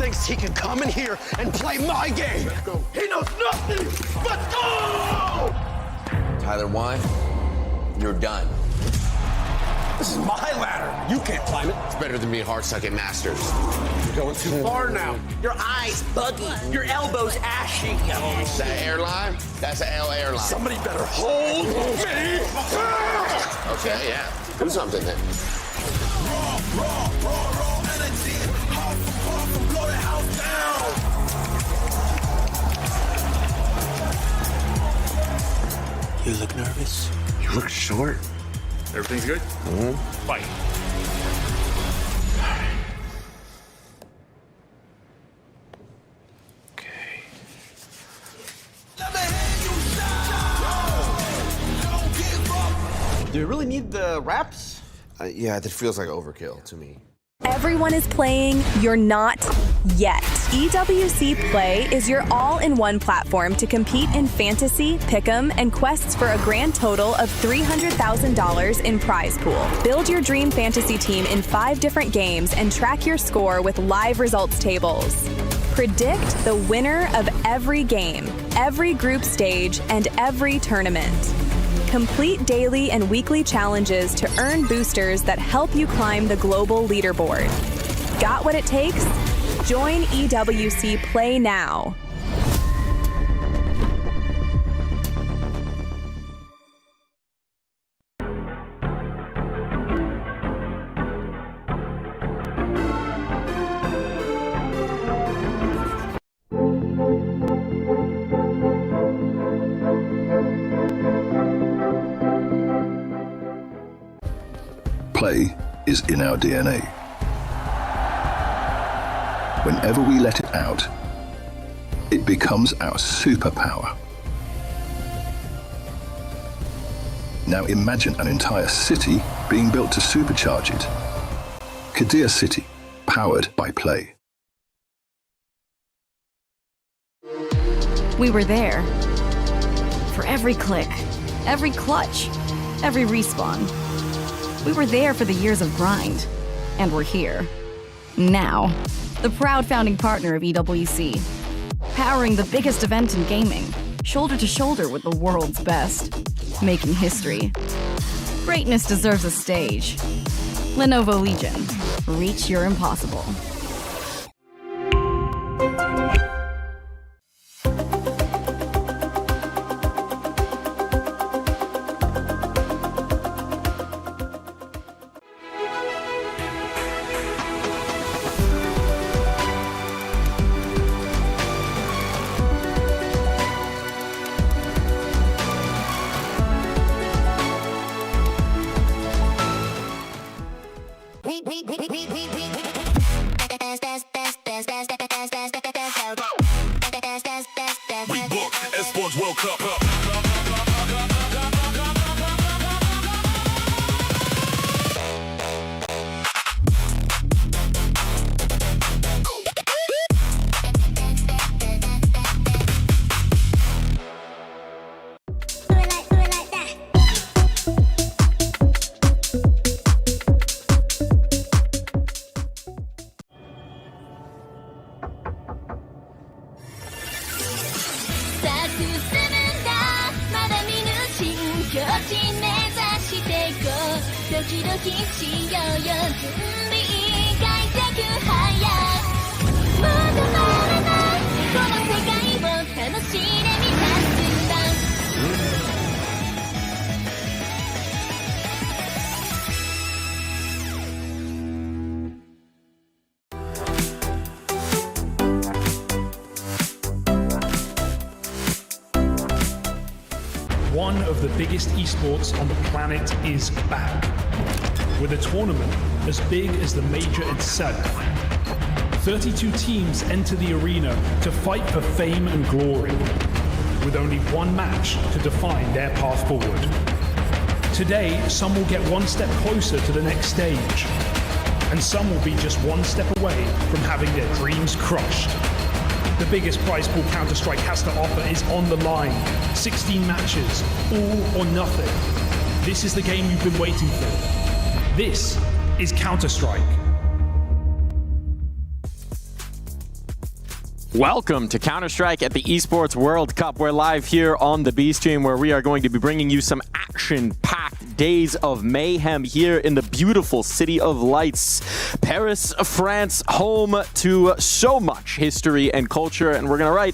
thinks he can come in here and play my game. He knows nothing but go! Tyler, why? You're done. This is my ladder. You can't climb it. It's better than being hard-suck at Masters. You're going too far now. Your eyes buggy. Your elbows ashy. Is that airline? That's an L airline. Somebody better hold me. Okay, yeah. Do something then. Raw energy. Hard, blow the house down. You look nervous. You look short. Everything's good? Mm-hmm. Fight. Okay. Do you really need the wraps? Yeah, that feels like overkill to me. Everyone is playing, you're not yet. EWC Play is your all-in-one platform to compete in fantasy, pick'em, and quests for a grand total of $300,000 in prize pool. Build your dream fantasy team in 5 different games and track your score with live results tables. Predict the winner of every game, every group stage, and every tournament. Complete daily and weekly challenges to earn boosters that help you climb the global leaderboard. Got what it takes? Join EWC Play now. Play is in our DNA. Whenever we let it out, it becomes our superpower. Now imagine an entire city being built to supercharge it. Kadir City, powered by Play. We were there. For every click, every clutch, every respawn. We were there for the years of grind, and we're here. Now, the proud founding partner of EWC, powering the biggest event in gaming, shoulder to shoulder with the world's best, making history. Greatness deserves a stage. Lenovo Legion, reach your impossible. We booked Esports World Cup. One of the biggest esports on the planet is back, with a tournament as big as the major itself. 32 teams enter the arena to fight for fame and glory, with only one match to define their path forward. Today, some will get one step closer to the next stage, and some will be just one step away from having their dreams crushed. The biggest prize pool Counter-Strike has to offer is on the line. 16 matches, all or nothing. This is the game you've been waiting for. This is Counter-Strike. Welcome to Counter-Strike at the Esports World Cup. We're live here on the B Stream, where we are going to be bringing you some action-packed days of mayhem here in the beautiful City of Lights, Paris, France, home to so much history and culture. And we're going to write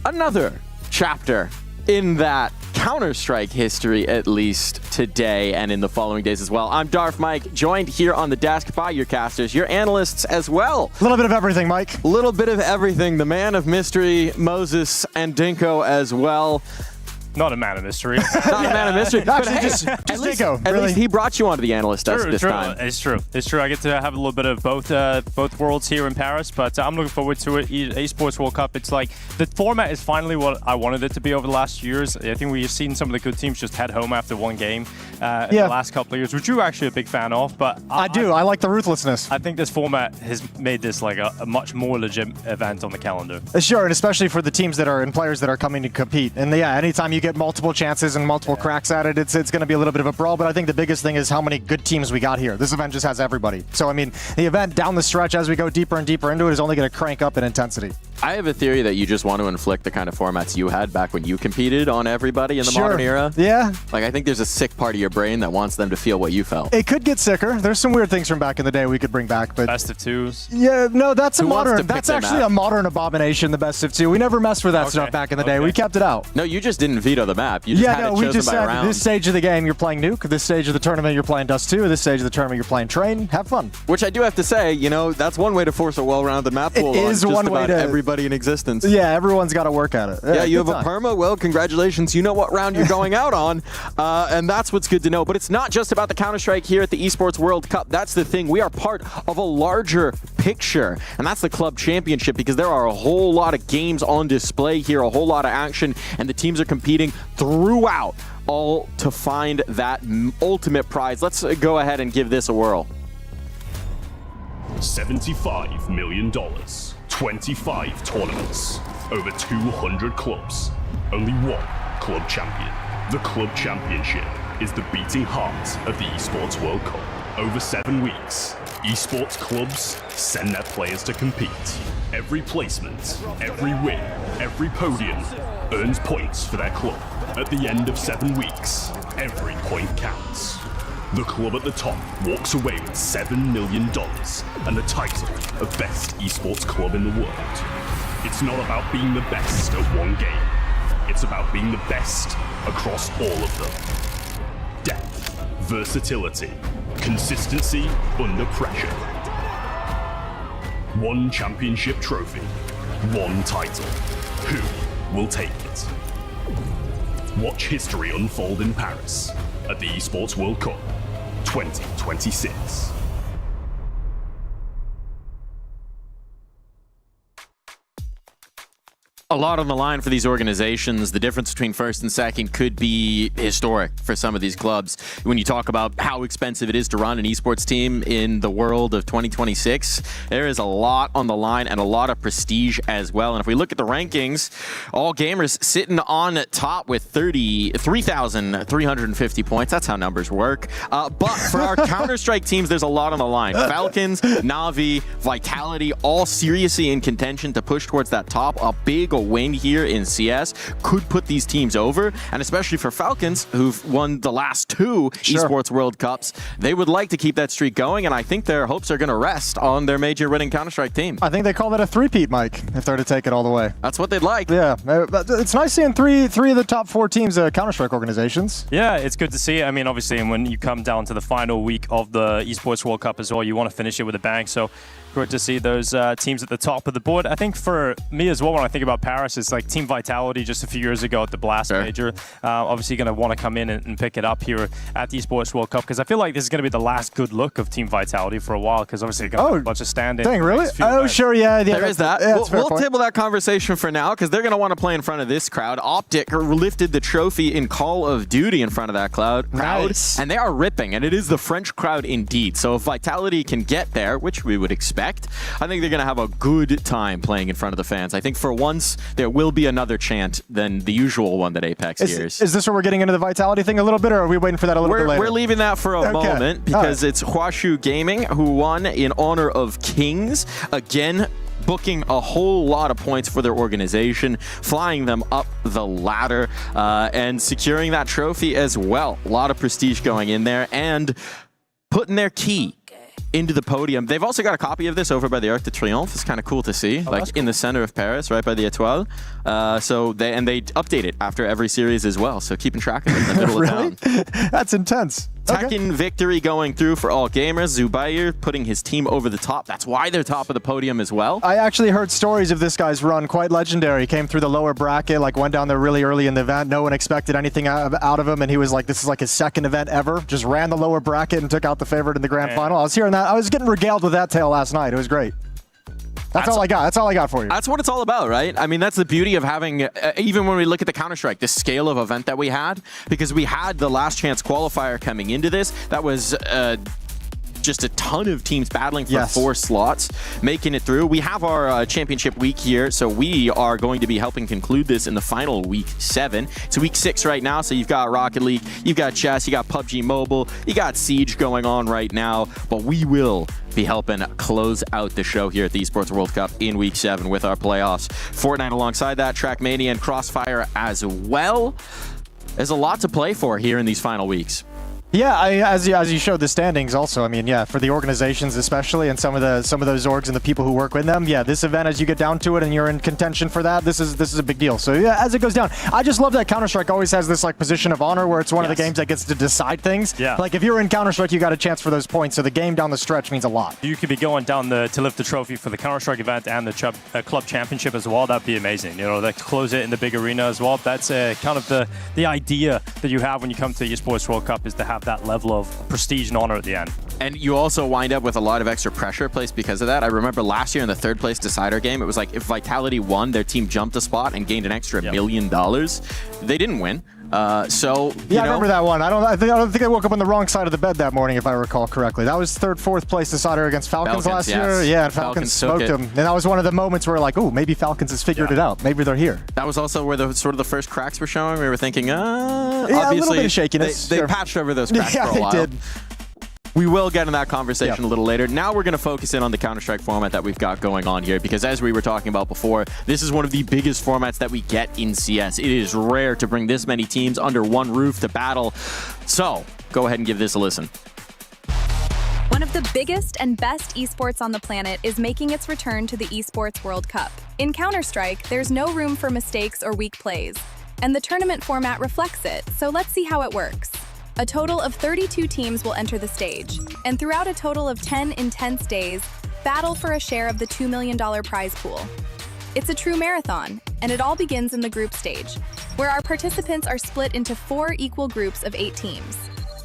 another chapter in that Counter-Strike history, at least today and in the following days as well. I'm Darth Mike, joined here on the desk by your casters, your analysts as well. A little bit of everything, Mike. A little bit of everything. The man of mystery, Moses, and Dinko as well. Not a man of mystery. Not a man of mystery. Actually, just Dinko. At least he brought you onto the analyst desk this time. It's true. It's true. I get to have a little bit of both worlds here in Paris, but I'm looking forward to it. Esports World Cup. It's like the format is finally what I wanted it to be over the last years. I think we've seen some of the good teams just head home after one game in the last couple of years, which you're actually a big fan of. But I do. I like the ruthlessness. I think this format has made this like a much more legit event on the calendar. Sure, and especially for the teams that are and players that are coming to compete. And yeah, anytime you get multiple chances and multiple cracks at it, it's going to be a little bit of a brawl. But I think the biggest thing is how many good teams we got here. This event just has everybody. So I mean, the event down the stretch as we go deeper and deeper into it is only going to crank up in intensity. I have a theory that you just want to inflict the kind of formats you had back when you competed on everybody in the modern era. Yeah. Like, I think there's a sick part of your brain that wants them to feel what you felt. It could get sicker. There's some weird things from back in the day we could bring back, but Best of twos. yeah, no, that's a Who wants to modern. pick That's them actually out? a modern abomination. The best of two. We never messed with that stuff back in the day. We kept it out. No, you just didn't veto the map. You just had it we chosen just by said round. this stage of the game you're playing Nuke, this stage of the tournament you're playing Dust 2, this stage of the tournament you're playing Train. Have fun. Which I do have to say, you know, that's one way to force a well-rounded map pool on is just one way about to- everybody in existence. Yeah, everyone's got to work at it. Yeah, you good have time. a perma. Well, congratulations. You know what round you're going out on, and that's what's good to know. But it's not just about the Counter-Strike here at the Esports World Cup. That's the thing. We are part of a larger picture, and that's the Club Championship, because there are a whole lot of games on display here, a whole lot of action, and the teams are competing throughout, all to find that ultimate prize. Let's go ahead and give this a whirl. $75 million, 25 tournaments, over 200 clubs, only one club champion. The Club Championship is the beating heart of the Esports World Cup. Over 7 weeks, esports clubs send their players to compete. Every placement, every win, every podium earns points for their club. At the end of 7 weeks, every point counts. The club at the top walks away with $7 million and the title of best esports club in the world. It's not about being the best at one game. It's about being the best across all of them. Depth, versatility, consistency under pressure. One championship trophy, one title. Who will take it? Watch history unfold in Paris at the Esports World Cup 2026. A lot on the line for these organizations. The difference between first and second could be historic for some of these clubs. When you talk about how expensive it is to run an esports team in the world of 2026, there is a lot on the line and a lot of prestige as well. And if we look at the rankings, All Gamers sitting on top with 3,350 points. That's how numbers work. But for our Counter-Strike teams, there's a lot on the line. Falcons, Na'Vi, Vitality, all seriously in contention to push towards that top. A big win here in CS could put these teams over, and especially for Falcons, who've won the last two Esports World Cups, they would like to keep that streak going, and I think their hopes are going to rest on their major winning Counter-Strike team. I think they call that a three-peat, Mike, if they're to take it all the way. That's what they'd like. Yeah, it's nice seeing three of the top 4 teams Counter-Strike organizations. Yeah, it's good to see. I mean, obviously, and when you come down to the final week of the Esports World Cup as well, you want to finish it with a bang. So good to see those teams at the top of the board. I think for me as well, when I think about Paris, it's like Team Vitality just a few years ago at the Blast Major. Obviously going to want to come in and pick it up here at the Esports World Cup, because I feel like this is going to be the last good look of Team Vitality for a while, because obviously they're going to have a bunch of stand-ins. Dang, really? Oh, sure, yeah. There is that. Yeah, we'll table that conversation for now, because they're going to want to play in front of this crowd. Optic lifted the trophy in Call of Duty in front of that crowd. Nice. And they are ripping, and it is the French crowd indeed. So if Vitality can get there, which we would expect, I think they're going to have a good time playing in front of the fans. I think for once, there will be another chant than the usual one that Apex hears. Is this where we're getting into the Vitality thing a little bit, or are we waiting for that a little bit later? We're leaving that for a moment, because right. it's Huashu Gaming who won in honor of Kings. Again, booking a whole lot of points for their organization, flying them up the ladder, and securing that trophy as well. A lot of prestige going in there and putting their key into the podium. They've also got a copy of this over by the Arc de Triomphe. It's kind of cool to see, in the center of Paris, right by the Étoile. So they update it after every series as well. So keeping track of it in the middle of town. That's intense. Tekken victory going through for all gamers. Zubair putting his team over the top. That's why they're top of the podium as well. I actually heard stories of this guy's run, quite legendary. Came through the lower bracket, went down there really early in the event. No one expected anything out of him, and he was like, this is like his second event ever. Just ran the lower bracket and took out the favorite in the grand final. I was hearing that. I was getting regaled with that tale last night. It was great. That's all I got. That's all I got for you. That's what it's all about, right? I mean, that's the beauty of having, even when we look at the Counter-Strike, the scale of event that we had, because we had the last chance qualifier coming into this. That was just a ton of teams battling for 4 slots, making it through. We have our championship week here, so we are going to be helping conclude this in the final week 7. It's week 6 right now, so you've got Rocket League, you've got chess, you got PUBG Mobile, you got Siege going on right now, but we will be helping close out the show here at the Esports World Cup in week 7 with our playoffs. Fortnite alongside that, Trackmania and Crossfire as well. There's a lot to play for here in these final weeks. Yeah, as you showed the standings also, I mean, yeah, for the organizations especially and some of those orgs and the people who work with them, yeah, this event, as you get down to it and you're in contention for that, this is a big deal. So yeah, as it goes down, I just love that Counter-Strike always has this position of honor where it's one of the games that gets to decide things. Yeah. Like if you're in Counter-Strike, you got a chance for those points, so the game down the stretch means a lot. You could be going down to lift the trophy for the Counter-Strike event and the Club Championship as well. That'd be amazing. That close it in the big arena as well. That's kind of the idea that you have when you come to Esports World Cup, is to have that level of prestige and honor at the end. And you also wind up with a lot of extra pressure placed because of that. I remember last year in the 3rd place decider game, it was like if Vitality won, their team jumped a spot and gained an extra $1 million. They didn't win. I remember that one. I don't think I woke up on the wrong side of the bed that morning, if I recall correctly. That was 3rd, 4th place decider against Falcons last year. Yeah, and Falcons smoked them. And that was one of the moments where like, oh, maybe Falcons has figured it out. Maybe they're here. That was also where the first cracks were showing. We were thinking, obviously, a little bit of shakiness. They patched over those cracks for a while. They did. We will get in that conversation a little later. Now we're going to focus in on the Counter-Strike format that we've got going on here, because as we were talking about before, this is one of the biggest formats that we get in CS. It is rare to bring this many teams under one roof to battle. So go ahead and give this a listen. One of the biggest and best esports on the planet is making its return to the Esports World Cup. In Counter-Strike, there's no room for mistakes or weak plays, and the tournament format reflects it, so let's see how it works. A total of 32 teams will enter the stage, and throughout a total of 10 intense days, battle for a share of the $2 million prize pool. It's a true marathon, and it all begins in the group stage, where our participants are split into 4 equal groups of 8 teams.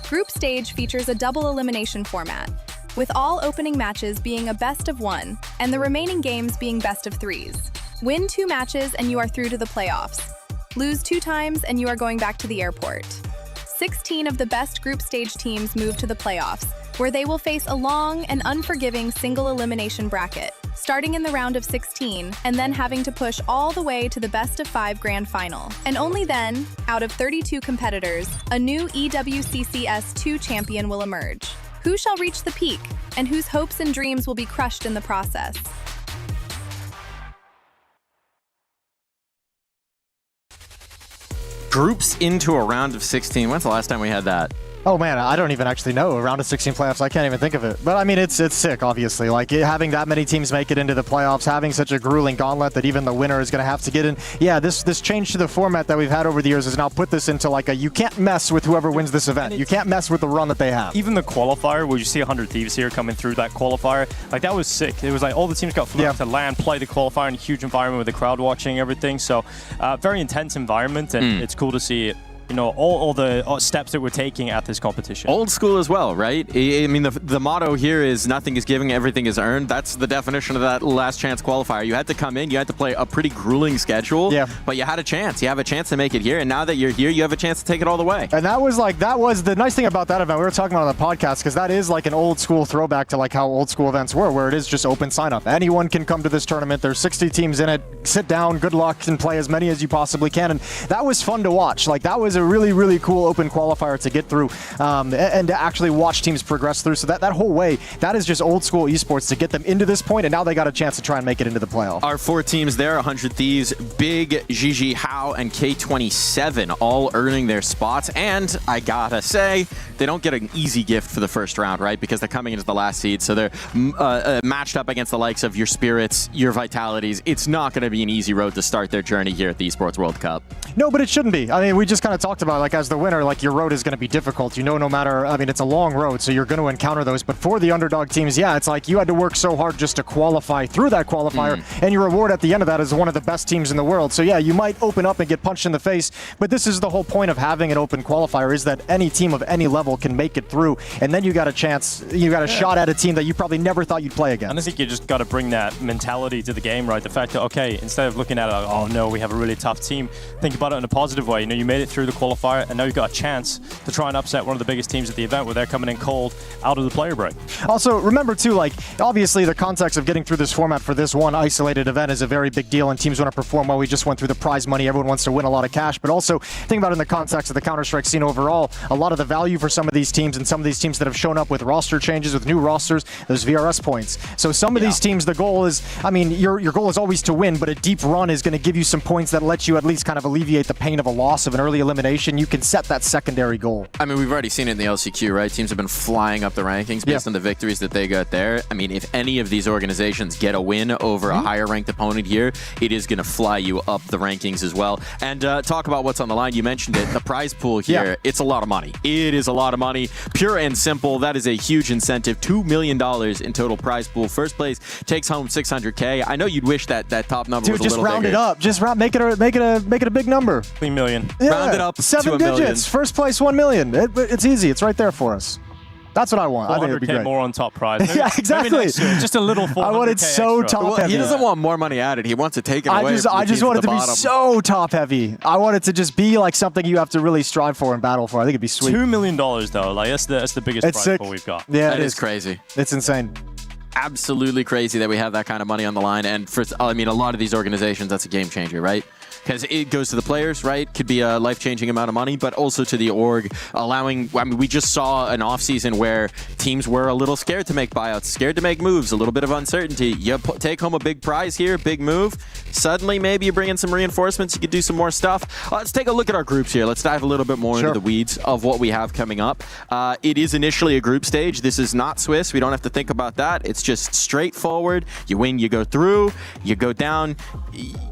Group stage features a double elimination format, with all opening matches being a best of 1, and the remaining games being best of 3s. Win 2 matches and you are through to the playoffs. Lose 2 times and you are going back to the airport. 16 of the best group stage teams move to the playoffs, where they will face a long and unforgiving single elimination bracket, starting in the round of 16 and then having to push all the way to the best of 5 grand final. And only then, out of 32 competitors, a new EWC CS2 champion will emerge. Who shall reach the peak, and whose hopes and dreams will be crushed in the process? Groups into a round of 16. When's the last time we had that? Oh man, I don't even actually know. A round of 16 playoffs, I can't even think of it. But I mean, it's sick, obviously. Like having that many teams make it into the playoffs, having such a grueling gauntlet that even the winner is going to have to get in. Yeah, this change to the format that we've had over the years has now put this into like you can't mess with whoever wins this event. You can't mess with the run that they have. Even the qualifier, where you see 100 Thieves here coming through that qualifier, like that was sick. It was like all the teams got flown to land, play the qualifier in a huge environment with the crowd watching everything. So very intense environment, and it's cool to see it. All the steps that we're taking at this competition. Old school as well, right? I mean, the motto here is nothing is given, everything is earned. That's the definition of that last chance qualifier. You had to come in, you had to play a pretty grueling schedule, but you had a chance. You have a chance to make it here, and now that you're here, you have a chance to take it all the way. And that was the nice thing about that event. We were talking about on the podcast, because that is like an old school throwback to like how old school events were, where it is just open sign up. Anyone can come to this tournament. There's 60 teams in it. Sit down, good luck, and play as many as you possibly can. And that was fun to watch. Like that was a really, really cool open qualifier to get through and to actually watch teams progress through. So that whole way, that is just old school esports to get them into this point, and now they got a chance to try and make it into the playoff. Our 4 teams there, 100 Thieves, Big, Gigi, How, and K27, all earning their spots. And I gotta say, they don't get an easy gift for the first round, right? Because they're coming into the last seed, so they're matched up against the likes of your Spirits, your Vitalities. It's not going to be an easy road to start their journey here at the Esports World Cup. No, but it shouldn't be. I mean, we just kind of talked about, like, as the winner, like, your road is going to be difficult. You know, no matter, I mean, it's a long road, so you're going to encounter those. But for the underdog teams, yeah, it's like you had to work so hard just to qualify through that qualifier, and your reward at the end of that is one of the best teams in the world. So, yeah, you might open up and get punched in the face, but this is the whole point of having an open qualifier, is that any team of any level can make it through, and then you got a chance, you got a shot at a team that you probably never thought you'd play against. And I think you just got to bring that mentality to the game, right? The fact that, okay, instead of looking at it like, oh no, we have a really tough team, think about it in a positive way. You know, you made it through the qualifier, and now you've got a chance to try and upset one of the biggest teams at the event where they're coming in cold out of the player break. Also, remember too, like, obviously the context of getting through this format for this one isolated event is a very big deal, and teams want to perform well. We just went through the prize money. Everyone wants to win a lot of cash, but also think about it in the context of the Counter-Strike scene overall. A lot of the value for some of these teams, and some of these teams that have shown up with roster changes, with new rosters, there's VRS points. So some of these teams, the goal is, I mean, your goal is always to win, but a deep run is going to give you some points that let you at least kind of alleviate the pain of a loss of an early elimination. You can set that secondary goal. I mean, we've already seen it in the LCQ, right? Teams have been flying up the rankings based on the victories that they got there. I mean, if any of these organizations get a win over a higher ranked opponent here, it is going to fly you up the rankings as well. And talk about what's on the line. You mentioned it. The prize pool here, it's a lot of money. It is a lot of money. Pure and simple. That is a huge incentive. $2 million in total prize pool. First place takes home $600K. I know you'd wish that top number was a little bigger. Just round it up. Just make it a big number. $3 million. Yeah, round it up 7 to $1 million. digits. First place, $1 million. It's easy. It's right there for us. That's what I want. I think it'd be great. more on top prize. Maybe, yeah, exactly. Just a little 400K I want it so extra. top heavy. He doesn't want more money added. He wants to take it away. I just want it to be so top heavy. I want it to just be like something you have to really strive for and battle for. I think it'd be sweet. $2 million though. Like that's the biggest prize pool we've got. Yeah, it is crazy. It's insane. Absolutely crazy that we have that kind of money on the line. And for, I mean, a lot of these organizations, that's a game changer, right? Because it goes to the players, right? Could be a life-changing amount of money, but also to the org, allowing, I mean, we just saw an offseason where teams were a little scared to make buyouts, scared to make moves, a little bit of uncertainty. You take home a big prize here, big move. Suddenly, maybe you bring in some reinforcements, you could do some more stuff. Let's take a look at our groups here. Let's dive a little bit more into the weeds of what we have coming up. It is initially a group stage. This is not Swiss. We don't have to think about that. It's just straightforward. You win, you go through, you go down,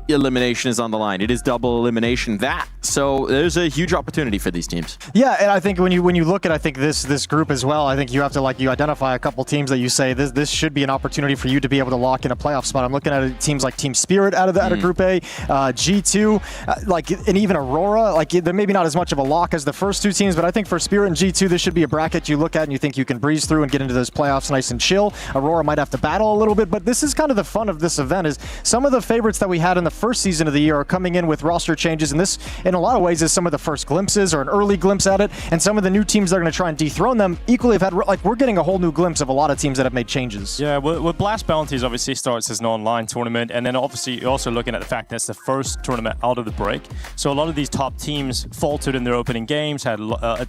elimination is on the line. It is double elimination so there's a huge opportunity for these teams. Yeah, and I think when you look at this group as well, I think you have to you identify a couple teams that you say this should be an opportunity for you to be able to lock in a playoff spot. I'm looking at teams like Team Spirit out of Group A, G2, and even Aurora. They're maybe not as much of a lock as the first two teams, but I think for Spirit and G2, this should be a bracket you look at and you think you can breeze through and get into those playoffs nice and chill. Aurora might have to battle a little bit, but this is kind of the fun of this event is some of the favorites that we had in the first season of the year are coming in with roster changes, and this, in a lot of ways, is some of the first glimpses or an early glimpse at it, and some of the new teams that are going to try and dethrone them equally have had, we're getting a whole new glimpse of a lot of teams that have made changes. Yeah, well, Blast Bounties obviously starts as an online tournament, and then obviously you're also looking at the fact that it's the first tournament out of the break. So a lot of these top teams faltered in their opening games, had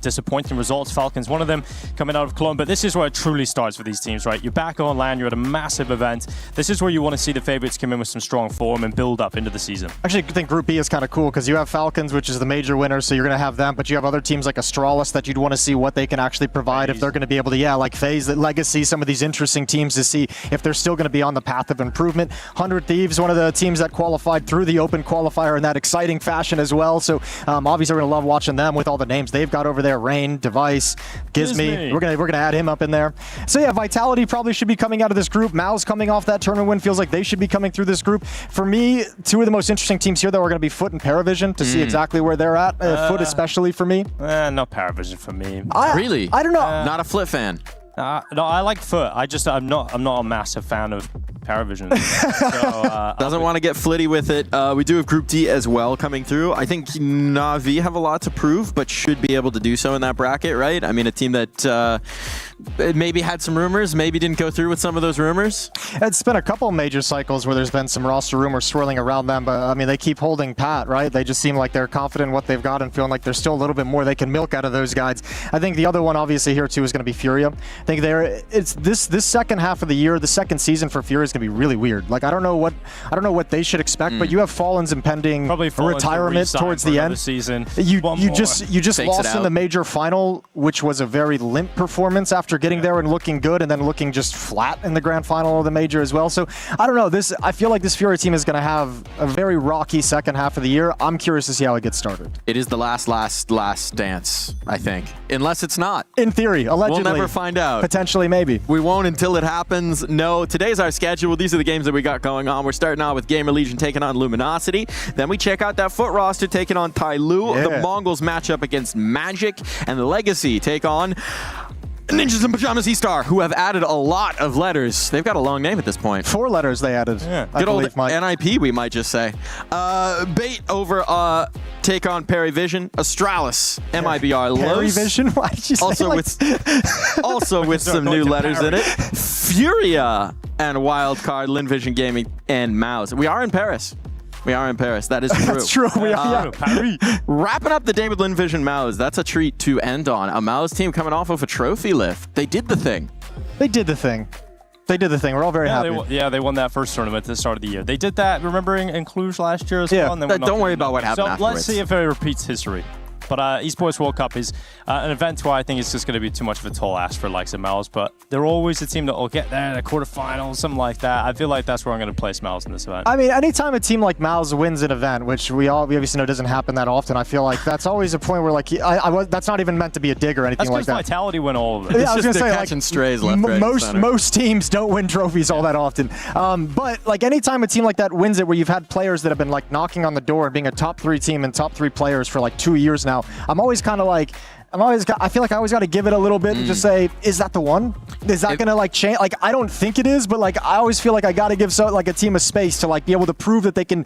disappointing results. Falcons, one of them, coming out of Cologne, but this is where it truly starts for these teams, right? You're back on land, you're at a massive event. This is where you want to see the favorites come in with some strong form and build up into the season. Actually, I think Group B is kind of cool because you have Falcons, which is the major winner, so you're going to have them, but you have other teams like Astralis that you'd want to see what they can actually provide, if they're going to be able to, like FaZe, Legacy, some of these interesting teams to see if they're still going to be on the path of improvement. 100 Thieves, one of the teams that qualified through the open qualifier in that exciting fashion as well, so obviously we're going to love watching them with all the names they've got over there. Rain, Device, Gizme. We're gonna add him up in there. So yeah, Vitality probably should be coming out of this group. Mao's coming off that tournament win. Feels like they should be coming through this group. For me, two of the most interesting teams here, though, are going to be Foot and Paravision to see exactly where they're at. Foot especially for me. Not Paravision for me. Really? I don't know. Not a Flip fan. No, I like Foot. I'm not a massive fan of Paravision. So, doesn't want to get flitty with it. We do have Group D as well coming through. I think Na'Vi have a lot to prove, but should be able to do so in that bracket, right? I mean, a team that maybe had some rumors, maybe didn't go through with some of those rumors? It's been a couple major cycles where there's been some roster rumors swirling around them, but I mean, they keep holding pat, right? They just seem like they're confident in what they've got and feeling like there's still a little bit more they can milk out of those guys. I think the other one obviously here too is going to be Furia. I think it's this second half of the year, the second season for Furia is going to be really weird. Like I don't know what they should expect, but you have Fallen's impending retirement towards the end. Season. You just lost in the major final, which was a very limp performance after getting there and looking good, and then looking just flat in the grand final of the major as well. So I don't know. I feel like this Furia team is going to have a very rocky second half of the year. I'm curious to see how it gets started. It is the last dance, I think. Unless it's not. In theory, allegedly. We'll never find out. Potentially, maybe. We won't until it happens. No, today's our schedule. These are the games that we got going on. We're starting out with Gamer Legion taking on Luminosity. Then we check out that Foot roster taking on Tyloo. Yeah. The Mongols match up against Magic. And the Legacy take on Ninjas in Pajamas E-Star, who have added a lot of letters. They've got a long name at this point. 4 letters they added. Yeah. Good old NIP, we might just say. Bait over take on Perivision. Astralis, mibr.los. Perivision? Why did you say also with some new letters in it. Furia and Wildcard, Linvision Gaming, and Mouse. We are in Paris. That is true. That's true. We are. Paris. Wrapping up the day with Linvision Mouse. That's a treat to end on. A Mouse team coming off of a trophy lift. They did the thing. We're all very happy. They won that first tournament at the start of the year. They did that, remember, in Cluj last year as well? And then don't worry about what happened afterwards. Let's see if it repeats history. But Esports World Cup is an event where I think it's just going to be too much of a tall ask for likes of Mouse, but they're always a team that will get there in a quarterfinal, something like that. I feel like that's where I'm going to place Mouse in this event. I mean, anytime a team like Mouse wins an event, which we obviously know doesn't happen that often, I feel like that's always a point where, like, that's not even meant to be a dig or anything like that. That's because Vitality win all of it. It's just they're catching strays left, right, most teams don't win trophies all that often. But, like, anytime a team like that wins it, where you've had players that have been, like, knocking on the door and being a top 3 team and top 3 players for, like, 2 years now, I'm always kind of like, I feel like I always got to give it a little bit and just say, is that the one? Is that going to like change? Like, I don't think it is, but like, I always feel like I got to give like a team a space to like be able to prove that they can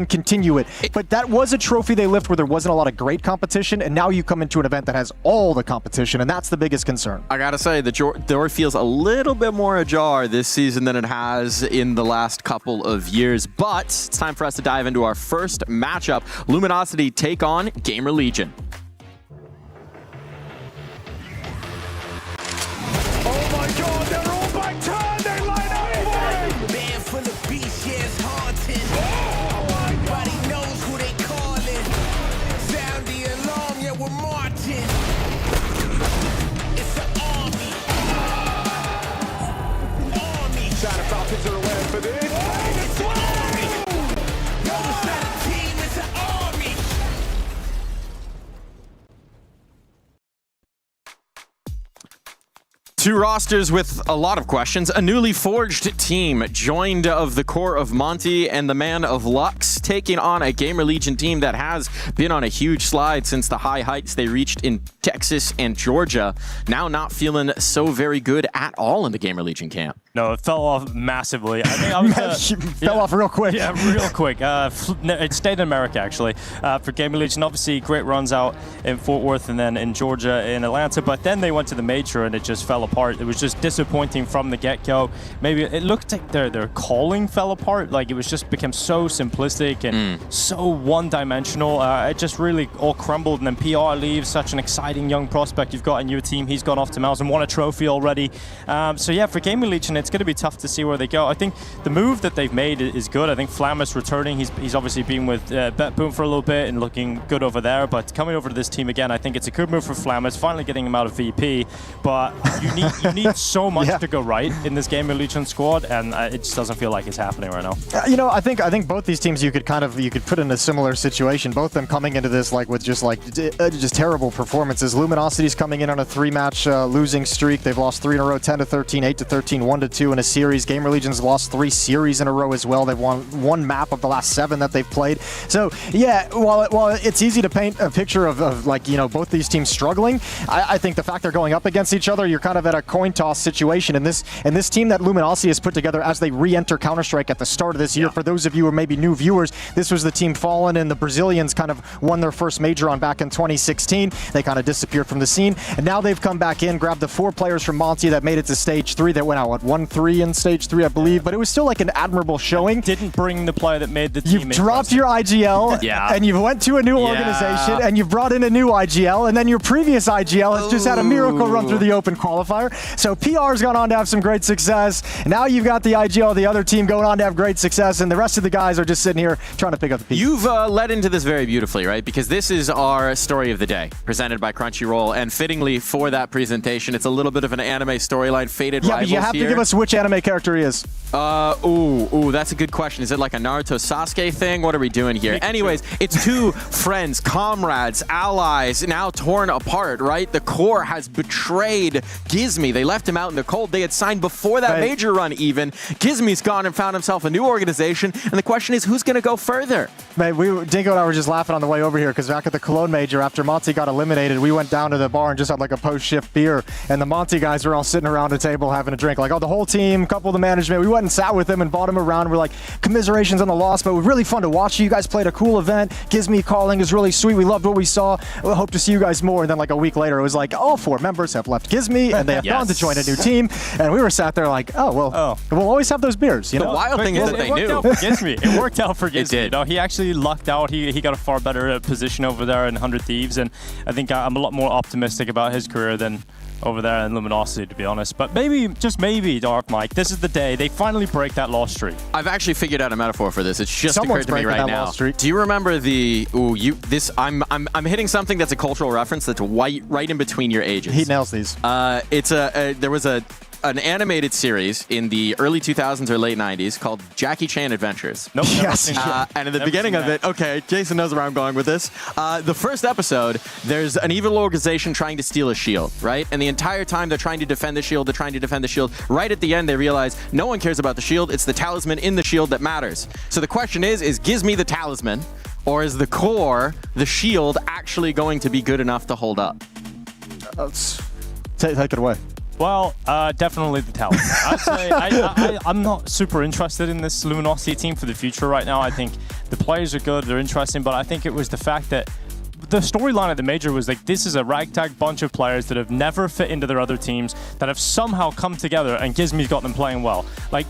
continue it. But that was a trophy they lift where there wasn't a lot of great competition, and now you come into an event that has all the competition, and that's the biggest concern. I got to say, the door feels a little bit more ajar this season than it has in the last couple of years, but it's time for us to dive into our first matchup. Luminosity take on Gamer Legion. God, they're all back turn, they line up for him! Man full of beasts, yeah, it's haunting. Everybody knows who they calling. Sound the alarm, yeah, we're marching. It's an army. China Falcons are away for this. It's an army. No, it's not a team, it's an army. Two rosters with a lot of questions. A newly forged team joined of the core of Monty and the man of Lux, taking on a Gamer Legion team that has been on a huge slide since the high heights they reached in Texas and Georgia. Now not feeling so very good at all in the Gamer Legion camp. No, it fell off massively. I think I was fell off real quick. Yeah, real quick. It stayed in America, actually, for Gamer Legion. Obviously, great runs out in Fort Worth and then in Georgia, in Atlanta. But then they went to the major and it just fell apart. It was just disappointing from the get-go. Maybe it looked like their calling fell apart. Like, it was just became so simplistic and so one-dimensional. It just really all crumbled. And then PR leaves, such an exciting young prospect you've got in your team. He's gone off to Mouse and won a trophy already. So yeah, for Gamer Legion, it's going to be tough to see where they go. I think the move that they've made is good. I think Flammus returning. He's obviously been with BetBoom for a little bit and looking good over there. But coming over to this team again, I think it's a good move for Flammus. Finally getting him out of VP. But you need so much to go right in this Gamer Legion squad, and it just doesn't feel like it's happening right now. You know, I think both these teams you could put in a similar situation. Both of them coming into this with just terrible performances. Luminosity's coming in on a 3-match losing streak. They've lost 3 in a row, 10-13, 8-13, 2 in a series. Gamer Legion's lost 3 series in a row as well. They've won 1 map of the last 7 that they've played. So yeah, while it's easy to paint a picture of like, you know, both these teams struggling, I think the fact they're going up against each other, you're kind of at a coin toss situation. And this team that Luminosity has put together as they re-enter Counter-Strike at the start of this year, for those of you who are maybe new viewers, this was the team Fallen, and the Brazilians kind of won their first major on back in 2016. They kind of disappeared from the scene, and now they've come back in, grabbed the 4 players from Monty that made it to stage 3. That went out, what, 1-3 in stage 3, I believe, but it was still like an admirable showing. Didn't bring the player that made the team. You've dropped your IGL, and you've went to a new organization, and you've brought in a new IGL, and then your previous IGL has just had a miracle run through the open qualifier. So PR's gone on to have some great success. Now you've got the IGL, the other team, going on to have great success, and the rest of the guys are just sitting here trying to pick up the pieces. You've led into this very beautifully, right? Because this is our story of the day, presented by Crunchyroll, and fittingly for that presentation, it's a little bit of an anime storyline, Fated Rivals. Yeah, but you have to give us which anime character he is. That's a good question. Is it like a Naruto Sasuke thing? What are we doing here? Anyways, it's 2 friends, comrades, allies, now torn apart, right? The core has betrayed Gizmi. They left him out in the cold. They had signed before that major run even. Gizmi's gone and found himself a new organization, and the question is, who's going to go further? Mate, Dingo and I were just laughing on the way over here because back at the Cologne Major, after Monty got eliminated, we went down to the bar and just had like a post-shift beer, and the Monty guys were all sitting around a table having a drink. Like, the whole team, couple of the management, we went and sat with them and bought them around. We're like, commiserations on the loss, but it was really fun to watch. You guys played a cool event. Gizmi calling is really sweet. We loved what we saw. We hope to see you guys more. And then like a week later, it was like, all 4 members have left Gizmi, and they have gone to join a new team. And we were sat there like, we'll always have those beers. You know? The wild thing is that they knew. It worked out for Gizmi. It did. You know, he actually lucked out. He got a far better position over there in 100 Thieves, and I think I'm a lot more optimistic about his career than over there in Luminosity, to be honest. But maybe, just maybe, Dark Mike, this is the day they finally break that loss streak. I've actually figured out a metaphor for this. It's just Someone's occurred to me right now. Do you remember the? I'm hitting something that's a cultural reference that's right in between your ages. He nails these. There was an animated series in the early 2000s or late 90s called Jackie Chan Adventures. Nope. Yes. And in the beginning of it, okay, Jason knows where I'm going with this. The first episode, there's an evil organization trying to steal a shield, right? And the entire time they're trying to defend the shield, Right at the end, they realize no one cares about the shield. It's the talisman in the shield that matters. So the question is Gizmi the talisman, or is the core, the shield, actually going to be good enough to hold up? Take it away. Well, definitely the talent. I'd say I'm not super interested in this Luminosity team for the future right now. I think the players are good, they're interesting, but I think it was the fact that the storyline at the major was like, this is a ragtag bunch of players that have never fit into their other teams, that have somehow come together, and Gizmi's got them playing well. Like,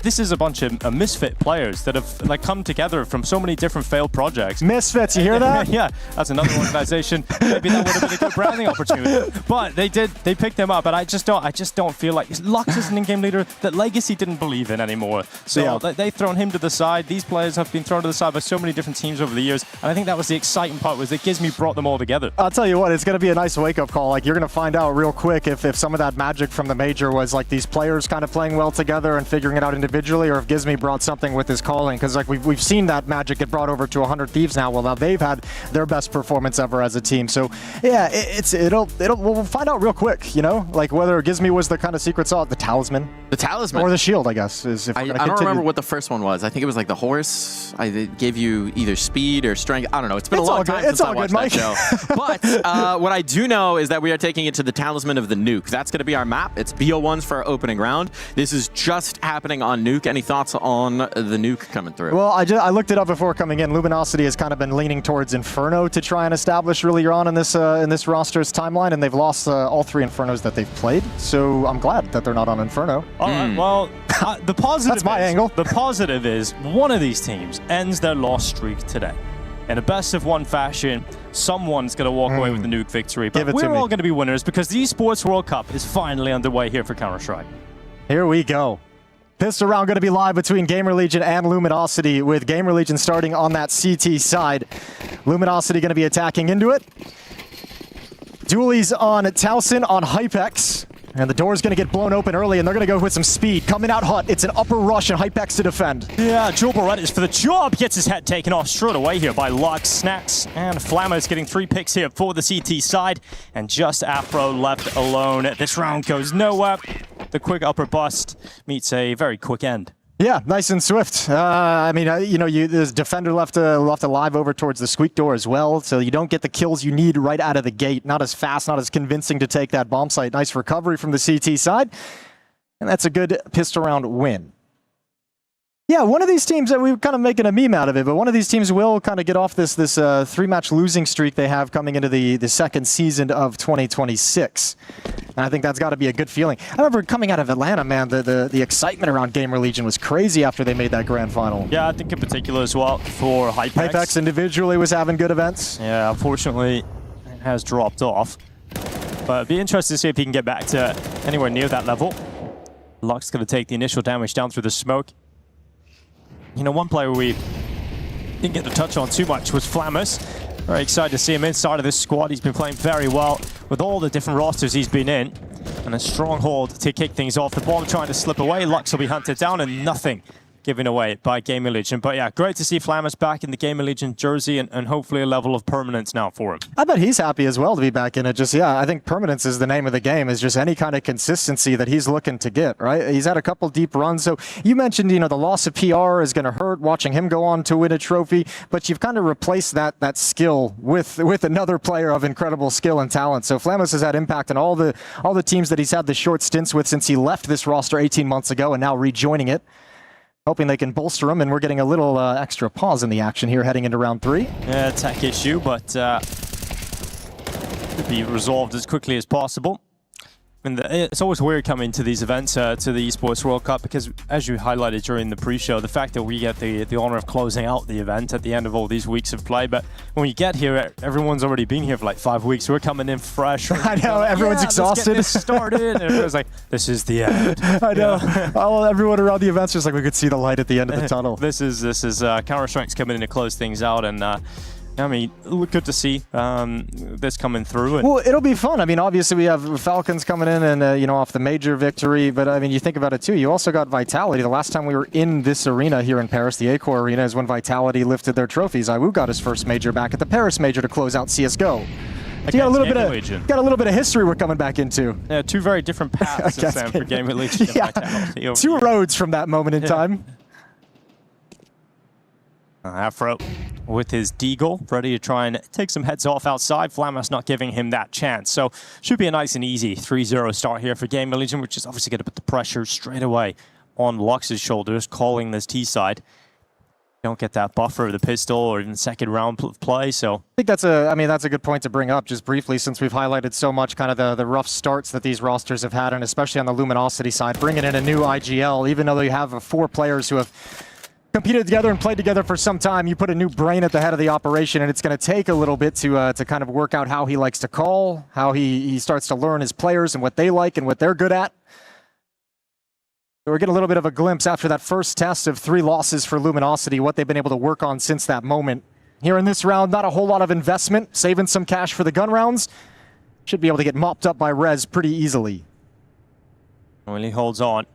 this is a bunch of misfit players that have like come together from so many different failed projects. Misfits, you hear that? Yeah, that's another organization. Maybe that would have been a good branding opportunity. But they picked them up, and I just don't feel like Lux is an in-game leader that Legacy didn't believe in anymore. So they've thrown him to the side. These players have been thrown to the side by so many different teams over the years, and I think that was the exciting part, was that Gizmi brought them all together. I'll tell you what, it's going to be a nice wake-up call. Like, you're going to find out real quick if some of that magic from the major was like these players kind of playing well together and figuring it out individually, or if Gizmi brought something with his calling, because like we've seen that magic get brought over to 100 Thieves now. Well, now they've had their best performance ever as a team. So yeah, we'll find out real quick. You know, like whether Gizmi was the kind of secret sauce, the talisman, or the shield. I guess is. If I don't remember what the first one was. I think it was like the horse. It gave you either speed or strength. I don't know. It's been a long time since I watched that show. But what I do know is that we are taking it to the talisman of the nuke. That's going to be our map. It's BO1s for our opening round. This is just happening on nuke. Any thoughts on the nuke coming through? Well, I looked it up before coming in. Luminosity has kind of been leaning towards Inferno to try and establish earlier on in this roster's timeline, and they've lost all 3 Infernos that they've played. So I'm glad that they're not on Inferno. All right, well, the positive That's my angle. The positive is one of these teams ends their loss streak today. In a best-of-1 fashion, someone's going to walk away with the nuke victory. But we're all going to be winners because the Esports World Cup is finally underway here for Counter-Strike. Here we go. Pistol round going to be live between Gamer Legion and Luminosity, with Gamer Legion starting on that CT side. Luminosity going to be attacking into it. Dualies on Towson on Hypex. And the door's going to get blown open early, and they're going to go with some speed. Coming out hot. It's an upper rush, and Hypex to defend. Yeah, Joel Barrett is for the job. Gets his head taken off straight away here by Lux. Snacks and Flammer's getting 3 picks here for the CT side. And just Afro left alone. This round goes nowhere. the quick upper bust meets a very quick end. Yeah, nice and swift. I mean, there's defender left alive over towards the squeak door as well, so you don't get the kills you need right out of the gate. Not as fast, not as convincing to take that bomb site. Nice recovery from the CT side, and that's a good pistol round win. Yeah, one of these teams, that we're kind of making a meme out of it, but one of these teams will kind of get off this 3-match losing streak they have coming into the second season of 2026. And I think that's got to be a good feeling. I remember coming out of Atlanta, man, the excitement around Gamer Legion was crazy after they made that grand final. Yeah, I think in particular as well for Hypex. Hypex individually was having good events. Yeah, unfortunately, it has dropped off. But it'd be interesting to see if he can get back to anywhere near that level. Luck's going to take the initial damage down through the smoke. You know, one player we didn't get to touch on too much was Flamus. Very excited to see him inside of this squad. He's been playing very well with all the different rosters he's been in. And a stronghold to kick things off. The bomb trying to slip away. Lux will be hunted down and nothing given away by Gamer Legion. But yeah, great to see Flamus back in the Gamer Legion jersey and hopefully a level of permanence now for him. I bet he's happy as well to be back in it. Just, yeah, I think permanence is the name of the game, is just any kind of consistency that he's looking to get, right? He's had a couple deep runs. So you mentioned, the loss of PR is going to hurt watching him go on to win a trophy, but you've kind of replaced that skill with another player of incredible skill and talent. So Flamus has had impact on all the teams that he's had the short stints with since he left this roster 18 months ago and now rejoining it. Hoping they can bolster him, and we're getting a little extra pause in the action here heading into round 3. Yeah, tech issue, but could be resolved as quickly as possible. And it's always weird coming to these events, to the Esports World Cup, because as you highlighted during the pre-show, the fact that we get the honor of closing out the event at the end of all these weeks of play, but when you get here, everyone's already been here for like 5 weeks. We're coming in fresh. I know, everyone's exhausted. Let's get this started. And everyone's like, this is the end. I know. Everyone around the event's just like, we could see the light at the end of the tunnel. This is Counter-Strike's coming in to close things out, and I mean, good to see this coming through. Well, it'll be fun. I mean, obviously we have Falcons coming in and, off the major victory. But, I mean, you think about it, too. You also got Vitality. The last time we were in this arena here in Paris, the Accor Arena, is when Vitality lifted their trophies. IWU got his first major back at the Paris major to close out CSGO. So you got a little bit of history we're coming back into. Yeah, two very different paths for Gamer Legion. Yeah, two roads from that moment in time. Afro with his deagle, ready to try and take some heads off outside. Flamus not giving him that chance. So should be a nice and easy 3-0 start here for Gamer Legion, which is obviously going to put the pressure straight away on Lux's shoulders, calling this T-side. Don't get that buffer of the pistol or even second round play, so... I think that's a good point to bring up just briefly, since we've highlighted so much kind of the rough starts that these rosters have had, and especially on the Luminosity side, bringing in a new IGL, even though you have 4 players who have competed together and played together for some time, you put a new brain at the head of the operation, and it's going to take a little bit to kind of work out how he likes to call, how he starts to learn his players and what they like and what they're good at. So we're getting a little bit of a glimpse after that first test of 3 losses for Luminosity, what they've been able to work on since that moment. Here in this round, not a whole lot of investment, saving some cash for the gun rounds. Should be able to get mopped up by Rez pretty easily. Well, he holds on.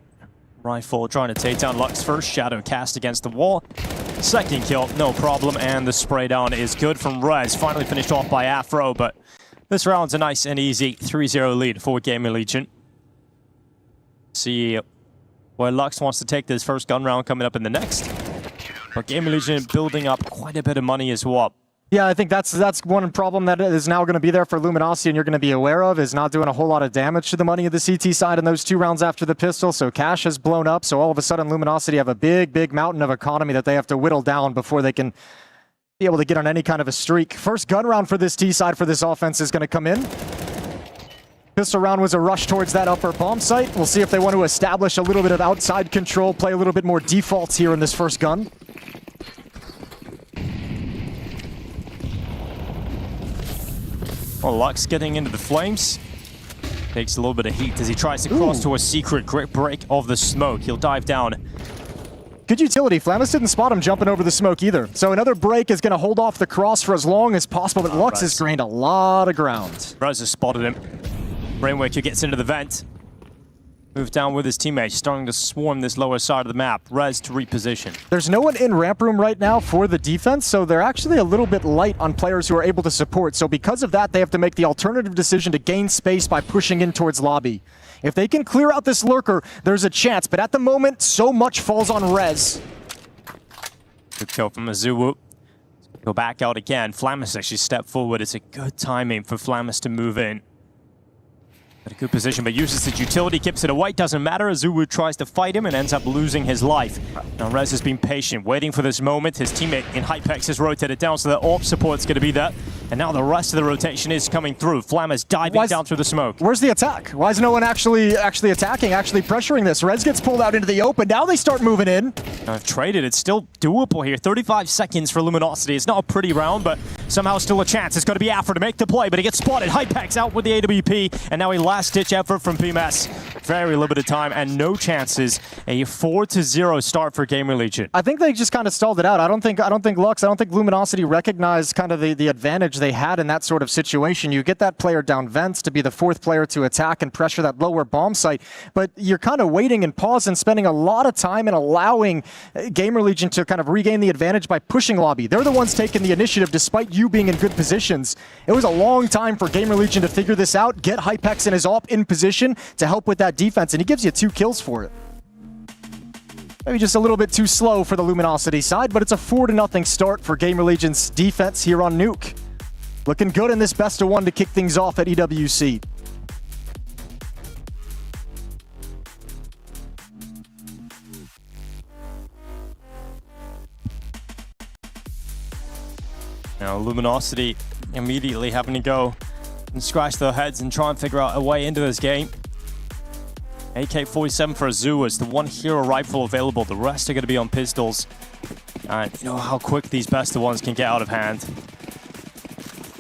Rifle trying to take down Lux first. Shadow cast against the wall. Second kill, no problem. And the spray down is good from Rez. Finally finished off by Afro, but this round's a nice and easy 3-0 lead for Gamer Legion. See where Lux wants to take this first gun round coming up in the next. But Gamer Legion building up quite a bit of money as well. Yeah, I think that's one problem that is now going to be there for Luminosity and you're going to be aware of, is not doing a whole lot of damage to the money of the CT side in those 2 rounds after the pistol. So cash has blown up. So all of a sudden Luminosity have a big mountain of economy that they have to whittle down before they can be able to get on any kind of a streak. First gun round for this T side for this offense is going to come in. Pistol round was a rush towards that upper bomb site. We'll see if they want to establish a little bit of outside control, play a little bit more defaults here in this first gun. Well, Lux getting into the flames. Takes a little bit of heat as he tries to cross to a secret grip break of the smoke. He'll dive down. Good utility. Flamus didn't spot him jumping over the smoke either. So another break is going to hold off the cross for as long as possible, but Lux has gained a lot of ground. Rez has spotted him. Brainwaker gets into the vent. move down with his teammates, starting to swarm this lower side of the map. Rez to reposition. There's no one in ramp room right now for the defense, so they're actually a little bit light on players who are able to support. So because of that, they have to make the alternative decision to gain space by pushing in towards lobby. If they can clear out this lurker, there's a chance. But at the moment, so much falls on Rez. Good kill from Azuwu. Go back out again. Flamus actually stepped forward. It's a good timing for Flamus to move in. At a good position, but uses his utility, keeps it away. Doesn't matter. Azuwu tries to fight him and ends up losing his life. Now Rez has been patient, waiting for this moment. His teammate in Hypex has rotated down, so the AWP support's going to be there. And now the rest of the rotation is coming through. Flamus diving down through the smoke. Where's the attack? Why is no one actually attacking, actually pressuring this? Rez gets pulled out into the open. Now they start moving in. I've traded. It's still doable here. 35 seconds for Luminosity. It's not a pretty round, but somehow still a chance. It's going to be Afro to make the play, but he gets spotted. Hypex out with the AWP, and now a last-ditch effort from PMS. Very limited time and no chances. A 4-0 start for Gamer Legion. I think they just kind of stalled it out. I don't think Lux, I don't think Luminosity recognized kind of the advantage they had in that sort of situation. You get that player down vents to be the fourth player to attack and pressure that lower bomb site, but you're kind of waiting and pausing, spending a lot of time and allowing Gamer Legion to kind of regain the advantage by pushing lobby. They're the ones taking the initiative despite you being in good positions. It was a long time for Gamer Legion to figure this out, get Hypex and his AWP in position to help with that defense, and he gives you 2 kills for it. Maybe just a little bit too slow for the Luminosity side, but it's a 4-0 start for Gamer Legion's defense here on Nuke. Looking good in this best of 1 to kick things off at EWC. Now Luminosity immediately having to go and scratch their heads and try and figure out a way into this game. AK-47 for Azuwu is the one hero rifle available. The rest are going to be on pistols. And you know how quick these best of ones can get out of hand.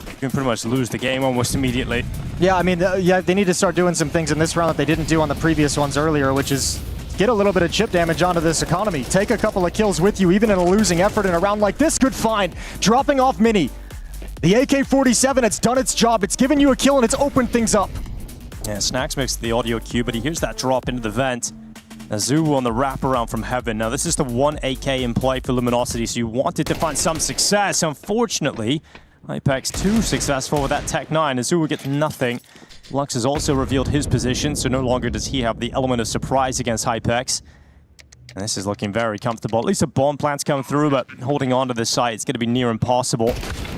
You can pretty much lose the game almost immediately. Yeah, I mean, they need to start doing some things in this round that they didn't do on the previous ones earlier, which is get a little bit of chip damage onto this economy. Take a couple of kills with you, even in a losing effort in a round like this. Good find. Dropping off Mini. The AK-47, it's done its job. It's given you a kill and it's opened things up. Yeah, Snacks mixed the audio cue, but he hears that drop into the vent. Azuwu on the wraparound from heaven. Now, this is the 1 AK in play for Luminosity, so you wanted to find some success. Unfortunately, Hypex too successful with that Tech 9. Azuwu gets nothing. Lux has also revealed his position, so no longer does he have the element of surprise against Hypex. And this is looking very comfortable. At least a bomb plant's come through, but holding on to this site, it's going to be near impossible.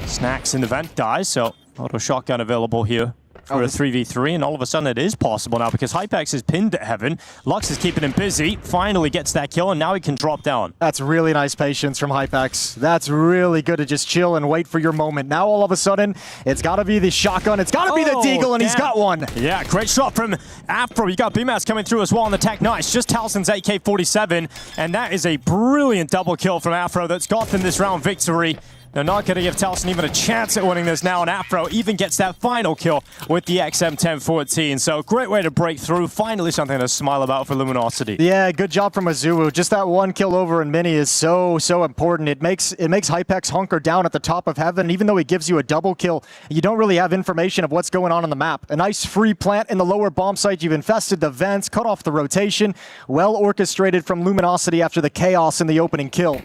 Snacks in the vent dies, so auto shotgun available here for a 3v3, and all of a sudden it is possible now because Hypex is pinned at heaven. Lux is keeping him busy, finally gets that kill, and now he can drop down. That's really nice patience from Hypex. That's really good to just chill and wait for your moment. Now all of a sudden, it's got to be the shotgun, it's got to be the deagle, and he's got one. Yeah, great shot from Afro. You got BMAS coming through as well on the Tech 9. It's just Towson's AK-47, and that is a brilliant double kill from Afro that's got them this round victory. They're not going to give Towson even a chance at winning this now, and Afro even gets that final kill with the XM1014. So great way to break through. Finally something to smile about for Luminosity. Yeah, good job from Azuwu. Just that one kill over in Mini is so important. It makes Hypex hunker down at the top of heaven. Even though he gives you a double kill, you don't really have information of what's going on the map. A nice free plant in the lower bomb site. You've infested the vents, cut off the rotation. Well orchestrated from Luminosity after the chaos in the opening kill.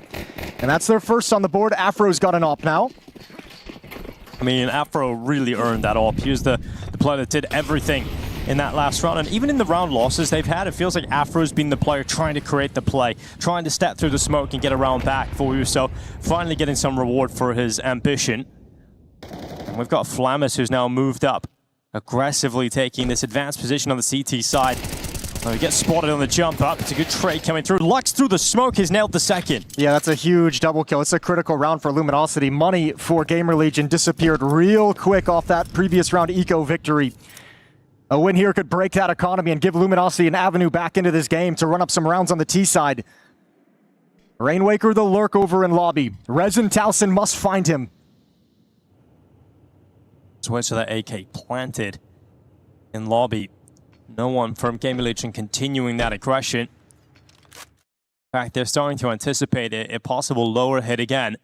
And that's their first on the board. Afro's got an AWP now. I mean, Afro really earned that AWP. He was the player that did everything in that last round. And even in the round losses they've had, it feels like Afro's been the player trying to create the play, trying to step through the smoke and get around back for you. So finally getting some reward for his ambition. And we've got Flamus, who's now moved up, aggressively taking this advanced position on the CT side. Oh, he gets spotted on the jump up. It's a good trade coming through. Lux through the smoke has nailed the second. Yeah, that's a huge double kill. It's a critical round for Luminosity. Money for Gamer Legion disappeared real quick off that previous round eco victory. A win here could break that economy and give Luminosity an avenue back into this game to run up some rounds on the T side. Rainwaker the lurk over in lobby. Rez and Towson must find him. Switch to that AK planted in lobby. No one from Gamer Legion continuing that aggression. In fact, they're starting to anticipate a possible lower hit again.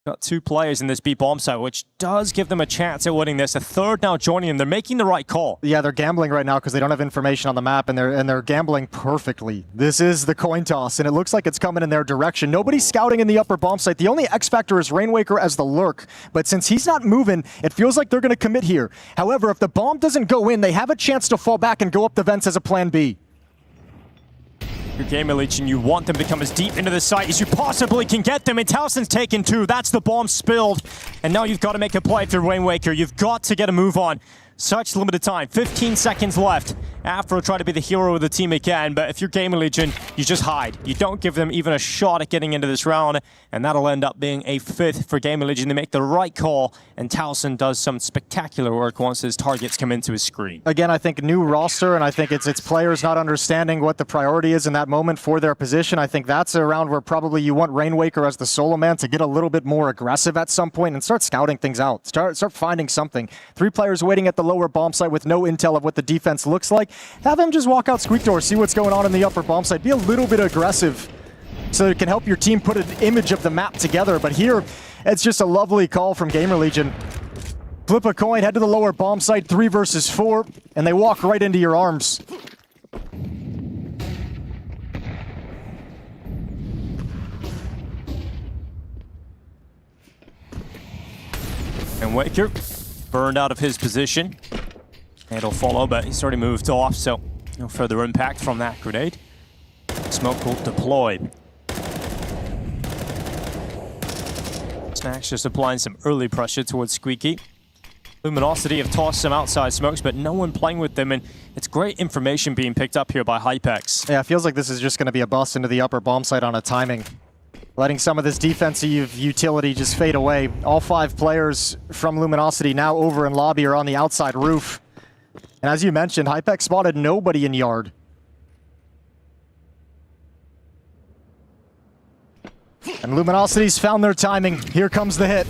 Got 2 players in this B bomb site, which does give them a chance at winning this. A third now joining them. They're making the right call. Yeah, they're gambling right now because they don't have information on the map, and they're gambling perfectly. This is the coin toss, and it looks like it's coming in their direction. Nobody's scouting in the upper bomb site. The only X factor is Rainwaker as the lurk, but since he's not moving, it feels like they're going to commit here. However, if the bomb doesn't go in, they have a chance to fall back and go up the vents as a plan B. Your Gamer Legion, you want them to come as deep into the site as you possibly can get them. And Towson's taken 2. That's the bomb spilled. And now you've got to make a play for Rainwaker. You've got to get a move on. Such limited time. 15 seconds left. Afro try to be the hero of the team again, but if you're Gamer Legion, you just hide. You don't give them even a shot at getting into this round, and that'll end up being a 5th for Gamer Legion. They make the right call, and Towson does some spectacular work once his targets come into his screen. Again, I think new roster, and I think it's players not understanding what the priority is in that moment for their position. I think that's a round where probably you want Rainwaker as the solo man to get a little bit more aggressive at some point and start scouting things out. Start finding something. 3 players waiting at the lower bomb site with no intel of what the defense looks like. Have them just walk out squeak door, see what's going on in the upper bomb site. Be a little bit aggressive so it can help your team put an image of the map together. But here, it's just a lovely call from Gamer Legion. Flip a coin, head to the lower bomb site, 3 versus 4, and they walk right into your arms. And Waker burned out of his position. It'll follow, but he's already moved off, so no further impact from that grenade. Smoke will deploy. Snacks just applying some early pressure towards Squeaky. Luminosity have tossed some outside smokes, but no one playing with them, and it's great information being picked up here by Hypex. Yeah, it feels like this is just going to be a bust into the upper bomb site on a timing. Letting some of this defensive utility just fade away. All 5 players from Luminosity now over in lobby are on the outside roof. And as you mentioned, Hypex spotted nobody in yard. And Luminosity's found their timing. Here comes the hit.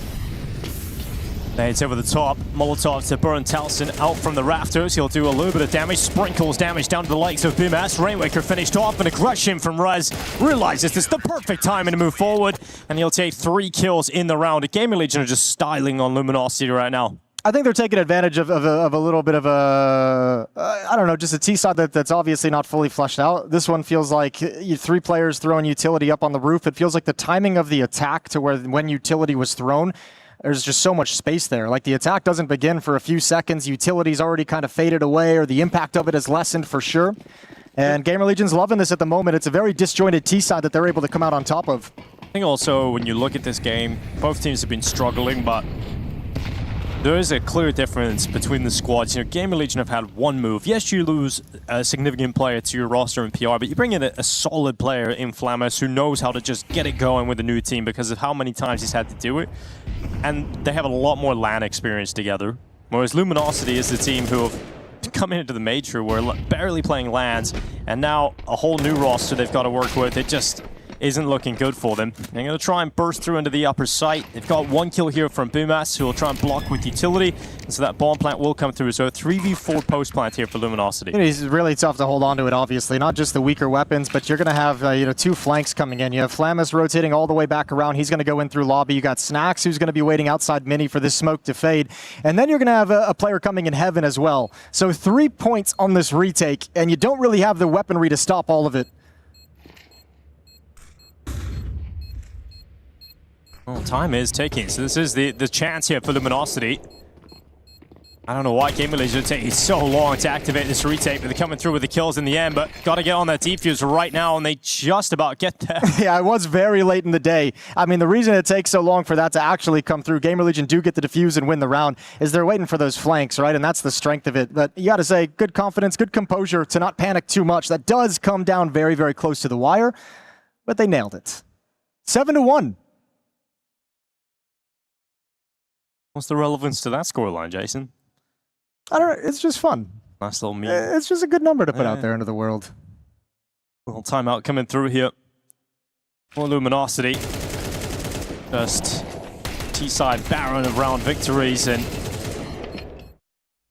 Nades over the top. Molotov to burn Towson out from the rafters. He'll do a little bit of damage. Sprinkles damage down to the legs of Bimas. Rainwaker finished off, and aggression from Rez. Realizes this is the perfect timing to move forward, and he'll take 3 kills in the round. Gamer Legion are just styling on Luminosity right now. I think they're taking advantage of a little bit of a, I don't know, just a T-side that's obviously not fully fleshed out. This one feels like 3 players throwing utility up on the roof. It feels like the timing of the attack to when utility was thrown, there's just so much space there. Like the attack doesn't begin for a few seconds. Utility's already kind of faded away, or the impact of it is lessened for sure. And Gamer Legion's loving this at the moment. It's a very disjointed T-side that they're able to come out on top of. I think also when you look at this game, both teams have been struggling, but there is a clear difference between the squads. You know, Gamer Legion have had 1 move. Yes, you lose a significant player to your roster in PR, but you bring in a solid player in Flammus who knows how to just get it going with a new team because of how many times he's had to do it. And they have a lot more LAN experience together. Whereas Luminosity is the team who have come into the major, we're barely playing LANs, and now a whole new roster they've got to work with. It just isn't looking good for them. They're going to try and burst through into the upper site. They've got 1 kill here from Boomas, who will try and block with utility, and so that bomb plant will come through. So a 3v4 post plant here for Luminosity. It's really tough to hold on to it, obviously. Not just the weaker weapons, but you're going to have 2 flanks coming in. You have Flammus rotating all the way back around. He's going to go in through lobby. You got Snacks, who's going to be waiting outside mini for this smoke to fade. And then you're going to have a player coming in heaven as well. So 3 points on this retake, and you don't really have the weaponry to stop all of it. Well, time is ticking, so this is the chance here for Luminosity. I don't know why Gamer Legion taking so long to activate this retake, but they're coming through with the kills in the end, but got to get on that defuse right now, and they just about get there. Yeah, it was very late in the day. I mean, the reason it takes so long for that to actually come through, Gamer Legion do get the defuse and win the round, is they're waiting for those flanks, right? And that's the strength of it. But you got to say, good confidence, good composure to not panic too much. That does come down very, very close to the wire, but they nailed it. 7-1. What's the relevance to that scoreline, Jason? I don't know. It's just fun. Nice little meme. It's just a good number to put out there into the world. Little timeout coming through here for Luminosity. First T-side Baron of round victories, and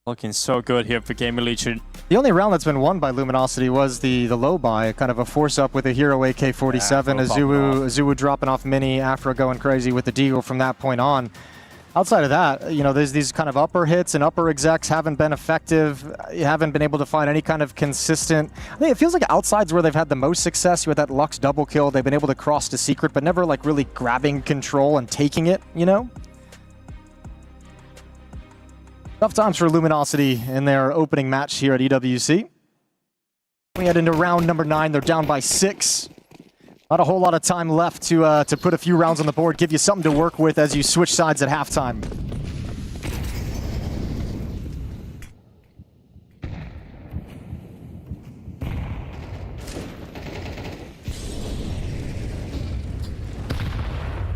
Looking so good here for Gamer Legion. The only round that's been won by Luminosity was the low buy, kind of a force up with a hero AK-47, Azuwu dropping off Mini, Afro going crazy with the Deagle from that point on. Outside of that, you know, there's these kind of upper hits and upper execs haven't been effective. You haven't been able to find any kind of consistent... I think it feels like outside's where they've had the most success with that Lux double kill. They've been able to cross to Secret, but never like really grabbing control and taking it, you know? Tough times for Luminosity in their opening match here at EWC. We head into round number 9. They're down by 6. Not a whole lot of time left to put a few rounds on the board, give you something to work with as you switch sides at halftime.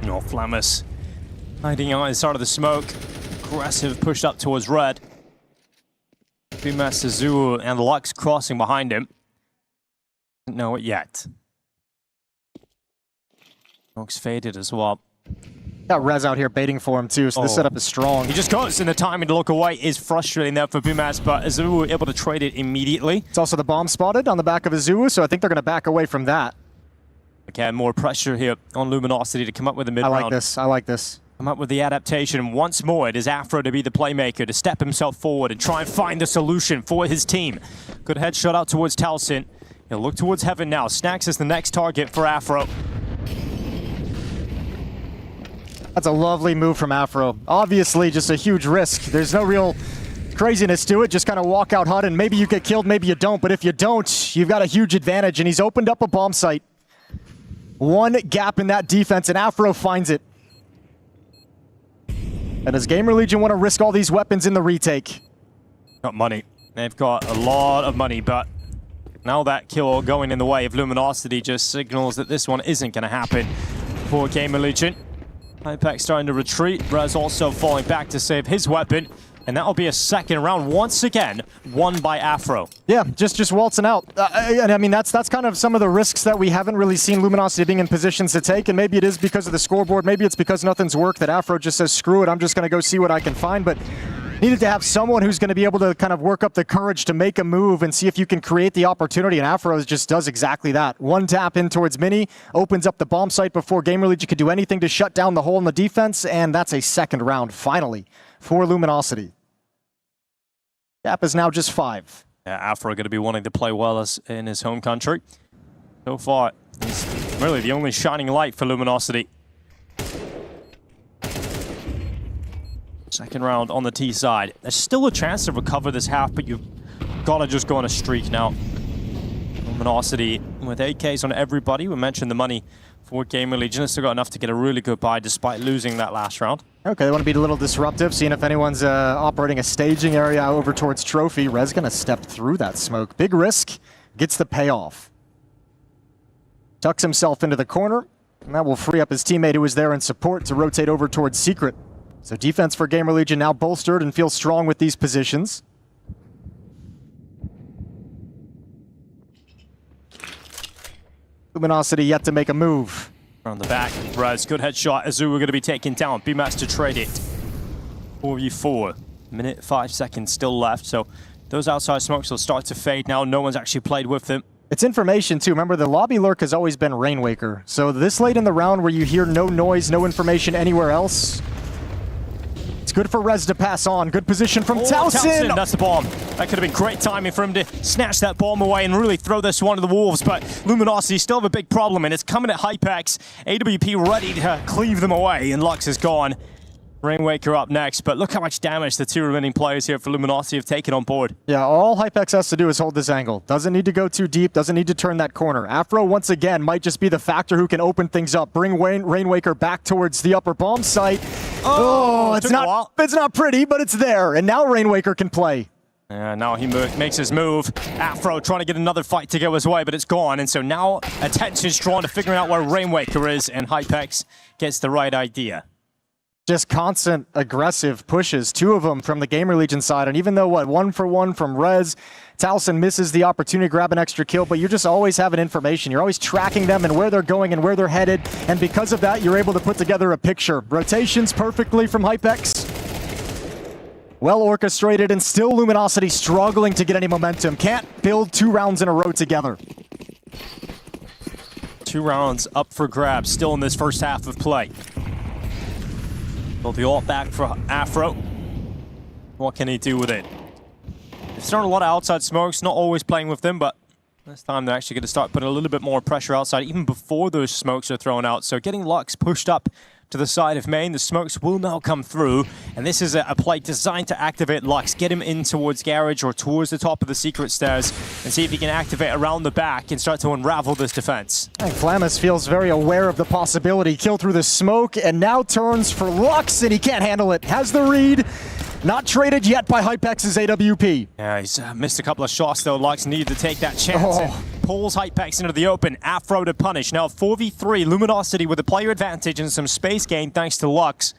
No, Flammus hiding out inside of the smoke. Aggressive, pushed up towards red. bmz, Azuwu, and Lux crossing behind him. Don't know it yet. Smoke's faded as well. Got Rez out here baiting for him too, so this setup is strong. He just goes, and the timing to look away is frustrating there for bmz, but Azuwu able to trade it immediately. It's also the bomb spotted on the back of Azuwu, so I think they're going to back away from that. Again, more pressure here on Luminosity to come up with a mid-round. I like this, I like this. Come up with the adaptation. Once more, it is Afro to be the playmaker, to step himself forward and try and find the solution for his team. Good headshot out towards Talcin. He'll look towards Heaven now. Snacks is the next target for Afro. That's a lovely move from Afro. Obviously, just a huge risk. There's no real craziness to it. Just kind of walk out HUD, and maybe you get killed, maybe you don't. But if you don't, you've got a huge advantage, and he's opened up a bomb site. One gap in that defense, and Afro finds it. And does Gamer Legion want to risk all these weapons in the retake? Got money. They've got a lot of money, but now that kill going in the way of Luminosity just signals that this one isn't going to happen for Gamer Legion. Hypex starting to retreat. Rez also falling back to save his weapon. And that'll be a second round, once again, won by Afro. Yeah, just waltzing out. And I mean, that's kind of some of the risks that we haven't really seen Luminosity being in positions to take. And maybe it is because of the scoreboard. Maybe it's because nothing's worked that Afro just says, screw it, I'm just going to go see what I can find. But needed to have someone who's going to be able to kind of work up the courage to make a move and see if you can create the opportunity. And Afro just does exactly that. One tap in towards Mini, opens up the bomb site before Gamer Legion could do anything to shut down the hole in the defense. And that's a second round, finally, for Luminosity. Gap is now just 5. Yeah, Afro going to be wanting to play well as in his home country. So far, he's really the only shining light for Luminosity. Second round on the T side. There's still a chance to recover this half, but you've got to just go on a streak now. Luminosity with AKs on everybody. We mentioned the money for Gamer Legion. Has still got enough to get a really good buy despite losing that last round. Okay, they want to be a little disruptive, seeing if anyone's operating a staging area over towards Trophy. Rez going to step through that smoke. Big risk, gets the payoff. Tucks himself into the corner, and that will free up his teammate who was there in support to rotate over towards Secret. So defense for Gamer Legion now bolstered and feels strong with these positions. Luminosity yet to make a move. On the back, Rez, good headshot. Azuwu going to be taken down. bmz to trade it. 4v4. Minute 5 seconds still left, so those outside smokes will start to fade now. No one's actually played with them. It's information too. Remember, the lobby lurk has always been Rainwaker. So this late in the round where you hear no noise, no information anywhere else, it's good for Rez to pass on. Good position from Talcin. That's the bomb. That could have been great timing for him to snatch that bomb away and really throw this one to the wolves. But Luminosity still have a big problem, and it's coming at Hypex. AWP ready to cleave them away, and Lux is gone. Rainwaker up next, but look how much damage the two remaining players here for Luminosity have taken on board. Yeah, all Hypex has to do is hold this angle. Doesn't need to go too deep, doesn't need to turn that corner. Afro, once again, might just be the factor who can open things up. Bring Rainwaker back towards the upper bomb site. Oh, it's not pretty, but it's there. And now Rainwaker can play. Now he makes his move. Afro trying to get another fight to go his way, but it's gone. And so now attention's drawn to figuring out where Rainwaker is, and Hypex gets the right idea. Just constant aggressive pushes, 2 of them from the Gamer Legion side. And even though, 1 for 1 from Rez, Talcin misses the opportunity to grab an extra kill, but you just always having information. You're always tracking them and where they're going and where they're headed. And because of that, you're able to put together a picture. Rotations perfectly from Hypex. Well orchestrated, and still Luminosity struggling to get any momentum. Can't build 2 rounds in a row together. 2 rounds up for grabs still in this first half of play. They'll be all back for Afro. What can he do with it? They've started a lot of outside smokes, not always playing with them, but this time they're actually going to start putting a little bit more pressure outside even before those smokes are thrown out. So getting Lux pushed up to the side of main. The smokes will now come through, and this is a play designed to activate Lux, get him in towards Garage or towards the top of the secret stairs, and see if he can activate around the back and start to unravel this defense. And Flamus feels very aware of the possibility. Kill through the smoke, and now turns for Lux, and he can't handle it. Has the read. Not traded yet by Hypex's AWP. Yeah, he's missed a couple of shots though. Lux needed to take that chance. And pulls Hypex into the open. Afro to punish. Now 4v3, Luminosity with a player advantage and some space gain thanks to Lux.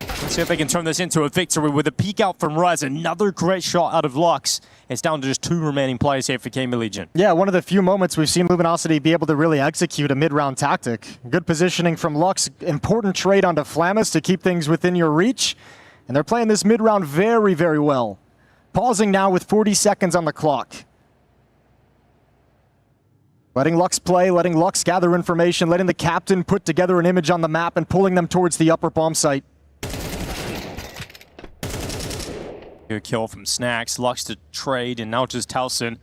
Let's see if they can turn this into a victory with a peek out from Rez. Another great shot out of Lux. It's down to just 2 remaining players here for Gamer Legion. Yeah, one of the few moments we've seen Luminosity be able to really execute a mid-round tactic. Good positioning from Lux. Important trade onto Flamus to keep things within your reach. And they're playing this mid-round very, very well. Pausing now with 40 seconds on the clock. Letting Lux play, letting Lux gather information, letting the captain put together an image on the map and pulling them towards the upper bomb site. Good kill from Snacks. Lux to trade, and now just Towson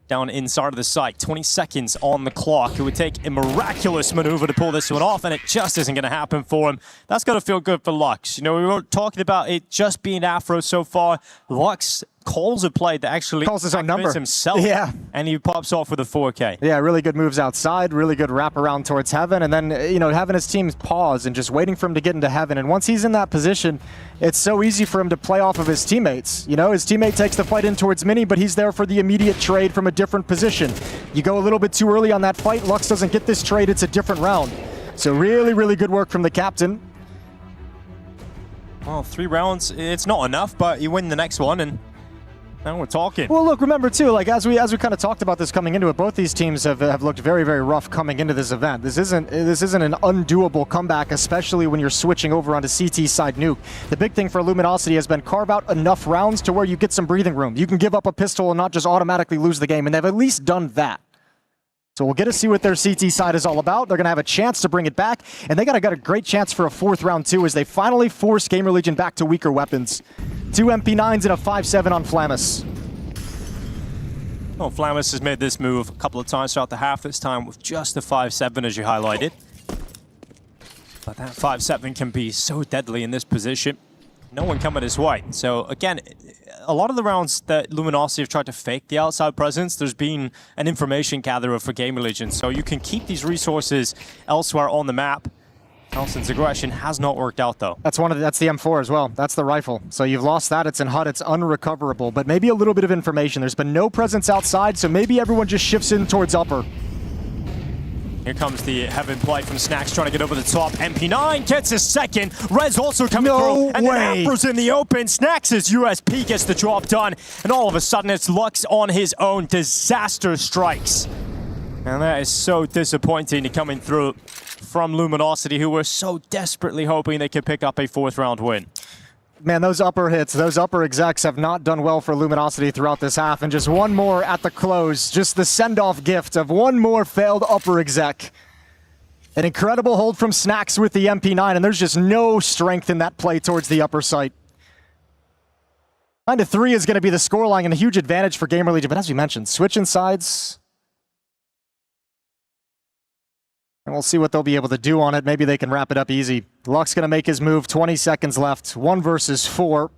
down inside of the site. 20 seconds on the clock. It would take a miraculous maneuver to pull this one off, and it just isn't going to happen for him. That's going to feel good for Lux. You know, we weren't talking about it just being Afro so far. Lux calls a play that actually calls his own number himself. Yeah. And he pops off with a 4K. Yeah, really good moves outside, really good wrap around towards Heaven, and then, you know, having his team pause and just waiting for him to get into Heaven. And once he's in that position, it's so easy for him to play off of his teammates. You know, his teammate takes the fight in towards Mini, but he's there for the immediate trade from a different position. You go a little bit too early on that fight, Lux doesn't get this trade, it's a different round. So really, really good work from the captain. Well, 3 rounds, it's not enough, but you win the next one, and now we're talking. Well, look, remember too, like as we kind of talked about this coming into it, both these teams have looked very, very rough coming into this event. This isn't an undoable comeback, especially when you're switching over onto CT side nuke. The big thing for Luminosity has been carve out enough rounds to where you get some breathing room. You can give up a pistol and not just automatically lose the game, and they've at least done that. So we'll get to see what their CT side is all about. They're going to have a chance to bring it back, and they got a great chance for a 4th round too, as they finally force Gamer Legion back to weaker weapons. 2 MP9s and a 5.7 on Flamus. Well, Flamus has made this move a couple of times throughout the half, this time with just a 5.7 as you highlighted. But that 5.7 can be so deadly in this position. No one coming his way. So again, a lot of the rounds that Luminosity have tried to fake the outside presence, there's been an information gatherer for Gamer Legion. So you can keep these resources elsewhere on the map. Nelson's aggression has not worked out though. That's the M4 as well. That's the rifle. So you've lost that. It's in HUD. It's unrecoverable. But maybe a little bit of information. There's been no presence outside, so maybe everyone just shifts in towards upper. Here comes the Heaven play from Snacks trying to get over the top. MP9 gets a second. Rez also coming through. And then Afro's in the open. Snacks' USP gets the job done. And all of a sudden it's Lux on his own. Disaster strikes. And that is so disappointing to coming through from Luminosity, who were so desperately hoping they could pick up a 4th round win. Man, those upper hits, those upper execs have not done well for Luminosity throughout this half, and just one more at the close. Just the send-off gift of one more failed upper exec. An incredible hold from Snacks with the MP9, and there's just no strength in that play towards the upper site. 9-3 is going to be the scoreline and a huge advantage for Gamer Legion, but as we mentioned, switching sides. And we'll see what they'll be able to do on it. Maybe they can wrap it up easy. Lux going to make his move. 20 seconds left. 1 versus 4.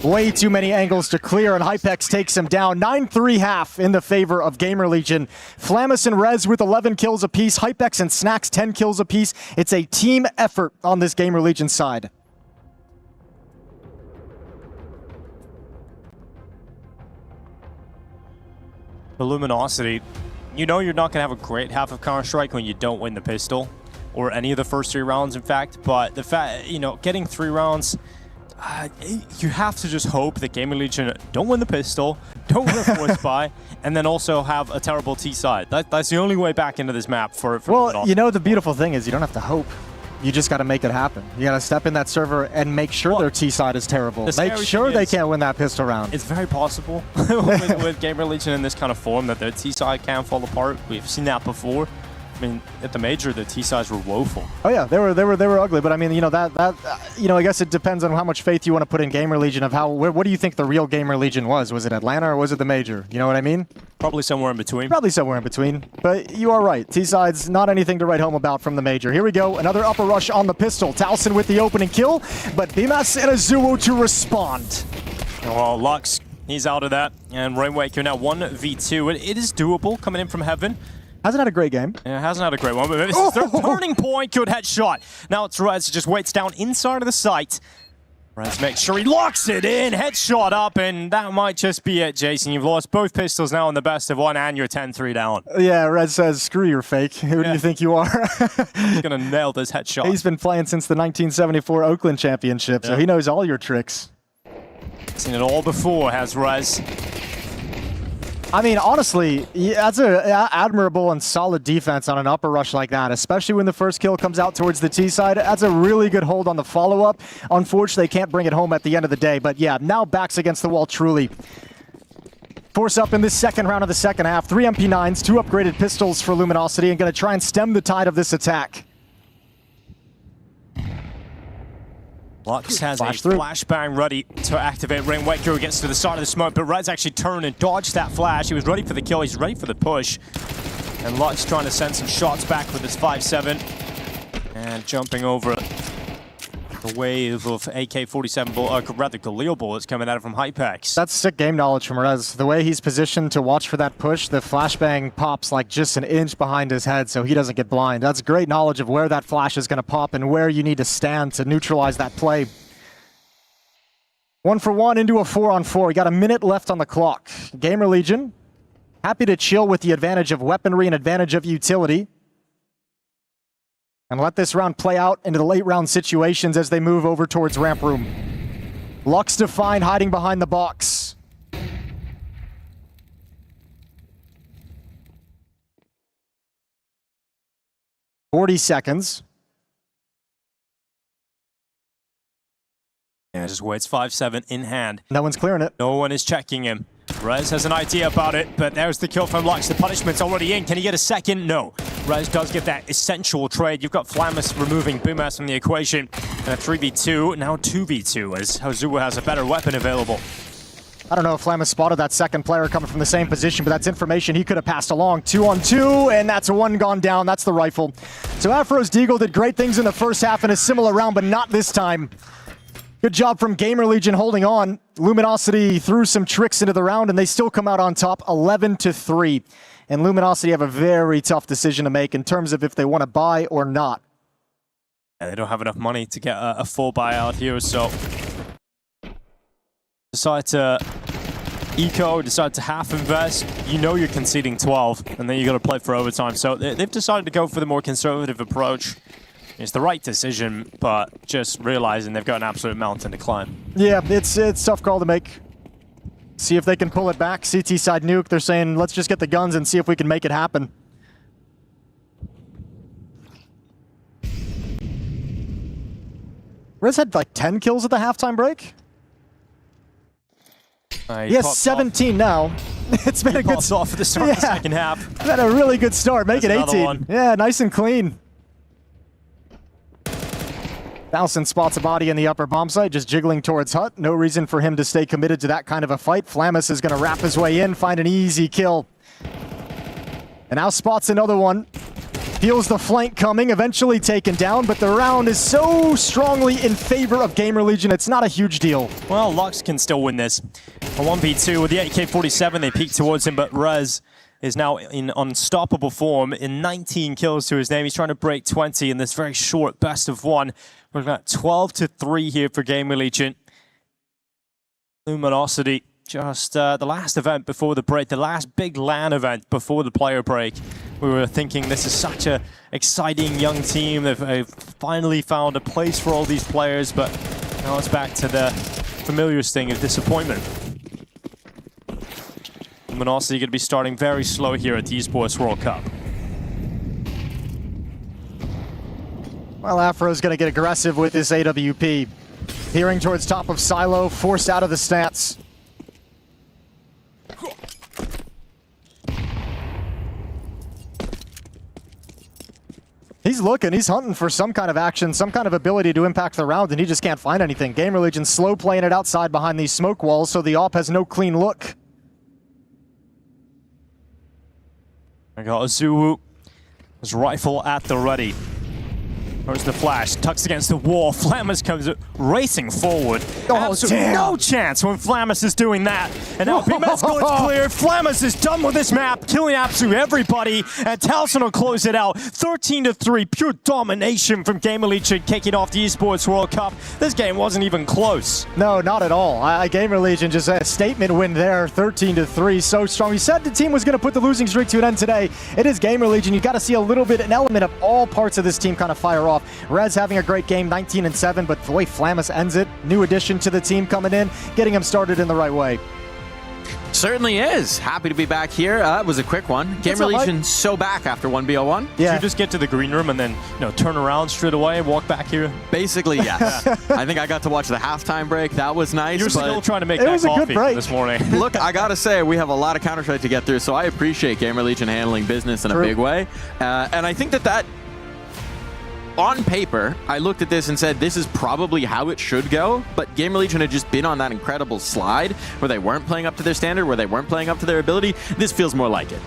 Way too many angles to clear, and Hypex takes him down. 9-3 half in the favor of Gamer Legion. Flamus and Rez with 11 kills apiece. Hypex and Snacks 10 kills apiece. It's a team effort on this Gamer Legion side. The Luminosity, you know you're not going to have a great half of Counter-Strike when you don't win the pistol, or any of the first 3 rounds, in fact. But the fact, you know, getting 3 rounds, you have to just hope that Gamer Legion don't win the pistol, don't win a 4th spy, and then also have a terrible T side. That's the only way back into this map for Well, Luminosity. you know, the beautiful thing is you don't have to hope. You just got to make it happen. You got to step in that server and make sure their T side is terrible. Make sure they can't win that pistol round. It's very possible with Gamer Legion in this kind of form that their T side can fall apart. We've seen that before. I mean, at the major, the T sides were woeful. Oh yeah, they were ugly. But I mean, you know I guess it depends on how much faith you want to put in Gamer Legion. What do you think the real Gamer Legion was? Was it Atlanta or was it the major? You know what I mean? Probably somewhere in between. Probably somewhere in between. But you are right. T sides, not anything to write home about from the major. Here we go. Another upper rush on the pistol. Towson with the opening kill, but Bimas and Azuo to respond. Well, Lux, he's out of that, and Rainwaker now 1v2. It is doable coming in from Heaven. Hasn't had a great game. Yeah, hasn't had a great one, but this is their turning point. Good headshot. Now it's Rez, just waits down inside of the site. Rez makes sure he locks it in. Headshot up, and that might just be it, Jason. You've lost both pistols now in the best of one, and you're 10-3 down. Yeah, Rez says, screw your fake. Who do you think you are? He's going to nail this headshot. He's been playing since the 1974 Oakland Championship, so he knows all your tricks. Seen it all before, has Rez. I mean, honestly, that's an admirable and solid defense on an upper rush like that, especially when the first kill comes out towards the T side. That's a really good hold on the follow-up. Unfortunately, they can't bring it home at the end of the day, but yeah, now backs against the wall, truly. Force up in this second round of the second half. 3 MP9s, 2 upgraded pistols for Luminosity, and going to try and stem the tide of this attack. Lux has a flashbang ready to activate. Rainwaker who gets to the side of the smoke, but Red's actually turned and dodged that flash. He was ready for the kill, he's ready for the push. And Lux trying to send some shots back with his 5-7. And jumping over the wave of AK-47, rather Galil bullets coming at it from Hypex. That's sick game knowledge from Rez. The way he's positioned to watch for that push, the flashbang pops like just an inch behind his head so he doesn't get blind. That's great knowledge of where that flash is going to pop and where you need to stand to neutralize that play. 1 for 1 into a 4-on-4. We got a minute left on the clock. Gamer Legion, happy to chill with the advantage of weaponry and advantage of utility. And let this round play out into the late round situations as they move over towards ramp room. Lux defined, hiding behind the box. "40 seconds. Yeah, just waits 5-7 in hand. No one's clearing it. No one is checking him. Rez has an idea about it, but there's the kill from Lux. The punishment's already in. Can he get a second? No. Rez does get that essential trade. You've got Flamus removing Boomas from the equation. And a 3v2, now 2v2, as Azuo has a better weapon available. I don't know if Flamus spotted that second player coming from the same position, but that's information he could have passed along. 2-on-2, and that's 1 gone down. That's the rifle. So Afro's Deagle did great things in the first half in a similar round, but not this time. Good job from Gamer Legion holding on. Luminosity threw some tricks into the round, and they still come out on top, 11-3. And Luminosity have a very tough decision to make in terms of if they want to buy or not. Yeah, they don't have enough money to get a full buyout here, so decide to eco, decide to half invest. You know you're conceding 12, and then you got to play for overtime. So they've decided to go for the more conservative approach. It's the right decision, but just realizing they've got an absolute mountain to climb. Yeah, it's a tough call to make. See if they can pull it back. CT side nuke, they're saying, let's just get the guns and see if we can make it happen. Rez had like 10 kills at the halftime break? He has 17 now. It's been a good start off for the start of the second half. Had a really good start. Make it 18. Yeah, nice and clean. Dowson spots a body in the upper bomb site, just jiggling towards Hut. No reason for him to stay committed to that kind of a fight. Flamus is going to wrap his way in, find an easy kill. And now spots another one. Feels the flank coming, eventually taken down, but the round is so strongly in favor of Gamer Legion, it's not a huge deal. Well, Lux can still win this. A 1v2 with the AK-47, they peek towards him, but Rez is now in unstoppable form in 19 kills to his name. He's trying to break 20 in this very short best of one. We're at 12-3 here for Gamer Legion. Luminosity, just the last event before the break, the last big LAN event before the player break. We were thinking this is such an exciting young team. They've finally found a place for all these players, but now it's back to the familiar sting of disappointment. Luminosity going to be starting very slow here at the Esports World Cup. Well, Afro's going to get aggressive with this AWP. Peering towards top of silo, forced out of the stats. He's looking, he's hunting for some kind of action, some kind of ability to impact the round, and he just can't find anything. Gamer Legion slow playing it outside behind these smoke walls, so the AWP has no clean look. I got Azuwu. His rifle at the ready. There's the flash, tucks against the wall. Flamus comes racing forward. Oh, damn. No chance when Flamus is doing that. And now Bimesco is cleared. Flamus is done with this map, killing absolutely everybody. And Towson will close it out. 13-3, pure domination from Gamer Legion, kicking off the Esports World Cup. This game wasn't even close. No, not at all. Gamer Legion just a statement win there, 13-3, so strong. We said the team was going to put the losing streak to an end today. It is Gamer Legion. You got to see a little bit, an element of all parts of this team kind of fire off. Rez having a great game, 19-7, but the way Flamus ends it, new addition to the team coming in, getting him started in the right way. Certainly is. Happy to be back here. It was a quick one. Gamer Legion so back after 1v01. Yeah. Did you just get to the green room and then turn around straight away and walk back here? Basically, yes. I think I got to watch the halftime break. That was nice. You're still trying to make that coffee this morning. Look, I got to say, we have a lot of Counter-Strike to get through, so I appreciate Gamer Legion handling business in a big way. And I think that on paper, I looked at this and said, this is probably how it should go, but Gamer Legion had just been on that incredible slide where they weren't playing up to their standard, where they weren't playing up to their ability. This feels more like it.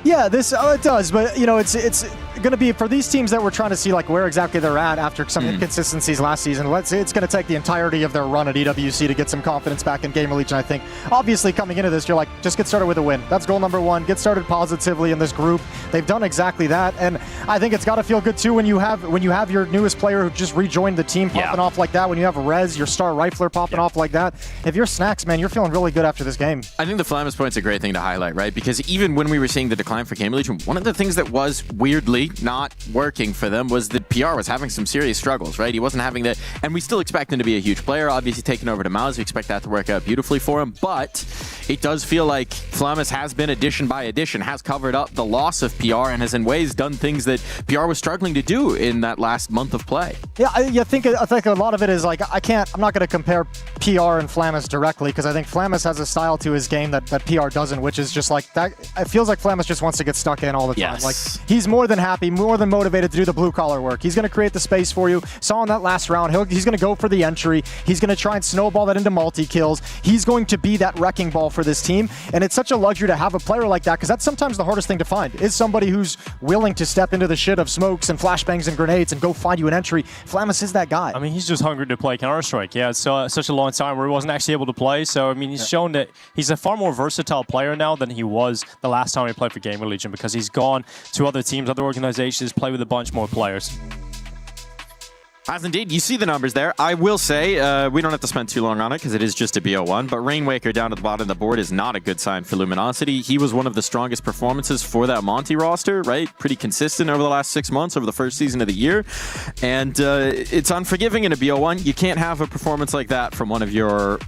Yeah, it does, but it's going to be for these teams that we're trying to see like where exactly they're at after some inconsistencies last season. It's going to take the entirety of their run at EWC to get some confidence back in Gamer Legion, I think. Obviously, coming into this, you're like, just get started with a win. That's goal number one. Get started positively in this group. They've done exactly that, and I think it's got to feel good too when you have your newest player who just rejoined the team popping off like that. When you have Rez, your star rifler, popping off like that. If you're Snacks, man, you're feeling really good after this game. I think the Flamus point's a great thing to highlight, right? Because even when we were seeing the decline for Gamer Legion, one of the things that was weirdly not working for them was that PR was having some serious struggles, right? He wasn't having that, and we still expect him to be a huge player. Obviously, taking over to Mouse, we expect that to work out beautifully for him, but it does feel like Flamus has been addition by addition, has covered up the loss of PR, and has in ways done things that PR was struggling to do in that last month of play. Yeah, I think a lot of it is like, I'm not going to compare PR and Flamus directly, because I think Flamus has a style to his game that PR doesn't, which is just like that. It feels like Flamus just wants to get stuck in all the time. Yes. Like, he's more than happy, more than motivated to do the blue collar work. He's going to create the space for you. Saw in that last round, he's going to go for the entry. He's going to try and snowball that into multi-kills. He's going to be that wrecking ball for this team, and it's such a luxury to have a player like that, because that's sometimes the hardest thing to find, is somebody who's willing to step into the shit of smokes and flashbangs and grenades and go find you an entry. Flamus is that guy. I mean, he's just hungry to play Counter-Strike. Yeah, it's such a long time where he wasn't actually able to play, so I mean, he's shown that he's a far more versatile player now than he was the last time he played for Gamer Legion, because he's gone to other teams, other organizations, play with a bunch more players. As indeed, you see the numbers there. I will say, we don't have to spend too long on it because it is just a BO1, but Rainwaker down at the bottom of the board is not a good sign for Luminosity. He was one of the strongest performances for that Monty roster, right? Pretty consistent over the last 6 months, over the first season of the year. And it's unforgiving in a BO1. You can't have a performance like that from one of your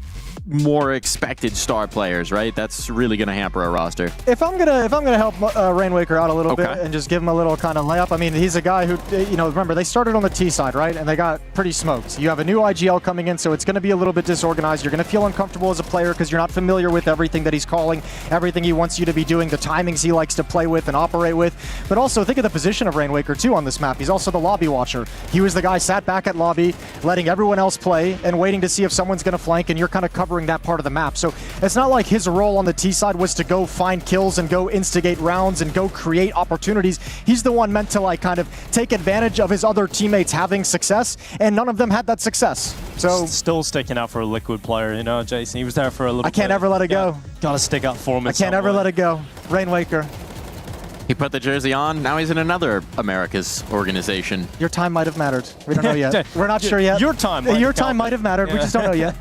more expected star players, right? That's really going to hamper our roster. If I'm gonna help Rainwaker out a little bit and just give him a little kind of layup, I mean, he's a guy who, remember, they started on the T side, right? And they got pretty smoked. You have a new IGL coming in, so it's going to be a little bit disorganized. You're going to feel uncomfortable as a player because you're not familiar with everything that he's calling, everything he wants you to be doing, the timings he likes to play with and operate with. But also, think of the position of Rainwaker, too, on this map. He's also the lobby watcher. He was the guy sat back at lobby, letting everyone else play and waiting to see if someone's going to flank, and you're kind of covering that part of the map. So it's not like his role on the T side was to go find kills and go instigate rounds and go create opportunities. He's the one meant to like kind of take advantage of his other teammates having success, and none of them had that success. So still sticking out for a Liquid player, Jason. He was there for a little bit. I can't ever let it go. Gotta stick up for him. I can't ever let it go. Rainwaker. He put the jersey on. Now he's in another America's organization. Your time might have mattered. We don't know yet. We're not sure yet. Your time might have mattered. We just don't know yet.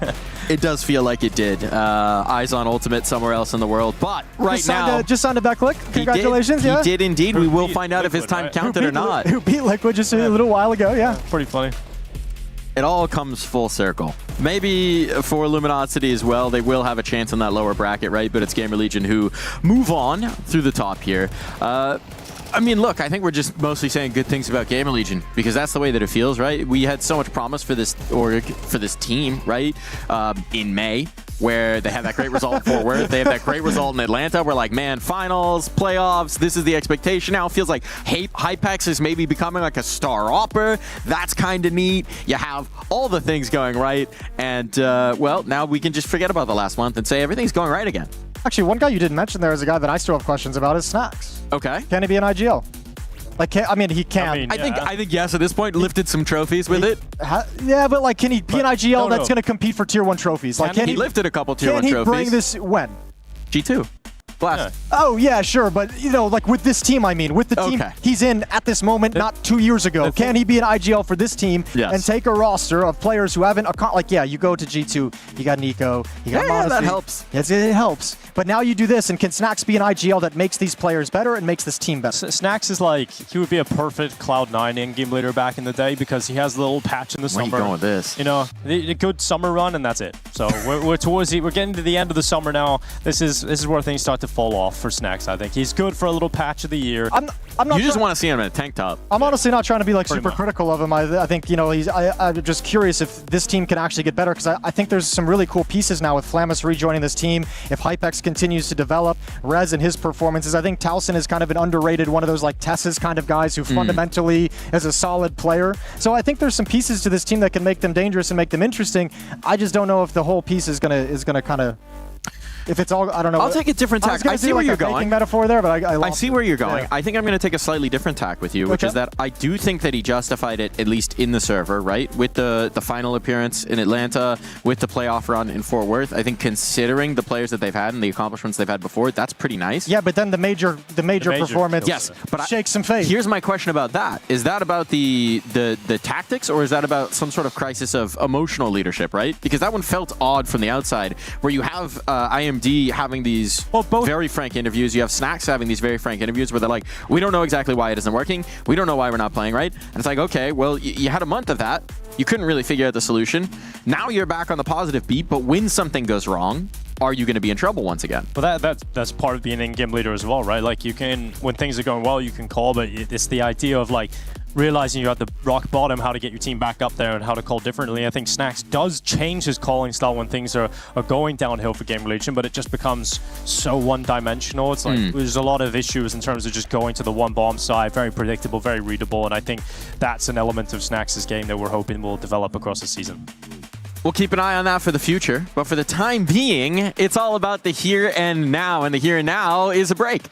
It does feel like it did. Eyes on Ultimate somewhere else in the world. But now... just signed a backlick. Congratulations. He did indeed. We will find out if his time counted or not. Who beat Liquid just a little while ago, yeah. Pretty funny. It all comes full circle. Maybe for Luminosity as well, they will have a chance in that lower bracket, right? But it's Gamer Legion who move on through the top here. I mean, look, I think we're just mostly saying good things about Gamer Legion because that's the way that it feels, right? We had so much promise for this org, for this team, right? In May, where they had that great result in Fort Worth. They have that great result in Atlanta. We're like, man, finals, playoffs, this is the expectation now. It feels like Hypex is maybe becoming like a star opera. That's kind of neat. You have all the things going right. And, well, now we can just forget about the last month and say everything's going right again. Actually, one guy you didn't mention there is a guy that I still have questions about is Snacks. Okay. Can he be an IGL? Like, I mean, he can. I think yes. At this point, lifted some trophies with it. Yeah, but like, can he be an IGL that's going to compete for Tier 1 trophies? Like, can he lifted a couple Tier 1 trophies? Can he bring this when? G2. Blast. Yeah. Oh, yeah, sure. But, you know, like with this team, I mean, with the team he's in at this moment, not 2 years ago. Can he be an IGL for this team and take a roster of players who haven't, like, yeah, you go to G2, you got Nico, you got Modesty. That helps. Yes, it helps. But now you do this, and can Snacks be an IGL that makes these players better and makes this team better? Snacks is like, he would be a perfect Cloud9 in-game leader back in the day because he has a little patch in the summer. Where are you going with this? You know, a good summer run, and that's it. So we're getting to the end of the summer now. This is where things start to fall off for Snacks. I think he's good for a little patch of the year. I'm not. You just want to see him in a tank top. I'm honestly not trying to be like super critical of him. I think, you know, I'm just curious if this team can actually get better because I think there's some really cool pieces now with Flamus rejoining this team. If Hypex continues to develop, Rez and his performances, I think Towson is kind of an underrated one of those like Tess's kind of guys who fundamentally is a solid player. So I think there's some pieces to this team that can make them dangerous and make them interesting. I just don't know if the whole piece is gonna kind of. If it's all, I don't know. I'll take a different tack. I see where you're going. Metaphor there, but I see where you're going. Yeah. I think I'm going to take a slightly different tack with you, which is that I do think that he justified it, at least in the server, right? With the final appearance in Atlanta, with the playoff run in Fort Worth. I think considering the players that they've had and the accomplishments they've had before, that's pretty nice. Yeah, but then the major performance shakes some faith. Here's my question about that. Is that about the tactics, or is that about some sort of crisis of emotional leadership, right? Because that one felt odd from the outside, where you have IMD having these very frank interviews. You have Snacks having these very frank interviews where they're like, we don't know exactly why it isn't working. We don't know why we're not playing right. And it's like, okay, well, you had a month of that. You couldn't really figure out the solution. Now you're back on the positive beat, but when something goes wrong, are you going to be in trouble once again? Well, that's part of being an in-game leader as well, right? Like, you can, when things are going well, you can call, but it's the idea of like realizing you're at the rock bottom, how to get your team back up there and how to call differently. I think Snacks does change his calling style when things are going downhill for Gamer Legion, but it just becomes so one-dimensional. It's like there's a lot of issues in terms of just going to the one bomb side, very predictable, very readable, and I think that's an element of Snacks' game that we're hoping will develop across the season. We'll keep an eye on that for the future, but for the time being, it's all about the here and now, and the here and now is a break.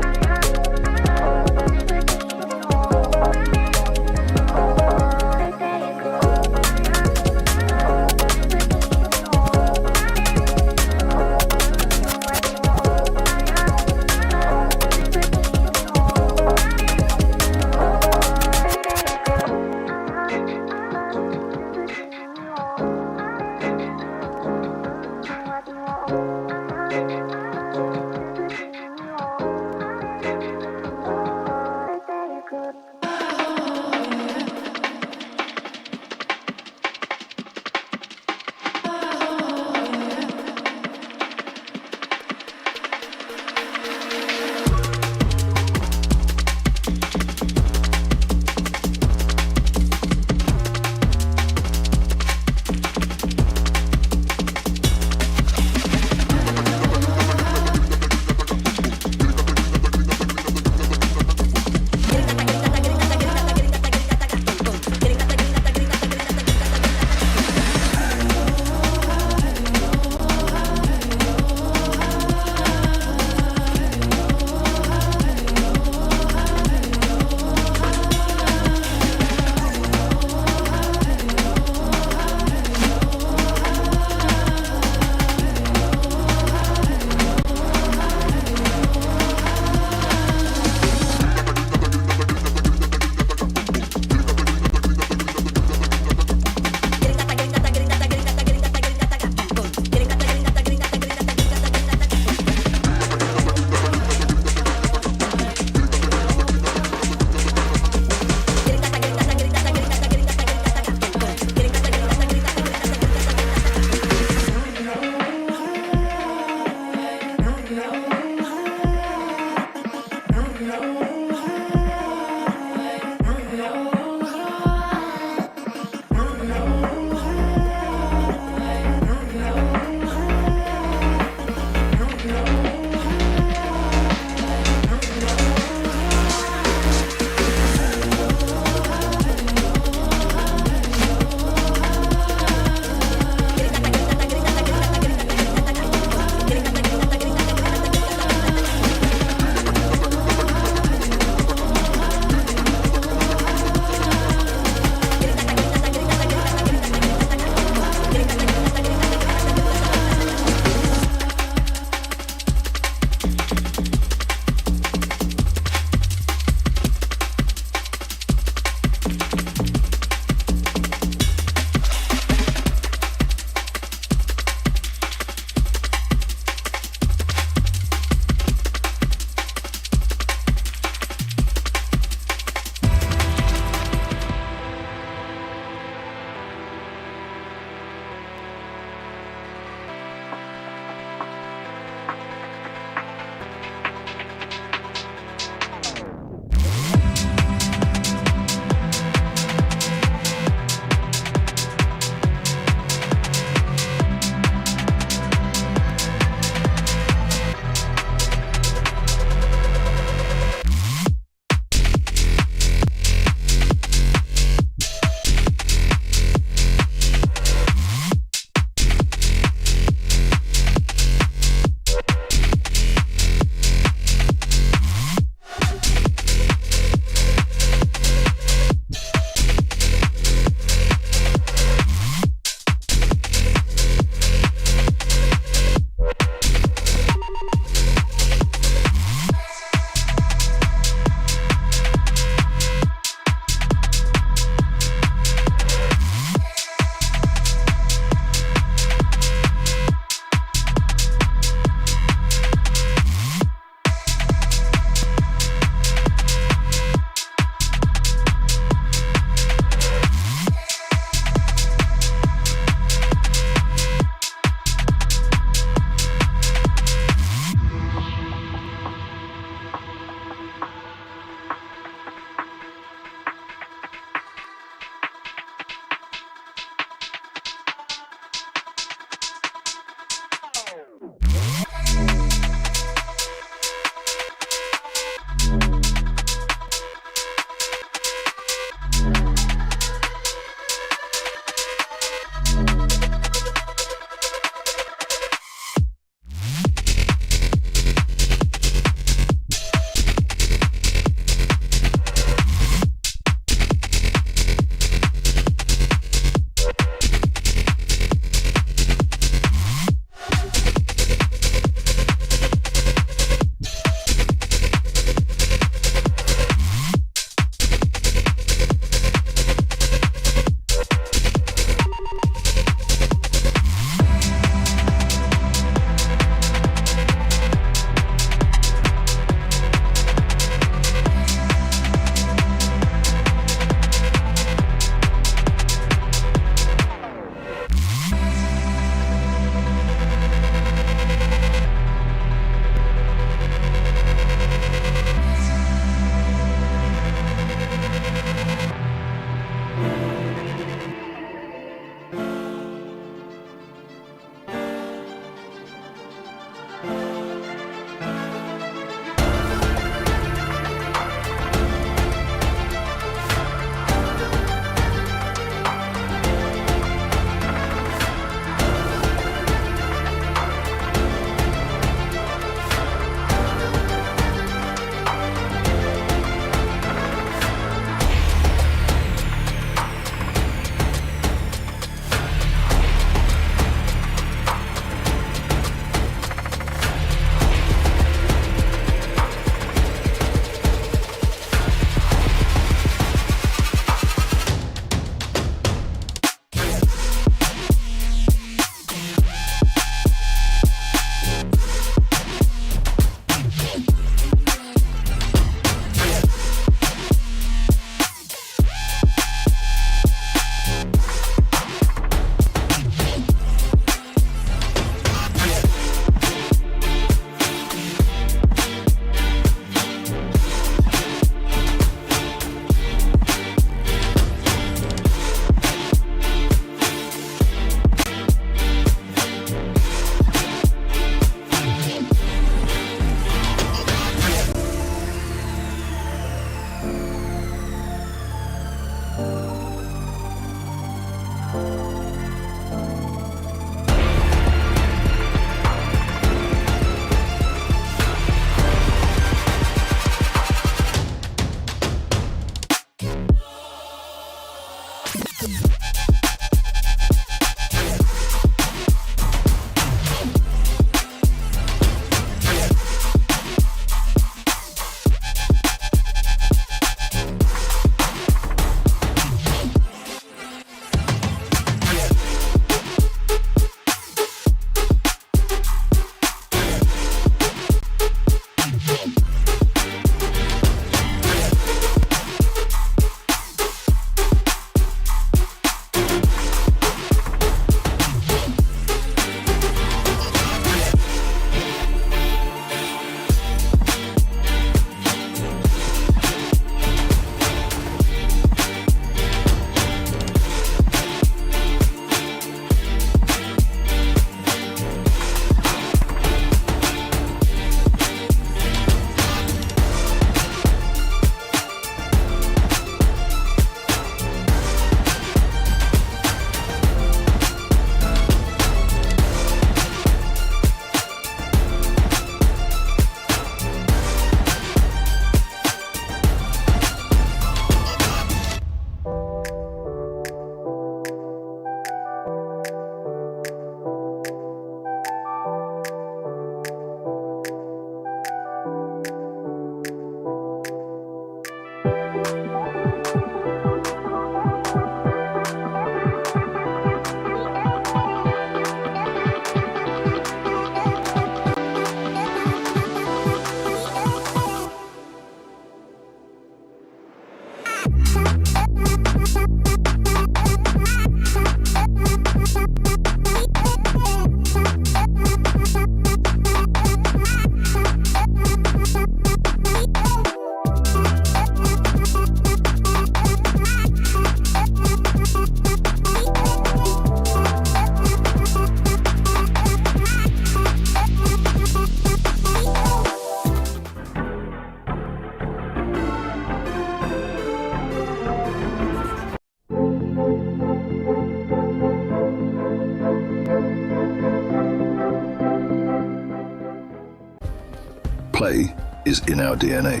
is in our DNA.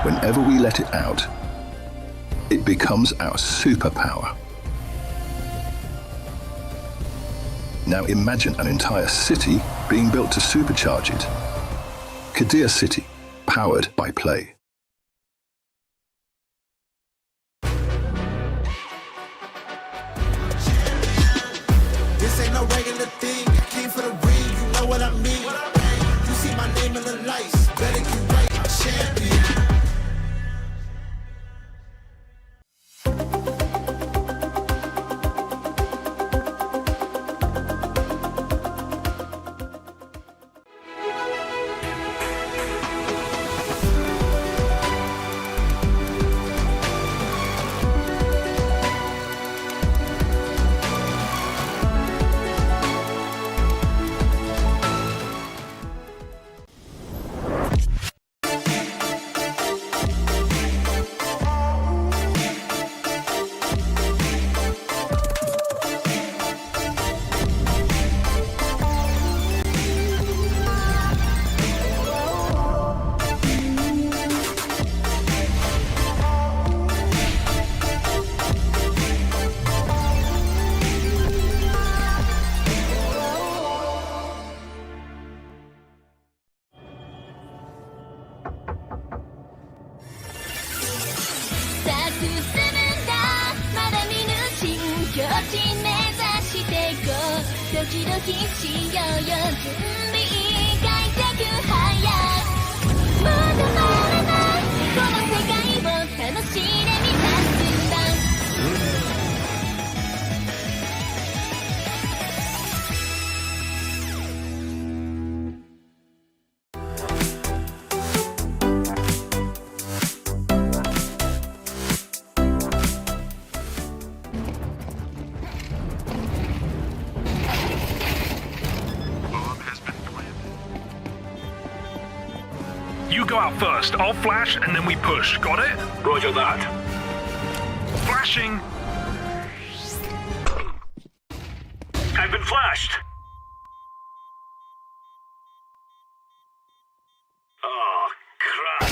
Whenever we let it out, it becomes our superpower. Now imagine an entire city being built to supercharge it. Kadir City, powered by play. This ain't no regular thing. I came for the ring, you know what I mean. You see my name in the lights, better get right, I'm champion. You go out first, I'll flash, and then we push. Got it? Roger that. Flashing. I've been flashed. Oh, crap.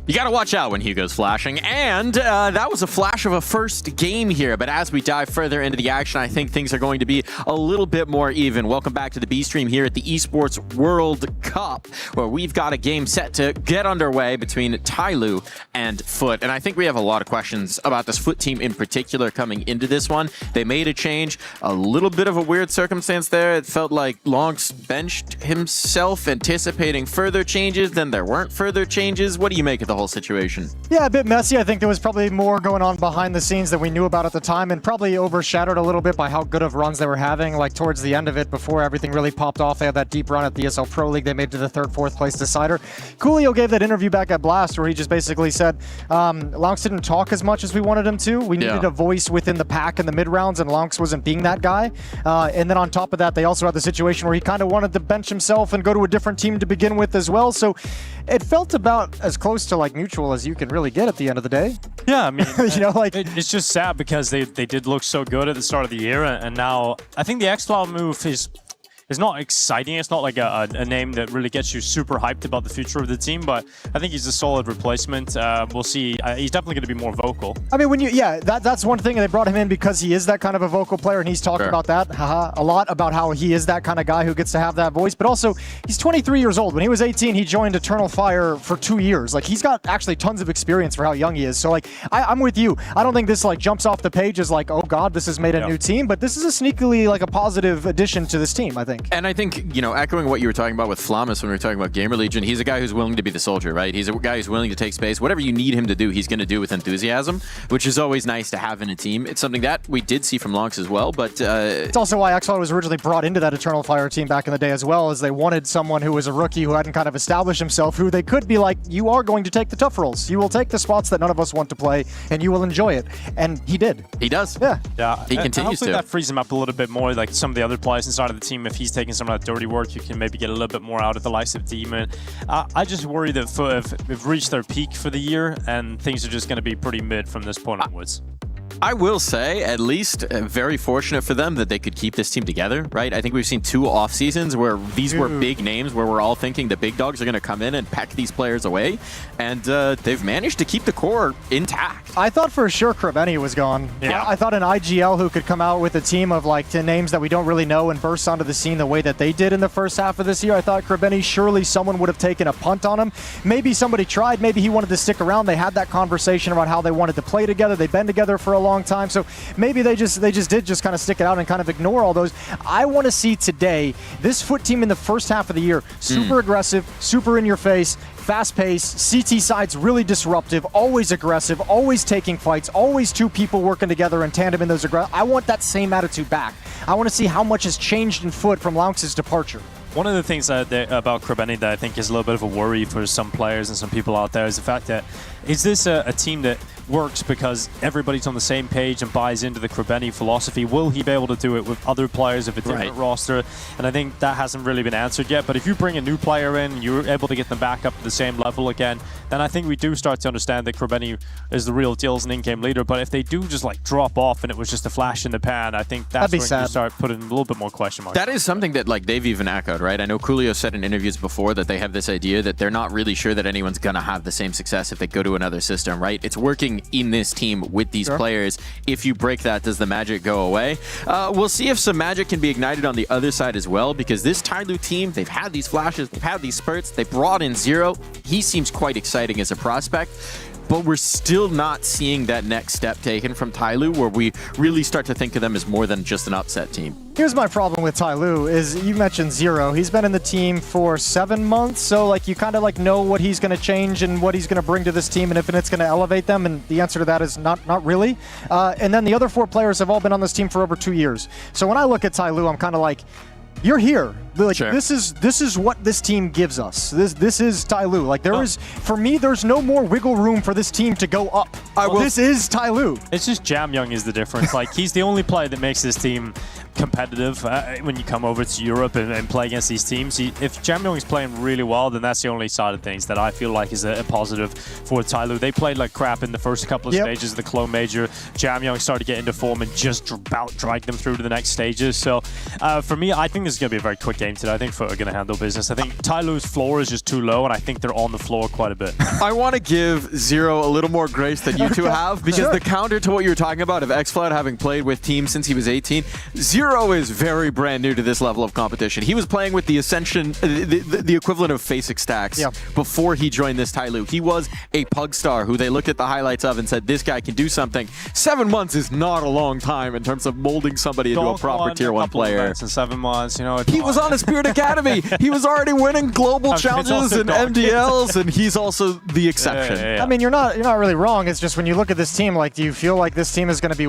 You gotta watch out when Hugo's flashing, and that was a flash of a first game here, but as we dive further into the action, I think things are going to be a little bit more even. Welcome back to the B-Stream here at the Esports World Cup, where we've got a game set to get underway between Tyloo and Foot, and I think we have a lot of questions about this Foot team in particular coming into this one. They made a change, a little bit of a weird circumstance there. It felt like Lonks benched himself, anticipating further changes, then there weren't further changes. What do you make of the whole situation? Yeah, a bit messy. I think there was probably more going on behind the scenes than we knew about at the time, and probably overshadowed a little bit by how good of runs they were having. Like towards the end of it, before everything really popped off, they had that deep run at the ESL Pro League. They made to the third, fourth place decider. Coolio gave that interview back at Blast where he just basically said, Lonks didn't talk as much as we wanted him to. We needed a voice within the pack in the mid rounds, and Lonks wasn't being that guy. And then on top of that, they also had the situation where he kind of wanted to bench himself and go to a different team to begin with as well. So it felt about as close to like mutual as you can really get at the end of the day. Yeah, I mean, you know, like it's just sad because they did look so good at the start of the year, and now I think the Xcloud move is not exciting. It's not like a name that really gets you super hyped about the future of the team, but I think he's a solid replacement. We'll see. He's definitely going to be more vocal. I mean, that's one thing. They brought him in because he is that kind of a vocal player, and he's talked about that a lot, about how he is that kind of guy who gets to have that voice. But also, he's 23 years old. When he was 18, he joined Eternal Fire for 2 years. Like, he's got actually tons of experience for how young he is. So, like, I'm with you. I don't think this, like, jumps off the page as, like, oh, God, this has made a new team. But this is a sneakily, like, a positive addition to this team, I think. And I think, you know, echoing what you were talking about with Flamus when we were talking about Gamer Legion, he's a guy who's willing to be the soldier, right? He's a guy who's willing to take space. Whatever you need him to do, he's going to do with enthusiasm, which is always nice to have in a team. It's something that we did see from Lonks as well, but... it's also why Xcloud was originally brought into that Eternal Fire team back in the day as well, as they wanted someone who was a rookie who hadn't kind of established himself, who they could be like, you are going to take the tough roles. You will take the spots that none of us want to play, and you will enjoy it. And he did. He does. Yeah. Yeah. He continues to. That frees him up a little bit more, like some of the other players inside of the team. If he's taking some of that dirty work, you can maybe get a little bit more out of the likes of Demon. I just worry that we've reached their peak for the year, and things are just going to be pretty mid from this point onwards. I will say, at least, very fortunate for them that they could keep this team together, right? I think we've seen 2 off seasons where these were big names, where we're all thinking the big dogs are going to come in and peck these players away, and they've managed to keep the core intact. I thought for sure Krabeni was gone. Yeah. I thought an IGL who could come out with a team of like 10 names that we don't really know and burst onto the scene the way that they did in the first half of this year. I thought Krabeni, surely someone would have taken a punt on him. Maybe somebody tried. Maybe he wanted to stick around. They had that conversation about how they wanted to play together. They've been together for a long time. So maybe they just did kind of stick it out and kind of ignore all those. I want to see today this Foot team in the first half of the year, super aggressive, super in your face, fast pace, CT side's really disruptive, always aggressive, always taking fights, always 2 people working together in tandem in those I want that same attitude back. I want to see how much has changed in Foot from Loux's departure. One of the things about Krabeni that I think is a little bit of a worry for some players and some people out there is the fact that, is this a team that works because everybody's on the same page and buys into the Krabeni philosophy? Will he be able to do it with other players of a different roster? And I think that hasn't really been answered yet. But if you bring a new player in and you're able to get them back up to the same level again, then I think we do start to understand that Krabeni is the real deal as an in-game leader. But if they do just like drop off and it was just a flash in the pan, I think that's when you start putting a little bit more question marks. That is something that like they've even echoed, right? I know Coolio said in interviews before that they have this idea that they're not really sure that anyone's going to have the same success if they go to another system, right? It's working in this team with these players. If you break that, does the magic go away? We'll see if some magic can be ignited on the other side as well, because this Tyloo team, they've had these flashes, they've had these spurts, they brought in Zero. He seems quite exciting as a prospect, but we're still not seeing that next step taken from Tyloo where we really start to think of them as more than just an upset team. Here's my problem with Tyloo is you mentioned Zero. He's been in the team for 7 months, so like you kind of like know what he's going to change and what he's going to bring to this team and if it's going to elevate them, and the answer to that is not really. And then the other 4 players have all been on this team for over 2 years. So when I look at Tyloo, I'm kind of like, you're here. Like, this is what this team gives us. This is Tyloo. Like for me, there's no more wiggle room for this team to go up. This is Tyloo. It's just Jamyoung is the difference. Like he's the only player that makes this team competitive when you come over to Europe and play against these teams. If Jamyoung is playing really well, then that's the only side of things that I feel like is a positive for Tyloo. They played like crap in the first couple of stages of the Clone Major. Jamyoung started to get into form and just about dragged them through to the next stages. So for me, I think this is going to be a very quick game today. I think Foot are going to handle business. I think Tyloo's floor is just too low, and I think they're on the floor quite a bit. I want to give Zero a little more grace than you two have, because the counter to what you were talking about of X-Flood having played with teams since he was 18, Zero is very brand new to this level of competition. He was playing with the Ascension, the equivalent of Faceic stacks before he joined this Tyloo. He was a Pug Star who they looked at the highlights of and said, this guy can do something. 7 months is not a long time in terms of molding somebody into a proper Tier 1 player. In 7 months, you know. He was on a Spirit Academy. He was already winning global challenges and MDLs, and he's also the exception. I mean, you're not really wrong. It's just when you look at this team, like, do you feel like this team is going to be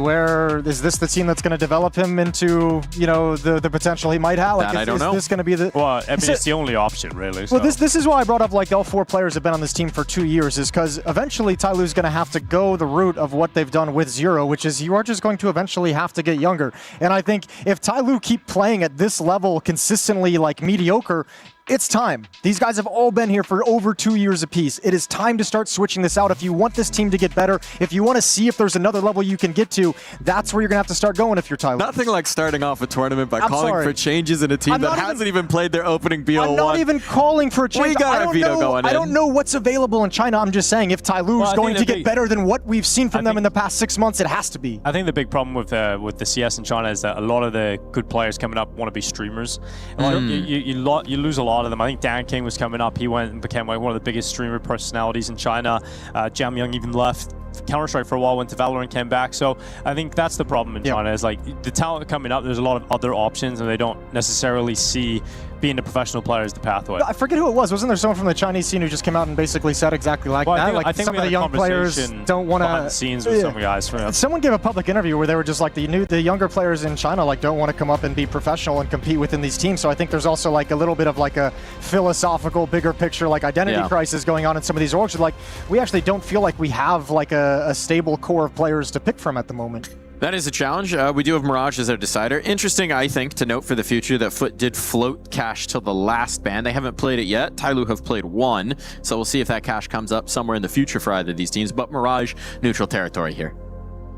is this the team that's going to develop him into, you know, the potential he might have? Like, I don't know. Is this going to be the... Well, I mean, it's the only option, really. Well, this is why I brought up, like, all 4 players have been on this team for 2 years, is because eventually Tyloo's going to have to go the route of what they've done with Zero, which is you are just going to eventually have to get younger. And I think if Tyloo keep playing at this level consistently, like, mediocre, it's time. These guys have all been here for over 2 years apiece. It is time to start switching this out. If you want this team to get better, if you want to see if there's another level you can get to, that's where you're going to have to start going if you're Tyloo. Nothing like starting off a tournament by calling for changes in a team that hasn't even played their opening BO1. I'm not even calling for a change. We got our veto going in. I don't know what's available in China. I'm just saying if Tyloo is going to get better than what we've seen from them in the past 6 months, it has to be. I think the big problem with the CS in China is that a lot of the good players coming up want to be streamers. You lose a lot of them. I think Dan King was coming up. He went and became like one of the biggest streamer personalities in China. Jamyoung even left Counter-Strike for a while, went to Valorant, came back. So I think that's the problem in China, is like the talent coming up, there's a lot of other options and they don't necessarily see being a professional player is the pathway. I forget who it was. Wasn't there someone from the Chinese scene who just came out and basically said exactly like that? I think some of the young players don't want to... behind the scenes with some guys. Someone gave a public interview where they were just like, the younger players in China like don't want to come up and be professional and compete within these teams. So I think there's also like a little bit of like a philosophical, bigger picture, like identity crisis going on in some of these orgs. Like we actually don't feel like we have like a stable core of players to pick from at the moment. That is a challenge. We do have Mirage as our decider. Interesting, I think, to note for the future that Foot did float cash till the last ban. They haven't played it yet. Tyloo have played 1, so we'll see if that cash comes up somewhere in the future for either of these teams. But Mirage, neutral territory here.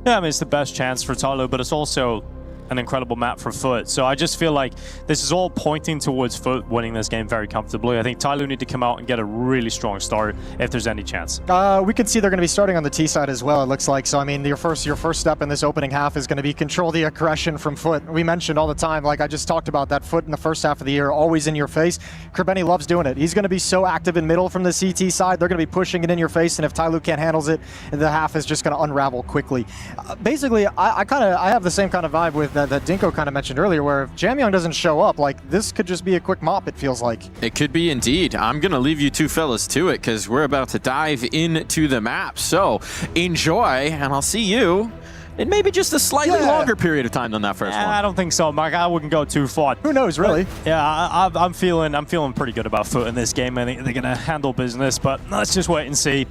Yeah, I mean, it's the best chance for Tyloo, but it's also an incredible map for Foot. So I just feel like this is all pointing towards Foot winning this game very comfortably. I think Tyloo need to come out and get a really strong start if there's any chance. We can see they're going to be starting on the T side as well, it looks like. So, I mean, your first step in this opening half is going to be control the aggression from Foot. We mentioned all the time, like I just talked about, that Foot in the first half of the year, always in your face. Kerbeni loves doing it. He's going to be so active in middle from the CT side. They're going to be pushing it in your face, and if Tyloo can't handle it, the half is just going to unravel quickly. Basically, I have the same kind of vibe with that Dinko kind of mentioned earlier, where if Jamyang doesn't show up, like, this could just be a quick mop, it feels like. It could be indeed. I'm going to leave you two fellas to it because we're about to dive into the map. So enjoy, and I'll see you in maybe just a slightly longer period of time than that first one. I don't think so, Mike. I wouldn't go too far. Who knows, really? But, yeah, I'm feeling pretty good about Foot in this game. I think they're going to handle business, but let's just wait and see.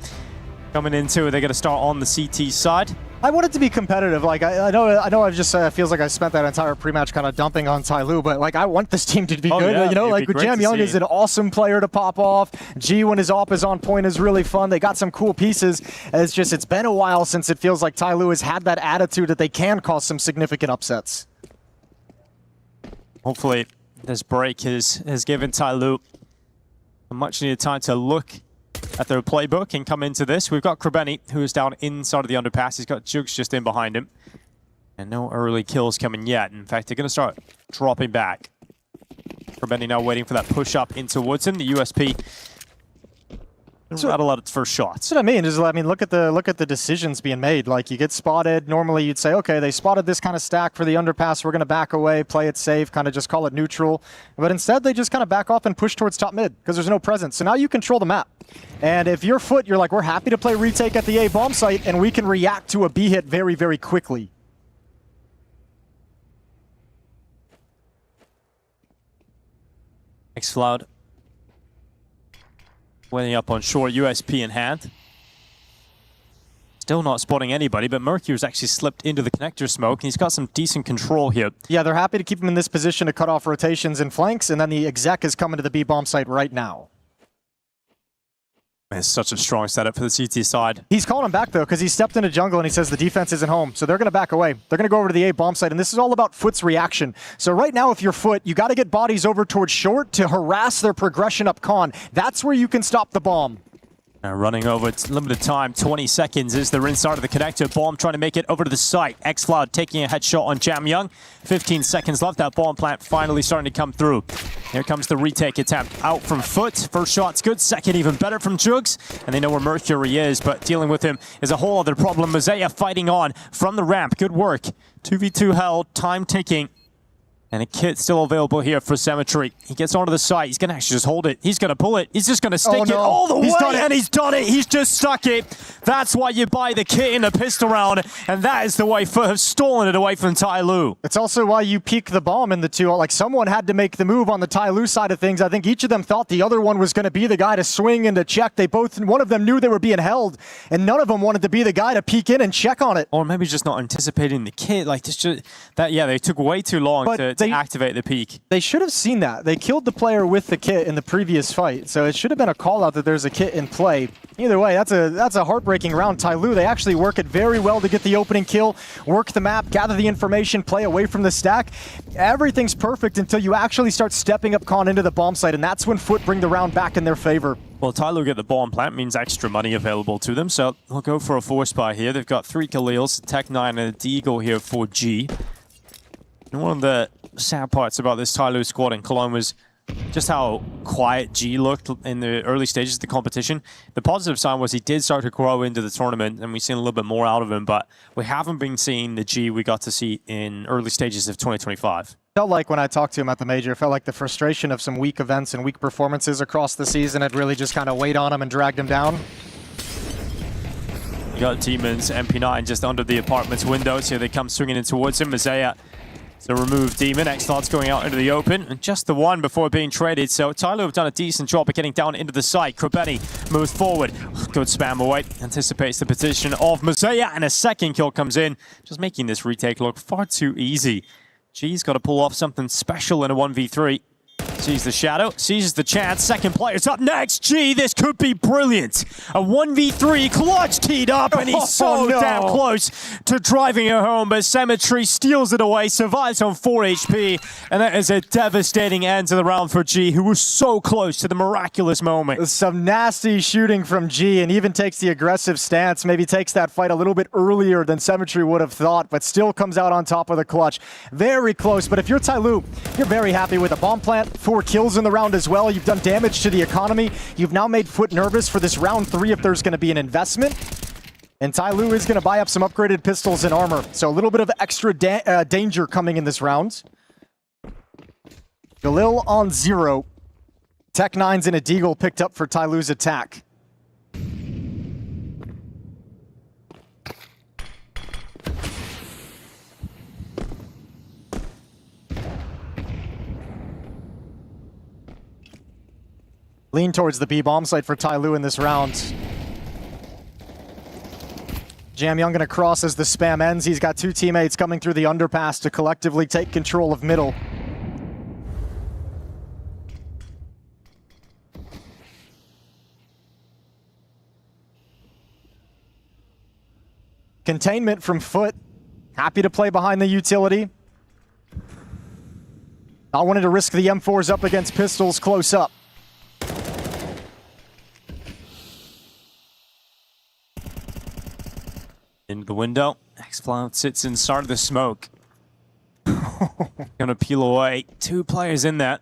Coming into it, they're going to start on the CT side. I want it to be competitive. Like I know I've just feels like I spent that entire pre-match kind of dumping on Tyloo, but like I want this team to be good. Yeah, you know, like Jamyang is an awesome player to pop off. G, when his op is on point, is really fun. They got some cool pieces. It's been a while since it feels like Tyloo has had that attitude that they can cause some significant upsets. Hopefully, this break has given Tyloo a much needed time to look at their playbook and come into this. We've got Kerbeni, who is down inside of the underpass. He's got Jugs just in behind him. And no early kills coming yet. In fact, they're going to start dropping back. Kerbeni now waiting for that push up into Woodson. The USP rattle out its first shot. That's what I mean. Look at the decisions being made. Like, you get spotted. Normally, you'd say, okay, they spotted this kind of stack for the underpass. We're going to back away, play it safe, kind of just call it neutral. But instead, they just kind of back off and push towards top mid because there's no presence. So now you control the map. And if you're Foot, you're like, we're happy to play retake at the A bomb site, and we can react to a B hit very, very quickly. Xcloud waiting up on short, USP in hand. Still not spotting anybody, but Mercury's actually slipped into the connector smoke, and he's got some decent control here. Yeah, they're happy to keep him in this position to cut off rotations and flanks, and then the exec is coming to the B bomb site right now. It's such a strong setup for the CT side. He's calling him back, though, because he stepped into jungle and he says the defense isn't home. So they're going to back away. They're going to go over to the A bomb site, and this is all about Foot's reaction. So right now, if you're Foot, you got to get bodies over towards short to harass their progression up con. That's where you can stop the bomb. Now running over, it's limited time, 20 seconds is they're inside of the connector. Bomb trying to make it over to the site. Xcloud taking a headshot on Jamyang. 15 seconds left. That bomb plant finally starting to come through. Here comes the retake attempt out from Foot. First shot's good, second even better from Jugs. And they know where Mercury is, but dealing with him is a whole other problem. Mosaic fighting on from the ramp. Good work. 2v2 held, time ticking. And a kit still available here for Symmetry. He gets onto the site. He's going to actually just hold it. He's going to pull it. He's just going to stick it all the way. And he's done it. He's just stuck it. That's why you buy the kit in a pistol round. And that is the way Foot have stolen it away from Tyloo. It's also why you peek the bomb in the two. Like, someone had to make the move on the Tyloo side of things. I think each of them thought the other one was going to be the guy to swing and to check. One of them knew they were being held. And none of them wanted to be the guy to peek in and check on it. Or maybe just not anticipating the kit. Like, they took way too long to activate the peak. They should have seen that. They killed the player with the kit in the previous fight, so it should have been a call out that there's a kit in play. Either way, that's a heartbreaking round. Tyloo, they actually work it very well to get the opening kill, work the map, gather the information, play away from the stack. Everything's perfect until you actually start stepping up con into the bomb site, and that's when Foot bring the round back in their favor. Well, Tyloo get the bomb plant means extra money available to them, so we'll go for a 4-spy here. They've got 3 Khalils, Tech-9, and a Deagle here for G. And one of the sad parts about this Tyloo squad in Cologne was just how quiet G looked in the early stages of the competition. The positive sign was he did start to grow into the tournament, and we've seen a little bit more out of him, but we haven't been seeing the G we got to see in early stages of 2025. Felt like when I talked to him at the major, felt like the frustration of some weak events and weak performances across the season had really just kind of weighed on him and dragged him down. You got Demon's MP9 just under the apartment's windows. Here they come swinging in towards him. Isaiah to remove Demon. Xcloud's going out into the open. And just the one before being traded. So Tyloo have done a decent job of getting down into the site. Kerbeni moves forward. Good spam away. Anticipates the position of Mosaic. And a second kill comes in. Just making this retake look far too easy. G's got to pull off something special in a 1v3. Sees the shadow, sees the chance. Second player's up next. Gee, this could be brilliant. A 1v3, Clutch teed up, and he's so damn close to driving it home. But Symmetry steals it away, survives on 4 HP, and that is a devastating end to the round for G, who was so close to the miraculous moment. Some nasty shooting from G, and even takes the aggressive stance. Maybe takes that fight a little bit earlier than Symmetry would have thought, but still comes out on top of the clutch. Very close, but if you're Tyloo, you're very happy with a bomb plant. 4 kills in the round as well. You've done damage to the economy. You've now made Foot nervous for this round 3 if there's going to be an investment. And Tyloo is going to buy up some upgraded pistols and armor. So a little bit of extra danger coming in this round. Galil on 0. Tech 9s and a Deagle picked up for Tyloo's attack. Lean towards the B bomb site for Tyloo in this round. Jamyoung gonna cross as the spam ends. He's got 2 teammates coming through the underpass to collectively take control of middle. Containment from Foot. Happy to play behind the utility. Not wanting to risk the M4s up against pistols close up. Into the window. xFlow sits inside of the smoke. Gonna peel away. 2 players in there.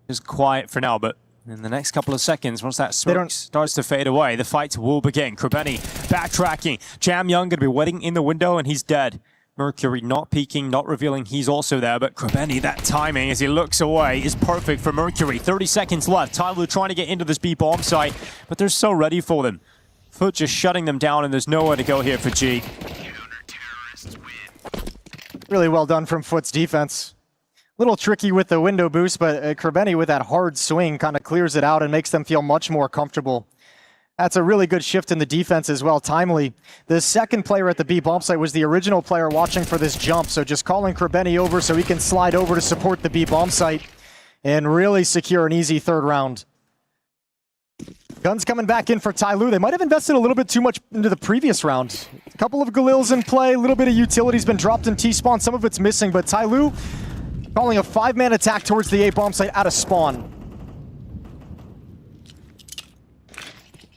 Just quiet for now, but in the next couple of seconds, once that smoke starts to fade away, the fight will begin. Krebeni backtracking. Jamyoung gonna be waiting in the window, and he's dead. Mercury not peeking, not revealing he's also there, but Krebeni, that timing as he looks away is perfect for Mercury. 30 seconds left. Tyloo trying to get into this B bomb site, but they're so ready for them. Foot just shutting them down, and there's nowhere to go here for G. Really well done from Foot's defense. Little tricky with the window boost, but Krebeni with that hard swing kind of clears it out and makes them feel much more comfortable. That's a really good shift in the defense as well, timely. The second player at the B bomb site was the original player watching for this jump, so just calling Krebeni over so he can slide over to support the B bomb site and really secure an easy 3rd round. Guns coming back in for Tyloo. They might have invested a little bit too much into the previous round. A couple of Galils in play, a little bit of utility's been dropped in T-spawn. Some of it's missing, but Tyloo calling a 5-man attack towards the A bomb site out of spawn.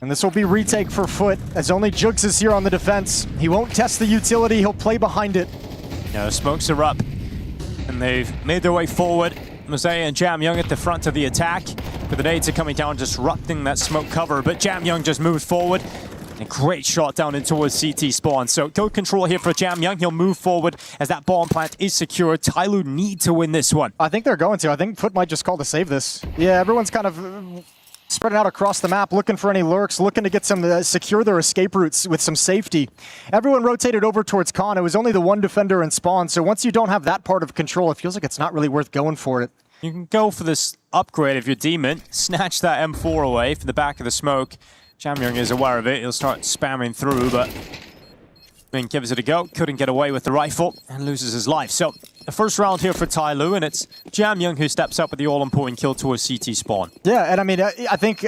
And this will be retake for Foot, as only Jugs is here on the defense. He won't test the utility, he'll play behind it. No, smokes are up, and they've made their way forward. Mosaic and Jamyoung at the front of the attack. But the nades are coming down, disrupting that smoke cover. But Jamyoung just moves forward. A great shot down in towards CT spawn. So good control here for Jamyoung. He'll move forward as that bomb plant is secured. Tyloo need to win this one. I think they're going to. I think Foot might just call to save this. Yeah, everyone's kind of spreading out across the map, looking for any lurks, looking to get some secure their escape routes with some safety. Everyone rotated over towards Con. It was only the 1 defender in spawn. So once you don't have that part of control, it feels like it's not really worth going for it. You can go for this upgrade if you're Demon. Snatch that M4 away from the back of the smoke. Jamyoung is aware of it. He'll start spamming through, but then gives it a go. Couldn't get away with the rifle and loses his life. So the first round here for Tyloo, and it's Jamyoung who steps up with the all-important kill towards CT spawn. Yeah, and I mean, I think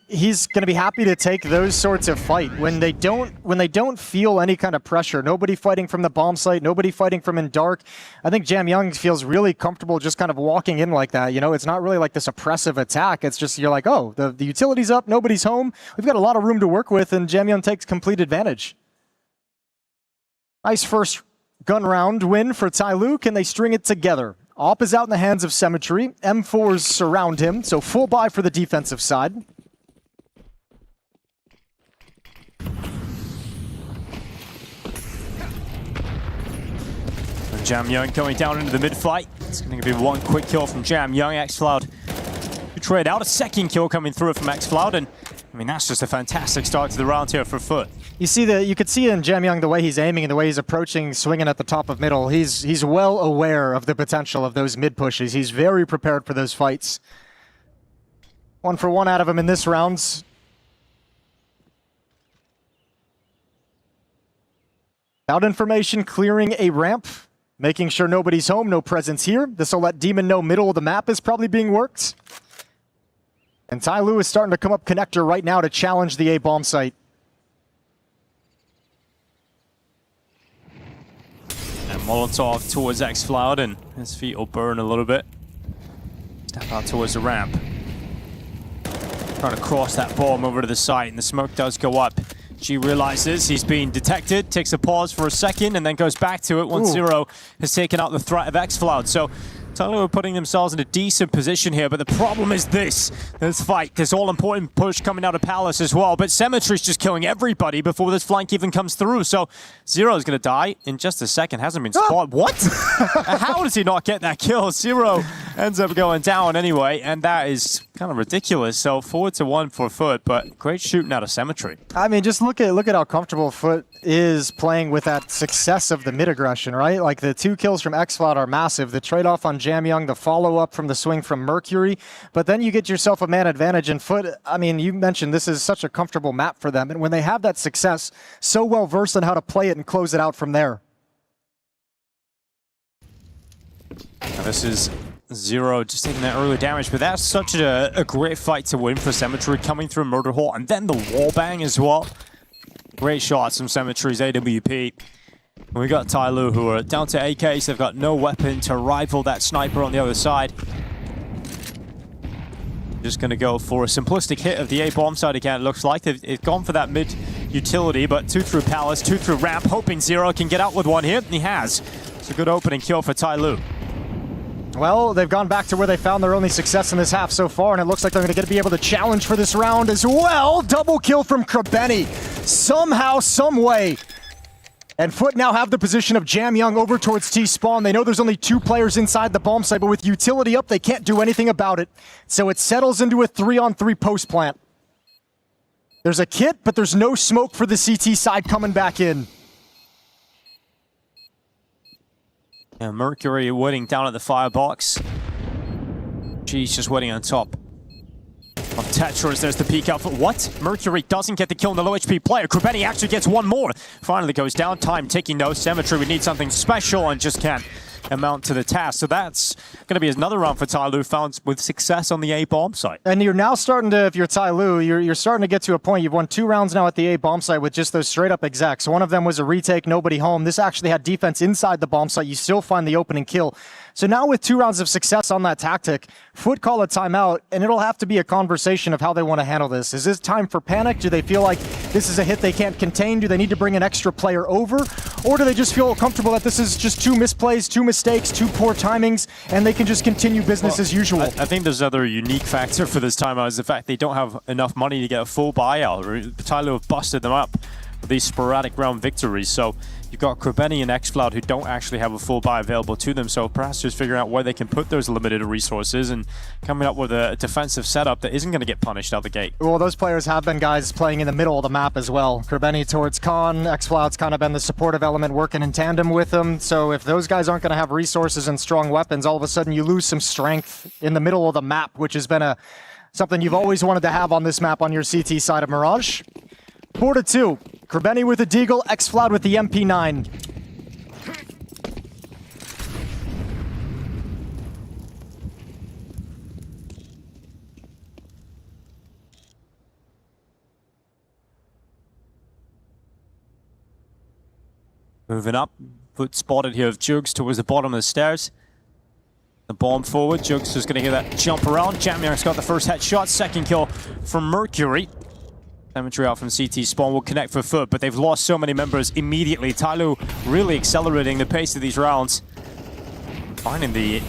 he's going to be happy to take those sorts of fight when they don't feel any kind of pressure. Nobody fighting from the bomb site, nobody fighting from in dark. I think Jamyoung feels really comfortable just kind of walking in like that. You know, it's not really like this oppressive attack. It's just you're like, oh, the utility's up, nobody's home. We've got a lot of room to work with, and Jamyoung takes complete advantage. Nice first gun round win for Tyloo. Can they string it together? Op is out in the hands of Symmetry. M4s surround him, so full buy for the defensive side. Jamyoung going down into the mid-fight. It's going to be 1 quick kill from Jamyoung. xFlow to trade out. A 2nd kill coming through from xFlow, and I mean, that's just a fantastic start to the round here for Foot. You could see in Jamyoung the way he's aiming and the way he's approaching, swinging at the top of middle. He's well aware of the potential of those mid pushes. He's very prepared for those fights. 1 for 1 out of him in this round. Out information clearing a ramp. Making sure nobody's home, no presence here. This will let Demon know middle of the map is probably being worked. And Tyloo is starting to come up connector right now to challenge the A bomb site. And Molotov towards xFloud, and his feet will burn a little bit. Step out towards the ramp. Trying to cross that bomb over to the site, and the smoke does go up. G realizes he's being detected, takes a pause for a second, and then goes back to it once Zero has taken out the threat of xFloud. So Tyloo are putting themselves in a decent position here, but the problem is this fight, this all-important push coming out of Palace as well, but Symmetry's just killing everybody before this flank even comes through, so Zero's gonna die in just a second, hasn't been spotted. What? How does he not get that kill? Zero ends up going down anyway, and that is kind of ridiculous. So 4-1 for Foot, but great shooting out of Symmetry. I mean, just look at how comfortable Foot is playing with that success of the mid aggression, right? Like the 2 kills from xFloud are massive. The trade-off on Jamyoung, the follow-up from the swing from Mercury, but then you get yourself a man advantage. And Foot, I mean, you mentioned this is such a comfortable map for them, and when they have that success, so well versed on how to play it and close it out from there. Now this is Zero just taking that early damage, but that's such a great fight to win for Symmetry, coming through Murder Hall, and then the wallbang as well. Great shots from Symmetry's AWP. And we got Tyloo, who are down to AKs. They've got no weapon to rival that sniper on the other side. Just going to go for a simplistic hit of the A bomb side again, it looks like. They've gone for that mid utility, but 2 through Palace, 2 through ramp, hoping Zero can get out with one here, and he has. It's a good opening kill for Tyloo. Well, they've gone back to where they found their only success in this half so far, and it looks like they're going to be able to challenge for this round as well. Double kill from Krabeni. Somehow, some way. And Foot now have the position of Jamyoung over towards T-Spawn. They know there's only 2 players inside the bomb site, but with utility up, they can't do anything about it. So it settles into a 3-on-3 post plant. There's a kit, but there's no smoke for the CT side coming back in. Yeah, Mercury waiting down at the firebox. G's just waiting on top of Tetris. There's the peek out for what? Mercury doesn't get the kill on the low HP player. Krabeni actually gets one more. Finally goes down. Time ticking though. Symmetry would need something special and just can't amount to the task. So that's going to be another round for Tyloo, found with success on the A bomb site. And you're now starting to, if you're Tyloo, you're starting to get to a point. You've won 2 rounds now at the A bomb site with just those straight up execs. One of them was a retake, nobody home. This actually had defense inside the bomb site. You still find the opening kill. So now with 2 rounds of success on that tactic, Foot call a timeout, and it'll have to be a conversation of how they want to handle this. Is this time for panic? Do they feel like this is a hit they can't contain? Do they need to bring an extra player over? Or do they just feel comfortable that this is just 2 misplays, 2 mistakes, 2 poor timings, and they can just continue business as usual? I think there's another unique factor for this timeout is the fact they don't have enough money to get a full buyout. Tyloo have busted them up with these sporadic round victories. So you've got Krabeni and xFloud who don't actually have a full buy available to them. So perhaps just figuring out where they can put those limited resources and coming up with a defensive setup that isn't going to get punished out the gate. Well, those players have been guys playing in the middle of the map as well. Krabeni towards Khan, xFloud's kind of been the supportive element working in tandem with them. So if those guys aren't going to have resources and strong weapons, all of a sudden you lose some strength in the middle of the map, which has been something you've always wanted to have on this map on your CT side of Mirage. Porte 2, Krabeni with the Deagle, xFloud with the MP9. Moving up, Foot spotted here of Jugs towards the bottom of the stairs. The bomb forward, Jugs is going to hear that jump around. Jamyoung's got the first headshot, second kill from Mercury. Symmetry out from CT spawn will connect for Foot, but they've lost so many members immediately. Tyloo really accelerating the pace of these rounds. Finding the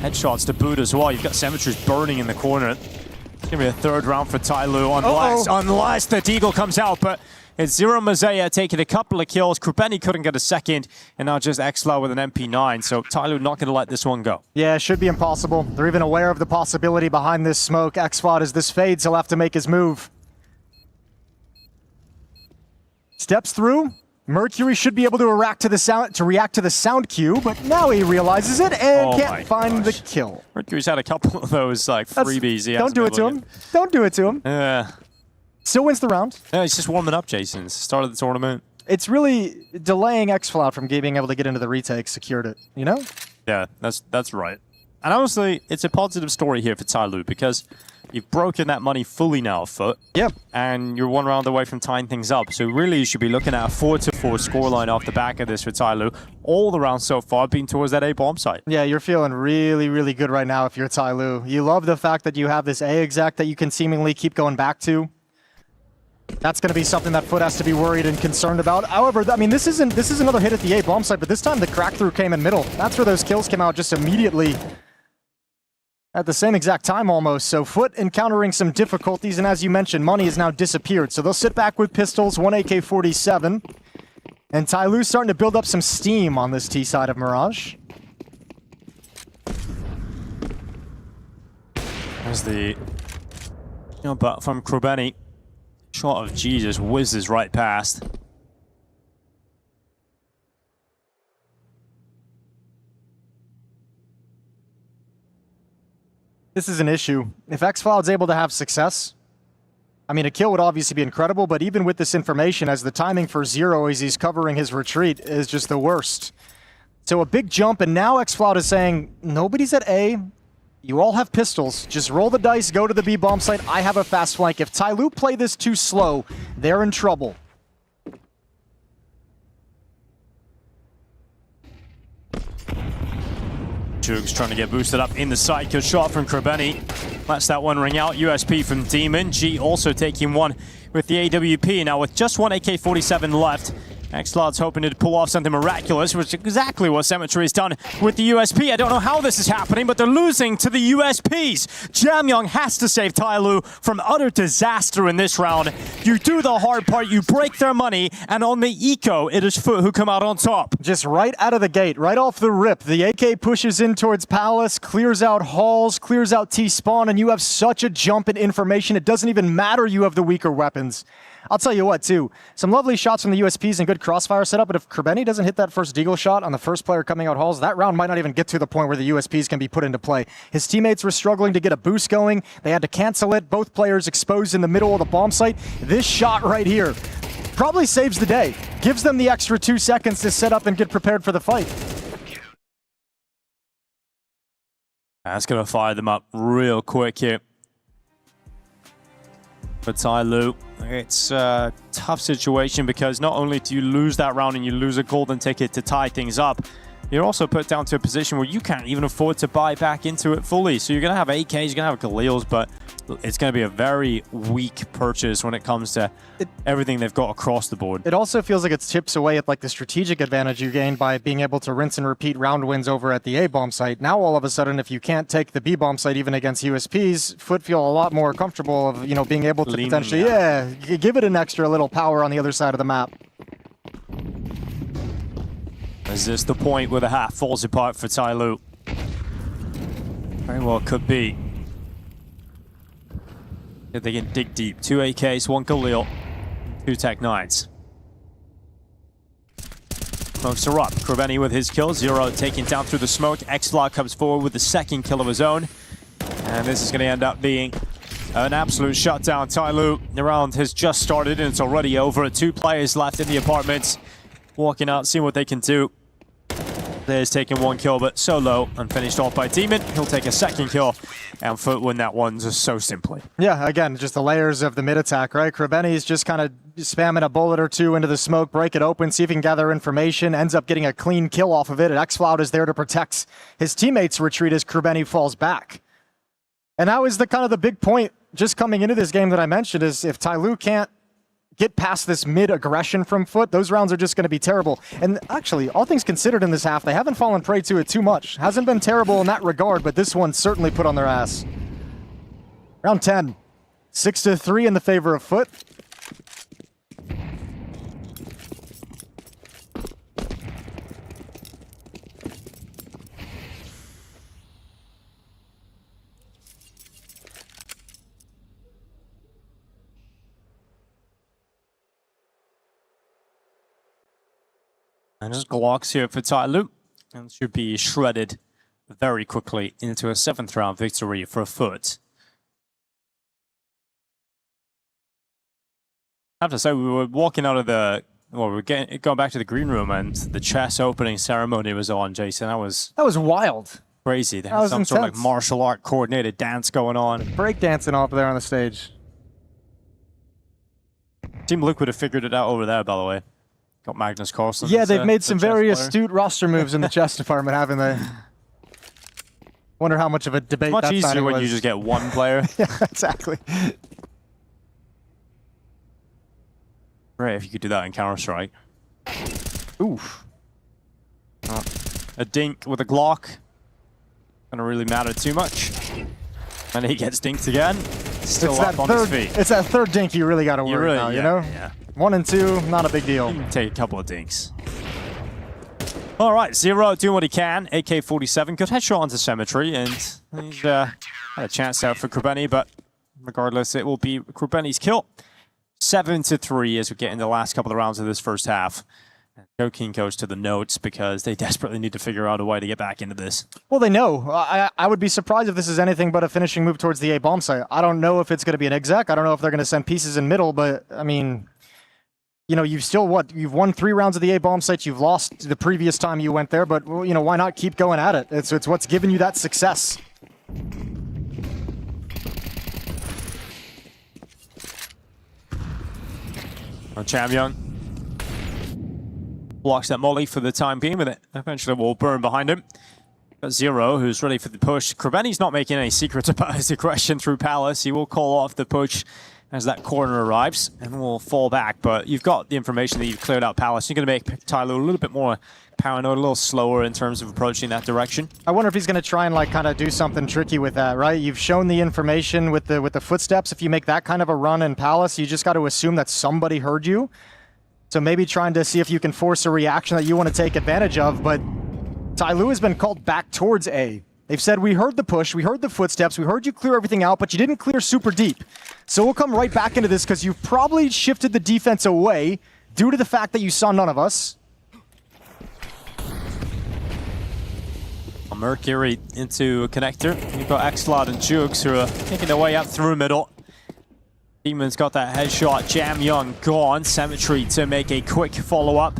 headshots to boot as well. You've got Symmetry's burning in the corner. It's going to be a 3rd round for Tyloo unless the Deagle comes out, but it's Zero Mazaya taking a couple of kills. Krabeni couldn't get a second, and now just xFloud with an MP9, so Tyloo not going to let this one go. Yeah, it should be impossible. They're even aware of the possibility behind this smoke. xFloud, as this fades, he'll have to make his move. Steps through. Mercury should be able to react to the sound cue, but now he realizes it and can't find the kill. Mercury's had a couple of those like freebies. Don't do it to him. Don't do it to him. Yeah. Still wins the round. Yeah, he's just warming up, Jason. It's the start of the tournament. it's really delaying xFlout from being able to get into the retake secured it, you know? Yeah, that's right. And honestly, it's a positive story here for Tyloo because you've broken that money fully now, Foot. Yep. And you're one round away from tying things up. So really, you should be looking at a 4-4 scoreline off the back of this for Tyloo. All the rounds so far being towards that A bomb site. Yeah, you're feeling really, really good right now if you're Tyloo. You love the fact that you have this A exec that you can seemingly keep going back to. That's going to be something that Foot has to be worried and concerned about. However, I mean, this is another hit at the A bomb site, but this time the crack through came in middle. That's where those kills came out just immediately at the same exact time almost. So Foot encountering some difficulties, and as you mentioned, money has now disappeared. So they'll sit back with pistols, 1 AK-47. And Tyloo's starting to build up some steam on this T side of Mirage. There's the but from Krubeni. Shot of Jesus whizzes right past. This is an issue. If xFlout's able to have success, I mean, a kill would obviously be incredible, but even with this information, as the timing for Zero as he's covering his retreat is just the worst. So a big jump, and now xFlout is saying, nobody's at A. You all have pistols. Just roll the dice, go to the B bomb site. I have a fast flank. If Tyloo play this too slow, they're in trouble. Jugs trying to get boosted up in the side. Good shot from Krubeni. Lets that one ring out. USP from Demon. G also taking one with the AWP. Now with just 1 AK-47 left, xFlout's hoping to pull off something miraculous, which is exactly what Cemetery has done with the USP. I don't know how this is happening, but they're losing to the USPs. Jamyoung has to save Tyloo from utter disaster in this round. You do the hard part, you break their money, and on the eco, it is Foot who come out on top. Just right out of the gate, right off the rip, the AK pushes in towards Palace, clears out halls, clears out T-spawn, and you have such a jump in information, it doesn't even matter you have the weaker weapons. I'll tell you what, too. Some lovely shots from the USPs and good crossfire setup, but if Krubeni doesn't hit that first deagle shot on the first player coming out halls, that round might not even get to the point where the USPs can be put into play. His teammates were struggling to get a boost going. They had to cancel it. Both players exposed in the middle of the bomb site. This shot right here probably saves the day. Gives them the extra 2 seconds to set up and get prepared for the fight. That's going to fire them up real quick here. For Tyloo, it's a tough situation because not only do you lose that round and you lose a golden ticket to tie things up, you're also put down to a position where you can't even afford to buy back into it fully. So you're going to have AKs, you're going to have Galils, but it's going to be a very weak purchase when it comes to everything they've got across the board. It also feels like it chips away at like the strategic advantage you gain by being able to rinse and repeat round wins over at the A-bomb site. Now all of a sudden, if you can't take the B-bomb site even against USPs, Foot feel a lot more comfortable of, you know, being able to potentially, give it an extra little power on the other side of the map. Is this the point where the hat falls apart for Tyloo? Very well could be. If they can dig deep. 2 AKs, 1 Galil, 2 Tech 9s. Smokes are up. Krubeni with his kill. Zero taken down through the smoke. xFlout comes forward with the second kill of his own. And this is going to end up being an absolute shutdown. Tyloo, the round has just started and it's already over. 2 players left in the apartments. Walking out, seeing what they can do. There's taking 1 kill, but so low and finished off by Demon. He'll take a second kill and Foot win that one just so simply. Yeah, again, just the layers of the mid attack, right? Krubeni's just kind of spamming a bullet or two into the smoke, break it open, see if he can gather information, ends up getting a clean kill off of it, and xFlout is there to protect his teammates' retreat as Krubeni falls back. And that was the kind of the big point just coming into this game that I mentioned is if Tyloo can't get past this mid-aggression from Foot, those rounds are just going to be terrible. And actually, all things considered in this half, they haven't fallen prey to it too much. Hasn't been terrible in that regard, but this one certainly put on their ass. Round 10. 6-3 in the favor of Foot. And just Glocks here for Tyloo. And should be shredded very quickly into a 7th round victory for Foot. I have to say, we were walking out of the Well, we're going back to the green room, and the chess opening ceremony was on, Jason. That was wild. Crazy. They had some sort of like martial art coordinated dance going on. Break dancing off there on the stage. Team Liquid have figured it out over there, by the way. Got Magnus Carlsen. Yeah, they've made some very astute roster moves in the chess department, haven't they? Wonder how much of a debate it's much that easier when was. you just get one player. Yeah, exactly. Great if you could do that in Counter-Strike. Oof. A dink with a Glock. Gonna really matter too much. And he gets dinked again. Still up on his feet. It's that third dink you really got to worry about, you know? Yeah. 1 and 2, not a big deal. You can take a couple of dinks. All right, Zero doing what he can. AK-47, good headshot onto Cemetery, and he's had a chance out for Krubeni, but regardless, it will be Krubeni's kill. 7-3 as we get in the last couple of rounds of this first half. Joking goes to the notes because they desperately need to figure out a way to get back into this. Well, they know. I would be surprised if this is anything but a finishing move towards the A bomb site. I don't know if it's going to be an exec. I don't know if they're going to send pieces in middle, but I mean, you know, you've still you've won 3 rounds of the A bomb site. You've lost the previous time you went there, but well, you know, why not keep going at it? It's what's given you that success. Chamyung blocks that molly for the time being, but it eventually will burn behind him. Got Zero, who's ready for the push. Krubeni's not making any secrets about his aggression through Palace. He will call off the push as that corner arrives and will fall back. But you've got the information that you've cleared out Palace. You're going to make Tyloo a little bit more paranoid, a little slower in terms of approaching that direction. I wonder if he's going to try and like kind of do something tricky with that, right? You've shown the information with the footsteps. If you make that kind of a run in Palace, you just got to assume that somebody heard you. So maybe trying to see if you can force a reaction that you want to take advantage of, but Tyloo has been called back towards A. They've said, we heard the push, we heard the footsteps, we heard you clear everything out, but you didn't clear super deep. So we'll come right back into this because you've probably shifted the defense away due to the fact that you saw none of us. Mercury into a connector. You've got Xlad and Jugs who are making their way up through middle. Demon's got that headshot. Jamyoung gone. Cemetery to make a quick follow-up.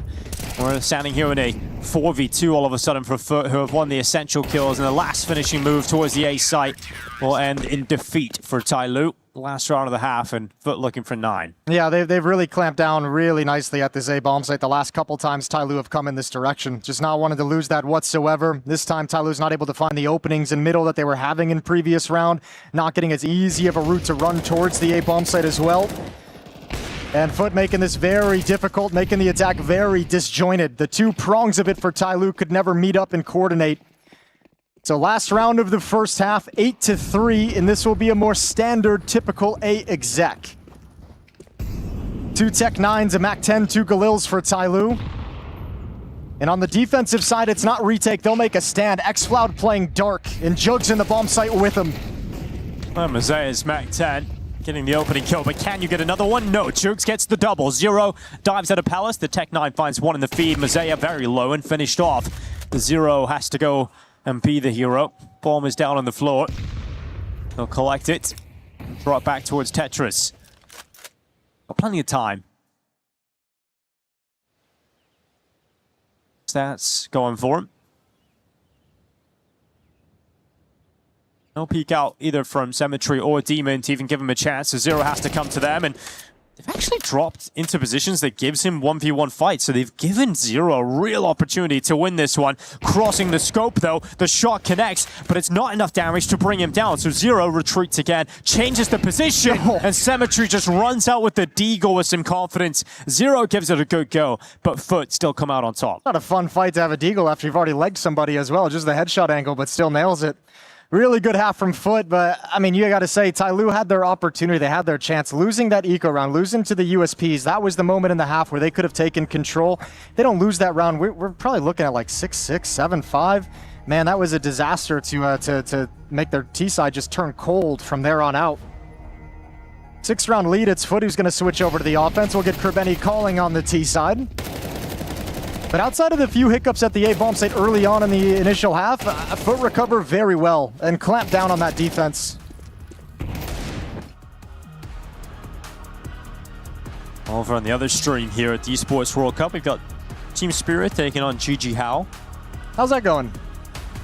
We're standing here in a 4v2 all of a sudden for Foot, who have won the essential kills, and the last finishing move towards the A site will end in defeat for Tyloo. Last round of the half, and Foot looking for 9. Yeah, they've really clamped down really nicely at this A bomb site. The last couple times Tyloo have come in this direction. Just not wanting to lose that whatsoever. This time Tyloo's not able to find the openings in middle that they were having in previous round. Not getting as easy of a route to run towards the A bomb site as well. And Foot making this very difficult, making the attack very disjointed. The 2 prongs of it for Tyloo could never meet up and coordinate. So last round of the first half, 8-3, and this will be a more standard, typical A exec. 2 Tech 9s, a Mac 10, 2 Galils for Tyloo. And on the defensive side, it's not retake, they'll make a stand. Xfloud playing dark, and Jugs in the bomb site with him. Well, Mazeia's Mac 10 getting the opening kill, but can you get another one? No, Jugs gets the double. Zero dives out of Palace, the Tech 9 finds one in the feed. Mazeia very low and finished off. The Zero has to go and be the hero. Bomb is down on the floor. They'll collect it. Throw it back towards Tetris. Got plenty of time. Stats going for him. No peek out either from Cemetery or Demon to even give him a chance. So Zero has to come to them, and they've actually dropped into positions that gives him 1v1 fights. So they've given Zero a real opportunity to win this one. Crossing the scope though, the shot connects, but it's not enough damage to bring him down. So Zero retreats again, changes the position, and Cemetery just runs out with the deagle with some confidence. Zero gives it a good go, but Foot still come out on top. Not a fun fight to have a deagle after you've already legged somebody as well. Just the headshot angle, but still nails it. Really good half from Foot, but I mean, you got to say, Tyloo had their opportunity, they had their chance. Losing that eco round, losing to the USPs, that was the moment in the half where they could have taken control. They don't lose that round, we're probably looking at like 6-6, 7-5. Man, that was a disaster to make their T side just turn cold from there on out. 6-round lead, it's Foot who's going to switch over to the offense. We'll get Krubeni calling on the T side. But outside of the few hiccups at the A bomb site early on in the initial half, Foot recover very well and clamp down on that defense. Over on the other stream here at the Esports World Cup, we've got Team Spirit taking on GG How. How's that going?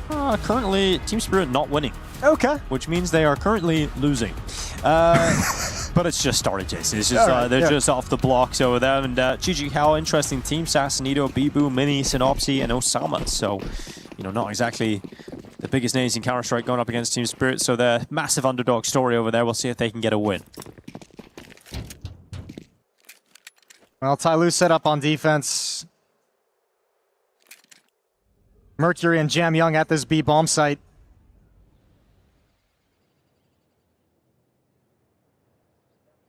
Currently, Team Spirit not winning. Okay. Which means they are currently losing. But it's just started, Jason. It's just they're just off the blocks over there. And GG How, interesting team. Sassanito, Bibu, Mini, Synopsy, and Osama. So, you know, not exactly the biggest names in Counter-Strike going up against Team Spirit. So they're massive underdog story over there. We'll see if they can get a win. Well, Tyloo set up on defense. Mercury and Jam Young at this B bomb site.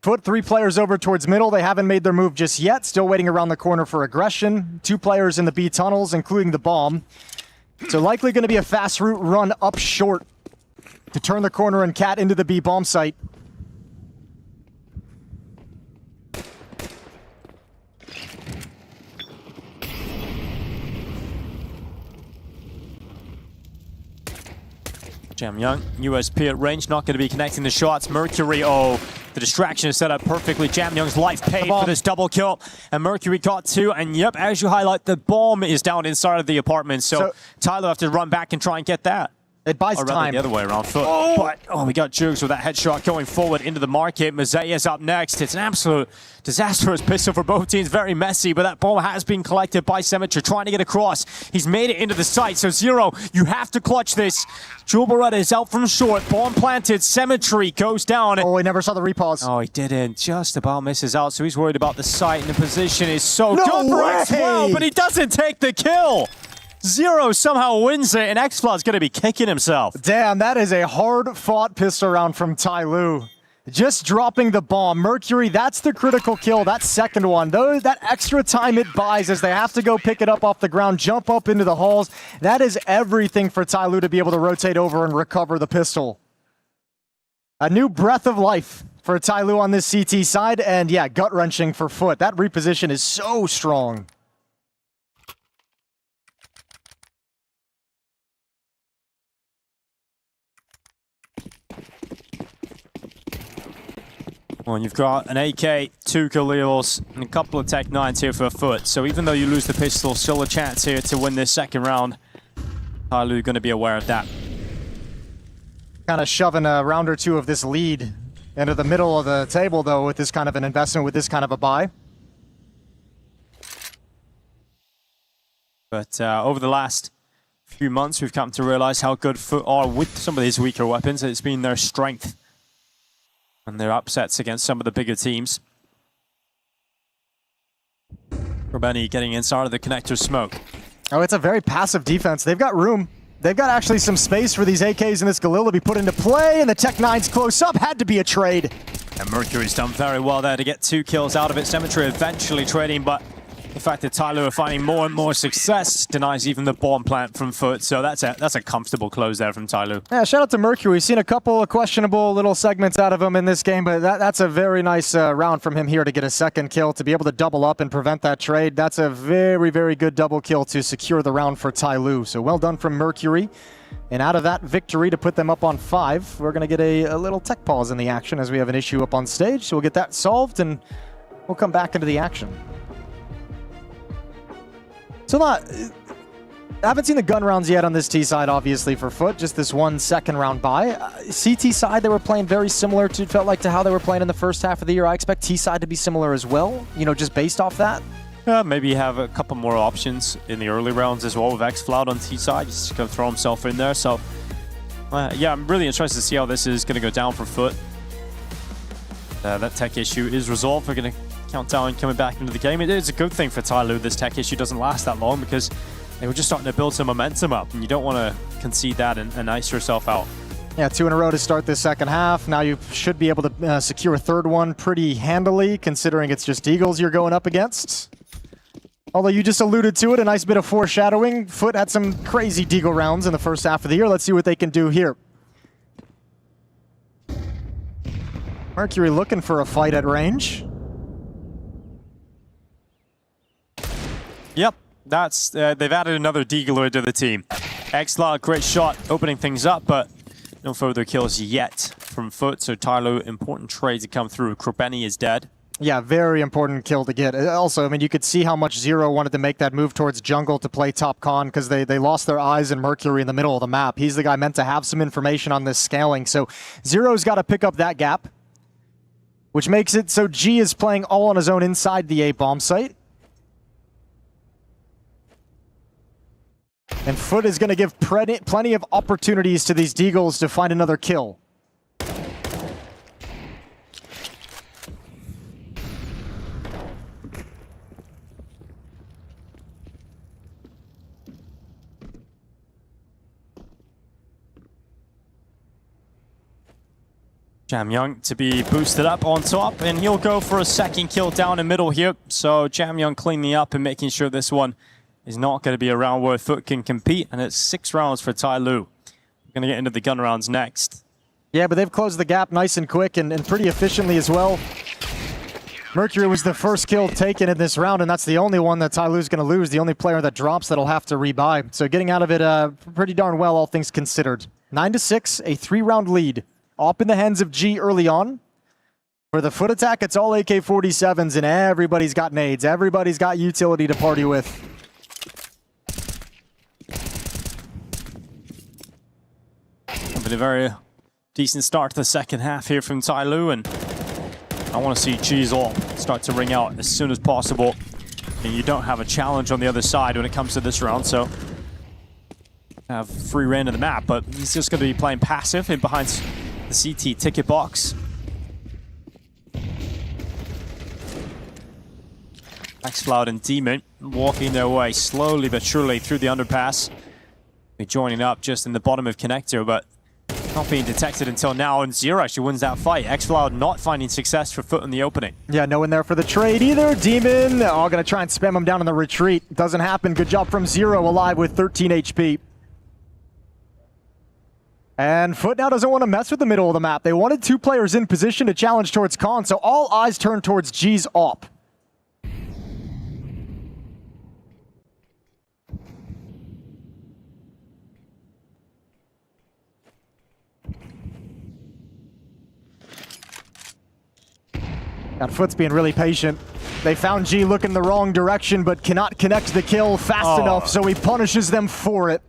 Foot 3 players over towards middle. They haven't made their move just yet. Still waiting around the corner for aggression. 2 players in the B tunnels, including the bomb. So likely going to be a fast route run up short to turn the corner and cat into the B bomb site. Jam Young, USP at range, not going to be connecting the shots. Mercury, the distraction is set up perfectly. Jam Young's life paid for this double kill. And Mercury got 2. And yep, as you highlight, the bomb is down inside of the apartment. So Tyler have to run back and try and get that. It buys time. The other way around. Foot. But, we got Jugs with that headshot going forward into the market. Mazeia's up next. It's an absolute disastrous pistol for both teams. Very messy, but that bomb has been collected by Symmetry, trying to get across. He's made it into the site. So Zero, you have to clutch this. Jewel Beretta is out from short. Bomb planted. Symmetry goes down. Oh, he never saw the repause. Oh, he didn't. Just about misses out. So he's worried about the site, and the position is so good for way! Expo, but he doesn't take the kill. Zero somehow wins it, and X-Fla's going to be kicking himself. Damn, that is a hard-fought pistol round from Tyloo. Just dropping the bomb. Mercury, that's the critical kill, that second one. That extra time it buys as they have to go pick it up off the ground, jump up into the halls. That is everything for Tyloo to be able to rotate over and recover the pistol. A new breath of life for Tyloo on this CT side, and yeah, gut-wrenching for Foot. That reposition is so strong. Well, you've got an AK, 2 Khalils, and a couple of Tech 9s here for a Foot. So even though you lose the pistol, still a chance here to win this second round. Tyloo going to be aware of that. Kind of shoving a round or 2 of this lead into the middle of the table, though, with this kind of an investment, with this kind of a buy. But over the last few months, we've come to realize how good Foot are with some of these weaker weapons. It's been their strength and their upsets against some of the bigger teams. Robeni getting inside of the connector smoke. Oh, it's a very passive defense. They've got room. They've got actually some space for these AKs and this Galil to be put into play, and the Tech 9's close up. Had to be a trade. And Mercury's done very well there to get 2 kills out of it. Symmetry eventually trading, but the fact that Tyloo are finding more and more success denies even the bomb plant from Foot. So that's a comfortable close there from Tyloo. Yeah, shout out to Mercury. We've seen a couple of questionable little segments out of him in this game, but that's a very nice round from him here to get a second kill, to be able to double up and prevent that trade. That's a very, very good double kill to secure the round for Tyloo. So well done from Mercury. And out of that victory to put them up on 5, we're going to get a little tech pause in the action as we have an issue up on stage. So we'll get that solved and we'll come back into the action. So I haven't seen the gun rounds yet on this T side, obviously, for Foot. Just this 1 second round buy. CT side, they were playing very similar to, felt like, to how they were playing in the first half of the year. I expect T side to be similar as well, you know, just based off that. Maybe have a couple more options in the early rounds as well with X-Floud on T side. He's going to throw himself in there. So, yeah, I'm really interested to see how this is going to go down for Foot. That tech issue is resolved. We're going to count down coming back into the game. It is a good thing for Tyloo this tech issue doesn't last that long, because they were just starting to build some momentum up, and you don't want to concede that and ice yourself out. Yeah, 2 in a row to start this second half. Now you should be able to secure a third one pretty handily, considering it's just Eagles you're going up against. Although you just alluded to it, a nice bit of foreshadowing. Foot had some crazy Deagle rounds in the first half of the year. Let's see what they can do here. Mercury looking for a fight at range. Yep, that's they've added another Deagler to the team. X-Law, great shot, opening things up, but no further kills yet from Foot. So Tyloo, important trade to come through. Kropeni is dead. Yeah, very important kill to get. Also, I mean, you could see how much Zero wanted to make that move towards jungle to play top con because they lost their eyes in Mercury in the middle of the map. He's the guy meant to have some information on this scaling. So Zero's got to pick up that gap, which makes it so G is playing all on his own inside the A bomb site. And Foot is going to give plenty of opportunities to these Deagles to find another kill. Jam Young to be boosted up on top, and he'll go for a second kill down the middle here. So Jam Young cleaning up and making sure this one is not going to be a round where Foot can compete, and it's 6 rounds for Tai Lu. We're going to get into the gun rounds next. Yeah, but they've closed the gap nice and quick and pretty efficiently as well. Mercury was the first kill taken in this round, and that's the only one that Tai Lu's going to lose, the only player that drops that'll have to rebuy. So getting out of it pretty darn well, all things considered. 9-6, a 3-round lead. Up in the hands of G early on. For the Foot attack, it's all AK-47s, and everybody's got nades. Everybody's got utility to party with. But a very decent start to the second half here from Tai Lu, and I want to see G's all start to ring out as soon as possible. And you don't have a challenge on the other side when it comes to this round, so have free reign of the map, but he's just going to be playing passive in behind the CT ticket box. Xcloud and Demon walking their way slowly but surely through the underpass. They're joining up just in the bottom of Connector, but not being detected until now, and Zero actually wins that fight. Xcloud not finding success for Foot in the opening. Yeah, no one there for the trade either. Demon, all going to try and spam him down in the retreat. Doesn't happen. Good job from Zero, alive with 13 HP. And Foot now doesn't want to mess with the middle of the map. They wanted 2 players in position to challenge towards Con, so all eyes turn towards G's op. And Foot's being really patient. They found G looking the wrong direction, but cannot connect the kill fast enough, so he punishes them for it.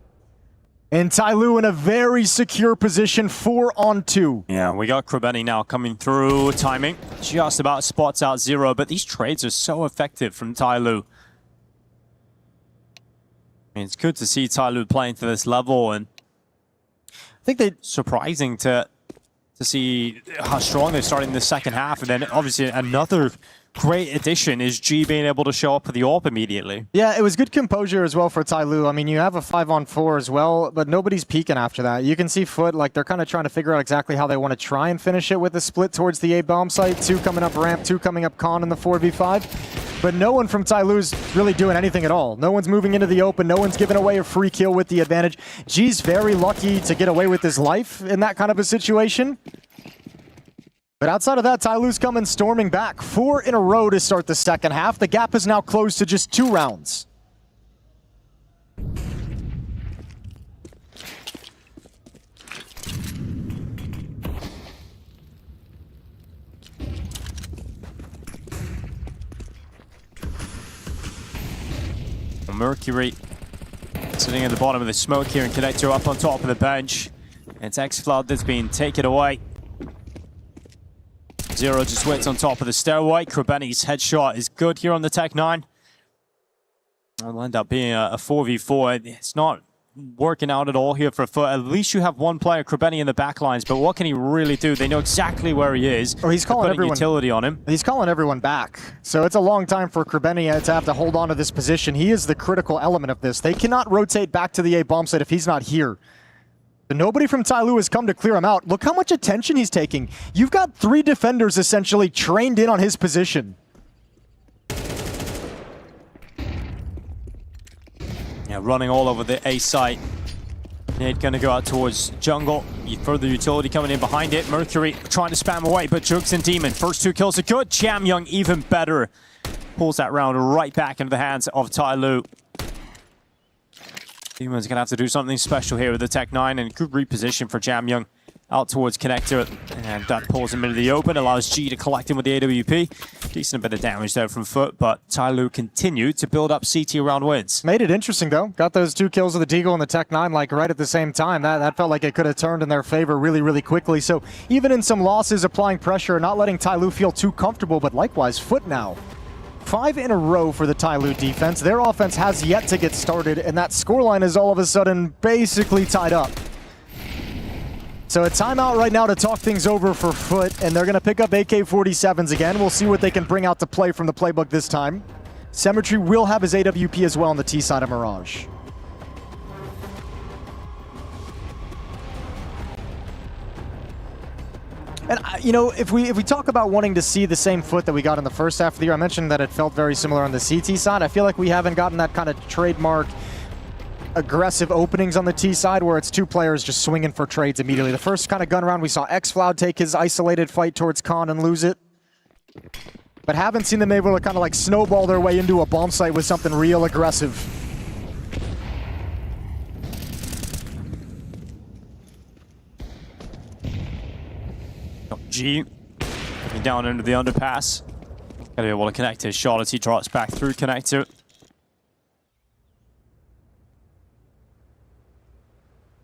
And Tai Lu in a very secure position, 4-on-2. Yeah, we got Krabeni now coming through. Timing just about spots out Zero, but these trades are so effective from Tai Lu. I mean, it's good to see Tai Lu playing to this level, and I think they surprising to see how strong they're starting the second half, and then obviously another great addition is G being able to show up for the AWP immediately. Yeah, it was good composure as well for Tai Lu. I mean, you have a 5-on-4 as well, but nobody's peeking after that. You can see Foot, like, they're kind of trying to figure out exactly how they want to try and finish it with a split towards the A-bomb site. 2 coming up ramp, 2 coming up con in the 4v5. But no one from Tai Lu's really doing anything at all. No one's moving into the open. No one's giving away a free kill with the advantage. G's very lucky to get away with his life in that kind of a situation. But outside of that, Tai Lu's coming storming back. 4 in a row to start the second half. The gap is now closed to just 2 rounds. Mercury sitting at the bottom of the smoke here, and Connector up on top of the bench. It's Xcloud that's been taken away. Zero just waits on top of the stairway. Krabeni's headshot is good here on the Tech 9. It'll end up being a 4v4. It's not working out at all here for Foot. At least you have one player, Krabeni, in the back lines, but what can he really do? They know exactly where he is. Oh, he's calling everyone utility on him. He's calling everyone back. So it's a long time for Krabeni to have to hold on to this position. He is the critical element of this. They cannot rotate back to the A bomb site if he's not here. But nobody from Tai Lu has come to clear him out. Look how much attention he's taking. You've got 3 defenders essentially trained in on his position. Yeah, running all over the A site. Nade gonna go out towards jungle. Further utility coming in behind it. Mercury trying to spam away, but Jugs and Demon. First 2 kills are good. Jam Young even better. Pulls that round right back into the hands of Tai Lu. Demon's gonna have to do something special here with the Tech 9, and good reposition for Jam Young out towards Connector, and that pulls him into the open, allows G to collect him with the AWP. Decent bit of damage there from Foot, but Tyloo continued to build up CT around wins. Made it interesting, though. Got those 2 kills with the Deagle and the Tech 9 like right at the same time. That felt like it could have turned in their favor really, really quickly. So even in some losses, applying pressure, not letting Tyloo feel too comfortable, but likewise, Foot now. 5 in a row for the Tyloo defense. Their offense has yet to get started, and that scoreline is all of a sudden basically tied up. So a timeout right now to talk things over for Foot, and they're going to pick up AK-47s again. We'll see what they can bring out to play from the playbook this time. Cemetery will have his AWP as well on the T side of Mirage. And, you know, if we talk about wanting to see the same Foot that we got in the first half of the year, I mentioned that it felt very similar on the CT side. I feel like we haven't gotten that kind of trademark aggressive openings on the T side where it's 2 players just swinging for trades immediately. The first kind of gun round, we saw Xfloud take his isolated fight towards Khan and lose it. But haven't seen them able to kind of like snowball their way into a bomb site with something real aggressive. G looking down into the underpass. Gotta be able to connect his shot as he drops back through Connector.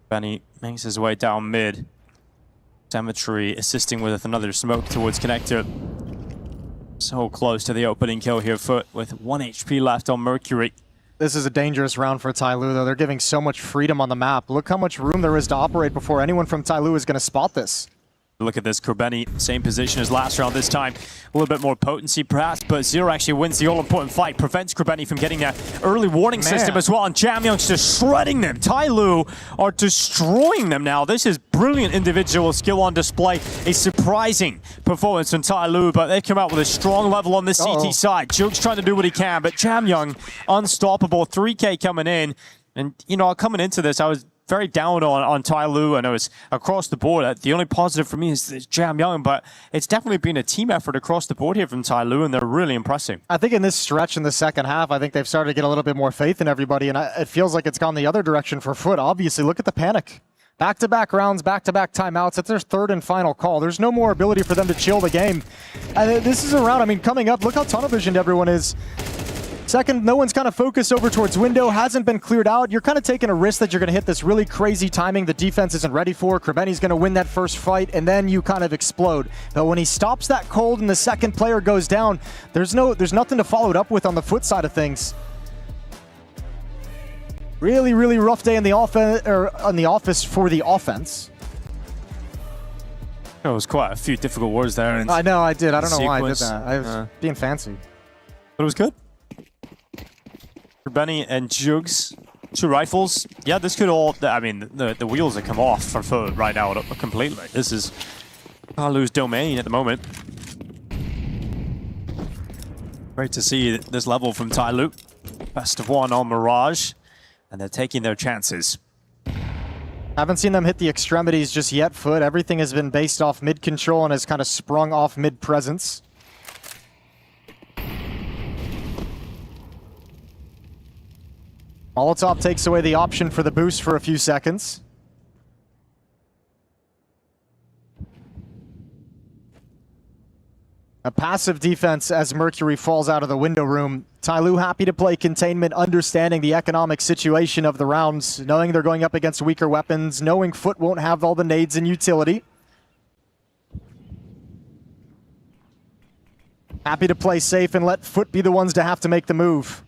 Benny makes his way down mid. Cemetery assisting with another smoke towards Connector. So close to the opening kill here, Foot, with 1 HP left on Mercury. This is a dangerous round for Tyloo, though. They're giving so much freedom on the map. Look how much room there is to operate before anyone from Tyloo is going to spot this. Look at this, Kurbeni, same position as last round this time. A little bit more potency perhaps, but Zero actually wins the all-important fight, prevents Kurbeni from getting that early warning system as well, and Jamyoung's just shredding them. Tyloo are destroying them now. This is brilliant individual skill on display. A surprising performance from Tyloo, but they come out with a strong level on the CT side. Juke's trying to do what he can, but Jamyoung unstoppable. 3K coming in, and you know, coming into this, I was very down on Tyloo. I know it's across the board. The only positive for me is Jamyoung, but it's definitely been a team effort across the board here from Tyloo, and they're really impressive. I think in this stretch in the second half, I think they've started to get a little bit more faith in everybody, and it feels like it's gone the other direction for Foot. Obviously, look at the panic. Back-to-back rounds, back-to-back timeouts. It's their 3rd and final call. There's no more ability for them to chill the game. And this is a round, I mean, coming up, look how tunnel visioned everyone is. Second, no one's kind of focused over towards window, hasn't been cleared out. You're kind of taking a risk that you're going to hit this really crazy timing the defense isn't ready for. Kurbeni's going to win that first fight, and then you kind of explode. But when he stops that cold and the second player goes down, there's nothing to follow it up with on the Foot side of things. Really, really rough day in the office for the offense. There was quite a few difficult words there. I know, I did. I don't know why I did that. I was being fancy. But it was good. Kurbeni and Jugs, 2 rifles. Yeah, this could all... I mean, the wheels have come off for Foot right now completely. This is Tyloo's domain at the moment. Great to see this level from Tyloo. Best of 1 on Mirage, and they're taking their chances. Haven't seen them hit the extremities just yet, Foot. Everything has been based off mid-control and has kind of sprung off mid-presence. Molotov takes away the option for the boost for a few seconds. A passive defense as Mercury falls out of the window room. Tyloo happy to play containment, understanding the economic situation of the rounds, knowing they're going up against weaker weapons, knowing Foot won't have all the nades and utility. Happy to play safe and let Foot be the ones to have to make the move.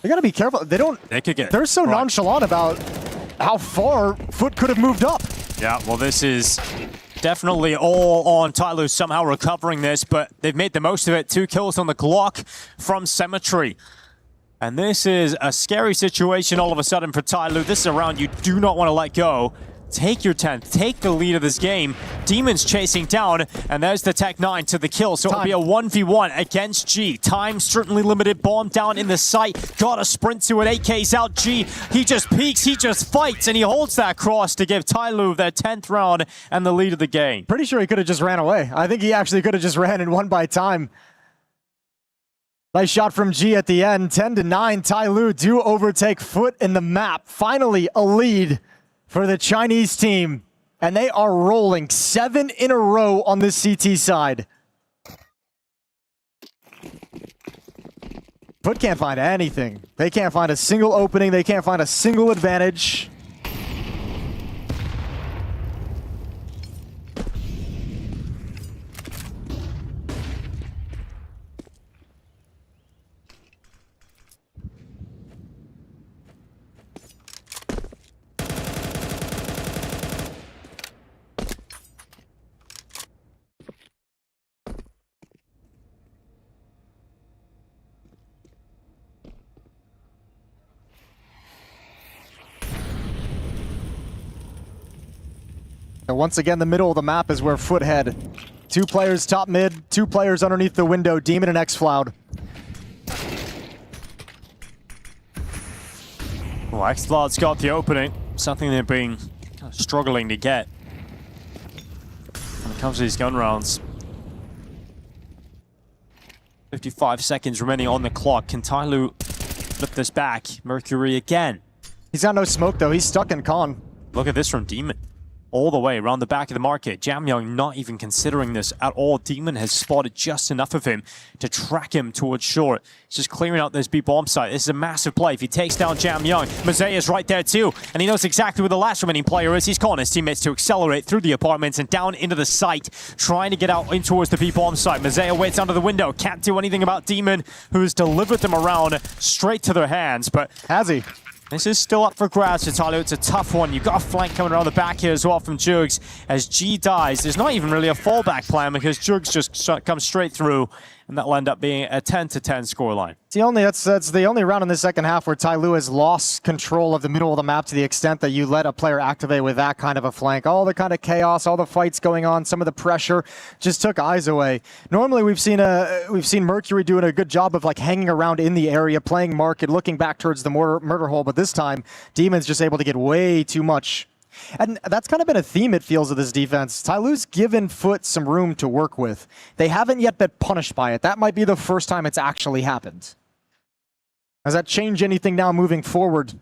They gotta be careful. They're so nonchalant about how far Foot could have moved up. Yeah, well, this is definitely all on Tyloo somehow recovering this, but they've made the most of it. 2 kills on the Glock from Cemetery. And this is a scary situation all of a sudden for Tyloo. This is a round you do not want to let go. take your 10th, take the lead of this game. Demon's chasing down, and there's the Tech 9 to the kill. So it'll be a 1v1 against G. Time certainly limited, bomb down in the site. Gotta sprint to it, 8K's out. G, he just peeks, he just fights, and he holds that cross to give Tyloo their 10th round and the lead of the game. Pretty sure he could have just ran away. I think he actually could have just ran and won by time. Nice shot from G at the end. 10-9, Tyloo do overtake Foot in the map. Finally, a lead for the Chinese team. And they are rolling 7 in a row on the CT side. Foot can't find anything. They can't find a single opening. They can't find a single advantage. And once again, the middle of the map is where Foot head. 2 players top mid, 2 players underneath the window, Demon and Xfloud. Well, Xfloud's got the opening, something they've been kind of struggling to get when it comes to these gun rounds. 55 seconds remaining on the clock. Can Tyloo flip this back? Mercury again. He's got no smoke though, he's stuck in con. Look at this from Demon. All the way around the back of the market. Jamyoung not even considering this at all. Demon has spotted just enough of him to track him towards short. He's just clearing out this B bomb site. This is a massive play. If he takes down Jamyoung, Mazea is right there too. And he knows exactly where the last remaining player is. He's calling his teammates to accelerate through the apartments and down into the site, trying to get out in towards the B bomb site. Mazea waits under the window. Can't do anything about Demon, who's delivered them around straight to their hands. But has he? This is still up for grabs for Tyloo. It's a tough one. You've got a flank coming around the back here as well from Jugs. As G dies, there's not even really a fallback plan because Jugs just comes straight through, and that'll end up being a 10-10 scoreline. That's the only round in the second half where Tyloo has lost control of the middle of the map to the extent that you let a player activate with that kind of a flank. All the kind of chaos, all the fights going on, some of the pressure just took eyes away. Normally we've seen Mercury doing a good job of like hanging around in the area, playing market, looking back towards the murder hole, but this time Demon's just able to get way too much. And that's kind of been a theme, it feels, of this defense. Tyloo's given Foot some room to work with. They haven't yet been punished by it. That might be the first time it's actually happened. Does that change anything now moving forward?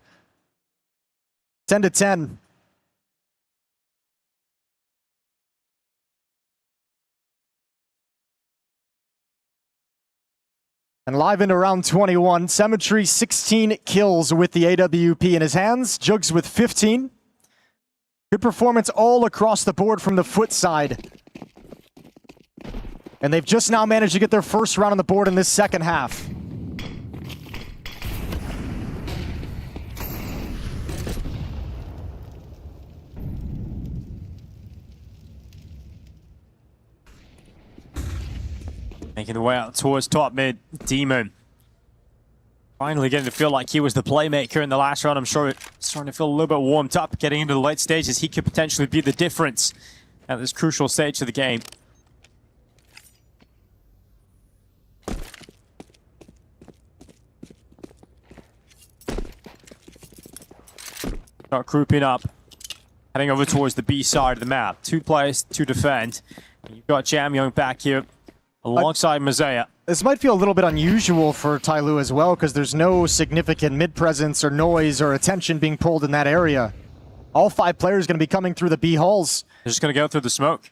10-10. And live into round 21, Symmetry 16 kills with the AWP in his hands. Jugs with 15. Good performance all across the board from the Foot side. And they've just now managed to get their first round on the board in this second half. Making the way out towards top mid, Demon. Finally getting to feel like he was the playmaker in the last round. I'm sure it's starting to feel a little bit warmed up getting into the late stages. He could potentially be the difference at this crucial stage of the game. Start grouping up, heading over towards the B side of the map. 2 players to defend. You've got Jamyoung back here alongside Mazea. This might feel a little bit unusual for Tyloo as well, because there's no significant mid-presence or noise or attention being pulled in that area. All 5 players going to be coming through the B halls. They're just going to go through the smoke.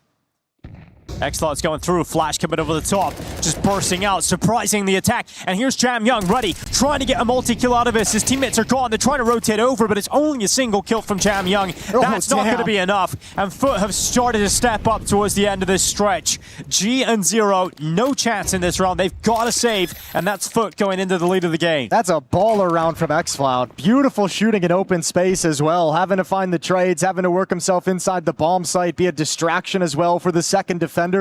Xlot's going through, Flash coming over the top, just bursting out, surprising the attack. And here's Jamyoung ready, trying to get a multi-kill out of this. His teammates are gone, they're trying to rotate over, but it's only a single kill from Jamyoung. That's not going to be enough. And Foot have started to step up towards the end of this stretch. G and Zero, no chance in this round. They've got to save, and that's Foot going into the lead of the game. That's a baller round from Xfloud. Beautiful shooting in open space as well, having to find the trades, having to work himself inside the bomb site, be a distraction as well for the second defender.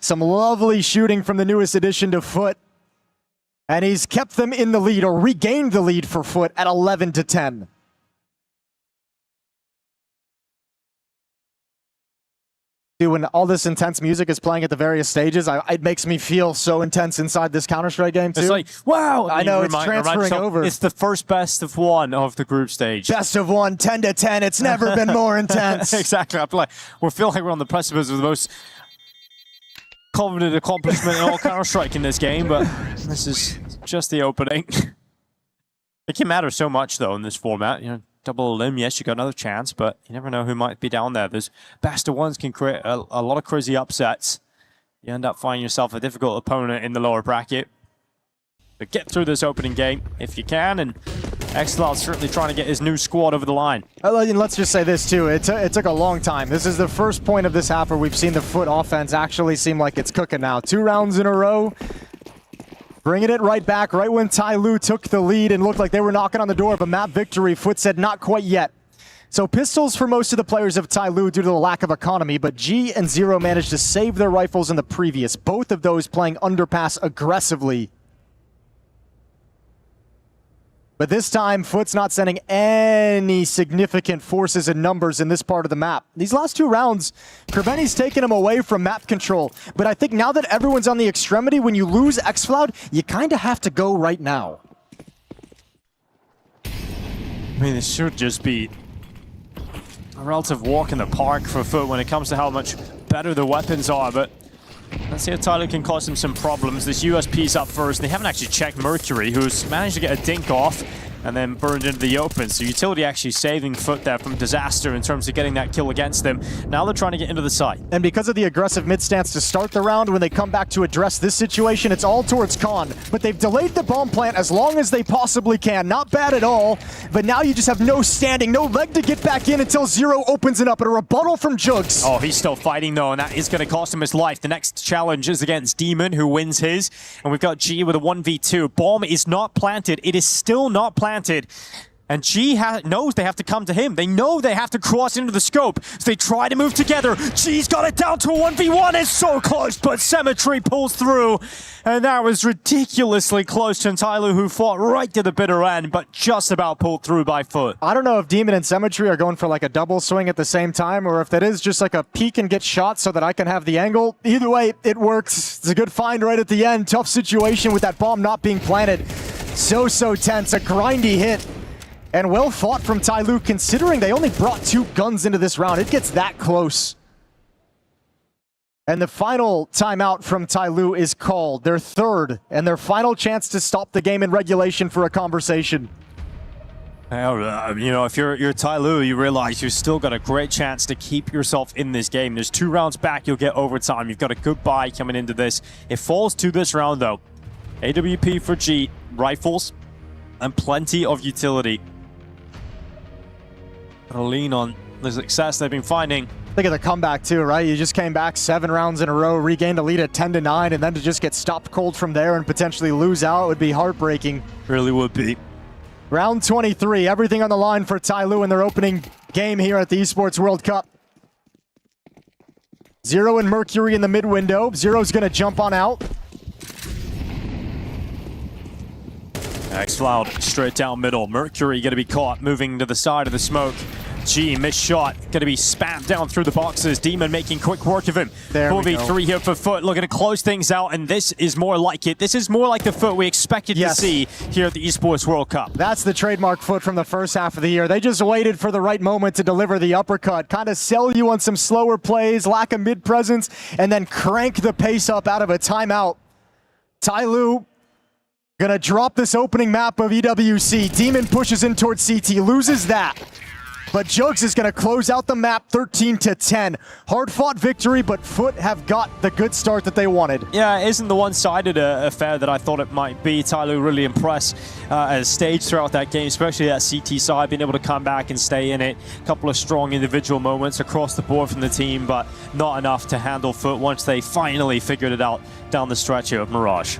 Some lovely shooting from the newest addition to Foot. And he's kept them in the lead, or regained the lead for Foot at 11-10. Dude, when all this intense music is playing at the various stages, it makes me feel so intense inside this Counter-Strike game, too. It's like, wow! I know, it's transferring over. It's the first best of one of the group stage. Best of one, 10 to 10. It's never been more intense. Exactly. We feel like we're on the precipice of the most coveted accomplishment in all Counter-Strike in this game, but this is just the opening. It can matter so much, though, in this format. You know, double elim, yes, you got another chance, but you never know who might be down there. Those best of ones can create a lot of crazy upsets. You end up finding yourself a difficult opponent in the lower bracket. But get through this opening game if you can, and Expo certainly trying to get his new squad over the line. And let's just say this, too. It took a long time. This is the first point of this half where we've seen the Foot offense actually seem like it's cooking now. 2 rounds in a row. Bringing it right back, right when Tyloo took the lead and looked like they were knocking on the door of a map victory. Foot said not quite yet. So pistols for most of the players of Tyloo due to the lack of economy, but G and Zero managed to save their rifles in the previous. Both of those playing underpass aggressively. But this time, Foot's not sending any significant forces and numbers in this part of the map. These last 2 rounds, Kerbeni's taken him away from map control. But I think now that everyone's on the extremity, when you lose Xfloud, you kind of have to go right now. I mean, this should just be a relative walk in the park for Foot when it comes to how much better the weapons are, but let's see if Tyloo can cause him some problems. This USP's up first. They haven't actually checked Mercury, who's managed to get a dink off and then burned into the open. So Utility actually saving Foot there from disaster in terms of getting that kill against them. Now they're trying to get into the site. And because of the aggressive mid stance to start the round, when they come back to address this situation, it's all towards Khan. But they've delayed the bomb plant as long as they possibly can. Not bad at all. But now you just have no standing, no leg to get back in until Zero opens it up. And a rebuttal from Jugs. Oh, he's still fighting though, and that is going to cost him his life. The next challenge is against Demon, who wins his. And we've got G with a 1v2. Bomb is not planted. It is still not planted. And G knows they have to come to him. They know they have to cross into the scope. So they try to move together. G's got it down to a 1v1. It's so close, but Symmetry pulls through. And that was ridiculously close to Tyloo, who fought right to the bitter end, but just about pulled through by Foot. I don't know if Demon and Symmetry are going for like a double swing at the same time, or if that is just like a peek and get shot so that I can have the angle. Either way, it works. It's a good find right at the end. Tough situation with that bomb not being planted. So tense. A grindy hit. And well fought from Tyloo, considering they only brought 2 guns into this round. It gets that close. And the final timeout from Tyloo is called. Their third and their final chance to stop the game in regulation for a conversation. You know, if you're Tyloo, you realize you've still got a great chance to keep yourself in this game. There's 2 rounds back, you'll get overtime. You've got a good buy coming into this. It falls to this round, though. AWP for G, rifles, and plenty of utility. Gonna lean on the success they've been finding. Think of the comeback too, right? You just came back 7 rounds in a row, regained a lead at 10 to 9, and then to just get stopped cold from there and potentially lose out would be heartbreaking. Really would be. Round 23, everything on the line for Tyloo in their opening game here at the Esports World Cup. Zero and Mercury in the mid window. Zero's gonna jump on out. Xfloud straight down middle. Mercury going to be caught moving to the side of the smoke. G, missed shot. Going to be spammed down through the boxes. Demon making quick work of him. 4v3 here for Foot. Looking to close things out, and this is more like it. This is more like the Foot we expected to see here at the Esports World Cup. That's the trademark Foot from the first half of the year. They just waited for the right moment to deliver the uppercut, kind of sell you on some slower plays, lack of mid presence, and then crank the pace up out of a timeout. Tyloo gonna drop this opening map of EWC. Demon pushes in towards CT, loses that. But Jugs is gonna close out the map 13 to 10. Hard fought victory, but Foot have got the good start that they wanted. Yeah, it isn't the one-sided affair that I thought it might be. Tyloo really impressed as stage throughout that game, especially that CT side, being able to come back and stay in it. A couple of strong individual moments across the board from the team, but not enough to handle Foot once they finally figured it out down the stretch here of Mirage.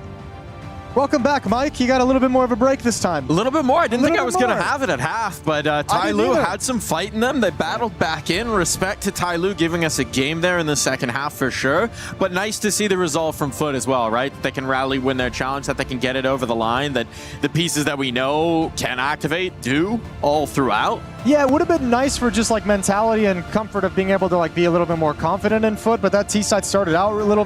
Welcome back, Mike. You got a little bit more of a break this time. A little bit more. I didn't think I was going to have it at half, but Tyloo had some fight in them. They battled back in. Respect to Tyloo giving us a game there in the second half for sure. But nice to see the resolve from Foot as well, right? They can rally, win their challenge, that they can get it over the line, that the pieces that we know can activate do all throughout. Yeah, it would have been nice for just like mentality and comfort of being able to like be a little bit more confident in Foot, but that T side started out a little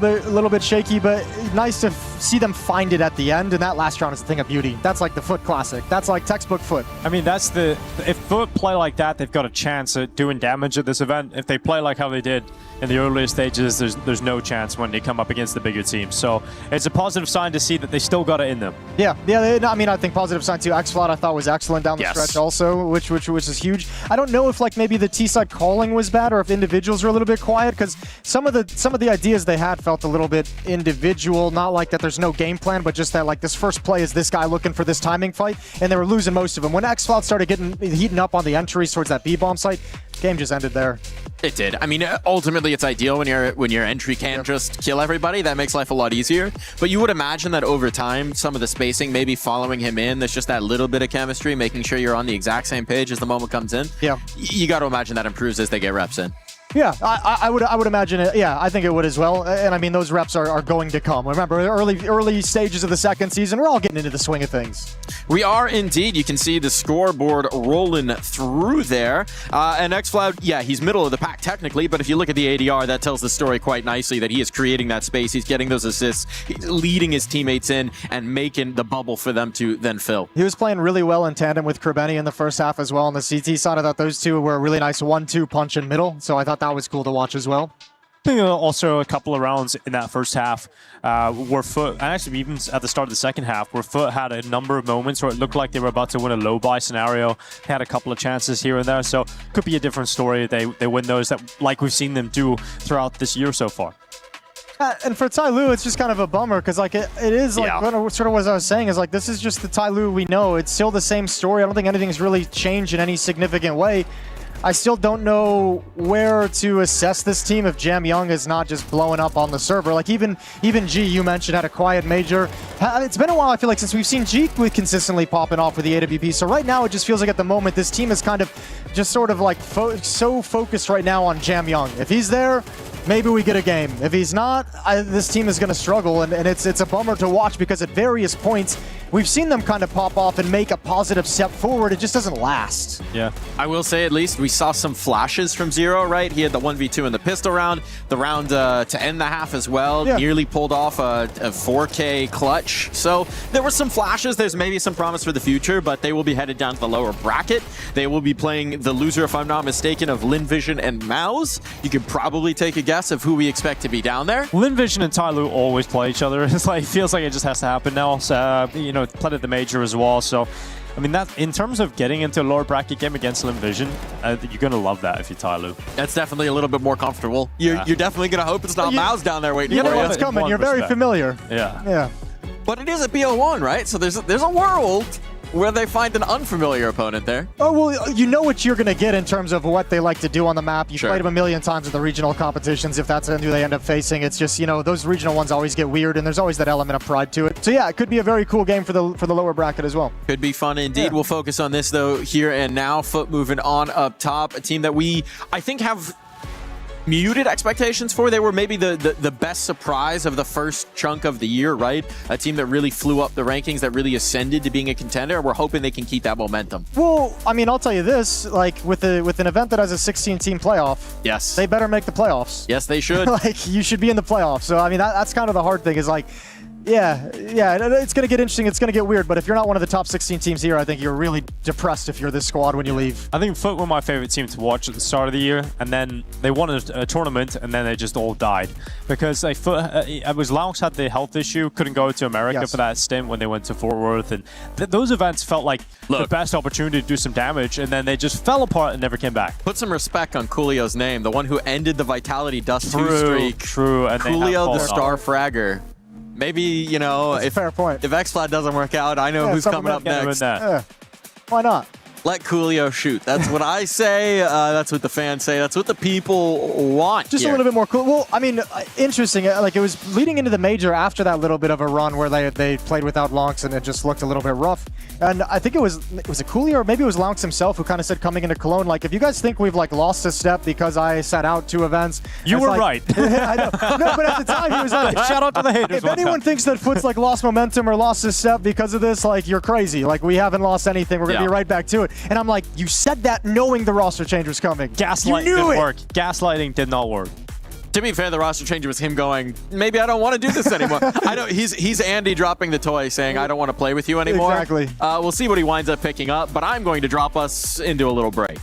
bit shaky, but nice to see them find it at the end, and that last round is a thing of beauty. That's like the Foot classic. That's like textbook Foot. I mean, if Foot play like that, they've got a chance at doing damage at this event. If they play like how they did in the earlier stages, there's no chance when they come up against the bigger teams. So it's a positive sign to see that they still got it in them. Yeah. I mean, I think positive sign too. Xflat I thought was excellent down the stretch also, which is huge. I don't know if like maybe the T-side calling was bad or if individuals were a little bit quiet, because some of the ideas they had felt a little bit individual, not like that there's no game plan, but just that like this first play is this guy looking for this timing fight, and they were losing most of them. When Xflat started heating up on the entries towards that B-bomb site, game just ended there. It did. I mean, ultimately, it's ideal when your entry can't just kill everybody. That makes life a lot easier. But you would imagine that over time, some of the spacing, maybe following him in, there's just that little bit of chemistry, making sure you're on the exact same page as the moment comes in. Yeah. You got to imagine that improves as they get reps in. Yeah, I would imagine it. Yeah, I think it would as well. And I mean, those reps are going to come. Remember, early stages of the second season, we're all getting into the swing of things. We are indeed. You can see the scoreboard rolling through there. And Xfloud, yeah, he's middle of the pack technically, but if you look at the ADR, that tells the story quite nicely that he is creating that space. He's getting those assists, he's leading his teammates in and making the bubble for them to then fill. He was playing really well in tandem with Kerbeni in the first half as well. On the CT side, I thought those two were a really nice 1-2 punch in middle. So I thought that was cool to watch as well. I think also a couple of rounds in that first half where Foot, and actually even at the start of the second half, where Foot had a number of moments where it looked like they were about to win a low buy scenario. They had a couple of chances here and there, so could be a different story. They win those, that like we've seen them do throughout this year so far. And for Tai Lu, it's just kind of a bummer because like it is like sort of what I was saying is like this is just the Tai Lu we know. It's still the same story. I don't think anything's really changed in any significant way. I still don't know where to assess this team if Jam Young is not just blowing up on the server. Like even G, you mentioned, had a quiet major. It's been a while, I feel like, since we've seen G consistently popping off with the AWP. So right now, it just feels like at the moment, this team is kind of just sort of like so focused right now on Jam Young. If he's there, maybe we get a game. If he's not, this team is going to struggle, and it's a bummer to watch because at various points, we've seen them kind of pop off and make a positive step forward. It just doesn't last. Yeah. I will say, at least, we saw some flashes from Zero, right? He had the 1v2 in the pistol round, the round to end the half as well. Yeah. Nearly pulled off a 4K clutch. So there were some flashes. There's maybe some promise for the future, but they will be headed down to the lower bracket. They will be playing the loser, if I'm not mistaken, of Linvision and Mouse. You could probably take a guess of who we expect to be down there. Linvision and Tai Lu always play each other. It's like, feels like it just has to happen now. So, you know, played at the major as well. So, I mean, that in terms of getting into a lower bracket game against Linvision, you're going to love that if you're Tai Lu. That's definitely a little bit more comfortable. You're definitely going to hope it's not Mouse down there waiting you for know you. what's coming. You're very familiar. Yeah. Yeah. But it is a BO1, right? So there's a world where they find an unfamiliar opponent there. Oh, well, you know what you're going to get in terms of what they like to do on the map. You've played them a million times in the regional competitions. If that's who they end up facing, it's just, you know, those regional ones always get weird, and there's always that element of pride to it. So yeah, it could be a very cool game for the lower bracket as well. Could be fun indeed. Yeah. We'll focus on this, though, here and now. Foot moving on up top. A team that I think, have muted expectations for. They were maybe the best surprise of the first chunk of the year, right? A team that really flew up the rankings, that really ascended to being a contender. We're hoping they can keep that momentum. Well, I mean, I'll tell you this, like with an event that has a 16-team playoff, yes, they better make the playoffs. Yes, they should. Like, you should be in the playoffs. So, I mean, that's kind of the hard thing is like, yeah, it's going to get interesting. It's going to get weird. But if you're not one of the top 16 teams here, I think you're really depressed if you're this squad when you leave. I think Foot were my favorite team to watch at the start of the year. And then they won a tournament, and then they just all died. Because it was Laux had the health issue, couldn't go to America for that stint when they went to Fort Worth. And those events felt like the best opportunity to do some damage. And then they just fell apart and never came back. Put some respect on Coolio's name, the one who ended the Vitality Dust 2 streak. True. And Coolio, the star fragger. Maybe, you know, if fair point. If Xflat doesn't work out, I know who's coming up next. Yeah. Why not? Let Coolio shoot. That's what I say. That's what the fans say. That's what the people want. Just a little bit more cool. Well, I mean, interesting. Like, it was leading into the major after that little bit of a run where they played without Laux and it just looked a little bit rough. And I think it was it Coolio or maybe it was Laux himself who kind of said coming into Cologne, like, if you guys think we've like lost a step because I sat out 2 events, you were like, right. I know. No, but at the time he was like, shout out to the haters. If anyone thinks that Foot's like lost momentum or lost a step because of this, like, you're crazy. Like, we haven't lost anything. We're gonna be right back to it. And I'm like, you said that knowing the roster change was coming. Gaslight you knew didn't it. work. Gaslighting did not work. To be fair, the roster change was him going, maybe I don't want to do this anymore. I know he's Andy dropping the toy saying, I don't want to play with you anymore. Exactly. We'll see what he winds up picking up, but I'm going to drop us into a little break.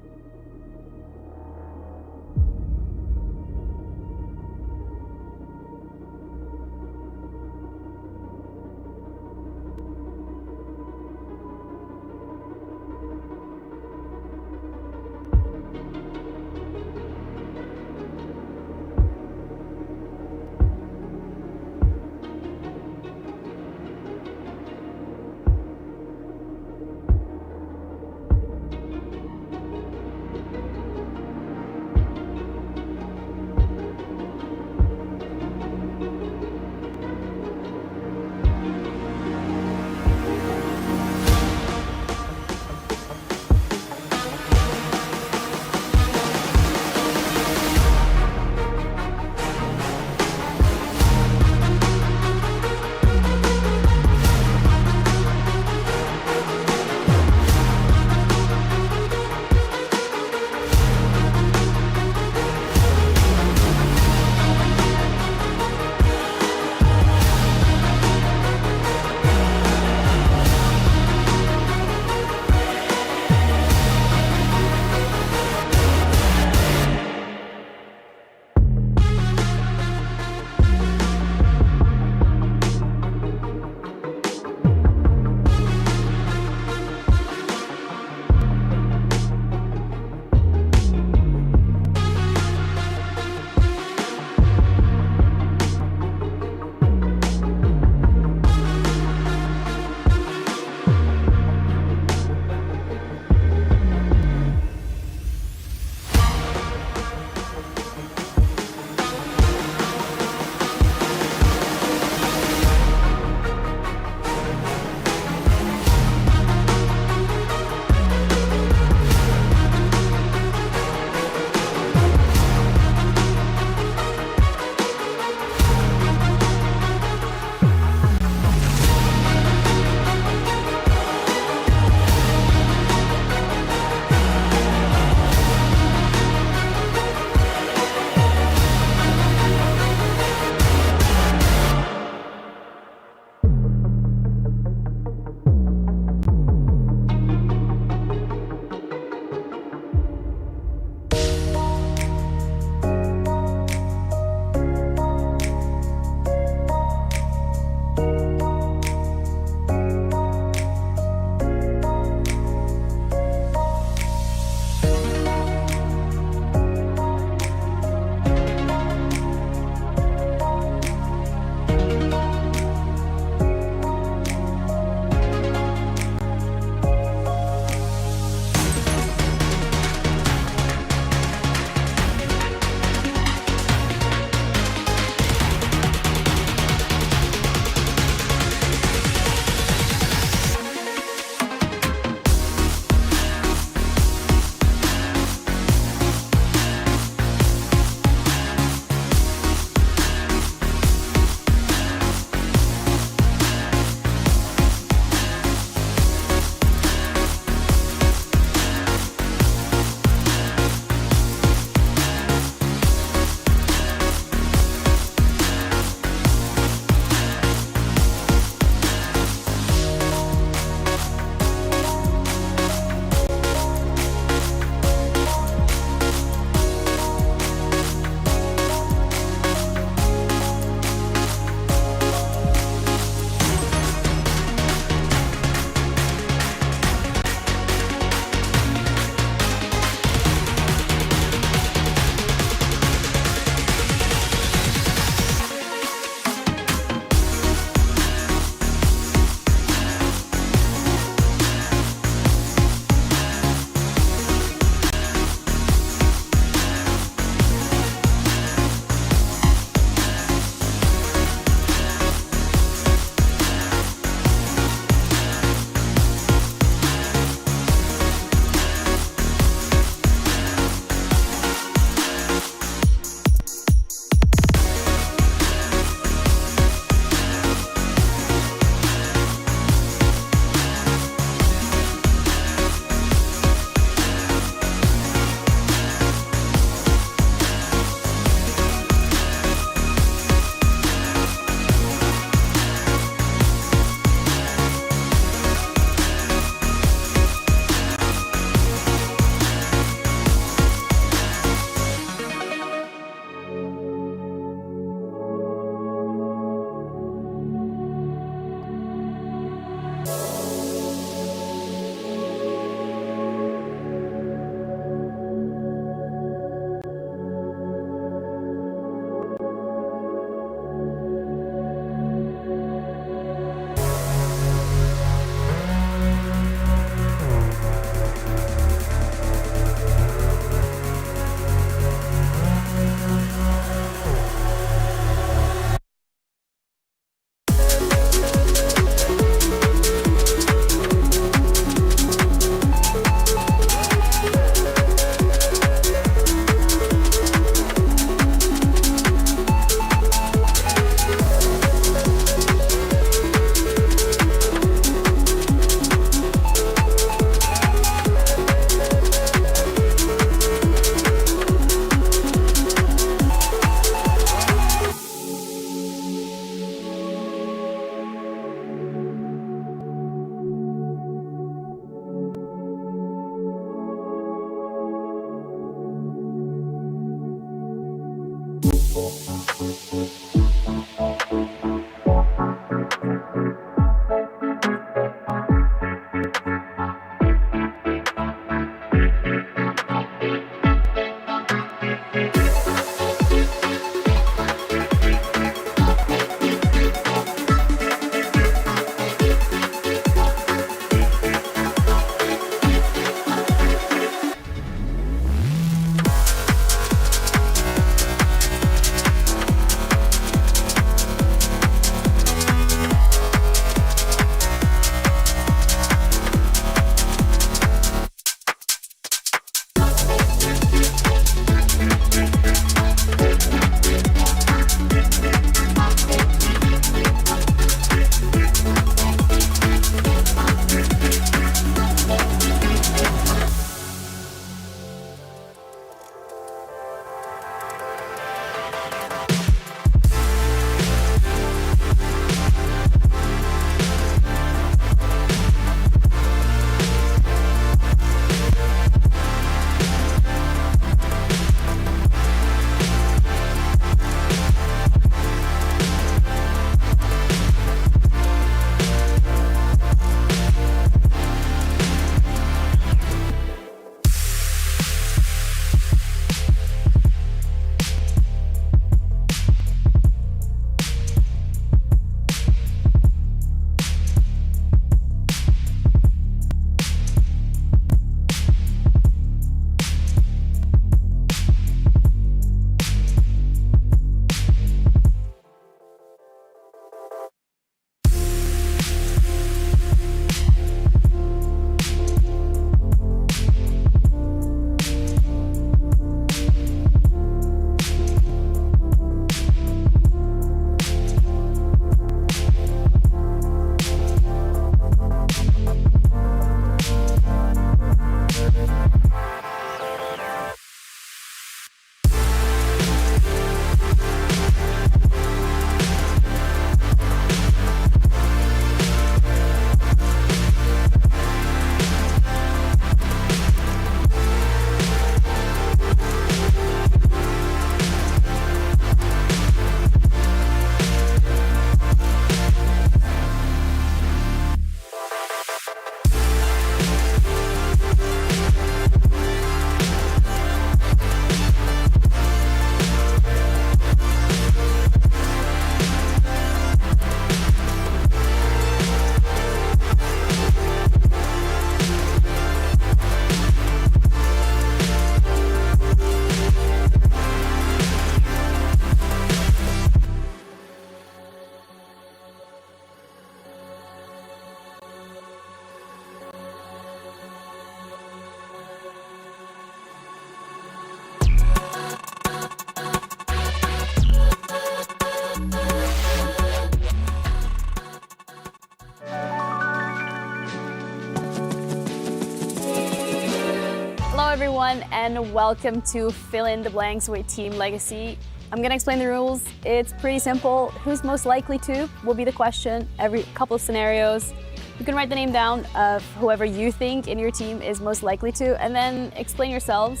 everyone, and welcome to Fill in the Blanks with Team Legacy. I'm gonna explain the rules. It's pretty simple. Who's most likely to will be the question. Every couple of scenarios. You can write the name down of whoever you think in your team is most likely to, and then explain yourselves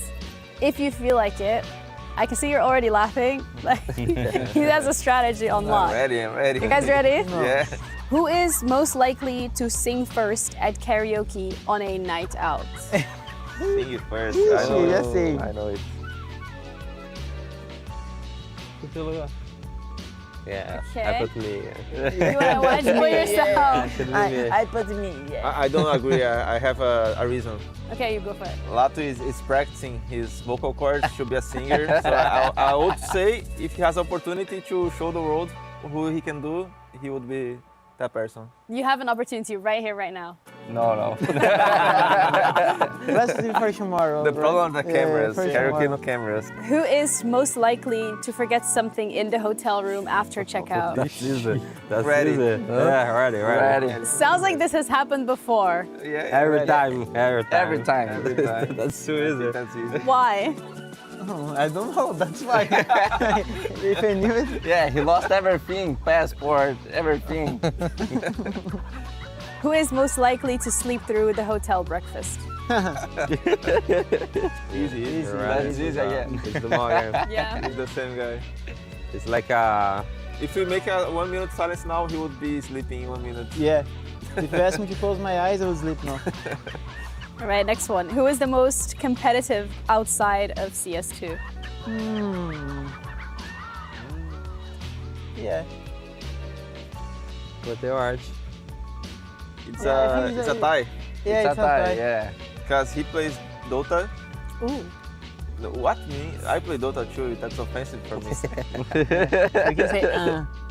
if you feel like it. I can see you're already laughing. He has a strategy on lock. I'm ready. You guys ready? Yeah. Who is most likely to sing first at karaoke on a night out? Sing it first. I know it. Yeah, Okay. I put me. You wanna watch for yourself? I put me, yeah. I don't agree. I have a reason. Okay, you go for it. Lato is practicing his vocal cords to be a singer. So I would say if he has opportunity to show the world who he can do, he would be that person. You have an opportunity right here, right now. No. Let's do for tomorrow. The problem with the cameras, for karaoke tomorrow. no cameras. Who is most likely to forget something in the hotel room after checkout? That's easy. That's Ready. easy. Yeah, ready. Sounds like this has happened before. Yeah, Every time. Every time. That's too easy. That's easy. Why? Oh, I don't know, that's why. If I knew it. Yeah, he lost everything, passport, everything. Who is most likely to sleep through the hotel breakfast? Easy. That's easy, yeah. It's the Morgan. Yeah. He's the same guy. It's like if we make a 1 minute silence now, he would be sleeping in 1 minute. Yeah. If you ask me to close my eyes, I would sleep now. All right, next one. Who is the most competitive outside of CS2? Yeah. But they are. It's it's a tie. Yeah, it's a tie. Yeah. Because he plays Dota. Ooh. What me? I play Dota too. That's offensive for me. You can say,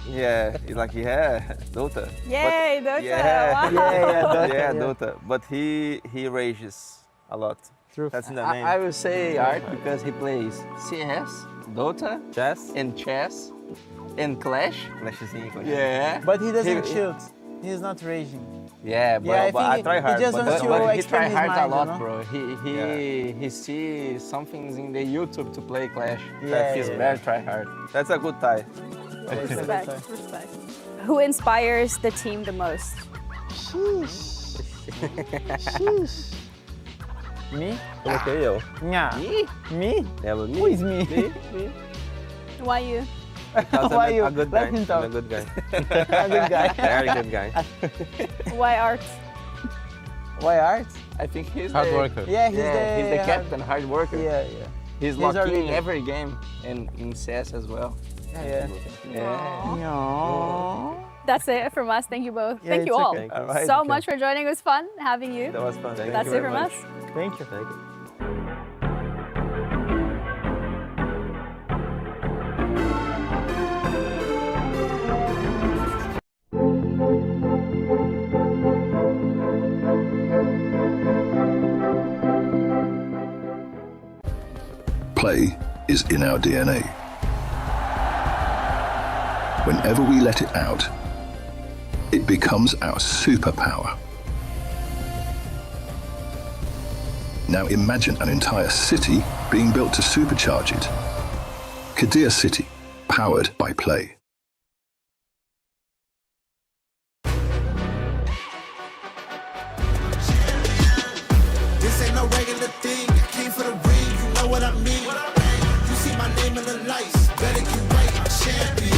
Yeah, he's like, yeah, Dota. Yay, Dota! Yeah. Wow. Dota. Yeah, Dota. But he rages a lot. True. That's in the name. I will say Art because he plays CS, Dota, Chess and chess, and Clash. Flashzinho. Yeah. But he doesn't shoot. He's not raging. Yeah, but, Yeah, but I try hard. He just wants to But he expand try his hard mind, a lot, you know? bro. He sees some things in the YouTube to play Clash. Yeah, He's yeah. very try hard. That's a good tie. Respect, respect. Who inspires the team the most? Sheesh. Sheesh. Me? Coloquei eu. Yeah. Me? Yeah, but Who is me? Me. Why you? Because Why I'm you? a good Let guy. him talk. I'm a good guy. A good guy. Very good guy. Why Art? Why Art? I think he's Hard the worker. Yeah, he's the captain, hard worker. Yeah, yeah. He's our locking in leader. every game and in CS as well. Yeah. Yeah. That's it from us. Thank you both. Yeah, Thank you it's all okay. All right, so okay. much for joining. It was fun having you. That was fun. Thank That's you it very from much. us. Thank you. Thank you. Play is in our DNA. Whenever we let it out, it becomes our superpower. Now imagine an entire city being built to supercharge it. Kadir City, powered by play. This ain't no regular thing. I came for the ring, you know what I mean. You see my name in the lights, better get right, I'm champion.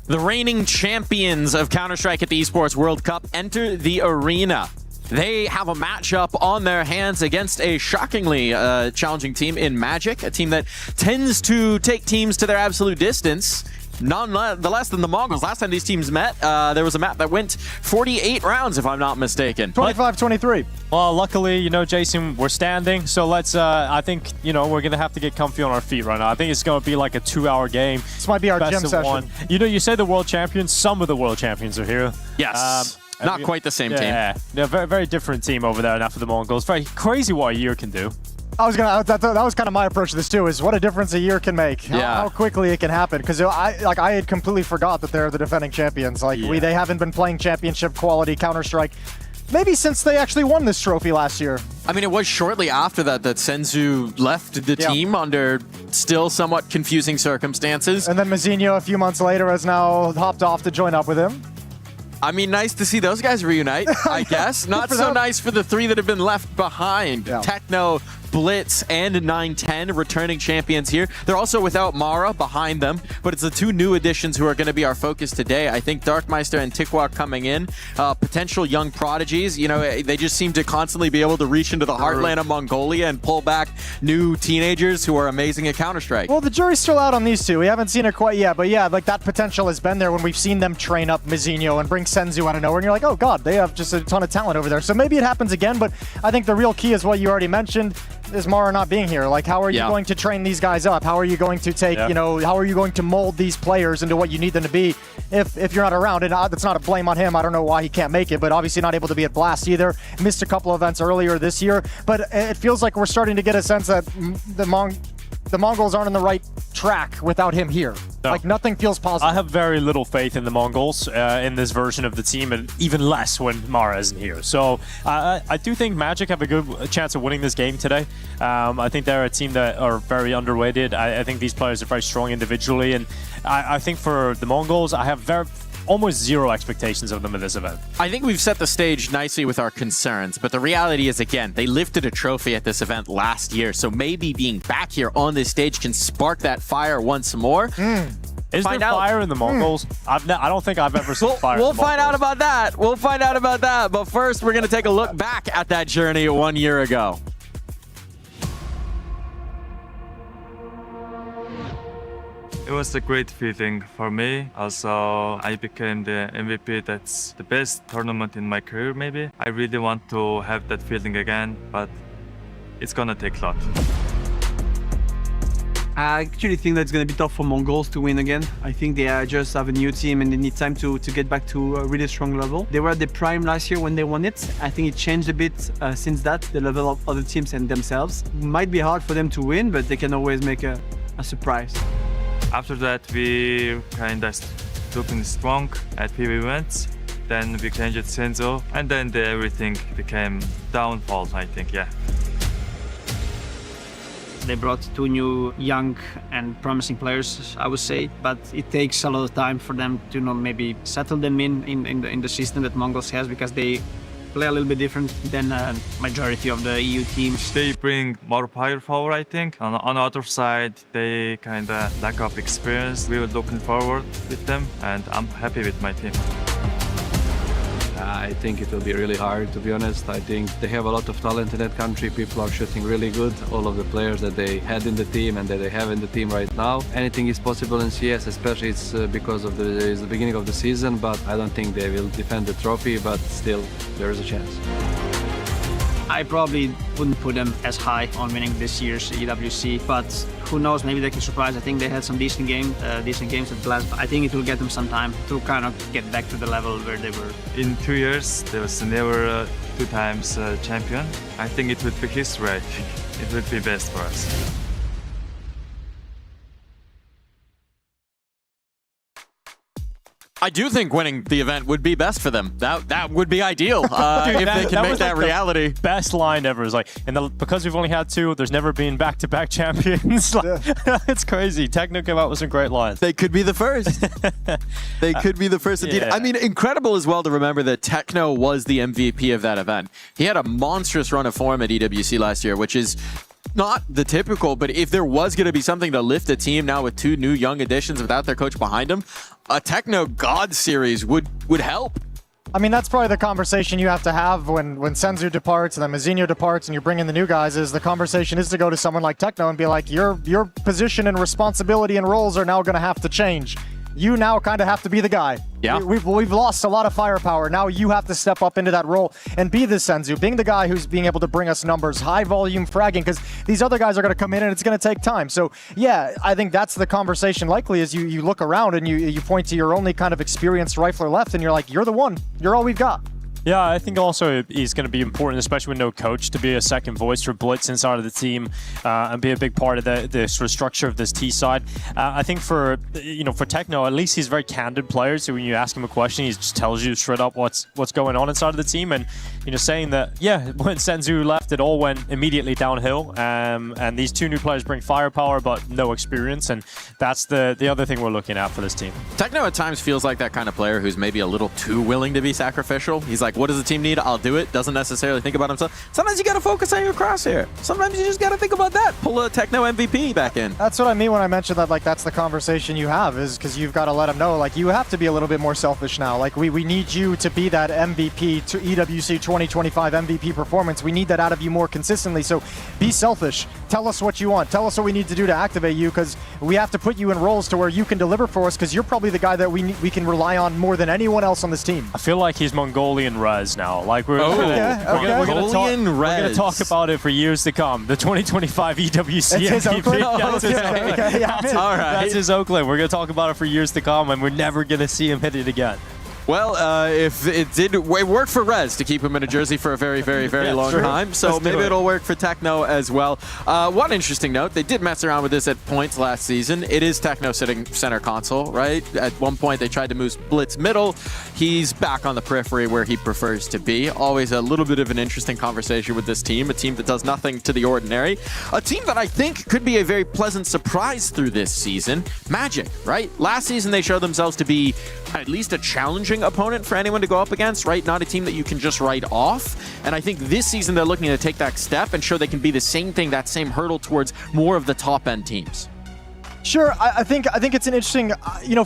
The reigning champions of Counter-Strike at the Esports World Cup enter the arena. They have a matchup on their hands against a shockingly challenging team in Magic, a team that tends to take teams to their absolute distance. None less than the Mongols. Last time these teams met, there was a map that went 48 rounds, if I'm not mistaken. 25-23. Well, luckily, you know, Jason, we're standing, so let's, I think, you know, we're going to have to get comfy on our feet right now. I think it's going to be like a 2-hour game. This might be our Best gym of session. one. You know, you say the world champions, some of the world champions are here. Yes. Not quite the same team. Yeah, very, very different team over there now for the Mongols. Very crazy what a year can do. That was kind of my approach to this too, is what a difference a year can make. How quickly it can happen. Because I had completely forgot that they're the defending champions. Like they haven't been playing championship quality Counter-Strike maybe since they actually won this trophy last year. I mean, it was shortly after that Senzu left the team under still somewhat confusing circumstances. And then Mazinho a few months later has now hopped off to join up with him. I mean, nice to see those guys reunite, I guess. Not so nice for the three that have been left behind. Yeah. Techno, Blitz, and 910 returning champions here. They're also without Mara behind them, but it's the two new additions who are going to be our focus today. I think Darkmeister and Tikwa coming in, potential young prodigies. You know, they just seem to constantly be able to reach into the heartland of Mongolia and pull back new teenagers who are amazing at Counter-Strike. Well, the jury's still out on these two. We haven't seen it quite yet, but yeah, like that potential has been there when we've seen them train up Mizinho and bring Senzu out of nowhere, and you're like, oh god, they have just a ton of talent over there. So maybe it happens again, but I think the real key is what you already mentioned, is Mara not being here. Like, how are you going to train these guys up? How are you going to take, you know, how are you going to mold these players into what you need them to be if you're not around? And that's not a blame on him. I don't know why he can't make it, but obviously not able to be at Blast either. Missed a couple events earlier this year, but it feels like we're starting to get a sense that the Mongols aren't on the right track without him here. No. Like, nothing feels positive. I have very little faith in the Mongols in this version of the team, and even less when Mara isn't here. So I do think Magic have a good chance of winning this game today. I think they're a team that are very underrated. I think these players are very strong individually, and I think for the Mongols, I have almost zero expectations of them at this event. I think we've set the stage nicely with our concerns, but the reality is, again, they lifted a trophy at this event last year, so maybe being back here on this stage can spark that fire once more. Is there fire in the Mongols? I don't think I've ever seen fire in the Mongols. We'll find out about that. We'll find out about that, but first we're going to take a look back at that journey 1 year ago. It was a great feeling for me. Also, I became the MVP. That's the best tournament in my career, maybe. I really want to have that feeling again, but it's gonna take a lot. I actually think that it's going to be tough for Mongols to win again. I think they just have a new team and they need time to get back to a really strong level. They were at the prime last year when they won it. I think it changed a bit since that, the level of other teams and themselves. It might be hard for them to win, but they can always make a surprise. After that, we kind of looking strong at PV events. Then we changed Senzo, and then everything became downfall, I think, yeah. They brought two new young and promising players, I would say, but it takes a lot of time for them to maybe settle them in the system that Mongols has, because they play a little bit different than majority of the EU teams. They bring more firepower, I think. On the other side, they kind of lack of experience. We were looking forward with them, and I'm happy with my team. I think it will be really hard, to be honest. I think they have a lot of talent in that country. People are shooting really good. All of the players that they had in the team and that they have in the team right now. Anything is possible in CS, especially it's because of it's the beginning of the season, but I don't think they will defend the trophy, but still, there is a chance. I probably wouldn't put them as high on winning this year's EWC, but who knows, maybe they can surprise. I think they had some decent games at Blast. I think it will get them some time to kind of get back to the level where they were. In 2 years, there was never 2 times champion. I think it would be history. I think it would be best for us. I do think winning the event would be best for them. That would be ideal Dude, if they can make that reality. The best line ever is like, because we've only had 2, there's never been back-to-back champions. It's crazy. Techno came out with some great lines. They could be the first. They could be the first indeed. Yeah. I mean, incredible as well to remember that Techno was the MVP of that event. He had a monstrous run of form at EWC last year, which is not the typical, but if there was going to be something to lift a team now with 2 new young additions without their coach behind them, a Techno God series would help. I mean, that's probably the conversation you have to have when Senzu departs and then Mizinho departs and you bring in the new guys, is the conversation is to go to someone like Techno and be like, your position and responsibility and roles are now going to have to change. You now kind of have to be the guy. Yeah. We've lost a lot of firepower. Now you have to step up into that role and be the Senzu, being the guy who's being able to bring us numbers, high volume fragging, because these other guys are going to come in and it's going to take time. So yeah, I think that's the conversation likely, is you look around and you point to your only kind of experienced rifler left and you're like, you're the one. You're all we've got. Yeah, I think also he's going to be important, especially with no coach, to be a second voice for Blitz inside of the team and be a big part of the sort of structure of this T side. I think for Techno, at least he's a very candid player. So when you ask him a question, he just tells you straight up what's going on inside of the team, and saying that when Senzu left, it all went immediately downhill. And these two new players bring firepower but no experience, and that's the other thing we're looking at for this team. Techno at times feels like that kind of player who's maybe a little too willing to be sacrificial. He's like, what does the team need? I'll do it. Doesn't necessarily think about himself. Sometimes you got to focus on your crosshair. Sometimes you just got to think about that. Pull a Techno MVP back in. That's what I mean when I mentioned that, like, that's the conversation you have, is because you've got to let him know, like, you have to be a little bit more selfish now. Like, we need you to be that MVP, to EWC 2025 MVP performance. We need that out of you more consistently. So be selfish. Tell us what you want. Tell us what we need to do to activate you, because we have to put you in roles to where you can deliver for us, because you're probably the guy that we can rely on more than anyone else on this team. I feel like he's Mongolian Rez now. Like we're Mongolian we're Rez. going to talk about it for years to come. The 2025 EWC MVP. All right. That's his Oakland. We're going to talk about it for years to come, and we're never going to see him hit it again. Well, if it worked for Rez to keep him in a jersey for a very, very, very long time, so maybe it'll work for Techno as well. One interesting note, they did mess around with this at points last season. It is Techno sitting center console, right? At one point, they tried to move Blitz middle. He's back on the periphery where he prefers to be. Always a little bit of an interesting conversation with this team, a team that does nothing to the ordinary. A team that I think could be a very pleasant surprise through this season, Magic, right? Last season, they showed themselves to be at least a challenging opponent for anyone to go up against, right? Not a team that you can just write off. And I think this season they're looking to take that step and show they can be the same thing, that same hurdle towards more of the top end teams. Sure, I think it's an interesting,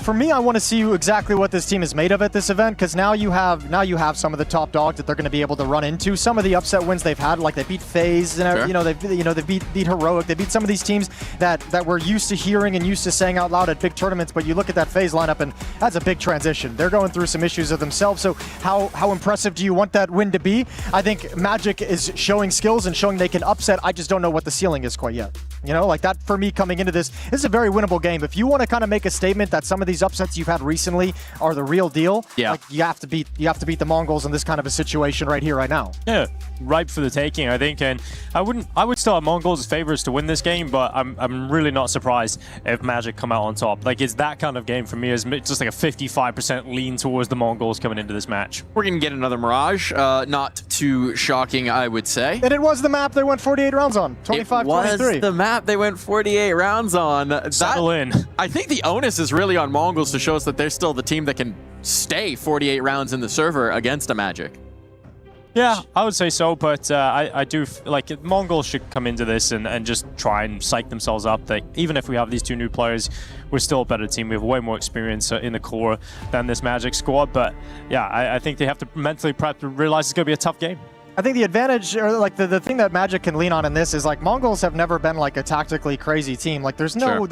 for me, I want to see exactly what this team is made of at this event, because now you have some of the top dogs that they're going to be able to run into. Some of the upset wins they've had, like they beat FaZe, and they beat Heroic, they beat some of these teams that we're used to hearing and used to saying out loud at big tournaments. But you look at that FaZe lineup, and that's a big transition. They're going through some issues of themselves. So how impressive do you want that win to be? I think Magic is showing skills and showing they can upset. I just don't know what the ceiling is quite yet. Like that for me coming into this is a very winnable game. If you want to kind of make a statement that some of these upsets you've had recently are the real deal, like you have to beat the Mongols in this kind of a situation right here, right now. Yeah, ripe for the taking, I think. And I would still have Mongols as favorites to win this game, but I'm really not surprised if Magic come out on top. Like, it's that kind of game for me. It's just like a 55% lean towards the Mongols coming into this match. We're gonna get another Mirage. Not too shocking, I would say. And it was the map they went 48 rounds on. 25-23. It was the map they went 48 rounds on. Settle in. I think the onus is really on Mongols to show us that they're still the team that can stay 48 rounds in the server against a Magic. Yeah, I would say so, but I do like Mongols should come into this and just try and psych themselves up. That even if we have these two new players, we're still a better team. We have way more experience in the core than this Magic squad. But yeah, I think they have to mentally prep to realize it's going to be a tough game. I think the advantage, or like the thing that Magic can lean on in this is, like, Mongols have never been like a tactically crazy team. Like there's no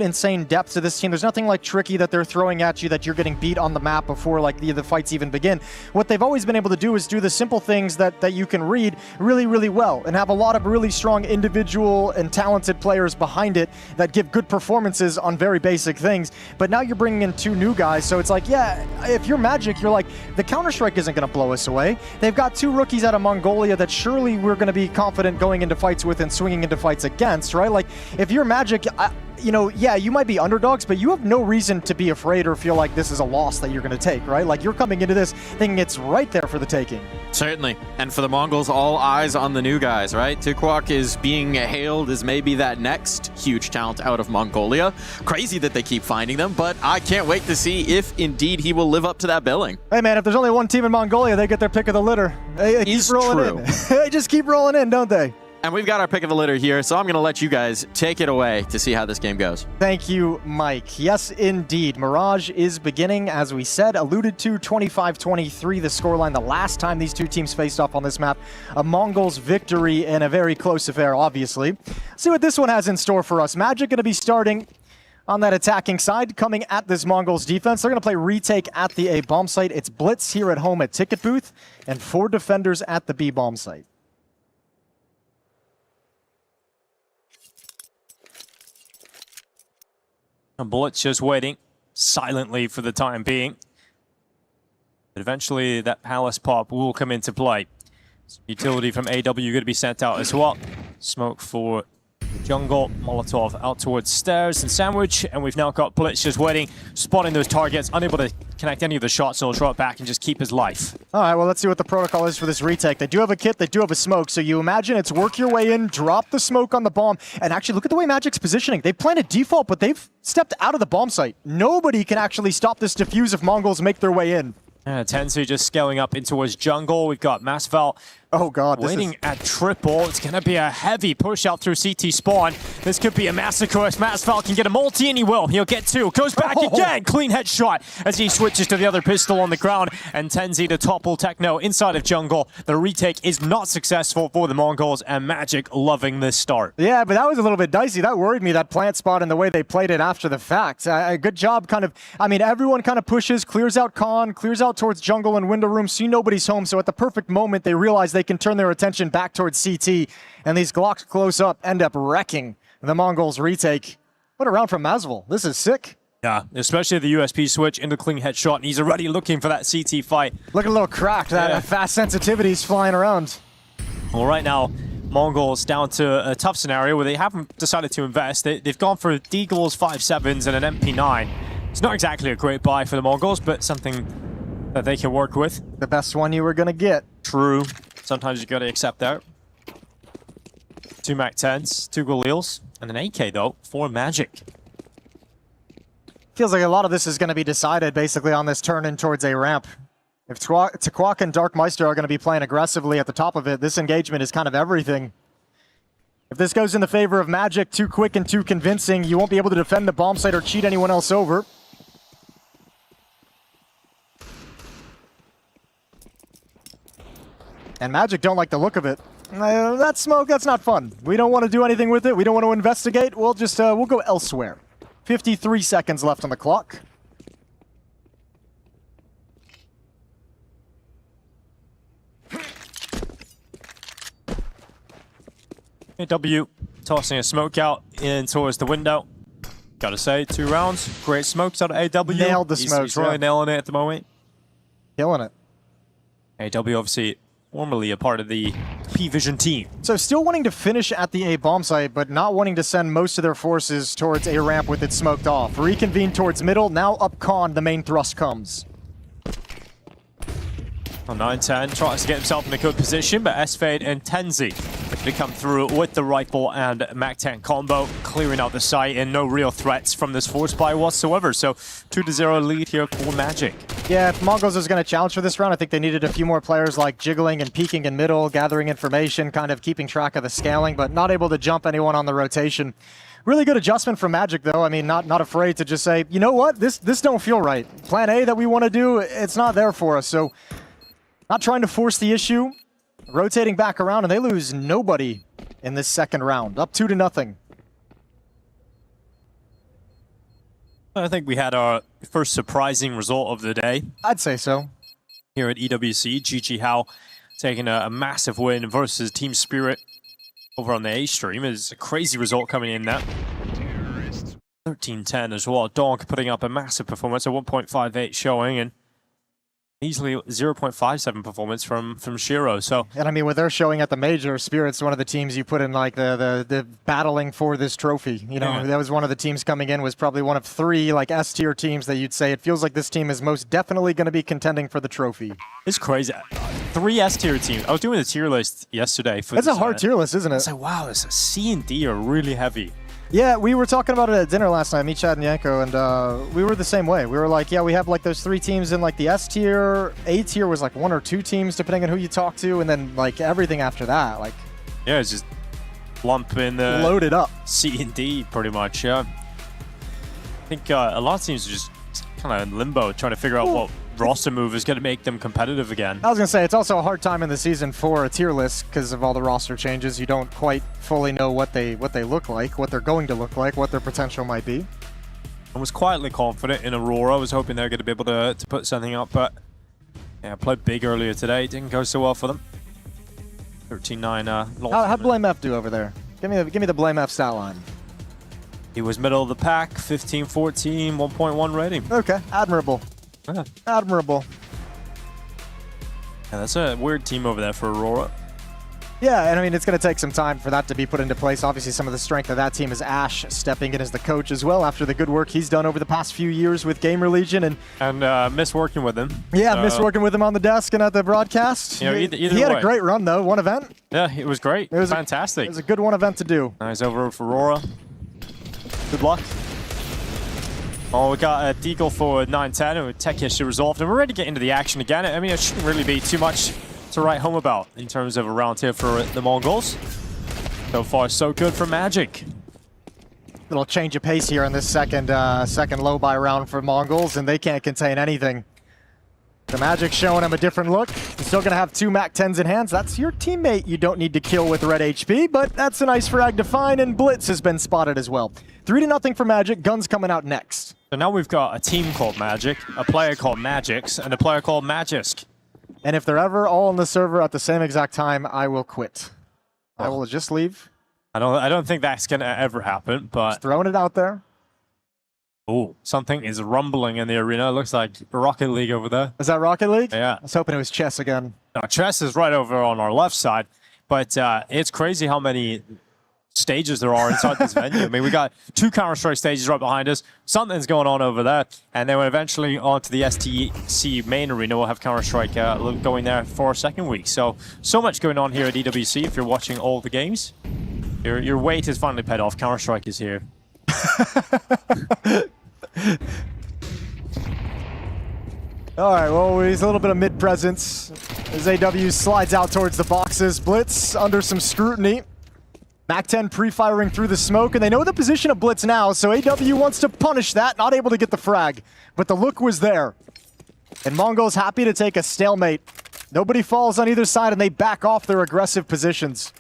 insane depth to this team. There's nothing like tricky that they're throwing at you that you're getting beat on the map before like the fights even begin. What they've always been able to do is do the simple things that you can read really, really well and have a lot of really strong individual and talented players behind it that give good performances on very basic things. But now you're bringing in two new guys, so it's like, yeah, if you're Magic, you're like, the Counter-Strike isn't going to blow us away. They've got two rookies out of Mongolia that surely we're going to be confident going into fights with and swinging into fights against, right? Like, if you're Magic, yeah, you might be underdogs, but you have no reason to be afraid or feel like this is a loss that you're going to take, right? Like, you're coming into this thinking it's right there for the taking. Certainly. And for the Mongols, all eyes on the new guys, right? Tukwak is being hailed as maybe that next huge talent out of Mongolia. Crazy that they keep finding them, but I can't wait to see if indeed he will live up to that billing. Hey, man, if there's only one team in Mongolia, they get their pick of the litter. They keep rolling in. They just keep rolling in, don't they? And we've got our pick of the litter here, so I'm going to let you guys take it away to see how this game goes. Thank you, Mike. Yes, indeed. Mirage is beginning, as we said, alluded to, 25-23, the scoreline the last time these two teams faced off on this map. A Mongols victory in a very close affair, obviously. Let's see what this one has in store for us. Magic going to be starting on that attacking side, coming at this Mongols defense. They're going to play retake at the A bomb site. It's Blitz here at home at Ticket Booth, and 4 defenders at the B bomb site. And Blitz just waiting silently for the time being. But eventually that Palace pop will come into play. Utility from AW going to be sent out as well. Smoke for jungle, Molotov out towards stairs and sandwich, and we've now got Blitz just waiting, spotting those targets, unable to connect any of the shots, so he'll draw it back and just keep his life. All right, well, let's see what the protocol is for this retake. They do have a kit, they do have a smoke, so you imagine it's work your way in, drop the smoke on the bomb, and actually look at the way Magic's positioning. They planted default, but they've stepped out of the bomb site. Nobody can actually stop this defuse if Mongols make their way in. Tensu just scaling up in towards jungle. We've got Masval. Oh god, waiting at triple. It's going to be a heavy push out through CT spawn. This could be a massacre as Masval can get a multi, and he will. He'll get two. Goes back again. Clean headshot as he switches to the other pistol on the ground. And Tenzi to topple Techno inside of jungle. The retake is not successful for the Mongols, and Magic loving this start. Yeah, but that was a little bit dicey. That worried me, that plant spot and the way they played it after the fact. Good job, kind of. I mean, everyone kind of pushes, clears out Con, clears out towards jungle and window room, see nobody's home. So at the perfect moment, they realize they can turn their attention back towards CT, and these Glocks close up, end up wrecking the Mongols retake. What a round from Masval. This is sick. Yeah, especially the USP switch into clean headshot, and he's already looking for that CT fight. Look at a little crack, that fast sensitivity's flying around. Well, right now, Mongols down to a tough scenario where they haven't decided to invest. They've gone for Deagles 5.7s and an MP9. It's not exactly a great buy for the Mongols, but something that they can work with. The best one you were going to get. True. Sometimes you got to accept that. 2 MAC-10s, 2 Galils, and an AK, though, for Magic. Feels like a lot of this is going to be decided basically on this turn in towards a ramp. If Taquak and Dark Meister are going to be playing aggressively at the top of it, this engagement is kind of everything. If this goes in the favor of Magic, too quick and too convincing, you won't be able to defend the bomb site or cheat anyone else over. And Magic don't like the look of it. That smoke, that's not fun. We don't want to do anything with it. We don't want to investigate. We'll just, we'll go elsewhere. 53 seconds left on the clock. AW tossing a smoke out in towards the window. Gotta say, 2 rounds. Great smokes out of AW. Nailed the smokes. He's really nailing it at the moment. Killing it. AW obviously formerly a part of the P-Vision team. So still wanting to finish at the A bomb site, but not wanting to send most of their forces towards A ramp with it smoked off. Reconvene towards middle, now up Con, the main thrust comes. Well, 9-10 tries to get himself in a good position, but S-Fade and Tenzi to come through with the rifle and MAC-10 combo, clearing out the site, and no real threats from this force buy whatsoever. So 2-0 lead here for Magic. Yeah, if Mongols is going to challenge for this round, I think they needed a few more players like jiggling and peeking in middle, gathering information, kind of keeping track of the scaling, but not able to jump anyone on the rotation. Really good adjustment from Magic, though. I mean, not afraid to just say, you know what, this don't feel right. Plan A that we want to do, it's not there for us. So not trying to force the issue, rotating back around, and they lose nobody in this second round. Up 2-0. I think we had our first surprising result of the day. I'd say so. Here at EWC, GG How taking a massive win versus Team Spirit over on the A stream. Is a crazy result coming in there. 13-10 as well. Donk putting up a massive performance, a 1.58 showing, and easily 0.57 performance from Shiro. So, and I mean, with their showing at the major, Spirit's one of the teams you put in like the battling for this trophy. You know, that was one of the teams coming in, was probably one of 3 like S tier teams that you'd say it feels like this team is most definitely going to be contending for the trophy. It's crazy. 3 S tier teams. I was doing the tier list yesterday. It's a hard tier list, isn't it? It's like, wow, this C and D are really heavy. Yeah, we were talking about it at dinner last night, me, Chad, and Yanko, and we were the same way. We were like, yeah, we have like those 3 teams in like the S tier. A tier was like 1 or 2 teams, depending on who you talk to, and then like everything after that, like. Yeah, it's just lump in the loaded up C and D pretty much. Yeah, I think a lot of teams are just kind of in limbo, trying to figure out what roster move is going to make them competitive again. I was going to say, it's also a hard time in the season for a tier list because of all the roster changes. You don't quite fully know what they look like, what they're going to look like, what their potential might be. I was quietly confident in Aurora. I was hoping they were going to be able to put something up, but yeah, I played big earlier today. Didn't go so well for them. 13-9 loss. How'd Blame F do over there? Give me the Blame F stat line. He was middle of the pack, 15-14, 1.1 rating. Okay, admirable. Yeah. Admirable. Yeah, that's a weird team over there for Aurora. Yeah, and I mean, it's going to take some time for that to be put into place. Obviously, some of the strength of that team is Ash stepping in as the coach as well after the good work he's done over the past few years with Gamer Legion. And miss working with him. Yeah, miss working with him on the desk and at the broadcast. You know, either he had way. a great run, though. One event. Yeah, it was great. It was fantastic. It was a good one event to do. Nice over for Aurora. Good luck. Oh, we got a deagle for 9-10 with tech issue resolved, and we're ready to get into the action again. I mean, it shouldn't really be too much to write home about in terms of a round here for the Mongols. So far, so good for Magic. Little change of pace here in this second low buy round for Mongols, and they can't contain anything. The Magic showing him a different look. He's still going to have 2 MAC-10s in hands. That's your teammate you don't need to kill with red HP, but that's a nice frag to find, and Blitz has been spotted as well. 3-0 for Magic. Guns coming out next. So now we've got a team called Magic, a player called Magix, and a player called Magisk. And if they're ever all on the server at the same exact time, I will quit. I will just leave. I don't think that's going to ever happen, but... Just throwing it out there. Oh, something is rumbling in the arena. It looks like Rocket League over there. Is that Rocket League? Yeah. I was hoping it was chess again. No, chess is right over on our left side, but it's crazy how many stages there are inside this venue. I mean, we got 2 Counter-Strike stages right behind us. Something's going on over there, and then eventually onto the STC main arena, we'll have Counter-Strike going there for a second week. So much going on here at EWC. If you're watching all the games, your wait is finally paid off. Counter-Strike is here. All right, well, he's a little bit of mid-presence as AW slides out towards the boxes. Blitz under some scrutiny. MAC-10 pre-firing through the smoke, and they know the position of Blitz now, so AW wants to punish that, not able to get the frag. But the look was there. And Mongols happy to take a stalemate. Nobody falls on either side, and they back off their aggressive positions.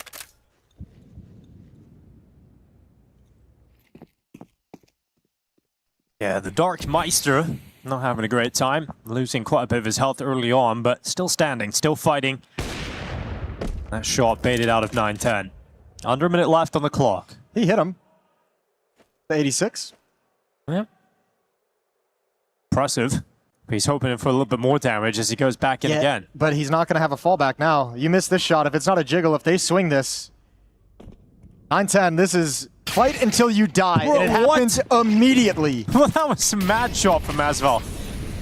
Yeah, the Dark Meister not having a great time, losing quite a bit of his health early on, but still standing, still fighting. That shot baited out of 9-10. Under a minute left on the clock. He hit him. The 86. Yeah. Impressive. But he's hoping for a little bit more damage as he goes back in again. But he's not going to have a fallback now. You missed this shot. If it's not a jiggle, if they swing this. 9-10, this is fight until you die, and it happens immediately. Well, that was some mad shot from Asval.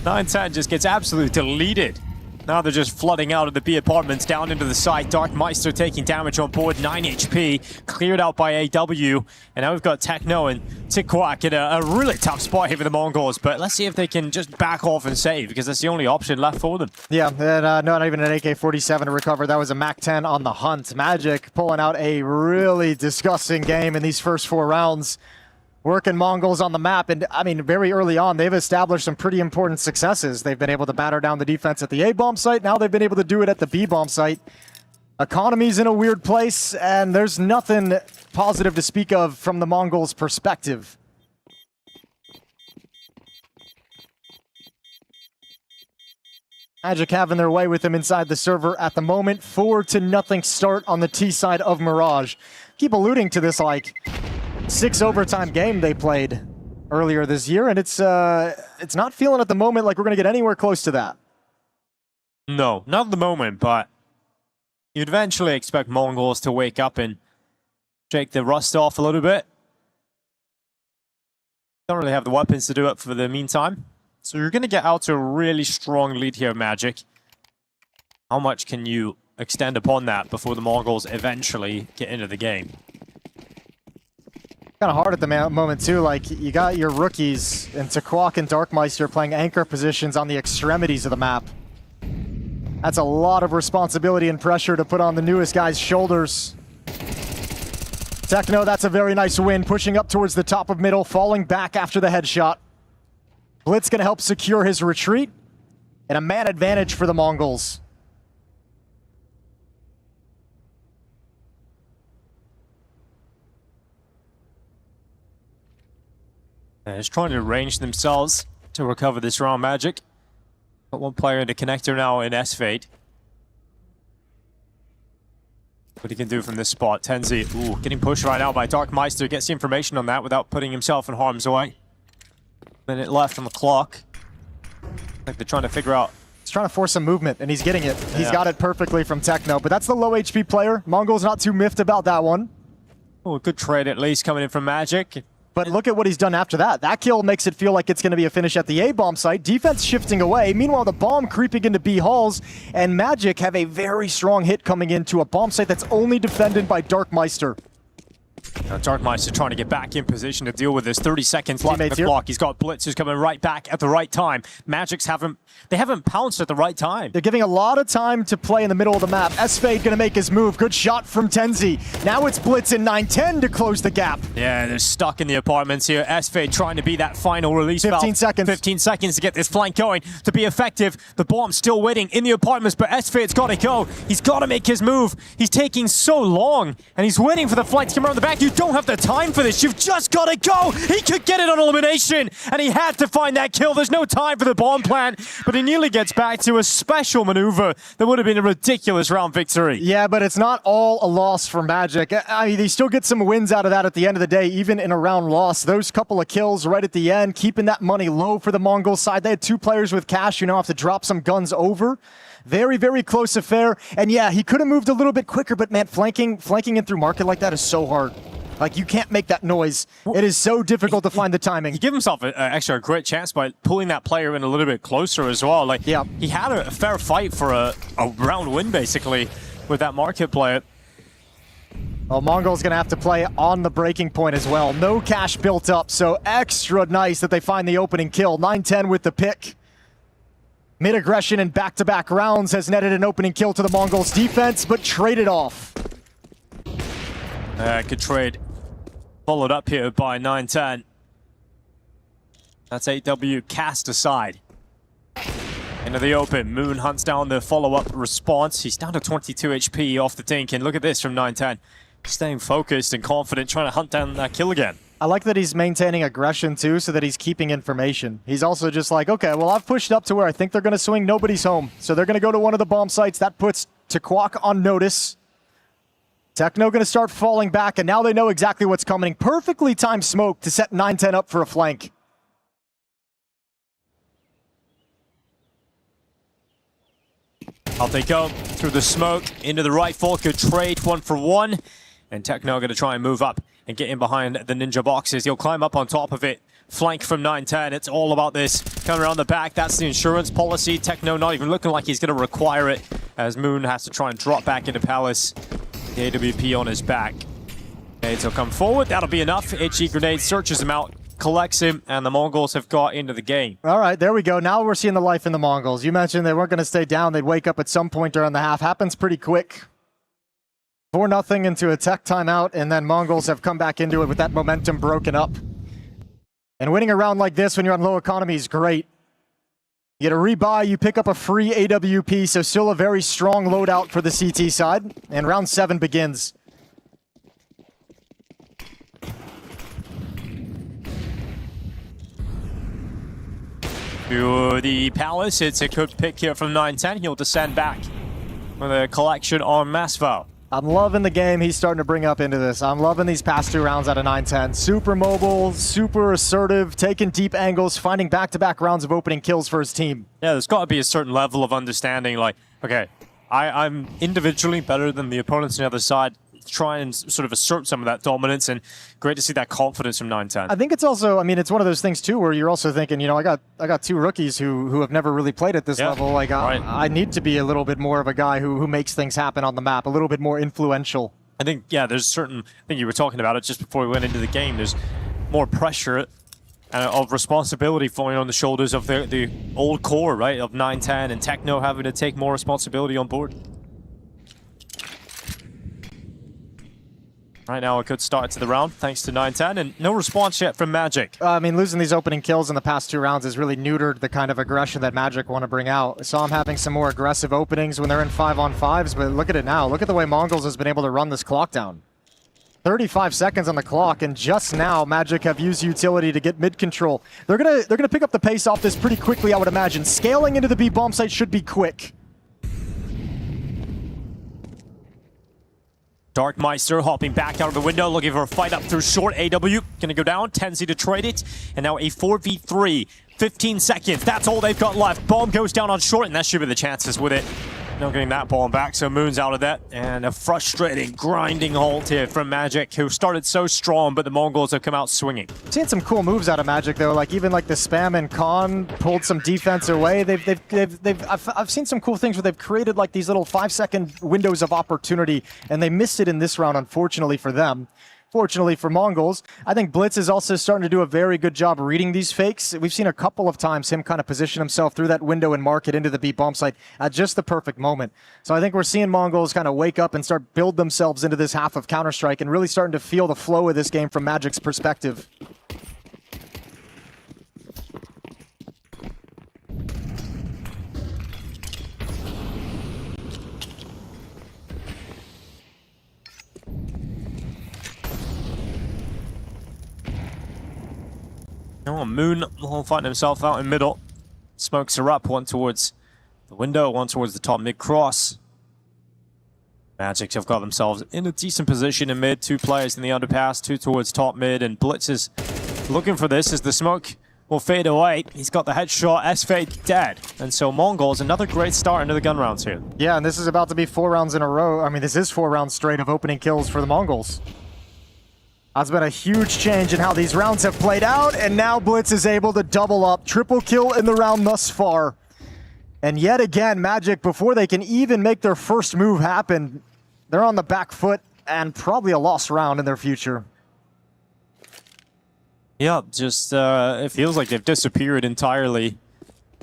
9-10 just gets absolutely deleted. Now they're just flooding out of the B apartments down into the site. Dark Meister taking damage on board, 9 HP, cleared out by AW. And now we've got Techno and Tikquak in a really tough spot here for the Mongols. But let's see if they can just back off and save, because that's the only option left for them. Yeah, and not even an AK-47 to recover. That was a MAC-10 on the hunt. Magic pulling out a really disgusting game in these first 4 rounds. Working Mongols on the map, and I mean, very early on, they've established some pretty important successes. They've been able to batter down the defense at the A-bomb site. Now they've been able to do it at the B-bomb site. Economy's in a weird place, and there's nothing positive to speak of from the Mongols' perspective. Magic having their way with them inside the server at the moment. 4-0 start on the T side of Mirage. Keep alluding to this, like, 6 overtime game they played earlier this year, and it's not feeling at the moment like we're going to get anywhere close to that. No, not at the moment, but you'd eventually expect Mongols to wake up and shake the rust off a little bit. Don't really have the weapons to do it for the meantime. So you're going to get out to a really strong lead here, Magic. How much can you extend upon that before the Mongols eventually get into the game? Kind of hard at the moment, too. Like, you got your rookies and Tikquak and Darkmeister playing anchor positions on the extremities of the map. That's a lot of responsibility and pressure to put on the newest guy's shoulders. Techno, that's a very nice win, pushing up towards the top of middle, falling back after the headshot. Blitz going to help secure his retreat, and a man advantage for the Mongols. They're just trying to arrange themselves to recover this round, Magic. Got one player in the connector now in S-Fade. What he can do from this spot. Tenzi, ooh, getting pushed right now by Dark Meister. Gets the information on that without putting himself in harm's way. Minute left on the clock. Like they're trying to figure out He's trying to force some movement, and he's getting it. He's got it perfectly from Techno, but that's the low HP player. Mongo's not too miffed about that one. Oh, a good trade at least coming in from Magic. But look at what he's done after that. That kill makes it feel like it's going to be a finish at the A-bomb site. Defense shifting away. Meanwhile, the bomb creeping into B halls, and Magic have a very strong hit coming into a bomb site that's only defended by Darkmeister. Now Darkmeister trying to get back in position to deal with this. 30 seconds left on the clock. He's got Blitz who's coming right back at the right time. Magic's haven't pounced at the right time. They're giving a lot of time to play in the middle of the map. S-Fade gonna make his move. Good shot from Tenzi. Now it's Blitz in 9-10 to close the gap. Yeah, they're stuck in the apartments here. S-Fade trying to be that final release 15 seconds. 15 seconds to get this flank going. To be effective, the bomb's still waiting in the apartments, but S-Fade's got to go. He's got to make his move. He's taking so long, and he's waiting for the flank to come around the back. You don't have the time for this. You've just got to go. He could get it on elimination, and he had to find that kill. There's no time for the bomb plant, but he nearly gets back to a special maneuver that would have been a ridiculous round victory. Yeah, but it's not all a loss for Magic. I mean, they still get some wins out of that at the end of the day, even in a round loss. Those couple of kills right at the end, keeping that money low for the Mongol side. They had 2 players with cash who now have to drop some guns over. Very, very close affair. And yeah, he could have moved a little bit quicker, but man, flanking in through market like that is so hard. Like, you can't make that noise. It is so difficult to find the timing. He gave himself actually a great chance by pulling that player in a little bit closer as well. Like, yeah, he had a fair fight for a round win, basically, with that market player. Well, Mongol's going to have to play on the breaking point as well. No cash built up, so extra nice that they find the opening kill. 9-10 with the pick. Mid-aggression in back-to-back rounds has netted an opening kill to the Mongols' defense, but traded off. Good trade. Followed up here by 9-10. That's 8W cast aside. Into the open. Moon hunts down the follow-up response. He's down to 22 HP off the Tink, and look at this from 9-10. Staying focused and confident, trying to hunt down that kill again. I like that he's maintaining aggression too, so that he's keeping information. He's also just like, okay, well, I've pushed up to where I think they're going to swing. Nobody's home. So they're going to go to one of the bomb sites. That puts Taquak on notice. Techno going to start falling back, and now they know exactly what's coming. Perfectly timed smoke to set 9-10 up for a flank. Out they go through the smoke into the rifle. Good trade, 1 for 1. And Techno going to try and move up and get in behind the ninja boxes. He'll climb up on top of it. Flank from 9-10. It's all about this. Coming around the back. That's the insurance policy. Techno not even looking like he's going to require it, as Moon has to try and drop back into Palace. The AWP on his back. Grenades will come forward. That'll be enough. HE grenade searches him out, collects him, and the Mongols have got into the game. All right, there we go. Now we're seeing the life in the Mongols. You mentioned they weren't going to stay down. They'd wake up at some point during the half. Happens pretty quick. 4-0 into a tech timeout, and then Mongols have come back into it with that momentum broken up. And winning a round like this when you're on low economy is great. You get a rebuy, you pick up a free AWP, so still a very strong loadout for the CT side. And round 7 begins. To the Palace, it's a good pick here from 9-10. He'll descend back with a collection on Masvo. I'm loving the game he's starting to bring up into this. I'm loving these past 2 rounds out of 9-10. Super mobile, super assertive, taking deep angles, finding back-to-back rounds of opening kills for his team. Yeah, there's got to be a certain level of understanding, like, okay, I'm individually better than the opponents on the other side. Try and sort of assert some of that dominance, and great to see that confidence from 9-10. I think it's also, I mean, it's one of those things too where you're also thinking, you know, I got 2 rookies who have never really played at this level. Like, I need to be a little bit more of a guy who makes things happen on the map, a little bit more influential. I think, yeah, there's certain, I think you were talking about it just before we went into the game, there's more pressure of responsibility falling on the shoulders of the old core, right, of 9-10, and Techno having to take more responsibility on board. Right now, a good start to the round, thanks to 9-10, and no response yet from Magic. I mean, losing these opening kills in the past 2 rounds has really neutered the kind of aggression that Magic want to bring out. I saw him having some more aggressive openings when they're in 5-on-5s, but look at it now. Look at the way Mongols has been able to run this clock down. 35 seconds on the clock, and just now, Magic have used utility to get mid-control. They're gonna pick up the pace off this pretty quickly, I would imagine. Scaling into the B bomb site should be quick. Darkmeister hopping back out of the window, looking for a fight up through short. AW gonna go down, Tenzi to trade it, and now a 4v3 15 seconds. That's all they've got left. Bomb goes down on short, and that should be the chances with it. Not getting that bomb back, so Moon's out of that. And a frustrating, grinding halt here from Magic, who started so strong, but the Mongols have come out swinging. Seen some cool moves out of Magic though, like even like the spam and con pulled some defense away. I've seen some cool things where they've created like these little 5-second windows of opportunity, and they missed it in this round, unfortunately for them. Fortunately for Mongols, I think Blitz is also starting to do a very good job reading these fakes. We've seen a couple of times him kind of position himself through that window and mark it into the B bomb site at just the perfect moment. So I think we're seeing Mongols kind of wake up and start build themselves into this half of Counter-Strike and really starting to feel the flow of this game from Magic's perspective. Oh, Moon will find himself out in middle. Smokes are up, one towards the window, one towards the top mid cross. Magic have got themselves in a decent position in mid. 2 players in the underpass, 2 towards top mid, and Blitz is looking for this as the smoke will fade away. He's got the headshot, S-Fade dead. And so Mongols, another great start into the gun rounds here. Yeah, and this is about to be 4 rounds in a row. I mean, this is 4 rounds straight of opening kills for the Mongols. That's been a huge change in how these rounds have played out, and now Blitz is able to double up. Triple kill in the round thus far. And yet again, Magic, before they can even make their first move happen, they're on the back foot and probably a lost round in their future. Yeah, just it feels like they've disappeared entirely.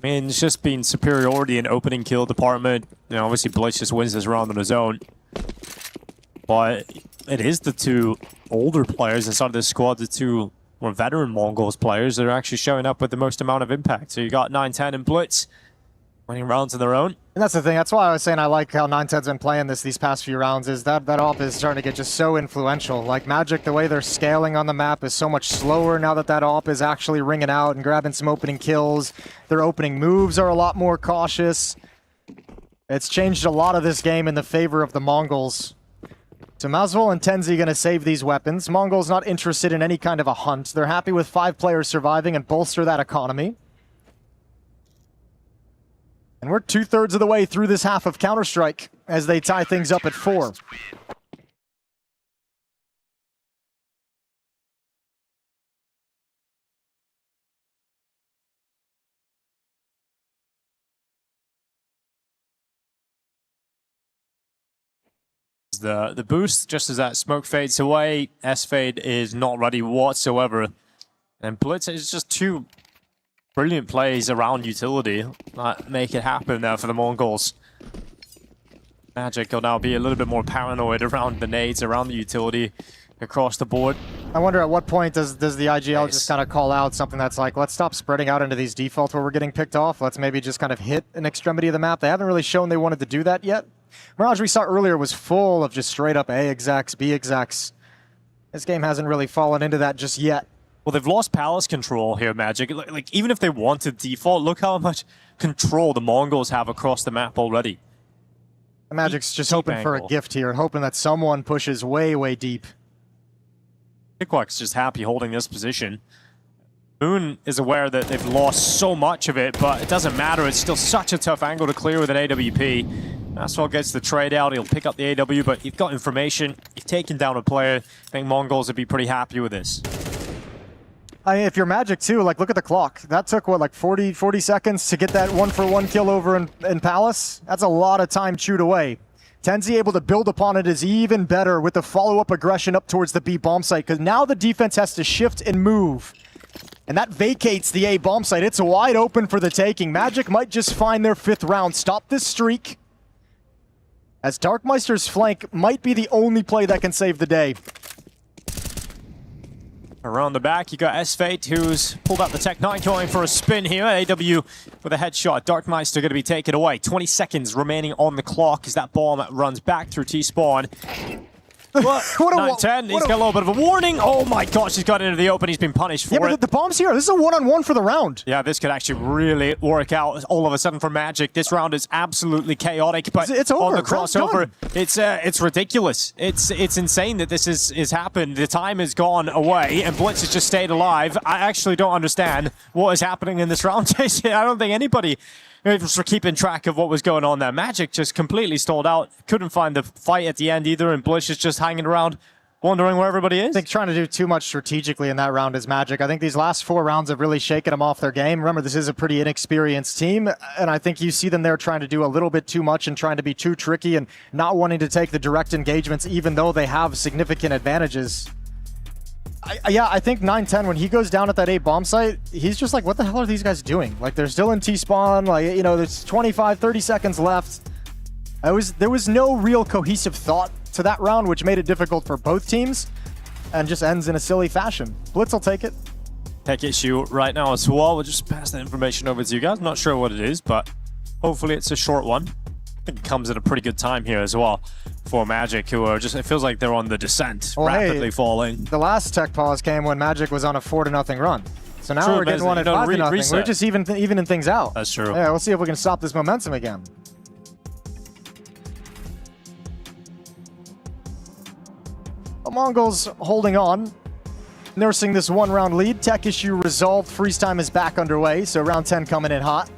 I mean, it's just been superiority in opening kill department. You know, obviously Blitz just wins this round on his own. But it is the 2 older players inside of this squad, the 2 more veteran Mongols players that are actually showing up with the most amount of impact. So you got 9-10 and Blitz winning rounds of their own. And that's the thing. That's why I was saying I like how 9-10's been playing these past few rounds, is that op is starting to get just so influential. Like Magic, the way they're scaling on the map is so much slower now that op is actually ringing out and grabbing some opening kills. Their opening moves are a lot more cautious. It's changed a lot of this game in the favor of the Mongols. So Masval and Tenzi going to save these weapons. Mongols not interested in any kind of a hunt. They're happy with 5 players surviving and bolster that economy. And we're 2/3 of the way through this half of Counter-Strike as they tie things up at 4. The boost, just as that smoke fades away, S-Fade is not ready whatsoever. And Blitz is just 2 brilliant plays around utility that make it happen there for the Mongols. Magic will now be a little bit more paranoid around the nades, around the utility across the board. I wonder at what point does the IGL just kind of call out something that's like, let's stop spreading out into these defaults where we're getting picked off. Let's maybe just kind of hit an extremity of the map. They haven't really shown they wanted to do that yet. Mirage, we saw earlier, was full of just straight up A execs, B execs. This game hasn't really fallen into that just yet. Well, they've lost palace control here, Magic. Like even if they wanted default, look how much control the Mongols have across the map already. Magic's just hoping for a gift here, hoping that someone pushes way, way deep. Pickwack's just happy holding this position. Moon is aware that they've lost so much of it, but it doesn't matter. It's still such a tough angle to clear with an AWP. Masval gets the trade out. He'll pick up the AW, but you've got information. You've taken down a player. I think Mongols would be pretty happy with this. I mean, if you're Magic too, like look at the clock. That took what, like 40 seconds to get that 1-for-1 kill over in Palace? That's a lot of time chewed away. Tenzi able to build upon it is even better with the follow-up aggression up towards the B bomb site, because now the defense has to shift and move. And that vacates the A bomb site. It's wide open for the taking. Magic might just find their 5th round. Stop this streak, as Darkmeister's flank might be the only play that can save the day. Around the back, you got S-Fate, who's pulled up the Tech 9 going for a spin here. AW with a headshot. Darkmeister going to be taken away. 20 seconds remaining on the clock as that bomb runs back through T-spawn. What? 9-10, he's got a little bit of a warning. Oh my gosh, he's got into the open. He's been punished for it. Yeah, but the bomb's here. This is a one-on-one for the round. Yeah, this could actually really work out all of a sudden for Magic. This round is absolutely chaotic, but it's over. on the crossover, it's ridiculous. It's insane that this is happened. The time has gone away, and Blitz has just stayed alive. I actually don't understand what is happening in this round. I don't think anybody was keeping track of what was going on there. Magic just completely stalled out. Couldn't find the fight at the end either, and Blitz is just hanging around, wondering where everybody is. I think trying to do too much strategically in that round is Magic. I think these last 4 rounds have really shaken them off their game. Remember, this is a pretty inexperienced team, and I think you see them there trying to do a little bit too much and trying to be too tricky and not wanting to take the direct engagements, even though they have significant advantages. I think 9-10, when he goes down at that A bomb site, he's just like, what the hell are these guys doing? Like, they're still in T-spawn, like, you know, there's 25, 30 seconds left. There was no real cohesive thought to that round, which made it difficult for both teams, and just ends in a silly fashion. Blitz will take it. Tech issue right now as well. We'll just pass that information over to you guys. Not sure what it is, but hopefully it's a short one. I think it comes at a pretty good time here as well for Magic, who are just, it feels like they're on the descent, rapidly falling. The last tech pause came when Magic was on a 4-0 run. So now we're getting one at 5-0. We're just evening things out. That's true. Yeah, we'll see if we can stop this momentum again. The Mongols holding on, nursing this 1-round lead. Tech issue resolved. Freeze time is back underway, so round 10 coming in hot.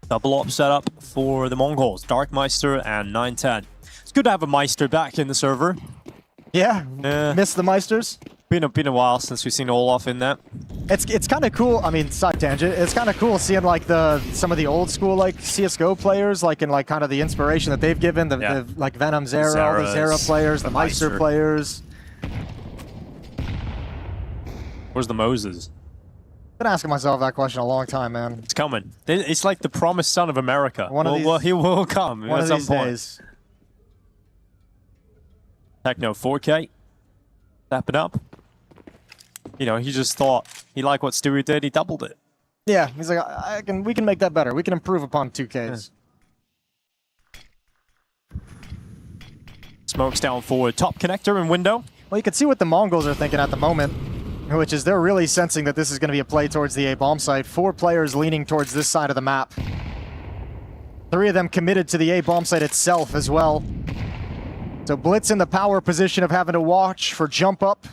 Double op setup for the Mongols, Dark Meister and 9-10. It's good to have a Meister back in the server. Yeah, miss the Meisters. Been a while since we've seen Olaf in that. It's kind of cool. I mean, side tangent. It's kind of cool seeing like some of the old school like CS:GO players, like in like kind of the inspiration that they've given the like Venom Zera, all the Zera players, the Meister players. Where's the Moses? Been asking myself that question a long time, man. It's coming. It's like the promised son of America. He will come one at of some these point. days. Techno 4K. Stepping up. You know, he just thought he liked what Stewie did. He doubled it. Yeah, he's like, we can make that better. We can improve upon 2Ks. Yeah. Smokes down forward. Top connector and window. Well, you can see what the Mongols are thinking at the moment, which is they're really sensing that this is going to be a play towards the A bomb site. 4 players leaning towards this side of the map. 3 of them committed to the A bomb site itself as well. So Blitz in the power position of having to watch for jump up.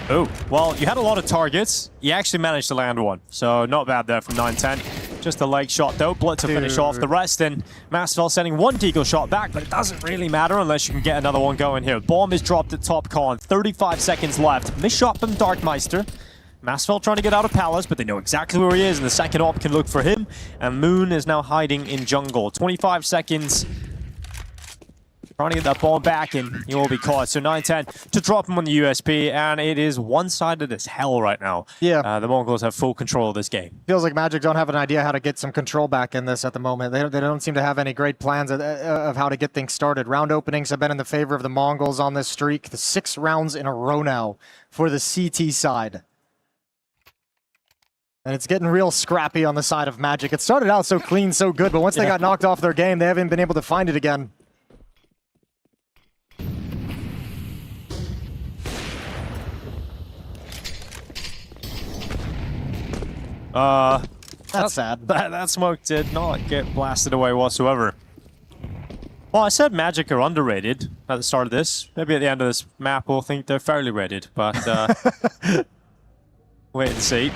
Oh, well, you had a lot of targets. You actually managed to land one, so not bad there from 9-10. Just a leg shot though. Blitz to finish off the rest, and Masvel sending one deagle shot back, but it doesn't really matter unless you can get another one going here. Bomb is dropped at top con. 35 seconds left. Missed shot from Darkmeister. Masvel trying to get out of Palace, but they know exactly where he is, and the second op can look for him. And Moon is now hiding in jungle. 25 seconds. Trying to get that ball back, and he will be caught. So 9-10 to drop him on the USP, and it is one-sided as hell right now. Yeah. The Mongols have full control of this game. Feels like Magic don't have an idea how to get some control back in this at the moment. They don't seem to have any great plans of how to get things started. Round openings have been in the favor of the Mongols on this streak. The 6 rounds in a row now for the CT side. And it's getting real scrappy on the side of Magic. It started out so clean, so good, but once they got knocked off their game, they haven't been able to find it again. That's sad. That smoke did not get blasted away whatsoever. Well, I said Magic are underrated at the start of this. Maybe at the end of this map we'll think they're fairly rated, but wait and see.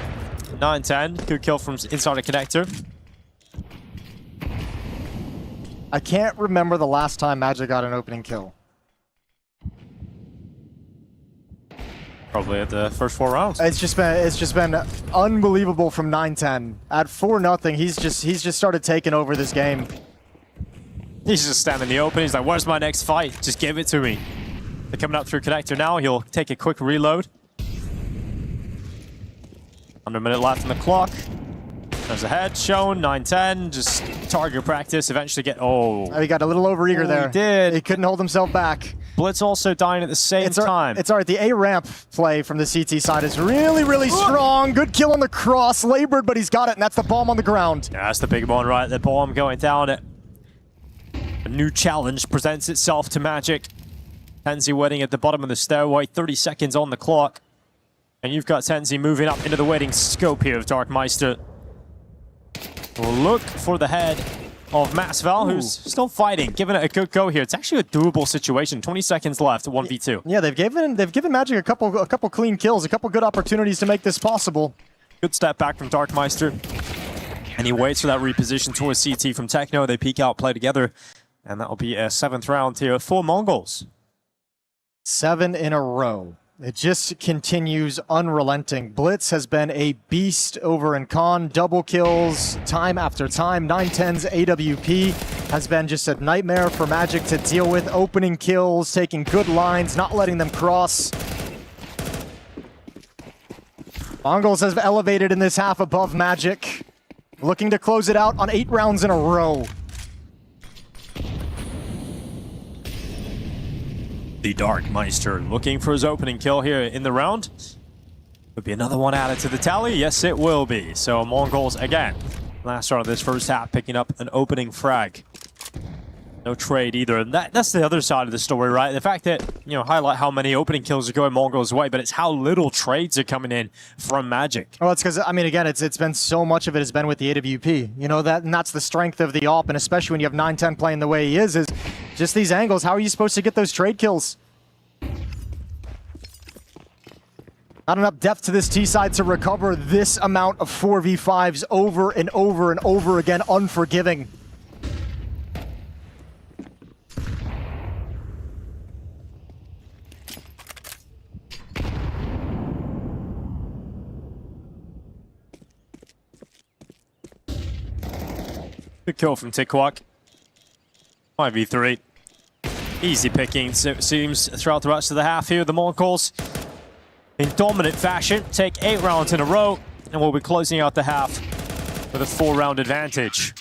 9-10, good kill from inside a connector. I can't remember the last time Magic got an opening kill. Probably at the first 4 rounds. It's just been unbelievable from 9-10. At 4-0, he's just started taking over this game. He's just standing in the open. He's like, "Where's my next fight? Just give it to me." They're coming up through connector now. He'll take a quick reload. Under a minute left on the clock. There's a head shown. 9-10. Just target practice. Eventually get. Oh, he got a little overeager there. He did. He couldn't hold himself back. Blitz also dying at the same time. It's all right. The A ramp play from the CT side is really, really strong. Good kill on the cross. Labored, but he's got it, and that's the bomb on the ground. Yeah, that's the big one, right? The bomb going down. A new challenge presents itself to Magic. Tenzi waiting at the bottom of the stairway. 30 seconds on the clock. And you've got Tenzi moving up into the waiting scope here of Darkmeister. We'll look for the head of Masval, who's still fighting, giving it a good go here. It's actually a doable situation. 20 seconds left, 1v2. Yeah, they've given Magic a couple clean kills, a couple good opportunities to make this possible. Good step back from Darkmeister. And he waits for that reposition towards CT from Techno. They peek out, play together. And that'll be a 7th round here for Mongols. 7 in a row. It just continues unrelenting. Blitz has been a beast over in Con. Double kills time after time. 910's AWP has been just a nightmare for Magic to deal with. Opening kills, taking good lines, not letting them cross. Mongols have elevated in this half above Magic. Looking to close it out on 8 rounds in a row. The Darkmeister looking for his opening kill here in the round. Would be another one added to the tally. Yes, it will be. So Mongols again. Last round of this first half picking up an opening frag. No trade either. And that's the other side of the story, right? The fact that, you know, highlight how many opening kills are going Mongols' way, but it's how little trades are coming in from Magic. Well, it's because, I mean, again, it's been so much of it has been with the AWP. You know, and that's the strength of the AWP, and especially when you have 910 playing the way he is just these angles. How are you supposed to get those trade kills? Not enough depth to this T side to recover this amount of 4v5s over and over and over again. Unforgiving. Good kill from Tikwak. 5v3. Easy pickings, it seems, throughout the rest of the half here. The Mongols, in dominant fashion, take 8 rounds in a row, and we'll be closing out the half with a 4-round advantage.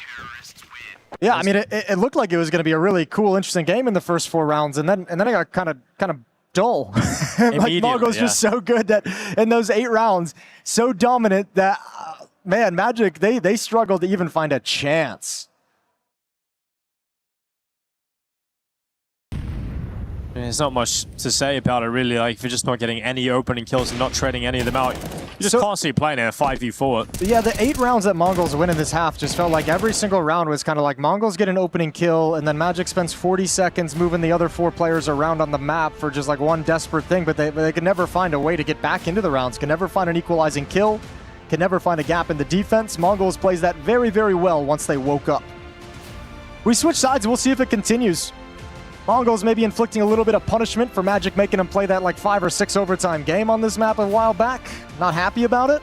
Yeah, I mean, it looked like it was going to be a really cool, interesting game in the first 4 rounds, and then it got kind of dull. Like Mongols just so good that in those 8 rounds, so dominant that man, Magic they struggled to even find a chance. There's not much to say about it, really. Like, if you're just not getting any opening kills and not trading any of them out, you're just constantly playing a 5v4. Yeah, the 8 rounds that Mongols win in this half just felt like every single round was kind of like Mongols get an opening kill, and then Magic spends 40 seconds moving the other 4 players around on the map for just like one desperate thing, but they can never find a way to get back into the rounds, can never find an equalizing kill, can never find a gap in the defense. Mongols plays that very, very well once they woke up. We switch sides, we'll see if it continues. Mongols maybe inflicting a little bit of punishment for Magic making them play that like 5 or 6 overtime game on this map a while back. Not happy about it.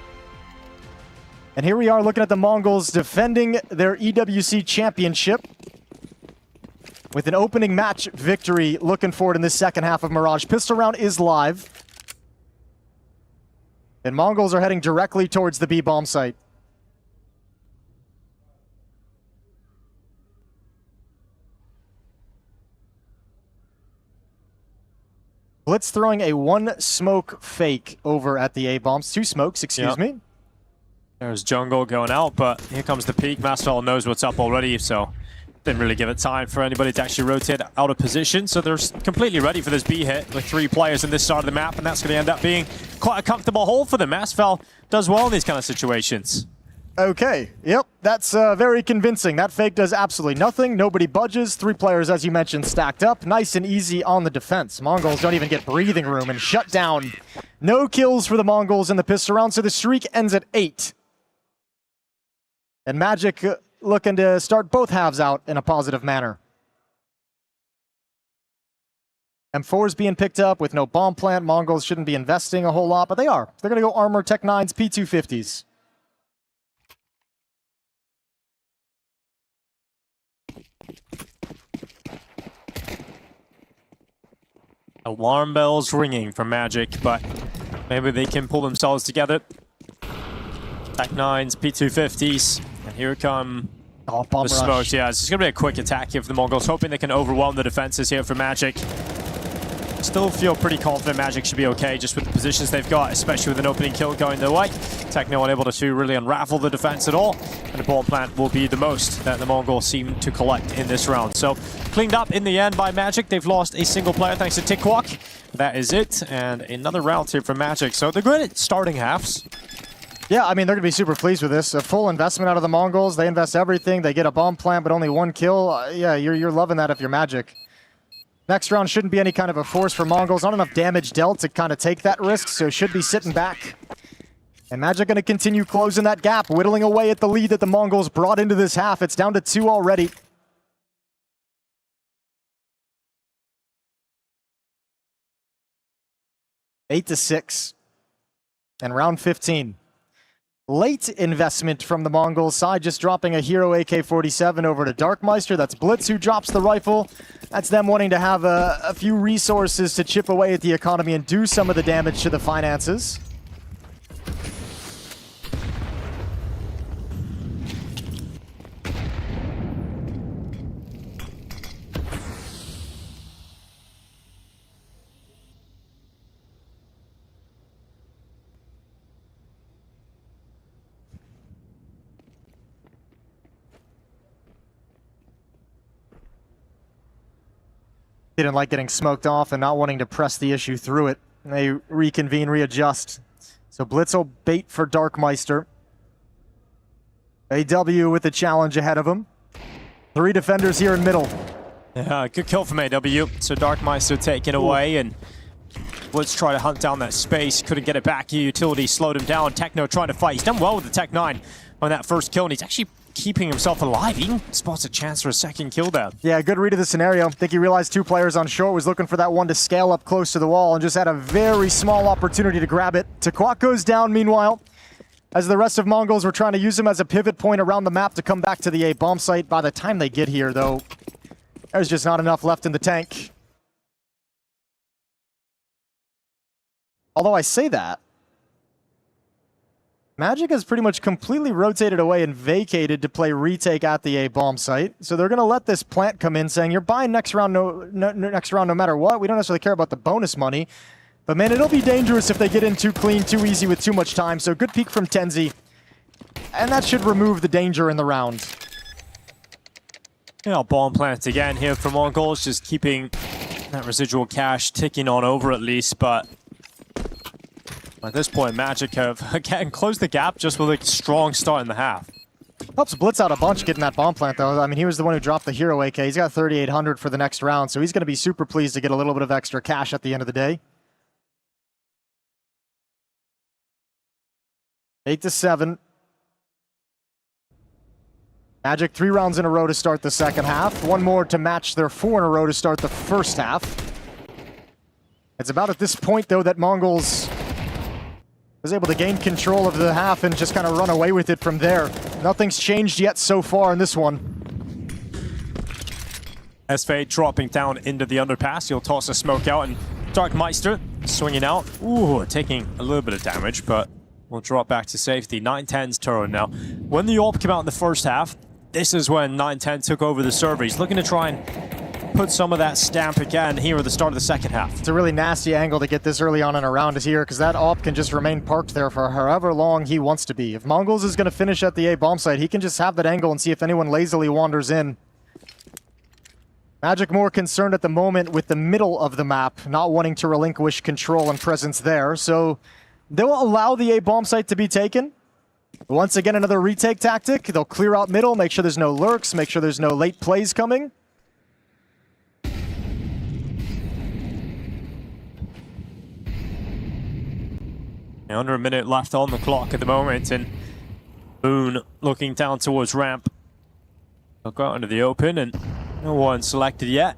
And here we are looking at the Mongols defending their EWC Championship with an opening match victory looking forward in this second half of Mirage. Pistol round is live. And Mongols are heading directly towards the B-bomb site. Blitz throwing a 1 smoke fake over at the A-bombs. 2 smokes, excuse me. There's Jungle going out, but here comes the peak. Mastal knows what's up already, so didn't really give it time for anybody to actually rotate out of position. So they're completely ready for this B hit with 3 players in this side of the map, and that's going to end up being quite a comfortable hold for them. Mastal does well in these kind of situations. Okay, yep, that's very convincing. That fake does absolutely nothing. Nobody budges. 3 players, as you mentioned, stacked up. Nice and easy on the defense. Mongols don't even get breathing room and shut down. No kills for the Mongols in the pistol round, so the streak ends at 8. And Magic looking to start both halves out in a positive manner. M4's being picked up with no bomb plant. Mongols shouldn't be investing a whole lot, but they are. They're going to go Armor Tech 9s, P250s. Alarm bells ringing from Magic, but maybe they can pull themselves together. Tech 9s, P250s, and here come the smokes. Yeah, it's just going to be a quick attack here for the Mongols, hoping they can overwhelm the defenses here for Magic. Still feel pretty confident Magic should be okay just with the positions they've got, especially with an opening kill going their way. Techno unable to really unravel the defense at all, and the bomb plant will be the most that the Mongols seem to collect in this round. So cleaned up in the end by Magic. They've lost a single player thanks to Tikwok. That is it, and another round here for Magic. So they're good at starting halves. Yeah, I mean, they're going to be super pleased with this. A full investment out of the Mongols. They invest everything. They get a bomb plant, but only one kill. Yeah, you're loving that if you're Magic. Next round shouldn't be any kind of a force for Mongols. Not enough damage dealt to kind of take that risk, so should be sitting back. And Magic going to continue closing that gap, whittling away at the lead that the Mongols brought into this half. It's down to 2 already. Eight to 6. And round 15. Late investment from the Mongols side, just dropping a hero AK-47 over to Darkmeister. That's Blitz who drops the rifle. That's them wanting to have a few resources to chip away at the economy and do some of the damage to the finances. Didn't like getting smoked off and not wanting to press the issue through it. They reconvene, readjust. So Blitz will bait for Darkmeister. AW with the challenge ahead of him. 3 defenders here in middle. Yeah, good kill from AW. So Darkmeister taken away, and Blitz try to hunt down that space. Couldn't get it back. Utility slowed him down. Techno trying to fight. He's done well with the Tech 9 on that first kill, and he's actually keeping himself alive. He spots a chance for a second kill there. Yeah, good read of the scenario. I think he realized 2 players on short, was looking for that one to scale up close to the wall and just had a very small opportunity to grab it. Tikwok goes down meanwhile, as the rest of Mongols were trying to use him as a pivot point around the map to come back to the A bomb site. By the time they get here, though, there's just not enough left in the tank. Although I say that, Magic has pretty much completely rotated away and vacated to play retake at the A bomb site. So they're going to let this plant come in saying, you're buying next round no matter what. We don't necessarily care about the bonus money. But man, it'll be dangerous if they get in too clean, too easy with too much time. So good peek from Tenzi. And that should remove the danger in the round. Yeah, bomb plant again here for Mongols, just keeping that residual cash ticking on over at least, but at this point, Magic have, again, closed the gap just with a strong start in the half. Helps Blitz out a bunch getting that bomb plant, though. I mean, he was the one who dropped the hero AK. He's got 3,800 for the next round, so he's going to be super pleased to get a little bit of extra cash at the end of the day. 8 to 7. Magic 3 rounds in a row to start the second half. 1 more to match their 4 in a row to start the first half. It's about at this point, though, that Mongols was able to gain control of the half and just kind of run away with it from there. Nothing's changed yet so far in this one. Esfade dropping down into the underpass. He'll toss a smoke out, and Darkmeister swinging out. Ooh, taking a little bit of damage, but we'll drop back to safety. 910's turn now. When the AWP came out in the first half, this is when 910 took over the server. He's looking to try and put some of that stamp again here at the start of the second half. It's a really nasty angle to get this early on in a round is here, because that AWP can just remain parked there for however long he wants to be. If Mongols is going to finish at the A bomb site, he can just have that angle and see if anyone lazily wanders in. Magic more concerned at the moment with the middle of the map, not wanting to relinquish control and presence there, so they'll allow the A bomb site to be taken. Once again, another retake tactic. They'll clear out middle, make sure there's no lurks, make sure there's no late plays coming. Under a minute left on the clock at the moment, and Boone looking down towards ramp. They'll go out into the open, and no one selected yet.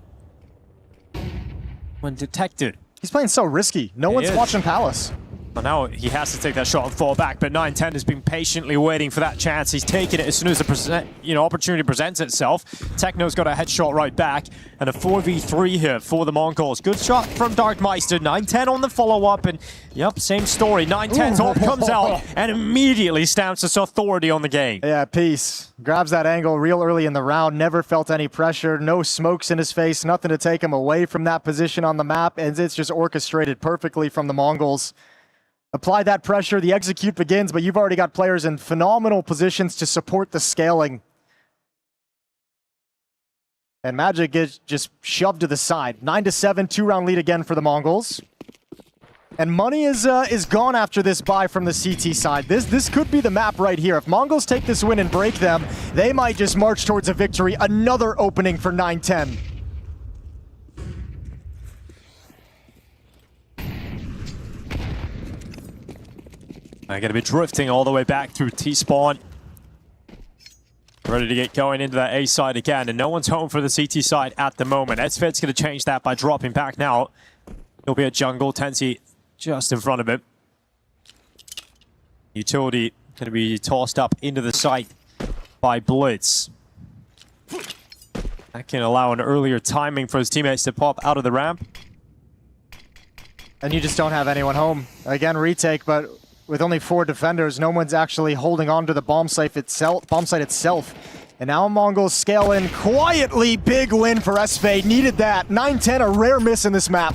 When detected. He's playing so risky. No one's watching Palace. Well, now he has to take that shot and fall back, but 9-10 has been patiently waiting for that chance. He's taken it as soon as the opportunity presents itself. Techno's got a headshot right back, and a 4v3 here for the Mongols. Good shot from Darkmeister. 9-10 on the follow-up, and yep, same story. 9-10's ult comes out and immediately stamps its authority on the game. Yeah, Peace grabs that angle real early in the round, never felt any pressure, no smokes in his face, nothing to take him away from that position on the map, and it's just orchestrated perfectly from the Mongols. Apply that pressure, the execute begins, but you've already got players in phenomenal positions to support the scaling. And Magic is just shoved to the side. 9-7, 2-round lead again for the Mongols. And money is gone after this buy from the CT side. This could be the map right here. If Mongols take this win and break them, they might just march towards a victory. Another opening for 9-10. They're going to be drifting all the way back through T-spawn. Ready to get going into that A side again, and no one's home for the CT side at the moment. Esfit's going to change that by dropping back now. He'll be at jungle. Tensi just in front of him. Utility going to be tossed up into the site by Blitz. That can allow an earlier timing for his teammates to pop out of the ramp. And you just don't have anyone home. Again, retake, but with only 4 defenders, no one's actually holding on to the bomb site itself. And now Mongols scale in quietly. Big win for Esfit. Needed that. 9-10, a rare miss in this map.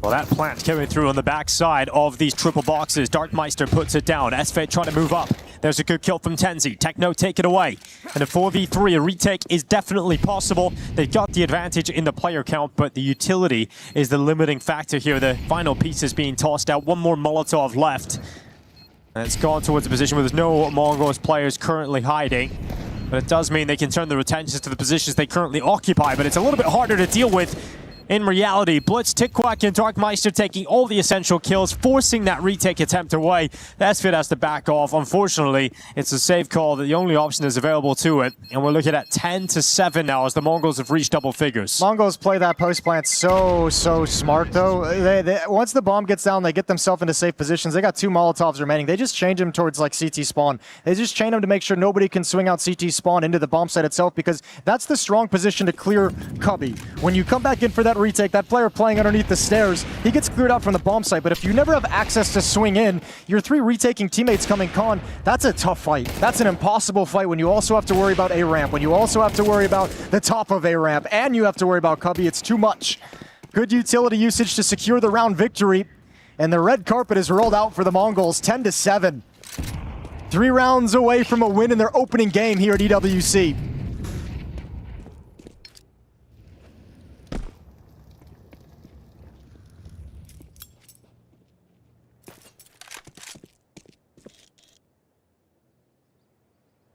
Well, that plant coming through on the backside of these triple boxes. Darkmeister puts it down. Esfit trying to move up. There's a good kill from Tensi. Techno take it away. And a 4v3, a retake is definitely possible. They've got the advantage in the player count, but the utility is the limiting factor here. The final piece is being tossed out. One more Molotov left. And it's gone towards a position where there's no Mongols players currently hiding. But it does mean they can turn their attentions to the positions they currently occupy, but it's a little bit harder to deal with. In reality, Blitz, Tikquak, and Darkmeister taking all the essential kills, forcing that retake attempt away. Esfit has to back off. Unfortunately, it's a safe call that the only option is available to it. And we're looking at 10-7 now as the Mongols have reached double figures. Mongols play that post plant so smart, though. They once the bomb gets down, they get themselves into safe positions. They got 2 Molotovs remaining. They just change them towards like CT spawn. They just chain them to make sure nobody can swing out CT spawn into the bomb site itself, because that's the strong position to clear Cubby. When you come back in for that retake, that player playing underneath the stairs, he gets cleared out from the bomb site, but if you never have access to swing in, your 3 retaking teammates coming con, that's a tough fight. That's an impossible fight when you also have to worry about A ramp, when you also have to worry about the top of A ramp, and you have to worry about Cubby. It's too much. Good utility usage to secure the round victory, and the red carpet is rolled out for the Mongols, 10-7. 3 rounds away from a win in their opening game here at EWC.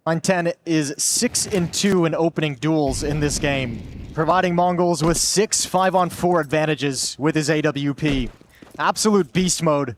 Nine-10 is 6-2 in opening duels in this game, providing Mongols with 6 5-on-4 advantages with his AWP. Absolute beast mode.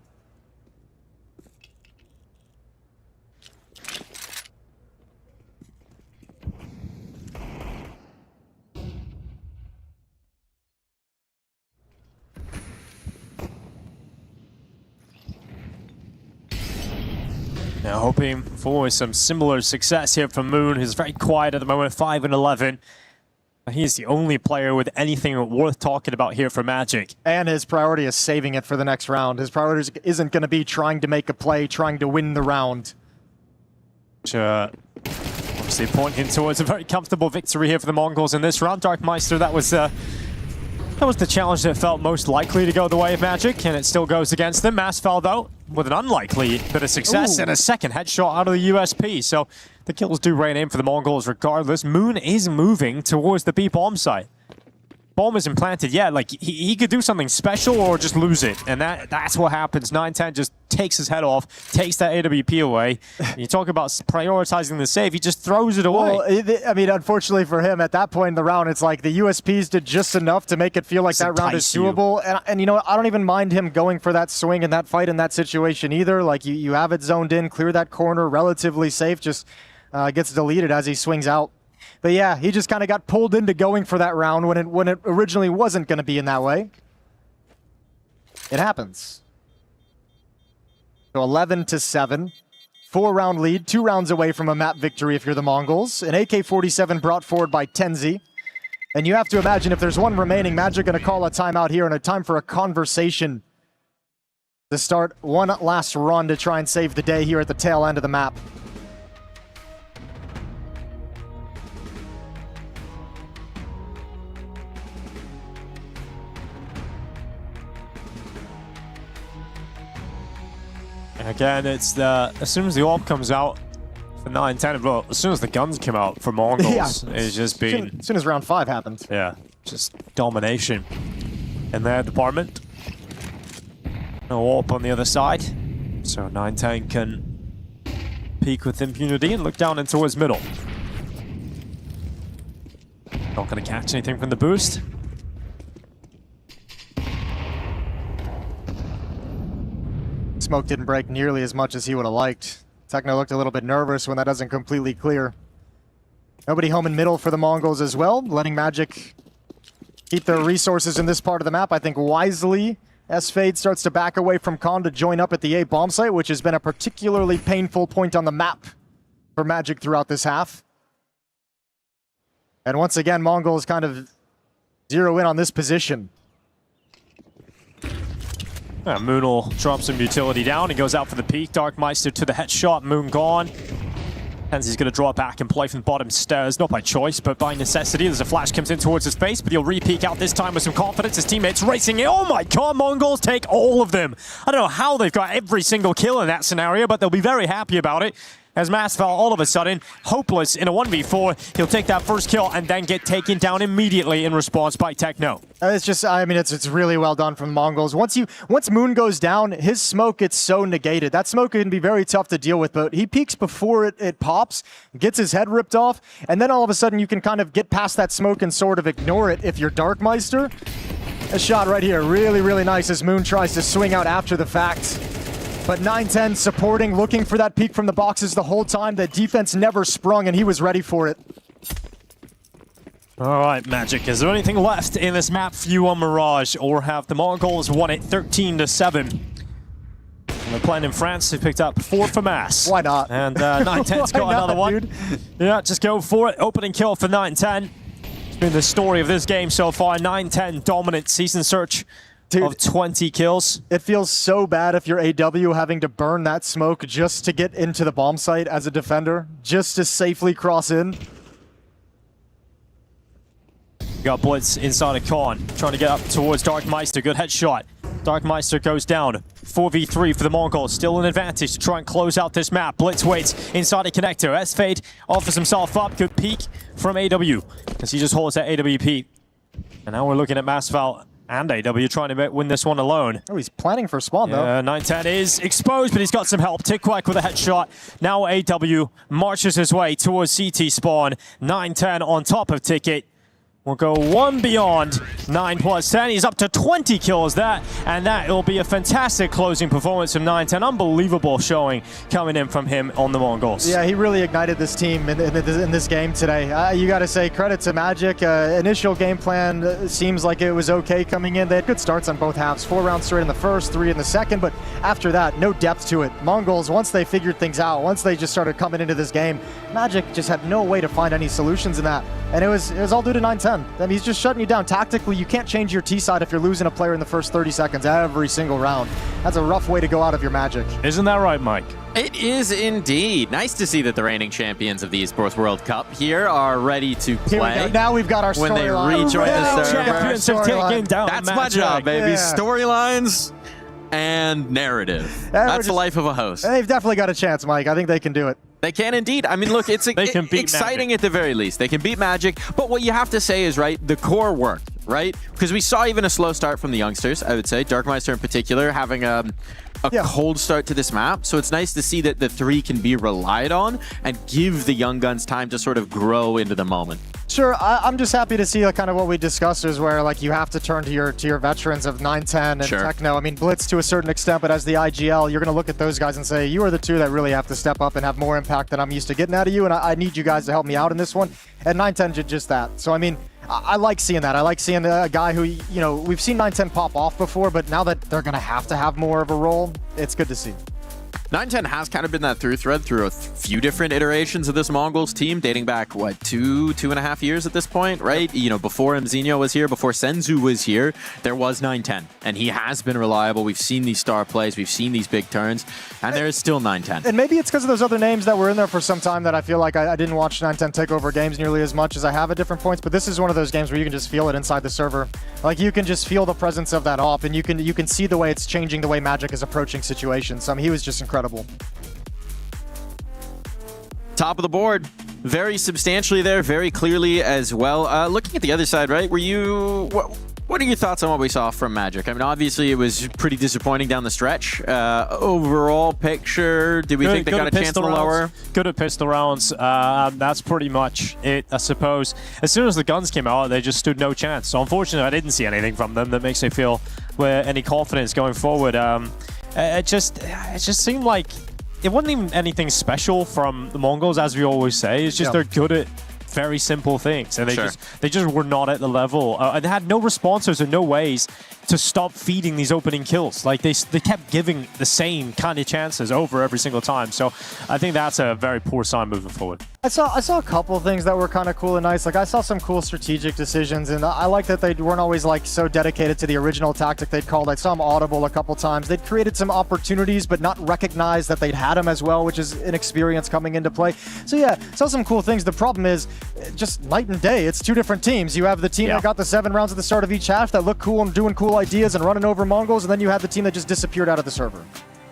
Now hoping for some similar success here from Moon, who's very quiet at the moment, 5-11. He's the only player with anything worth talking about here for Magic. And his priority is saving it for the next round. His priority isn't going to be trying to make a play, trying to win the round. Which, obviously pointing towards a very comfortable victory here for the Mongols in this round. Darkmeister, that was the challenge that felt most likely to go the way of Magic, and it still goes against them. Masfal, though, with an unlikely bit of success and a second headshot out of the USP. So the kills do rain in for the Mongols regardless. Moon is moving towards the B bomb site. Bomb isn't planted yet. Like, he could do something special or just lose it. And that's what happens. 9-10 just takes his head off, takes that AWP away. You talk about prioritizing the save, he just throws it away. Well, I mean, unfortunately for him, at that point in the round, it's like the USPs did just enough to make it feel like that round is doable. And you know, I don't even mind him going for that swing and that fight in that situation either. Like, you have it zoned in, clear that corner, relatively safe, just gets deleted as he swings out. But yeah, he just kind of got pulled into going for that round when it originally wasn't going to be in that way. It happens. So 11-7. 4-round lead, 2 rounds away from a map victory if you're the Mongols. An AK-47 brought forward by Tenzi. And you have to imagine if there's one remaining, Magic going to call a timeout here and a time for a conversation to start one last run to try and save the day here at the tail end of the map. And again, it's as soon as the orb comes out for 9-10, well, as soon as the guns come out for Mongols, it's just been... As soon as round 5 happens. Yeah, just domination in their department. No orb on the other side, so 9-10 can peek with impunity and look down in towards middle. Not going to catch anything from the boost. Smoke didn't break nearly as much as he would have liked. Techno looked a little bit nervous when that doesn't completely clear. Nobody home in middle for the Mongols as well, letting Magic keep their resources in this part of the map. I think wisely, S-Fade starts to back away from Khan to join up at the A bomb site, which has been a particularly painful point on the map for Magic throughout this half. And once again, Mongols kind of zero in on this position. Moon will drop some utility down. He goes out for the peak. Darkmeister to the headshot. Moon gone. Tenzi's going to draw back and play from the bottom stairs. Not by choice, but by necessity. There's a flash comes in towards his face, but he'll re-peek out this time with some confidence. His teammates racing in. Oh my god, Mongols take all of them. I don't know how they've got every single kill in that scenario, but they'll be very happy about it. As Masval, all of a sudden, hopeless in a 1v4, he'll take that first kill and then get taken down immediately in response by Techno. It's just, I mean, it's really well done from the Mongols. Once Moon goes down, his smoke gets so negated. That smoke can be very tough to deal with, but he peeks before it pops, gets his head ripped off, and then all of a sudden you can kind of get past that smoke and sort of ignore it if you're Darkmeister. A shot right here, really, really nice as Moon tries to swing out after the fact. But 9-10 supporting, looking for that peek from the boxes the whole time. The defense never sprung, and he was ready for it. All right, Magic, is there anything left in this map for you on Mirage, or have the Mongols won it 13-7? They're playing in France. They picked up 4 for Mass. Why not? And 9-10's got another one. Dude? Yeah, just go for it. Opening kill for 9-10. It's been the story of this game so far. 9-10 dominant season search. Dude, of 20 kills. It feels so bad if you're AW having to burn that smoke just to get into the bomb site as a defender, just to safely cross in. Got Blitz inside of Khan, trying to get up towards Darkmeister. Good headshot. Darkmeister goes down. 4v3 for the Mongols. Still an advantage to try and close out this map. Blitz waits inside a connector. S-Fade offers himself up. Good peek from AW, because he just holds that AWP. And now we're looking at Masval and AW trying to win this one alone. Oh, he's planning for spawn, though. 9-10 is exposed, but he's got some help. Tick-Quack with a headshot. Now AW marches his way towards CT spawn. 9-10 on top of Ticket. We'll go one beyond 9 plus 10. He's up to 20 kills and that will be a fantastic closing performance from 9-10. Unbelievable showing coming in from him on the Mongols. Yeah, he really ignited this team in this game today. You got to say credit to Magic. Initial game plan seems like it was okay coming in. They had good starts on both halves. 4 rounds straight in the first, 3 in the second, but after that, no depth to it. Mongols, once they figured things out, once they just started coming into this game, Magic just had no way to find any solutions in that. And it was all due to 9-10. I mean, he's just shutting you down tactically. You can't change your T side if you're losing a player in the first 30 seconds every single round. That's a rough way to go out of your Magic. Isn't that right, Mike? It is indeed. Nice to see that the reigning champions of the Esports World Cup here are ready to play. Here we go. Now we've got our when they storyline. rejoin the server. Champions have taken down That's Magic. my job, baby. Yeah. Storylines and narrative. That's the life of a host. They've definitely got a chance, Mike. I think they can do it. They can indeed. I mean, look, it's exciting at the very least. They can beat Magic, but what you have to say is, right, the core worked, right? Because we saw even a slow start from the youngsters, I would say. Darkmeister in particular having a cold start to this map. So it's nice to see that the 3 can be relied on and give the young guns time to sort of grow into the moment. Sure, I'm just happy to see kind of what we discussed is where you have to turn to your veterans of 9-10 and Techno. I mean, Blitz to a certain extent, but as the IGL, you're going to look at those guys and say, you are the 2 that really have to step up and have more impact than I'm used to getting out of you, and I need you guys to help me out in this one. And 9-10 did just that. So, I mean, I like seeing that. I like seeing a guy who, we've seen 9-10 pop off before, but now that they're going to have more of a role, it's good to see. 9-10 has kind of been that through thread through a few different iterations of this Mongols team, dating back, what, two and a half years at this point, right? You know, before Mzinho was here, before Senzu was here, there was 9-10, and he has been reliable. We've seen these star plays, we've seen these big turns, and there is still 9-10. And maybe it's because of those other names that were in there for some time that I feel like I didn't watch 9-10 take over games nearly as much as I have at different points, but this is one of those games where you can just feel it inside the server. Like, you can just feel the presence of that op, and you can see the way it's changing the way Magic is approaching situations. He was just incredible. Top of the board, very substantially there, very clearly as well. Looking at the other side, right, what are your thoughts on what we saw from Magic? I mean, obviously it was pretty disappointing down the stretch. Overall picture, do we think they got a chance in the lower? Good at pistol rounds. That's pretty much it, I suppose. As soon as the guns came out, they just stood no chance. So unfortunately, I didn't see anything from them that makes me feel any confidence going forward. It just seemed like it wasn't even anything special from the Mongols, as we always say. It's just they're good at very simple things, and they just were not at the level. They had no responses or no ways to stop feeding these opening kills. Like, they kept giving the same kind of chances over every single time. So I think that's a very poor sign moving forward. I saw a couple of things that were kind of cool and nice. Like, I saw some cool strategic decisions, and I like that they weren't always like so dedicated to the original tactic they'd called. I saw them audible a couple times. They'd created some opportunities, but not recognized that they'd had them as well, which is an experience coming into play. So yeah, saw some cool things. The problem is just night and day. It's two different teams. You have the team that got the 7 rounds at the start of each half that look cool and doing cool ideas and running over Mongols, and then you have the team that just disappeared out of the server.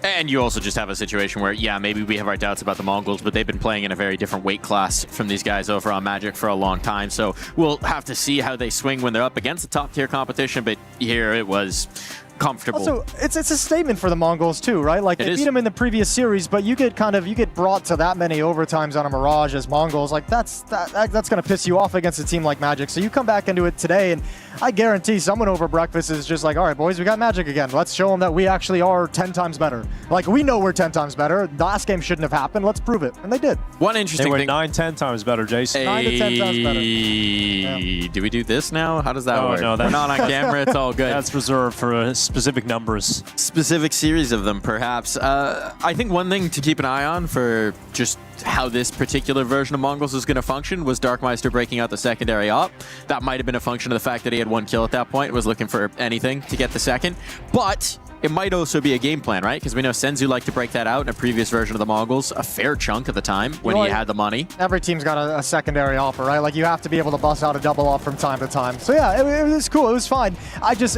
And you also just have a situation where, yeah, maybe we have our doubts about the Mongols, but they've been playing in a very different weight class from these guys over on Magic for a long time. So we'll have to see how they swing when they're up against the top-tier competition, but here it was comfortable. Also, it's a statement for the Mongols too, right? Like, they beat them in the previous series, but you get brought to that many overtimes on a Mirage as Mongols. Like, that's going to piss you off against a team like Magic. So you come back into it today, and I guarantee someone over breakfast is just like, all right, boys, we got Magic again. Let's show them that we actually are 10 times better. Like, we know we're 10 times better. The last game shouldn't have happened. Let's prove it. And they did. One interesting thing. They were 9-10 times better, Jason. 9 to 10 times better. Yeah. Do we do this now? How does that work? No, we're not on camera. It's all good. That's reserved for specific numbers. Specific series of them, perhaps. I think one thing to keep an eye on for just how this particular version of Mongols is going to function was Darkmeister breaking out the secondary op. That might have been a function of the fact that he had 1 kill at that point, was looking for anything to get the second. But it might also be a game plan, right? Because we know Senzu liked to break that out in a previous version of the Mongols, a fair chunk of the time when he had the money. Every team's got a secondary offer, right? Like, you have to be able to bust out a double off from time to time. So yeah, it was cool. It was fine.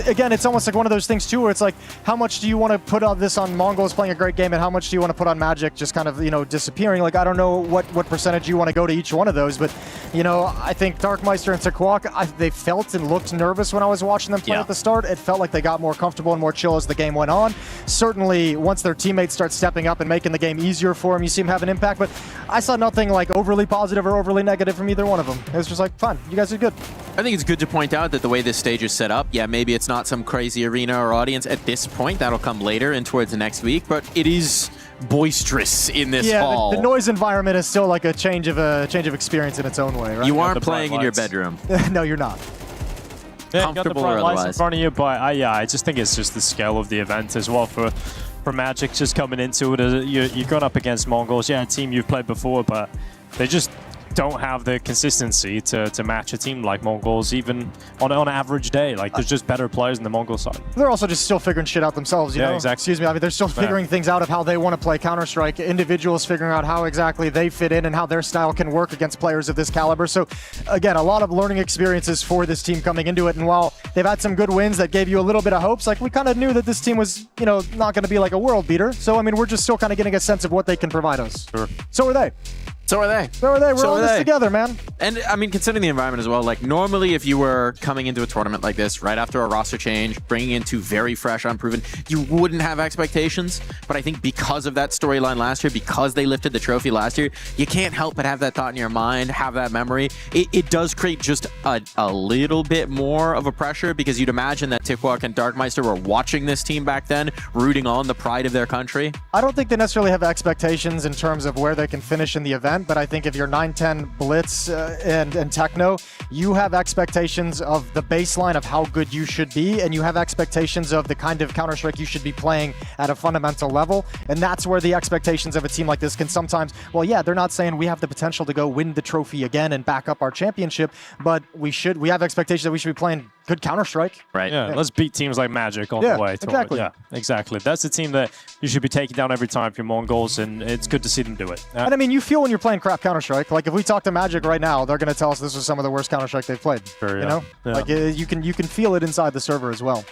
Again, it's almost like one of those things too, where it's like, how much do you want to put on this on Mongols playing a great game, and how much do you want to put on Magic just kind of, disappearing? Like, I don't know what percentage you want to go to each one of those, but, I think Darkmeister and Tequak, they felt and looked nervous when I was watching them play at the start. It felt like they got more comfortable and more chill as the game went on. Certainly, once their teammates start stepping up and making the game easier for them, you see them have an impact, but I saw nothing like overly positive or overly negative from either one of them. It was just like, fun. You guys did good. I think it's good to point out that the way this stage is set up, yeah, maybe it's not some crazy arena or audience at this point. That'll come later and towards the next week, but it is boisterous in this hall. The noise environment is still like a change of experience in its own way, right? You aren't playing in your bedroom. No, you're not. Yeah, you got the bright lights in front of you, but I just think it's just the scale of the event as well for Magic just coming into it. You're going up against Mongols, a team you've played before, but they just don't have the consistency to match a team like Mongols, even on an average day. Like, there's just better players in the Mongol side. They're also just still figuring shit out themselves, you know? Exactly. Excuse me, I mean, they're still figuring things out of how they want to play Counter-Strike. Individuals figuring out how exactly they fit in and how their style can work against players of this caliber. So, again, a lot of learning experiences for this team coming into it. And while they've had some good wins that gave you a little bit of hopes, like, we kind of knew that this team was, not going to be like a world beater. So, I mean, we're just still kind of getting a sense of what they can provide us. Sure. So are they. So are they. We're all in this together, man. And, I mean, considering the environment as well, like, normally if you were coming into a tournament like this, right after a roster change, bringing in 2 very fresh, unproven, you wouldn't have expectations. But I think because of that storyline last year, because they lifted the trophy last year, you can't help but have that thought in your mind, have that memory. It does create just a little bit more of a pressure, because you'd imagine that Tequak and Darkmeister were watching this team back then, rooting on the pride of their country. I don't think they necessarily have expectations in terms of where they can finish in the event, but I think if you're 9-10 Blitz, and Techno, you have expectations of the baseline of how good you should be, and you have expectations of the kind of Counter-Strike you should be playing at a fundamental level, and that's where the expectations of a team like this can sometimes, well, yeah, they're not saying we have the potential to go win the trophy again and back up our championship, but we have expectations that we should be playing good Counter-Strike. Right. Yeah, let's beat teams like Magic on the way. Exactly. Yeah, exactly. That's the team that you should be taking down every time for your Mongols, and it's good to see them do it. And I mean, you feel when you're playing crap Counter-Strike. Like, if we talk to Magic right now, they're going to tell us this was some of the worst Counter-Strike they've played. Sure, you know? Yeah. Like, you can feel it inside the server as well.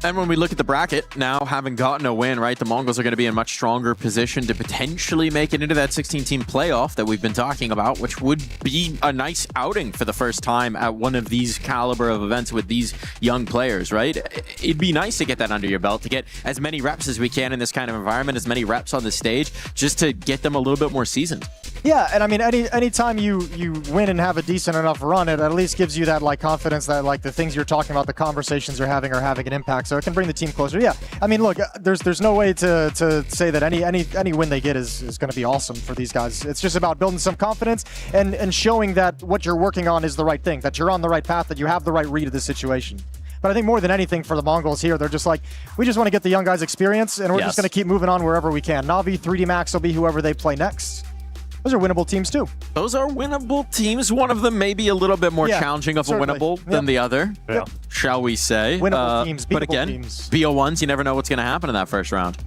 And when we look at the bracket, now having gotten a win, right, the Mongols are going to be in a much stronger position to potentially make it into that 16-team playoff that we've been talking about, which would be a nice outing for the first time at one of these caliber of events with these young players, right? It'd be nice to get that under your belt, to get as many reps as we can in this kind of environment, as many reps on the stage, just to get them a little bit more seasoned. Yeah, and I mean, anytime you win and have a decent enough run, it at least gives you that like confidence that like the things you're talking about, the conversations you're having are having an impact. So it can bring the team closer. Yeah, I mean, look, there's no way to say that any win they get is going to be awesome for these guys. It's just about building some confidence and showing that what you're working on is the right thing, that you're on the right path, that you have the right read of the situation. But I think more than anything for the Mongols here, they're just like, we just want to get the young guys experience, and we're just going to keep moving on wherever we can. Na'Vi, 3D Max will be whoever they play next. Those are winnable teams too. Those are winnable teams. One of them may be a little bit more challenging of a winnable than the other, shall we say. Winnable teams, but again, teams. BO1s, you never know what's going to happen in that first round.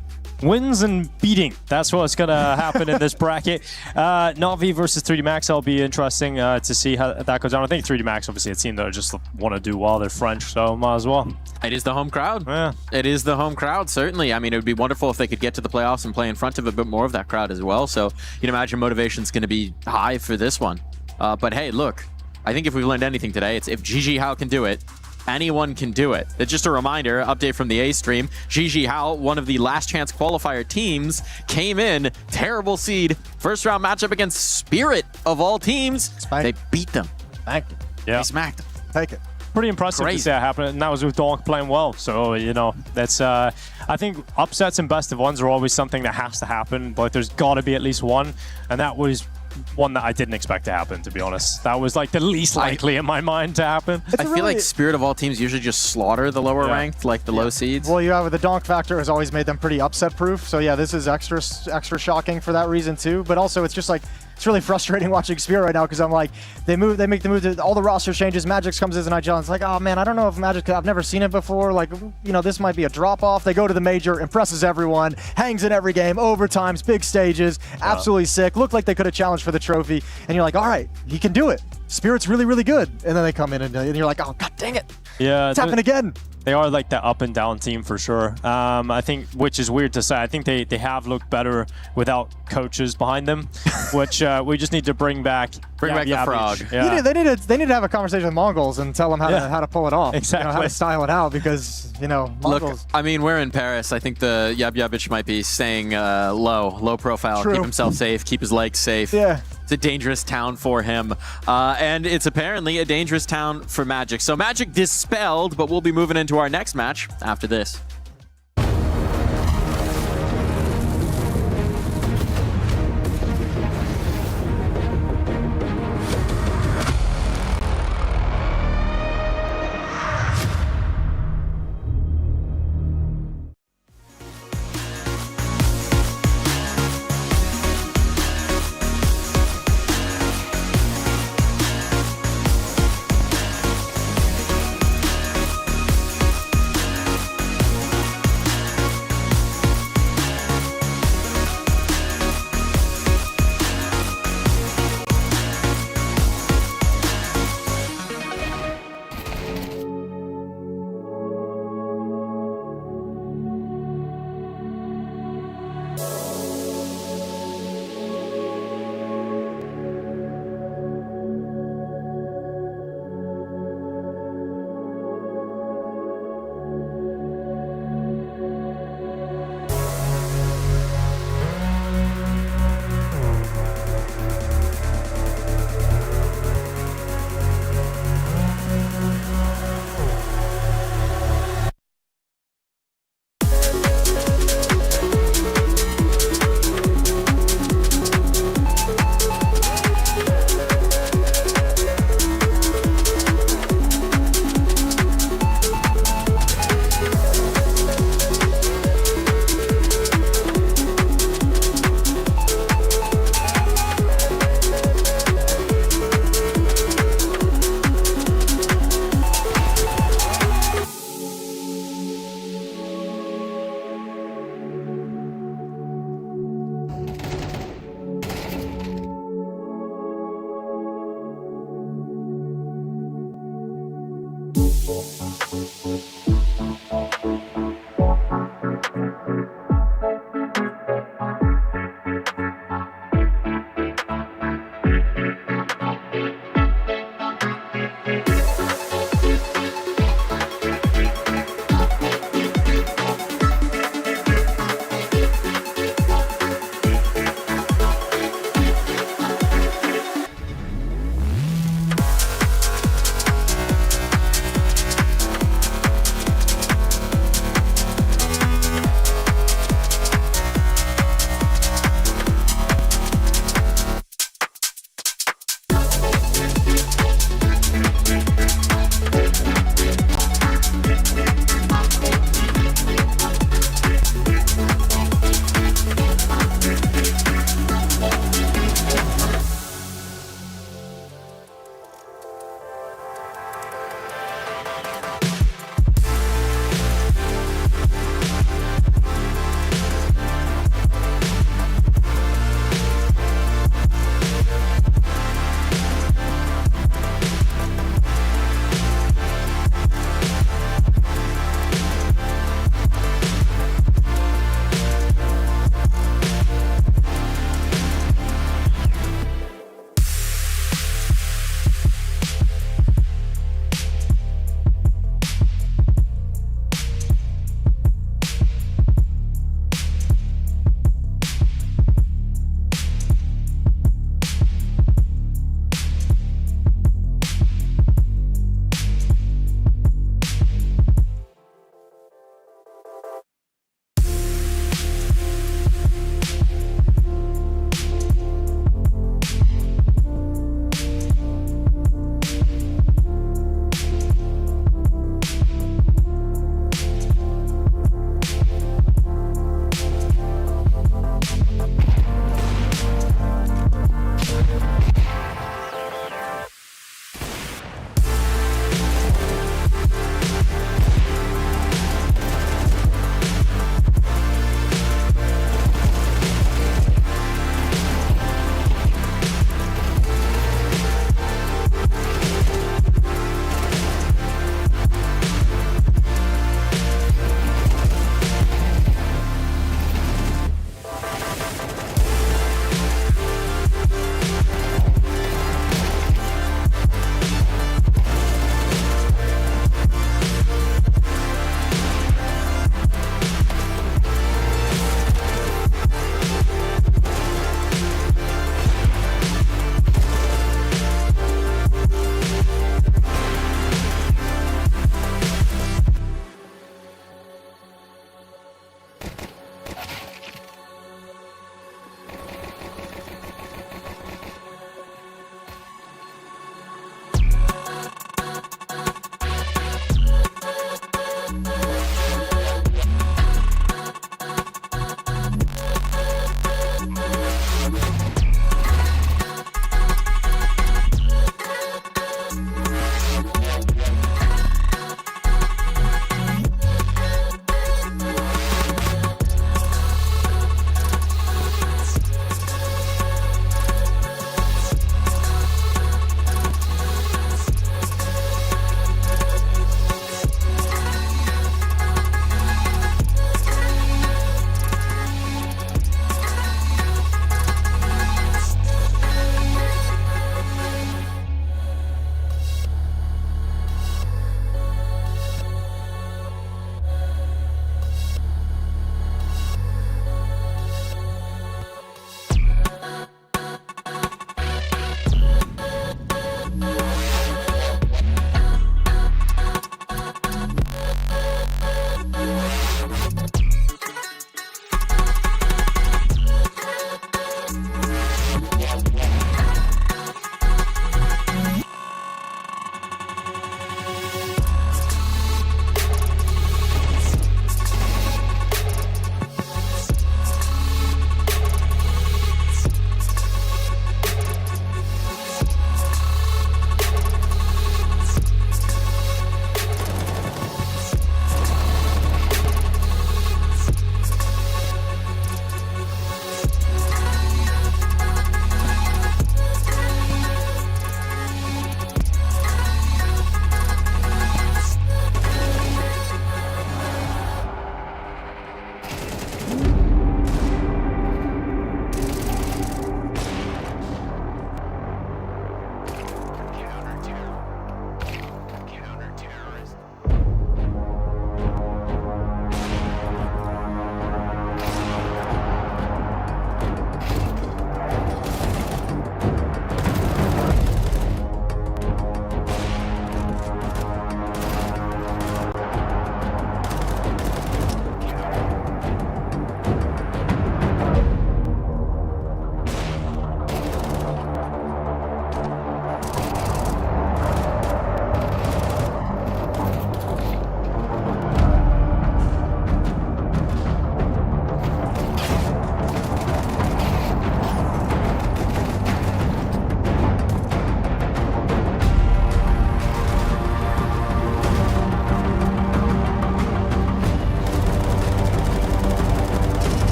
Wins and beating. That's what's going to happen in this bracket. Na'Vi versus 3D Max. It'll be interesting to see how that goes down. I think 3D Max, obviously, a team that just want to do well. They're French, so might as well. It is the home crowd. Yeah. It is the home crowd, certainly. I mean, it would be wonderful if they could get to the playoffs and play in front of a bit more of that crowd as well. So you'd imagine motivation's going to be high for this one. But hey, look, I think if we've learned anything today, it's if Gigi Hao can do it, anyone can do it. It's just a reminder, update from the A stream. Gigi Hao, one of the last chance qualifier teams, came in, terrible seed, first round matchup against Spirit of all teams. They beat them. Thank you. Yeah. They smacked them. Take it. Pretty impressive to see that happen, and that was with Donk playing well. So, you know, that's, I think upsets and best of ones are always something that has to happen, but there's got to be at least one, and that was one that I didn't expect to happen, to be honest. That was like the least likely in my mind to happen. I feel like Spirit of all teams usually just slaughter the lower ranked, like the low seeds. Well, you have the donk factor has always made them pretty upset proof. So yeah, this is extra shocking for that reason too. But also it's just like, it's really frustrating watching Spirit right now because I'm like, they make the move to all the roster changes. Magix comes as an IGL. It's like, oh man, I don't know if Magic, I've never seen it before. Like, you know, this might be a drop off. They go to the major, impresses everyone, hangs in every game, overtimes, big stages, absolutely sick. Looked like they could have challenged for the trophy. And you're like, all right, he can do it. Spirit's really, really good. And then they come in and you're like, oh, god dang it. Yeah, it's happened again. They are like that up and down team for sure. I think, which is weird to say, I think they have looked better without coaches behind them, which we just need to bring back. Bring back the frog. Yeah. They need to have a conversation with Mongols and tell them how to pull it off. Exactly. You know, how to style it out because, you know, Mongols. Look, I mean, we're in Paris. I think the Yabyabich might be staying low profile, keep himself safe, keep his legs safe. Yeah. It's a dangerous town for him. And it's apparently a dangerous town for Magic. So Magic dispelled, but we'll be moving into our next match after this.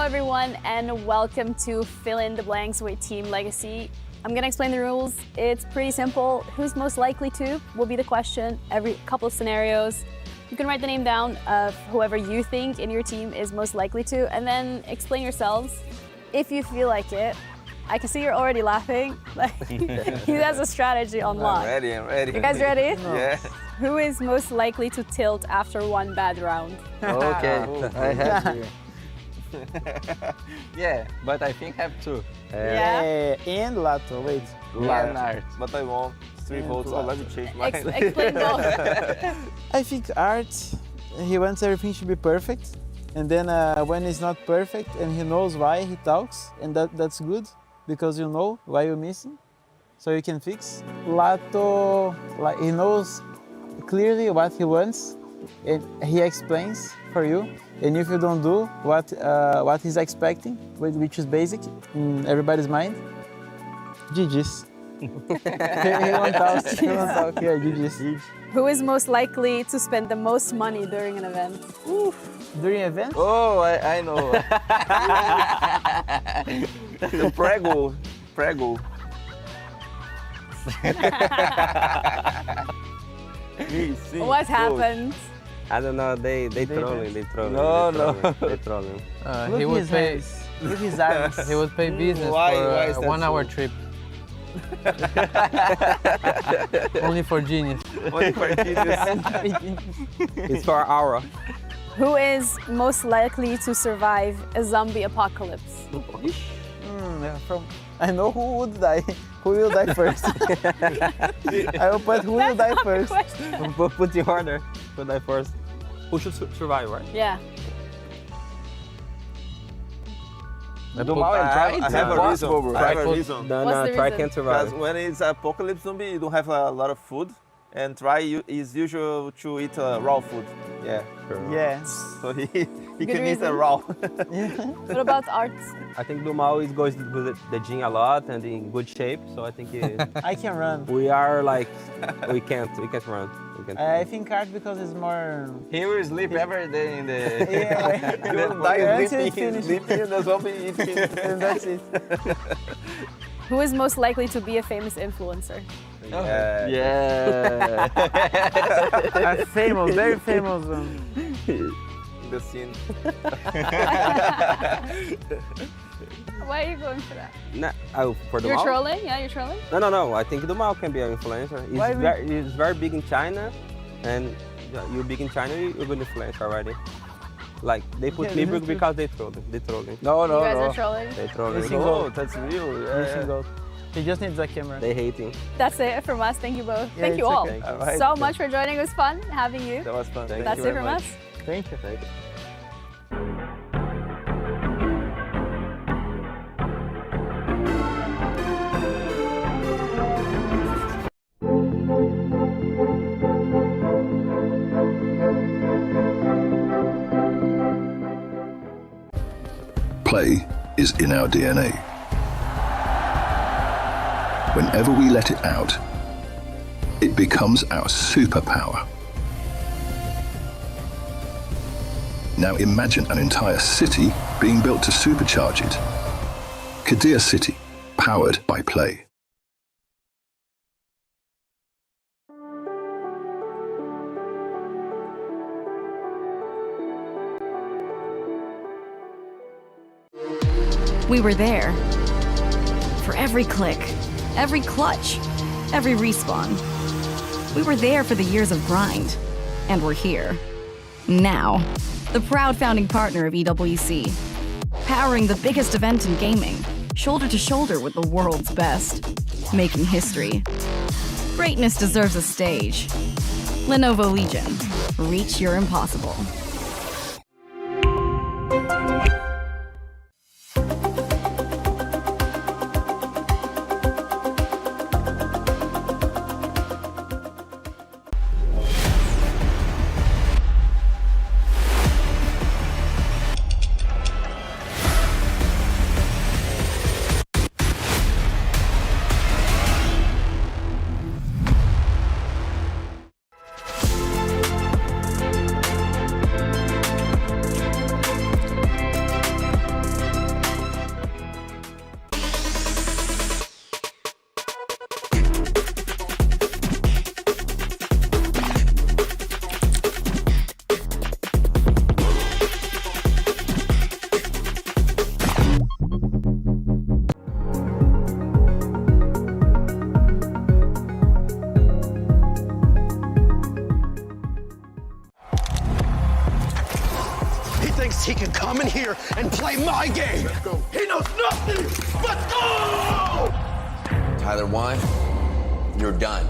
everyone, and welcome to Fill in the Blanks with Team Legacy. I'm gonna explain the rules. It's pretty simple. Who's most likely to will be the question. Every couple of scenarios. You can write the name down of whoever you think in your team is most likely to, and then explain yourselves if you feel like it. I can see you're already laughing. He has a strategy on lock. I'm ready. You guys ready? Yeah. Who is most likely to tilt after one bad round? Okay, I have you. Yeah, But I think have two. Yeah. And Lato, wait. Leonard. But I won. 3 votes. Oh, let me change mine. Explain both. I think Art, he wants everything to be perfect. And then when it's not perfect and he knows why he talks, and that's good because you know why you're missing, so you can fix. Lato, like, he knows clearly what he wants and he explains for you. And if you don't do what he's expecting, which is basic in everybody's mind, GG's. He won't talk. He won't talk. Yeah, GG's. Who is most likely to spend the most money during an event? During event? Oh, I know. The Prego. What happened? I don't know. They trolling. No. They trolling. Look He would his pay. hands. Look his arms. He would pay business Why for is a that 1 hour so? trip. Only for genius. Only for genius. It's for an hour. Who is most likely to survive a zombie apocalypse? I know who would die. Who will die first? I will put who will die first. Put the order. Who die first? Who should survive, right? Yeah. I have a reason. I have a reason. No, What's the try reason? can't survive. Because when it's apocalypse zombie, you don't have a lot of food, and try is usual to eat raw food. Yeah. Yeah. So he Good can eat reason. raw. What about art? I think Dumal is going with the gym a lot and in good shape, so I think I can run. we are like we can't run. I think art because it's more. He will sleep every day in the. Yeah. He will die Until it sleeping, finishes. sleeping, and the zombie eating. And that's it. Who is most likely to be a famous influencer? Yeah. A famous, very famous one. The scene. Why are you going for that? Nah, for You're Dumal? trolling? Yeah, you're trolling? No. I think Dumal can be an influencer. He's very big in China, and you're big in China, you're good influencer already. Like they put mibr because they trolling. No. You guys are trolling? They trolling. No, that's real. Yeah. He just needs a camera. They hating. That's it from us. Thank you both. Yeah, Thank you it's all okay. All right. so much for joining. It was fun having you. That was fun. Thank That's you it very from much. us. Thank you. Thank you. Play is in our DNA. Whenever we let it out, it becomes our superpower. Now imagine an entire city being built to supercharge it. Kadir City, powered by play. We were there. For every click, every clutch, every respawn. We were there for the years of grind. And we're here. Now. The proud founding partner of EWC. Powering the biggest event in gaming. Shoulder to shoulder with the world's best. Making history. Greatness deserves a stage. Lenovo Legion. Reach your impossible. He can come in here and play my game. He knows nothing. Let's go! Tyler won. You're done.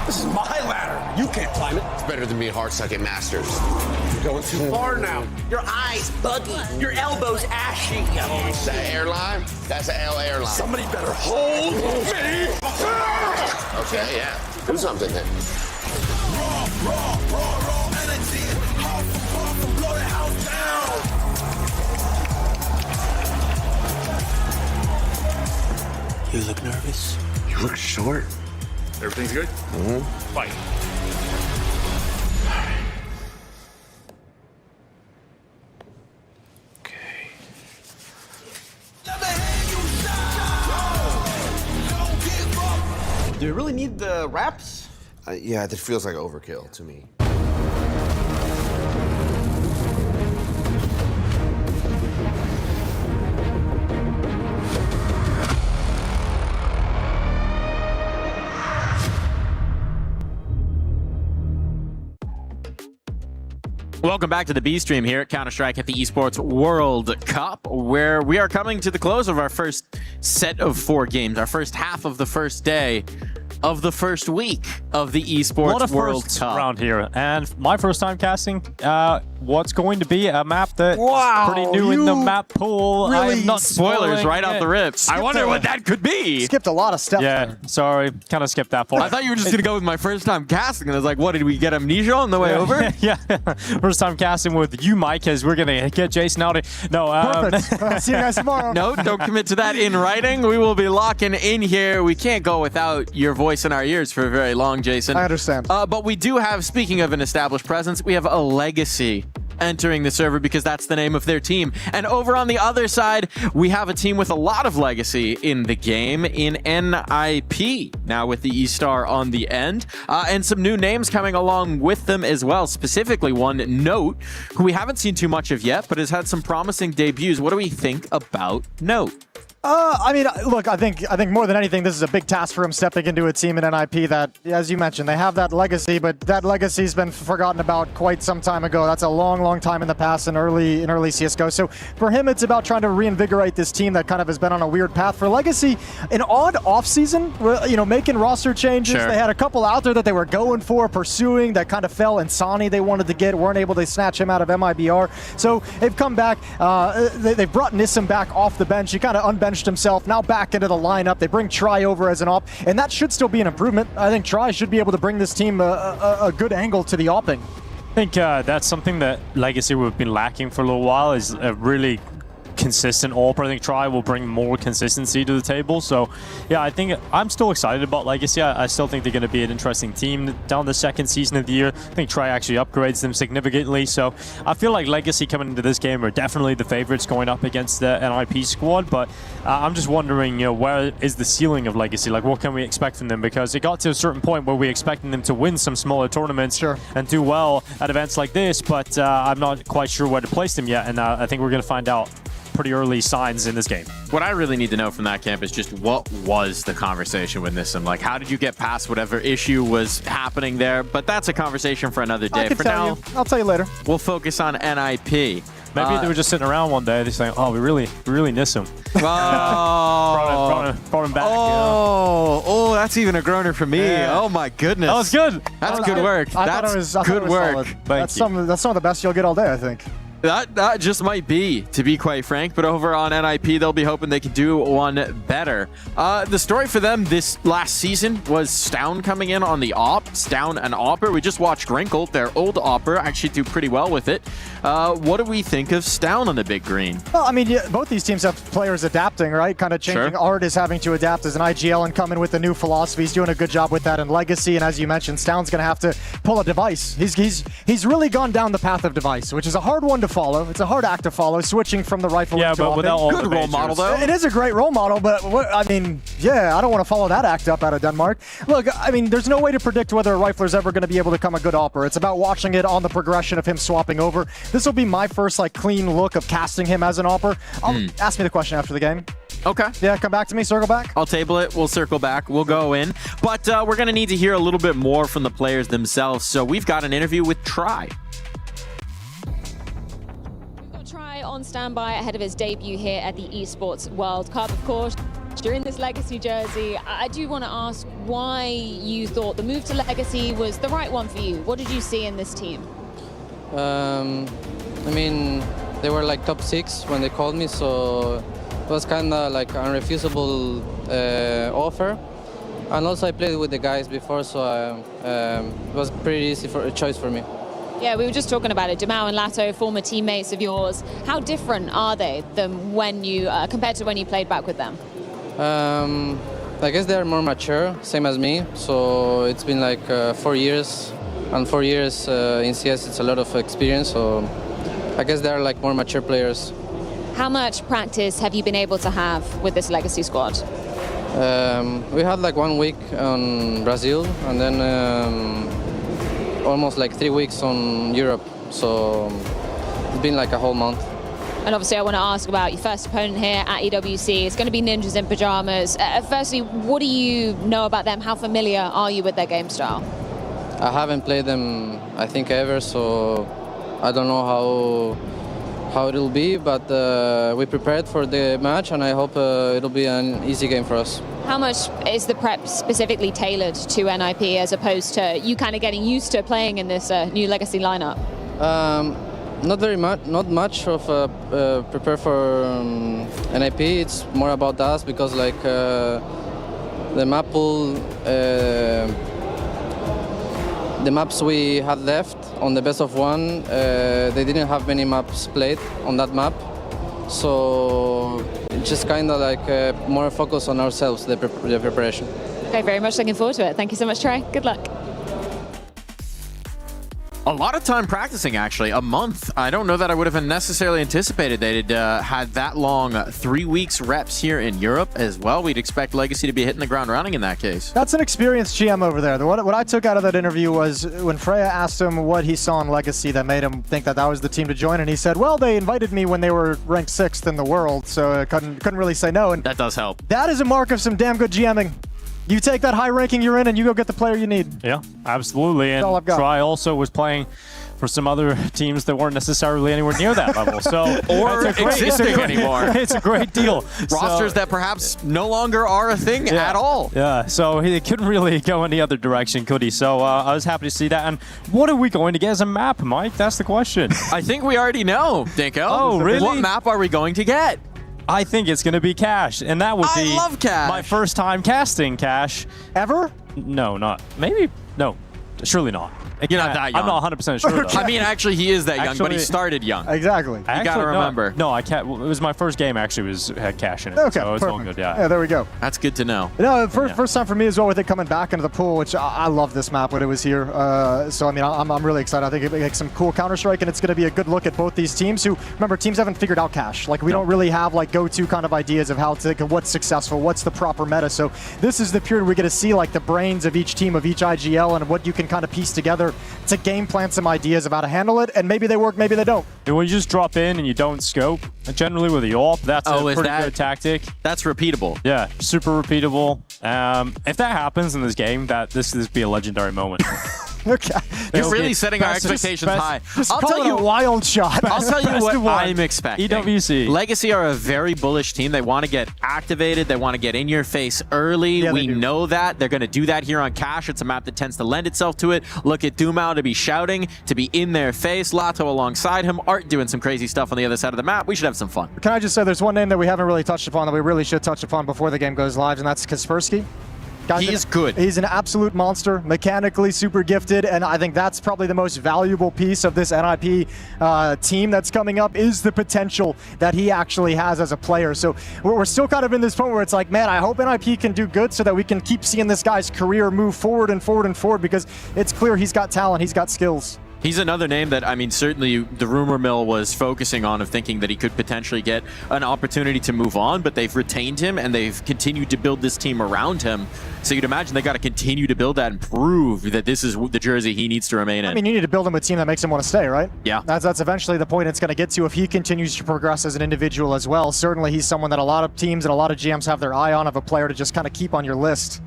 This is my ladder. You can't climb it. It's better than me hard-suck at Masters. You're going too far now. Your eyes buggy. Your elbows ashy. That airline? That's an L airline. Somebody better hold me. Okay, yeah. Do something then. Raw energy. Blow the house down. You look nervous. You look short. Everything's good? Mm-hmm. Fight. Do you really need the wraps? Yeah, this feels like overkill to me. Welcome back to the B stream here at Counter-Strike at the Esports World Cup, where we are coming to the close of our first set of 4 games, our first half of the first day of the first week of the Esports World Cup. Around here, and my first time casting what's going to be a map that's pretty new in the map pool. Really I'm not spoilers right it. out the rips. I wonder what that could be. Skipped a lot of steps. Yeah, sorry, kind of skipped that part. I thought you were just gonna go with my first time casting, and I was like, what, did we get amnesia on the way over? Yeah, first time casting with you, Mike, as we're gonna get Jason out. Perfect. See you guys tomorrow. No, don't commit to that in writing. We will be locking in here. We can't go without your voice in our ears for very long, Jason. I understand. But we do have, speaking of an established presence, we have a legacy entering the server because that's the name of their team. And over on the other side, we have a team with a lot of legacy in the game in NIP, now with the E-Star on the end, and some new names coming along with them as well, specifically one, Note, who we haven't seen too much of yet, but has had some promising debuts. What do we think about Note? I mean, look, I think more than anything, this is a big task for him stepping into a team in NIP that, as you mentioned, they have that legacy, but that legacy's been forgotten about quite some time ago. That's a long, long time in the past in early CSGO. So for him, it's about trying to reinvigorate this team that kind of has been on a weird path. For Legacy, an odd offseason, you know, making roster changes. Sure. They had a couple out there that they were going for, pursuing, that kind of fell. And Sani they wanted to get, weren't able to snatch him out of MIBR. So they've come back. They've brought Nissim back off the bench. He kind of unbenched himself, now back into the lineup. They bring Tri over as an op, and that should still be an improvement. I think Tri should be able to bring this team a good angle to the opping. I think that's something that Legacy we've been lacking for a little while, is a really consistent AWP. I think Tri will bring more consistency to the table. So yeah, I think I'm still excited about Legacy. I still think they're going to be an interesting team down the second season of the year. I think Tri actually upgrades them significantly. So I feel like Legacy coming into this game are definitely the favorites going up against the NIP squad. But I'm just wondering, you know, where is the ceiling of Legacy? Like, what can we expect from them? Because it got to a certain point where we're expecting them to win some smaller tournaments and do well at events like this. But I'm not quite sure where to place them yet. And I think we're going to find out pretty early signs in this game. What I really need to know from that camp is just what was the conversation with Nissim? Like, how did you get past whatever issue was happening there? But that's a conversation for another day. For now, I'll tell you later. We'll focus on NIP. Maybe they were just sitting around one day, they're saying, "Oh, we really miss him." Oh, brought him back. Oh, that's even a groaner for me. Yeah. Oh my goodness. That was good. That's good work. That's good work. That's some of the best you'll get all day, I think. That just might be, to be quite frank, but over on NIP, they'll be hoping they can do one better. The story for them this last season was Stown coming in on the op. Stown and Opper. We just watched Grinkle, their old Opper, actually do pretty well with it. What do we think of Stown on the big green? Well, I mean, both these teams have players adapting, right? Kind of changing. Sure. Art is having to adapt as an IGL and come in with a new philosophy. He's doing a good job with that in Legacy, and as you mentioned, Stown's going to have to pull a device. He's really gone down the path of device, which is a hard one to follow. It's a hard act to follow, switching from the rifle to but without all good the role majors. model, though. It is a great role model, but I mean, yeah, I don't want to follow that act up out of Denmark. Look, I mean, there's no way to predict whether a rifler's ever going to be able to become a good opper. It's about watching it on the progression of him swapping over. This will be my first like clean look of casting him as an opper. Ask me the question after the game. Okay. Yeah, come back to me, circle back. I'll table it. We'll circle back. We'll go in. But we're going to need to hear a little bit more from the players themselves. So we've got an interview with Tri. On standby ahead of his debut here at the Esports World Cup. Of course, you're in this Legacy jersey. I do want to ask why you thought the move to Legacy was the right one for you. What did you see in this team? I mean, they were like top 6 when they called me, so it was kind of like an unrefusable offer. And also I played with the guys before, so it was pretty easy for a choice for me. Yeah, we were just talking about it. Jamao and Lato, former teammates of yours. How different are they than when you compared to when you played back with them? I guess they're more mature, same as me. So it's been like 4 years, and 4 years in CS, it's a lot of experience. So I guess they're like more mature players. How much practice have you been able to have with this Legacy squad? We had like 1 week on Brazil, and then almost like 3 weeks on Europe. So it's been like a whole month. And obviously I want to ask about your first opponent here at EWC. It's going to be Ninjas in Pajamas. Firstly, what do you know about them? How familiar are you with their game style? I haven't played them, I think, ever, so I don't know how it'll be, but we prepared for the match, and I hope it'll be an easy game for us. How much is the prep specifically tailored to NIP as opposed to you kind of getting used to playing in this new Legacy lineup? Not very much, not much of prepare for NIP. It's more about us because like the map pool, the maps we had left on the best of one, they didn't have many maps played on that map. So it's just kind of like more focus on ourselves, the preparation. Okay, very much looking forward to it. Thank you so much, Trey. Good luck. A lot of time practicing, actually. A month. I don't know that I would have necessarily anticipated they'd had that long 3 weeks reps here in Europe as well. We'd expect Legacy to be hitting the ground running in that case. That's an experienced GM over there. What I took out of that interview was when Freya asked him what he saw in Legacy that made him think that that was the team to join, and he said, well, they invited me when they were ranked 6th in the world, so I couldn't really say no. And that does help. That is a mark of some damn good GMing. You take that high ranking you're in and you go get the player you need. Yeah, absolutely. And Try also was playing for some other teams that weren't necessarily anywhere near that level. So or existing anymore. It's a great deal. Rosters that perhaps no longer are a thing at all. Yeah, so he couldn't really go any other direction, could he? So I was happy to see that. And what are we going to get as a map, Mike? That's the question. I think we already know, Dinko. Oh, really? What map are we going to get? I think it's going to be Cash, and that would be I love Cash. My first time casting Cash. Ever? No, not. Maybe. No, surely not. You're not that young. I'm not 100% sure, though. I mean, actually, he is that young, but he started young. Exactly. You got to remember. No, I can't. It was my first game, actually, had Cash in it. Okay, so it's all good, yeah. Yeah, there we go. That's good to know. No, first time for me as well with it coming back into the pool, which I love this map when it was here. So, I mean, I'm really excited. I think it makes some cool Counter-Strike, and it's going to be a good look at both these teams who, remember, teams haven't figured out Cash. Like, we don't really have, like, go-to kind of ideas of how to, what's successful, what's the proper meta. So this is the period we get to see, like, the brains of each team, of each IGL, and what you can kind of piece together to game plan some ideas of how to handle it, and maybe they work, maybe they don't. And when you just drop in and you don't scope, generally with the AWP, that's a pretty good tactic. That's repeatable. Yeah, super repeatable. If that happens in this game, this would be a legendary moment. Okay. You're really setting our expectations high. I'll tell you a wild shot. I'll tell you what I'm expecting. EWC. Legacy are a very bullish team. They want to get activated. They want to get in your face early. Yeah, we know that. They're going to do that here on Cash. It's a map that tends to lend itself to it. Look at Dumao to be shouting, to be in their face. Lato alongside him. Art doing some crazy stuff on the other side of the map. We should have some fun. Can I just say there's one name that we haven't really touched upon that we really should touch upon before the game goes live, and that's Kaspersky. He is good. He's an absolute monster, mechanically super gifted, and I think that's probably the most valuable piece of this NIP team that's coming up is the potential that he actually has as a player. So we're still kind of in this point where it's like, man, I hope NIP can do good so that we can keep seeing this guy's career move forward and forward and forward, because it's clear he's got talent, he's got skills. He's another name that, I mean, certainly the rumor mill was focusing on, of thinking that he could potentially get an opportunity to move on, but they've retained him and they've continued to build this team around him. So you'd imagine they got to continue to build that and prove that this is the jersey he needs to remain in. I mean, you need to build him a team that makes him want to stay, right? Yeah. That's eventually the point it's going to get to if he continues to progress as an individual as well. Certainly he's someone that a lot of teams and a lot of GMs have their eye on, of a player to just kind of keep on your list.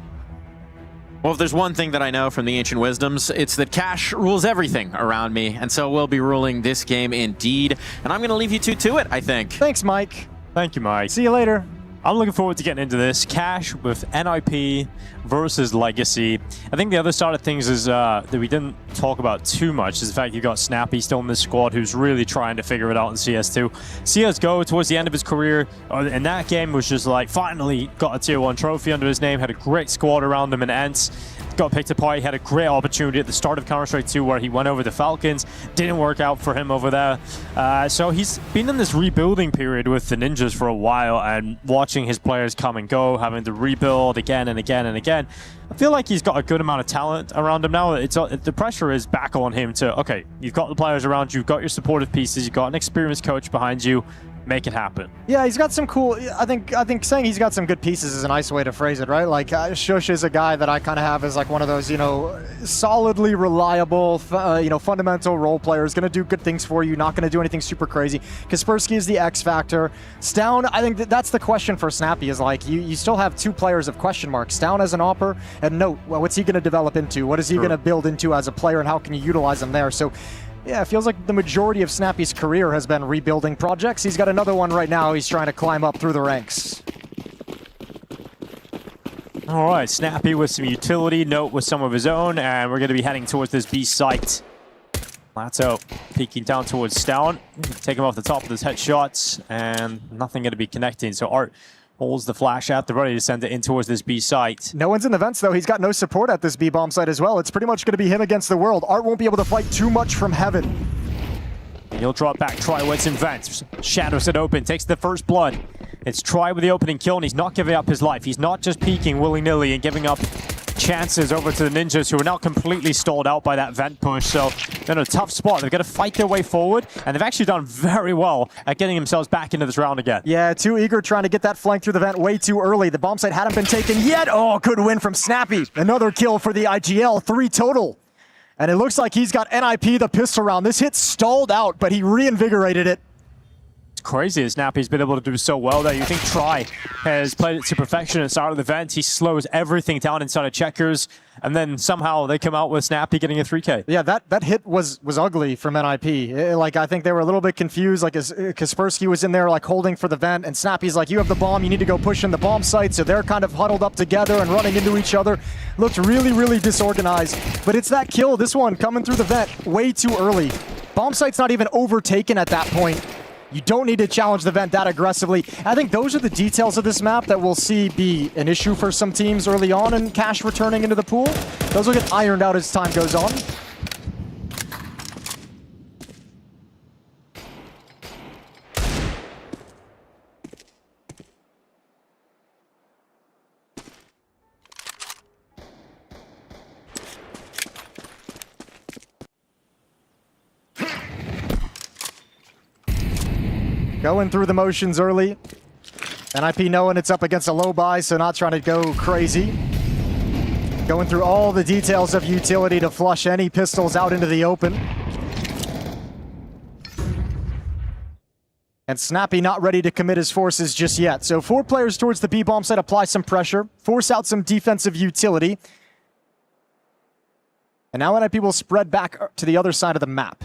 Well, if there's one thing that I know from the Ancient Wisdoms, it's that Cash rules everything around me, and so we'll be ruling this game indeed. And I'm going to leave you two to it, I think. Thanks, Mike. Thank you, Mike. See you later. I'm looking forward to getting into this. Cash with NIP versus Legacy. I think the other side of things is that we didn't talk about too much is the fact you got Snappy still in this squad who's really trying to figure it out in CS2. CSGO, towards the end of his career, in that game was just like finally got a tier 1 trophy under his name, had a great squad around him, and Ents got picked apart. He had a great opportunity at the start of Counter-Strike 2 where he went over the Falcons. Didn't work out for him over there. So he's been in this rebuilding period with the Ninjas for a while, and watching his players come and go, having to rebuild again and again and again. I feel like he's got a good amount of talent around him now. The pressure is back on him to, okay, you've got the players around you, you've got your supportive pieces, you've got an experienced coach behind you. Make it happen. Yeah, he's got some cool. I think saying he's got some good pieces is a nice way to phrase it, right? Like Shush is a guy that I kind of have as like one of those, you know, solidly reliable, you know, fundamental role players. Going to do good things for you. Not going to do anything super crazy. Kaspersky is the X factor. Stown, I think that's the question for Snappy. Is like you still have two players of question marks. Stown as an opper, and Note. Well, what's he going to develop into? What is he going to build into as a player, and how can you utilize him there? So. Yeah, it feels like the majority of Snappy's career has been rebuilding projects. He's got another one right now. He's trying to climb up through the ranks. All right, Snappy with some utility, Note with some of his own, and we're going to be heading towards this B site. Lato peeking down towards Stown. Take him off the top of his headshots, and nothing going to be connecting. So Art holds the flash out, they're ready to send it in towards this B site. No one's in the vents though. He's got no support at this B bomb site as well. It's pretty much going to be him against the world. Art won't be able to fight too much from heaven. He'll drop back. Try what's in vents. Shadows it open. Takes the first blood. It's Try with the opening kill, and he's not giving up his life. He's not just peeking willy-nilly and giving up chances over to the Ninjas, who are now completely stalled out by that vent push. So they're in a tough spot. They've got to fight their way forward, and they've actually done very well at getting themselves back into this round again. Yeah, too eager trying to get that flank through the vent way too early. The bomb site hadn't been taken yet. Oh, good win from Snappy. Another kill for the IGL, 3 total. And it looks like he's got NIP the pistol round. This hit stalled out, but he reinvigorated it. It's crazy as Snappy's been able to do so well there. You think Try has played it to perfection inside of the vent. He slows everything down inside of checkers, and then somehow they come out with Snappy getting a 3K. Yeah, that hit was ugly from NIP. Like, I think they were a little bit confused. Like, Kaspersky was in there, like, holding for the vent, and Snappy's like, you have the bomb, you need to go push in the bomb site. So they're kind of huddled up together and running into each other. Looked really, really disorganized. But it's that kill, this one, coming through the vent way too early. Bomb site's not even overtaken at that point. You don't need to challenge the vent that aggressively. I think those are the details of this map that we'll see be an issue for some teams early on in cash returning into the pool. Those will get ironed out as time goes on. Going through the motions early. NIP knowing it's up against a low buy, so not trying to go crazy. Going through all the details of utility to flush any pistols out into the open. And Snappy not ready to commit his forces just yet. So 4 players towards the B bomb site, apply some pressure, force out some defensive utility. And now NIP will spread back to the other side of the map.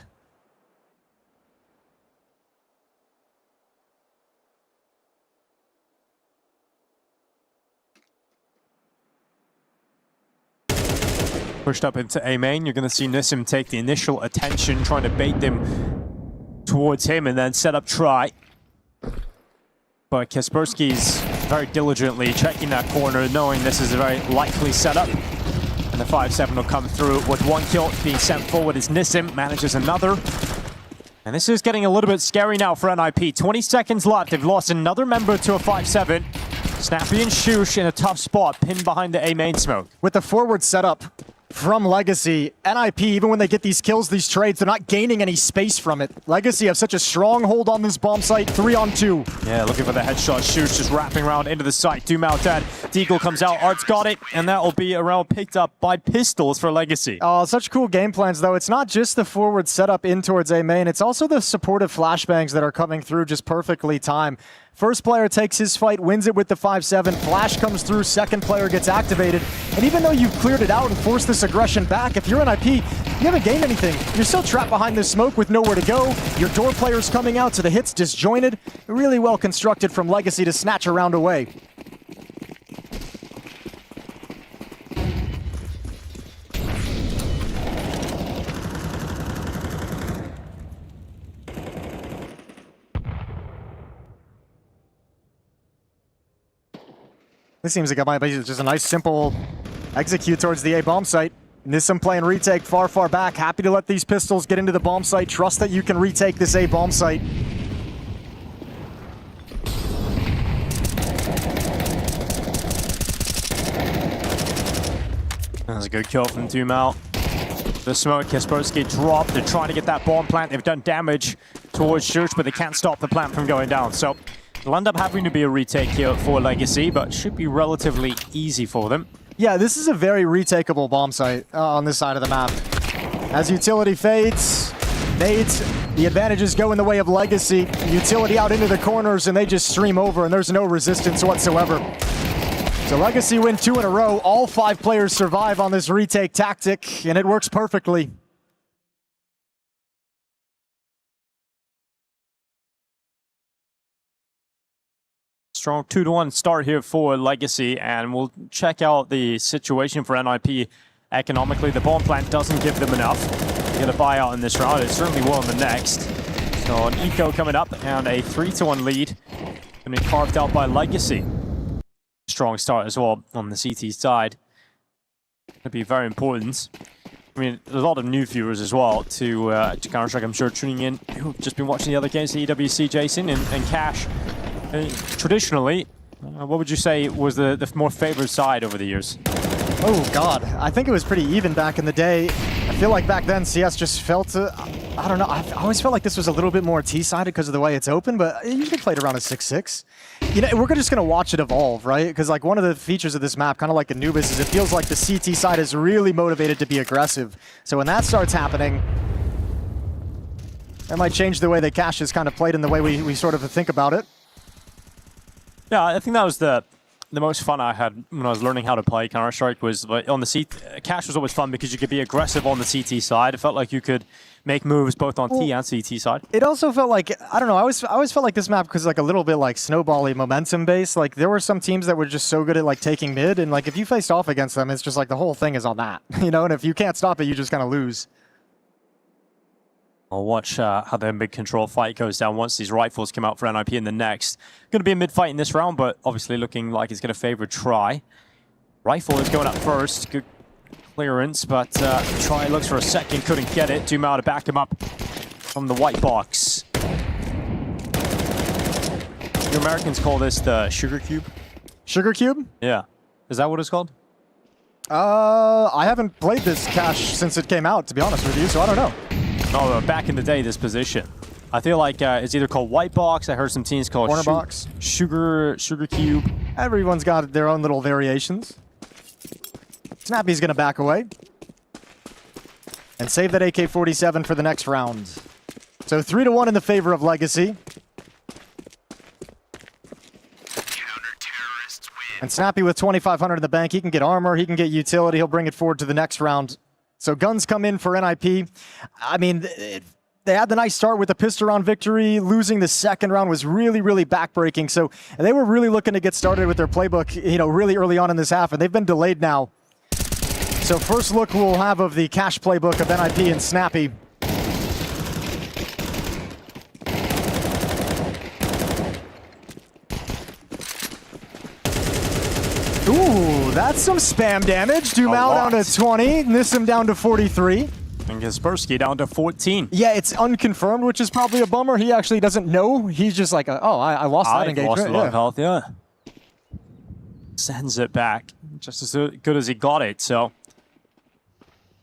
Pushed up into A main. You're going to see Nissim take the initial attention, trying to bait them towards him and then set up Try. But Kaspersky's very diligently checking that corner, knowing this is a very likely setup. And the 5-7 will come through with 1 kill being sent forward as Nissim manages another. And this is getting a little bit scary now for NIP. 20 seconds left. They've lost another member to a 5-7. Snappy and Shush in a tough spot, pinned behind the A main smoke. With the forward setup from Legacy, NIP, even when they get these kills, these trades, they're not gaining any space from it. Legacy have such a strong hold on this bomb site, 3-on-2. Yeah, looking for the headshot. Shush just wrapping around into the site. Doom out dead. Deagle comes out. Art's got it, and that will be around picked up by pistols for Legacy. Oh, such cool game plans, though. It's not just the forward setup in towards A main, it's also the supportive flashbangs that are coming through just perfectly timed. First player takes his fight, wins it with the 5-7. Flash comes through, second player gets activated. And even though you've cleared it out and forced this aggression back, if you're NIP, you haven't gained anything. You're still trapped behind this smoke with nowhere to go. Your door player's coming out, so the hit's disjointed. Really well constructed from Legacy to snatch a round away. This seems like it might be just a nice, simple Execute towards the A bomb site. Nissim playing retake far, far back. Happy to let these pistols get into the bomb site. Trust that you can retake this A bomb site. That's a good kill from Dumal. The smoke, Kaspersky dropped. They're trying to get that bomb plant. They've done damage towards Church, but they can't stop the plant from going down. So it'll end up having to be a retake here for Legacy, but should be relatively easy for them. Yeah, this is a very retakeable bomb site on this side of the map. As utility fades, nades, the advantages go in the way of Legacy. Utility out into the corners, and they just stream over, and there's no resistance whatsoever. So Legacy win 2 in a row. All 5 players survive on this retake tactic, and it works perfectly. Strong 2-1 start here for Legacy, and we'll check out the situation for NIP economically. The bomb plant doesn't give them enough to get a buyout in this round. It certainly will in the next. So an eco coming up, and a 3-1 lead going to be carved out by Legacy. Strong start as well on the CT side. It'll be very important. I mean, there's a lot of new viewers as well to Counter-Strike, I'm sure, tuning in, who've just been watching the other games, the EWC, Jason, and Cash. Traditionally, what would you say was the more favored side over the years? Oh, God. I think it was pretty even back in the day. I feel like back then CS just felt, I don't know, I always felt like this was a little bit more T-sided because of the way it's open, but it usually played around a 6-6. You know, we're just going to watch it evolve, right? Because like one of the features of this map, kind of like Anubis, is it feels like the CT side is really motivated to be aggressive. So when that starts happening, that might change the way that Cash is kind of played in the way we sort of think about it. Yeah, I think that was the most fun I had when I was learning how to play Counter-Strike was on the CT. Cash was always fun because you could be aggressive on the CT side. It felt like you could make moves both on T and CT side. It also felt like, I don't know, I always felt like this map was like a little bit like snowball-y momentum based. Like there were some teams that were just so good at like taking mid, and like if you faced off against them, it's just like the whole thing is on that, you know, and if you can't stop it, you just kind of lose. I'll watch how the mid-control fight goes down once these rifles come out for NIP in the next. Going to be a mid-fight in this round, but obviously looking like it's going to favor Try. Rifle is going up first. Good clearance, but Try looks for a second, couldn't get it. Dumal to back him up from the white box. You Americans call this the Sugar Cube? Sugar Cube? Yeah. Is that what it's called? I haven't played this Cash since it came out, to be honest with you, so I don't know. No, back in the day, this position. I feel like it's either called white box. I heard some teams call corner it box, sugar cube. Everyone's got their own little variations. Snappy's gonna back away and save that AK-47 for the next round. So 3-1 in the favor of Legacy. And Snappy with 2,500 in the bank. He can get armor. He can get utility. He'll bring it forward to the next round. So guns come in for NIP. I mean, they had the nice start with the pistol round victory. Losing the second round was really, really backbreaking. So they were really looking to get started with their playbook, you know, really early on in this half, and they've been delayed now. So first look we'll have of the Cash playbook of NIP and Snappy. Ooh, that's some spam damage. Dumal down to 20, Nissim down to 43. And Kaspersky down to 14. Yeah, it's unconfirmed, which is probably a bummer. He actually doesn't know. He's just like, oh, I lost that engagement. Lost a lot of health, yeah. Sends it back just as good as he got it, so.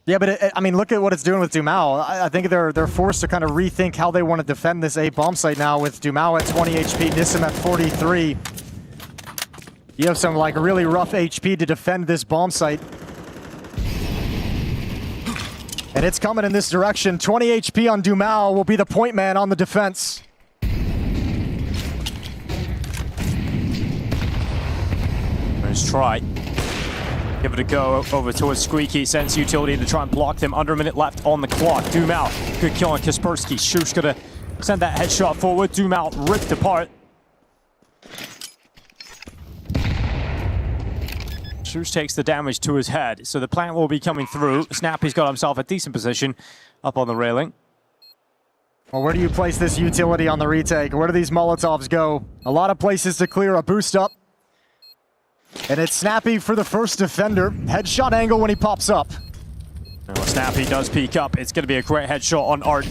Yeah, but I mean, look at what it's doing with Dumal. I think they're forced to kind of rethink how they want to defend this A bomb site now with Dumal at 20 HP, Nissim at 43. You have some like really rough HP to defend this bomb site. And it's coming in this direction. 20 HP on Dumal will be the point man on the defense. Let's try. Give it a go over towards Squeaky. Sends utility to try and block them. Under a minute left on the clock. Dumal, good kill on Kaspersky. Shush gonna send that headshot forward. Dumal ripped apart. Shush takes the damage to his head, so the plant will be coming through. Snappy's got himself a decent position up on the railing. Well, where do you place this utility on the retake? Where do these Molotovs go? A lot of places to clear a boost up. And it's Snappy for the first defender. Headshot angle when he pops up. Well, Snappy does peek up. It's going to be a great headshot on Art.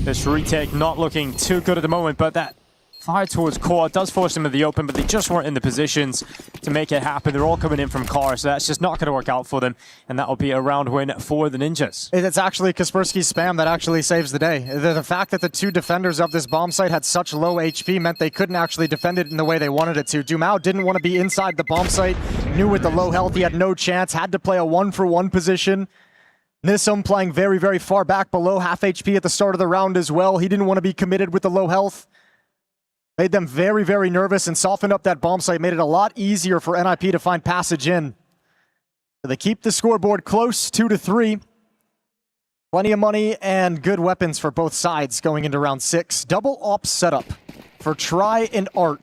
This retake not looking too good at the moment, but that fire towards Core does force them in the open, but they just weren't in the positions to make it happen. They're all coming in from car, so that's just not going to work out for them, and that will be a round win for the Ninjas. It's actually Kaspersky's spam that actually saves the day. The fact that the two defenders of this bomb site had such low HP meant they couldn't actually defend it in the way they wanted it to. Dumao didn't want to be inside the bomb site, knew with the low health he had no chance, had to play a 1-for-1 position. Nisum playing very, very far back below half HP at the start of the round as well. He didn't want to be committed with the low health. Made them very, very nervous and softened up that bomb site, made it a lot easier for NIP to find passage in. So they keep the scoreboard close, 2-3. Plenty of money and good weapons for both sides going into round 6. Double ops setup for Try and Art.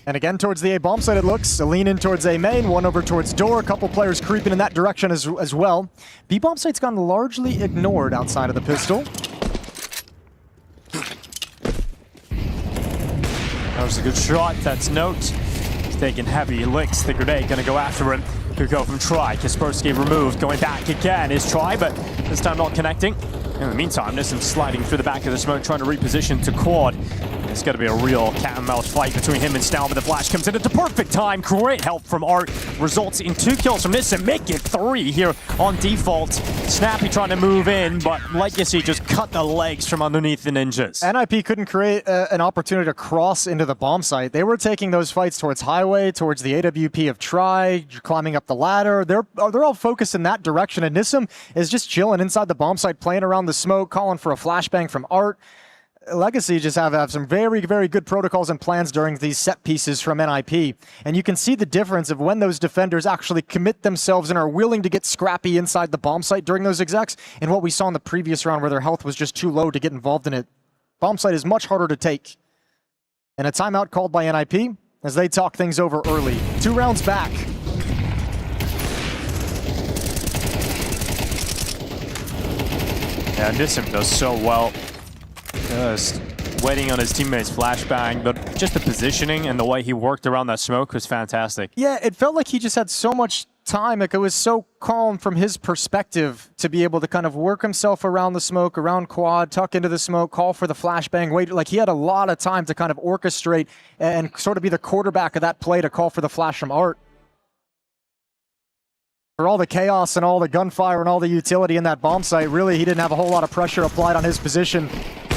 And again, towards the A bomb site it looks. A lean in towards A main, one over towards door. A couple players creeping in that direction as well. B bomb site's gone largely ignored outside of the pistol. That was a good shot. That's Note. He's taking heavy licks. The grenade gonna go after him. Could go from Try. Kaspersky removed. Going back again is Try, but this time not connecting. In the meantime, Nisum sliding through the back of the smoke, trying to reposition to quad. It's got to be a real cat and mouse fight between him and Snow, but the flash comes in at the perfect time. Great help from Art. Results in 2 kills from Nisum. Make it 3 here on default. Snappy trying to move in, but Legacy just cut the legs from underneath the Ninjas. NIP couldn't create an opportunity to cross into the bomb site. They were taking those fights towards Highway, towards the AWP of Try, climbing up the ladder. They're all focused in that direction, and Nisum is just chilling inside the bomb site, playing around the smoke, calling for a flashbang from Art. Legacy just have some very, very good protocols and plans during these set pieces from NIP. And you can see the difference of when those defenders actually commit themselves and are willing to get scrappy inside the bomb site during those execs, and what we saw in the previous round where their health was just too low to get involved in it. Bomb site is much harder to take. And a timeout called by NIP as they talk things over early. 2 rounds back. Yeah, Nisum does so well. Just waiting on his teammates' flashbang, but just the positioning and the way he worked around that smoke was fantastic. Yeah, it felt like he just had so much time. Like, it was so calm from his perspective to be able to kind of work himself around the smoke, around quad, tuck into the smoke, call for the flashbang, wait. Like, he had a lot of time to kind of orchestrate and sort of be the quarterback of that play to call for the flash from Art. For all the chaos and all the gunfire and all the utility in that bomb site, really, he didn't have a whole lot of pressure applied on his position.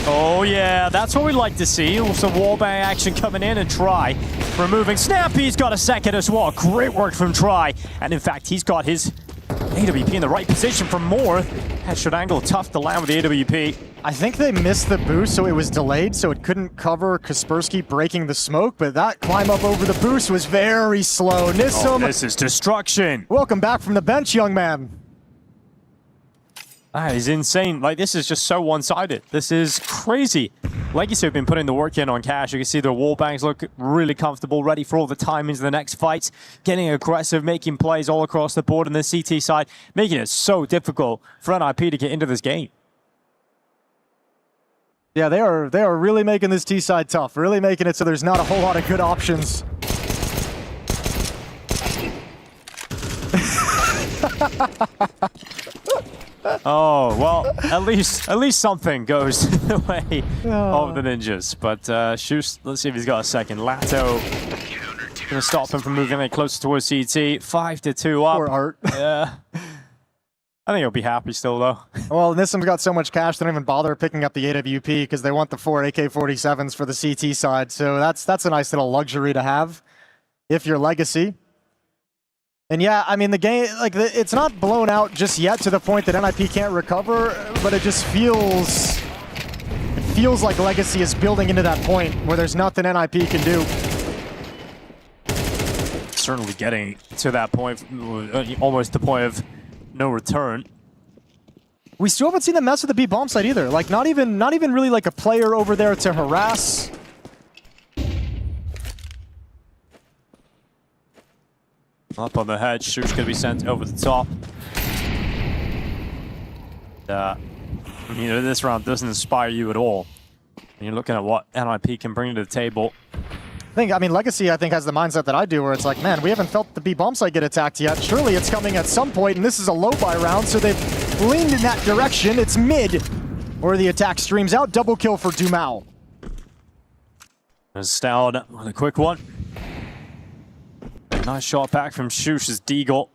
Oh yeah, that's what we like to see. Some wallbang action coming in, and Try removing. Snappy's got a second as well. Great work from Try. And in fact, he's got his AWP in the right position for more. Headshot angle, tough to land with the AWP. I think they missed the boost, so it was delayed, so it couldn't cover Kaspersky breaking the smoke, but that climb up over the boost was very slow. Nisum. Oh, this is destruction. Welcome back from the bench, young man. That is insane. Like, this is just so one-sided. This is crazy. Legacy have been putting the work in on Cash. You can see their wall bangs look really comfortable, ready for all the timings of the next fights, getting aggressive, making plays all across the board on the CT side, making it so difficult for NIP to get into this game. Yeah, they are really making this T side tough, really making it so there's not a whole lot of good options. Oh, well, at least something goes the way of the Ninjas. But Shoes, let's see if he's got a second. Lato gonna stop him from moving any closer towards CT. 5-2 up. Poor Art. Yeah. I think he'll be happy still, though. Well, Nisum's got so much cash, they don't even bother picking up the AWP because they want the 4 AK-47s for the CT side. So that's a nice little luxury to have if you're Legacy. And yeah, I mean, the game, like, it's not blown out just yet to the point that NIP can't recover, but it just feels like Legacy is building into that point where there's nothing NIP can do. Certainly getting to that point, almost the point of no return. We still haven't seen them mess with the B bomb site either. Like, not even really like a player over there to harass. Up on the head, Shush going to be sent over the top. This round doesn't inspire you at all. And you're looking at what NIP can bring to the table. Legacy, I think, has the mindset that I do, where it's like, man, we haven't felt the B bomb site get attacked yet. Surely it's coming at some point, and this is a low buy round, so they've leaned in that direction. It's mid, where the attack streams out. Double kill for Dumao. There's down with a quick one. Nice shot back from Shush's Deagle.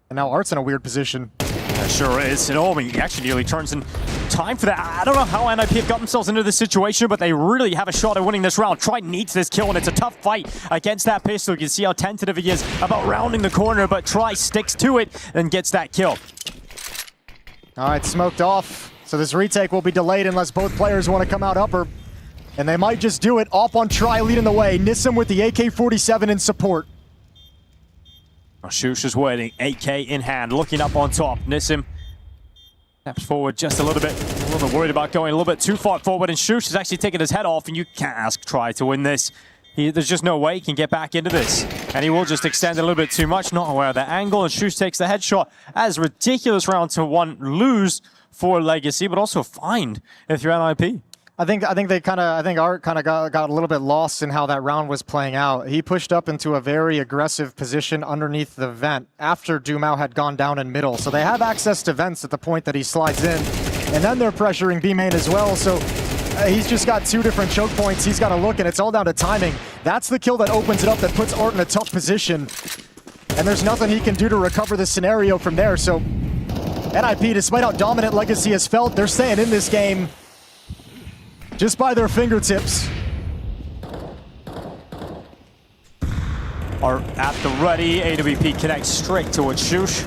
And now Art's in a weird position. Yeah, sure is. He actually nearly turns in time for that. I don't know how NIP have got themselves into this situation, but they really have a shot at winning this round. Tri needs this kill, and it's a tough fight against that pistol. You can see how tentative he is about rounding the corner, but Tri sticks to it and gets that kill. All right, smoked off. So this retake will be delayed unless both players want to come out upper. And they might just do it. Op on Tri leading the way. Nissim with the AK-47 in support. Shush is waiting, AK in hand, looking up on top. Nissim steps forward just a little bit worried about going a little bit too far forward, and Shush is actually taking his head off, and you can't ask Tri to win this. There's just no way he can get back into this. And he will just extend a little bit too much, not aware of the angle, and Shush takes the headshot. As ridiculous round to one lose for Legacy, but also fine if you're NIP. I think Art kind of got a little bit lost in how that round was playing out. He pushed up into a very aggressive position underneath the vent after Dumao had gone down in middle. So they have access to vents at the point that he slides in. And then they're pressuring B main as well. So he's just got two different choke points. He's got to look, and it's all down to timing. That's the kill that opens it up, that puts Art in a tough position. And there's nothing he can do to recover the scenario from there. So NIP, despite how dominant Legacy has felt, they're staying in this game just by their fingertips. Are at the ready. AWP connects straight towards Shush.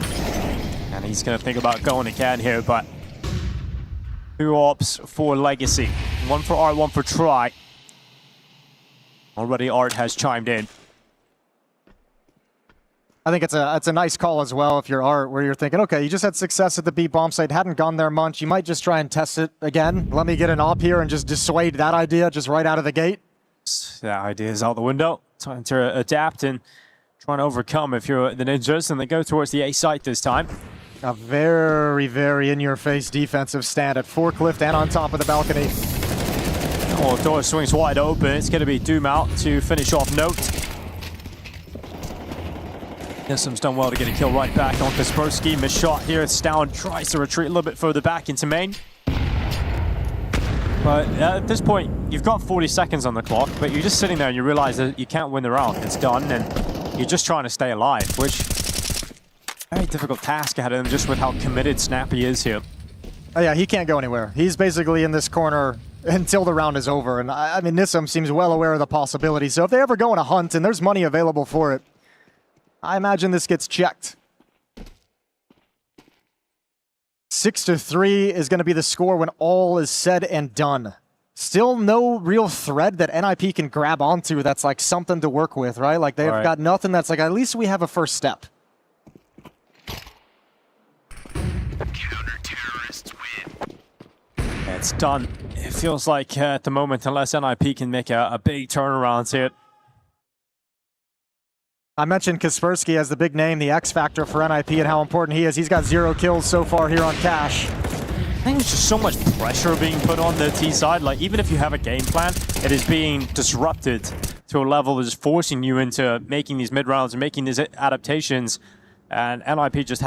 And he's going to think about going again here, but 2 ops for Legacy. 1 for Art, 1 for Tri. Already Art has chimed in. I think it's a nice call as well if you're Art, where you're thinking, okay, you just had success at the B bomb site, hadn't gone there much. You might just try and test it again. Let me get an op here and just dissuade that idea just right out of the gate. That idea is out the window. Time to adapt and try and overcome if you're the Ninjas, and they go towards the A site this time. A very, very in-your-face defensive stand at forklift and on top of the balcony. Oh, door swings wide open. It's going to be Dumao to finish off Note. Nissim's done well to get a kill right back on Kaspersky. Missed shot here. Stown tries to retreat a little bit further back into main. But at this point, you've got 40 seconds on the clock, but you're just sitting there and you realize that you can't win the round. It's done, and you're just trying to stay alive, which very difficult task ahead of him just with how committed Snappy is here. Oh yeah, he can't go anywhere. He's basically in this corner until the round is over. And I mean, Nissim seems well aware of the possibility. So if they ever go on a hunt and there's money available for it, I imagine this gets checked. 6-3 is going to be the score when all is said and done. Still no real thread that NIP can grab onto that's like something to work with, right? Like they've got nothing that's like, at least we have a first step. It's done. It feels like at the moment, unless NIP can make a big turnaround here. I mentioned Kaspersky as the big name, the X factor for NIP and how important he is. He's got 0 kills so far here on Cash. I think there's just so much pressure being put on the T side. Like, even if you have a game plan, it is being disrupted to a level that is forcing you into making these mid-rounds and making these adaptations. And NIP just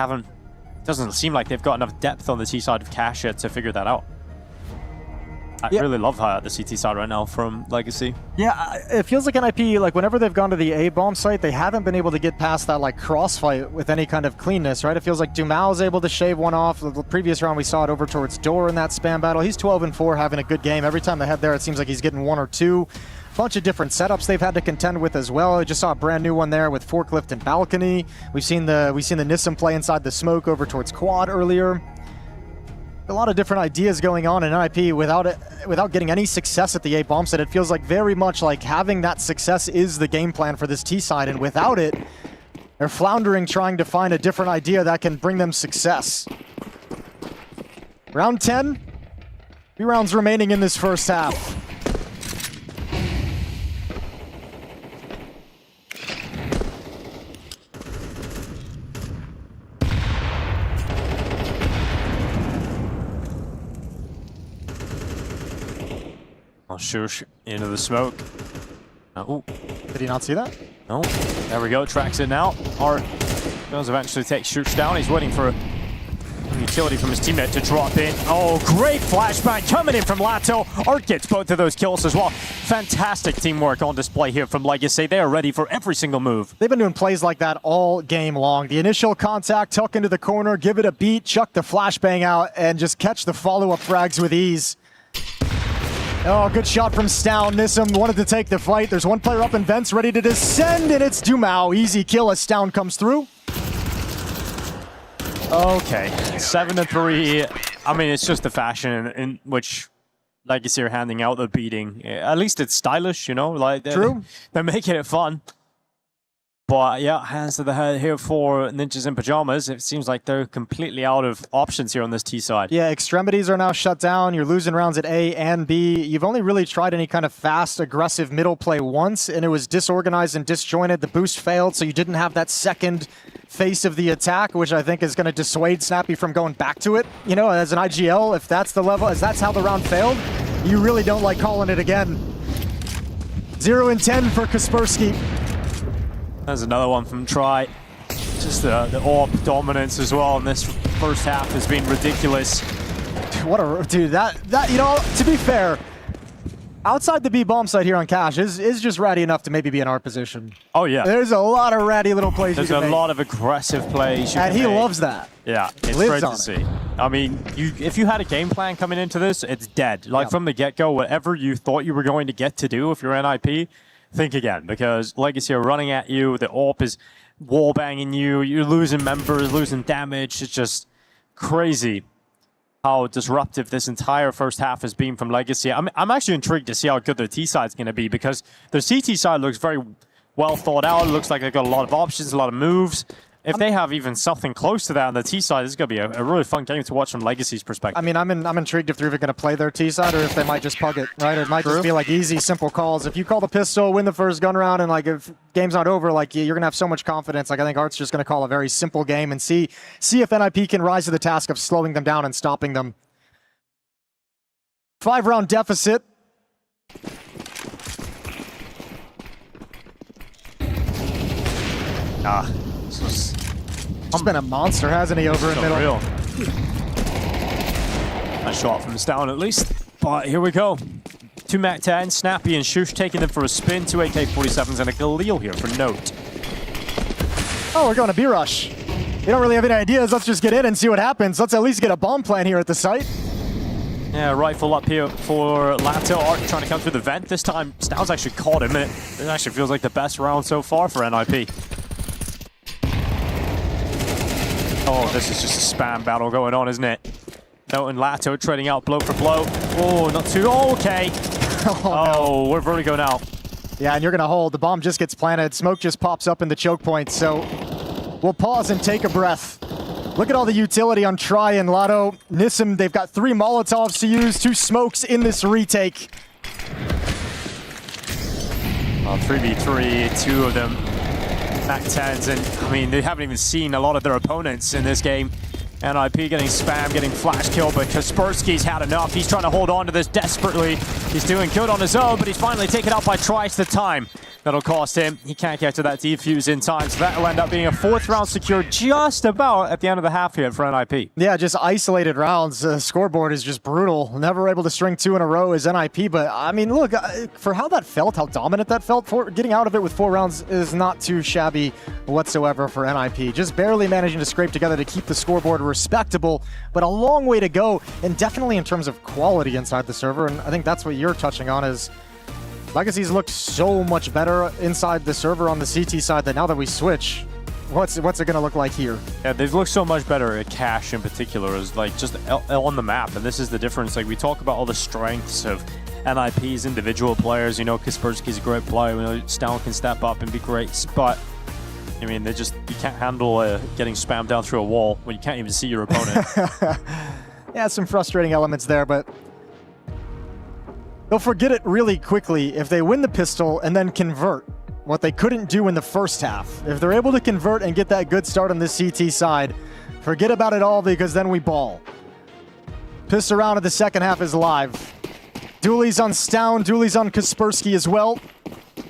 doesn't seem like they've got enough depth on the T side of Cash yet to figure that out. I really love the CT side right now from Legacy. Yeah, it feels like NIP, like whenever they've gone to the A bomb site, they haven't been able to get past that like crossfight with any kind of cleanness, right? It feels like Dumao is able to shave one off. The previous round we saw it over towards Door in that spam battle. He's 12-4, having a good game. Every time they head there, it seems like he's getting 1 or 2. Bunch of different setups they've had to contend with as well. I just saw a brand new one there with forklift and balcony. We've seen the Nissim play inside the smoke over towards quad earlier. A lot of different ideas going on in NIP without getting any success at the A bomb set. It feels like very much like having that success is the game plan for this T side, and without it, they're floundering trying to find a different idea that can bring them success. Round 10, 3 rounds remaining in this first half. Shush into the smoke. Oh, did he not see that? No. There we go. Tracks it now. Art does eventually take Shush down. He's waiting for utility from his teammate to drop in. Oh, great flashbang coming in from Lato. Art gets both of those kills as well. Fantastic teamwork on display here from Legacy. They are ready for every single move. They've been doing plays like that all game long. The initial contact, tuck into the corner, give it a beat, chuck the flashbang out, and just catch the follow-up frags with ease. Oh, good shot from Stown. Nissim wanted to take the fight. There's one player up in vents ready to descend, and it's Dumao. Easy kill as Stown comes through. Okay, 7-3. I mean, it's just the fashion in which Legacy are handing out the beating. At least it's stylish, you know? Like they're making it fun. But yeah, hands to the head here for Ninjas in Pajamas. It seems like they're completely out of options here on this T side. Yeah, extremities are now shut down. You're losing rounds at A and B. You've only really tried any kind of fast, aggressive middle play once, and it was disorganized and disjointed. The boost failed, so you didn't have that second face of the attack, which I think is going to dissuade Snappy from going back to it. You know, as an IGL, if that's the level, as that's how the round failed, you really don't like calling it again. 0 and 10 for Kaspersky. There's another one from Try. Just the AWP dominance as well in this first half has been ridiculous. What a dude! That you know, to be fair, outside the B bomb site here on Cash is just ratty enough to maybe be in our position. Oh yeah, there's a lot of ratty little plays. There's a lot of aggressive plays, and he loves that. Yeah, it's great to see. I mean, if you had a game plan coming into this, it's dead. Like from the get-go, whatever you thought you were going to get to do if you're NIP. Think again, because Legacy are running at you, the AWP is wallbanging you, you're losing members, losing damage. It's just crazy how disruptive this entire first half has been from Legacy. I'm actually intrigued to see how good their T side's going to be, because their CT side looks very well thought out. It looks like they've got a lot of options, a lot of moves. If they have even something close to that on the T side, this is going to be a really fun game to watch from Legacy's perspective. I mean, I'm intrigued if they're even going to play their T side or if they might just pug it, right? It might just be like easy, simple calls. If you call the pistol, win the first gun round, and like if game's not over, like you're going to have so much confidence. Like I think Art's just going to call a very simple game and see if NIP can rise to the task of slowing them down and stopping them. 5-round deficit. He's been a monster, hasn't he, over in middle? Real. Nice shot from Stown at least. But here we go. 2 MAC-10, Snappy and Shush taking them for a spin. 2 AK-47s and a Galil here for note. Oh, we're going to B-Rush. You don't really have any ideas. Let's just get in and see what happens. Let's at least get a bomb plan here at the site. Yeah, rifle up here for Lato. Art trying to come through the vent. This time, Stown's actually caught him. It actually feels like the best round so far for NIP. Oh, this is just a spam battle going on, isn't it? No, and Lato trading out blow for blow. Oh, not too. Oh, okay. Oh, we're Vertigo now. Yeah, and you're going to hold. The bomb just gets planted. Smoke just pops up in the choke point. So we'll pause and take a breath. Look at all the utility on Try and Lato. Nissim, they've got 3 Molotovs to use, 2 smokes in this retake. 3v3, 2 of them. MAC-10s, and I mean, they haven't even seen a lot of their opponents in this game. NIP getting spammed, getting flash killed, but Kaspersky's had enough. He's trying to hold on to this desperately. He's doing good on his own, but he's finally taken out by Twice the time. That'll cost him. He can't get to that defuse in time, so that'll end up being a 4th round secured just about at the end of the half here for NIP. Yeah, just isolated rounds. The scoreboard is just brutal. Never able to string 2 in a row as NIP, but I mean, look, for how that felt, how dominant that felt, for getting out of it with 4 rounds is not too shabby whatsoever for NIP. Just barely managing to scrape together to keep the scoreboard respectable, but a long way to go, and definitely in terms of quality inside the server, and I think that's what you're touching on is Legacy's looked so much better inside the server on the CT side that now that we switch, what's it going to look like here? Yeah, they've looked so much better at Cash in particular, is like just on the map, and this is the difference. Like we talk about all the strengths of NIP's individual players. You know, Kaspersky's a great player. You know, Stown can step up and be great, but I mean, you can't handle getting spammed down through a wall when you can't even see your opponent. Yeah, some frustrating elements there, but they'll forget it really quickly if they win the pistol and then convert what they couldn't do in the first half. If they're able to convert and get that good start on the CT side, forget about it all because then we ball. Pistol round of the second half is live. Dooley's on Stown, Dooley's on Kaspersky as well.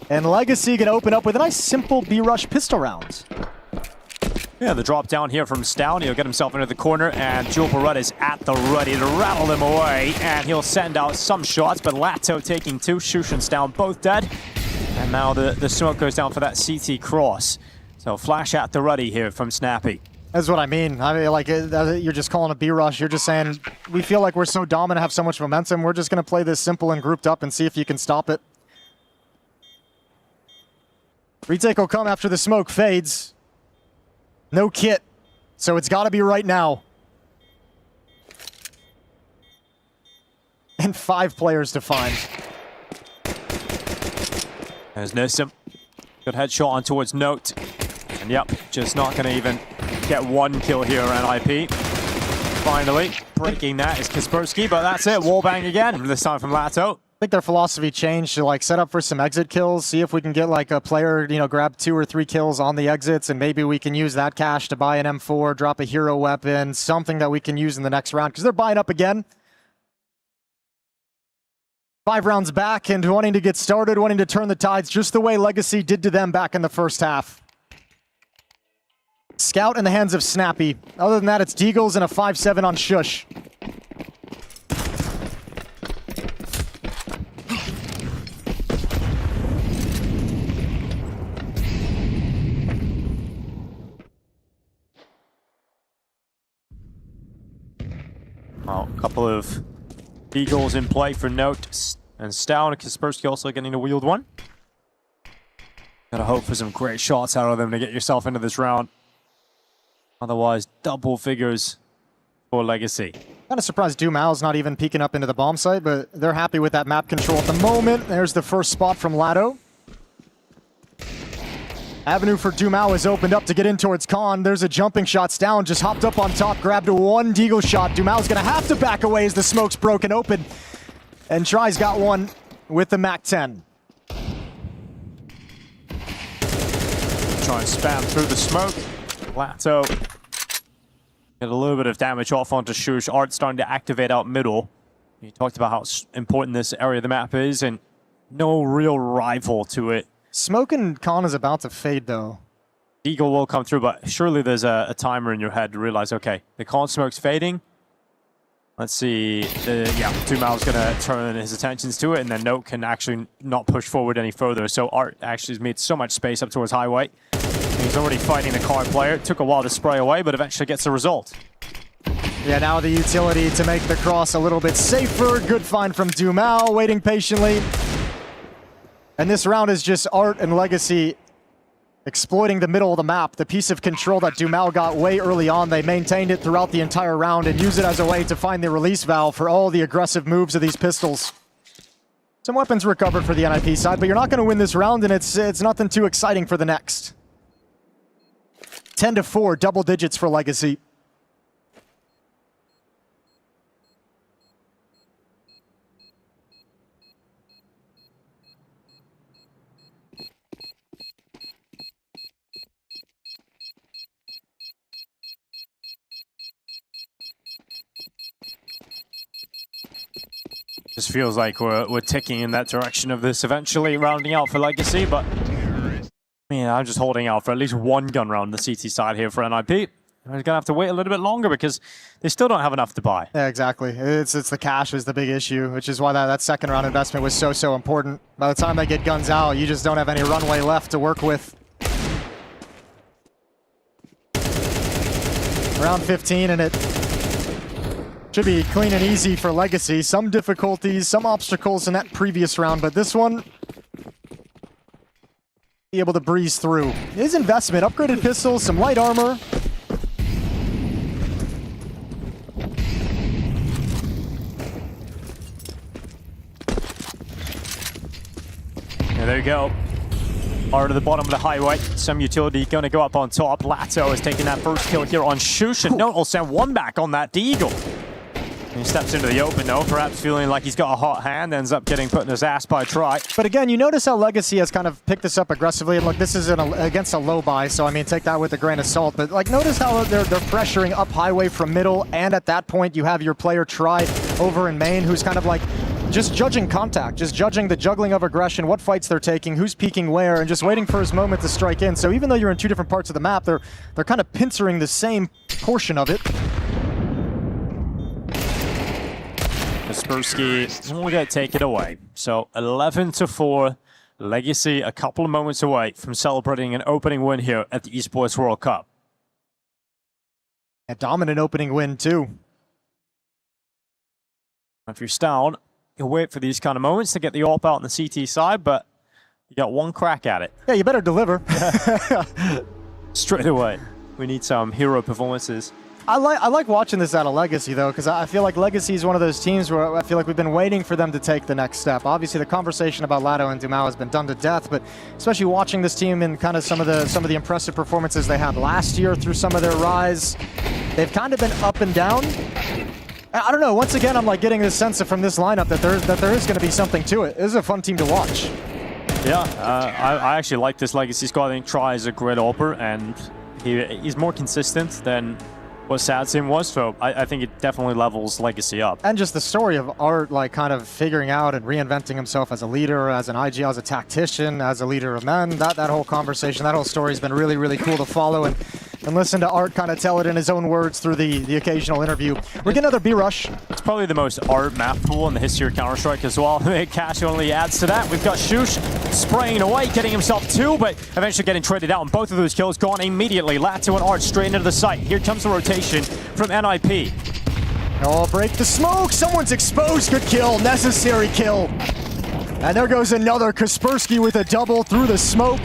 And Legacy gonna open up with a nice simple B-Rush pistol round. Yeah, the drop down here from Stown. He'll get himself into the corner, and Jewel Barrett is at the ready to rattle them away. And he'll send out some shots, but Lato taking 2, Shush and Stown both dead. And now the smoke goes down for that CT cross. So flash at the ready here from Snappy. That's what I mean. Like, you're just calling a B-Rush. You're just saying, we feel like we're so dominant, have so much momentum. We're just gonna play this simple and grouped up and see if you can stop it. Retake will come after the smoke fades. No kit, so it's got to be right now. And 5 players to find. There's Nissim. Good headshot on towards Note. And yep, just not going to even get 1 kill here on IP. Finally, breaking that is Kaspersky, but that's it. Wallbang again, this time from Lato. I think their philosophy changed to like set up for some exit kills, see if we can get like a player, you know, grab 2 or 3 kills on the exits, and maybe we can use that cash to buy an M4, drop a hero weapon, something that we can use in the next round, because they're buying up again. 5 rounds back and wanting to get started, wanting to turn the tides just the way Legacy did to them back in the first half. Scout in the hands of Snappy. Other than that, it's Deagles and a 5-7 on Shush. Well, a couple of Deagles in play for Note and Stown. Kaspersky also getting to wield one. Gotta hope for some great shots out of them to get yourself into this round. Otherwise, double figures for Legacy. Kind of surprised Dumal's not even peeking up into the bomb site, but they're happy with that map control at the moment. There's the first spot from Lato. Avenue for Dumal is opened up to get in towards Khan. There's a jumping shot. Stown just hopped up on top, grabbed a 1 Deagle shot. Dumal's gonna have to back away as the smoke's broken open. And Try's got one with the MAC-10. Try and spam through the smoke. Lato get a little bit of damage off onto Shush. Art starting to activate out middle. You talked about how important this area of the map is, and no real rival to it. Smoke and Khan is about to fade, though. Eagle will come through, but surely there's a timer in your head to realize, okay, the Khan smoke's fading. Let's see. Yeah, Dumal's going to turn his attentions to it, and then Note can actually not push forward any further. So Art actually has made so much space up towards Highway. He's already fighting the Khan player. It took a while to spray away, but eventually gets the result. Yeah, now the utility to make the cross a little bit safer. Good find from Dumal, waiting patiently. And this round is just Art and Legacy exploiting the middle of the map. The piece of control that Dumal got way early on, they maintained it throughout the entire round and used it as a way to find the release valve for all the aggressive moves of these pistols. Some weapons recovered for the NIP side, but you're not going to win this round, and it's nothing too exciting for the next. 10-4, double digits for Legacy. Just feels like we're ticking in that direction of this eventually rounding out for Legacy, but yeah, I'm just holding out for at least 1 gun round the CT side here for NIP. We're going to have to wait a little bit longer because they still don't have enough to buy. Yeah, exactly. It's the cash is the big issue, which is why that second round investment was so important. By the time they get guns out, you just don't have any runway left to work with. Round 15, and it should be clean and easy for Legacy. Some difficulties, some obstacles in that previous round, but this one, be able to breeze through. His investment, upgraded pistols, some light armor. Yeah, there you go. Art at the bottom of the highway. Some utility going to go up on top. Lato is taking that first kill here on Shush, and Note will send 1 back on that Deagle. He steps into the open though, perhaps feeling like he's got a hot hand, ends up getting put in his ass by Try. But again, you notice how Legacy has kind of picked this up aggressively, and look, this is against a low buy, so I mean, take that with a grain of salt, but like, notice how they're pressuring up highway from middle, and at that point, you have your player Try over in main, who's kind of like just judging contact, just judging the juggling of aggression, what fights they're taking, who's peeking where, and just waiting for his moment to strike in. So even though you're in two different parts of the map, they're kind of pincering the same portion of it. Kaspersky is only going to take it away. So 11-4. Legacy a couple of moments away from celebrating an opening win here at the Esports World Cup. A dominant opening win, too. If you're down, you'll wait for these kind of moments to get the AWP out on the CT side, but you got one crack at it. Yeah, you better deliver. Straight away. We need some hero performances. I like watching this out of Legacy, though, because I feel like Legacy is one of those teams where I feel like we've been waiting for them to take the next step. Obviously, the conversation about Lado and Dumao has been done to death, but especially watching this team in kind of some of the impressive performances they had last year through some of their rise, they've kind of been up and down. I don't know. Once again, I'm like getting this sense from this lineup that there is going to be something to it. This is a fun team to watch. Yeah, I actually like this Legacy squad. I think Try is a great AWPer, and he's more consistent than what SadSim was, so I think it definitely levels Legacy up. And just the story of Art, like kind of figuring out and reinventing himself as a leader, as an IG, as a tactician, as a leader of men, that whole conversation, that whole story has been really, really cool to follow and listen to Art kind of tell it in his own words through the occasional interview. We get another B-Rush. It's probably the most Art map pool in the history of Counter-Strike as well. Cash only adds to that. We've got Shush spraying away, getting himself two, but eventually getting traded out, and both of those kills gone immediately. Lato and Art straight into the site. Here comes the rotation from NIP. Oh, break the smoke. Someone's exposed. Good kill. Necessary kill. And there goes another Kaspersky with a double through the smoke.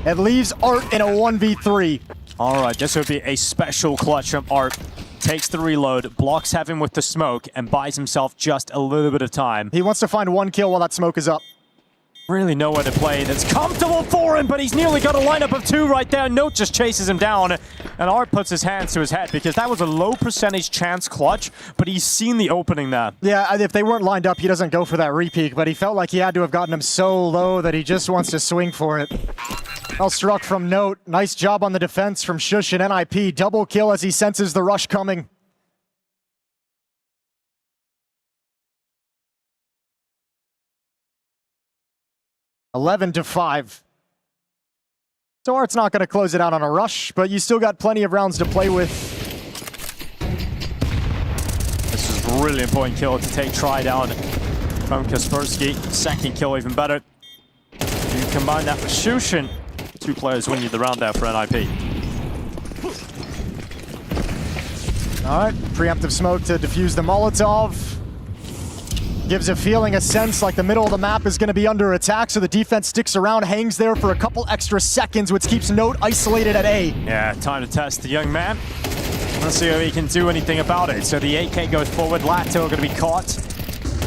It leaves Art in a 1v3. All right, this would be a special clutch from Art. Takes the reload, blocks Heaven with the smoke, and buys himself just a little bit of time. He wants to find one kill while that smoke is up. Really nowhere to play that's comfortable for him, but he's nearly got a lineup of two right there. Note just chases him down, and Art puts his hands to his head because that was a low percentage chance clutch, but he's seen the opening there. Yeah, if they weren't lined up, he doesn't go for that repeat, but he felt like he had to have gotten him so low that he just wants to swing for it. Well struck from Note. Nice job on the defense from Shush and NIP. Double kill as he senses the rush coming. (11-5). So Art's not going to close it out on a rush, but you still got plenty of rounds to play with. This is a really important kill to take Try down from Kaspersky. Second kill even better. You combine that with Shushin. Two players win you the round there for NIP. All right, preemptive smoke to defuse the Molotov. Gives a feeling, a sense like the middle of the map is going to be under attack, so the defense sticks around, hangs there for a couple extra seconds, which keeps Note isolated at A. Yeah, time to test the young man. Let's see if he can do anything about it. So the AK goes forward, Lato going to be caught.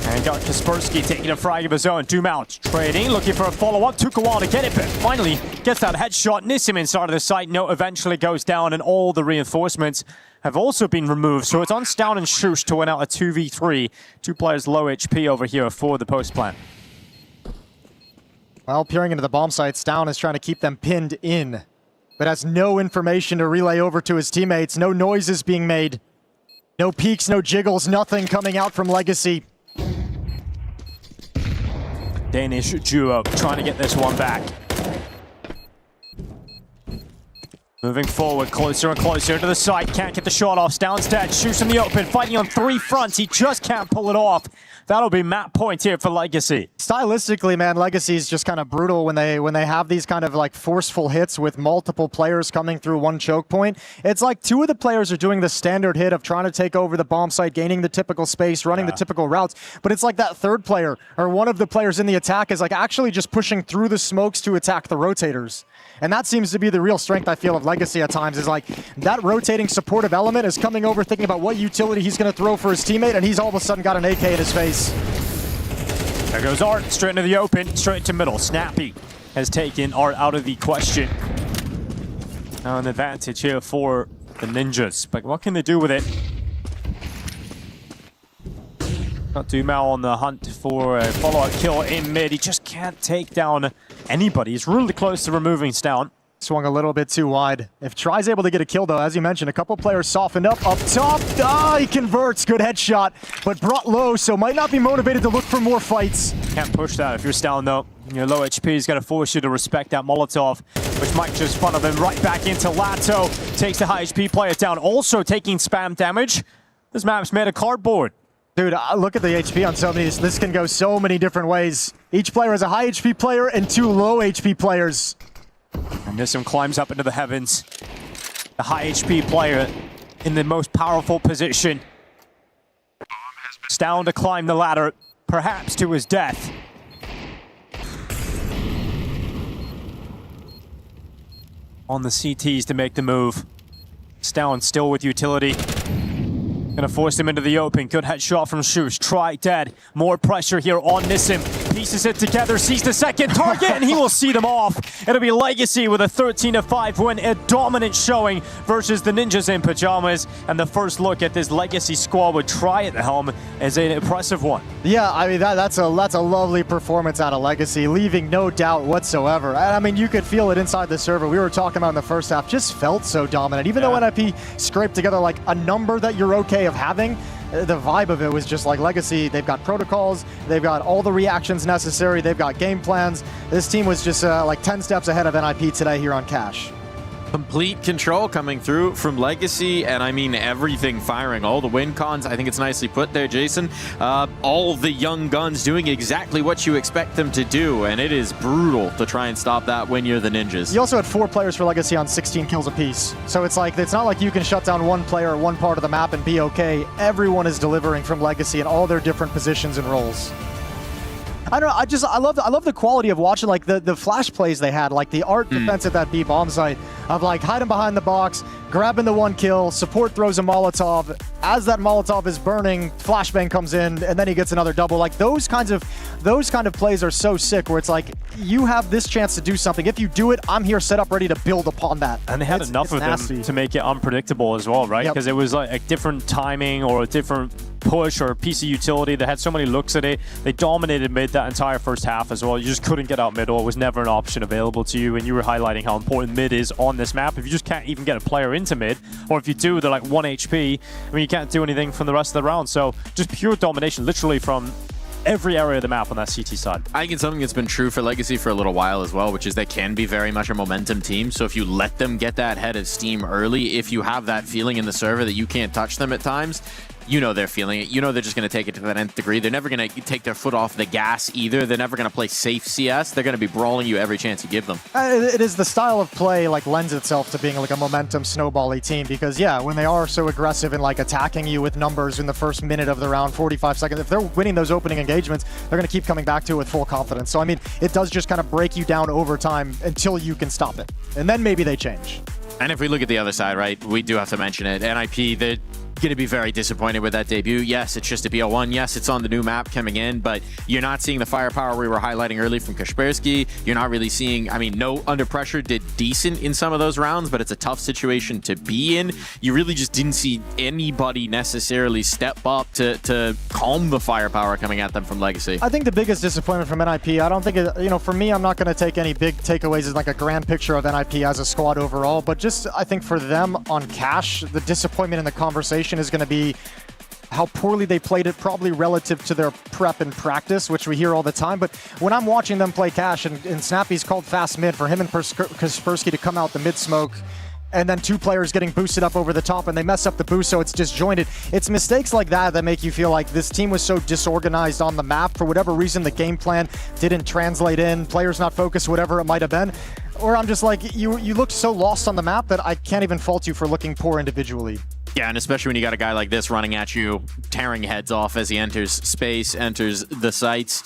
And got Kaspersky taking a frag of his own. Dumao trading, looking for a follow-up. Took a while to get it, but finally gets that headshot. Nissim inside of the site. Note eventually goes down, and all the reinforcements have also been removed. So it's on Stout and Shush to win out a 2v3. Two players low HP over here for the post plant. Well, peering into the bomb site, Stout is trying to keep them pinned in, but has no information to relay over to his teammates. No noises being made. No peeks, no jiggles, nothing coming out from Legacy. Danish duo trying to get this one back. Moving forward, closer and closer to the site. Can't get the shot off. Downstead shoots in the open, fighting on three fronts. He just can't pull it off. That'll be map point here for Legacy. Stylistically, man, Legacy is just kind of brutal when they have these kind of like forceful hits with multiple players coming through one choke point. It's like two of the players are doing the standard hit of trying to take over the bomb site, gaining the typical space, running the typical routes. But it's like that third player or one of the players in the attack is like actually just pushing through the smokes to attack the rotators. And that seems to be the real strength, I feel, of Legacy at times, is like that rotating supportive element is coming over thinking about what utility he's going to throw for his teammate, and he's all of a sudden got an AK in his face. There goes Art, straight into the open, straight to middle. Snappy has taken Art out of the question. Now an advantage here for the Ninjas, but what can they do with it? Got Dumao on the hunt for a follow-up kill in mid. He just can't take down anybody. He's really close to removing Stout. Swung a little bit too wide. If Try's able to get a kill, though, as you mentioned, a couple players softened up top. He converts. Good headshot, but brought low, so might not be motivated to look for more fights. Can't push that if you're Stalin, though. Your low HP is going to force you to respect that Molotov, which might just funnel them right back into Lato. Takes the high HP player down, also taking spam damage. This map's made of cardboard. Dude, look at the HP on some of these. This can go so many different ways. Each player has a high HP player and 2 low HP players. And Nissim climbs up into the heavens. The high HP player in the most powerful position. Stalin to climb the ladder, perhaps to his death. On the CTs to make the move. Stalin still with utility. Gonna force him into the open. Good headshot from Shush. Try dead. More pressure here on Nissim. Pieces it together, sees the second target, and he will see them off. It'll be Legacy with a 13-5 win, a dominant showing versus the Ninjas in Pajamas. And the first look at this Legacy squad with Try at the helm is an impressive one. Yeah, I mean, that's a lovely performance out of Legacy, leaving no doubt whatsoever. And I mean, you could feel it inside the server. We were talking about in the first half, just felt so dominant. Even though NIP scraped together like a number that you're okay of having, the vibe of it was just like Legacy. They've got protocols, they've got all the reactions necessary, they've got game plans. This team was just like 10 steps ahead of NIP today here on Cash. Complete control coming through from Legacy, and I mean everything firing, all the win cons. I think it's nicely put there, Jason. All the young guns doing exactly what you expect them to do, and it is brutal to try and stop that when you're the Ninjas. You also had 4 players for Legacy on 16 kills apiece. So it's like, it's not like you can shut down one player or one part of the map and be okay. Everyone is delivering from Legacy in all their different positions and roles. I don't know, I love the quality of watching like the flash plays they had, like the art defense at that B bomb site of like hiding behind the box, grabbing the 1 kill, support throws a Molotov. As that Molotov is burning, flashbang comes in, and then he gets another double. Like those kind of plays are so sick where it's like you have this chance to do something. If you do it, I'm here set up ready to build upon that. And they had enough of them to make it unpredictable as well, right? Because it was like a different timing or a different push or a piece of utility. They had so many looks at it. They dominated mid that entire first half as well. You just couldn't get out middle. It was never an option available to you, and you were highlighting how important mid is on this map. If you just can't even get a player into mid, or if you do, they're like 1 HP, I mean, you can't do anything from the rest of the round. So just pure domination, literally from every area of the map on that CT side. I think it's something that's been true for Legacy for a little while as well, which is they can be very much a momentum team. So if you let them get that head of steam early, if you have that feeling in the server that you can't touch them at times, you know they're feeling it. You know they're just going to take it to that nth degree. They're never going to take their foot off the gas either. They're never going to play safe CS. They're going to be brawling you every chance you give them. It is the style of play like lends itself to being like a momentum snowball-y team because yeah, when they are so aggressive and like attacking you with numbers in the first minute of the round, 45 seconds, if they're winning those opening engagements, they're going to keep coming back to it with full confidence. So I mean, it does just kind of break you down over time until you can stop it. And then maybe they change. And if we look at the other side, right, we do have to mention it. NIP, they're going to be very disappointed with that debut. Yes, it's just a BO1. Yes, it's on the new map coming in, but you're not seeing the firepower we were highlighting early from Kaspersky. You're not really seeing, I mean, no Under Pressure did decent in some of those rounds, but it's a tough situation to be in. You really just didn't see anybody necessarily step up to calm the firepower coming at them from Legacy. I think the biggest disappointment from NIP, I don't think, you know, for me, I'm not going to take any big takeaways as like a grand picture of NIP as a squad overall, but just I think for them on Cash, the disappointment in the conversation is going to be how poorly they played it, probably relative to their prep and practice, which we hear all the time. But when I'm watching them play Cash, and Snappy's called fast mid, for him and Kaspersky to come out the mid smoke, and then 2 players getting boosted up over the top, and they mess up the boost, so it's disjointed. It's mistakes like that that make you feel like this team was so disorganized on the map. For whatever reason, the game plan didn't translate in, players not focused, whatever it might have been. Or I'm just like, you looked so lost on the map that I can't even fault you for looking poor individually. Yeah, and especially when you got a guy like this running at you, tearing heads off as he enters space, enters the sites.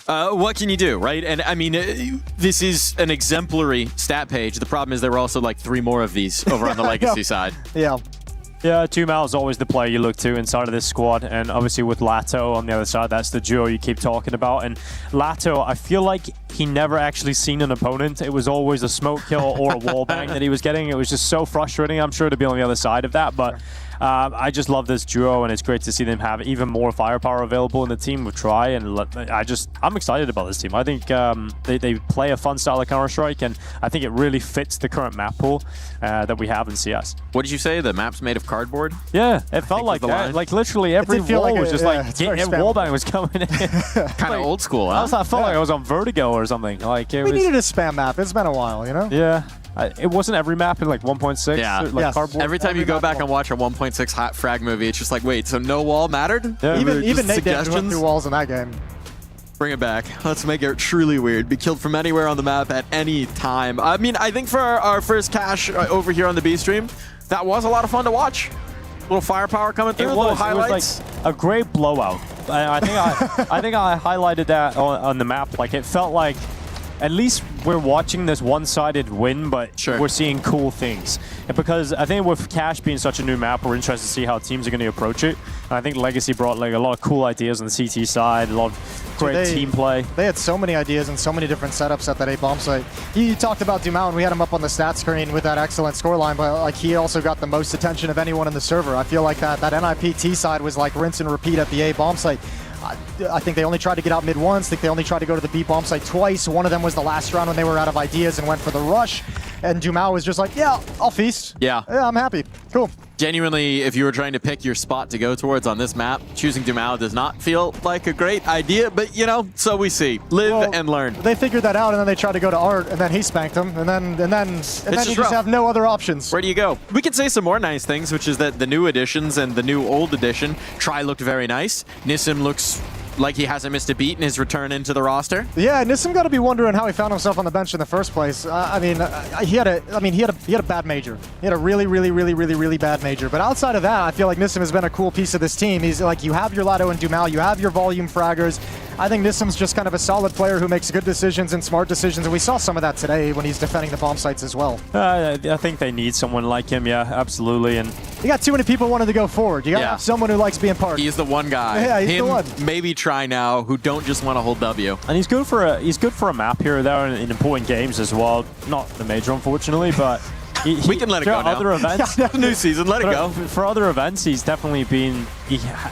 What can you do, right? And I mean, this is an exemplary stat page. The problem is there were also like 3 more of these over on the Legacy side. Yeah. Yeah, 2mal is always the player you look to inside of this squad, and obviously with Lato on the other side, that's the duo you keep talking about. And Lato, I feel like he never actually seen an opponent. It was always a smoke kill or a wall bang that he was getting. It was just so frustrating. I'm sure to be on the other side of that, but I just love this duo, and it's great to see them have even more firepower available in the team with Try. And I'm excited about this team. I think they play a fun style of Counter-Strike, and I think it really fits the current map pool that we have in CS. What did you say? The map's made of cardboard? Yeah, it felt like that. Like literally every wall was just wallbang was coming in. Kind of old school, huh? I felt like I was on Vertigo or something. Like we needed a spam map. It's been a while, you know? Yeah. It wasn't every map in like 1.6. Yeah. Like cardboard. Every time you go back and watch a 1.6 hot frag movie, it's just like, wait, so no wall mattered? Yeah. Even Nate went through walls in that game. Bring it back. Let's make it truly weird. Be killed from anywhere on the map at any time. I mean, I think for our first cash over here on the B stream, that was a lot of fun to watch. Little firepower coming through, little highlights. It was like a great blowout. I think I highlighted that on the map. Like, it felt like at least we're watching this one-sided win, but we're seeing cool things. And because I think with Cash being such a new map, we're interested to see how teams are going to approach it. And I think Legacy brought like a lot of cool ideas on the CT side, a lot of great team play. They had so many ideas and so many different setups at that A bomb site. You talked about Dumont, and we had him up on the stat screen with that excellent scoreline, but like he also got the most attention of anyone in the server. I feel like that NIPT side was like rinse and repeat at the A bomb site. I think they only tried to get out mid once. I think they only tried to go to the B bomb site twice. One of them was the last round when they were out of ideas and went for the rush. And Dumont was just like, yeah, I'll feast. Yeah, I'm happy. Cool. Genuinely, if you were trying to pick your spot to go towards on this map, choosing Dumont does not feel like a great idea, but you know, so we see. Live and learn. They figured that out, and then they tried to go to Art, and then he spanked them, and then you just have no other options. Where do you go? We could say some more nice things, which is that the new additions and the new old edition, Try looked very nice. Nissim looks like he hasn't missed a beat in his return into the roster. Yeah, Nissim got to be wondering how he found himself on the bench in the first place. He had a bad major. He had a really bad major. But outside of that, I feel like Nissim has been a cool piece of this team. He's like, you have your Lado and Dumont, you have your volume fraggers. I think Nissim's just kind of a solid player who makes good decisions and smart decisions, and we saw some of that today when he's defending the bomb sites as well. I think they need someone like him, yeah, absolutely. And you got too many people wanting to go forward. You got to have someone who likes being part. He's the one guy. Yeah, he's the one. Maybe Try now, who don't just want to hold W. And he's good for a map here or there in important games as well. Not the major, unfortunately, but we can let it go now. Other events, new season, let it go. For other events, he's definitely been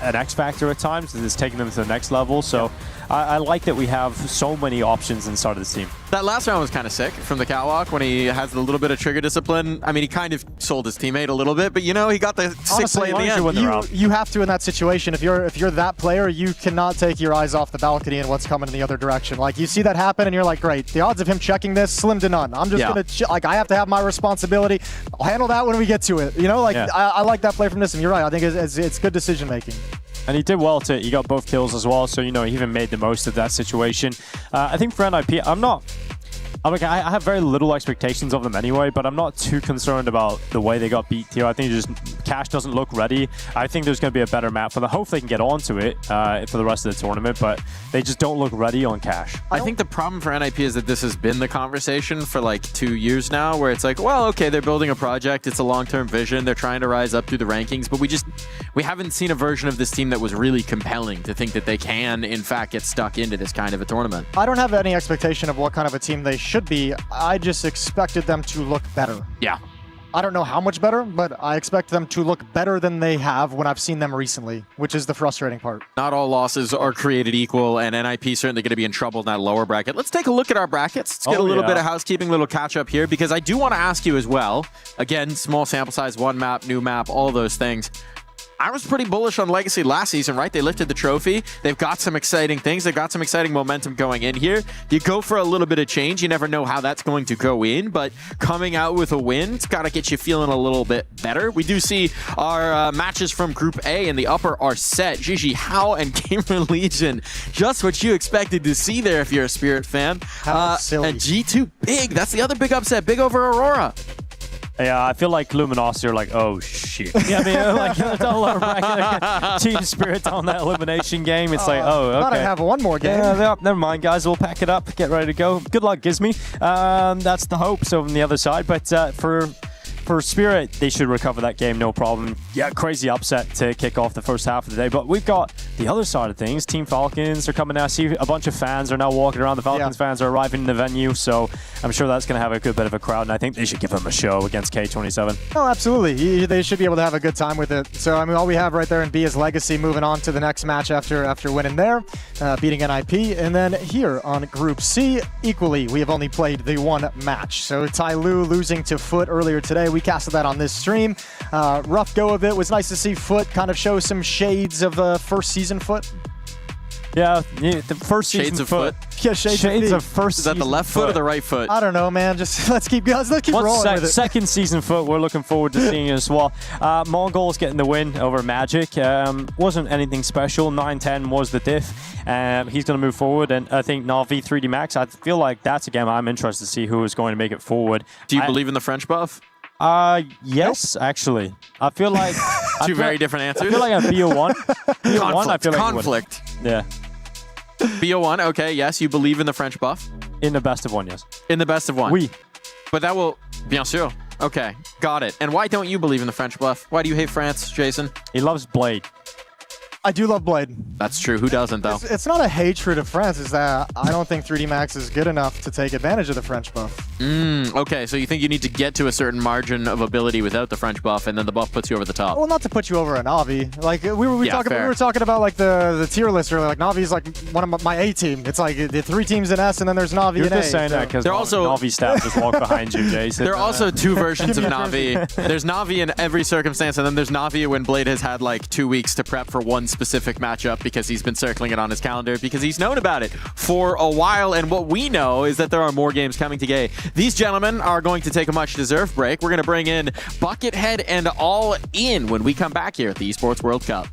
an X factor at times, and has taken them to the next level. So I like that we have so many options inside of this team. That last round was kind of sick from the catwalk when he has a little bit of trigger discipline. I mean, he kind of sold his teammate a little bit, but you know, he got the sick play in the end. You have to in that situation. If you're that player, you cannot take your eyes off the balcony and what's coming in the other direction. Like, you see that happen and you're like, great. The odds of him checking this, slim to none. I'm just gonna I have to have my responsibility. I'll handle that when we get to it. You know, like I like that play from Nissim. You're right. I think it's good decision making. And he did well too. He got both kills as well, so you know, he even made the most of that situation. I think for NIP, I have very little expectations of them anyway, but I'm not too concerned about the way they got beat here. I think just Cash doesn't look ready. I think there's going to be a better map for them. Hopefully they can get onto it for the rest of the tournament, but they just don't look ready on Cash. I think the problem for NIP is that this has been the conversation for like 2 years now, where it's like, well, okay, they're building a project. It's a long-term vision. They're trying to rise up through the rankings, but we haven't seen a version of this team that was really compelling to think that they can, in fact, get stuck into this kind of a tournament. I don't have any expectation of what kind of a team they should be. I just expected them to look better. Yeah. I don't know how much better, but I expect them to look better than they have when I've seen them recently, which is the frustrating part. Not all losses are created equal, and NIP certainly going to be in trouble in that lower bracket. Let's take a look at our brackets. Let's get a little bit of housekeeping, little catch up here, because I do want to ask you as well. Again, small sample size, one map, new map, all those things. I was pretty bullish on Legacy last season, right? They lifted the trophy. They've got some exciting things. They've got some exciting momentum going in here. You go for a little bit of change. You never know how that's going to go in, but coming out with a win, it's got to get you feeling a little bit better. We do see our matches from Group A in the upper are set. Gigi, How, and Gamer Legion. Just what you expected to see there if you're a Spirit fan. Silly. And G2 big. That's the other big upset. Big over Aurora. Yeah, I feel like Luminosity are like, oh shit. Yeah, I mean, like Team Spirit on that elimination game. It's like, oh, okay. Thought I'd have one more game. Yeah, never mind, guys. We'll pack it up, get ready to go. Good luck, Gizmy. That's the hope. So on the other side, but for Spirit, they should recover that game, no problem. Yeah, crazy upset to kick off the first half of the day. But we've got the other side of things, Team Falcons are coming now. I see a bunch of fans are now walking around. The Falcons fans are arriving in the venue, so I'm sure that's going to have a good bit of a crowd, and I think they should give them a show against K27. Oh, absolutely. They should be able to have a good time with it. So, I mean, all we have right there in B is Legacy moving on to the next match after winning there, beating NIP. And then here on Group C, equally, we have only played the one match. So, Tai Lu losing to Foot earlier today. We casted that on this stream. Rough go of it. Was nice to see Foot kind of show some shades of first season Foot. Yeah, the first season Shades of Foot. Yeah, shades of first. Is that the left foot or the right foot? I don't know, man. Just let's keep rolling with it. Second season Foot, we're looking forward to seeing as well. Mongols getting the win over Magic. Wasn't anything special. 9-10 was the diff. He's going to move forward, and I think Na'Vi 3D Max, I feel like that's a game I'm interested to see who is going to make it forward. Do you believe in the French buff? Yes, actually. I feel like... Two very different answers? I feel like a BO1. BO1, I feel like Conflict. Yeah. BO1, okay, yes, you believe in the French buff? In the best of one, yes. In the best of one? Oui. But that will... Bien sûr. Okay, got it. And why don't you believe in the French buff? Why do you hate France, Jason? He loves Blade. I do love Blade. That's true. Who doesn't, though? It's not a hatred of France. It's that I don't think 3D Max is good enough to take advantage of the French buff. Okay, so you think you need to get to a certain margin of ability without the French buff, and then the buff puts you over the top? Well, not to put you over a Na'Vi. Like we were talking about like the tier list earlier. Like Na'Vi's like one of my A team. It's like the 3 teams in S, and then there's Na'Vi You're in A. just saying that because Na'Vi staff just walk behind you, Jason. There are also 2 versions of Na'Vi. There's Na'Vi in every circumstance, and then there's Na'Vi when Blade has had like 2 weeks to prep for one specific matchup because he's been circling it on his calendar because he's known about it for a while. And what we know is that there are more games coming to Gay. These gentlemen are going to take a much-deserved break. We're going to bring in Buckethead and All In when we come back here at the Esports World Cup.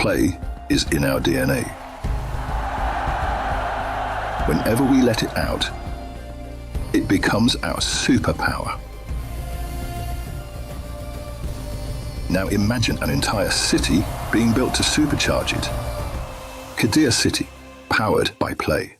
Play is in our DNA. Whenever we let it out, it becomes our superpower. Now imagine an entire city being built to supercharge it. Kadir City, powered by play.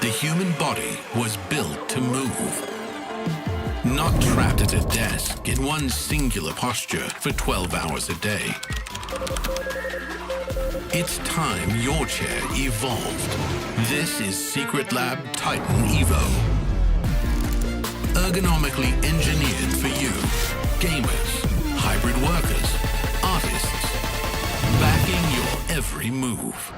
The human body was built to move. Not trapped at a desk in one singular posture for 12 hours a day. It's time your chair evolved. This is Secret Lab Titan Evo. Ergonomically engineered for you, gamers, hybrid workers, artists, backing your every move.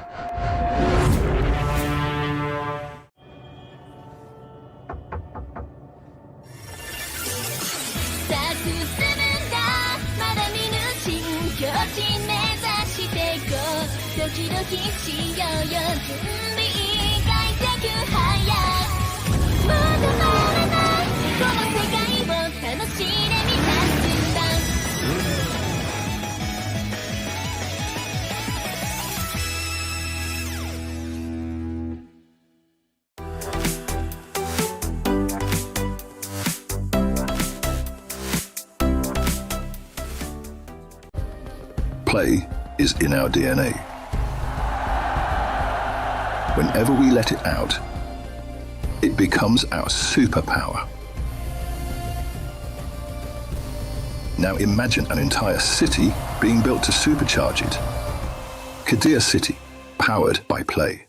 Play is in our DNA. Whenever we let it out, it becomes our superpower. Now imagine an entire city being built to supercharge it. Kadir City, powered by play.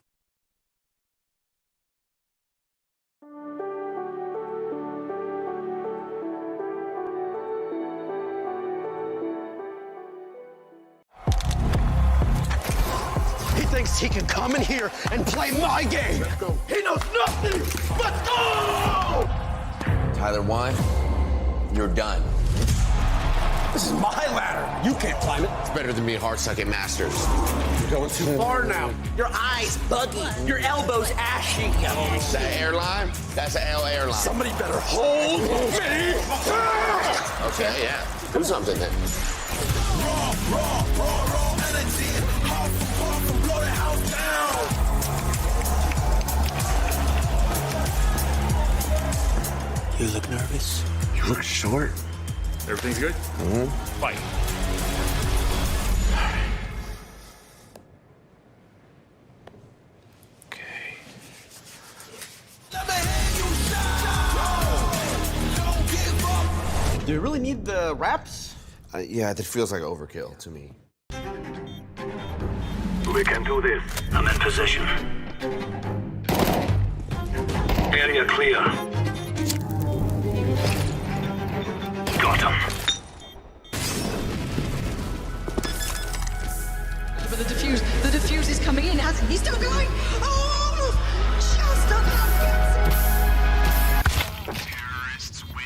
He can come in here and play my game. Let's go. He knows nothing. Let's go! Tyler, why? You're done. This is my ladder. You can't climb it. It's better than being hard-sucking masters. You're going too far now. Your eyes buggy. Your elbows ashy. That airline? That's an L airline. Somebody better hold me. Okay, yeah. Do something then. Raw energy. Blow the house down. You look nervous. You look short. Everything's good? Mm-hmm. Fight. Do you really need the wraps? Yeah, that feels like overkill to me. We can do this. I'm in position. Area clear. Got him. But the defuse is coming in, hasn't he? He's still going. Oh, just about. Terrorists win.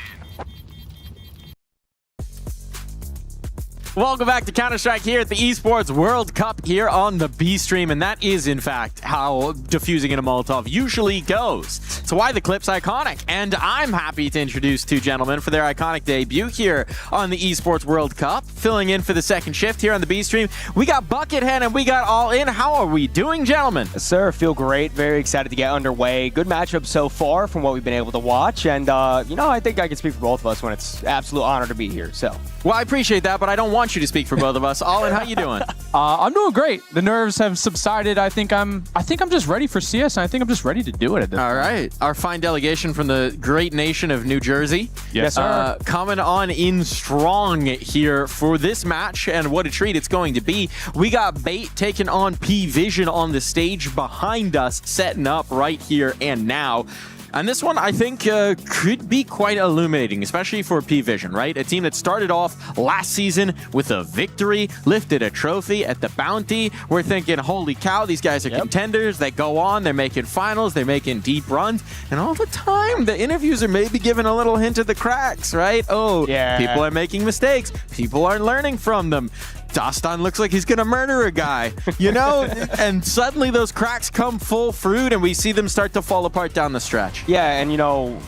Welcome back to Counter-Strike here at the Esports World Cup here on the B stream, and that is in fact how defusing in a Molotov usually goes. It's why the clip's iconic, and I'm happy to introduce two gentlemen for their iconic debut here on the Esports World Cup. Filling in for the second shift here on the B stream, we got Buckethead and we got All In. How are we doing, gentlemen? Sir, feel great. Very excited to get underway. Good matchup so far from what we've been able to watch, and you know, I think I can speak for both of us when it's an absolute honor to be here. So, well, I appreciate that, but I don't want you to speak for both of us. All In, how you doing? I'm doing great. The nerves have subsided. I think I'm just ready for CS, and I think I'm just ready to do it at this point. All right. Our fine delegation from the great nation of New Jersey. Yes, sir. Coming on in strong here for this match, and what a treat it's going to be. We got Bait taking on P-Vision on the stage behind us, setting up right here and now. And this one, I think, could be quite illuminating, especially for P-Vision, right? A team that started off last season with a victory, lifted a trophy at the Bounty. We're thinking, holy cow, these guys are contenders. They go on, they're making finals, they're making deep runs. And all the time, the interviews are maybe giving a little hint of the cracks, right? Oh, people are making mistakes. People are learning from them. Dastan looks like he's going to murder a guy, you know? And suddenly those cracks come full fruit and we see them start to fall apart down the stretch. Yeah, and you know,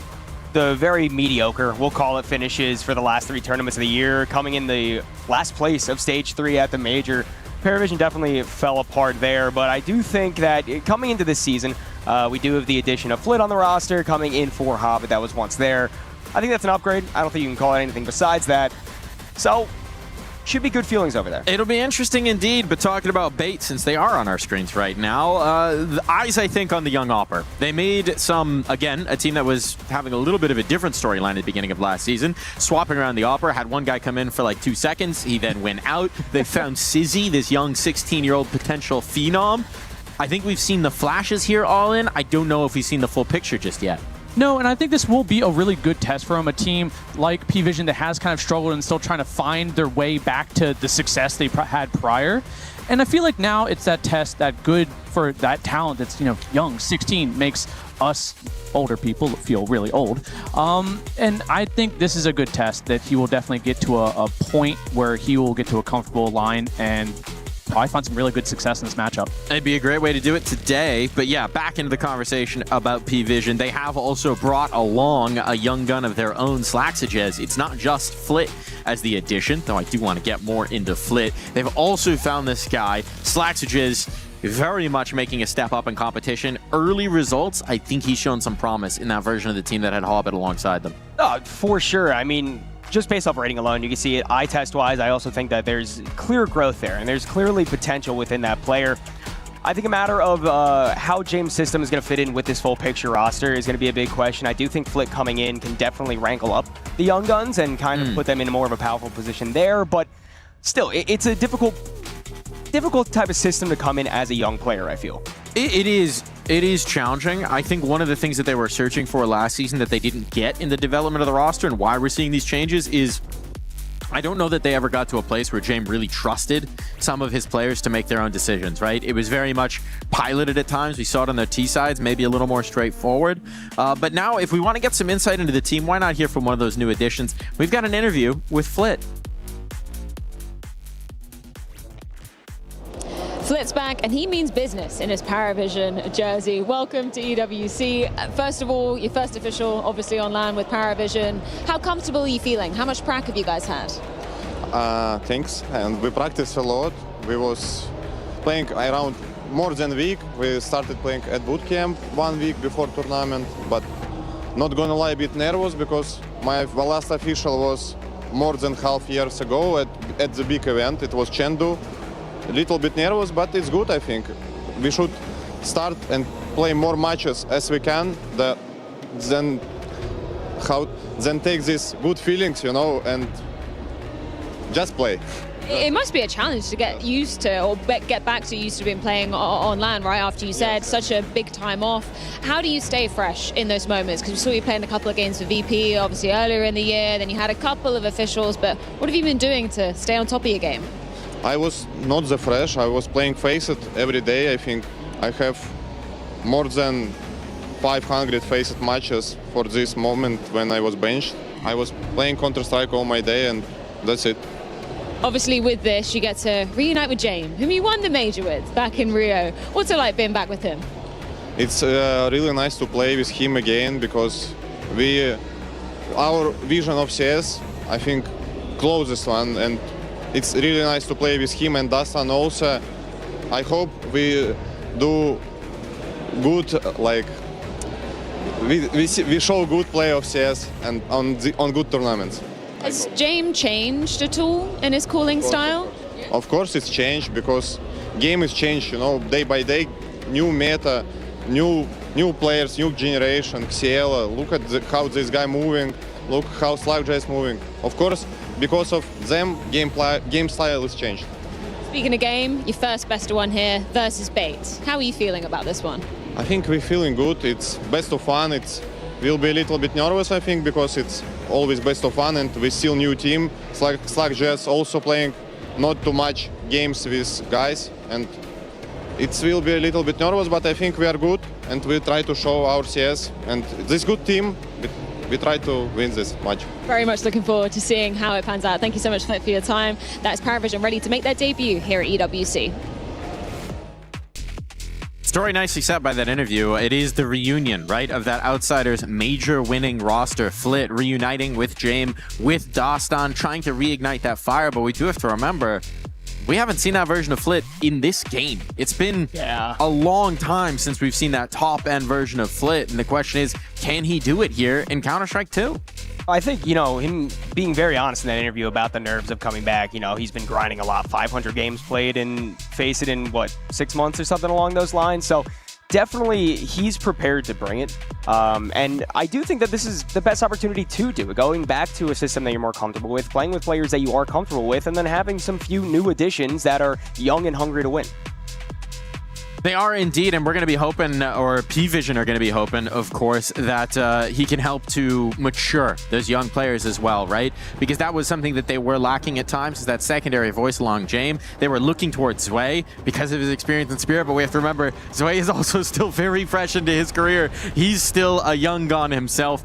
the very mediocre, we'll call it, finishes for the last 3 tournaments of the year, coming in the last place of Stage 3 at the Major. Paravision definitely fell apart there, but I do think that coming into this season, we do have the addition of Flit on the roster, coming in for Hobbit that was once there. I think that's an upgrade. I don't think you can call it anything besides that. So, should be good feelings over there. It'll be interesting indeed, but talking about bait, since they are on our screens right now, the eyes, I think, on the young Opper. They made some, again, a team that was having a little bit of a different storyline at the beginning of last season, swapping around the Opper, had one guy come in for like 2 seconds, he then went out. They found Sizzy, this young 16-year-old potential phenom. I think we've seen the flashes here all in. I don't know if we've seen the full picture just yet. No, and I think this will be a really good test for them. A team like P-Vision that has kind of struggled and still trying to find their way back to the success they had prior. And I feel like now it's that test that good for that talent that's, you know, young, 16, makes us older people feel really old. And I think this is a good test that he will definitely get to a point where he will get to a comfortable line and probably find some really good success in this matchup. It'd be a great way to do it today. But yeah, back into the conversation about P-Vision. They have also brought along a young gun of their own, Slaxages. It's not just Flit as the addition, though I do want to get more into Flit. They've also found this guy, Slaxages, very much making a step up in competition. Early results, I think he's shown some promise in that version of the team that had Hobbit alongside them. For sure. I mean, just based off rating alone, you can see it eye test wise. I also think that there's clear growth there and there's clearly potential within that player. I think a matter of how James' system is going to fit in with this full picture roster is going to be a big question. I do think Flit coming in can definitely rankle up the young guns and kind of put them in more of a powerful position there, but still, it's a difficult type of system to come in as a young player, I feel. It is challenging. I think one of the things that they were searching for last season that they didn't get in the development of the roster and why we're seeing these changes is I don't know that they ever got to a place where James really trusted some of his players to make their own decisions, right? It was very much piloted at times. We saw it on their T-sides, maybe a little more straightforward. But now, if we want to get some insight into the team, why not hear from one of those new additions? We've got an interview with Flit. Flit's back, and he means business in his Paravision jersey. Welcome to EWC. First of all, your first official, obviously, on land with Paravision. How comfortable are you feeling? How much prac have you guys had? Thanks, and we practiced a lot. We was playing around more than a week. We started playing at boot camp 1 week before tournament, but not gonna lie, a bit nervous because my last official was more than half years ago at the big event. It was Chengdu. A little bit nervous, but it's good, I think. We should start and play more matches as we can, then take these good feelings, you know, and just play. It must be a challenge to get used to, or get back to used to being playing on land, right? After you said such a big time off. How do you stay fresh in those moments? Because we saw you playing a couple of games for VP, obviously earlier in the year, then you had a couple of officials, but what have you been doing to stay on top of your game? I was not the fresh. I was playing Faceit every day. I think I have more than 500 Faceit matches for this moment when I was benched. I was playing Counter-Strike all my day, and that's it. Obviously, with this, you get to reunite with James, whom you won the major with back in Rio. What's it like being back with him? It's really nice to play with him again because our vision of CS, I think, closest one, and it's really nice to play with him and Dastan also. I hope we do good, like we show good play of CS and on good tournaments. Has James changed at all in his calling style? Of course it's changed because game is changed, you know, day by day, new meta, new players, new generation, Xiela. Look at how this guy moving, look how Slackjaw is moving. Of course, because of them, game style is changed. Speaking of game, your first best of one here versus Bait. How are you feeling about this one? I think we're feeling good. It's best of one. It's will be a little bit nervous, I think, because it's always best of one and we still new team. Slack Jets also playing not too much games with guys, and it will be a little bit nervous, but I think we are good and we try to show our CS. And this good team, we try to win this match. Very much looking forward to seeing how it pans out. Thank you so much for your time. That's Paravision ready to make their debut here at EWC. Story nicely set by that interview. It is the reunion, right, of that Outsiders major winning roster. Flit reuniting with Jame, with Dostan, trying to reignite that fire. But we do have to remember, we haven't seen that version of Flit in this game. It's been a long time since we've seen that top-end version of Flit. And the question is, can he do it here in Counter-Strike 2? I think, you know, him being very honest in that interview about the nerves of coming back, you know, he's been grinding a lot, 500 games played and face it in, what, 6 months or something along those lines. So definitely he's prepared to bring it. And I do think that this is the best opportunity to do it, going back to a system that you're more comfortable with, playing with players that you are comfortable with, and then having some few new additions that are young and hungry to win. They are indeed, and we're going to be hoping, or P-Vision are going to be hoping, of course, that he can help to mature those young players as well, right? Because that was something that they were lacking at times, is that secondary voice along Jame. They were looking towards Zwei because of his experience in Spirit, but we have to remember, Zwei is also still very fresh into his career. He's still a young gun himself.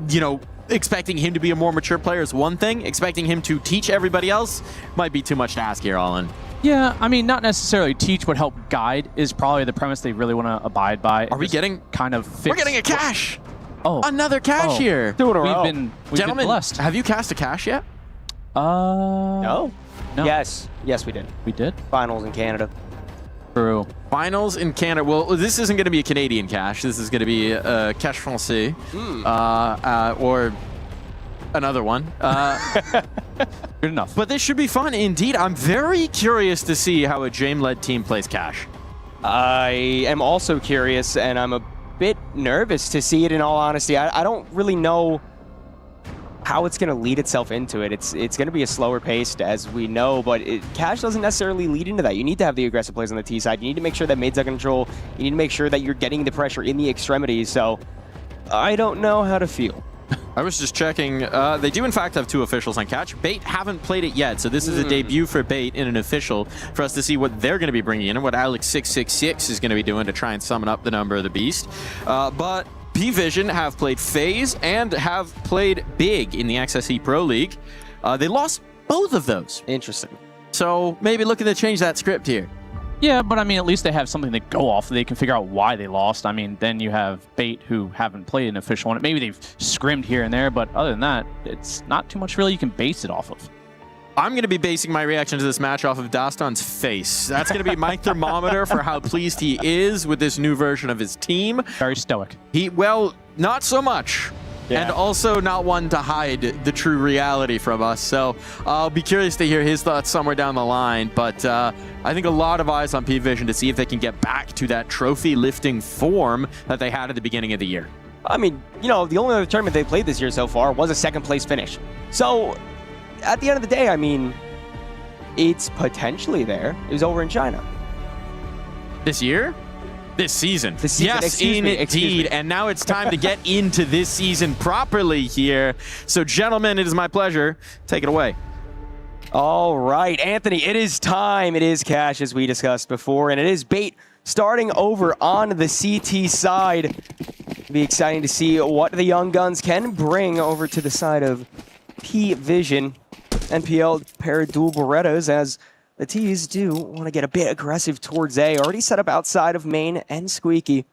You know, expecting him to be a more mature player is one thing. Expecting him to teach everybody else might be too much to ask here, Allen. Yeah, I mean, not necessarily teach, but help guide is probably the premise they really want to abide by. Are we getting kind of fixed? We're getting a cash. Oh, another cash here. We've been blessed. Have you cast a cash yet? No. Yes, we did. We did. Finals in Canada. True. Finals in Canada. Well, this isn't going to be a Canadian cash. This is going to be a cash français, or another one. Good enough. But this should be fun indeed. I'm very curious to see how a Jame-led team plays cash. I am also curious, and I'm a bit nervous to see it, in all honesty. I don't really know how it's going to lead itself into it. It's going to be a slower paced, as we know, but cash doesn't necessarily lead into that. You need to have the aggressive players on the T side. You need to make sure that mids are control. You need to make sure that you're getting the pressure in the extremities. So I don't know how to feel. I was just checking. They do, in fact, have 2 officials on catch. Bait haven't played it yet, so this is a debut for Bait in an official for us to see what they're going to be bringing in and what Alex666 is going to be doing to try and summon up the number of the beast. But P-Vision have played FaZe and have played Big in the XSE Pro League. They lost both of those. Interesting. So maybe looking to change that script here. Yeah, but I mean, at least they have something to go off. They can figure out why they lost. I mean, then you have Bait, who haven't played an official one. Maybe they've scrimmed here and there, but other than that, it's not too much really you can base it off of. I'm going to be basing my reaction to this match off of Dastan's face. That's going to be my thermometer for how pleased he is with this new version of his team. Very stoic. Well, not so much. Yeah. And also not one to hide the true reality from us. So I'll be curious to hear his thoughts somewhere down the line. But I think a lot of eyes on P-Vision to see if they can get back to that trophy lifting form that they had at the beginning of the year. I mean, you know, the only other tournament they played this year so far was a 2nd place finish. So at the end of the day, I mean, it's potentially there. It was over in China. This year? This season. Yes, indeed. And now it's time to get into this season properly here. So, gentlemen, it is my pleasure. Take it away. All right, Anthony, it is time. It is cash, as we discussed before, and it is Bait starting over on the CT side. It'll be exciting to see what the young guns can bring over to the side of P-Vision. NPL pair of dual Berettas, as the T's do want to get a bit aggressive towards A. Already set up outside of main and Squeaky.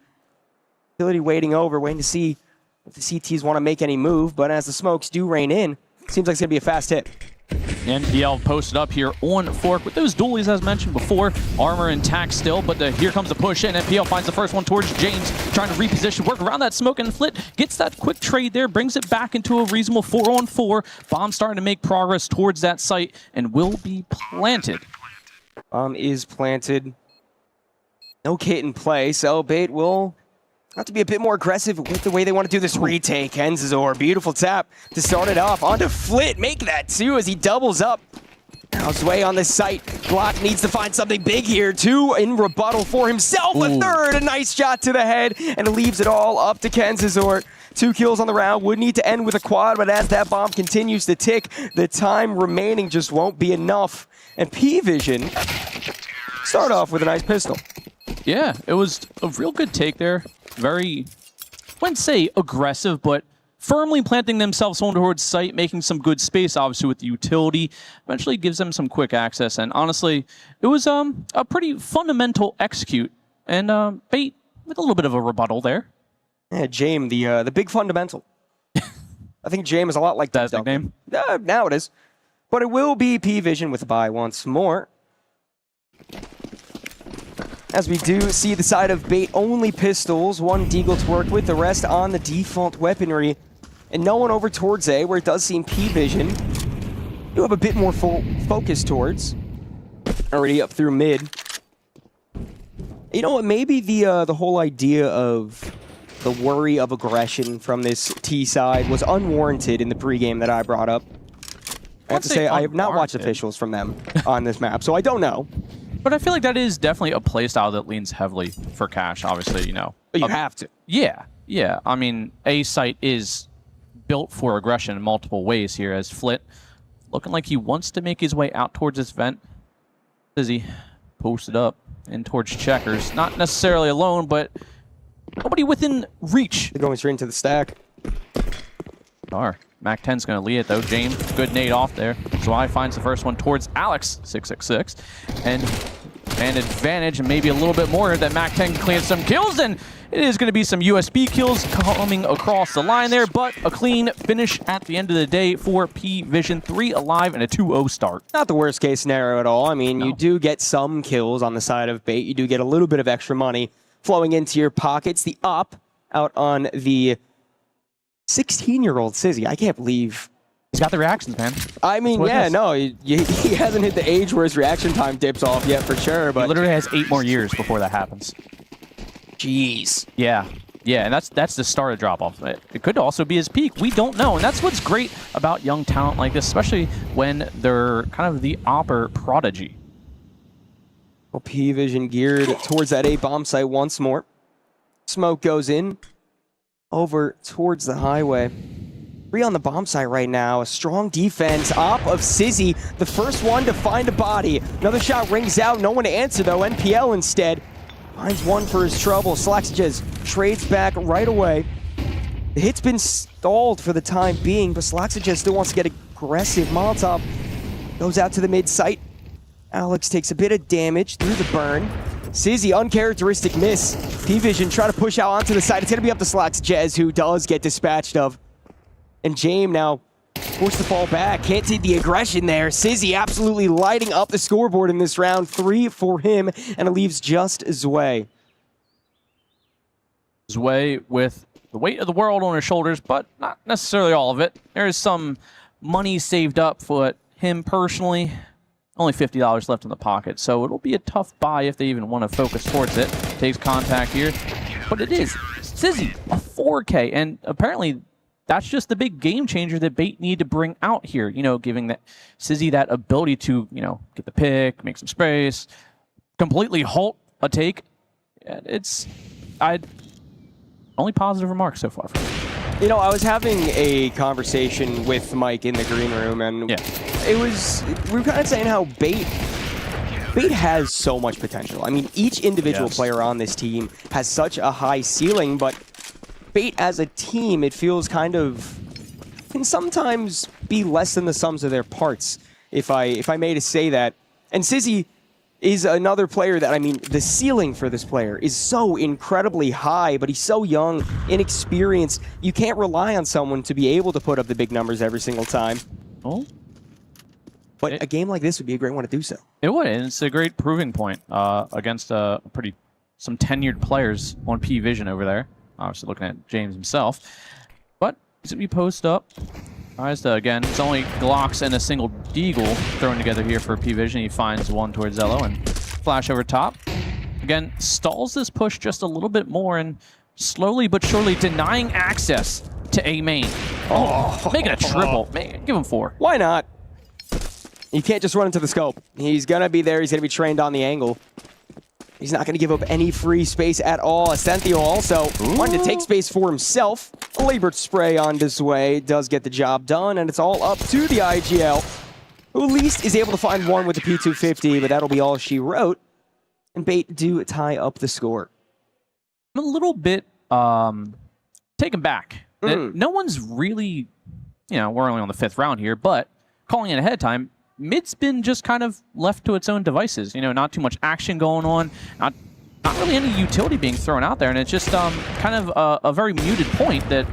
Utility waiting over, waiting to see if the CTs want to make any move, but as the smokes do rain in, seems like it's going to be a fast hit. NPL posted up here on Fork with those dualies as mentioned before. Armor intact still, but here comes the push in. NPL finds the first one towards James, trying to reposition, work around that smoke, and Flit gets that quick trade there, brings it back into a reasonable 4-on-4. Bomb starting to make progress towards that site and will be planted. Bomb is planted. No kit in play, so Bait will have to be a bit more aggressive with the way they want to do this retake. Henzazor, beautiful tap to start it off. Onto Flit, make that too as he doubles up. Now Zwei on the site. Glock needs to find something big here. 2 in rebuttal for himself. A third, a nice shot to the head, and it leaves it all up to Kenzazort. 2 kills on the round. Would need to end with a quad, but as that bomb continues to tick, the time remaining just won't be enough. And P-Vision start off with a nice pistol. Yeah, it was a real good take there. Very, I wouldn't say aggressive, but firmly planting themselves on towards site, making some good space, obviously, with the utility. Eventually gives them some quick access. And honestly, it was a pretty fundamental execute. And Bait with a little bit of a rebuttal there. Yeah, James, the big fundamental. I think James is a lot like that. That's nickname? Now it is. But it will be P-Vision with a buy once more. As we do see the side of Bait, only pistols, 1 Deagle to work with, the rest on the default weaponry. And no one over towards A, where it does seem P-Vision you have a bit more focus towards. Already up through mid. You know what, maybe the whole idea of the worry of aggression from this T side was unwarranted in the pregame that I brought up. I have to say, I have not watched officials from them on this map, so I don't know. But I feel like that is definitely a playstyle that leans heavily for cash, obviously, you know. But you have to. Yeah, yeah. I mean, A site is built for aggression in multiple ways here, as Flit looking like he wants to make his way out towards this vent. Sizzy posted up in towards checkers. Not necessarily alone, but nobody within reach. They're going straight into the stack. Mac 10's going to lead it, though. James, good nade off there. Zwei finds the first one towards Alex, 666. And an advantage, and maybe a little bit more, that Mac 10 can clean some kills. And it is going to be some USB kills coming across the line there, but a clean finish at the end of the day for P-Vision. 3 alive and a 2-0 start. Not the worst case scenario at all. I mean, you do get some kills on the side of Bait. You do get a little bit of extra money flowing into your pockets. The op out on the 16-year-old Sizzy. I can't believe he's got the reactions, man. I mean, yeah, no, he hasn't hit the age where his reaction time dips off yet, for sure. But he literally has 8 more years before that happens. Jeez. Yeah, and that's the start of drop-off. It could also be his peak. We don't know, and that's what's great about young talent like this, especially when they're kind of the opper prodigy. Well, P-Vision geared towards that A bomb site once more. Smoke goes in. Over towards the highway. 3 on the bomb site right now. A strong defense. Op of Sizzy, the first one to find a body. Another shot rings out. No one to answer, though. NPL instead finds one for his trouble. Slaxages trades back right away. The hit's been stalled for the time being, but Slaxages still wants to get aggressive. Molotov goes out to the mid site. Alex takes a bit of damage through the burn. Sizzy, uncharacteristic miss. P-Vision try to push out onto the side. It's going to be up to Slaxages, who does get dispatched of. And James now forced to fall back. Can't take the aggression there. Sizzy absolutely lighting up the scoreboard in this round. 3 for him, and it leaves just Zwei. Zwei with the weight of the world on his shoulders, but not necessarily all of it. There is some money saved up for him personally. Only $50 left in the pocket, so it'll be a tough buy if they even want to focus towards it. Takes contact here, but it is Sizzy, a 4K, and apparently that's just the big game changer that Bait need to bring out here. You know, giving that Sizzy that ability to, you know, get the pick, make some space, completely halt a take. It's only positive remarks so far from him. You know, I was having a conversation with Mike in the green room, and we were kind of saying how Bait has so much potential. I mean, each individual player on this team has such a high ceiling, but Bait as a team, it feels kind of, can sometimes be less than the sums of their parts, if I may to say that. And Sizzy is another player that, I mean, the ceiling for this player is so incredibly high, but he's so young, inexperienced. You can't rely on someone to be able to put up the big numbers every single time. Oh. But a game like this would be a great one to do so. It would, and it's a great proving point against some tenured players on P-Vision over there. Obviously looking at James himself. But he's going to be post up. Tries to, again, it's only Glocks and a single Deagle thrown together here for P-Vision. He finds one towards Zello and flash over top. Again, stalls this push just a little bit more and slowly but surely denying access to A main. Oh, making a triple. Give him 4. Why not? You can't just run into the scope. He's going to be there. He's going to be trained on the angle. He's not going to give up any free space at all. Ascenthio also wanted to take space for himself. A labored spray on this way does get the job done, and it's all up to the IGL, who at least is able to find one with the P250, but that'll be all she wrote. And Bait do tie up the score. I'm a little bit taken back. That no one's really, we're only on the 5th round here, but calling it ahead of time, mid's been just kind of left to its own devices. Not too much action going on, not really any utility being thrown out there, and it's just kind of a very muted point that,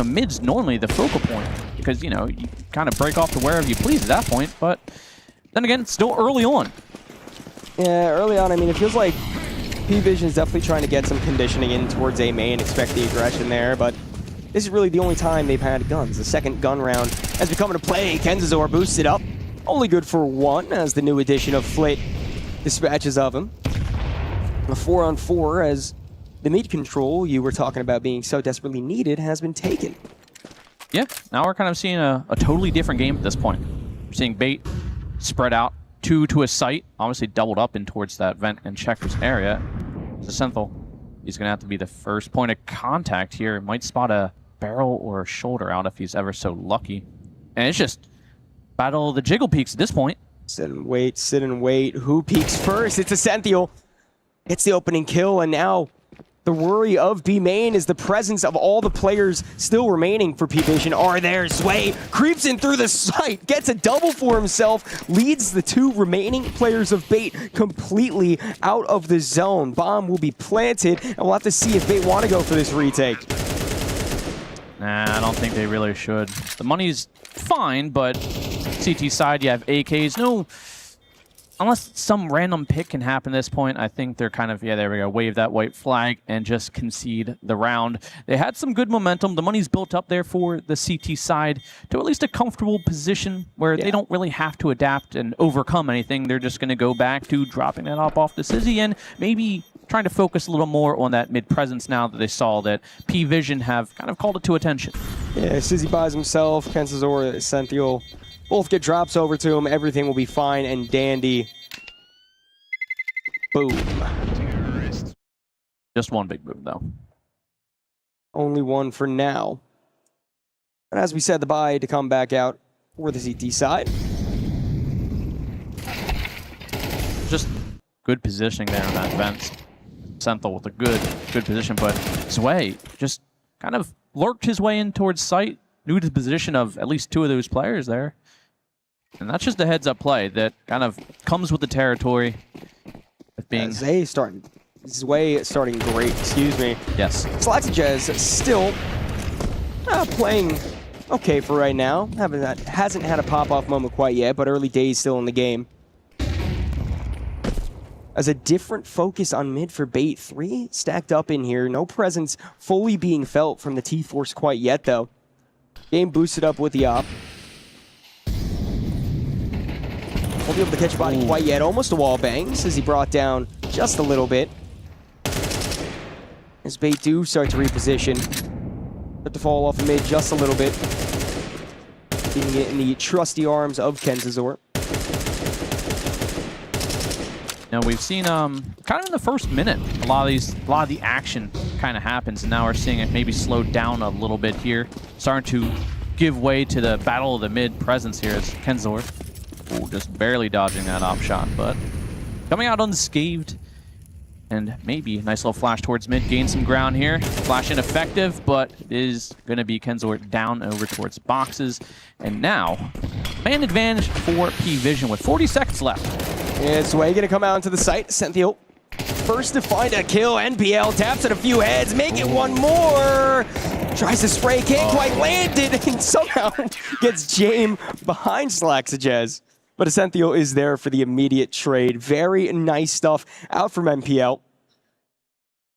mid's normally the focal point because, you kind of break off to wherever you please at that point, but then again, it's still early on. Yeah, early on, I mean, it feels like P-Vision's definitely trying to get some conditioning in towards A main, expect the aggression there, but this is really the only time they've had guns. The second gun round has been coming to play. Kenzazor boosted up. Only good for 1 as the new addition of Flit dispatches of him. A 4-on-4 as the mid control you were talking about being so desperately needed has been taken. Yeah, now we're kind of seeing a totally different game at this point. We're seeing Bait spread out 2 to a site, obviously doubled up in towards that vent and checkers area. Zenthal, he's going to have to be the first point of contact here. Might spot a barrel or a shoulder out if he's ever so lucky. And it's just battle of the jiggle peaks at this point. Sit and wait, sit and wait. Who peaks first? It's Ascenthio. Gets the opening kill, and now the worry of B main is the presence of all the players still remaining for P-Vision are there. Sway creeps in through the site, gets a double for himself, leads the 2 remaining players of Bait completely out of the zone. Bomb will be planted, and we'll have to see if Bait want to go for this retake. Nah, I don't think they really should. The money's fine, but CT side, you have AKs. No, unless some random pick can happen at this point, I think they're kind of, yeah, there we go, wave that white flag and just concede the round. They had some good momentum. The money's built up there for the CT side to at least a comfortable position where they don't really have to adapt and overcome anything. They're just going to go back to dropping that off the Sizzy and maybe trying to focus a little more on that mid presence now that they saw that P-Vision have kind of called it to attention. Yeah, Sizzy buys himself, Kenzazor, Ascenthio both get drops over to him. Everything will be fine and dandy. Boom. Just one big move, though. Only one for now. And as we said, the buy to come back out for the CT side. Just good positioning there on that vent. Zenthal with a good position, but Sway just kind of lurked his way in towards site, knew the position of at least 2 of those players there. And that's just a heads-up play that kind of comes with the territory of being... Sway starting great, excuse me. Yes. Slaxajez still playing okay for right now. Hasn't had a pop-off moment quite yet, but early days still in the game. As a different focus on mid for Bait. 3 stacked up in here. No presence fully being felt from the T-Force quite yet, though. Game boosted up with the op. Won't be able to catch body quite yet. Almost a wall bang as he brought down just a little bit. As Bait do start to reposition. Start to fall off mid just a little bit. Getting it in the trusty arms of Kenzazor. Now we've seen kind of in the first minute a lot of the action kind of happens, and now we're seeing it maybe slowed down a little bit here, starting to give way to the battle of the mid presence here as Kenzor just barely dodging that op shot, but coming out unscathed. And maybe a nice little flash towards mid, gain some ground here. Flash ineffective, but is going to be Kenzor down over towards boxes. And now, man advantage for P-Vision with 40 seconds left. It's Way gonna come out into the site. Ascenthio first to find a kill. NPL taps at a few heads, make it one more. Tries to spray, can't quite land it, and somehow gets Jame behind Slaxajez. But Ascenthio is there for the immediate trade. Very nice stuff out from NPL.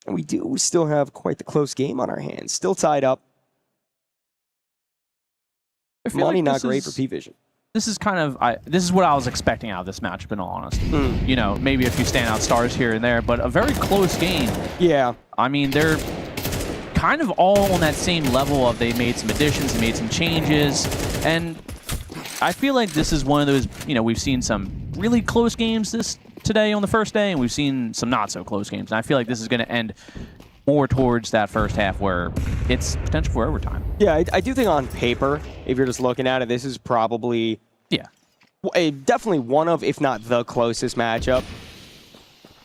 And we do still have quite the close game on our hands. Still tied up. Money not great for P-Vision. This is kind of, this is what I was expecting out of this match, in all honesty. You know, maybe a few standout stars here and there, but a very close game. Yeah. I mean, they're kind of all on that same level of they made some additions, they made some changes, and I feel like this is one of those, we've seen some really close games today on the first day, and we've seen some not so close games. And I feel like this is going to end more towards that first half where it's potential for overtime. Yeah, I do think on paper, if you're just looking at it, this is probably definitely one of, if not the closest matchup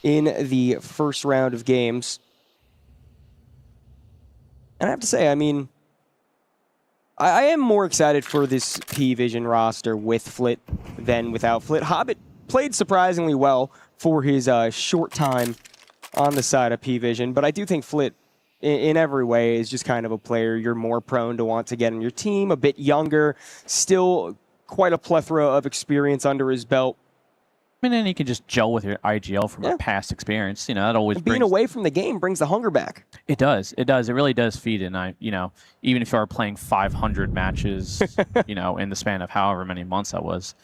in the first round of games. And I have to say, I mean, I am more excited for this P-Vision roster with Flit than without Flit. Hobbit played surprisingly well for his short time on the side of P-Vision, but I do think Flit, in every way, is just kind of a player you're more prone to want to get on your team, a bit younger, still quite a plethora of experience under his belt. I mean, and you can just gel with your IGL from a past experience. That always being away from the game brings the hunger back. It does. It does. It really does feed it. And even if you are playing 500 matches, in the span of however many months that was,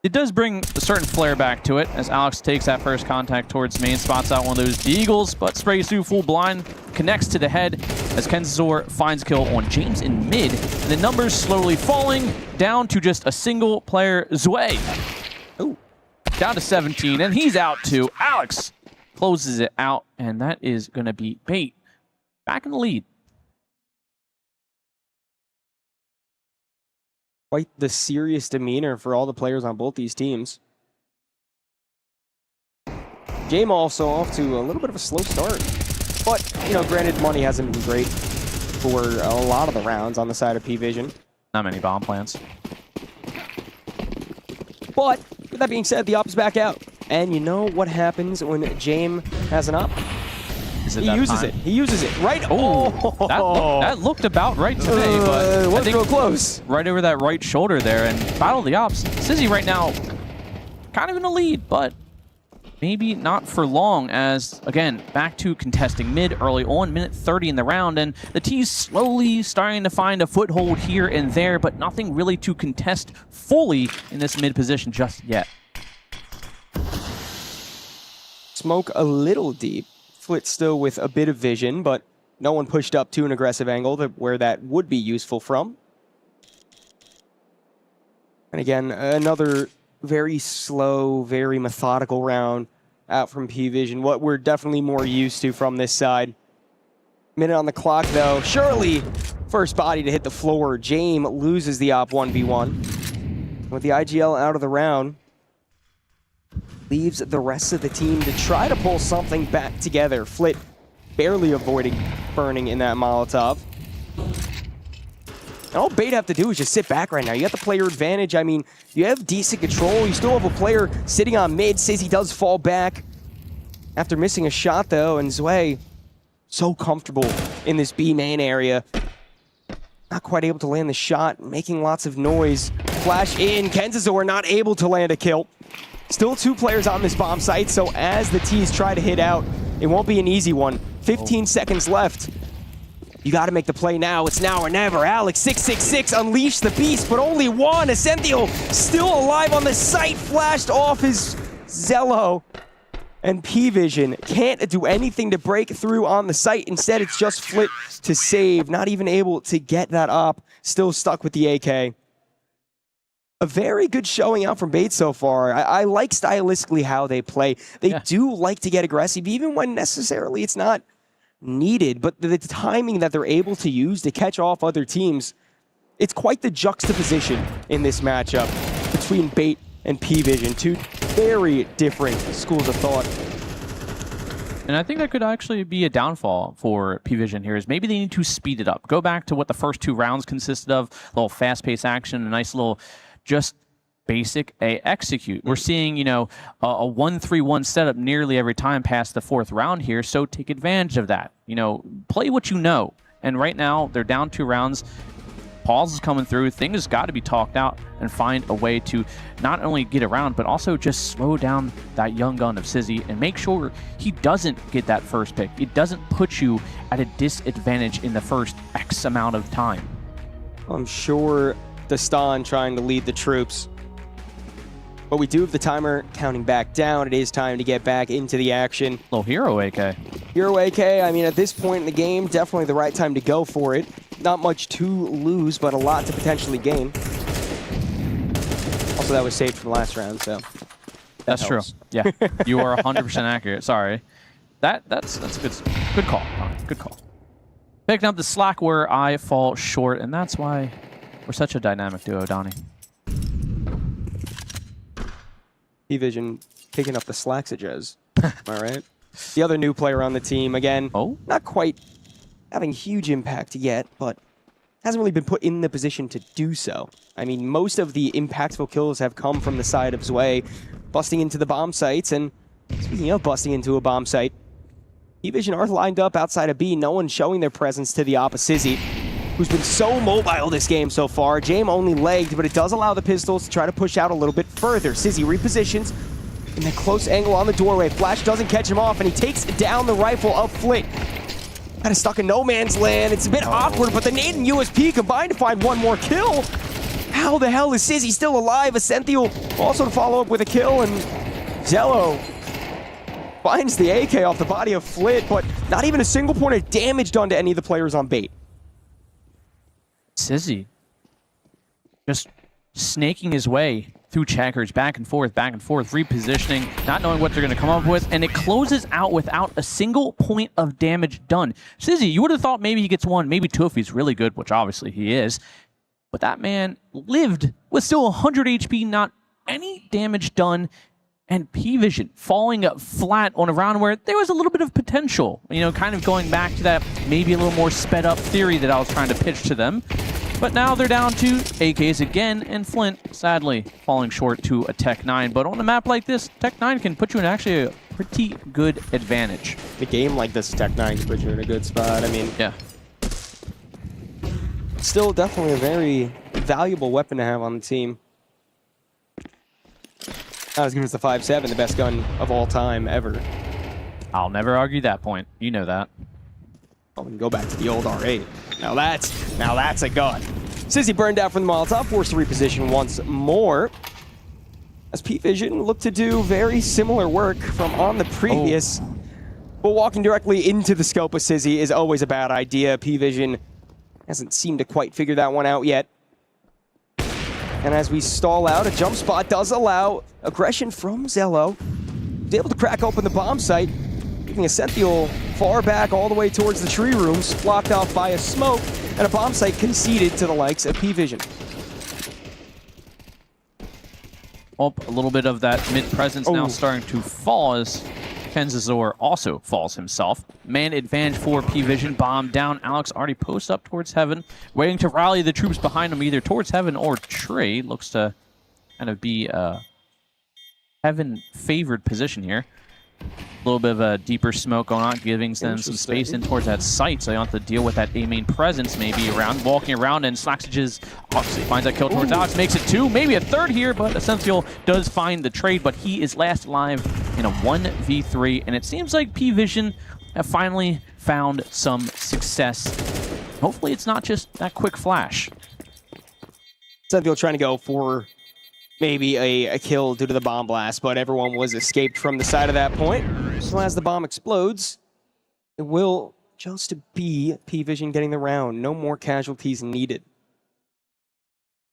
it does bring a certain flair back to it as Alex takes that first contact towards main, spots out one of those deagles, but sprays through full blind, connects to the head as Kenzazor finds a kill on James in mid. And the numbers slowly falling down to just a single player, Zwei. Ooh. Down to 17, and he's out too. Alex closes it out, and that is going to be Bait back in the lead. Quite the serious demeanor for all the players on both these teams. Jame also off to a little bit of a slow start. But, granted, money hasn't been great for a lot of the rounds on the side of P-Vision. Not many bomb plants. But, with that being said, the op is back out. And you know what happens when Jame has an op? He uses it. Right? That looked about right to me, but I think real close. Right over that right shoulder there, and battle the ops. Sizzy right now kind of in the lead, but maybe not for long as, again, back to contesting mid early on, minute 30 in the round, and the T's slowly starting to find a foothold here and there, but nothing really to contest fully in this mid position just yet. Smoke a little deep. Flit still with a bit of vision, but no one pushed up to an aggressive angle where that would be useful from. And again, another very slow, very methodical round out from P-Vision. What we're definitely more used to from this side. Minute on the clock, though. Surely, first body to hit the floor. Jame loses the op 1v1. With the IGL out of the round, leaves the rest of the team to try to pull something back together. Flit barely avoiding burning in that Molotov. And all Bait have to do is just sit back right now. You have the player advantage. I mean, you have decent control. You still have a player sitting on mid. Says he does fall back after missing a shot, though. And Zwei, so comfortable in this B main area. Not quite able to land the shot, making lots of noise. Flash in. Kenzazor not able to land a kill. Still 2 players on this bomb site, so as the T's try to hit out, it won't be an easy one. 15 seconds left. You got to make the play now. It's now or never. Alex, 666, unleash the beast, but only one. Ascentio still alive on the site, flashed off his Zello. And P-Vision can't do anything to break through on the site. Instead, it's just Flit to save. Not even able to get that op. Still stuck with the AK. A very good showing out from Bait so far. I like stylistically how they play. They do like to get aggressive, even when necessarily it's not needed. But the timing that they're able to use to catch off other teams, it's quite the juxtaposition in this matchup between Bait and P-Vision. 2 very different schools of thought. And I think that could actually be a downfall for P-Vision here, is maybe they need to speed it up. Go back to what the first 2 rounds consisted of, a little fast-paced action, a nice little just basic execute. We're seeing, a 1-3-1 setup nearly every time past the 4th round here, so take advantage of that. Play what you know. And right now, they're down 2 rounds. Pause is coming through. Things got to be talked out and find a way to not only get around, but also just slow down that young gun of Sizzy and make sure he doesn't get that first pick. It doesn't put you at a disadvantage in the first X amount of time. I'm sure Destan trying to lead the troops. But we do have the timer counting back down. It is time to get back into the action. Little Hero AK. Hero AK, I mean, at this point in the game, definitely the right time to go for it. Not much to lose, but a lot to potentially gain. Also, that was saved from last round, so That's true. helps. Yeah, you are 100% accurate. Sorry. That's good call. Good call. Picking up the slack where I fall short, and that's why we're such a dynamic duo, Donnie. P-Vision picking up the slacks at Jez. All right. The other new player on the team, again, not quite having huge impact yet, but hasn't really been put in the position to do so. I mean, most of the impactful kills have come from the side of Zwei, busting into the bomb sites, and speaking of busting into a bomb site, P-Vision are lined up outside of B, no one showing their presence to the Opposizzi, who's been so mobile this game so far. Jame only legged, but it does allow the pistols to try to push out a little bit further. Sizzy repositions in the close angle on the doorway. Flash doesn't catch him off, and he takes down the rifle of Flit. Kind of stuck in no man's land. It's a bit awkward, but the nade and USP combined to find one more kill. How the hell is Sizzy still alive? Ascenthiel also to follow up with a kill, and Zello finds the AK off the body of Flit, but not even a single point of damage done to any of the players on bait. Sizzy just snaking his way through checkers, back and forth, repositioning, not knowing what they're going to come up with, and it closes out without a single point of damage done. Sizzy, you would have thought maybe he gets one, maybe two if he's really good, which obviously he is, but that man lived with still 100 HP, not any damage done, and P-Vision falling flat on a round where there was a little bit of potential, you know, kind of going back to that maybe a little more sped up theory that I was trying to pitch to them. But now they're down to AKs again, and Flint, sadly, falling short to a Tech 9. But on a map like this, Tech 9 can put you in actually a pretty good advantage. A game like this, Tech 9 can put you in a good spot. I mean, yeah. Still definitely a very valuable weapon to have on the team. Not as good as the 5.7, the best gun of all time ever. I'll never argue that point. You know that. Oh, we can go back to the old R8. Now that's a gun. Sizzy burned out from the Molotov, forced to reposition once more. As P-Vision looked to do very similar work from on the previous. But walking directly into the scope of Sizzy is always a bad idea. P-Vision hasn't seemed to quite figure that one out yet. And as we stall out, a jump spot does allow aggression from Zello. He's able to crack open the bomb site, leaving Ascenthiel far back all the way towards the tree rooms, blocked off by a smoke, and a bomb site conceded to the likes of P-Vision. Oh, a little bit of that mid-presence now starting to fall as Kenzazor also falls himself. Man advantage for P-Vision. Bomb down. Alex already posts up towards Heaven, waiting to rally the troops behind him either towards Heaven or Trey. Looks to kind of be a Heaven-favored position here. A little bit of a deeper smoke going on, giving them some space in towards that site, so they don't have to deal with that A main presence maybe around, walking around, and Slaxages obviously finds that kill towards Alex, makes it two, maybe a third here, but Essential does find the trade, but he is last alive in a 1v3, and it seems like P-Vision have finally found some success. Hopefully it's not just that quick flash. Essential trying to go for maybe a kill due to the bomb blast, but everyone was escaped from the side of that point. So as the bomb explodes, it will just be P-Vision getting the round. No more casualties needed.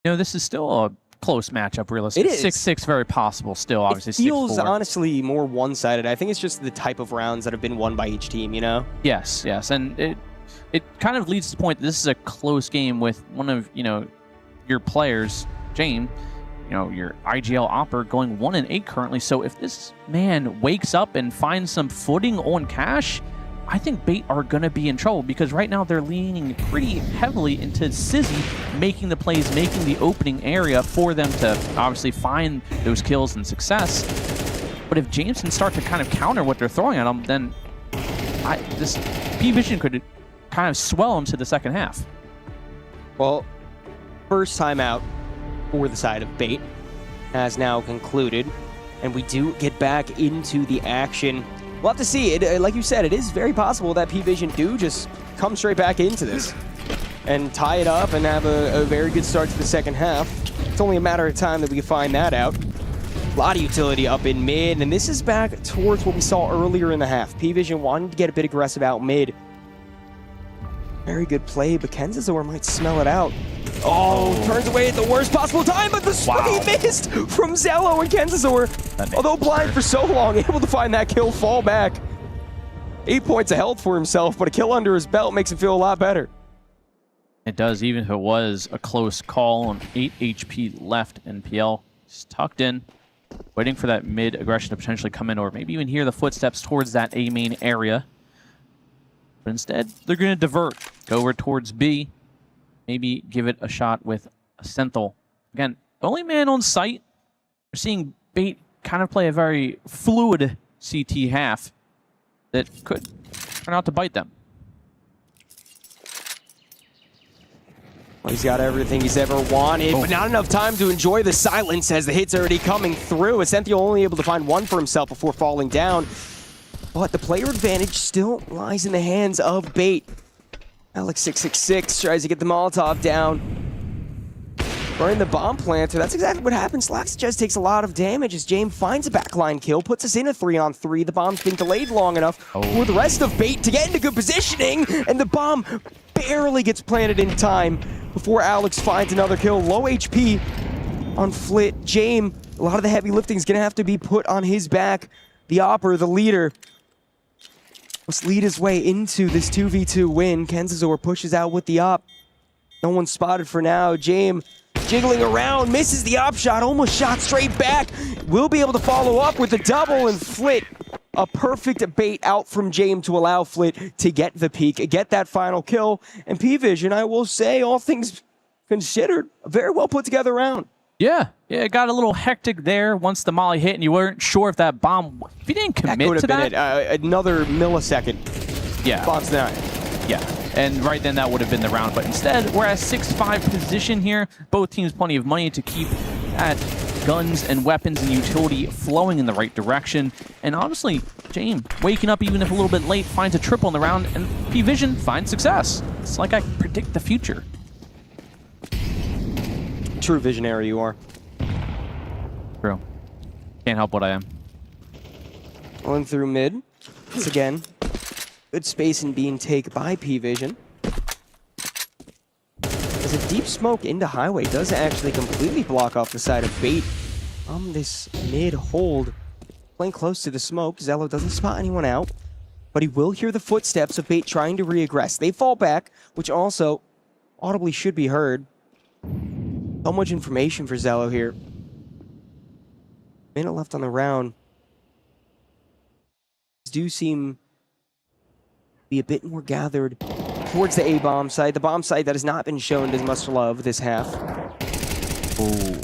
You know, this is still a close matchup, realistically. It is. 6-6, very possible still, obviously. It feels 6-4. honestly more one-sided. I think it's just the type of rounds that have been won by each team, you know? Yes, yes, and it kind of leads to the point that this is a close game with one of, you know, your players, Jane, you know, your IGL Opper going 1-8 currently. So if this man wakes up and finds some footing on cash, I think Bait are going to be in trouble because right now they're leaning pretty heavily into Sizzy making the plays, making the opening area for them to obviously find those kills and success. But if James can start to kind of counter what they're throwing at him, then this P-Vision could kind of swell him to the second half. Well, first time out for the side of Bait has now concluded, and we do get back into the action. We'll have to see. It, like you said, it is very possible that P-Vision do just come straight back into this and tie it up and have a very good start to the second half. It's only a matter of time that we can find that out. A lot of utility up in mid, and this is back towards what we saw earlier in the half. P-Vision wanting to get a bit aggressive out mid. Very good play, but Kenzazor might smell it out. Oh, turns away at the worst possible time, but the spray missed from Zello and Kenzazor. Although blind for so long, able to find that kill, fall back. 8 points of health for himself, but a kill under his belt makes him feel a lot better. It does, even if it was a close call. On 8 HP left, NPL is tucked in, waiting for that mid aggression to potentially come in, or maybe even hear the footsteps towards that A main area. But instead, they're going to divert, go over towards B, maybe give it a shot with a Senthal. Again, only man on site. We're seeing Bait kind of play a very fluid CT half that could turn out to bite them. Well, he's got everything he's ever wanted, but not enough time to enjoy the silence as the hit's already coming through. Ascenthio only able to find one for himself before falling down. But the player advantage still lies in the hands of Bait. Alex666 tries to get the Molotov down. Burning the bomb planter, that's exactly what happens. Slaxjez takes a lot of damage as James finds a backline kill, puts us in a 3-on-3. The bomb's been delayed long enough for the rest of Bait to get into good positioning, and the bomb barely gets planted in time before Alex finds another kill. Low HP on Flit. James, a lot of the heavy lifting is going to have to be put on his back. The Opper, the leader, must lead his way into this 2v2 win. Kenzazor pushes out with the op. No one's spotted for now. James jiggling around, misses the op shot, almost shot straight back. Will be able to follow up with a double, and Flit, a perfect bait out from James to allow Flit to get the peak, get that final kill. And P-Vision, I will say, all things considered, a very well put together round. Yeah, it got a little hectic there once the molly hit, and you weren't sure if that bomb, if you didn't commit to that. Another millisecond. Yeah. Bomb's down. Yeah, and right then that would have been the round. But instead, we're at 6-5 position here. Both teams plenty of money to keep at guns and weapons and utility flowing in the right direction. And honestly, James, waking up even if a little bit late, finds a triple in the round, and P-Vision finds success. It's like I predict the future. True visionary you are. True. Can't help what I am. Going through mid. Once again, good space and being taken by P-Vision. As a deep smoke into highway does actually completely block off the side of Bait from this mid hold. Playing close to the smoke, Zello doesn't spot anyone out, but he will hear the footsteps of Bait trying to re-aggress. They fall back, which also audibly should be heard. So much information for Zello here. Minute left on the round. Do seem to be a bit more gathered towards the A-bomb side. The bomb side that has not been shown as much love this half. Oh.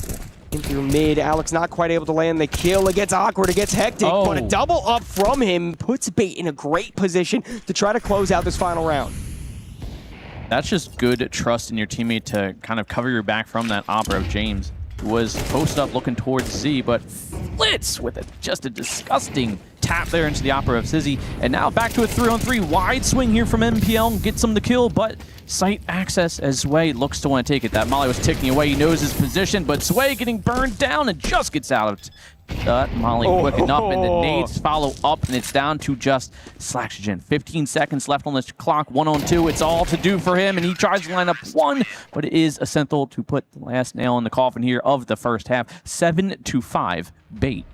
In through mid. Alex not quite able to land the kill. It gets awkward. It gets hectic. But a double up from him puts Bait in a great position to try to close out this final round. That's just good trust in your teammate to kind of cover your back from that opera of James, who was posted up looking towards Z, but Flits with just a disgusting tap there into the opera of Sizzy. And now back to a 3-on-3. Wide swing here from MPL. Gets him the kill, but site access as Sway looks to want to take it. That molly was ticking away. He knows his position, but Sway getting burned down and just gets out of that molly quick enough, and the nades follow up, and it's down to just Slaxgen. 15 seconds left on the clock, 1-on-2. It's all to do for him, and he tries to line up one, but it is Ascenthal to put the last nail in the coffin here of the first half. 7-5 Bait.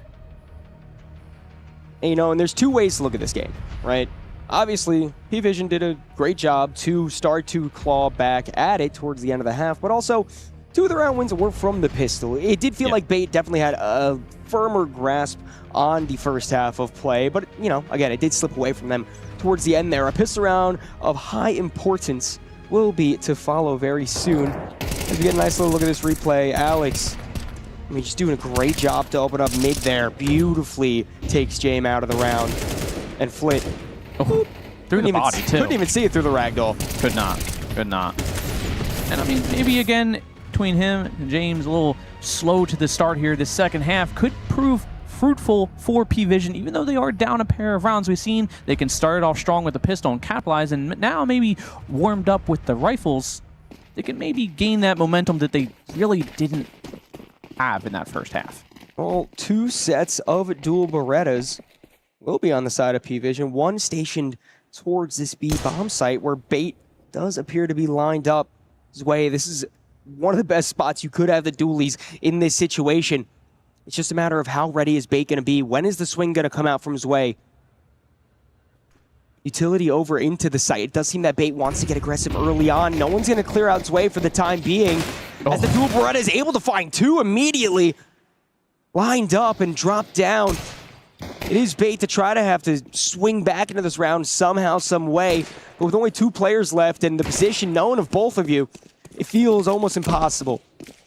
And, you know, and there's two ways to look at this game, right? Obviously, P-Vision did a great job to start to claw back at it towards the end of the half, but also two of the round wins were from the pistol. It did feel like Bait definitely had a firmer grasp on the first half of play, but, you know, again, it did slip away from them towards the end there. A pistol round of high importance will be to follow very soon. As we get a nice little look at this replay, Alex, I mean, just doing a great job to open up mid there. Beautifully takes James out of the round. And Flit. Oh, through the body, too. Couldn't even see it through the ragdoll. Could not. Could not. And I mean, maybe again, between him and James, a little slow to the start here. This second half could prove fruitful for P-Vision, even though they are down a pair of rounds. We've seen they can start it off strong with the pistol and capitalize, and now maybe warmed up with the rifles, they can maybe gain that momentum that they really didn't have in that first half. Well, two sets of dual Berettas will be on the side of P-Vision. One stationed towards this B bomb site where Bait does appear to be lined up his way. This is one of the best spots you could have the dualies in this situation. It's just a matter of how ready is Bait going to be? When is the swing going to come out from his way? Utility over into the site. It does seem that Bait wants to get aggressive early on. No one's going to clear out his way for the time being. As the dual Beretta is able to find two immediately. Lined up and dropped down. It is Bait to try to have to swing back into this round somehow, some way. But with only 2 players left and the position known of both of you, it feels almost impossible.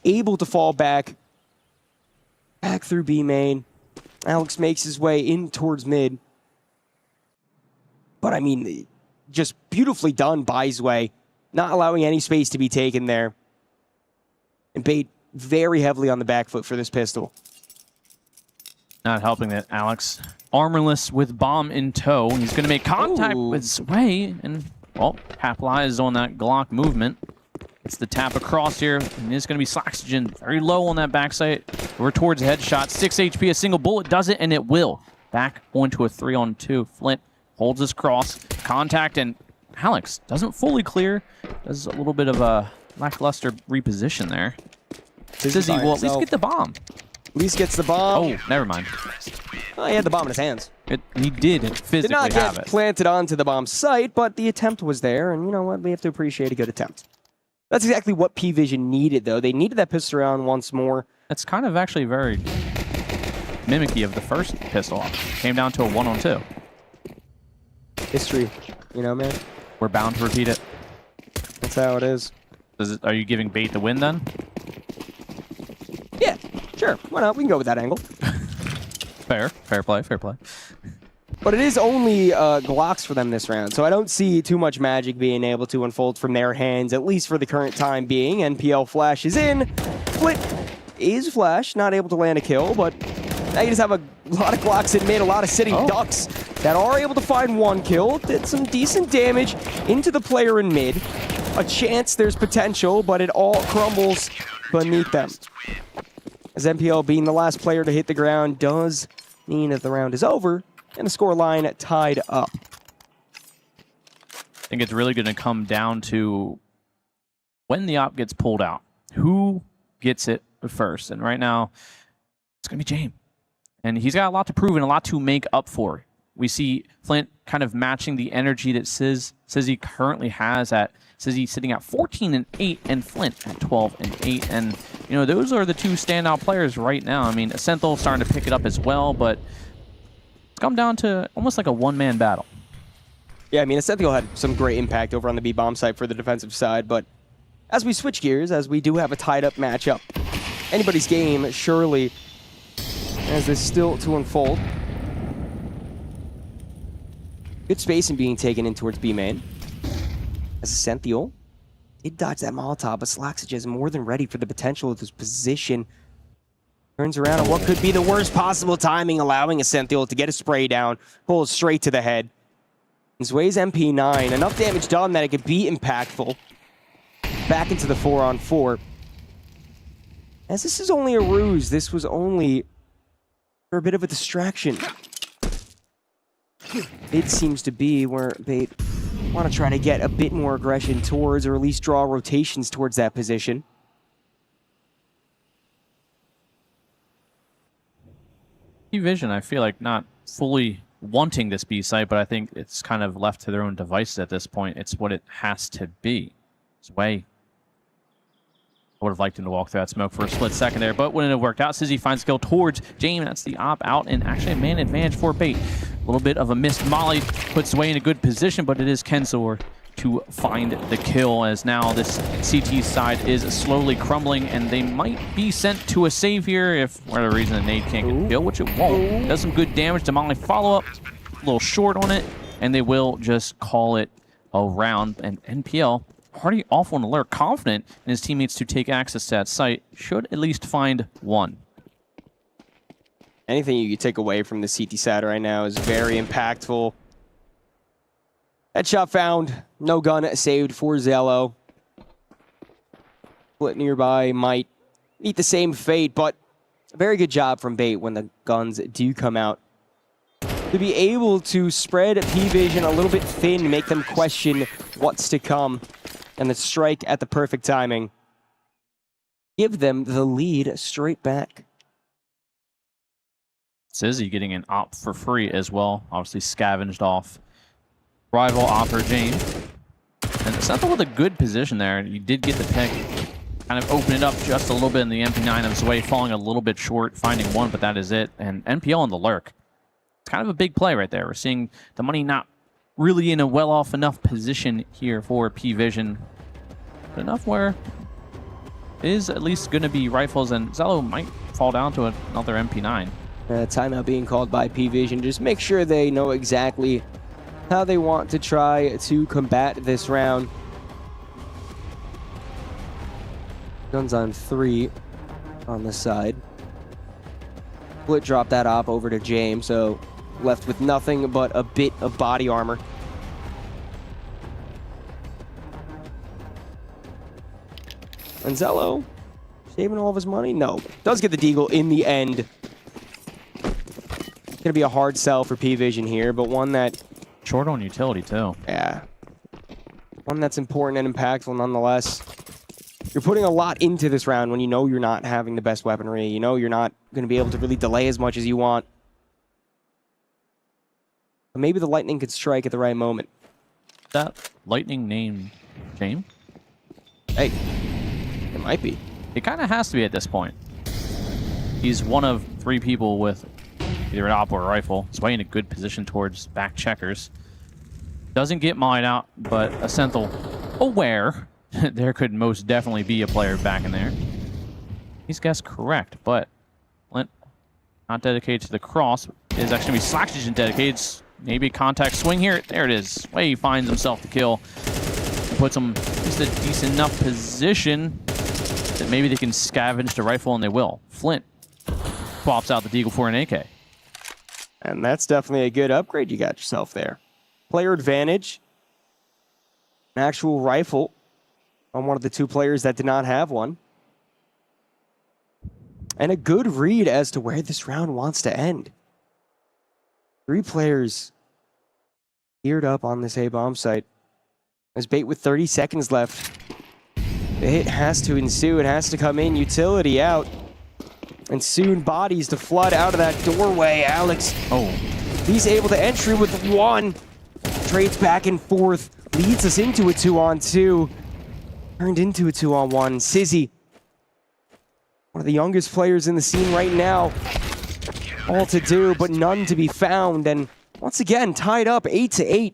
Able to fall back. Back through B main. Alex makes his way in towards mid. But I mean, just beautifully done by Zwei. Not allowing any space to be taken there. And Bait very heavily on the back foot for this pistol. Not helping that Alex. Armorless with bomb in tow. He's going to make contact with Zwei and, well, capitalize on that Glock movement. It's the tap across here, and it's going to be Slaxygen very low on that backside. We're towards a headshot. 6 HP, a single bullet does it, and it will. Back onto a 3-on-2. Flint holds his cross. Contact, and Alex doesn't fully clear. Does a little bit of a lackluster reposition there. Sizzy will at least get the bomb. At least gets the bomb. Oh, never mind. Oh, he had the bomb in his hands. He did physically did not have get it. planted onto the bomb site, but the attempt was there, and you know what? We have to appreciate a good attempt. That's exactly what P-Vision needed, though. They needed that pistol round once more. That's kind of actually very mimicky of the first pistol. Came down to a 1-on-2. History, you know, man. We're bound to repeat it. That's how it is. Are you giving Bait the win then? Yeah, sure. Why not? We can go with that angle. Fair play. But it is only Glocks for them this round, so I don't see too much magic being able to unfold from their hands, at least for the current time being. NPL Flash is in. Flint is Flash, not able to land a kill, but now you just have a lot of Glocks in mid, a lot of sitting ducks that are able to find 1 kill. Did some decent damage into the player in mid. A chance, there's potential, but it all crumbles beneath them. As NPL being the last player to hit the ground does mean that the round is over. And the score line tied up. I think it's really going to come down to when the op gets pulled out. Who gets it first? And right now, it's going to be James. And he's got a lot to prove and a lot to make up for. We see Flint kind of matching the energy that Sizzy currently has at Sizzy sitting at 14-8 and Flint at 12-8. And, you know, those are the 2 standout players right now. I mean, Ascenthal's starting to pick it up as well, but it's come down to almost like a one-man battle. Yeah, I mean, Ascenthal had some great impact over on the B-bomb side for the defensive side, but as we switch gears, as we do have a tied-up matchup, anybody's game, surely, as this still to unfold. Good spacing being taken in towards B-main. As Ascenthial did dodge that Molotov, but Slaxage is more than ready for the potential of this position. Turns around at what could be the worst possible timing, allowing Ascenthial to get a spray down, pulls straight to the head. Zway's MP9, enough damage done that it could be impactful. Back into the 4-on-4. As this is only a ruse, this was only for a bit of a distraction. It seems to be where they want to try to get a bit more aggression towards, or at least draw rotations towards that position. Vision, I feel like not fully wanting this B site, but I think it's kind of left to their own devices at this point. It's what it has to be. It's way. I would have liked him to walk through that smoke for a split second there, but wouldn't have worked out. Sizzy finds skill towards James. That's the op out, and actually a man advantage for Bait. A little bit of a missed molly puts Zwei in a good position, but it is Kensor to find the kill, as now this CT side is slowly crumbling, and they might be sent to a save here if, for whatever reason, the nade can't get a kill, which it won't. Does some good damage to Molly. Follow-up, a little short on it, and they will just call it a round. And NPL, already off on alert, confident in his teammates to take access to that site, should at least find 1. Anything you take away from the CT side right now is very impactful. Headshot found. No gun saved for Zello. Split nearby might meet the same fate, but a very good job from Bait when the guns do come out. To be able to spread P-Vision a little bit thin, make them question what's to come, and then strike at the perfect timing. give them the lead straight back. Sizzy getting an op for free as well. Obviously scavenged off rival offer James. And Senthil with a good position there. You did get the pick. Kind of open it up just a little bit in the MP9 of his way, falling a little bit short, finding one, but that is it. And NPL on the lurk. It's kind of a big play right there. We're seeing the money not really in a well-off enough position here for P-Vision. But enough where it is at least going to be rifles, and Zello might fall down to another MP9. Timeout being called by P-Vision. Just make sure they know exactly how they want to try to combat this round. Guns on 3 on the side. Split drop that op over to James, so left with nothing but a bit of body armor. And Zello saving all of his money? No. Does get the deagle in the end. It's gonna be a hard sell for P-Vision here, but one that... Short on utility too. Yeah. One that's important and impactful nonetheless. You're putting a lot into this round when you know you're not having the best weaponry. You know you're not going to be able to really delay as much as you want. But maybe the lightning could strike at the right moment. That lightning name, James? Hey, it might be. It kind of has to be at this point. He's one of 3 people with either an op or a rifle. He's way in a good position towards back checkers. Doesn't get mine out, but a Senthil aware there could most definitely be a player back in there. He's guessed correct, but Flint, not dedicated to the cross, is actually going to be Slackvision dedicated. Maybe a contact swing here. There it is. Way he finds himself the kill. Puts him in a decent enough position that maybe they can scavenge the rifle, and they will. Flint swaps out the deagle for an AK. And that's definitely a good upgrade you got yourself there. Player advantage. An actual rifle on one of the 2 players that did not have one. And a good read as to where this round wants to end. 3 players geared up on this A-bomb site. As bait with 30 seconds left. The hit has to ensue. It has to come in. Utility out. And soon bodies to flood out of that doorway. Alex. Oh. He's able to entry with 1. Trades back and forth. Leads us into a 2-on-2. Turned into a 2-on-1. Sizzy, one of the youngest players in the scene right now. All to do, but none to be found. And once again, tied up 8-8.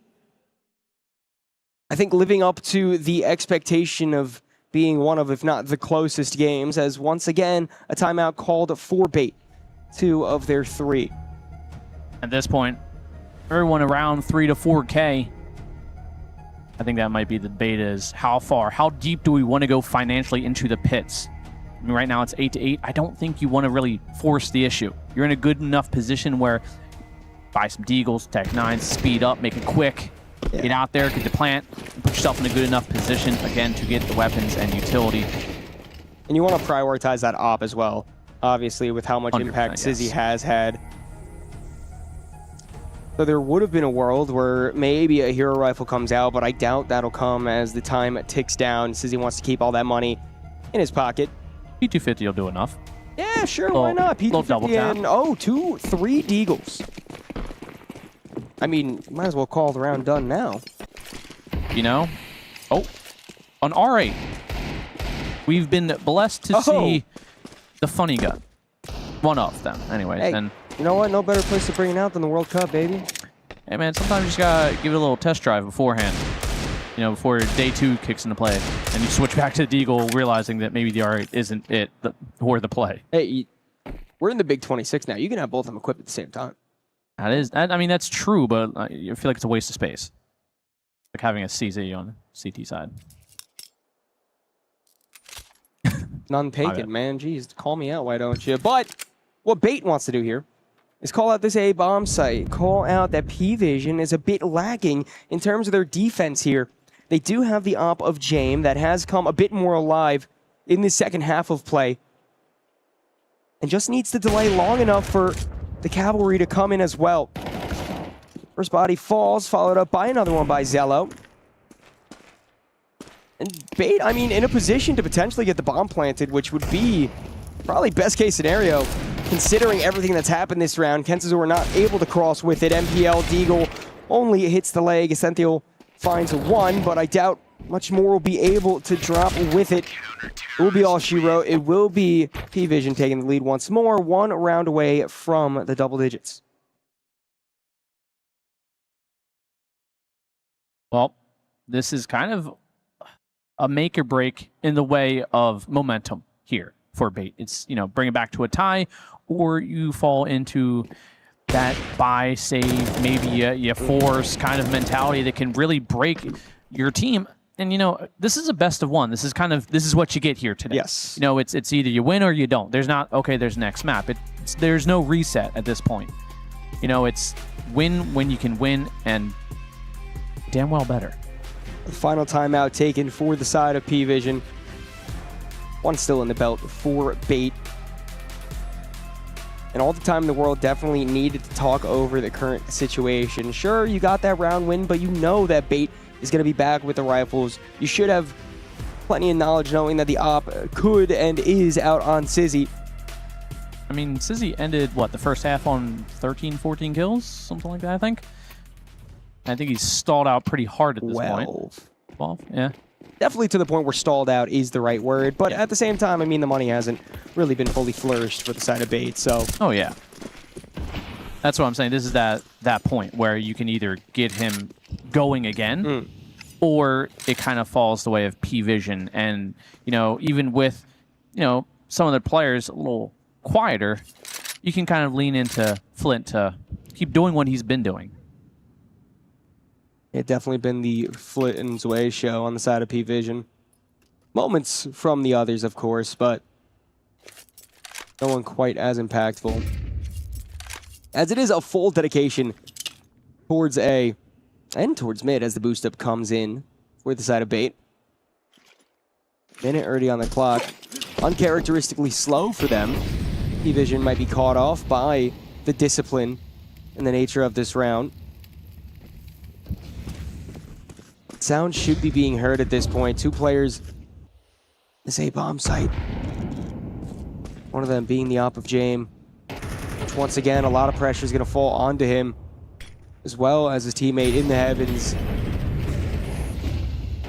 I think living up to the expectation of being one of, if not the closest games, as once again, a timeout called for bait. 2 of their 3. At this point, everyone around 3 to 4K. I think that might be the debate is how far, how deep do we want to go financially into the pits? I mean, right now it's 8-8. I don't think you want to really force the issue. You're in a good enough position where buy some deagles, tech 9s, speed up, make it quick, get out there, get the plant, and put yourself in a good enough position, again, to get the weapons and utility. And you want to prioritize that op as well, obviously, with how much impact Sizzy has had. So there would have been a world where maybe a hero rifle comes out, but I doubt that'll come as the time ticks down. Sizzy wants to keep all that money in his pocket. P250 will do enough. Yeah, sure, why not? P250 and 2, 3 deagles. I mean, might as well call the round done now. You know? Oh, on R8, we've been blessed to see the funny gun. One of them, anyways. Hey. And you know what? No better place to bring it out than the World Cup, baby. hey, man, sometimes you just gotta give it a little test drive beforehand. You know, before day 2 kicks into play. And you switch back to the deagle, realizing that maybe the R8 isn't it for the play. Hey, we're in the Big 26 now. You can have both of them equipped at the same time. I mean, that's true, but I feel like it's a waste of space. Like having a CZ on the CT side. None taken, man. Jeez, call me out, why don't you? But what Bait wants to do here is call out this A-bomb site. Call out that P-Vision is a bit lacking in terms of their defense here. They do have the op of James that has come a bit more alive in the second half of play. And just needs to delay long enough for the cavalry to come in as well. First body falls, followed up by another one by Zello. And Bait, I mean, in a position to potentially get the bomb planted, which would be probably best case scenario, considering everything that's happened this round. Kensazor not able to cross with it. MPL, Deagle only hits the leg. Essential finds one, but I doubt much more will be able to drop with it. It will be all she wrote. It will be P-Vision taking the lead once more, 1 round away from the double digits. Well, this is kind of a make or break in the way of momentum here for Bait. It's, you know, bring it back to a tie, or you fall into that buy, save, maybe you force kind of mentality that can really break your team. And, you know, this is a best of one. This is what you get here today. Yes. You know, it's either you win or you don't. There's not, okay, there's next map. There's no reset at this point. You know, it's win when you can win, and damn well better. The final timeout taken for the side of P-Vision. One still in the belt for Bait. And all the time in the world, definitely needed to talk over the current situation. Sure, you got that round win, but you know that Bait is going to be back with the rifles. You should have plenty of knowledge knowing that the op could and is out on Sizzy. I mean, Sizzy ended, what, the first half on 13, 14 kills? Something like that, I think. I think he's stalled out pretty hard at this point. 12, yeah. Definitely to the point where stalled out is the right word, but at the same time, I mean, the money hasn't really been fully flourished for the side of Bait, so... Oh, yeah. That's what I'm saying. This is that point where you can either get him going again, or it kind of falls the way of P-Vision. And, you know, even with, you know, some of the players a little quieter, you can kind of lean into Flint to keep doing what he's been doing. It definitely been the Flint and Zway show on the side of P-Vision. Moments from the others, of course, but no one quite as impactful. As it is a full dedication towards A and towards mid as the boost up comes in for the side of Bait. Minute already on the clock. Uncharacteristically slow for them. P-Vision might be caught off by the discipline and the nature of this round. Sound should be being heard at this point. 2 players. This A bomb site. One of them being the op of Jame. Which once again, a lot of pressure is going to fall onto him, as well as his teammate in the heavens.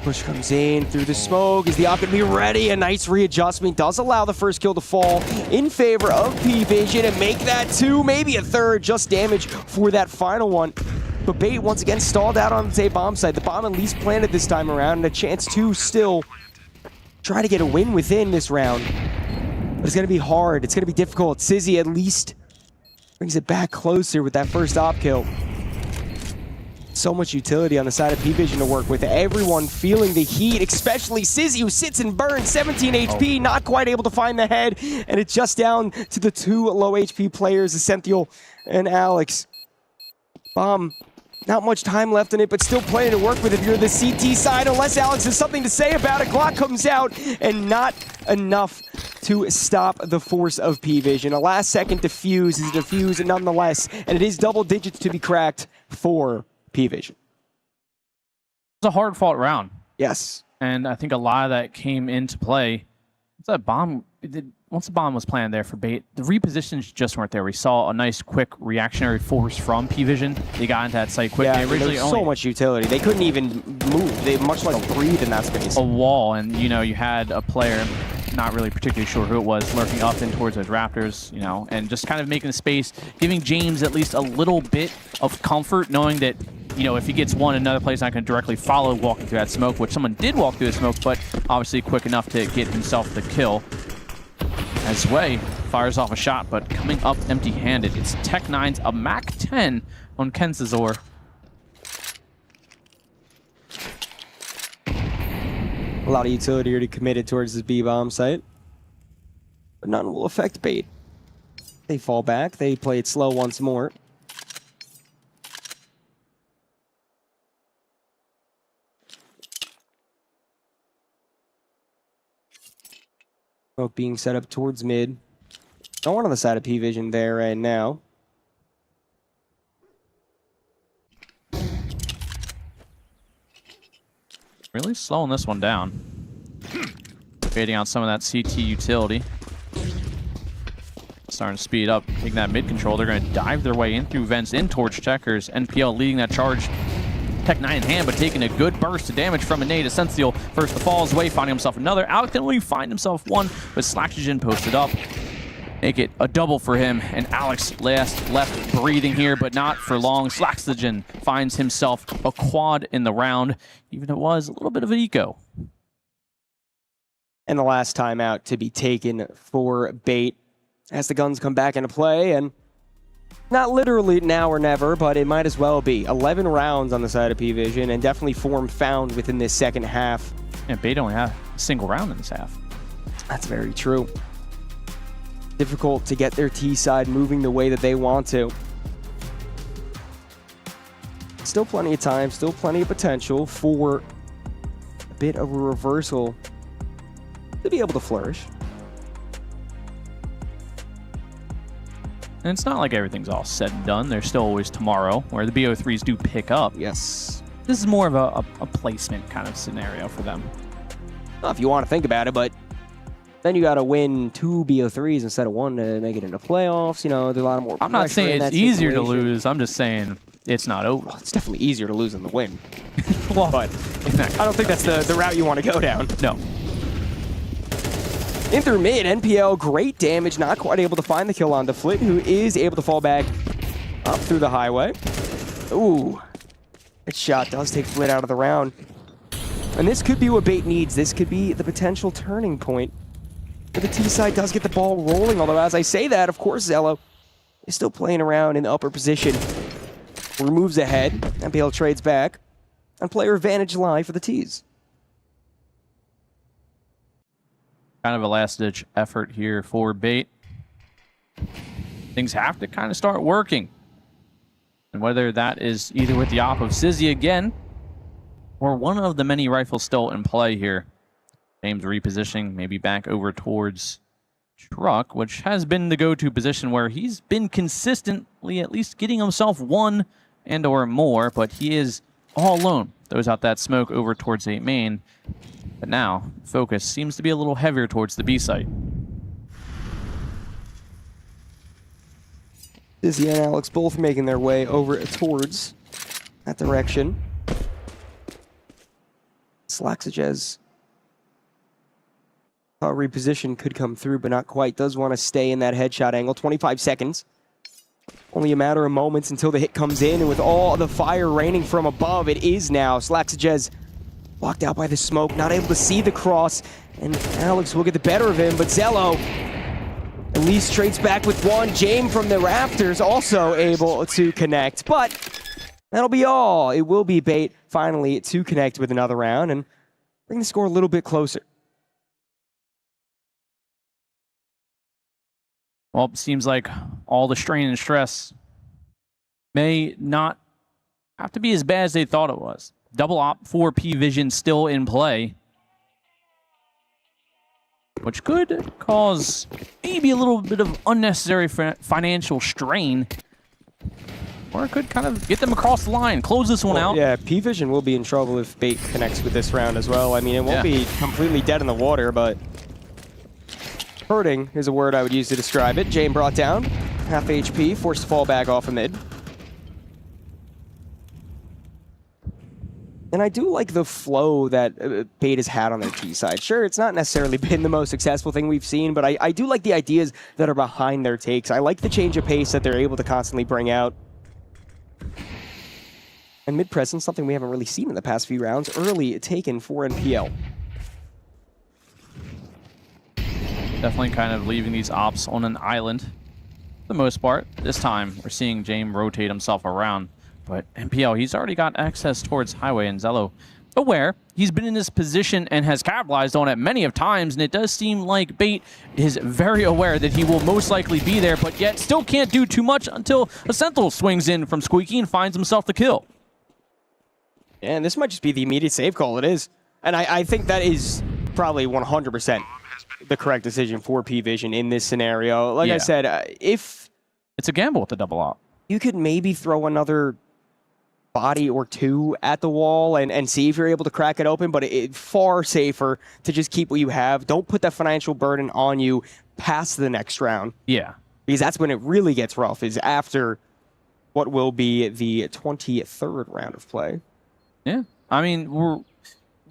Push comes in through the smoke. Is the op going to be ready? A nice readjustment does allow the first kill to fall in favor of P-Vision and make that 2, maybe a 3rd, just damage for that final one. But Bait once again stalled out on the bomb site. The bomb at least planted this time around, and a chance to still try to get a win within this round. But it's going to be hard. It's going to be difficult. Sizzy at least brings it back closer with that first op kill. So much utility on the side of P-Vision to work with. Everyone feeling the heat, especially Sizzy, who sits and burns 17 HP, not quite able to find the head. And it's just down to the 2 low HP players, Essential and Alex. Bomb. Not much time left in it, but still plenty to work with if you're the CT side, unless Alex has something to say about it. Glock comes out, and not enough to stop the force of P-Vision. A last-second defuse is a defuse nonetheless, and it is double digits to be cracked for P-Vision. It's a hard-fought round. Yes. And I think a lot of that came into play. It's that bomb... Once the bomb was planned there for Bait, the repositions just weren't there. We saw a nice, quick reactionary force from P-Vision. They got into that site quick. Yeah, they originally there's so much utility. They couldn't even move. They much less breathe in that space. A wall, and you know, you had a player, not really particularly sure who it was, lurking up in towards those Raptors, you know, and just kind of making the space, giving James at least a little bit of comfort, knowing that, you know, if he gets one, another player's not going to directly follow walking through that smoke, which someone did walk through the smoke, but obviously quick enough to get himself the kill. As Zway fires off a shot, but coming up empty-handed. It's Tech9's a MAC-10 on Kensazor. A lot of utility already committed towards this B-bomb site, but none will affect Bait. They fall back. They play it slow once more. Smoke being set up towards mid. No one on the side of P-Vision there right now. really slowing this one down. Fading out some of that CT utility. Starting to speed up, taking that mid control. They're going to dive their way in through vents in towards checkers. NPL leading that charge. Tech 9 in hand, but taking a good burst of damage from a nade. Essential first to fall his way, finding himself another. Alex can only find himself one, but Slaxogen posted up. Make it a double for him, and Alex left breathing here, but not for long. Slaxogen finds himself a quad in the round, even it was a little bit of an eco. And the last timeout to be taken for Bait as the guns come back into play, and not literally now or never, but it might as well be. 11 rounds on the side of P-Vision, and definitely form found within this second half. And Bait only had a single round in this half. That's very true. Difficult to get their T side moving the way that they want to. Still plenty of time, still plenty of potential for a bit of a reversal to be able to flourish. And it's not like everything's all said and done. There's still always tomorrow where the BO3s do pick up. Yes. This is more of a placement kind of scenario for them. Well, if you want to think about it, but then you got to win 2 BO3s instead of 1 to make it into playoffs. You know, there's a lot of more. I'm not saying it's easier to lose. I'm just saying it's not over. Well, it's definitely easier to lose than to win. Well, but I don't think that's the route you want to go down. No. In through mid, NPL, great damage, not quite able to find the kill onto Flit, who is able to fall back up through the highway. Ooh, that shot does take Flit out of the round. And this could be what Bait needs. This could be the potential turning point. But the T side does get the ball rolling, although as I say that, of course, Zello is still playing around in the upper position. Moves ahead, NPL trades back, and player advantage live for the Ts. Kind of a last-ditch effort here for Bait. Things have to kind of start working. And whether that is either with the op of Sizzy again, or one of the many rifles still in play here. James repositioning, maybe back over towards Truck, which has been the go-to position where he's been consistently at least getting himself one and or more, but he is all alone. Throws out that smoke over towards 8 main. But now, focus seems to be a little heavier towards the B site. Dizzy and Alex both making their way over towards that direction. Slaxogen reposition could come through, but not quite. Does want to stay in that headshot angle. 25 seconds. Only a matter of moments until the hit comes in, and with all the fire raining from above, it is now. Slaxogen blocked out by the smoke, not able to see the cross, and Alex will get the better of him, but Zello at least trades back with one. James from the rafters also able to connect, but that'll be all. It will be Bait finally to connect with another round and bring the score a little bit closer. Well, it seems like all the strain and stress may not have to be as bad as they thought it was. Double op for P-Vision still in play, which could cause maybe a little bit of unnecessary financial strain, or it could kind of get them across the line, close this one out. Yeah, P-Vision will be in trouble if Bait connects with this round as well. I mean, it won't be completely dead in the water, but hurting is a word I would use to describe it. James brought down, half HP, forced to fall back off of mid. And I do like the flow that Bait has had on their T side. Sure, it's not necessarily been the most successful thing we've seen, but I do like the ideas that are behind their takes. I like the change of pace that they're able to constantly bring out. And mid-presence, something we haven't really seen in the past few rounds. Early taken for NPL. Definitely kind of leaving these ops on an island for the most part. This time, we're seeing James rotate himself around. But NPL, he's already got access towards highway, and Zello aware. He's been in this position and has capitalized on it many of times, and it does seem like Bait is very aware that he will most likely be there, but yet still can't do too much until a Sentinel swings in from Squeaky and finds himself the kill. And this might just be the immediate save call. It is. And I think that is probably 100% the correct decision for P-Vision in this scenario. Like I said, if... It's a gamble with the double op. You could maybe throw another body or two at the wall and see if you're able to crack it open, but it's far safer to just keep what you have. Don't put that financial burden on you past the next round. Yeah. Because that's when it really gets rough, is after what will be the 23rd round of play. Yeah. I mean, we're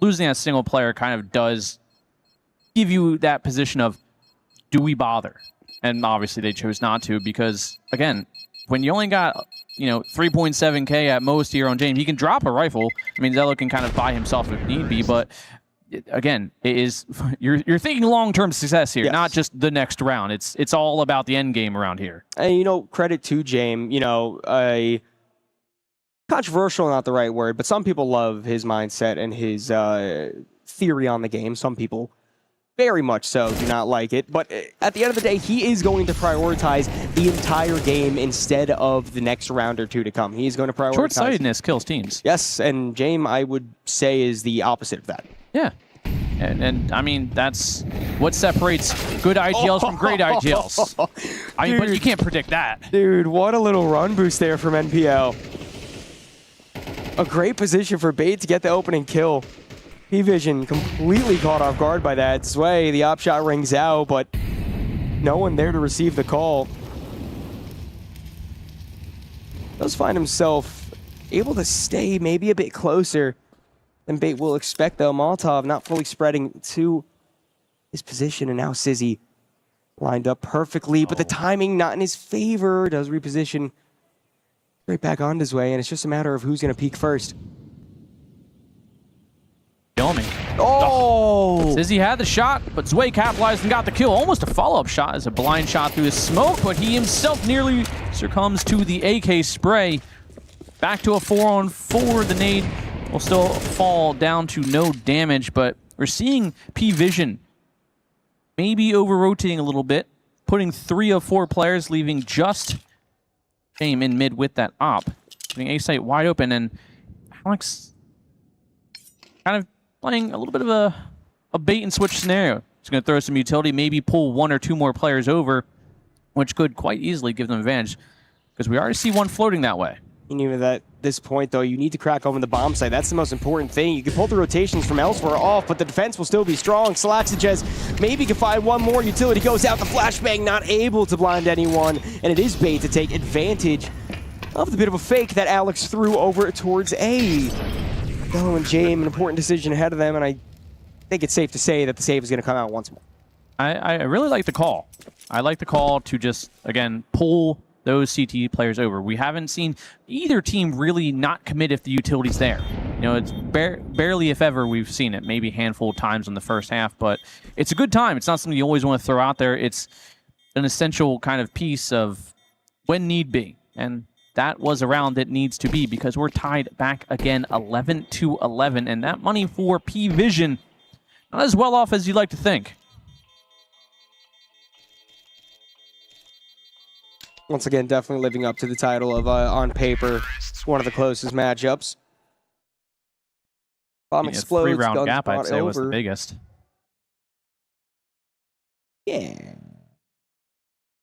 losing that single player kind of does give you that position of, do we bother? And obviously they chose not to because, again, when you only got, 3.7K at most here on James, he can drop a rifle. I mean, Zello can kind of buy himself if need be, but again, it is you're thinking long-term success here, not just the next round. It's all about the end game around here. And credit to James, a controversial, not the right word, but some people love his mindset and his theory on the game. Some people very much so do not like it, but at the end of the day, he is going to prioritize the entire game instead of the next round or two to come. He's going to prioritize. Short-sightedness kills teams. Yes, and James, I would say, is the opposite of that. Yeah. And I mean, that's what separates good IGLs from great IGLs. I mean, but you can't predict that. Dude, what a little run boost there from NPL. A great position for Bait to get the opening kill. P-Vision completely caught off guard by that. Sway, the op shot rings out, but no one there to receive the call. Does find himself able to stay maybe a bit closer than Bait will expect, though. Molotov not fully spreading to his position, and now Sizzy lined up perfectly, but the timing not in his favor. Does reposition right back on his way, and it's just a matter of who's going to peek first. Kill me. Oh! Sizzy had the shot, but Zwei capitalized and got the kill. Almost a follow-up shot as a blind shot through the smoke, but he himself nearly succumbs to the AK spray. Back to a 4-on-4. The nade will still fall down to no damage, but we're seeing P-Vision maybe over-rotating a little bit, putting 3 of 4 players, leaving just James in mid with that op. Putting A-site wide open, and Alex kind of playing a little bit of a bait-and-switch scenario. He's going to throw some utility, maybe pull 1 or 2 more players over, which could quite easily give them advantage, because we already see one floating that way. And even at this point, though, you need to crack open the bomb site. That's the most important thing. You can pull the rotations from elsewhere off, but the defense will still be strong. Slaxages maybe can find one more. Utility goes out. The flashbang not able to blind anyone, and it is Bait to take advantage of the bit of a fake that Alex threw over towards A. Dello and James, an important decision ahead of them, and I think it's safe to say that the save is going to come out once more. I really like the call. I like the call to just, again, pull those CT players over. We haven't seen either team really not commit if the utility's there. It's barely, if ever, we've seen it. Maybe a handful of times in the first half, but it's a good time. It's not something you always want to throw out there. It's an essential kind of piece of when need be. And that was around it needs to be, because we're tied back again 11-11, and that money for P-Vision not as well off as you'd like to think. Once again, definitely living up to the title of, on paper, one of the closest matchups. Bomb explodes. 3-round gap, I'd say, was the biggest. Yeah.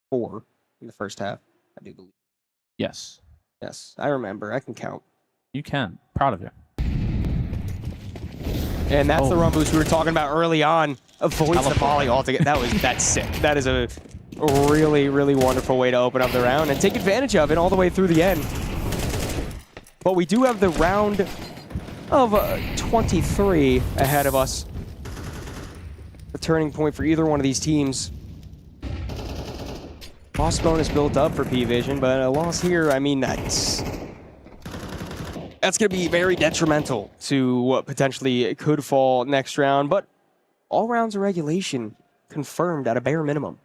4 in the first half, I do believe. Yes. Yes, I remember. I can count. You can. Proud of you. And that's the run boost we were talking about early on. Avoids the volley altogether. That's sick. That is a really, really wonderful way to open up the round and take advantage of it all the way through the end. But we do have the round of 23 ahead of us. The turning point for either one of these teams. Loss bonus built up for P-Vision, but a loss here, I mean, that's going to be very detrimental to what potentially could fall next round. But all rounds of regulation confirmed at a bare minimum.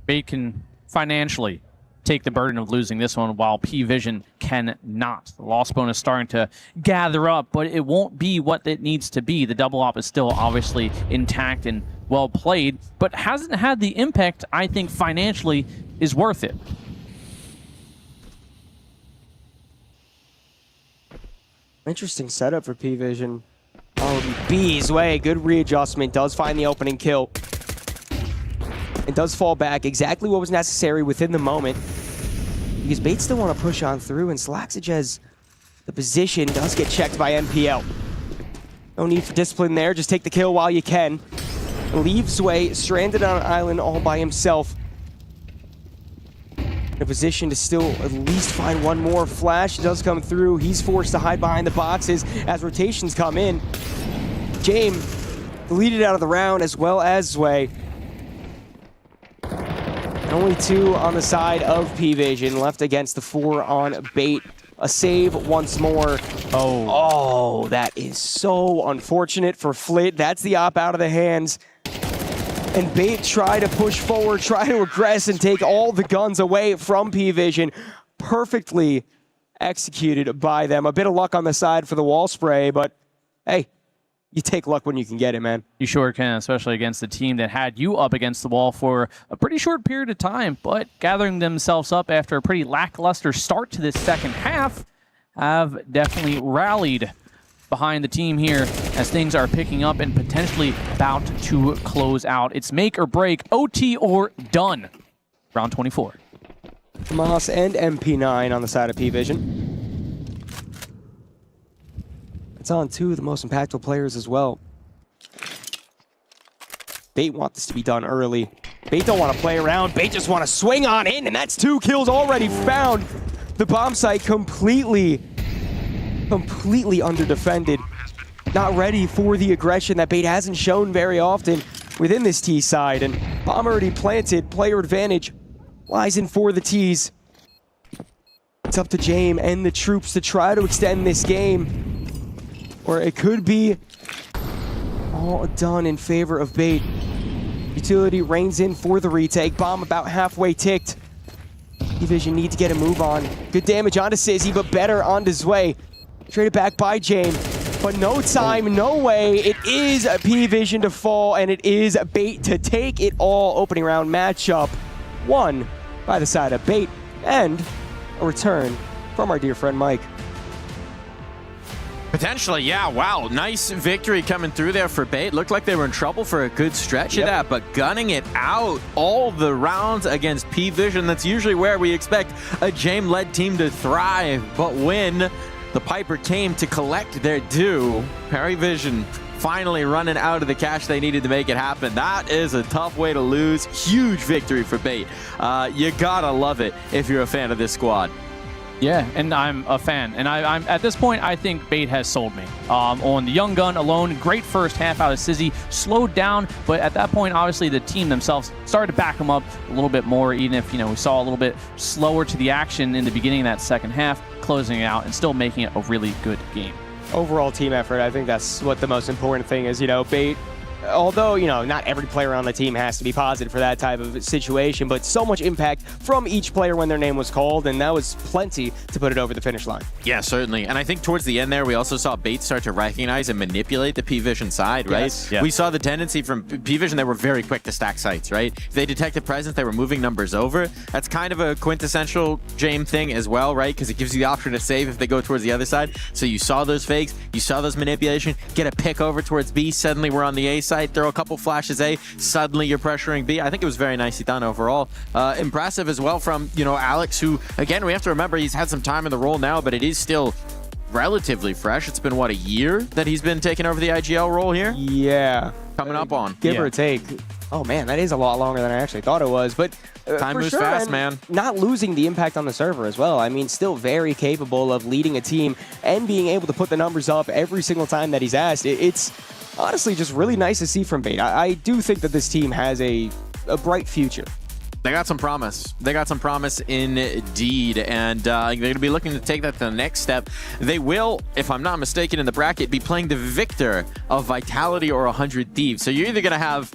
Bait can financially take the burden of losing this one, while P-Vision cannot. The loss bonus starting to gather up, but it won't be what it needs to be. The double op is still obviously intact and well played, but hasn't had the impact I think financially is worth it. Interesting setup for P-Vision. Oh, B's way, good readjustment, does find the opening kill. It does fall back, exactly what was necessary within the moment, because Bates still want to push on through, and Slaxages The position does get checked by NPL. No need for discipline there. Just take the kill while you can. Leave Zwei stranded on an island all by himself. In a position to still at least find one more. Flash does come through. He's forced to hide behind the boxes as rotations come in. James deleted out of the round as well as Zwei. Only 2 on the side of P-Vision left against the 4 on Bait. A save once more. Oh, that is so unfortunate for Flit. That's the op out of the hands. And Bait try to push forward, try to aggress and take all the guns away from P-Vision. Perfectly executed by them. A bit of luck on the side for the wall spray, but hey, you take luck when you can get it, man. You sure can, especially against the team that had you up against the wall for a pretty short period of time, but gathering themselves up after a pretty lackluster start to this second half, have definitely rallied behind the team here as things are picking up and potentially about to close out. It's make or break, OT or done. Round 24. Moss and MP9 on the side of P-Vision. It's on 2 of the most impactful players as well. Bait want this to be done early. Bait don't want to play around. Bait just want to swing on in, and that's 2 kills already found. The bomb site completely under-defended. Not ready for the aggression that Bait hasn't shown very often within this T side. And bomb already planted. Player advantage lies in for the Ts. It's up to James and the troops to try to extend this game. Or it could be all done in favor of Bait. Utility reigns in for the retake. Bomb about halfway ticked. P-Vision need to get a move on. Good damage onto Sizzy, but better onto Zwei. Traded back by James, but no time, no way. It is P-Vision to fall, and it is Bait to take it all. Opening round matchup won by the side of Bait, and a return from our dear friend Mike. Potentially, yeah. Wow, nice victory coming through there for Bait. Looked like they were in trouble for a good stretch of that, but gunning it out all the rounds against P-Vision. That's usually where we expect a James-led team to thrive. But when the Piper came to collect their due, P-Vision finally running out of the cash they needed to make it happen. That is a tough way to lose. Huge victory for Bait. You gotta love it if you're a fan of this squad. Yeah, and I'm a fan. And I'm at this point, I think Bait has sold me. On the young gun alone, great first half out of Sizzy, slowed down, but at that point, obviously, the team themselves started to back him up a little bit more, even if, we saw a little bit slower to the action in the beginning of that second half, closing it out and still making it a really good game. Overall team effort, I think that's what the most important thing is. Bait, although, not every player on the team has to be positive for that type of situation, but so much impact from each player when their name was called, and that was plenty to put it over the finish line. Yeah, certainly. And I think towards the end there, we also saw Bait start to recognize and manipulate the P-Vision side, right? Yes. Yeah. We saw the tendency from P-Vision, they were very quick to stack sites, right? If they detected presence, they were moving numbers over. That's kind of a quintessential James thing as well, right? Because it gives you the option to save if they go towards the other side. So you saw those fakes, you saw those manipulation, get a pick over towards B, suddenly we're on the A side, throw a couple flashes A, suddenly you're pressuring B. I think it was very nicely done overall. Impressive as well from, Alex, who, again, we have to remember he's had some time in the role now, but it is still relatively fresh. It's been, what, a year that he's been taking over the IGL role here? Yeah. Coming up on. Give or take. Oh, man, that is a lot longer than I actually thought it was. But time moves fast, man. Not losing the impact on the server as well. I mean, still very capable of leading a team and being able to put the numbers up every single time that he's asked. It's honestly just really nice to see from Bait. I do think that this team has a bright future. They got some promise. They got some promise indeed, and they're going to be looking to take that to the next step. They will, if I'm not mistaken, in the bracket, be playing the victor of Vitality or 100 Thieves. So you're either going to have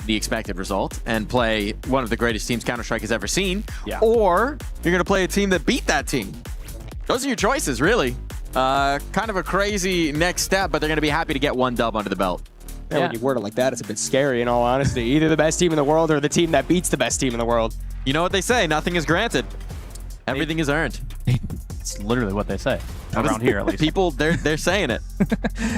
the expected result and play one of the greatest teams Counter-Strike has ever seen, or you're going to play a team that beat that team. Those are your choices, really. Kind of a crazy next step, but they're going to be happy to get one dub under the belt. Yeah, when you word it like that, it's a bit scary, in all honesty. Either the best team in the world or the team that beats the best team in the world. You know what they say, nothing is granted. Everything is earned. It's literally what they say, around here at least. People, they're saying it.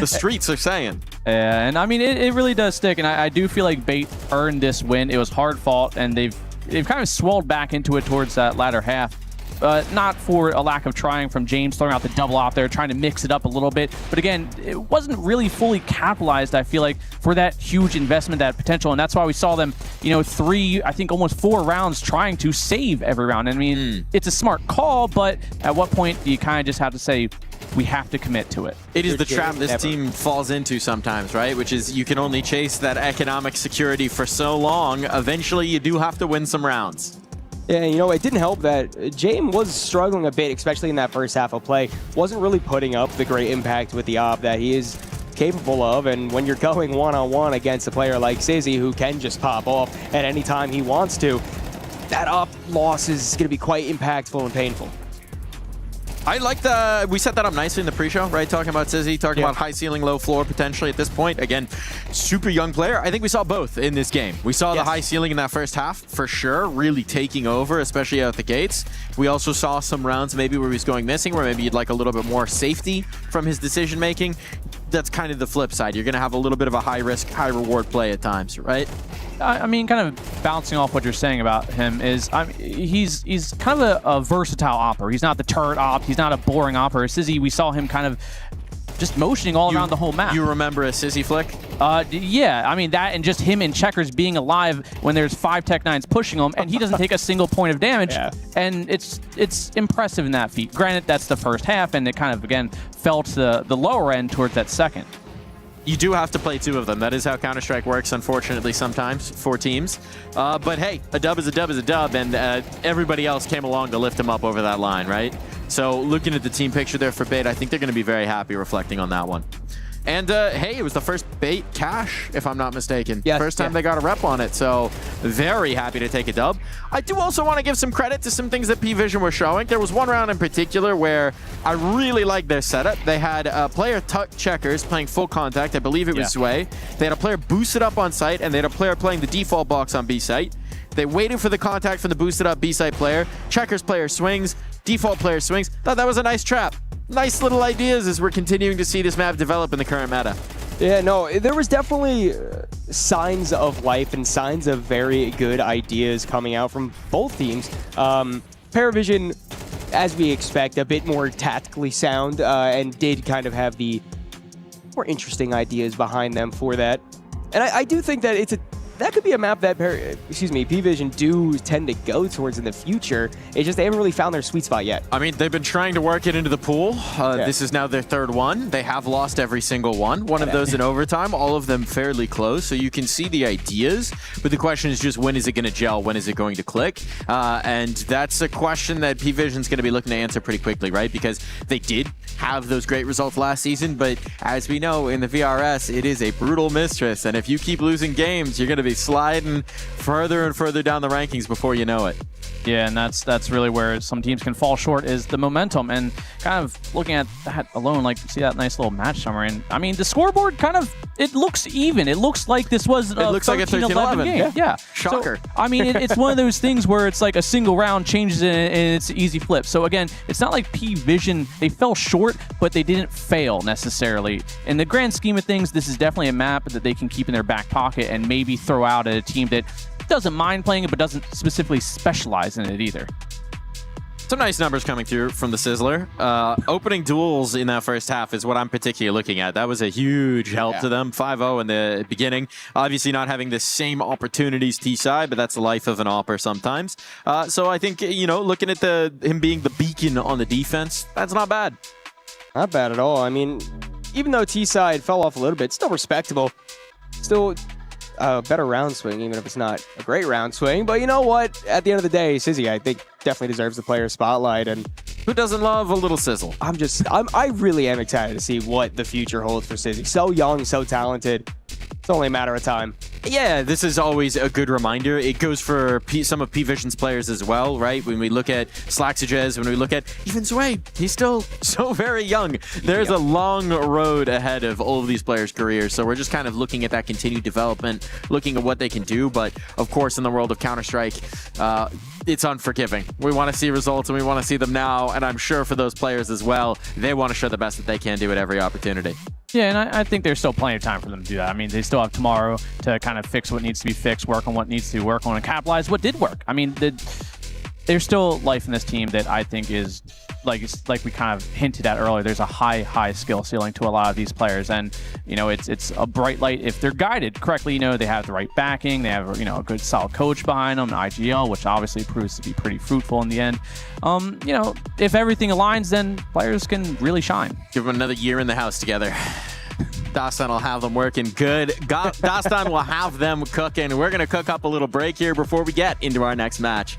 The streets are saying. And I mean, it really does stick, and I do feel like Bait earned this win. It was hard fought, and they've kind of swelled back into it towards that latter half. not for a lack of trying from James, throwing out the double op there, trying to mix it up a little bit. But again, it wasn't really fully capitalized, I feel like, for that huge investment, that potential. And that's why we saw them, 3, I think almost 4 rounds trying to save every round. I mean, it's a smart call, but at what point do you kind of just have to say, we have to commit to it? It is the trap this team falls into sometimes, right? Which is you can only chase that economic security for so long. Eventually, you do have to win some rounds. Yeah, it didn't help that James was struggling a bit, especially in that first half of play. Wasn't really putting up the great impact with the op that he is capable of, and when you're going one-on-one against a player like Sizzy, who can just pop off at any time he wants to, that op loss is going to be quite impactful and painful. I like we set that up nicely in the pre-show, right? Talking about Sizzy, talking about high ceiling, low floor potentially at this point. Again, super young player. I think we saw both in this game. We saw the high ceiling in that first half, for sure, really taking over, especially out the gates. We also saw some rounds maybe where he was going missing, where maybe you'd like a little bit more safety from his decision-making. That's kind of the flip side. You're going to have a little bit of a high-risk, high-reward play at times, right? I mean, kind of bouncing off what you're saying about him is, he's kind of a versatile opper. He's not the turret op. He's not a boring opper. Sizzy, we saw him kind of just motioning all around the whole map. You remember a Sizzy flick? Yeah, I mean, that and just him in checkers being alive when there's 5 Tech-9s pushing him, and he doesn't take a single point of damage, and it's impressive in that feat. Granted, that's the first half, and it kind of, again, fell to the lower end towards that second. You do have to play 2 of them. That is how Counter-Strike works, unfortunately, sometimes for teams. But hey, a dub is a dub is a dub, and everybody else came along to lift him up over that line, right? So looking at the team picture there for Bait, I think they're going to be very happy reflecting on that one. And hey, it was the first Bait cash, if I'm not mistaken. Yes, first time they got a rep on it, so very happy to take a dub. I do also want to give some credit to some things that P-Vision were showing. There was one round in particular where I really liked their setup. They had a player tuck checkers playing full contact. I believe it was Sway. They had a player boosted up on site, and they had a player playing the default box on B site. They waited for the contact from the boosted up B site player. Checkers player swings. Default player swings. Thought that was a nice trap. Nice little ideas as we're continuing to see this map develop in the current meta. Yeah, no, there was definitely signs of life and signs of very good ideas coming out from both teams. Paravision, as we expect, a bit more tactically sound and did kind of have the more interesting ideas behind them for that. And I do think that that could be a map that P-Vision do tend to go towards in the future. It's just they haven't really found their sweet spot yet. I mean, they've been trying to work it into the pool. This is now their 3rd one. They have lost every single one. One of those in overtime, all of them fairly close. So you can see the ideas, but the question is just when is it going to gel? When is it going to click? And that's a question that P-Vision's going to be looking to answer pretty quickly, right? Because they did have those great results last season, but as we know in the VRS, it is a brutal mistress. And if you keep losing games, you're going to be sliding further and further down the rankings before you know it. Yeah, and that's really where some teams can fall short is the momentum. And kind of looking at that alone, like see that nice little match summary. And I mean, the scoreboard kind of, it looks even. It looks like this was a 13-11 game. Yeah. Shocker. So, I mean, it's one of those things where it's like a single round changes it and it's an easy flip. So again, it's not like P-Vision, they fell short, but they didn't fail necessarily. In the grand scheme of things, this is definitely a map that they can keep in their back pocket and maybe throw out at a team that doesn't mind playing it, but doesn't specifically specialize in it either. Some nice numbers coming through from the Sizzler. Opening duels in that first half is what I'm particularly looking at. That was a huge help to them. 5-0 in the beginning. Obviously not having the same opportunities T-side, but that's the life of an opper sometimes. So I think, looking at him being the beacon on the defense, that's not bad. Not bad at all. I mean, even though T-side fell off a little bit, still respectable. Still a better round swing, even if it's not a great round swing. But you know what? At the end of the day, Sizzy, I think, definitely deserves the player spotlight. And who doesn't love a little sizzle? I really am excited to see what the future holds for Sizzy. So young, so talented. It's only a matter of time. Yeah, this is always a good reminder. It goes for some of P-Vision's players as well, right? When we look at Slaxages, when we look at even Zway, he's still so very young. There's a long road ahead of all of these players' careers, so we're just kind of looking at that continued development, looking at what they can do. But of course, in the world of Counter-Strike, it's unforgiving. We want to see results, and we want to see them now, and I'm sure for those players as well, they want to show the best that they can do at every opportunity. Yeah, and I think there's still plenty of time for them to do that. I mean, they still have tomorrow to kind of fix what needs to be fixed, work on what needs to be worked on, and capitalize what did work. I mean, there's still life in this team that I think is like we kind of hinted at earlier. There's a high skill ceiling to a lot of these players, and it's a bright light if they're guided correctly. They have the right backing, they have a good solid coach behind them, IGL, which obviously proves to be pretty fruitful in the end. If everything aligns, then players can really shine. Give them another year in the house together. Dastan will have them working good. Dastan will have them cooking. We're going to cook up a little break here before we get into our next match.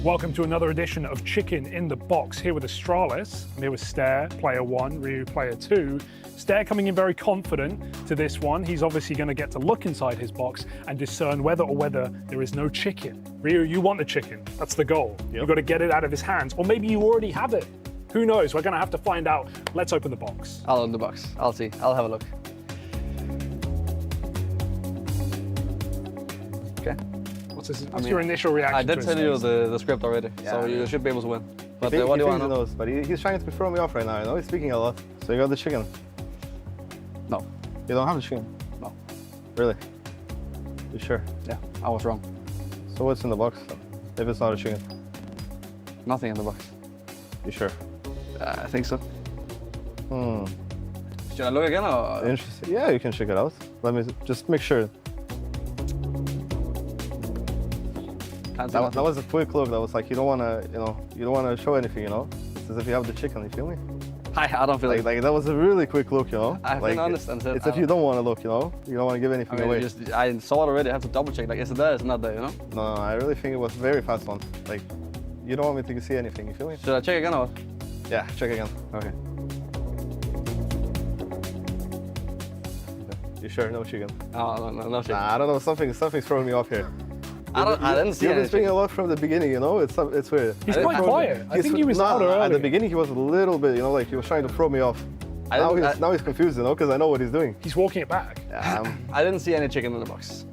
Welcome to another edition of Chicken in the Box, here with Astralis. I'm here with Stair, player 1, Ryu, player 2. Stair coming in very confident to this one. He's obviously going to get to look inside his box and discern whether there is no chicken. Ryu, you want the chicken. That's the goal. You've got to get it out of his hands. Or maybe you already have it. Who knows? We're going to have to find out. Let's open the box. I'll open the box. I'll see. I'll have a look. Okay. What's your initial reaction? I did tell you the script already, so you should be able to win. But what do you want to know? But he's trying to throw me off right now, you know? He's speaking a lot. So you got the chicken? No. You don't have the chicken? No. Really? You sure? Yeah, I was wrong. So what's in the box, if it's not a chicken? Nothing in the box. You sure? I think so. Should I look again or? Interesting. Yeah, you can check it out. Let me just make sure. That was a quick look. That was like, you don't want to, you don't want to show anything, you know? It's as if you have the chicken, you feel me? I don't feel like that was a really quick look, you know? I've been honest and said. It's if you don't want to look, you know? You don't want to give anything away. I saw it already. I have to double check. Like, is it there? Is it not there? You know? No, I really think it was very fast one. Like, you don't want me to see anything. You feel me? Should I check again or? Yeah, check again. Okay. You sure? No chicken? No chicken. Nah, I don't know. Something's throwing me off here. I didn't see You've been anything. speaking a lot from the beginning, you know? It's weird. He's quite quiet. I think he was louder earlier. At the beginning, he was a little bit, you know, like he was trying to throw me off. Now he's confused, you know, because I know what he's doing. He's walking it back. I didn't see any chicken in the box.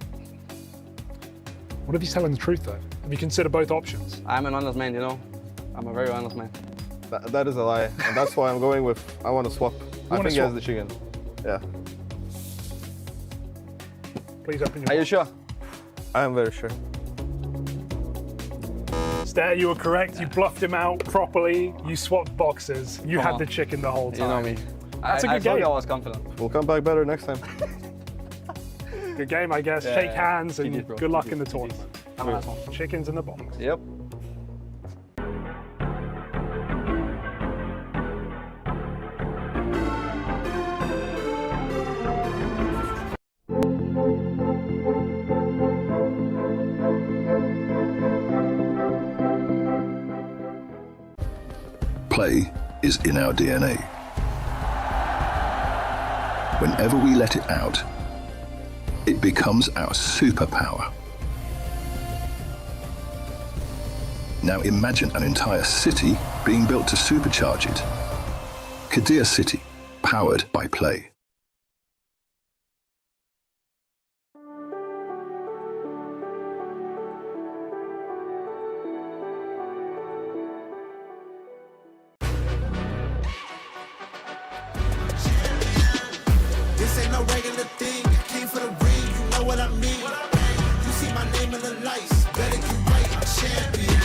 What if he's telling the truth, though? Have you considered both options? I'm an honest man, you know? I'm a very honest man. That is a lie, and that's why I'm going with, I want to swap. I think he has the chicken. Yeah. Please open your Are you sure? I am very sure. Stair, you were correct. You bluffed him out properly. You swapped boxes. You had the chicken the whole time. You know me. That's a good I game. I was confident. We'll come back better next time. Good game, I guess. Shake hands and good luck in the tournament. Have a nice one. Chickens in the box. Yep. Play is in our DNA. Whenever we let it out, it becomes our superpower. Now imagine an entire city being built to supercharge it. Kadir City, powered by play. This ain't no regular thing. I came for the ring, you know what I mean. You see my name in the lights, better get right, I'm champion.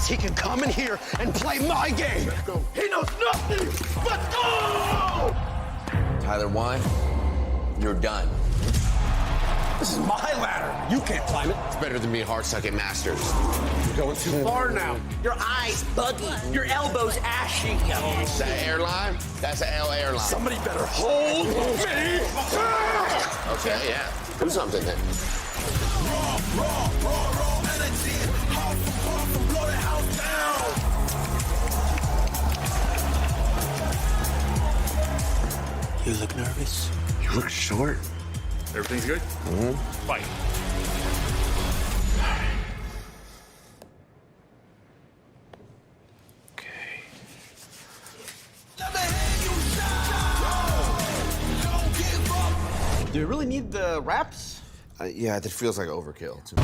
He can come in here and play my game. He knows nothing but go! Tyler, why? you're done. This is my ladder. You can't climb it. It's better than being hard-suck at Masters. You're going too far now. Your eyes buggy. Your elbows ashy. Is that airline? That's an L airline. Somebody better hold me. Okay, yeah. Do something then. Raw energy. Half blow the house down. You look nervous. You look short. Everything's good? Mm-hmm. Fight. Do you really need the wraps? Yeah, that feels like overkill to me.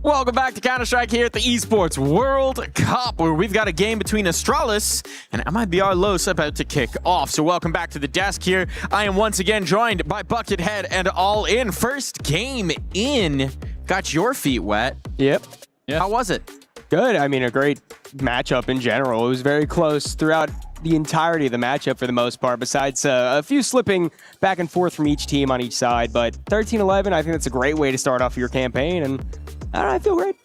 Welcome back to Counter-Strike here at the Esports World Cup, where we've got a game between Astralis and mibr.los about to kick off. So welcome back to the desk here. I am once again joined by Buckethead and All In. First game in. Got your feet wet. Yep. How was it? Good. I mean, a great matchup in general. It was very close throughout the entirety of the matchup for the most part, besides a few slipping back and forth from each team on each side. But 13-11, I think that's a great way to start off your campaign, and I don't know, I feel great.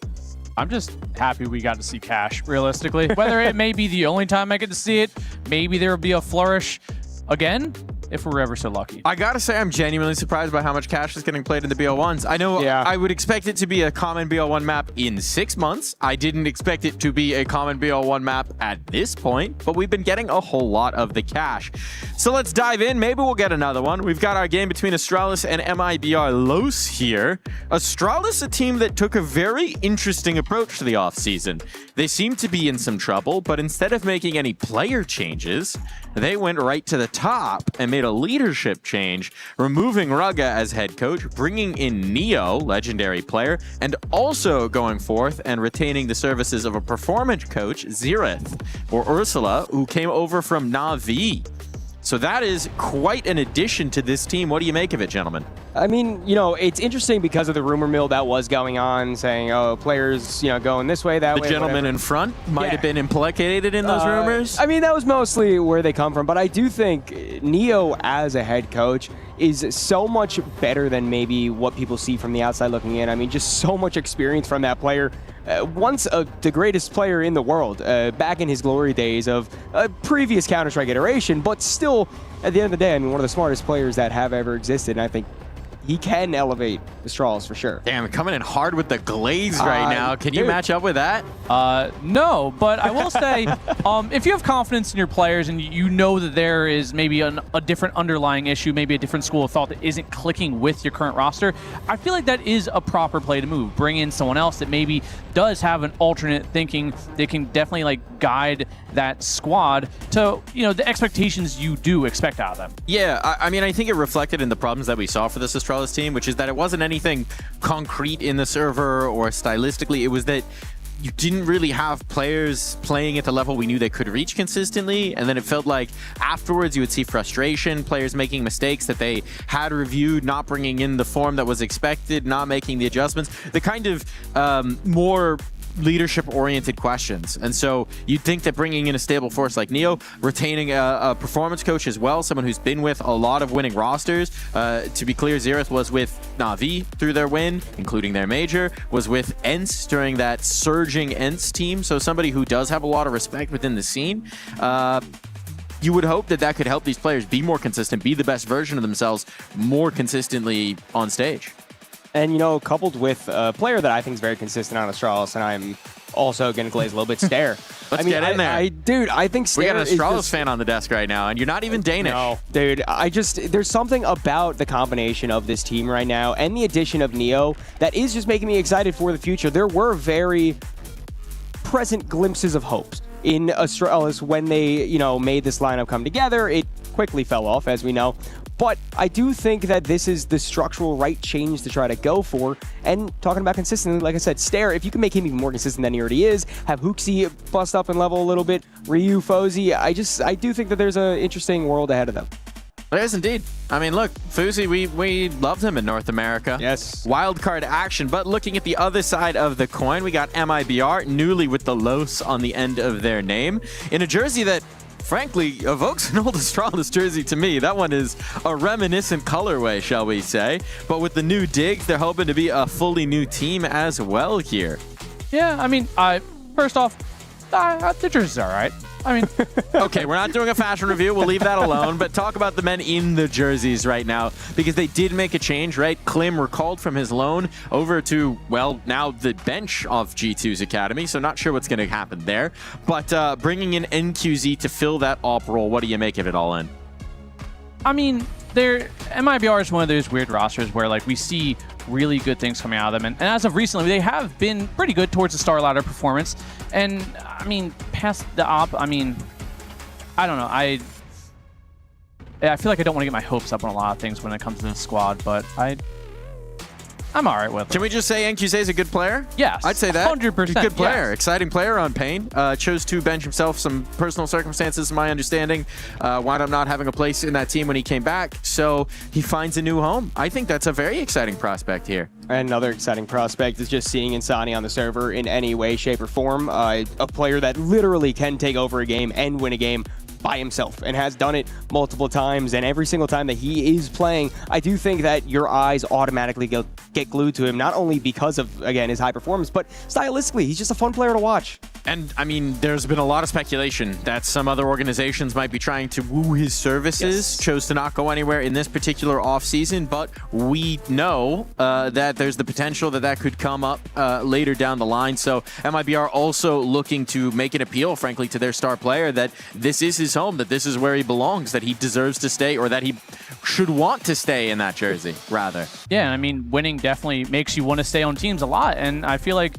I'm just happy we got to see Cash, realistically. Whether it may be the only time I get to see it, maybe there will be a flourish again, if we're ever so lucky. I gotta say, I'm genuinely surprised by how much Cash is getting played in the BO1s. I know I would expect it to be a common BO1 map in 6 months. I didn't expect it to be a common BO1 map at this point, but we've been getting a whole lot of the Cash. So let's dive in. Maybe we'll get another one. We've got our game between Astralis and mibr.los here. Astralis, a team that took a very interesting approach to the offseason. They seem to be in some trouble, but instead of making any player changes, they went right to the top and made a leadership change, removing Rugga as head coach, bringing in Neo, legendary player, and also going forth and retaining the services of a performance coach, Zirith, or Ursula, who came over from Na'Vi. So that is quite an addition to this team. What do you make of it, gentlemen? I mean, you know, it's interesting because of the rumor mill that was going on, saying, oh, players, you know, going this way, that way. The gentleman in front might have been implicated in those rumors. I mean, that was mostly where they come from, but I do think Neo as a head coach is so much better than maybe what people see from the outside looking in. I mean, just so much experience from that player. Once the greatest player in the world, back in his glory days of a previous Counter-Strike iteration, but still, at the end of the day, I mean, one of the smartest players that have ever existed, and I think he can elevate Astralis for sure. Damn, coming in hard with the glaze right now. Can you match up with that? No, but I will say, if you have confidence in your players and you know that there is maybe a different underlying issue, maybe a different school of thought that isn't clicking with your current roster, I feel like that is a proper play to move. Bring in someone else that maybe does have an alternate thinking. They can definitely like guide that squad to, you know, the expectations you do expect out of them. Yeah, I mean, I think it reflected in the problems that we saw for this Astralis team, which is that it wasn't anything concrete in the server or stylistically. It was that you didn't really have players playing at the level we knew they could reach consistently, and then it felt like afterwards you would see frustration, players making mistakes that they had reviewed, not bringing in the form that was expected, not making the adjustments, the kind of more leadership-oriented questions. And so you'd think that bringing in a stable force like Neo, retaining a performance coach as well, someone who's been with a lot of winning rosters. To be clear, Zirith was with Na'Vi through their win, including their major, was with ENCE during that surging ENCE team, so somebody who does have a lot of respect within the scene. You would hope that that could help these players be more consistent, be the best version of themselves more consistently on stage. And, you know, coupled with a player that I think is very consistent on Astralis, and I'm also going to glaze a little bit, Stare. Let's get in there. Dude, I think Stare is... We got an Astralis fan on the desk right now, and you're not even Danish. No, dude, there's something about the combination of this team right now and the addition of Neo that is just making me excited for the future. There were very present glimpses of hopes in Astralis when they, you know, made this lineup come together. It quickly fell off, as we know. But I do think that this is the structural right change to try to go for. And talking about consistency, like I said, Stare, if you can make him even more consistent than he already is, have Hooksy bust up and level a little bit, Ryu, Fozy, I do think that there's an interesting world ahead of them. Yes, indeed. I mean, look, Fuzi, we loved him in North America. Yes. Wildcard action. But looking at the other side of the coin, we got mibr, newly with the Los on the end of their name, in a jersey that, frankly, evokes an old Astralis jersey to me. That one is a reminiscent colorway, shall we say. But with the new digs, they're hoping to be a fully new team as well here. Yeah, I mean, first off, the jersey's all right. I mean, okay, we're not doing a fashion review. We'll leave that alone. But talk about the men in the jerseys right now, because they did make a change, right? Klim recalled from his loan over to, well, now the bench of G2's academy. So not sure what's going to happen there. But bringing in NQZ to fill that op role, what do you make of it all in? I mean, mibr is one of those weird rosters where like we see really good things coming out of them, and as of recently they have been pretty good towards the star ladder performance. And I mean, past the op, I mean, I don't know, I feel like I don't want to get my hopes up on a lot of things when it comes to this squad, but I'm all right with it. Can we just say NQZ is a good player? Yes. I'd say that. 100%. Good player. Yes. Exciting player on Pain. Chose to bench himself. Some personal circumstances, my understanding. Wound up not having a place in that team when he came back. So he finds a new home. I think that's a very exciting prospect here. Another exciting prospect is just seeing Insani on the server in any way, shape, or form. A player that literally can take over a game and win a game by himself, and has done it multiple times. And every single time that he is playing, I do think that your eyes automatically get glued to him, not only because of, again, his high performance, but stylistically, he's just a fun player to watch. And, I mean, there's been a lot of speculation that some other organizations might be trying to woo his services. Yes. Chose to not go anywhere in this particular offseason, but we know that there's the potential that could come up later down the line. So mibr also looking to make an appeal, frankly, to their star player that this is his home, that this is where he belongs, that he deserves to stay, or that he should want to stay in that jersey, rather. Yeah, I mean, winning definitely makes you want to stay on teams a lot, and I feel like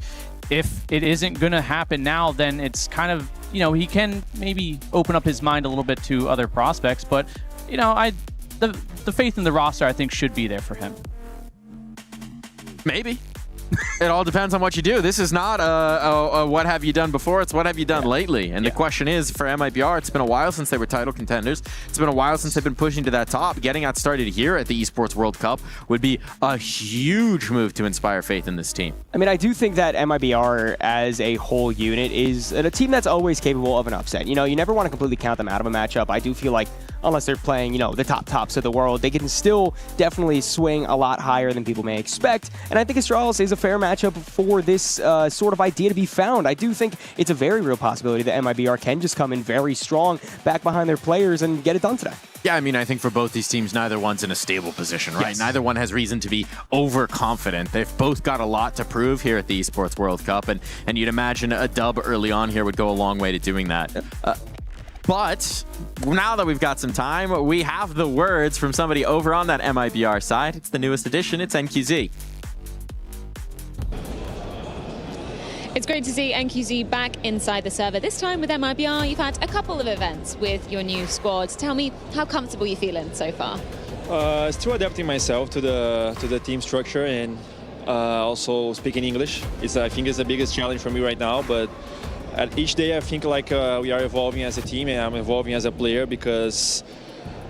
if it isn't going to happen now, then it's kind of, you know, he can maybe open up his mind a little bit to other prospects, but, you know, the faith in the roster, I think, should be there for him. Maybe. It all depends on what you do. This is not a what have you done before, it's what have you done lately. And the question is, for mibr, it's been a while since they were title contenders. It's been a while since they've been pushing to that top. Getting that started here at the Esports World Cup would be a huge move to inspire faith in this team. I mean, I do think that mibr as a whole unit is a team that's always capable of an upset. You know, you never want to completely count them out of a matchup. I do feel like unless they're playing, you know, the tops of the world, they can still definitely swing a lot higher than people may expect. And I think Astralis is a fair matchup for this sort of idea to be found. I do think it's a very real possibility that mibr can just come in very strong back behind their players and get it done today. Yeah, I mean, I think for both these teams, neither one's in a stable position, right? Yes. Neither one has reason to be overconfident. They've both got a lot to prove here at the Esports World Cup, and you'd imagine a dub early on here would go a long way to doing that. But now that we've got some time, we have the words from somebody over on that mibr side. It's the newest edition. It's NQZ. It's great to see NQZ back inside the server. This time with mibr, you've had a couple of events with your new squad. Tell me how comfortable you're feeling so far. Still adapting myself to the team structure and also speaking English. I think it's the biggest challenge for me right now, but at each day I think like we are evolving as a team, and I'm evolving as a player, because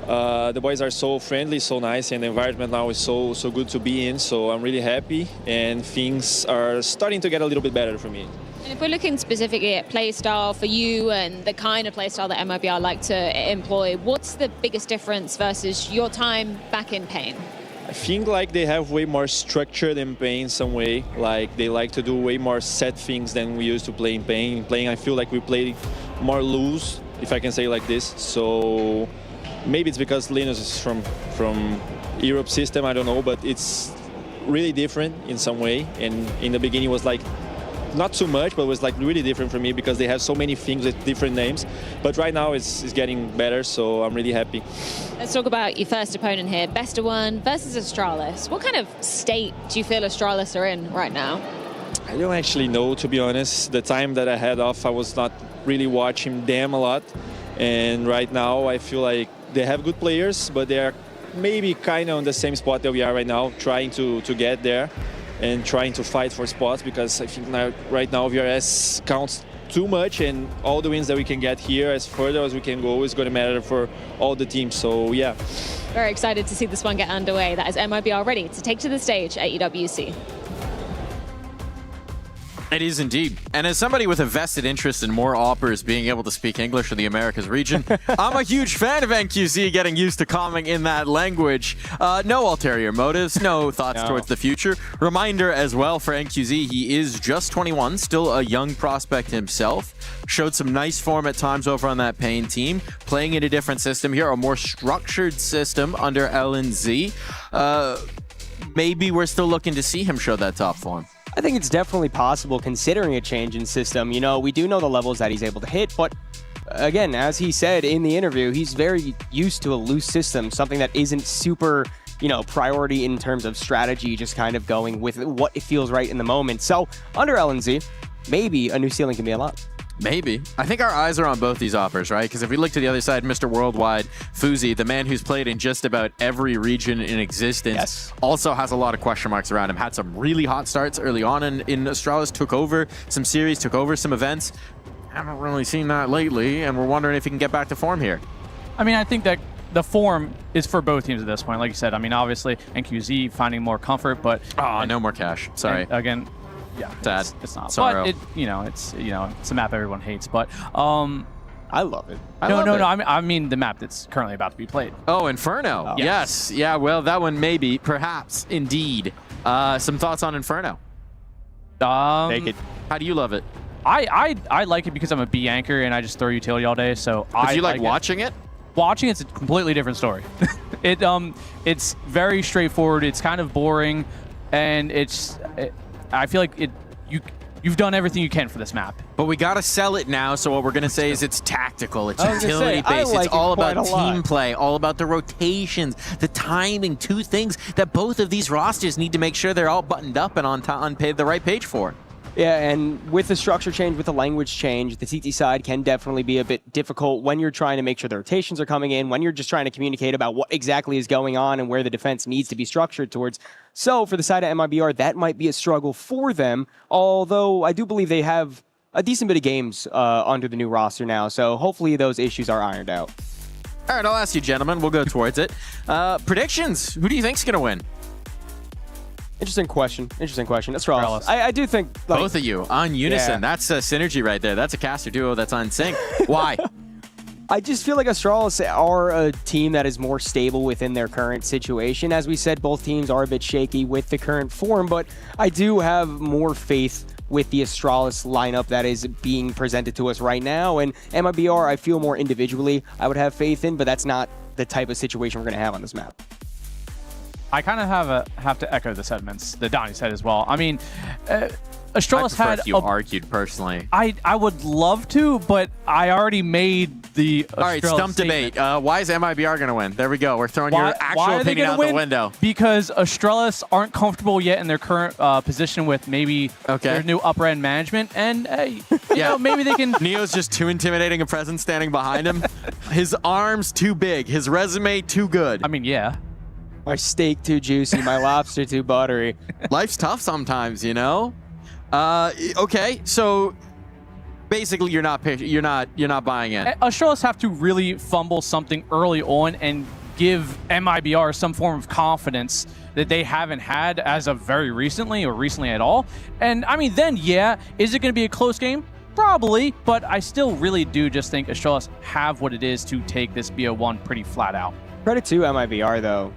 the boys are so friendly, so nice, and the environment now is so good to be in. So I'm really happy, and things are starting to get a little bit better for me. And if we're looking specifically at playstyle for you and the kind of playstyle that mibr like to employ, what's the biggest difference versus your time back in Pain? I think like they have way more structure than Pain in some way. Like they like to do way more set things than we used to play in Pain. In Pain, I feel like we play more loose, if I can say like this. So maybe it's because Linus is from Europe system, I don't know, but it's really different in some way. And in the beginning it was like not too much, but it was like really different for me because they have so many things with different names. But right now it's getting better, so I'm really happy. Let's talk about your first opponent here, Best of One versus Astralis. What kind of state do you feel Astralis are in right now? I don't actually know, to be honest. The time that I had off, I was not really watching them a lot. And right now I feel like they have good players, but they are maybe kind of on the same spot that we are right now, trying to get there and trying to fight for spots, because I think right now VRS counts too much, and all the wins that we can get here, as further as we can go, is going to matter for all the teams. So yeah. Very excited to see this one get underway. That is mibr ready to take to the stage at EWC. It is indeed. And as somebody with a vested interest in more Oppers being able to speak English in the Americas region, I'm a huge fan of NQZ getting used to calming in that language. No ulterior motives, no thoughts towards the future. Reminder as well for NQZ, he is just 21, still a young prospect himself. Showed some nice form at times over on that Pain team, playing in a different system here, a more structured system under LNZ. Maybe we're still looking to see him show that top form. I think it's definitely possible considering a change in system. You know, we do know the levels that he's able to hit, but again, as he said in the interview, he's very used to a loose system, something that isn't super, you know, priority in terms of strategy, just kind of going with what it feels right in the moment. So under LNZ, maybe a new ceiling can be unlocked. Maybe. I think our eyes are on both these Oppers, right? Because if we look to the other side, Mr. Worldwide, Fuzi, the man who's played in just about every region in existence, also has a lot of question marks around him. Had some really hot starts early on in Astralis, took over some series, took over some events. Haven't really seen that lately, and we're wondering if he can get back to form here. I mean, I think that the form is for both teams at this point. Like you said, I mean, obviously, NQZ finding more comfort, but... Oh, no more cash. Sorry. Again... Yeah, sad. It's not. Sorrow. But it's a map everyone hates. But I love it. No. I mean the map that's currently about to be played. Oh, Inferno. Oh. Yes. Yeah. Well, that one maybe, perhaps, indeed. Some thoughts on Inferno? Take it. How do you love it? I like it because I'm a B anchor and I just throw utility all day. So do you like watching it? Watching it's a completely different story. It's very straightforward. It's kind of boring, and I feel like you've done everything you can for this map. But we got to sell it now, so what we're going to say is it's tactical, it's utility-based, like it's all about team team play, all about the rotations, the timing, two things that both of these rosters need to make sure they're all buttoned up and on the right page for. Yeah, and with the structure change, with the language change, the CT side can definitely be a bit difficult when you're trying to make sure the rotations are coming in, when you're just trying to communicate about what exactly is going on and where the defense needs to be structured towards. So for the side of mibr, that might be a struggle for them, although I do believe they have a decent bit of games under the new roster now, so hopefully those issues are ironed out. All right, I'll ask you, gentlemen. We'll go towards it. Predictions. Who do you think's going to win? Interesting question. Astralis. I do think... Like, both of you on unison. That's a synergy right there. That's a caster duo that's on sync. Why? I just feel like Astralis are a team that is more stable within their current situation. As we said, both teams are a bit shaky with the current form, but I do have more faith with the Astralis lineup that is being presented to us right now. And mibr, I feel more individually I would have faith in, but that's not the type of situation we're going to have on this map. I kind of have to echo the sentiments that Donnie said as well. I mean, Astralis had... if you argued personally. I would love to, but I already made the Astralis All right, stump debate. Why is mibr going to win? There we go. We're throwing your actual opinion out the window. Because Astralis aren't comfortable yet in their current position with maybe their new upper end management, and you know, maybe they can... Neo's just too intimidating a presence standing behind him. His arms too big. His resume too good. I mean, yeah. My steak too juicy, my lobster too buttery. Life's tough sometimes, you know? Okay, so basically you're not buying in. Astralis have to really fumble something early on and give mibr some form of confidence that they haven't had as of very recently or recently at all. And I mean, then is it going to be a close game? Probably, but I still really do just think Astralis have what it is to take this BO1 pretty flat out. Credit to mibr though.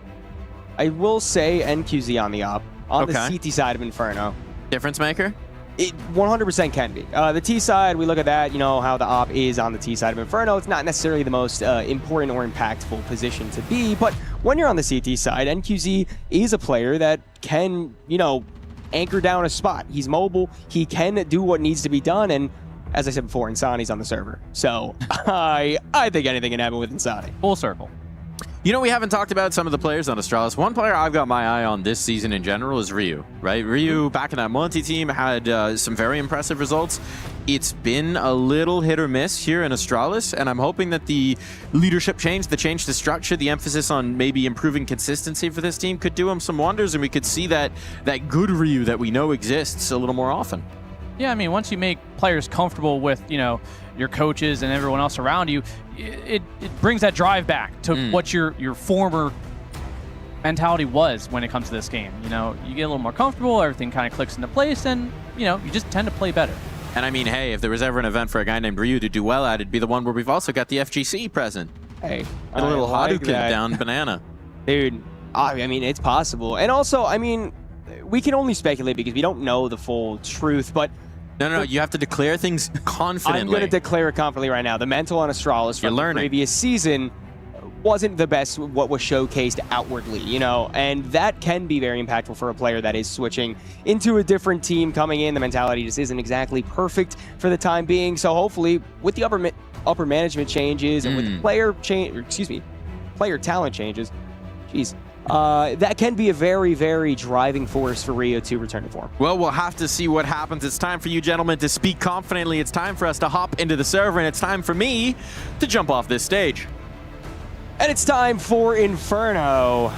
I will say NQZ on the op. On the CT side of Inferno. Difference maker? It 100% can be. The T side, we look at that, you know, how the op is on the T side of Inferno. It's not necessarily the most important or impactful position to be, but when you're on the CT side, NQZ is a player that can, you know, anchor down a spot. He's mobile. He can do what needs to be done, and as I said before, Insani's on the server. So I think anything can happen with Insani. Full circle. You know, we haven't talked about some of the players on Astralis. One player I've got my eye on this season in general is Ryu, right? Ryu, back in that multi team, had some very impressive results. It's been a little hit or miss here in Astralis, and I'm hoping that the leadership change, the change to structure, the emphasis on maybe improving consistency for this team could do him some wonders, and we could see that good Ryu that we know exists a little more often. Yeah, I mean, once you make players comfortable with, you know, your coaches and everyone else around you, it brings that drive back to what your former mentality was when it comes to this game. You know, you get a little more comfortable, everything kind of clicks into place, and, you know, you just tend to play better. And I mean, hey, if there was ever an event for a guy named Ryu to do well at, it'd be the one where we've also got the FGC present. Hey, a little like Hadouken that. down banana. Dude, I mean, it's possible. And also, I mean, we can only speculate because we don't know the full truth, but No, you have to declare things confidently. I'm going to declare it confidently right now. The mental on Astralis from the previous season wasn't the best what was showcased outwardly, you know, and that can be very impactful for a player that is switching into a different team coming in. The mentality just isn't exactly perfect for the time being. So hopefully with the upper management changes and with the player talent changes, that can be a very, very driving force for Rio to return to form. Well, we'll have to see what happens. It's time for you gentlemen to speak confidently. It's time for us to hop into the server, and it's time for me to jump off this stage. And it's time for Inferno.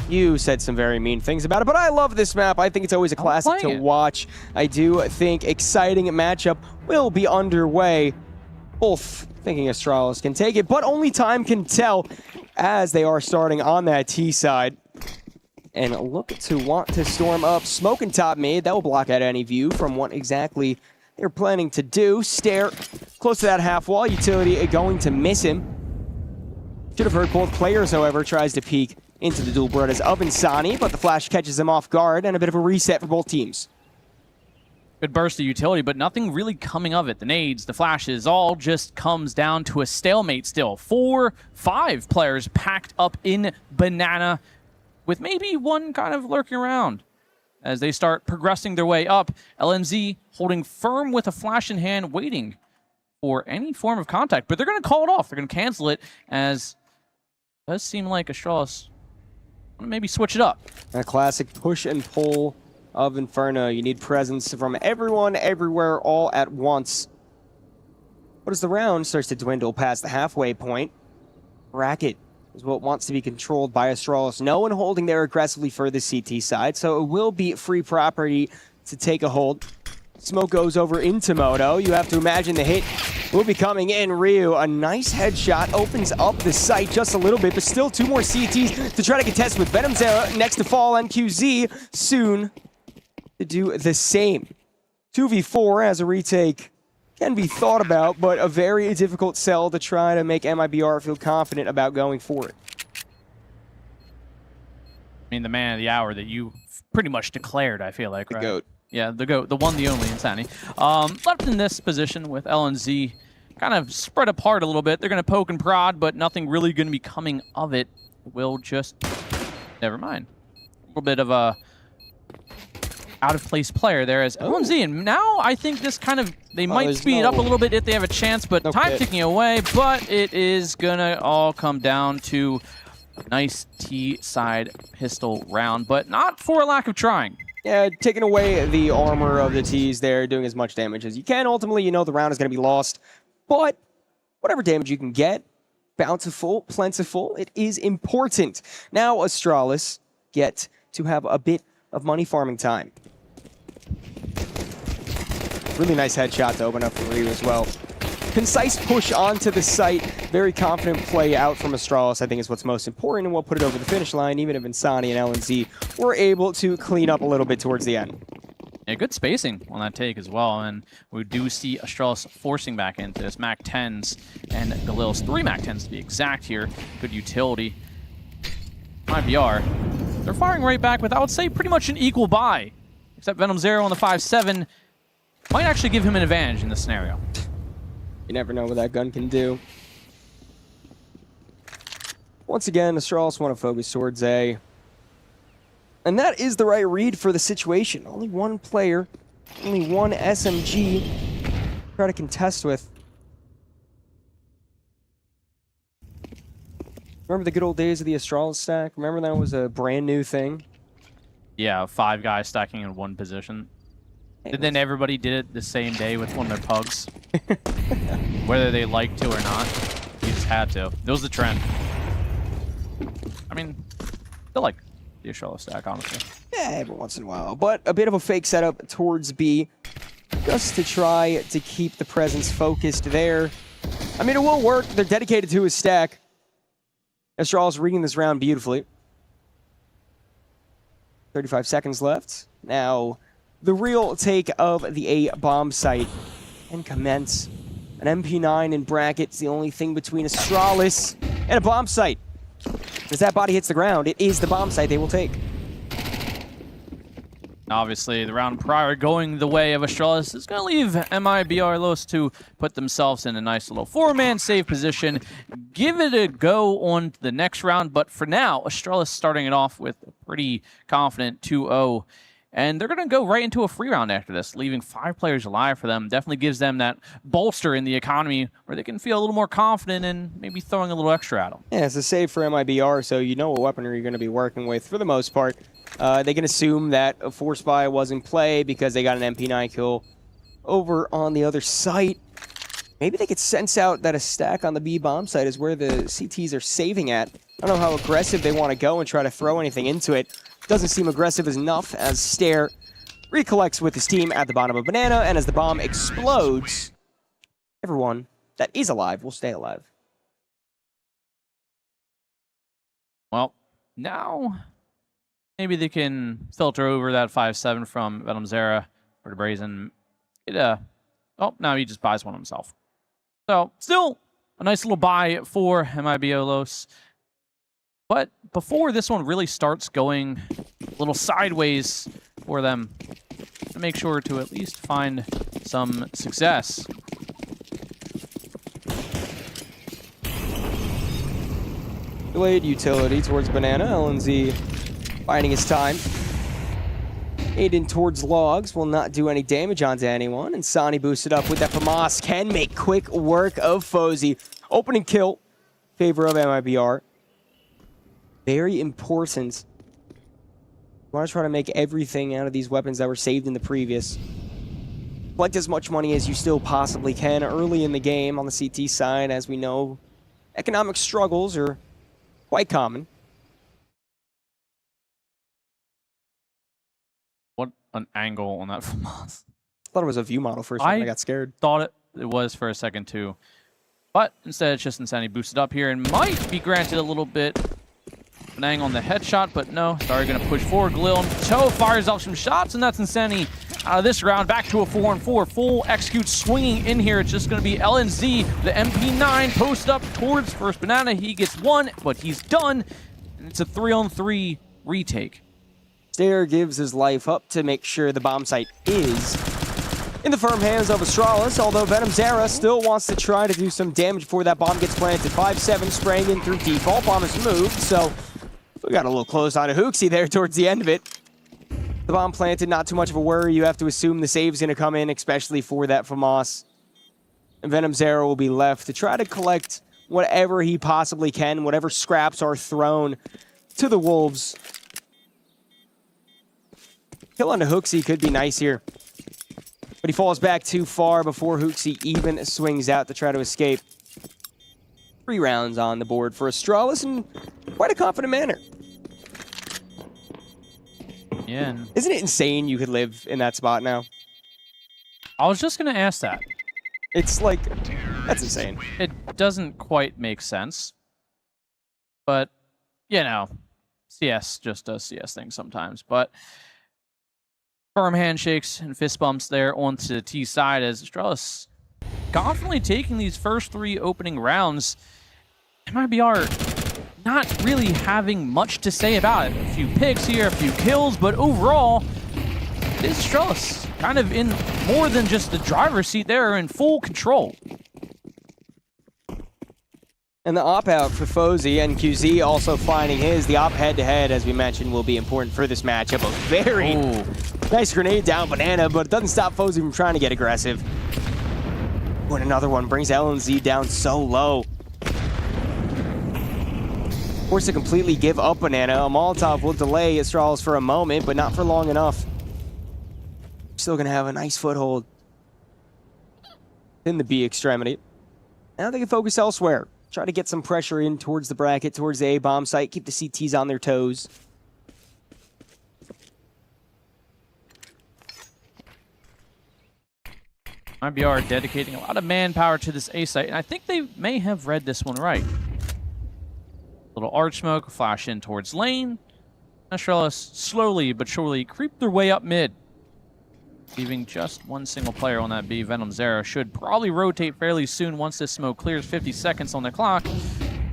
You said some very mean things about it, but I love this map. I think it's always a classic to watch. I do think exciting matchup will be underway. Both thinking Astralis can take it, but only time can tell as they are starting on that T side. And look to want to storm up smoke and top mid. That will block out any view from what exactly they're planning to do. Stare close to that half wall. Utility going to miss him. Should have heard both players, however, tries to peek into the dual brothers of Insani, but the flash catches him off guard and a bit of a reset for both teams. Good burst of utility, but nothing really coming of it. The nades, the flashes, all just comes down to a stalemate still. 4-5 players packed up in Banana with maybe one kind of lurking around. As they start progressing their way up, LMZ holding firm with a flash in hand, waiting for any form of contact. But they're going to call it off. They're going to cancel it, as it does seem like Astralis want to maybe switch it up. A classic push and pull of Inferno. You need presence from everyone, everywhere, all at once. But as the round starts to dwindle past the halfway point, Bracket is what wants to be controlled by Astralis. No one holding there aggressively for the CT side, so it will be free property to take a hold. Smoke goes over into Moto. You have to imagine the hit will be coming in. Ryu, a nice headshot, opens up the site just a little bit, but still two more CTs to try to contest with Venom Zera next to fall on QZ. Soon to do the same. 2v4 as a retake can be thought about, but a very difficult sell to try to make MIBR feel confident about going for it. I mean, the man of the hour that you pretty much declared, I feel like, right? The GOAT. Yeah, the GOAT, the one, the only, Insani. Left in this position with LNZ kind of spread apart a little bit. They're going to poke and prod, but nothing really going to be coming of it. We'll just, never mind. A little bit of a out-of-place player there as LNZ, and now I think this kind of, they might speed it up a little bit if they have a chance, but time ticking away, but it is going to all come down to a nice T-side pistol round, but not for a lack of trying. Yeah, taking away the armor of the T's there, doing as much damage as you can. Ultimately, you know the round is going to be lost, but whatever damage you can get, bountiful, plentiful, it is important. Now Astralis get to have a bit of money farming time. Really nice headshot to open up for Ryu as well. Concise push onto the site, very confident play out from Astralis, I think is what's most important and what put it over the finish line, even if Insani and LNZ were able to clean up a little bit towards the end. Yeah, good spacing on that take as well, and we do see Astralis forcing back into this. Mac 10s and Galil's 3 Mac 10s to be exact here. Good utility. IBR, they're firing right back with, I would say, pretty much an equal buy, except Venom Zero on the 5-7 might actually give him an advantage in this scenario. You never know what that gun can do. Once again, Astralis want to focus towards A. And that is the right read for the situation. Only one player, only one SMG to try to contest with. Remember the good old days of the Astralis stack? Remember that was a brand new thing? Yeah, 5 guys stacking in one position. And then everybody did it the same day with one of their pugs. Whether they liked to or not, you just had to. That was the trend. I mean, still like the Astralis stack, honestly. Yeah, every once in a while. But a bit of a fake setup towards B. just to try to keep the presence focused there. I mean, it will work. They're dedicated to his stack. Astralis reading this round beautifully. 35 seconds left. Now, the real take of the A bomb site and commence. An MP9 in brackets, the only thing between Astralis and a bomb site. As that body hits the ground, it is the bomb site they will take. Obviously, the round prior going the way of Astralis is going to leave mibr.los to put themselves in a nice little 4-man save position. Give it a go on the next round, but for now, Astralis starting it off with a pretty confident 2-0. And they're going to go right into a free round after this, leaving 5 players alive for them. Definitely gives them that bolster in the economy where they can feel a little more confident and maybe throwing a little extra at them. Yeah, it's a save for MIBR, so you know what weaponry you're going to be working with for the most part. They can assume that a Force Buy was in play because they got an MP9 kill over on the other site. Maybe they could sense out that a stack on the B bomb site is where the CTs are saving at. I don't know how aggressive they want to go and try to throw anything into it. Doesn't seem aggressive enough as Stare recollects with his team at the bottom of Banana, and as the bomb explodes, everyone that is alive will stay alive. Well, now maybe they can filter over that 5-7 from Venom Zera or the Brazen. Oh, now he just buys one himself. So, still a nice little buy for mibr.los. But before this one really starts going a little sideways for them, to make sure to at least find some success. Delayed utility towards Banana. LNZ biding his time. Aiden towards Logs will not do any damage onto anyone. And Sani boosted up with that FAMAS can make quick work of Fozy. Opening kill in favor of mibr. Very important. You want to try to make everything out of these weapons that were saved in the previous. Collect as much money as you still possibly can early in the game on the CT side. As we know, economic struggles are quite common. What an angle on that FAMAS. I thought it was a view model first when I got scared. Thought it was for a second too. But instead it's just Insanity boosted up here and might be granted a little bit an on the headshot, but no. Starry gonna push forward. Glil Toe fires off some shots, and that's Insanity out of this round. Back to a 4-on-4. Full execute swinging in here. It's just gonna be LNZ. The MP9 posted up towards first Banana. He gets one, but he's done. And it's a 3-on-3 retake. Stare gives his life up to make sure the bomb site is in the firm hands of Astralis, although Venom Zera still wants to try to do some damage before that bomb gets planted. 5-7 spraying in through default. Bomb is moved, so we got a little close on a Hooksy there towards the end of it. The bomb planted, not too much of a worry. You have to assume the save's going to come in, especially for that FAMAS. And Venom Zera will be left to try to collect whatever he possibly can, whatever scraps are thrown to the Wolves. Kill on the Hooksy could be nice here. But he falls back too far before Hooksy even swings out to try to escape. 3 rounds on the board for Astralis in quite a confident manner. Yeah. Isn't it insane you could live in that spot now? I was just going to ask that. It's like, that's insane. It doesn't quite make sense. But, you know, CS just does CS things sometimes. But firm handshakes and fist bumps there onto the T side as Astralis confidently taking these first 3 opening rounds. mibr not really having much to say about it. A few picks here, a few kills, but overall, it is Astralis kind of in more than just the driver's seat there, in full control. And the op-out for Fozy, and QZ also finding his. The op head-to-head, as we mentioned, will be important for this matchup. A very nice grenade down Banana, but it doesn't stop Fozy from trying to get aggressive. And another one brings LNZ down so low. Forced to completely give up Banana. A Molotov will delay Astralis for a moment, but not for long enough. Still gonna have a nice foothold in the B extremity. Now they can focus elsewhere. Try to get some pressure in towards the bracket, towards the A bomb site, keep the CTs on their toes. mibr dedicating a lot of manpower to this A site, and I think they may have read this one right. Little arch smoke, flash in towards lane. Astralis slowly but surely creep their way up mid, leaving just one single player on that B. Venom Zera should probably rotate fairly soon once this smoke clears. 50 seconds on the clock.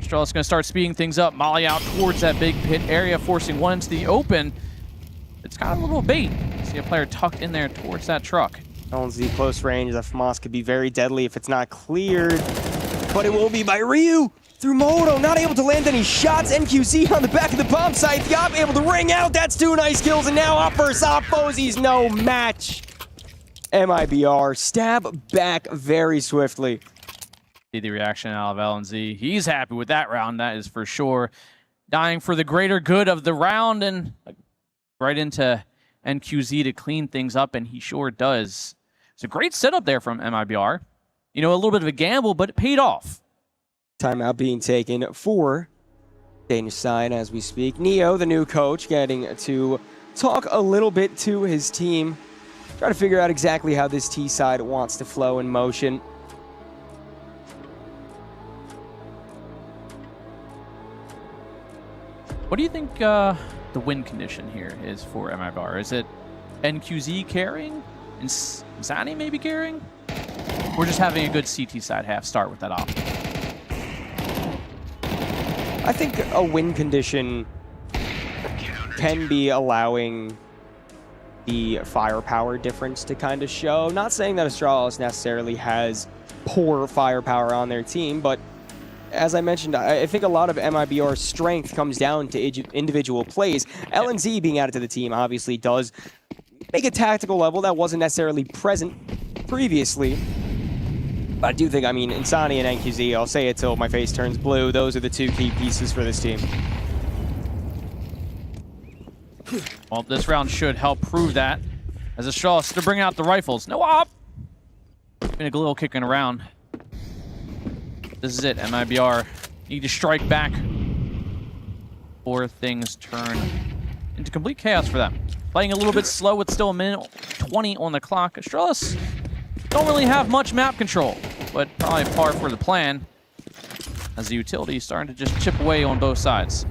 Astralis going to start speeding things up. Molly out towards that big pit area, forcing one into the open. It's got a little bait. See a player tucked in there towards that truck. LNZ close range. That FAMAS could be very deadly if it's not cleared. But it will be by Ryu. Through Moto, not able to land any shots. NQZ on the back of the bomb site. Thiop able to ring out. That's 2 nice kills. And now up versus up. Bozie's no match. mibr stab back very swiftly. See the reaction out of LNZ. He's happy with that round, that is for sure. Dying for the greater good of the round and right into NQZ to clean things up, and he sure does. It's a great setup there from mibr. You know, a little bit of a gamble, but it paid off. Timeout being taken for Danish side as we speak. Neo, the new coach, getting to talk a little bit to his team. Try to figure out exactly how this T side wants to flow in motion. What do you think the win condition here is for mibr? Is it NQZ carrying and Zani maybe carrying? We're just having a good CT side half start with that op. I think a win condition can be allowing the firepower difference to kind of show. Not saying that Astralis necessarily has poor firepower on their team, but as I mentioned, I think a lot of mibr's strength comes down to individual plays. LNZ being added to the team obviously does make a tactical level that wasn't necessarily present previously. But I do think, I mean, Insani and NQZ, I'll say it till my face turns blue, those are the 2 key pieces for this team. Well, this round should help prove that. As Astralis to bring out the rifles. No op! Been a little kicking around. This is it, mibr need to strike back or things turn into complete chaos for them. Playing a little bit slow with still a minute 20 on the clock. Astralis don't really have much map control, but probably par for the plan as the utility is starting to just chip away on both sides.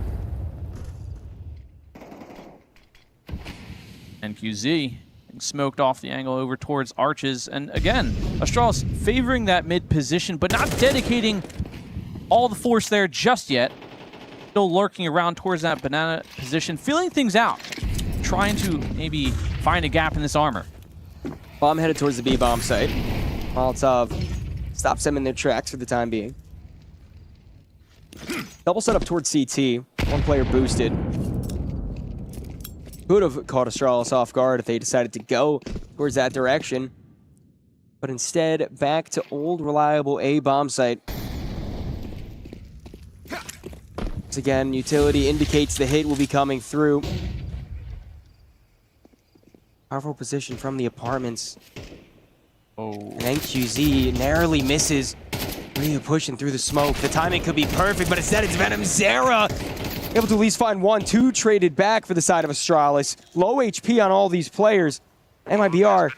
NQZ smoked off the angle over towards Arches, and again, Astralis favoring that mid position, but not dedicating all the force there just yet. Still lurking around towards that banana position, feeling things out, trying to maybe find a gap in this armor. Bomb headed towards the B bomb site. Molotov stops them in their tracks for the time being. Double set up towards CT. One player boosted. Could have caught Astralis off guard if they decided to go towards that direction. But instead, back to old reliable A bomb site. Once again, utility indicates the hit will be coming through. Powerful position from the apartments. Oh. And NQZ narrowly misses. Ryu pushing through the smoke. The timing could be perfect, but instead it's Venom Zera. Able to at least find 1, 2 traded back for the side of Astralis. Low HP on all these players. mibr,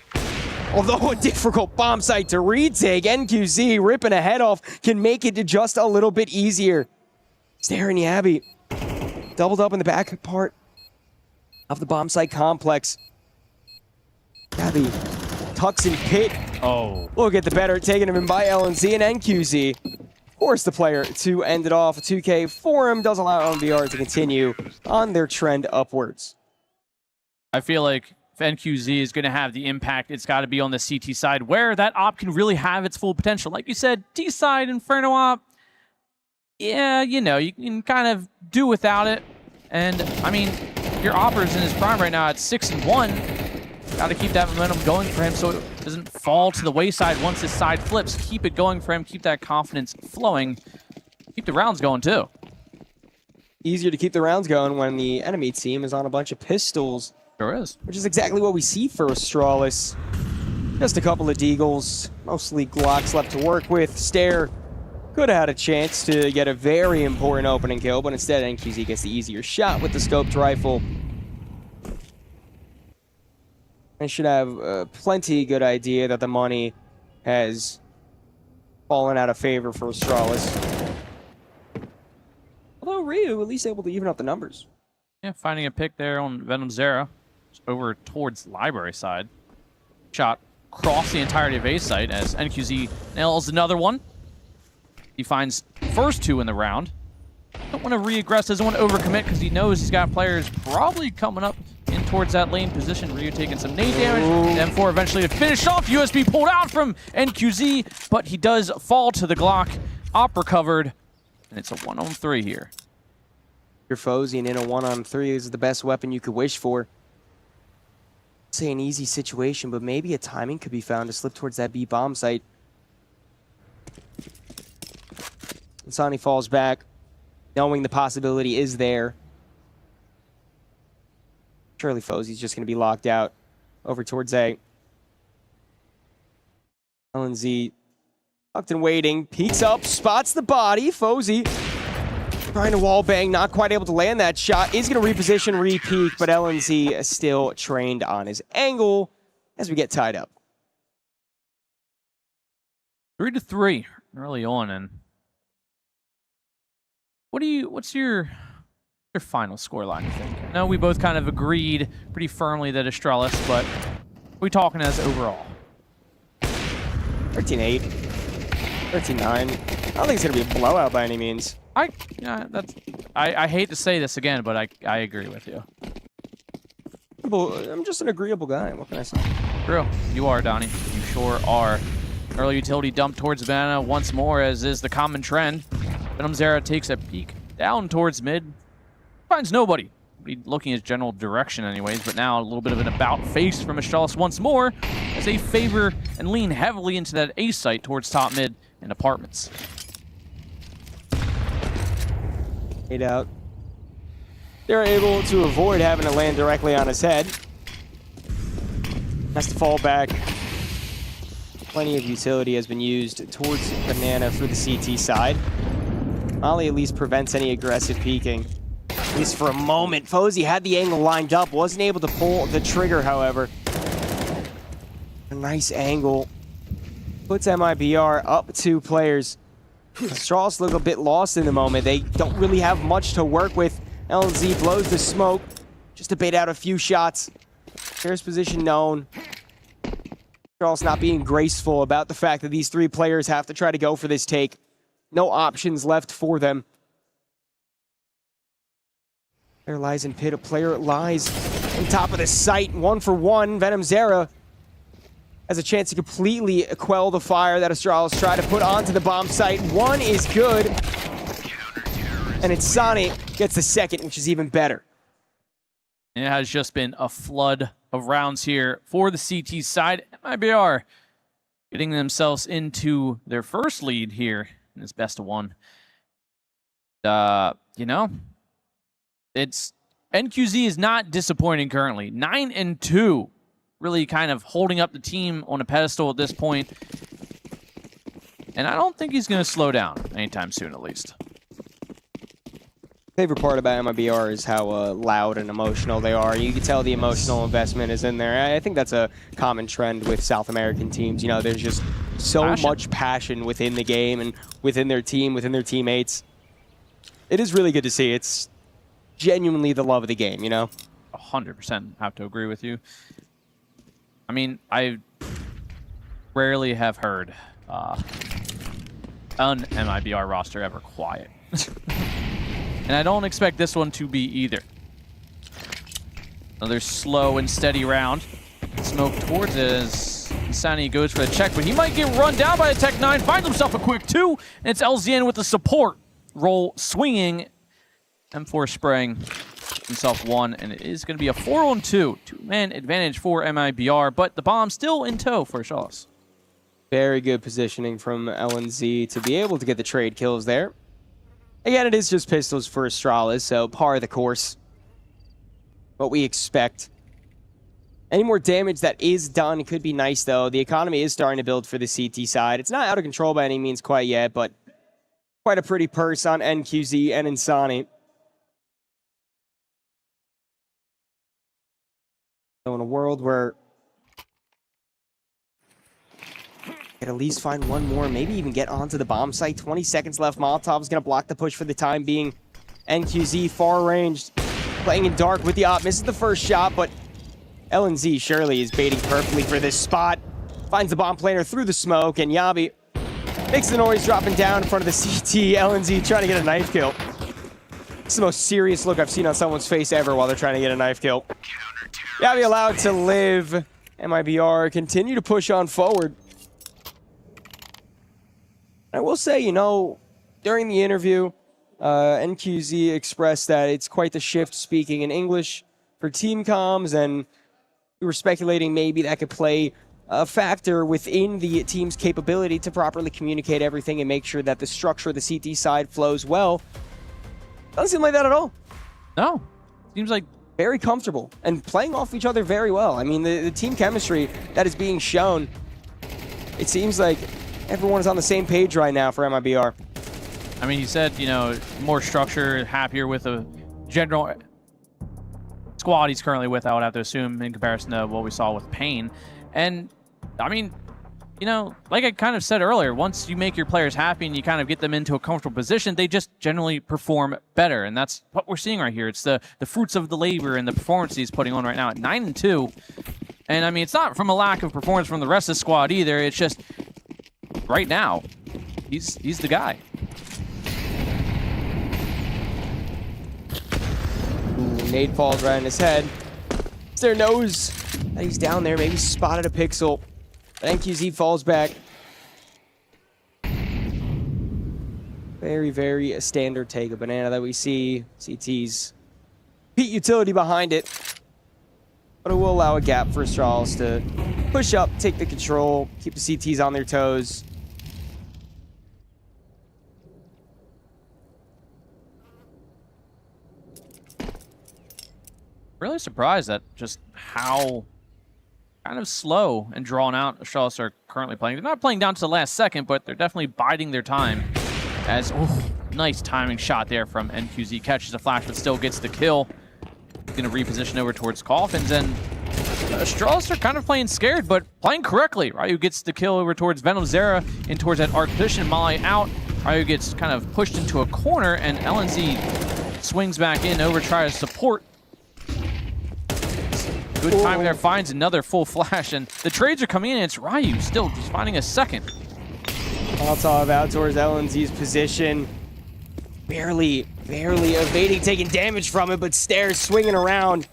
although a difficult bomb site to retake, NQZ ripping a head off can make it just a little bit easier. Stare and Yabby doubled up in the back part of the bomb site complex. Yabby tucks in pit. Oh. We'll get the better, taking him in by LNZ and NQZ. Of course, the player to end it off. A 2K for him does allow mibr to continue on their trend upwards. I feel like if NQZ is going to have the impact, it's got to be on the CT side, where that op can really have its full potential. Like you said, D side, Inferno op, yeah, you know, you can kind of do without it. And, I mean, your opper's in his prime right now at 6-1. Got to keep that momentum going for him so it doesn't fall to the wayside once his side flips. Keep it going for him. Keep that confidence flowing. Keep the rounds going, too. Easier to keep the rounds going when the enemy team is on a bunch of pistols. Sure is. Which is exactly what we see for Astralis. Just a couple of deagles, mostly Glocks left to work with. Stare could have had a chance to get a very important opening kill, but instead NQZ gets the easier shot with the scoped rifle. They should have plenty good idea that the money has fallen out of favor for Astralis. Although Ryu at least able to even up the numbers. Yeah, finding a pick there on Venom Zera. Over towards Library side. Shot across the entirety of A site as NQZ nails another one. He finds first 2 in the round. Don't want to re-aggress, doesn't want to overcommit because he knows he's got players probably coming up in towards that lane position. Ryu taking some nade damage. M4 eventually to finish off. USB pulled out from NQZ, but he does fall to the Glock. Op recovered, and it's a 1-on-3 here. Your Fozy and in a 1-on-3 is the best weapon you could wish for. Say an easy situation, but maybe a timing could be found to slip towards that B bomb site. Insani falls back, knowing the possibility is there. Surely Fozy's just going to be locked out over towards A. LNZ tucked and waiting, peeks up, spots the body. Fozy trying to wall bang, not quite able to land that shot. Is going to reposition, re-peek, but LNZ is still trained on his angle as we get tied up. 3-3 early on, and what's your final scoreline, you think? I know we both kind of agreed pretty firmly that Astralis, but what are we talking as overall? 13-8, 13-9. I don't think it's going to be a blowout by any means. I hate to say this again, but I agree with you. I'm just an agreeable guy. What can I say? True. You are, Donnie. You sure are. Early utility dump towards Banana once more, as is the common trend. Venom Zera takes a peek down towards mid. Finds nobody. Looking his general direction anyways, but now a little bit of an about face from Astralis once more as they favor and lean heavily into that A site towards top mid and apartments. 8 out. They're able to avoid having to land directly on his head. Has to fall back. Plenty of utility has been used towards Banana for the CT side. Molly at least prevents any aggressive peeking. At least for a moment. Fozy had the angle lined up, wasn't able to pull the trigger, however. A nice angle. Puts MIBR up 2 players. Astralis look a bit lost in the moment. They don't really have much to work with. LNZ blows the smoke just to bait out a few shots. Fair's position known. Astralis not being graceful about the fact that these 3 players have to try to go for this take. No options left for them. There lies in pit. A player lies on top of the site. 1 for 1. Venom Zera has a chance to completely quell the fire that Astralis tried to put onto the bomb site. 1 is good. And it's Sonic gets the second, which is even better. And it has just been a flood of rounds here for the CT side. MIBR getting themselves into their first lead here in this best of 1. You know, it's NQZ is not disappointing currently. 9-2. Really kind of holding up the team on a pedestal at this point. And I don't think he's going to slow down anytime soon, at least. Favorite part about MIBR is how loud and emotional they are. You can tell the emotional investment is in there. I think that's a common trend with South American teams. You know, there's just so much passion within the game and within their team, within their teammates. It is really good to see. It's genuinely the love of the game, you know? 100% have to agree with you. I mean, I rarely have heard an MIBR roster ever quiet. And I don't expect this one to be either. Another slow and steady round. Smoke towards it as Insani goes for the check, but he might get run down by the Tech 9. Finds himself a quick 2, and it's LZN with the support roll swinging. M4 spraying himself 1, and it is going to be a 4-on-2. 2-man advantage for MIBR, but the bomb still in tow for Astralis. Very good positioning from LNZ to be able to get the trade kills there. Again, it is just pistols for Astralis, so par of the course. What we expect. Any more damage that is done could be nice, though. The economy is starting to build for the CT side. It's not out of control by any means quite yet, but quite a pretty purse on NQZ and Insani. So in a world where Could at least find one more, maybe even get onto the bomb site. 20 seconds left. Molotov's going to block the push for the time being. NQZ far ranged, playing in dark with the op. Misses the first shot, but LNZ surely is baiting perfectly for this spot. Finds the bomb planer through the smoke, and Yabi makes the noise, dropping down in front of the CT. LNZ trying to get a knife kill. It's the most serious look I've seen on someone's face ever while they're trying to get a knife kill. Yabi allowed to live. mibr continue to push on forward. I will say, you know, during the interview, NQZ expressed that it's quite the shift speaking in English for team comms, and we were speculating maybe that could play a factor within the team's capability to properly communicate everything and make sure that the structure of the CT side flows well. Doesn't seem like that at all. No. Seems like very comfortable and playing off each other very well. I mean, the team chemistry that is being shown, it seems like everyone is on the same page right now for mibr. I mean, you said, you know, more structure, happier with a general squad he's currently with, I would have to assume, in comparison to what we saw with Payne. And, I mean, you know, like I kind of said earlier, once you make your players happy and you kind of get them into a comfortable position, they just generally perform better. And that's what we're seeing right here. It's the fruits of the labor and the performance he's putting on right now at 9-2. And, I mean, it's not from a lack of performance from the rest of the squad either. It's just, right now, he's the guy. Nade falls right in his head. Stair knows that he's down there, maybe spotted a pixel. But NQZ falls back. Very, very standard take of banana that we see. CT's Pete utility behind it. But it will allow a gap for Astralis to push up, take the control, keep the CTs on their toes. Really surprised at just how kind of slow and drawn out Astralis are currently playing. They're not playing down to the last second, but they're definitely biding their time. As, oh, nice timing shot there from NQZ. Catches a flash, but still gets the kill. Going to reposition over towards Coffins, and Astralis are kind of playing scared, but playing correctly. Ryu gets the kill over towards Venom Zera, in towards that arc position. Molly out. Ryu gets kind of pushed into a corner, and LNZ swings back in over, tries to support. Good timing there, finds another full flash, and the trades are coming in, and it's Ryu still just finding a second. Molotov out towards LNZ's position. Barely evading, taking damage from it, but Stairs swinging around.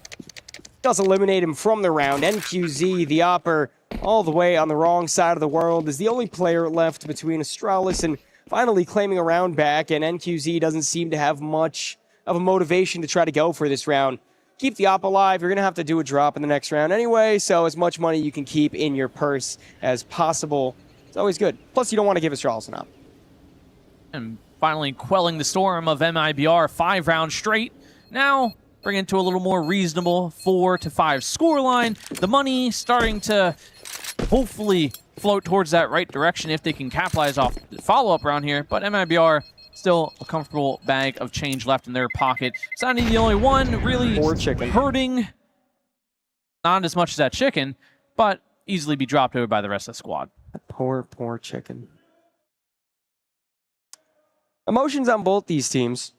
Does eliminate him from the round. NQZ, the Opper, all the way on the wrong side of the world, is the only player left between Astralis and finally claiming a round back, and NQZ doesn't seem to have much of a motivation to try to go for this round. Keep the op alive. You're going to have to do a drop in the next round anyway, so as much money you can keep in your purse as possible. It's always good. Plus, you don't want to give Astralis an op. And finally quelling the storm of mibr, 5 rounds straight. Now, bring it to a little more reasonable 4-5 scoreline. The money starting to hopefully float towards that right direction if they can capitalize off the follow-up round here, but mibr still a comfortable bag of change left in their pocket. Sounding the only one really hurting. Not as much as that chicken, but easily be dropped over by the rest of the squad. Poor chicken. Emotions on both these teams.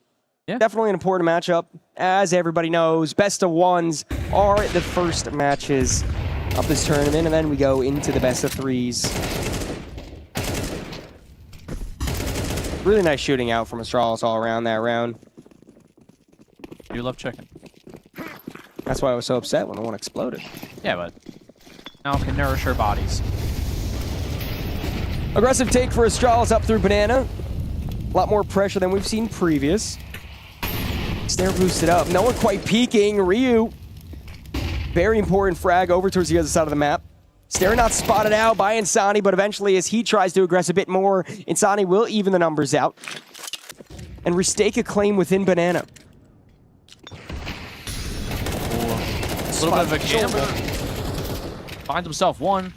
Yeah. Definitely an important matchup. As everybody knows, best of ones are the first matches of this tournament, and then we go into the best of threes. Really nice shooting out from Astralis all around that round. You love chicken. That's why I was so upset when the one exploded. Yeah, but now can nourish our bodies. Aggressive take for Astralis up through Banana. A lot more pressure than we've seen previous. Stair boosted up. No one quite peeking. Ryu. Very important frag over towards the other side of the map. Stair not spotted out by Insani, but eventually as he tries to aggress a bit more, Insani will even the numbers out and restake a claim within Banana. A little bit of a gamble. Finds himself one.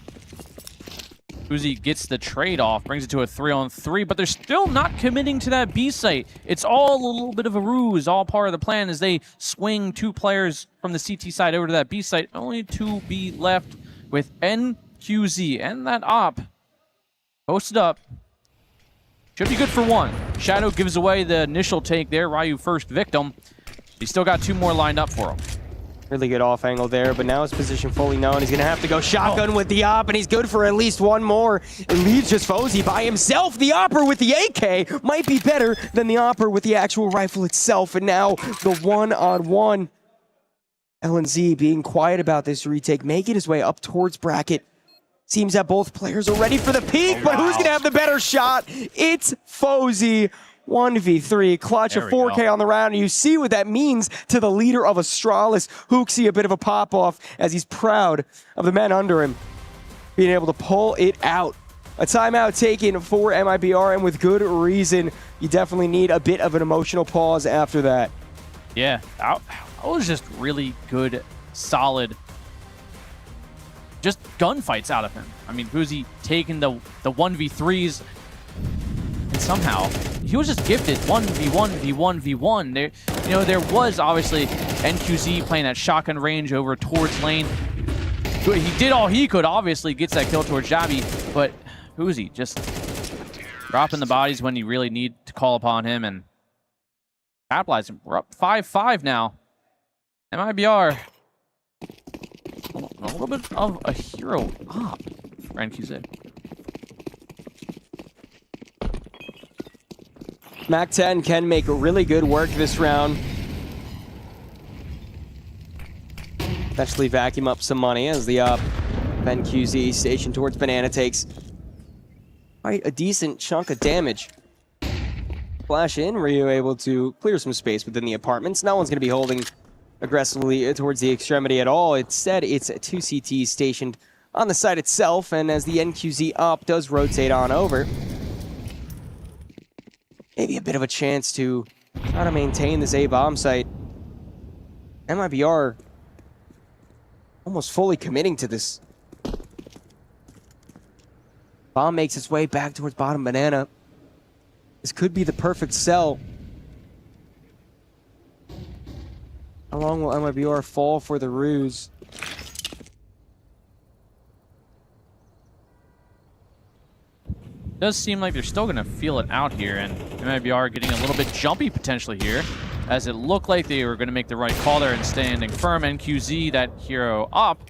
Uzi gets the trade off, brings it to a 3-on-3, but they're still not committing to that B site. It's all a little bit of a ruse, all part of the plan as they swing 2 players from the CT side over to that B site. Only 2 B left with NQZ and that op Posted up. Should be good for one. Shadow gives away the initial take there. Ryu first victim. He's still got 2 more lined up for him. Really good off angle there, but now his position fully known. He's going to have to go shotgun with the op, and he's good for at least one more. It leaves just Fozzy by himself. The opper with the AK might be better than the opper with the actual rifle itself, and now the one-on-one. LNZ being quiet about this retake, making his way up towards bracket. Seems that both players are ready for the peak, but who's going to have the better shot? It's Fozzy. 1v3, clutch of 4K on the round. And you see what that means to the leader of Astralis. Hooksy, a bit of a pop-off as he's proud of the men under him being able to pull it out. A timeout taken for mibr, and with good reason. You definitely need a bit of an emotional pause after that. Yeah, that was just really good, solid, just gunfights out of him. I mean, Boozy taking the 1v3s, and somehow he was just gifted 1v1, v1, v1. There was obviously NQZ playing that shotgun range over towards lane. He did all he could, obviously, gets that kill towards Jabby, but Boozy just dropping the bodies when you really need to call upon him and capitalizing. We're up 5-5 now. mibr, a little bit of a hero op for NQZ. Mac 10 can make really good work this round. Eventually vacuum up some money as the NQZ station towards Banana takes quite a decent chunk of damage. Flash in, Ryu able to clear some space within the apartments. No one's going to be holding aggressively towards the extremity at all. Instead, it's 2 CTs stationed on the site itself, and as the NQZ op does rotate on over, maybe a bit of a chance to try to maintain this A-bomb site. mibr almost fully committing to this. Bomb makes its way back towards bottom Banana. This could be the perfect sell. How long will mibr fall for the ruse? Does seem like they're still going to feel it out here, and mibr getting a little bit jumpy potentially here, as it looked like they were going to make the right call there and standing firm. NQZ, that hero up,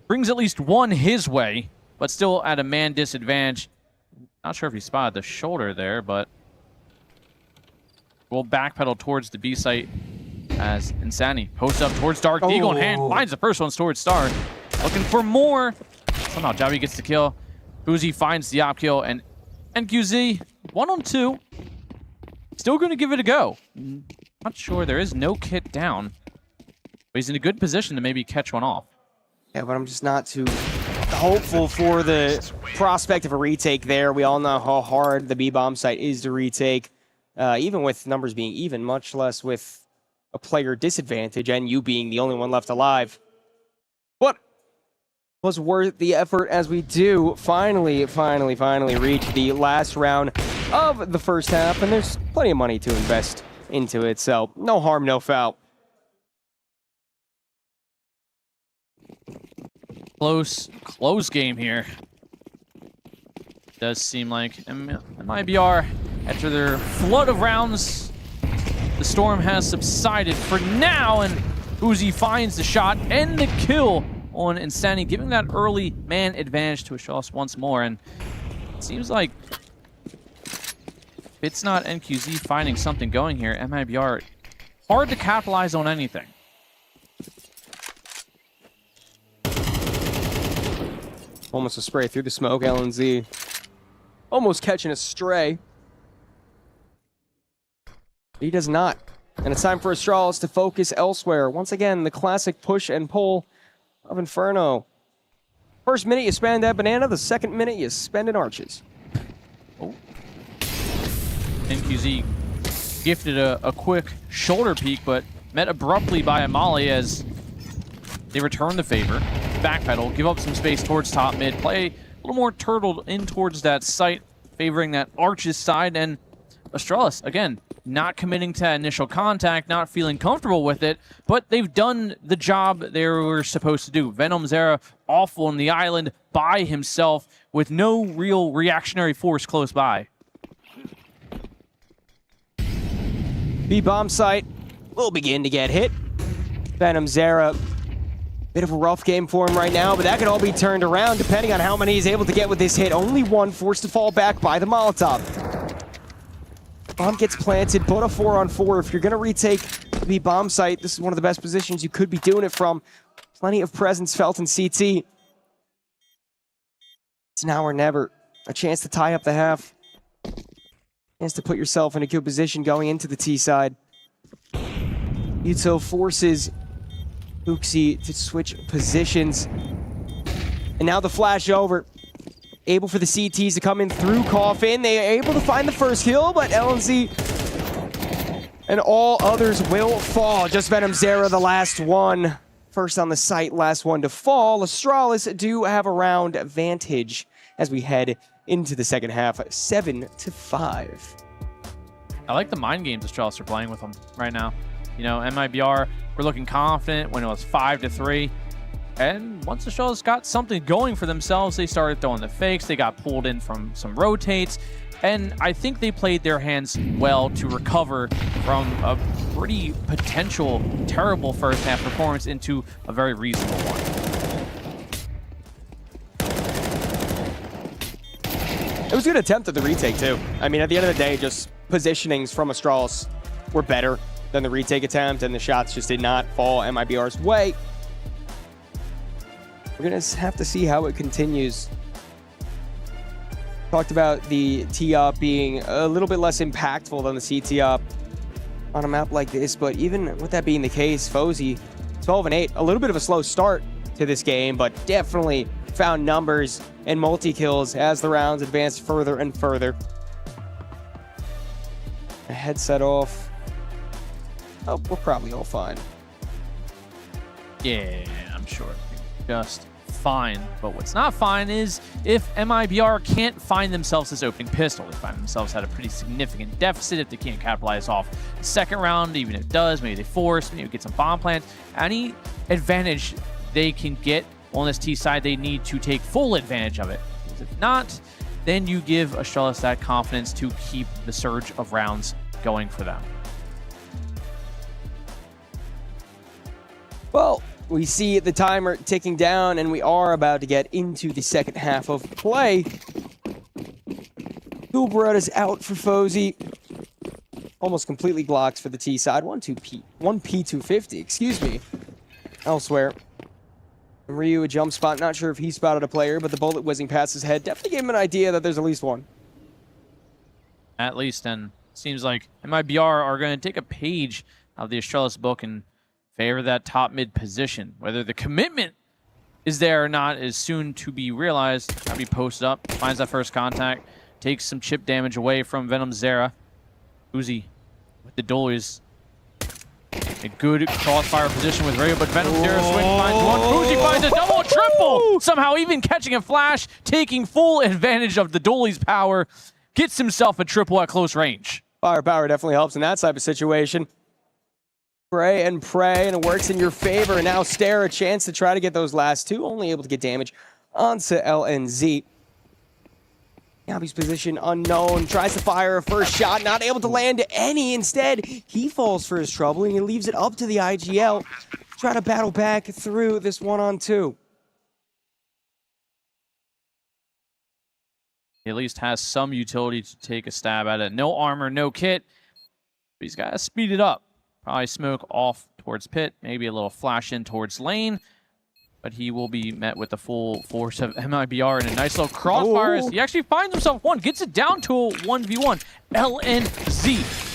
brings at least one his way, but still at a man disadvantage. Not sure if he spotted the shoulder there, but we'll backpedal towards the B site as Insanity posts up towards Dark Deagle in hand, finds the first one towards Star. Looking for more. Somehow Javi gets the kill. Boozy finds the op kill, and NQZ 1-on-2. Still going to give it a go. Not sure, there is no kit down, but he's in a good position to maybe catch one off. Yeah, but I'm just not too hopeful for the prospect of a retake there. We all know how hard the B-bomb site is to retake, even with numbers being even, much less with a player disadvantage and you being the only one left alive. But was worth the effort as we do finally reach the last round of the first half, and there's plenty of money to invest into it, so no harm, no foul. Close game here. Does seem like mibr, after their flood of rounds, the storm has subsided for now, and Uzi finds the shot and the kill on Insanity, giving that early man advantage to Astralis once more. And it seems like if it's not NQZ finding something going here, mibr hard to capitalize on anything. Almost a spray through the smoke, LNZ. Almost catching a stray. He does not. And it's time for Astralis to focus elsewhere. Once again, the classic push and pull of Inferno. First minute you spend that banana, the second minute you spend in arches. Oh. NQZ gifted a quick shoulder peek, but met abruptly by a molly as they return the favor. Backpedal, give up some space towards top mid, play a little more turtled in towards that site, favoring that arches side, and Astralis, again, not committing to initial contact, not feeling comfortable with it, but they've done the job they were supposed to do. Venom's era, awful on the island, by himself with no real reactionary force close by. B-bomb site will begin to get hit. Venom Zera, bit of a rough game for him right now, but that could all be turned around depending on how many he's able to get with this hit. Only one forced to fall back by the Molotov. Bomb gets planted, but a 4-on-4. If you're going to retake the bomb site, this is one of the best positions you could be doing it from. Plenty of presence felt in CT. It's now or never. A chance to tie up the half. Chance to put yourself in a good position going into the T side. Yuto forces HooXi to switch positions. And now the flash over. Able for the CTs to come in through Coffin. They are able to find the first kill, but LNZ and all others will fall. Just Venom Zera, the last one. First on the site, last one to fall. Astralis do have a round advantage as we head into the second half, 7-5. I like the mind games Astralis are playing with them right now. You know, mibr were looking confident when it was 5-3. And once the Astralis got something going for themselves, they started throwing the fakes. They got pulled in from some rotates. And I think they played their hands well to recover from a pretty potential terrible first half performance into a very reasonable one. It was a good attempt at the retake, too. I mean, at the end of the day, just positionings from Astralis were better than the retake attempt, and the shots just did not fall mibr's way. We're going to have to see how it continues. Talked about the tee-up being a little bit less impactful than the CT-up on a map like this, but even with that being the case, Fozy, 12-8, a little bit of a slow start to this game, but definitely found numbers and multi-kills as the rounds advanced further and further. A headset off. Oh, we're probably all fine. Yeah, I'm sure. Just fine. But what's not fine is if mibr can't find themselves this opening pistol. They find themselves at a pretty significant deficit if they can't capitalize off the second round. Even if it does, maybe they force, maybe get some bomb plants. Any advantage they can get on this T side, they need to take full advantage of it. Because if not, then you give Astralis that confidence to keep the surge of rounds going for them. Well, we see the timer ticking down, and we are about to get into the second half of play. Gulbrud is out for Fozy. Almost completely blocks for the T side. 1P250, excuse me. Elsewhere. Ryu, a jump spot. Not sure if he spotted a player, but the bullet whizzing past his head definitely gave him an idea that there's at least one. At least, and seems like mibr are going to take a page out of the Astralis book and favor that top mid position. Whether the commitment is there or not is soon to be realized. Gotta be posted up, finds that first contact, takes some chip damage away from Venom Zera. Uzi with the dollies. A good crossfire position with Rayo, but Venom Zera swing finds one. Uzi finds a double, triple! Somehow even catching a flash, taking full advantage of the dolly's power, gets himself a triple at close range. Firepower definitely helps in that type of situation. Pray and pray, and it works in your favor. And now Stare a chance to try to get those last two, only able to get damage onto LNZ. Nabi's position unknown, tries to fire a first shot, not able to land any. Instead, he falls for his trouble, and he leaves it up to the IGL to try to battle back through this 1-on-2. He at least has some utility to take a stab at it. No armor, no kit, but he's got to speed it up. Probably smoke off towards pit, maybe a little flash in towards lane, but he will be met with the full force of mibr and a nice little crossfire. He actually finds himself one, gets it down to a 1v1. LNZ.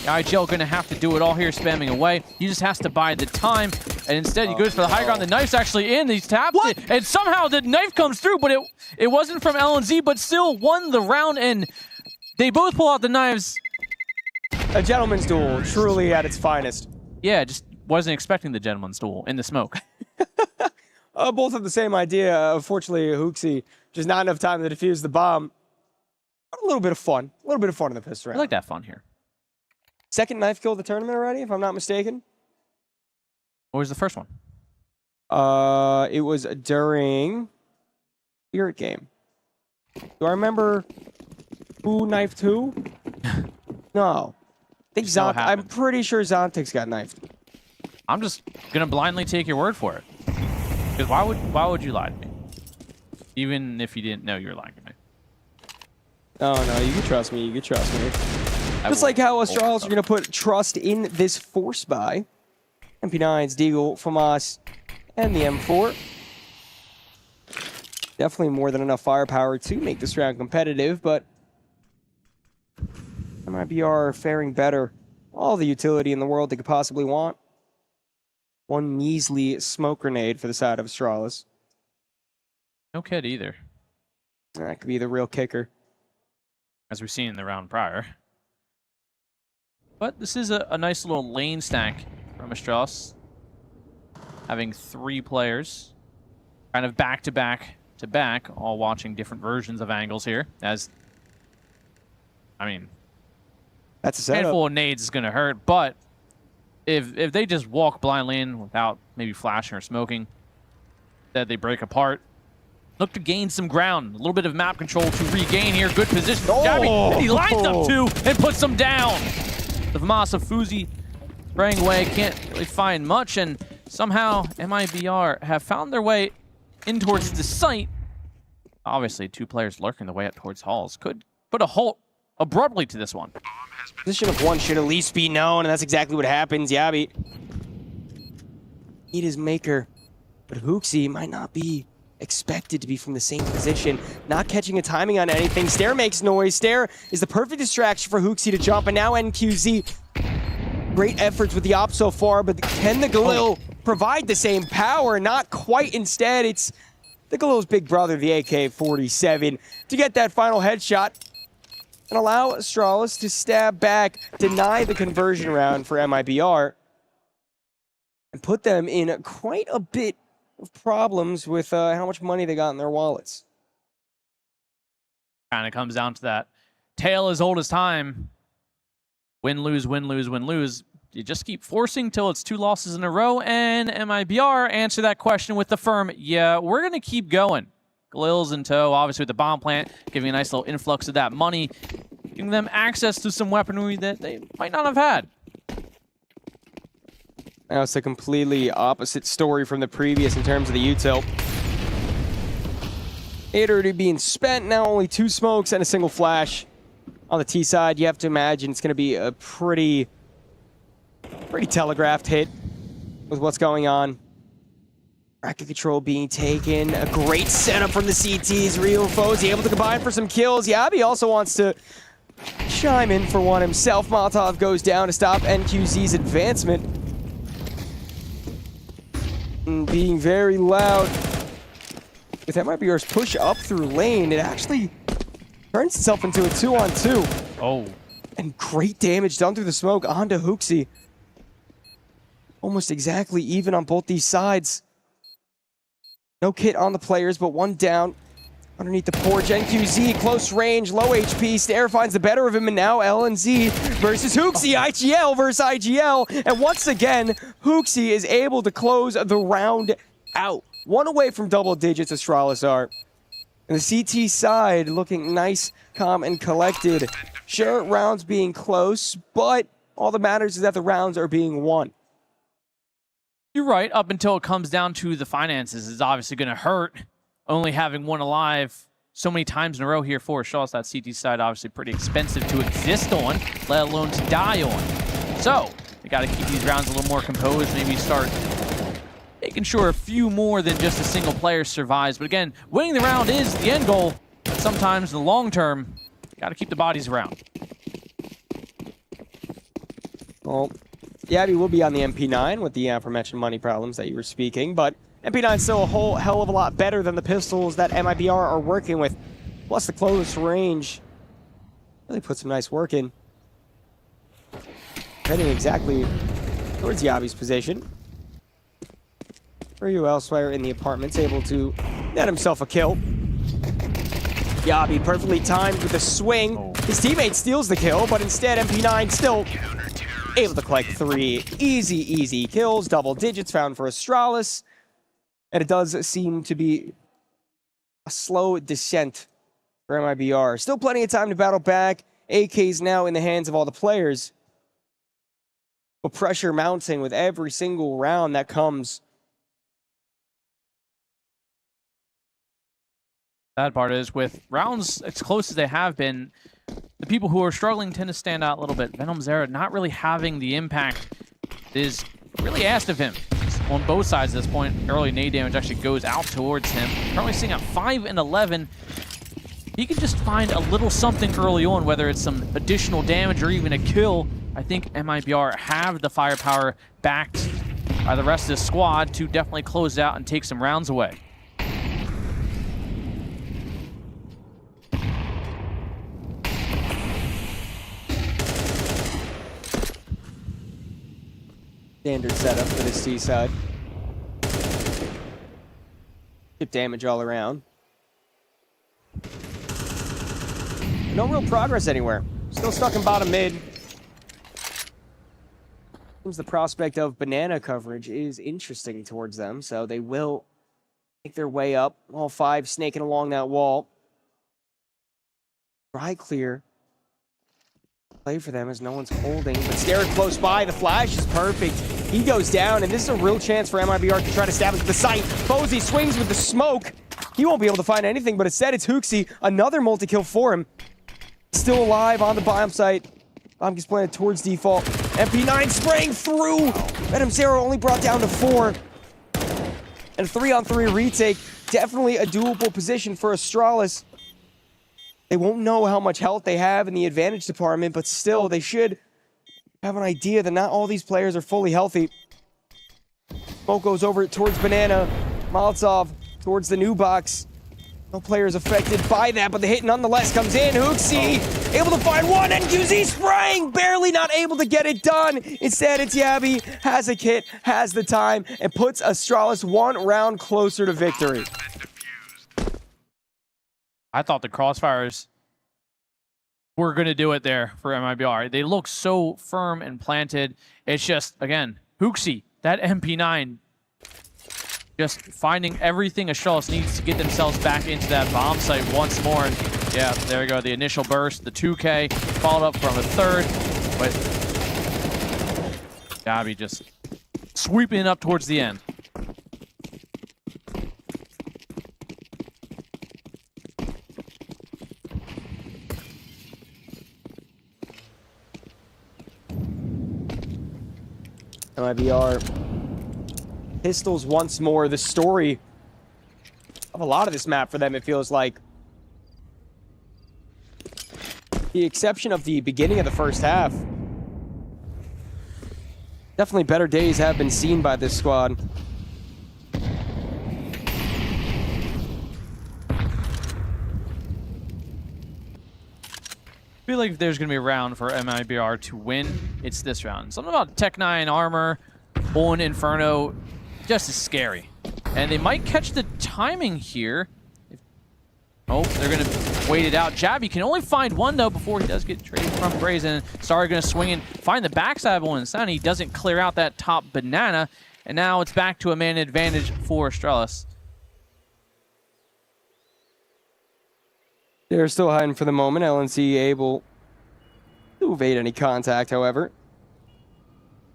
The IGL going to have to do it all here, spamming away. He just has to buy the time, and instead he goes for the high ground. The knife's actually in, he's tapped it, and somehow the knife comes through, but it wasn't from LNZ, but still won the round, and they both pull out the knives. A gentleman's duel, truly at its finest. Yeah, just wasn't expecting the gentleman's duel in the smoke. Both have the same idea. Unfortunately, HooXi, just not enough time to defuse the bomb. But a little bit of fun. A little bit of fun in the pistol round. I like that fun here. Second knife kill of the tournament already, if I'm not mistaken. What was the first one? It was during Spirit game. Do I remember who knifed who? No. I think I'm pretty sure Zontic's got knifed. I'm just gonna blindly take your word for it. Because why would you lie to me? Even if you didn't know you were lying to me. Oh no, you can trust me. You can trust me. Just like how Australis are going to put trust in this force buy. MP9's Deagle, FAMAS, and the M4. Definitely more than enough firepower to make this round competitive, but mibr faring better. All the utility in the world they could possibly want. One measly smoke grenade for the side of Australis. No kid either. That could be the real kicker. As we've seen in the round prior. But this is a nice little lane stack from Australis. Having 3 players. Kind of back to back, all watching different versions of angles here. As, I mean, that's a setup. Handful of nades is going to hurt, but if they just walk blindly in without maybe flashing or smoking, that they break apart. Look to gain some ground. A little bit of map control to regain here. Good position for Gabby. And he lines up 2 and puts them down. The FAMAS of Fuzi spraying away. Can't really find much. And somehow mibr have found their way in towards the site. Obviously, 2 players lurking the way up towards halls. Could put a halt abruptly to this one. Position of 1 should at least be known, and that's exactly what happens. Yabi. It is Maker. But Hooksy might not be expected to be from the same position, not catching a timing on anything. Stair makes noise. Stair is the perfect distraction for Hooksy to jump, and now NQZ. Great efforts with the op so far, but can the Galil provide the same power? Not quite. Instead, it's the Galil's big brother, the AK-47, to get that final headshot and allow Australis to stab back, deny the conversion round for mibr, and put them in quite a bit of problems with how much money they got in their wallets. Kind of comes down to that tale as old as time. Win, lose, win, lose, win, lose. You just keep forcing till it's 2 losses in a row, and mibr answer that question with the firm, yeah, we're going to keep going. Galil's in tow, obviously with the bomb plant, giving a nice little influx of that money, giving them access to some weaponry that they might not have had. Now it's a completely opposite story from the previous in terms of the util. 8 already being spent, now only 2 smokes and a single flash. On the T side, you have to imagine it's going to be a pretty telegraphed hit with what's going on. Racket control being taken. A great setup from the CTs. Rio Fozi able to combine for some kills. Yabi also wants to chime in for one himself. Molotov goes down to stop NQZ's advancement. Being very loud. With mibr's push up through lane, it actually turns itself into a 2-on-2. Oh. And great damage done through the smoke onto Hooksy. Almost exactly even on both these sides. No kit on the players, but 1 down. Underneath the porch, NQZ, close range, low HP. Stair finds the better of him, and now LNZ versus Hooksy. IGL versus IGL. And once again, Hooksy is able to close the round out. 1 away from double digits, Australis are. And the CT side looking nice, calm, and collected. Sure, rounds being close, but all that matters is that the rounds are being won. You're right, up until it comes down to the finances, it's obviously going to hurt. Only having 1 alive so many times in a row here for Australis. That CT side obviously pretty expensive to exist on, let alone to die on. So, they got to keep these rounds a little more composed, maybe start making sure a few more than just a single player survives. But again, winning the round is the end goal. But sometimes in the long term, got to keep the bodies around. Well, Yabi will be on the MP9 with the aforementioned money problems that you were speaking, but MP9 is still a whole hell of a lot better than the pistols that mibr are working with. Plus the close range really put some nice work in. Heading exactly towards Yabi's position. Ryu elsewhere in the apartment's able to net himself a kill. Yabi perfectly timed with a swing. His teammate steals the kill, but instead MP9 still able to collect 3 easy kills. Double digits found for Australis. And it does seem to be a slow descent for MIBR. Still plenty of time to battle back. AK's now in the hands of all the players. But pressure mounting with every single round that comes. That part is, with rounds as close as they have been, the people who are struggling tend to stand out a little bit. Venom Zera not really having the impact is really asked of him. On both sides at this point, early nade damage actually goes out towards him. Currently sitting at 5 and 11. He can just find a little something early on, whether it's some additional damage or even a kill. I think MIBR have the firepower backed by the rest of the squad to definitely close it out and take some rounds away. Standard setup for this T side. Good damage all around. No real progress anywhere. Still stuck in bottom mid. Seems the prospect of banana coverage is interesting towards them, so they will make their way up. All 5 snaking along that wall. Dry clear. Play for them as no one's holding, but Scarab close by. The flash is perfect. He goes down, and this is a real chance for MIBR to try to establish the site. Bozy swings with the smoke. He won't be able to find anything, but instead it's Hooksy. Another multi-kill for him. Still alive on the bomb site. Bomb gets planted towards default. MP9 spraying through. Venom Zero only brought down to 4. And a 3-on-3 retake. Definitely a doable position for Astralis. They won't know how much health they have in the advantage department, but still, they should have an idea that not all these players are fully healthy. Smoke goes over towards Banana. Molotov towards the new box. No players affected by that, but the hit nonetheless comes in. Hooksy able to find one, and QZ spraying, barely not able to get it done. Instead, it's Yabby, has a kit, has the time, and puts Astralis 1 round closer to victory. I thought the crossfires were going to do it there for MIBR. They look so firm and planted. It's just, again, Hooksy, that MP9, just finding everything Astralis needs to get themselves back into that bomb site once more. And yeah, there we go. The initial burst, the 2K, followed up from a 3rd. But Gabby just sweeping it up towards the end. MIBR pistols once more. The story of a lot of this map for them, it feels like. The exception of the beginning of the first half. Definitely better days have been seen by this squad. I feel like if there's going to be a round for MIBR to win, it's this round. Something about Tech 9 armor on Inferno just is scary. And they might catch the timing here. Oh, they're going to wait it out. Jabby can only find one, though, before he does get traded from Brazen. Starry going to swing and find the backside one instead. He doesn't clear out that top banana. And now it's back to a man advantage for Astralis. They're still hiding for the moment. LNC able to evade any contact, however.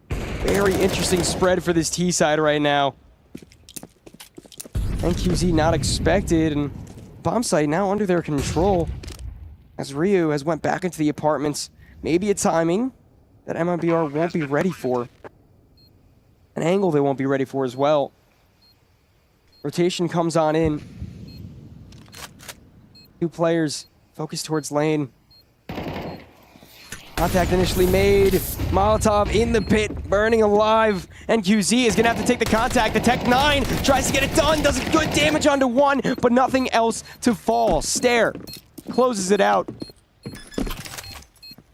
Very interesting spread for this T side right now. NQZ not expected, and bomb site now under their control. As Ryu has went back into the apartments. Maybe a timing that MIBR won't be ready for. An angle they won't be ready for as well. Rotation comes on in. 2 players focused towards lane. Contact initially made. Molotov in the pit, burning alive. NQZ is going to have to take the contact. The Tech 9 tries to get it done, does good damage onto 1, but nothing else to fall. Stare closes it out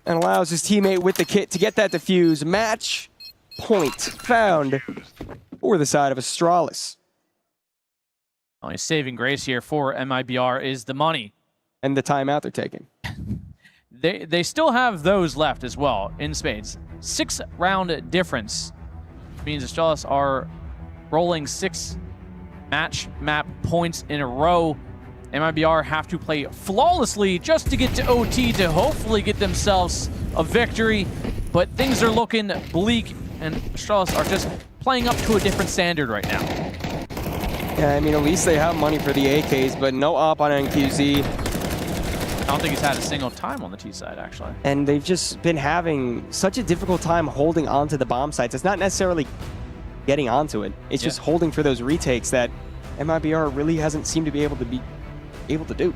and allows his teammate with the kit to get that defuse. Match point found for the side of Astralis. Only saving grace here for MIBR is the money. And the timeout they're taking. They still have those left as well in spades. 6-round difference means Astralis are rolling 6 match map points in a row. MIBR have to play flawlessly just to get to OT to hopefully get themselves a victory. But things are looking bleak, and Astralis are just playing up to a different standard right now. Yeah, I mean, at least they have money for the AKs, but no op on NQZ. I don't think he's had a single time on the T side, actually. And they've just been having such a difficult time holding onto the bomb sites. It's not necessarily getting onto it. It's just holding for those retakes that MIBR really hasn't seemed to be able to do.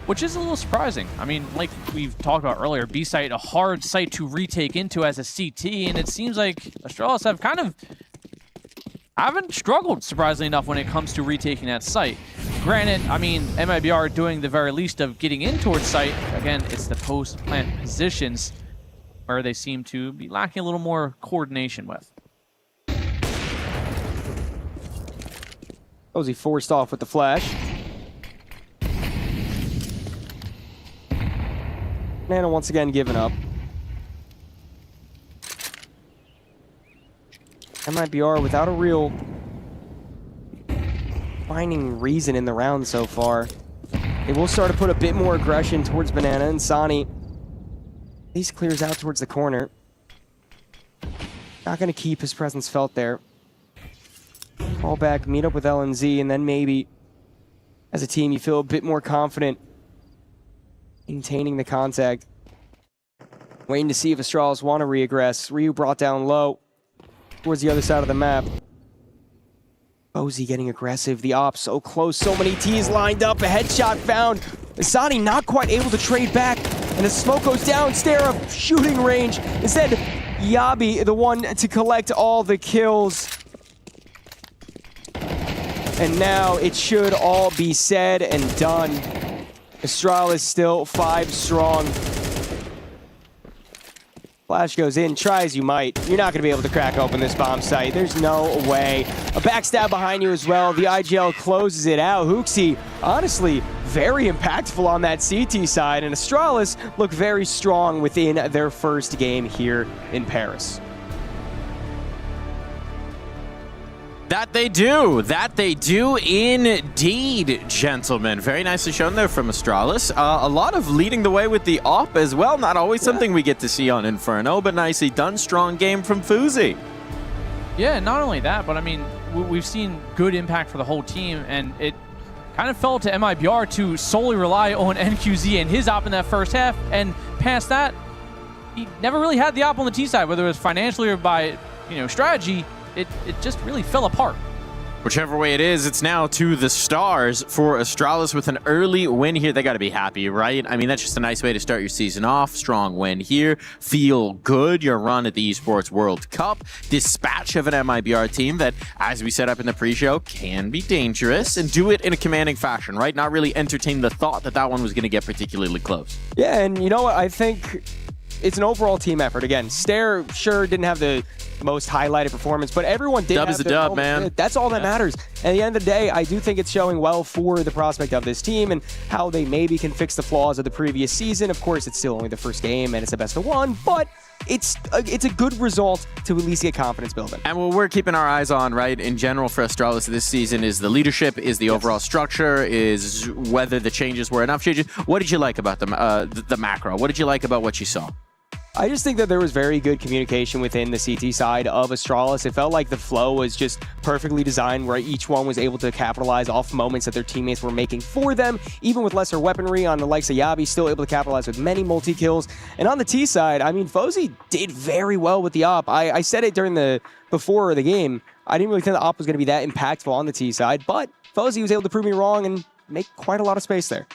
Which is a little surprising. I mean, like we've talked about earlier, B site, a hard site to retake into as a CT, and it seems like Astralis haven't struggled, surprisingly enough, when it comes to retaking that site. Granted, I mean, MIBR doing the very least of getting in towards site. Again, it's the post-plant positions where they seem to be lacking a little more coordination with. Was he forced off with the flash? Nano once again giving up. MIBR without a real finding reason in the round so far. They will start to put a bit more aggression towards Banana, and Sani at least clears out towards the corner. Not going to keep his presence felt there. Fall back, meet up with LNZ, and then maybe as a team you feel a bit more confident maintaining the contact. Waiting to see if Astralis want to reaggress. Ryu brought down low towards the other side of the map. Bozy getting aggressive. The op so close. So many T's lined up. A headshot found. Asani not quite able to trade back. And the smoke goes down. Stare of shooting range. Instead, Yabi, the one to collect all the kills. And now it should all be said and done. Astralis still 5 strong. Flash goes in, try as you might. You're not going to be able to crack open this bomb site. There's no way. A backstab behind you as well. The IGL closes it out. Hooksy, honestly, very impactful on that CT side. And Astralis look very strong within their first game here in Paris. That they do indeed, gentlemen. Very nicely shown there from Astralis. A lot of leading the way with the op as well. Not always something we get to see on Inferno, but nicely done. Strong game from Fuzi. Yeah, not only that, but I mean, we've seen good impact for the whole team, and it kind of fell to MIBR to solely rely on NQZ and his op in that first half, and past that, he never really had the op on the T side, whether it was financially or by, strategy. It just really fell apart. Whichever way it is, it's now to the stars for Astralis with an early win here. They got to be happy, right? I mean, that's just a nice way to start your season off. Strong win here. Feel good. Your run at the Esports World Cup. Dispatch of an MIBR team that, as we set up in the pre-show, can be dangerous, and do it in a commanding fashion, right? Not really entertain the thought that that one was going to get particularly close. Yeah, and you know what? I think it's an overall team effort. Again, Stare sure didn't have the most highlighted performance, but everyone did. Dub is a dub, man. That's all that matters. At the end of the day, I do think it's showing well for the prospect of this team and how they maybe can fix the flaws of the previous season. Of course, it's still only the first game and it's the best of one, but it's a good result to at least get confidence building. And what we're keeping our eyes on, right, in general for Astralis this season is the leadership, is the overall structure, is whether the changes were enough changes. What did you like about the macro? What did you like about what you saw? I just think that there was very good communication within the CT side of Astralis. It felt like the flow was just perfectly designed where each one was able to capitalize off moments that their teammates were making for them. Even with lesser weaponry on the likes of Yabi, still able to capitalize with many multi-kills. And on the T side, I mean, Fozy did very well with the op. I said it before the game. I didn't really think the op was going to be that impactful on the T side, but Fozy was able to prove me wrong and make quite a lot of space there.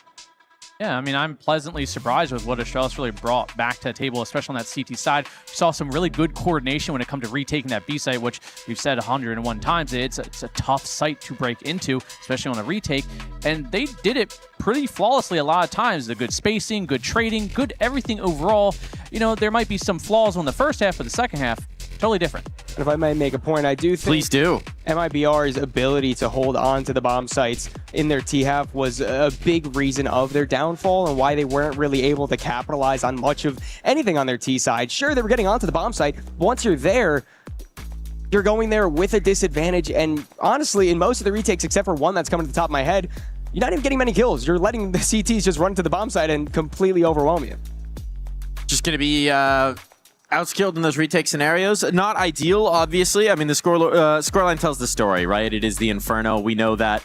Yeah, I mean, I'm pleasantly surprised with what Astralis really brought back to the table, especially on that CT side. We saw some really good coordination when it comes to retaking that B site, which we've said 101 times. It's a tough site to break into, especially on a retake. And they did it pretty flawlessly a lot of times. The good spacing, good trading, good everything overall. There might be some flaws on the first half, but the second half, totally different. And if I might make a point, I do think Please do. MIBR's ability to hold on to the bomb sites in their T-half was a big reason of their downfall and why they weren't really able to capitalize on much of anything on their T side. Sure, they were getting onto the bomb site. Once you're there, you're going there with a disadvantage. And honestly, in most of the retakes, except for one that's coming to the top of my head, you're not even getting many kills. You're letting the CTs just run to the bomb site and completely overwhelm you. Just going to be outskilled in those retake scenarios. Not ideal, obviously. I mean, the scoreline tells the story, right? It is the Inferno. We know that.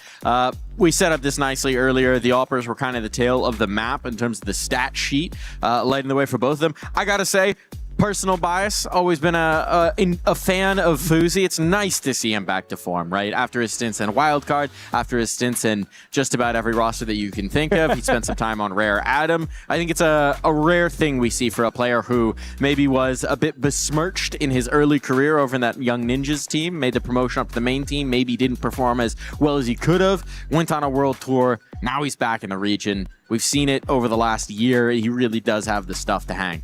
We set up this nicely earlier. The Alpers were kind of the tail of the map in terms of the stat sheet, lighting the way for both of them. I got to say, personal bias, always been a fan of Fuzi. It's nice to see him back to form, right? After his stints in Wildcard, after his stints in just about every roster that you can think of. He spent some time on Rare Adam. I think it's a rare thing we see for a player who maybe was a bit besmirched in his early career over in that Young Ninjas team, made the promotion up to the main team, maybe didn't perform as well as he could have, went on a world tour. Now he's back in the region. We've seen it over the last year. He really does have the stuff to hang.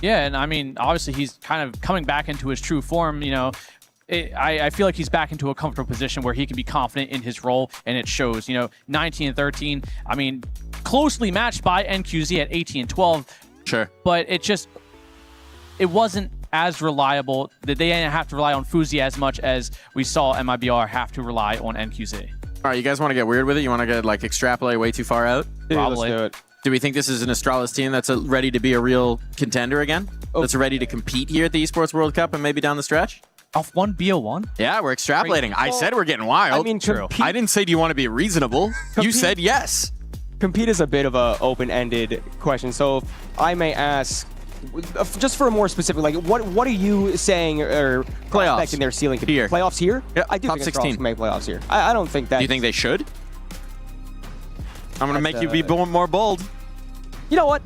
Yeah, and I mean, obviously he's kind of coming back into his true form, you know. I feel like he's back into a comfortable position where he can be confident in his role, and it shows, you know, 19 and 13. I mean, closely matched by NQZ at 18 and 12. Sure. But it wasn't as reliable. That they didn't have to rely on Fuzi as much as we saw MIBR have to rely on NQZ. All right, you guys want to get weird with it? You want to get, like, extrapolate way too far out? Probably. Let's do it. Do we think this is an Astralis team that's ready to be a real contender again? That's ready to compete here at the Esports World Cup and maybe down the stretch? Off one BO1? Yeah, we're extrapolating. I said we're getting wild. I mean, I didn't say, do you want to be reasonable? You said yes. Compete is a bit of a open-ended question. So if I may ask, just for a more specific, like, what are you saying or expecting their ceiling to be? Here. Playoffs here? Yeah, I do top think 16 can make playoffs here. I don't think that. Do you think they should? I'm going to make you be more bold. You know what?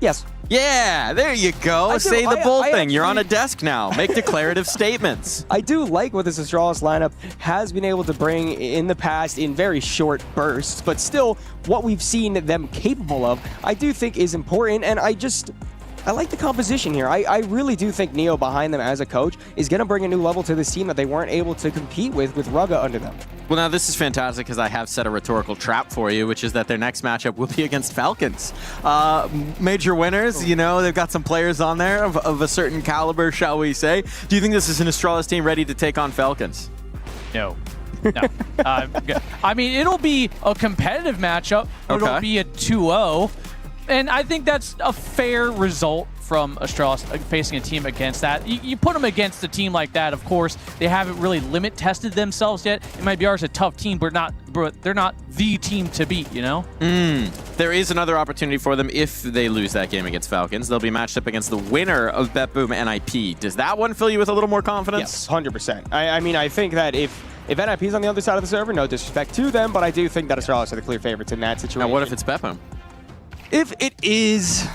Yes. Yeah, there you go. Say the bold thing. You're on a desk now. Make declarative statements. I do like what this Astralis lineup has been able to bring in the past in very short bursts, but still, what we've seen them capable of, I do think is important, and I like the composition here. I really do think Neo behind them as a coach is going to bring a new level to this team that they weren't able to compete with Rugga under them. Well, now this is fantastic because I have set a rhetorical trap for you, which is that their next matchup will be against Falcons. Major winners, you know, they've got some players on there of a certain caliber, shall we say. Do you think this is an Astralis team ready to take on Falcons? No. No. I mean, it'll be a competitive matchup. It'll be a 2-0. And I think that's a fair result from Astralis facing a team against that. You put them against a team like that, of course, they haven't really limit tested themselves yet. MIBR is a tough team, but they're not the team to beat, you know? There is another opportunity for them if they lose that game against Falcons. They'll be matched up against the winner of BetBoom NIP. Does that one fill you with a little more confidence? Yes, 100%. I mean, I think that if NIP is on the other side of the server, no disrespect to them, but I do think that Astralis are the clear favorites in that situation. Now, what if it's BetBoom? If it is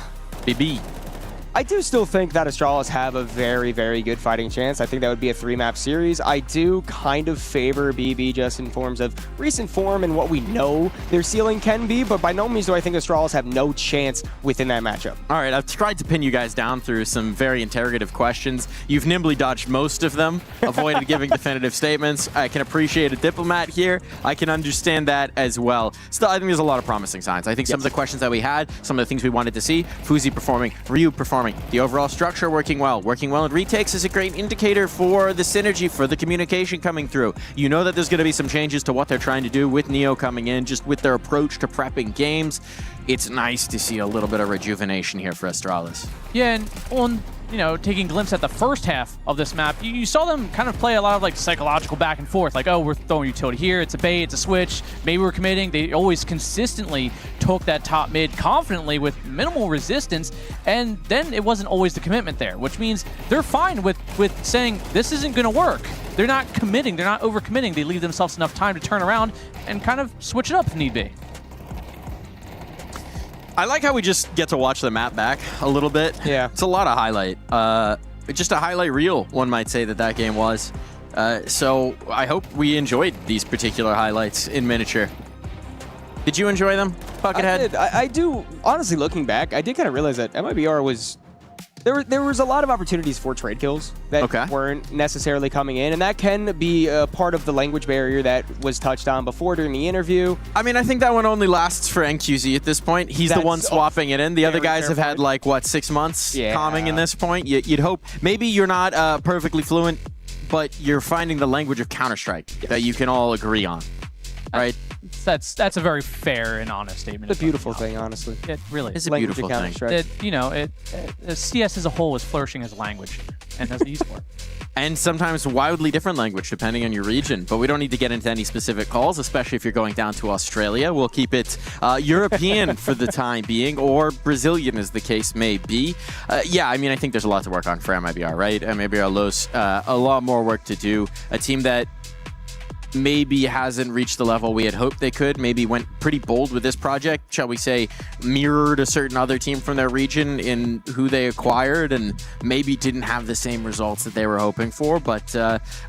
BB, I do still think that Astralis have a very, very good fighting chance. I think that would be a 3-map series. I do kind of favor BB just in forms of recent form and what we know their ceiling can be, but by no means do I think Astralis have no chance within that matchup. All right, I've tried to pin you guys down through some very interrogative questions. You've nimbly dodged most of them, avoided giving definitive statements. I can appreciate a diplomat here. I can understand that as well. Still, I think there's a lot of promising signs. I think some of the questions that we had, some of the things we wanted to see, Fuzi performing, Ryu performing, the overall structure working well. Working well in retakes is a great indicator for the synergy, for the communication coming through. You know that there's going to be some changes to what they're trying to do with Neo coming in, just with their approach to prepping games. It's nice to see a little bit of rejuvenation here for Astralis. Yeah, and on, you know, taking a glimpse at the first half of this map, you saw them kind of play a lot of like psychological back and forth, like, oh, we're throwing utility here, it's a bait, it's a switch, maybe we're committing. They always consistently took that top mid confidently with minimal resistance, and then it wasn't always the commitment there, which means they're fine with saying this isn't going to work. They're not committing, they're not over-committing. They leave themselves enough time to turn around and kind of switch it up if need be. I like how we just get to watch the map back a little bit. Yeah. It's a lot of highlight. Just a highlight reel, one might say that game was. So I hope we enjoyed these particular highlights in miniature. Did you enjoy them, Buckethead? I do. Honestly, looking back, I did kind of realize that MIBR was... There was a lot of opportunities for trade kills that weren't necessarily coming in, and that can be a part of the language barrier that was touched on before during the interview. I mean, I think that one only lasts for NQZ at this point. He's the one swapping it in. The other guys have had, like, what, 6 months calming in this point? You'd hope. Maybe you're not perfectly fluent, but you're finding the language of Counter-Strike that you can all agree on, right? That's a very fair and honest statement. It's a beautiful thing, honestly. It really It's a beautiful thing. CS as a whole was flourishing as a language and as an esport. And sometimes wildly different language depending on your region. But we don't need to get into any specific calls, especially if you're going down to Australia. We'll keep it European for the time being, or Brazilian as the case may be. Yeah, I mean, I think there's a lot to work on for mibr, right? mibr.los, a lot more work to do. A team that maybe hasn't reached the level we had hoped they could, maybe went pretty bold with this project, shall we say, mirrored a certain other team from their region in who they acquired, and maybe didn't have the same results that they were hoping for, but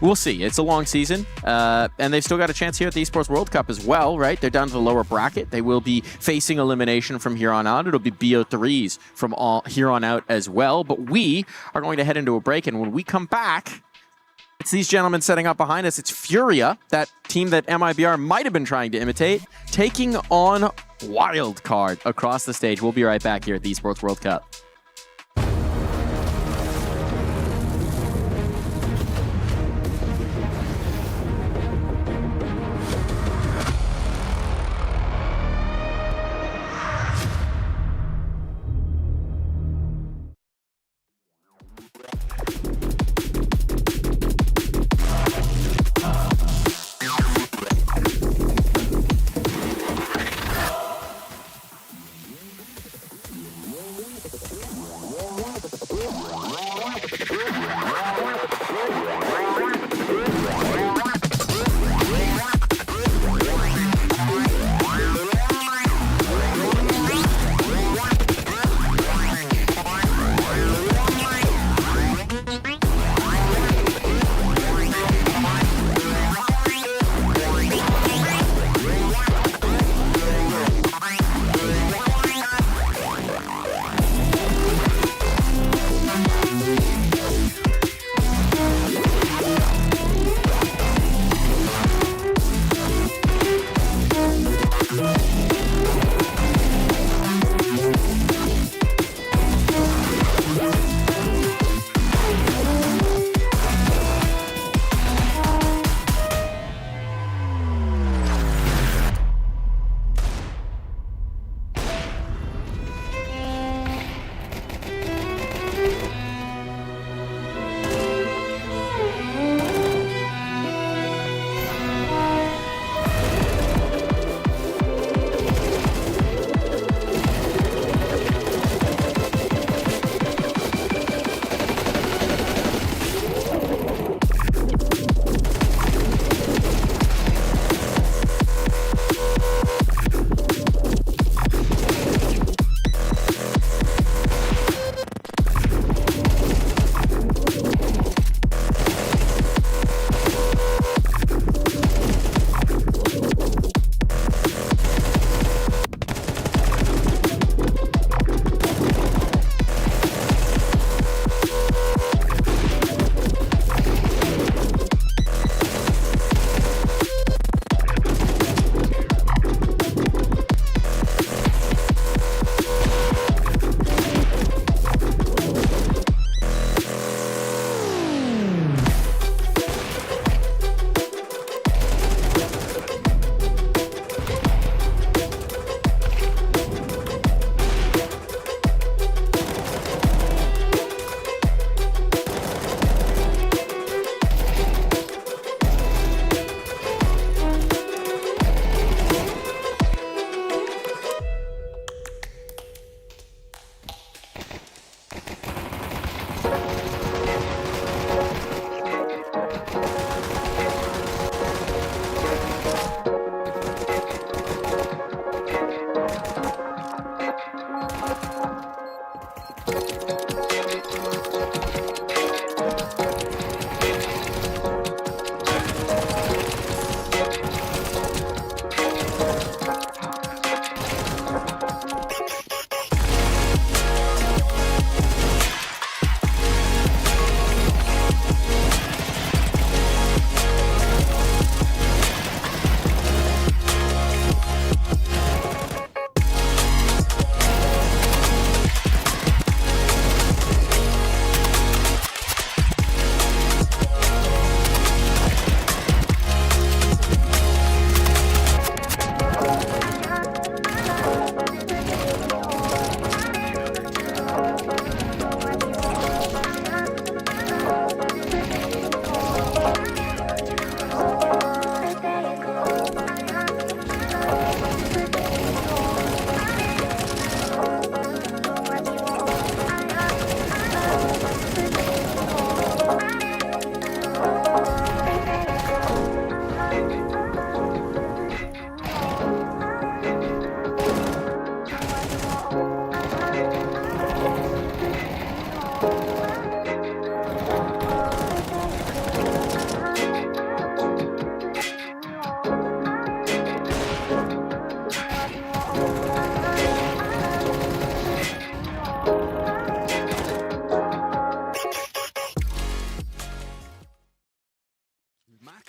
we'll see. It's a long season, and they've still got a chance here at the Esports World Cup as well, right? They're down to the lower bracket. They will be facing elimination from here on out. It'll be BO3s from here on out as well, but we are going to head into a break, and when we come back, it's these gentlemen setting up behind us. It's Furia, that team that mibr might have been trying to imitate, taking on Wildcard across the stage. We'll be right back here at the Esports World Cup.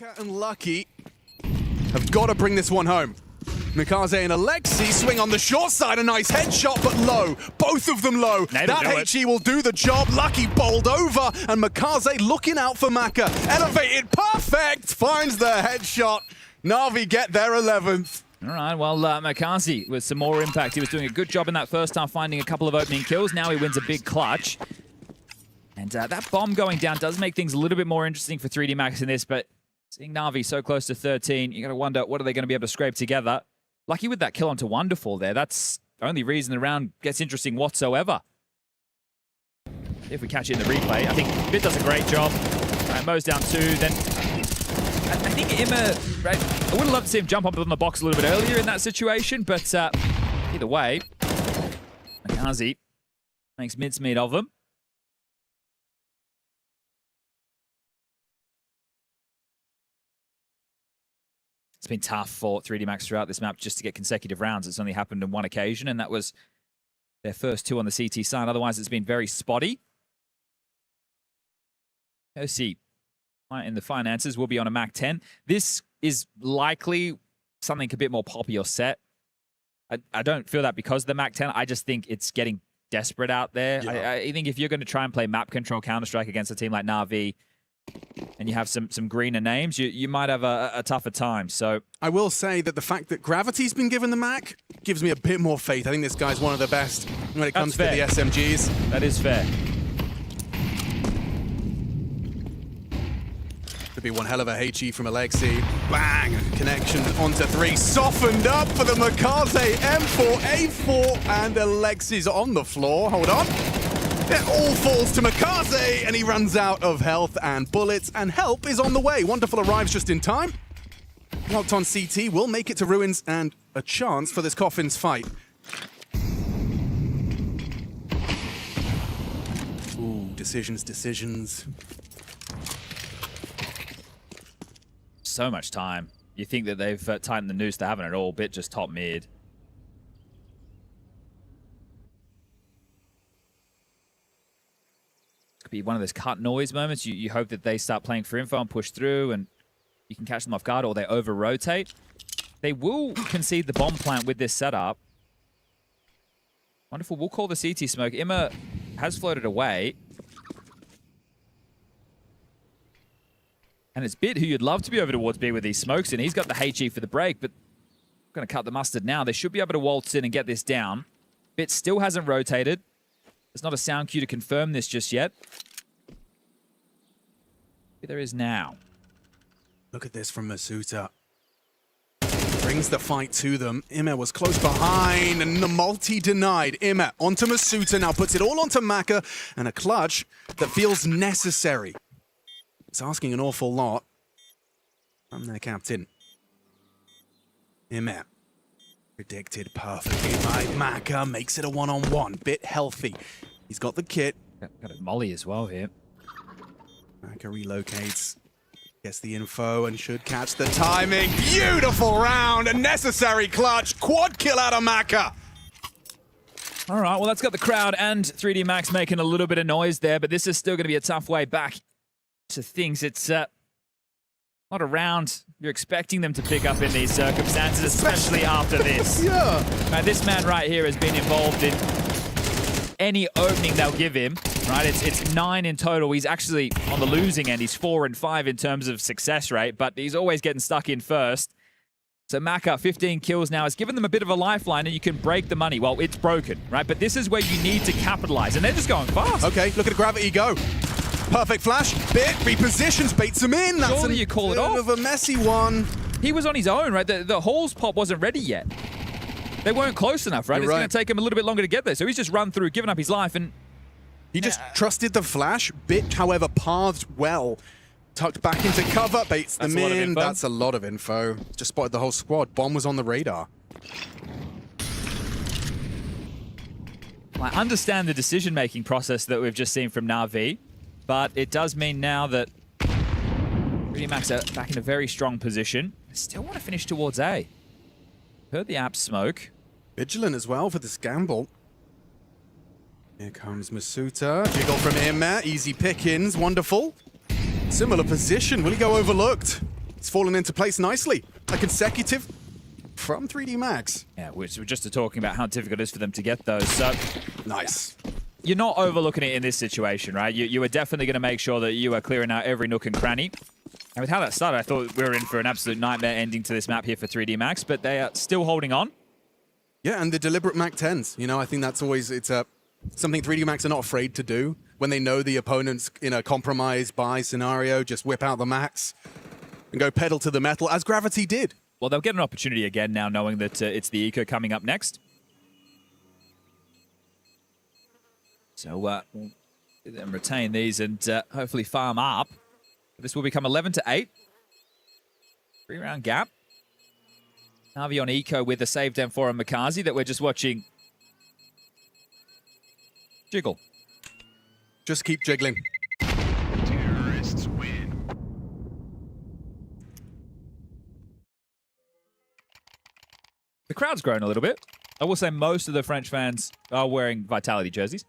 Maka and Lucky have got to bring this one home. Mikaze and Alexi swing on the short side, a nice headshot, but low. Both of them low. That HE will do the job. Lucky bowled over, and Mikaze looking out for Maka. Elevated, perfect, finds the headshot. Na'Vi get their 11th. All right, well, Mikaze with some more impact. He was doing a good job in that first half, finding a couple of opening kills. Now he wins a big clutch. And that bomb going down does make things a little bit more interesting for 3D Max in this, but seeing Na'Vi so close to 13, you got to wonder, what are they going to be able to scrape together? Lucky with that kill onto Wonderful there. That's the only reason the round gets interesting whatsoever. If we catch it in the replay, I think Bit does a great job. Mo's down 2, then I think Imma, right, I would have loved to see him jump up on the box a little bit earlier in that situation, but either way, Mikaze makes mincemeat of them. It's been tough for 3D Max throughout this map just to get consecutive rounds. It's only happened on one occasion, and that was their first 2 on the CT side. Otherwise, it's been very spotty. OC in the finances will be on a Mac 10. This is likely something a bit more poppy or set. I don't feel that because of the Mac 10. I just think it's getting desperate out there. Yeah. I think if you're going to try and play map control Counter-Strike against a team like Na'Vi, and you have some greener names, you might have a tougher time. So I will say that the fact that Gravity's been given the Mac gives me a bit more faith. I think this guy's one of the best when it comes to the SMGs. That is fair. Could be one hell of a HE from Alexi. Bang! Connection onto 3. Softened up for the Mikaze. M4, A4, and Alexi's on the floor. Hold on. It all falls to Mikaze, and he runs out of health and bullets, and help is on the way. Wonderful arrives just in time. Locked on CT will make it to Ruins, and a chance for this Coffins fight. Ooh, decisions. So much time. You think that they've tightened the noose, they haven't at all. Bit just top mid. Be one of those cut noise moments. You hope that they start playing for info and push through, and you can catch them off guard, or they over-rotate. They will concede the bomb plant with this setup. Wonderful. We'll call the CT smoke. Imma has floated away. And it's Bit, who you'd love to be over towards B with these smokes, and he's got the HE for the break, but going to cut the mustard now. They should be able to waltz in and get this down. Bit still hasn't rotated. There's not a sound cue to confirm this just yet. There is now. Look at this from Masuta. Brings the fight to them. Imma was close behind, and the multi denied. Imma onto Masuta, now puts it all onto Maka, and a clutch that feels necessary. It's asking an awful lot from their captain. Imma. Predicted perfectly by Maka, makes it a one-on-one. Bit healthy. He's got the kit. Got a molly as well here. Maka relocates, gets the info, and should catch the timing. Beautiful round, a necessary clutch. Quad kill out of Maka. All right, well, that's got the crowd and 3D Max making a little bit of noise there, but this is still going to be a tough way back to things. It's not a round you're expecting them to pick up in these circumstances, especially after this. Yeah. Now, this man right here has been involved in any opening they'll give him, right? It's 9 in total. He's actually on the losing end. He's 4 and 5 in terms of success rate, but he's always getting stuck in first. So Maka, 15 kills now, has given them a bit of a lifeline, and you can break the money. Well, it's broken, right? But this is where you need to capitalize, and they're just going fast. Okay, look at Gravity go. Perfect flash. Bit repositions, baits him in. That's Surely you call it off. Of a messy one. He was on his own, right? The Halls pop wasn't ready yet. They weren't close enough, right? It's going to take him a little bit longer to get there. So he's just run through, given up his life, and he just trusted the flash. Bit, however, pathed well. Tucked back into cover, baits them in. That's a lot of info. Just spotted the whole squad. Bomb was on the radar. I understand the decision-making process that we've just seen from Na'Vi, but it does mean now that 3D Max are back in a very strong position. I still want to finish towards A. Heard the app smoke. Vigilant as well for this gamble. Here comes Masuta. Jiggle from Imma. Easy pickings. Wonderful. Similar position. Will he go overlooked? It's fallen into place nicely. A consecutive from 3D Max. Yeah, which we're just talking about how difficult it is for them to get those. So nice. You're not overlooking it in this situation, right? You are definitely going to make sure that you are clearing out every nook and cranny. And with how that started, I thought we were in for an absolute nightmare ending to this map here for 3D Max, but they are still holding on. Yeah, and the deliberate Mac 10s. You know, I think that's always, something 3D Max are not afraid to do. When they know the opponent's in a compromise buy scenario, just whip out the Max and go pedal to the metal, as Gravity did. Well, they'll get an opportunity again now, knowing that it's the Eco coming up next. So we'll then retain these and hopefully farm up. This will become 11-8. 3-round gap. Navi on Eco with a saved M4 and Makazi that we're just watching jiggle. Just keep jiggling. Terrorists win. The crowd's grown a little bit. I will say most of the French fans are wearing Vitality jerseys.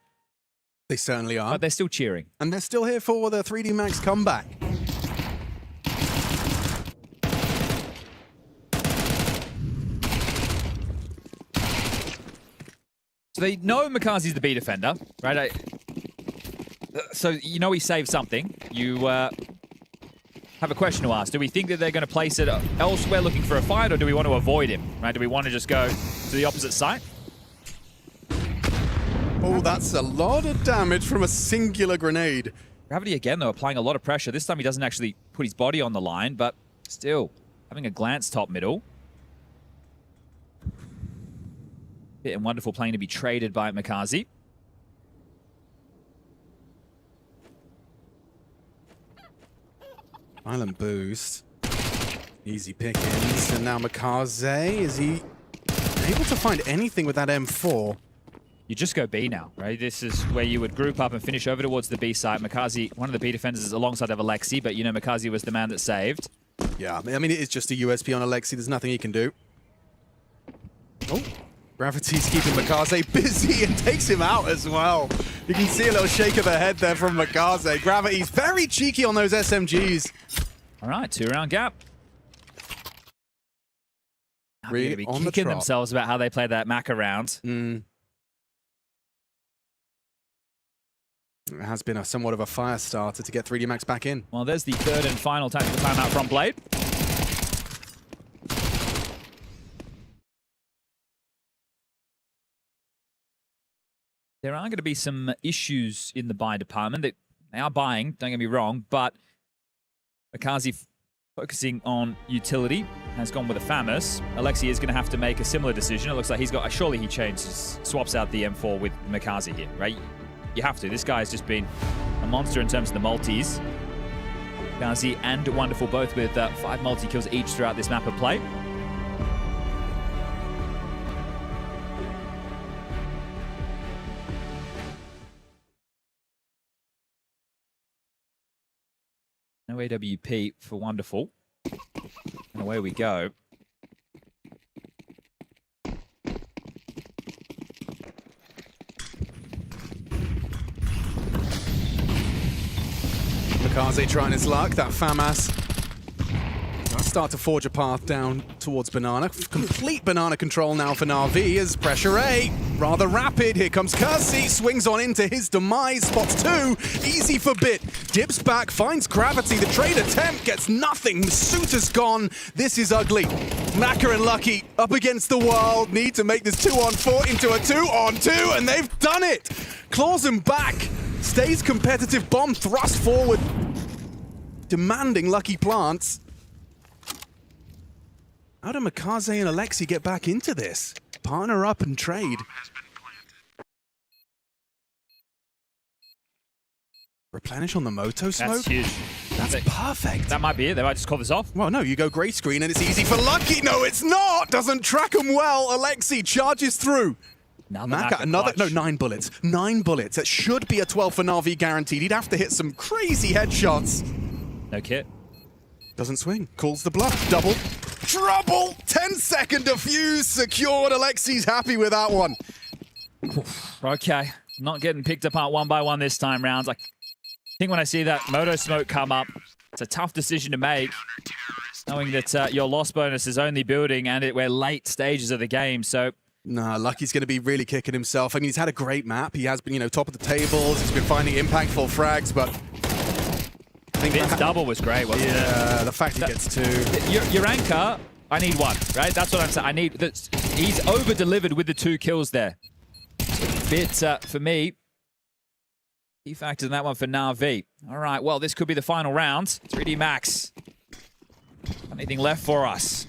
They certainly are. But they're still cheering. And they're still here for the 3D Max comeback. So they know Makazi's the B defender, right? So you know he saved something. You have a question to ask. Do we think that they're going to place it elsewhere looking for a fight, or do we want to avoid him, right? Do we want to just go to the opposite site? Oh, that's a lot of damage from a singular grenade. Gravity again, though, applying a lot of pressure. This time he doesn't actually put his body on the line, but still having a glance top middle. Bit and wonderful playing to be traded by Makazi. Island boost. Easy pickings. And now Makaze, is he able to find anything with that M4? You just go B now, right? This is where you would group up and finish over towards the B site. Makazi, one of the B defenders, is alongside of Alexi, but you know Makazi was the man that saved. Yeah, I mean, it is just a USP on Alexi. There's nothing he can do. Oh, Gravity's keeping Makaze busy and takes him out as well. You can see a little shake of the head there from Makaze. Gravity's very cheeky on those SMGs. All right, 2-round gap. They're going to be kicking themselves about how they played that Mac around. It has been somewhat of a fire starter to get 3D Max back in. Well, there's the third and final tactical timeout from Blade. There are going to be some issues in the buy department. They are buying, don't get me wrong, but Makazi focusing on utility has gone with a FAMAS. Alexi is going to have to make a similar decision. It looks like he's got, surely he swaps out the M4 with Makazi here, right? You have to. This guy's just been a monster in terms of the multis. Makazi and Wonderful both with 5 multi-kills each throughout this map of play. No AWP for Wonderful. And away we go. Makaze trying his luck. That FAMAS does start to forge a path down towards Banana. Complete Banana control now for Na'Vi as pressure A. Rather rapid. Here comes Kersey. Swings on into his demise. Spots 2. Easy for Bit. Dips back. Finds Gravity. The trade attempt gets nothing. Suiter's gone. This is ugly. Maka and Lucky up against the world. Need to make this 2-on-4 into a 2-on-2. And they've done it. Claws him back. Stays competitive. Bomb thrust forward. Demanding Lucky plants. How do Makaze and Alexi get back into this? Partner up and trade. Replenish on the Moto smoke? That's huge. That's perfect. That might be it. They might just call this off. Well, no, you go gray screen and it's easy for Lucky. No, it's not. Doesn't track him well. Alexi charges through. Maka, another, no, 9 bullets. 9 bullets. That should be a 12 for Na'Vi guaranteed. He'd have to hit some crazy headshots. No kit. Doesn't swing. Calls the bluff. Double. Trouble! 10-second defuse secured. Alexi's happy with that one. Okay. Not getting picked apart one by one this time round. I think when I see that Moto smoke come up, it's a tough decision to make. knowing that your loss bonus is only building and we're late stages of the game. So nah, Lucky's going to be really kicking himself. I mean, he's had a great map. He has been, top of the tables. He's been finding impactful frags, but I think Vin's double was great, wasn't it? Yeah, the fact he gets 2. Your anchor, I need 1, right? That's what I'm saying. He's over-delivered with the 2 kills there. Bit, for me, key factors in that one for Na'Vi. All right, well, this could be the final round. 3D Max. Anything left for us?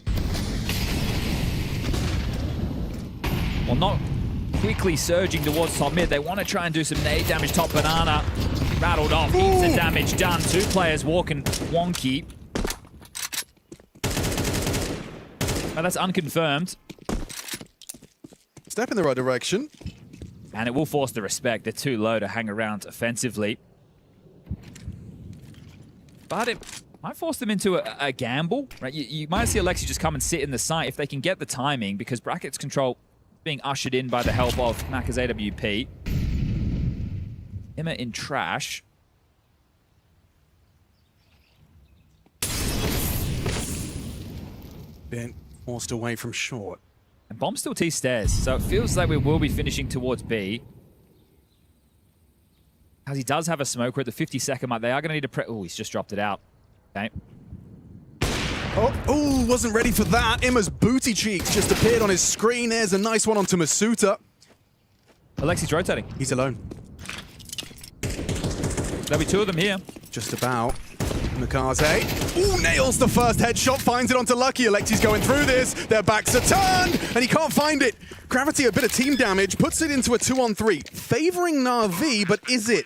Well, not quickly surging towards top mid. They want to try and do some nade damage. Top banana rattled off. Heaps of damage done. 2 players walking wonky. Now that's unconfirmed. Step in the right direction. And it will force the respect. They're too low to hang around offensively. But it might force them into a gamble, right? You might see Alexi just come and sit in the site if they can get the timing, because brackets control being ushered in by the help of Macca's AWP. Emma in trash. Been forced away from short. And Bomb still T stairs, so it feels like we will be finishing towards B. As he does have a smoke, we're at the 50-second mark. They are going to need a oh, he's just dropped it out. Okay. Oh, wasn't ready for that. Imma's booty cheeks just appeared on his screen. There's a nice one onto Masuta. Alexi's rotating. He's alone. There'll be 2 of them here. Just about. Makaze. Ooh, nails the first headshot, finds it onto Lucky. Alexi's going through this. Their backs are turned, and he can't find it. Gravity, a bit of team damage, puts it into a 2-on-3. Favoring Na'Vi, but is it?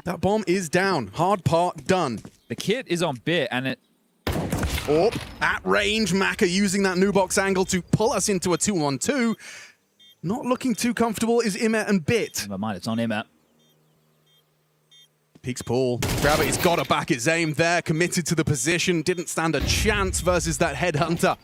That bomb is down. Hard part done. The kit is on bit, and it... Oh, at range, Maka using that new box angle to pull us into a 2-on-2. Not looking too comfortable is Imet and Bit. Never mind, it's on Imet. Peaks Paul. Gravity's got to back his aim there, committed to the position, didn't stand a chance versus that headhunter.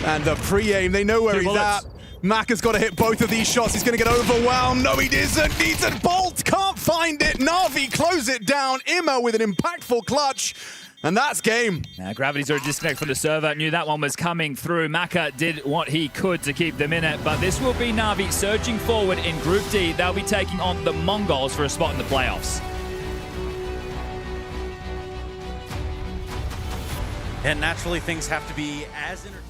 And the pre-aim, they know where he's at. Maka's got to hit both of these shots. He's going to get overwhelmed. No, he isn't. Needs a bolt. Can't find it. Na'Vi close it down. Imma with an impactful clutch. And that's game. Now, Gravity's already disconnected from the server. Knew that one was coming through. Maka did what he could to keep them in it. But this will be Na'Vi surging forward in Group D. They'll be taking on the Mongols for a spot in the playoffs. And naturally, things have to be as entertaining.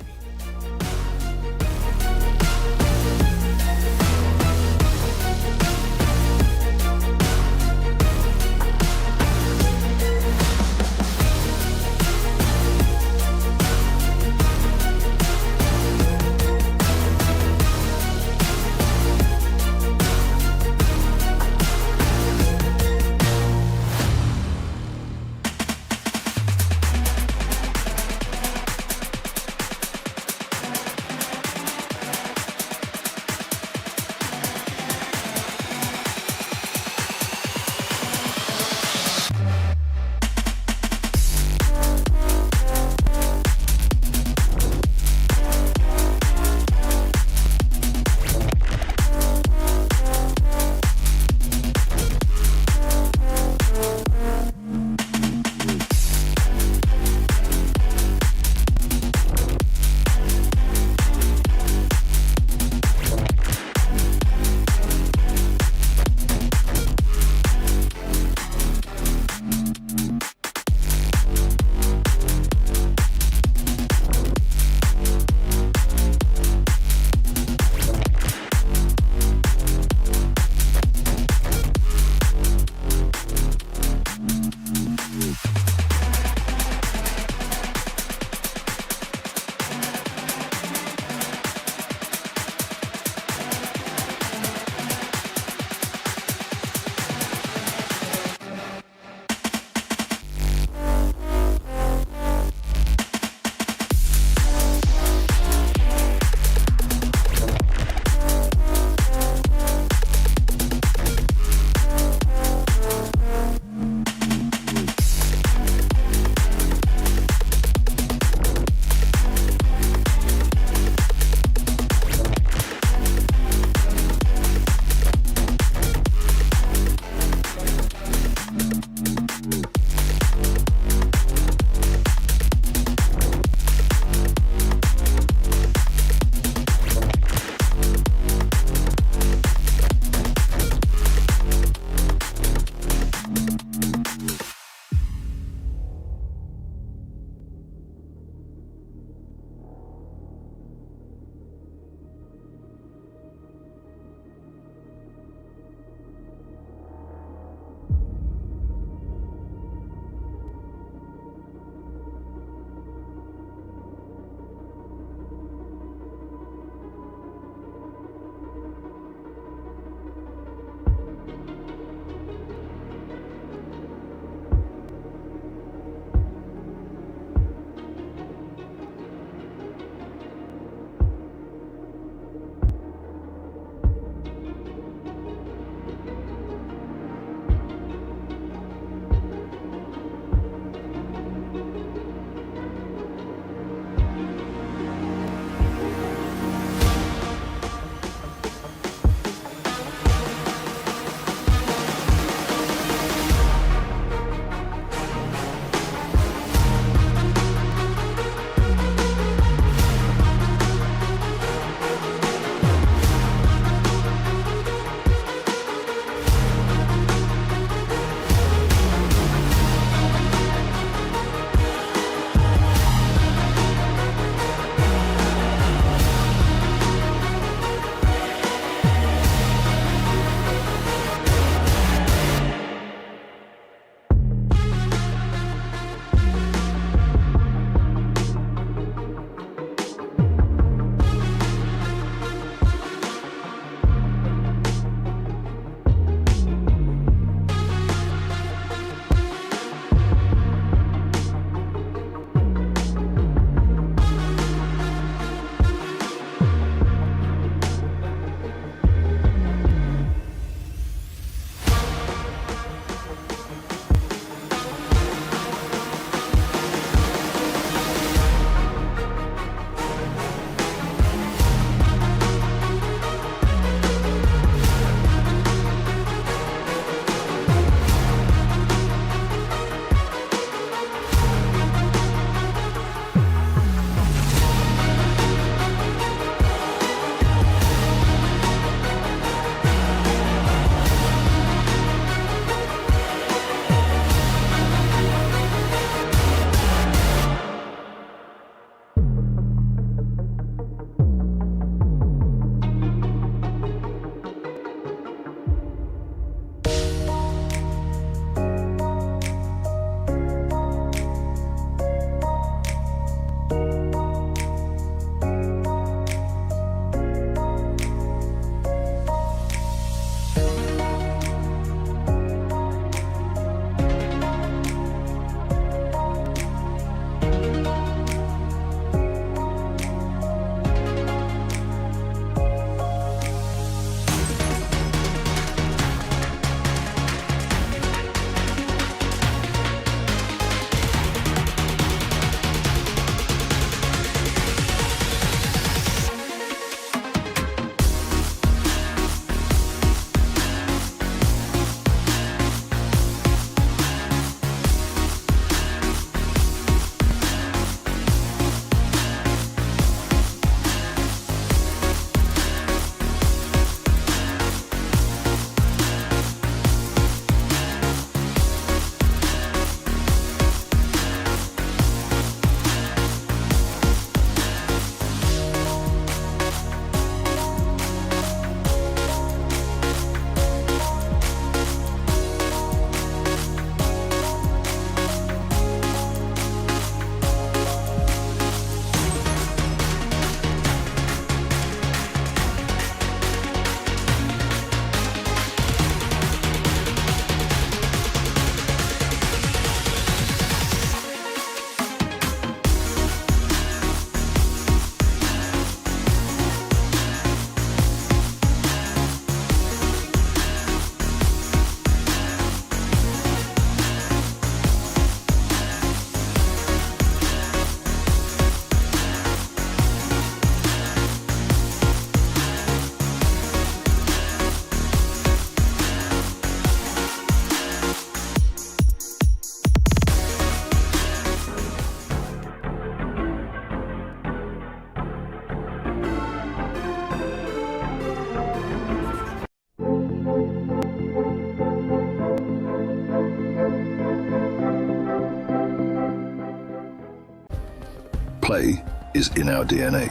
Play is in our DNA.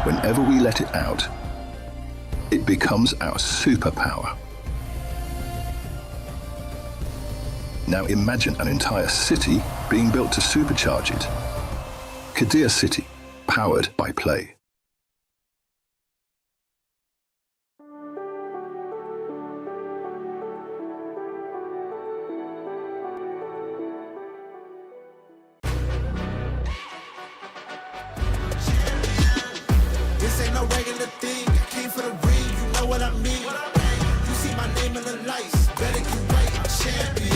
Whenever we let it out, it becomes our superpower. Now imagine an entire city being built to supercharge it. Kadir City, powered by play. This ain't no regular thing. I came for the ring, you know what I mean. You see my name in the lights, better get right, I'm champion.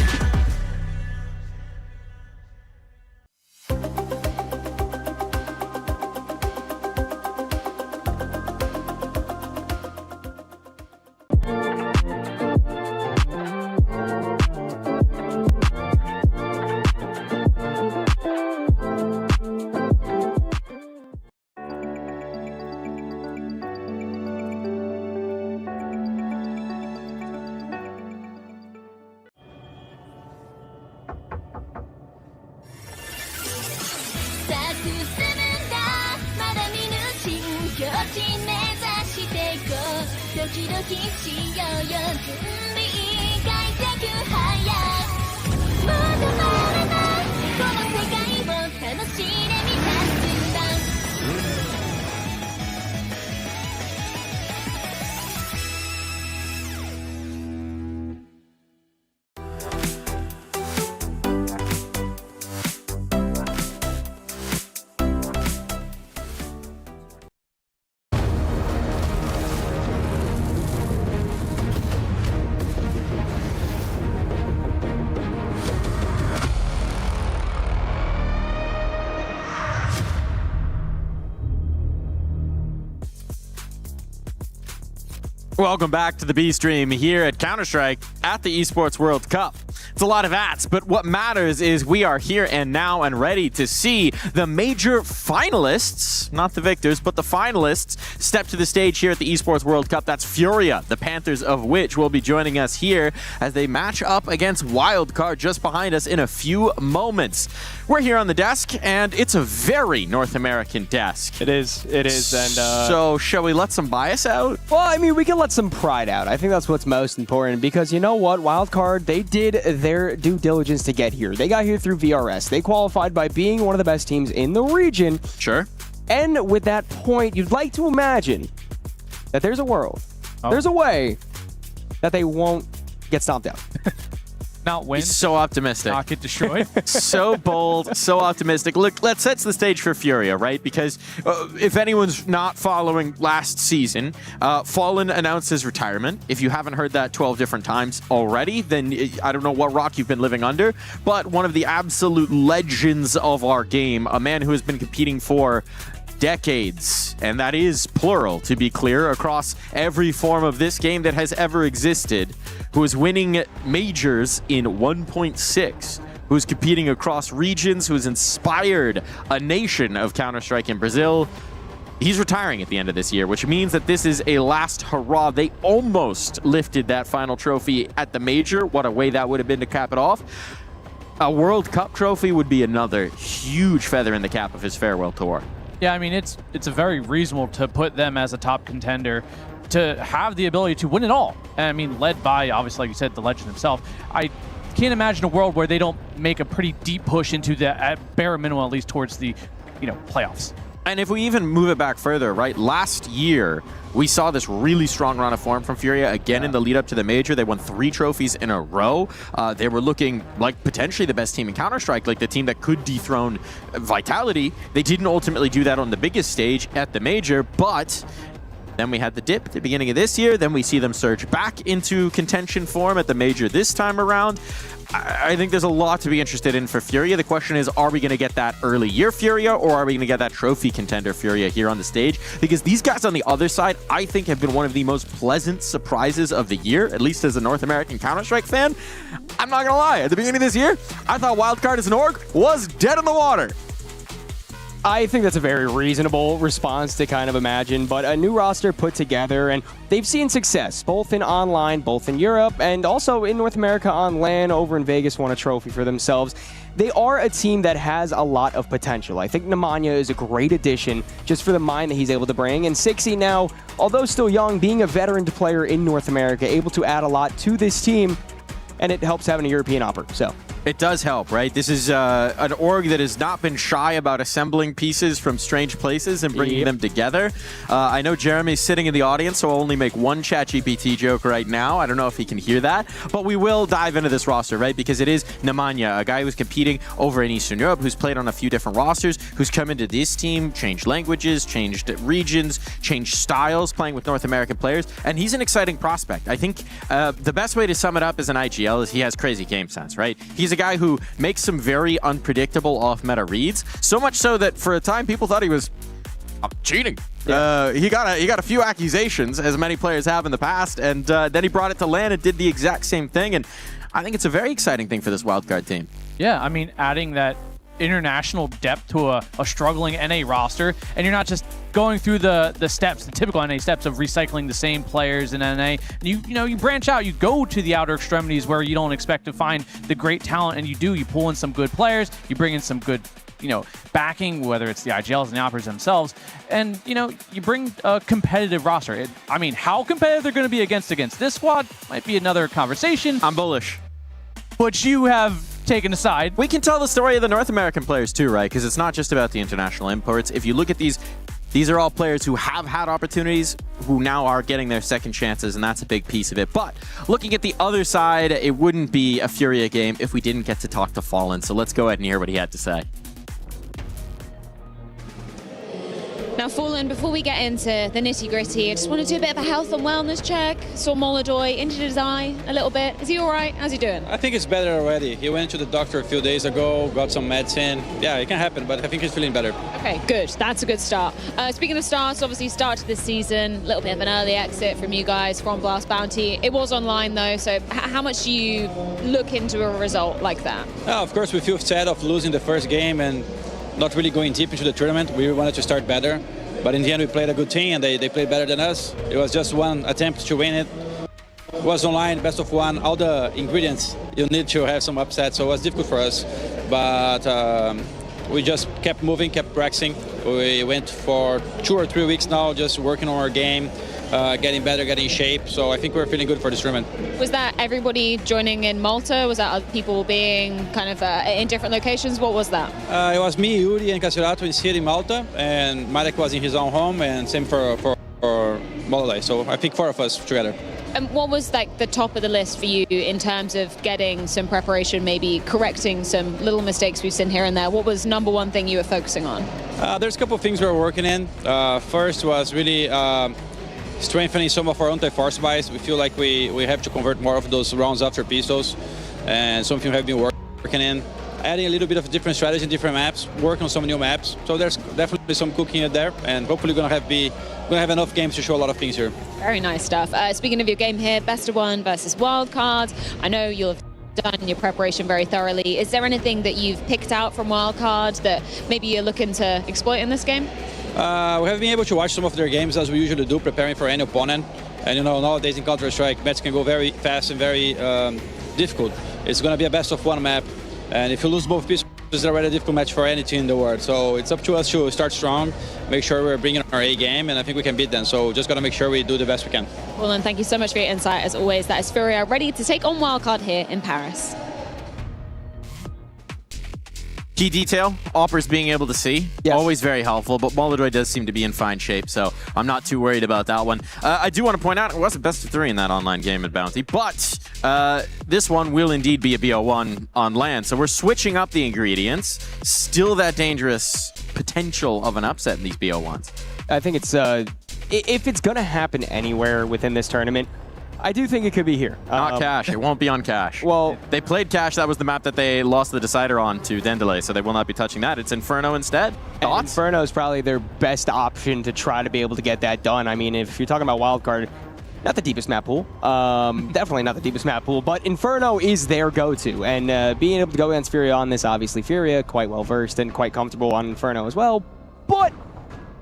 Welcome back to the B stream here at Counter-Strike at the Esports World Cup. It's a lot of ats, but what matters is we are here and now and ready to see the major finalists, not the victors, but the finalists step to the stage here at the Esports World Cup. That's Furia, the Panthers of which will be joining us here as they match up against Wildcard just behind us in a few moments. We're here on the desk, and it's a very North American desk. It is, and so shall we let some bias out? Well, I mean, we can let some pride out. I think that's what's most important because you know what? Wildcard, they did their due diligence to get here. They got here through VRS. They qualified by being one of the best teams in the region. Sure. And with that point, you'd like to imagine that there's a world, there's a way that they won't get stomped out. Not win. He's so optimistic. Not get destroyed. So bold, so optimistic. Look, let's set the stage for Furia, right? Because if anyone's not following last season, Fallen announced his retirement. If you haven't heard that 12 different times already, then I don't know what rock you've been living under. But one of the absolute legends of our game, a man who has been competing for decades, and that is plural, to be clear, across every form of this game that has ever existed, who is winning majors in 1.6, who's competing across regions, who's inspired a nation of Counter-Strike in Brazil. He's retiring at the end of this year, which means that this is a last hurrah. They almost lifted that final trophy at the major. What a way that would have been to cap it off. A World Cup trophy would be another huge feather in the cap of his farewell tour. Yeah, I mean, it's a very reasonable to put them as a top contender, to have the ability to win it all. And I mean, led by, obviously, like you said, the legend himself. I can't imagine a world where they don't make a pretty deep push into the, at bare minimum, at least towards the, playoffs. And if we even move it back further, right? Last year, we saw this really strong run of form from Furia again in the lead up to the major. They won 3 trophies in a row. They were looking like potentially the best team in Counter-Strike, like the team that could dethrone Vitality. They didn't ultimately do that on the biggest stage at the major, but then we had the dip at the beginning of this year. Then we see them surge back into contention form at the major this time around. I think there's a lot to be interested in for Furia. The question is, are we going to get that early year Furia, or are we going to get that trophy contender Furia here on the stage? Because these guys on the other side, I think, have been one of the most pleasant surprises of the year, at least as a North American Counter-Strike fan. I'm not going to lie. At the beginning of this year, I thought Wildcard as an org was dead in the water. I think that's a very reasonable response to kind of imagine, but a new roster put together, and they've seen success, both in online, both in Europe, and also in North America on LAN. Over in Vegas won a trophy for themselves. They are a team that has a lot of potential. I think Nemanja is a great addition just for the mind that he's able to bring, and Sixy now, although still young, being a veteran player in North America, able to add a lot to this team, and it helps having a European offer, so. It does help, right? This is an org that has not been shy about assembling pieces from strange places and bringing them together. I know Jeremy's sitting in the audience, so I'll only make one ChatGPT joke right now. I don't know if he can hear that, but we will dive into this roster, right? Because it is Nemanja, a guy who's competing over in Eastern Europe, who's played on a few different rosters, who's come into this team, changed languages, changed regions, changed styles, playing with North American players, and he's an exciting prospect. I think the best way to sum it up as an IGL is he has crazy game sense, right? He's a guy who makes some very unpredictable off-meta reads, so much so that for a time people thought he was cheating. Yeah. He got a few accusations, as many players have in the past, and then he brought it to LAN and did the exact same thing, and I think it's a very exciting thing for this wildcard team. Yeah, I mean, adding that international depth to a struggling NA roster, and you're not just going through the steps, the typical NA steps of recycling the same players in NA. And you branch out, you go to the outer extremities where you don't expect to find the great talent, and you pull in some good players, you bring in some good backing, whether it's the IGLs and the Operas themselves, and you bring a competitive roster. I mean, how competitive they're going to be against this squad might be another conversation. I'm bullish. But you have taken aside. We can tell the story of the North American players too, right? Because it's not just about the international imports. If you look at these are all players who have had opportunities, who now are getting their second chances, and that's a big piece of it. But looking at the other side, it wouldn't be a Furia game if we didn't get to talk to Fallen. So let's go ahead and hear what he had to say. Now, Fallen, before we get into the nitty-gritty, I just want to do a bit of a health and wellness check. Saw Molodoy injured his eye a little bit. Is he all right? How's he doing? I think it's better already. He went to the doctor a few days ago, got some medicine. Yeah, it can happen, but I think he's feeling better. Okay, good. That's a good start. Speaking of starts, obviously start to this season, a little bit of an early exit from you guys from Blast Bounty. It was online, though, so how much do you look into a result like that? Of course, we feel sad of losing the first game and not really going deep into the tournament. We wanted to start better, but in the end we played a good team and they played better than us. It was just one attempt to win it. It was online, best of one, all the ingredients you need to have some upset, so it was difficult for us. But we just kept moving, kept practicing. We went for 2 or 3 weeks now just working on our game, getting better, getting in shape. So I think we're feeling good for this tournament. Was that everybody joining in Malta? Was that other people being kind of in different locations? What was that? It was me, Yuri, and Casirato is here in Malta, and Marek was in his own home, and same for Molodoy. So I think 4 of us together. And what was like the top of the list for you in terms of getting some preparation, maybe correcting some little mistakes we've seen here and there? What was number one thing you were focusing on? There's a couple of things we were working in. First was really strengthening some of our anti-force buys. We feel like we have to convert more of those rounds after pistols, and something we have been working in. Adding a little bit of different strategy, different maps, work on some new maps. So there's definitely some cooking in there, and hopefully we're gonna have enough games to show a lot of things here. Very nice stuff. Speaking of your game here, best of one versus wildcards. I know you'll have done your preparation very thoroughly. Is there anything that you've picked out from wildcards that maybe you're looking to exploit in this game? We have been able to watch some of their games as we usually do, preparing for any opponent. And nowadays in Counter-Strike, matches can go very fast and very difficult. It's going to be a best of one map, and if you lose both pieces, it's already a difficult match for any team in the world. So it's up to us to start strong, make sure we're bringing our A game, and I think we can beat them. So just got to make sure we do the best we can. Well, and thank you so much for your insight. As always, that is Furia ready to take on Wildcard here in Paris. Key detail, Oppers being able to see, always very helpful, but Molodoy does seem to be in fine shape, so I'm not too worried about that one. I do want to point out, it wasn't best of 3 in that online game at Bounty, but this one will indeed be a BO1 on LAN, so we're switching up the ingredients. Still that dangerous potential of an upset in these BO1s. I think it's, if it's going to happen anywhere within this tournament, I do think it could be here. Not Cash. It won't be on Cash. Well, they played Cash. That was the map that they lost the decider on to Dendele, so they will not be touching that. It's Inferno instead. Thoughts? Inferno is probably their best option to try to be able to get that done. I mean, if you're talking about wildcard, not the deepest map pool. Definitely not the deepest map pool, but Inferno is their go-to. And being able to go against Furia on this, obviously Furia quite well-versed and quite comfortable on Inferno as well. But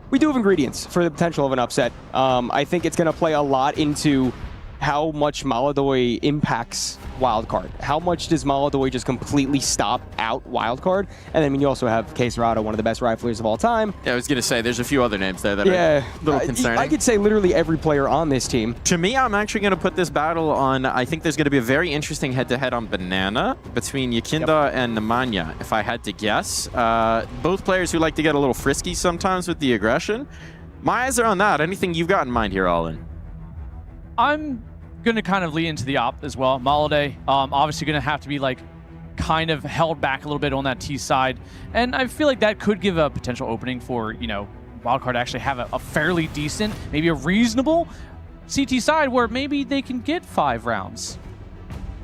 we do have ingredients for the potential of an upset. I think it's going to play a lot into how much Maladoy impacts Wildcard. How much does Maladoy just completely stop out Wildcard? And then, I mean, you also have Case Rado, one of the best riflers of all time. Yeah, I was going to say, there's a few other names there that are a little concerning. I could say literally every player on this team. To me, I'm actually going to put this battle on, I think there's going to be a very interesting head-to-head on Banana between Yakinda and Nemanja, if I had to guess. Both players who like to get a little frisky sometimes with the aggression. My eyes are on that. Anything you've got in mind here, Alin? I'm going to kind of lean into the op as well. Maladay, obviously going to have to be like kind of held back a little bit on that T side. And I feel like that could give a potential opening for, you know, Wildcard to actually have a fairly decent, maybe a reasonable CT side where maybe they can get 5 rounds.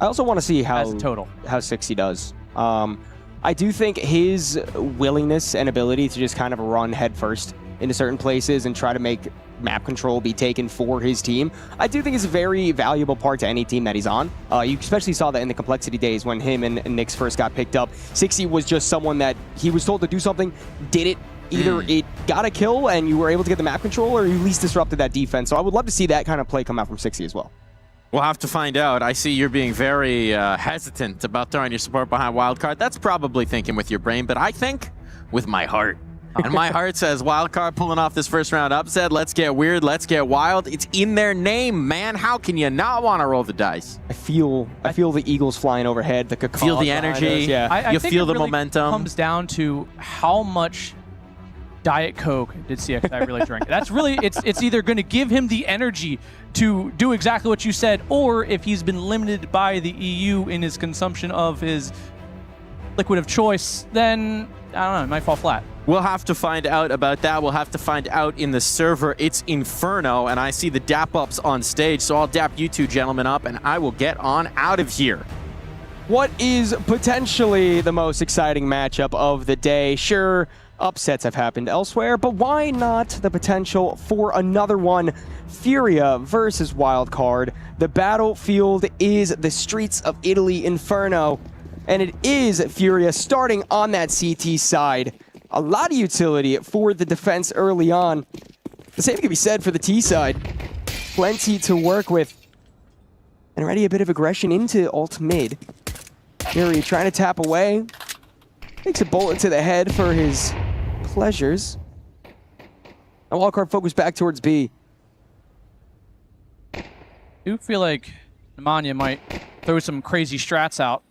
I also want to see how 60 does. I do think his willingness and ability to just kind of run headfirst into certain places and try to make map control be taken for his team, I do think is a very valuable part to any team that he's on. You especially saw that in the Complexity days when him and Nyx first got picked up. 60 was just someone that he was told to do something, did it. Either it got a kill and you were able to get the map control, or you at least disrupted that defense. So I would love to see that kind of play come out from 60 as well. We'll have to find out. I see you're being very hesitant about throwing your support behind Wildcard. That's probably thinking with your brain, but I think with my heart. And my heart says Wildcard pulling off this first round upset. Let's get weird. Let's get wild. It's in their name, man. How can you not want to roll the dice? I feel the Eagles flying overhead. The cacaw feel the energy. Yeah, you think feel it the really momentum. Comes down to how much Diet Coke did CXI really drink. That's really it's either going to give him the energy to do exactly what you said, or if he's been limited by the EU in his consumption of his liquid of choice, then I don't know, it might fall flat. We'll have to find out about that. We'll have to find out in the server. It's Inferno, and I see the dap-ups on stage, so I'll dap you two gentlemen up, and I will get on out of here. What is potentially the most exciting matchup of the day? Sure, upsets have happened elsewhere, but why not the potential for another one? Furia versus Wildcard. The battlefield is the streets of Italy, Inferno, and it is Furia starting on that CT side. A lot of utility for the defense early on. The same can be said for the T side. Plenty to work with. And already a bit of aggression into ult mid. Fury trying to tap away. Takes a bullet to the head for his pleasures. And Wildcard focused back towards B. I do feel like Nemanja might throw some crazy strats out.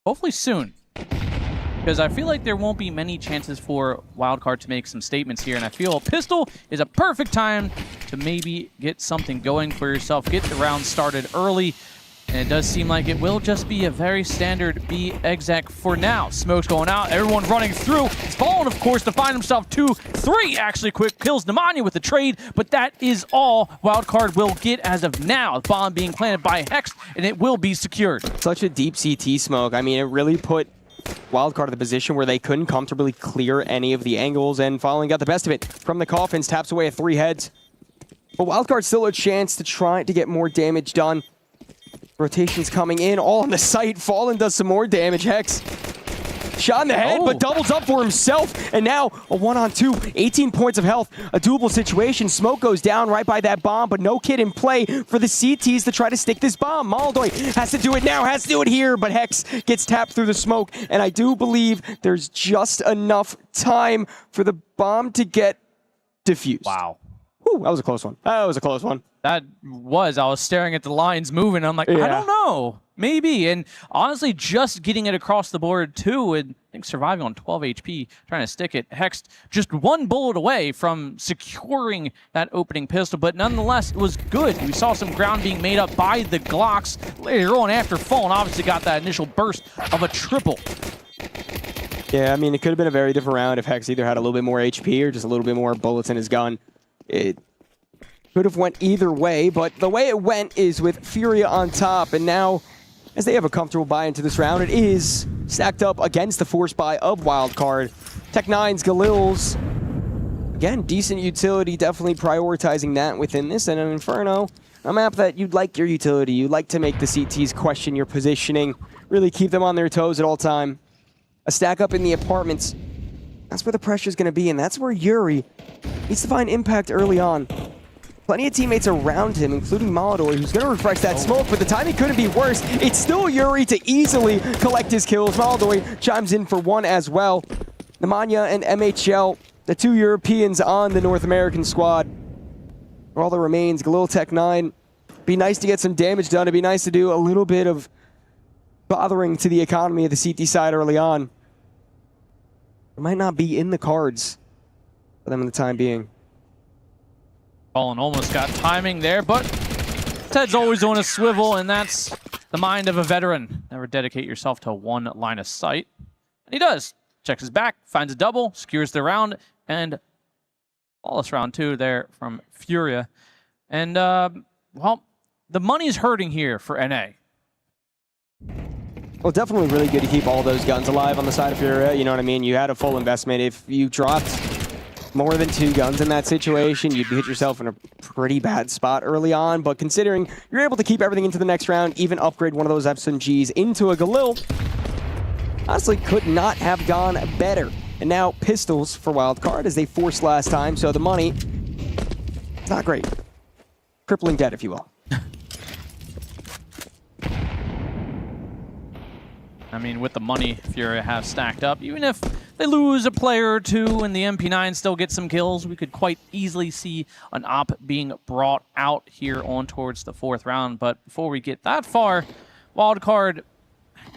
Hopefully soon. Because I feel like there won't be many chances for Wildcard to make some statements here, and I feel pistol is a perfect time to maybe get something going for yourself, get the round started early, and it does seem like it will just be a very standard B exec for now. Smoke's going out, everyone running through. Spawn, of course, to find himself 2-3 actually quick kills Nemanja with the trade, but that is all Wildcard will get as of now. The bomb being planted by Hex, and it will be secured. Such a deep CT smoke. I mean, it really put Wildcard in the position where they couldn't comfortably clear any of the angles, and Fallen got the best of it from the coffins, taps away at 3 heads. But Wildcard still a chance to try to get more damage done. Rotations coming in, all on the site. Fallen does some more damage. Hex shot in the head, but doubles up for himself. And now a 1-on-2, 18 points of health. A doable situation. Smoke goes down right by that bomb, but no kid in play for the CTs to try to stick this bomb. Maladoy has to do it now, has to do it here, but Hex gets tapped through the smoke. And I do believe there's just enough time for the bomb to get defused. Wow. Whew, that was a close one. That was a close one. I was staring at the lines moving, and I'm like, I don't know. Maybe. And honestly, just getting it across the board, too, and I think surviving on 12 HP, trying to stick it. Hex just 1 bullet away from securing that opening pistol, but nonetheless, it was good. We saw some ground being made up by the Glocks later on after Fallen obviously got that initial burst of a triple. Yeah, I mean, it could have been a very different round if Hex either had a little bit more HP or just a little bit more bullets in his gun. It could have went either way, but the way it went is with Furia on top, and now, as they have a comfortable buy into this round, it is stacked up against the force buy of Wildcard. Tech9's, Galil's again, decent utility, definitely prioritizing that within this. And an Inferno, a map that you'd like your utility. You'd like to make the CTs question your positioning, really keep them on their toes at all time. A stack up in the apartments, that's where the pressure's going to be, and that's where Yuri needs to find impact early on. Plenty of teammates around him, including Molodor, who's going to refresh that smoke, but the timing couldn't be worse. It's still Yuri to easily collect his kills. Molodor chimes in for one as well. Nemanja and MHL, the 2 Europeans on the North American squad. For all that remains, Galil Tech 9. Be nice to get some damage done. It'd be nice to do a little bit of bothering to the economy of the CT side early on. It might not be in the cards for them in the time being. Fallen almost got timing there, but Ted's always on a swivel, and that's the mind of a veteran. Never dedicate yourself to one line of sight. And he does. Checks his back, finds a double, secures the round, and flawless round 2 there from Furia. And, well, the money's hurting here for NA. Well, definitely really good to keep all those guns alive on the side of Furia. You know what I mean? You had a full investment. If you dropped more than 2 guns in that situation, you'd hit yourself in a pretty bad spot early on. But considering you're able to keep everything into the next round, even upgrade one of those SMGs into a Galil, honestly could not have gone better. And now pistols for wildcard as they forced last time, so the money, it's not great. Crippling debt, if you will. I mean, with the money Furia have stacked up, even if they lose a player or 2 and the MP9 still gets some kills, we could quite easily see an op being brought out here on towards the 4th round. But before we get that far, wildcard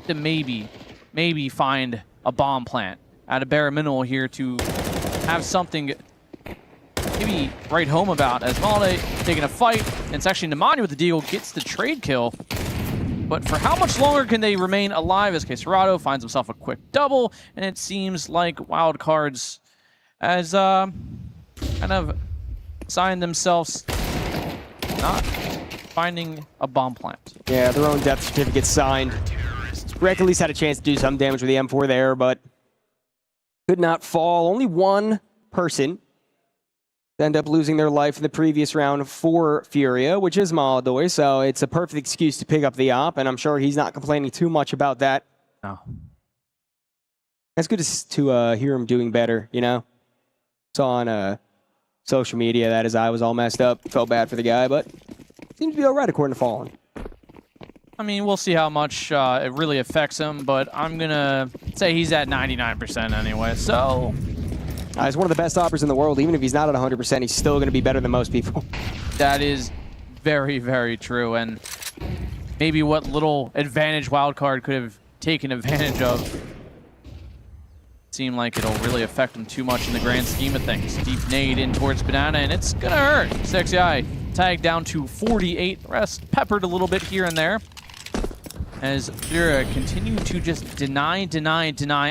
to maybe find a bomb plant at a bare minimal here to have something maybe write home about, as Malde taking a fight. And it's actually Nemanja with the deal, gets the trade kill. But for how much longer can they remain alive as Caserado finds himself a quick double, and it seems like wildcards as kind of signed themselves not finding a bomb plant. Yeah, their own death certificate signed. Greg at least had a chance to do some damage with the M4 there, but could not fall. Only one person end up losing their life in the previous round for Furia, which is Molodor, so it's a perfect excuse to pick up the op, and I'm sure he's not complaining too much about that. No. It's good to hear him doing better, you know? Saw on social media that his eye was all messed up. Felt bad for the guy, but seems to be all right according to Fallen. I mean, we'll see how much it really affects him, but I'm going to say he's at 99% anyway, so... he's one of the best operators in the world. Even if he's not at 100%, he's still going to be better than most people. That is very, very true. And maybe what little advantage Wildcard could have taken advantage of seem like it'll really affect him too much in the grand scheme of things. Deep nade in towards Banana, and it's going to hurt. Sexy Eye tagged down to 48. The rest peppered a little bit here and there, as Furia continue to just deny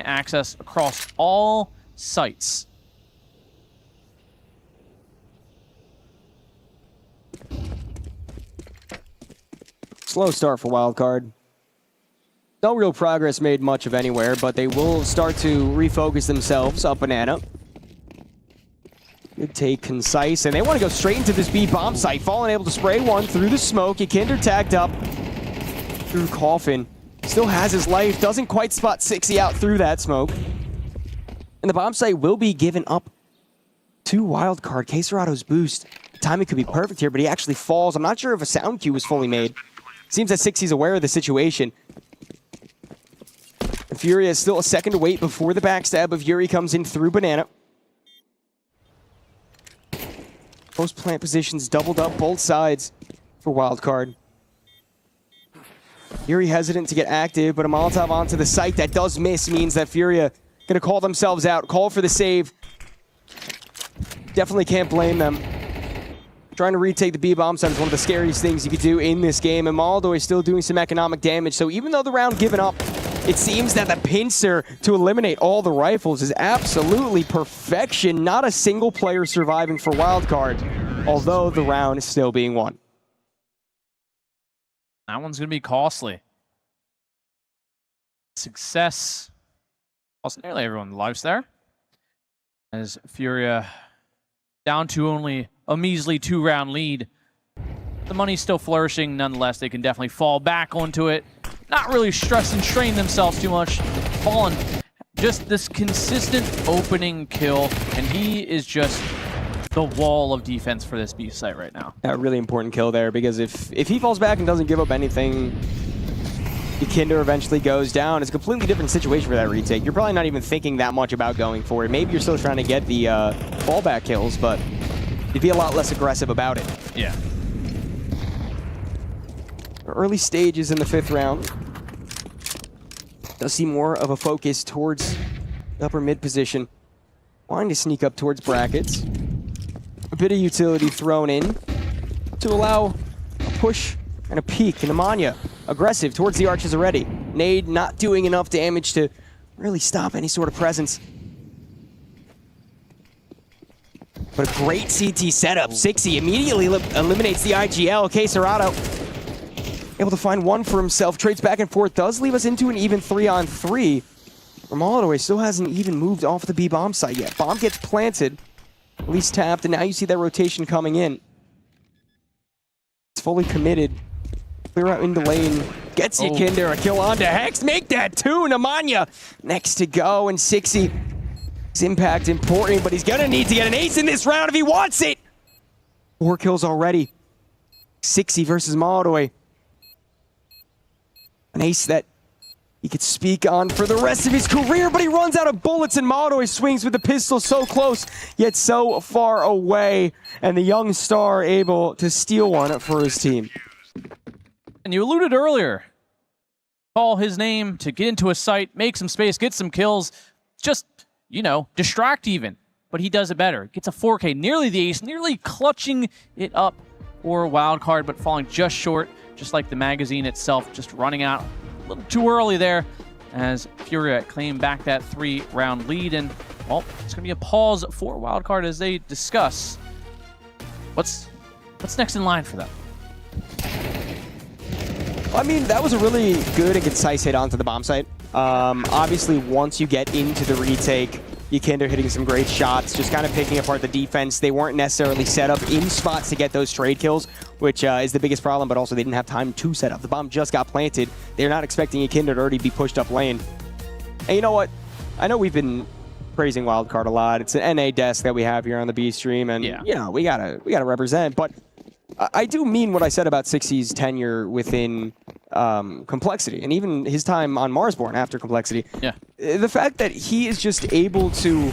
access across all sites. Slow start for Wildcard. No real progress made much of anywhere, but they will start to refocus themselves up Banana. Good take, concise, and they want to go straight into this B bomb site. Fallen able to spray one through the smoke. Kinder tagged up through Coffin. Still has his life, doesn't quite spot Sixy out through that smoke. And the bomb site will be given up to Wildcard. Caserado's boost. Timing could be perfect here, but he actually falls. I'm not sure if a sound cue was fully made. Seems that Sixy's aware of the situation. And Furia is still a second to wait before the backstab of Yuri comes in through Banana. Post plant positions doubled up both sides for Wildcard. Yuri hesitant to get active, but a Molotov onto the site that does miss means that Furia gonna call themselves out, call for the save. Definitely can't blame them. Trying to retake the B bomb site is one of the scariest things you could do in this game, and Molodor is still doing some economic damage, so even though the round given up, it seems that the pincer to eliminate all the rifles is absolutely perfection. Not a single player surviving for Wildcard, although the round is still being won. That one's going to be costly. Success. Also, nearly everyone lives there. As Furia down to only a measly 2-round lead. The money's still flourishing. Nonetheless, they can definitely fall back onto it. Not really stress and strain themselves too much. Fallen, just this consistent opening kill, and he is just the wall of defense for this beast site right now. That really important kill there, because if he falls back and doesn't give up anything, Kinder eventually goes down. It's a completely different situation for that retake. You're probably not even thinking that much about going for it. Maybe you're still trying to get the fallback kills, but you'd be a lot less aggressive about it. Yeah. Early stages in the 5th round. Does see more of a focus towards the upper mid position. Wanting to sneak up towards brackets. A bit of utility thrown in to allow a push and a peek. And Nemanja aggressive towards the arches already. Nade not doing enough damage to really stop any sort of presence. But a great CT setup. Sixy immediately eliminates the IGL. Queserado able to find one for himself. Trades back and forth. Does leave us into an even 3-on-3. Romaldaway still hasn't even moved off the B-bomb site yet. Bomb gets planted. At least tapped. And now you see that rotation coming in. It's fully committed. Clear out into lane. Gets you, Kinder. A kill onto Hex. Make that 2. Nemanja next to go. And Sixy. His impact important, but he's going to need to get an ace in this round if he wants it. 4 kills already. Sixy versus Molotaway. An ace that he could speak on for the rest of his career, but he runs out of bullets, and Molotaway swings with the pistol so close, yet so far away. And the young star able to steal one for his team. And you alluded earlier. Call his name to get into a site, make some space, get some kills. Just, you know, distract even. But he does it better. Gets a 4K, nearly the ace, nearly clutching it up for a wild card, but falling just short, just like the magazine itself, just running out a little too early there as Furia claim back that 3-round lead. And, well, it's going to be a pause for wildcard as they discuss what's next in line for them. I mean, that was a really good and concise hit onto the bomb site. Obviously, once you get into the retake, Kinder hitting some great shots, just kind of picking apart the defense. They weren't necessarily set up in spots to get those trade kills, which is the biggest problem, but also they didn't have time to set up. The bomb just got planted. They're not expecting Kinder to already be pushed up lane. And you know what? I know we've been praising Wildcard a lot. It's an NA desk that we have here on the B stream, and you know, we gotta represent, but I do mean what I said about Sixy's tenure within Complexity, and even his time on Marsborn after Complexity. Yeah. The fact that he is just able to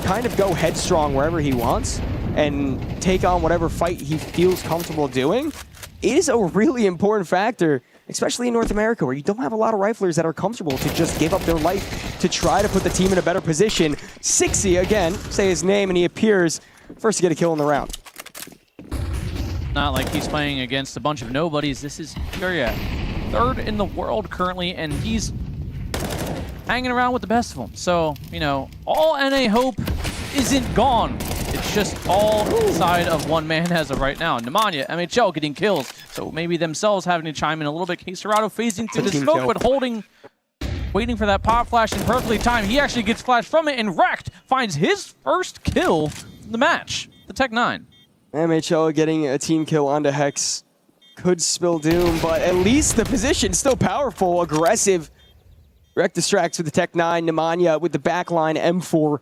kind of go headstrong wherever he wants and take on whatever fight he feels comfortable doing is a really important factor, especially in North America, where you don't have a lot of riflers that are comfortable to just give up their life to try to put the team in a better position. Sixy, again, say his name, and he appears first to get a kill in the round. Not like he's playing against a bunch of nobodies. This is Furia, 3rd in the world currently, and he's hanging around with the best of them. So, you know, all NA hope isn't gone. It's just all side of one man as of right now. Nemanja, MHL getting kills, so maybe themselves having to chime in a little bit. Queserado phasing through the smoke, but holding, waiting for that pop flash and perfectly timed. He actually gets flashed from it, and Wrecked finds his first kill in the match, the Tech 9. MHL getting a team kill onto Hex could spill doom, but at least the position still powerful, aggressive. Wreck distracts with the Tech 9. Nemanja with the backline M4,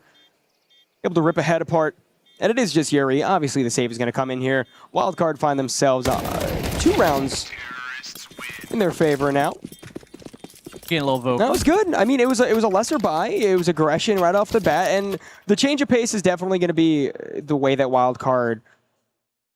able to rip a head apart. And it is just Yuri. Obviously the save is going to come in here. Wildcard find themselves 2 rounds in their favor now. Getting a little vocal. That was good. I mean, it was a lesser buy. It was aggression right off the bat, and the change of pace is definitely going to be the way that Wildcard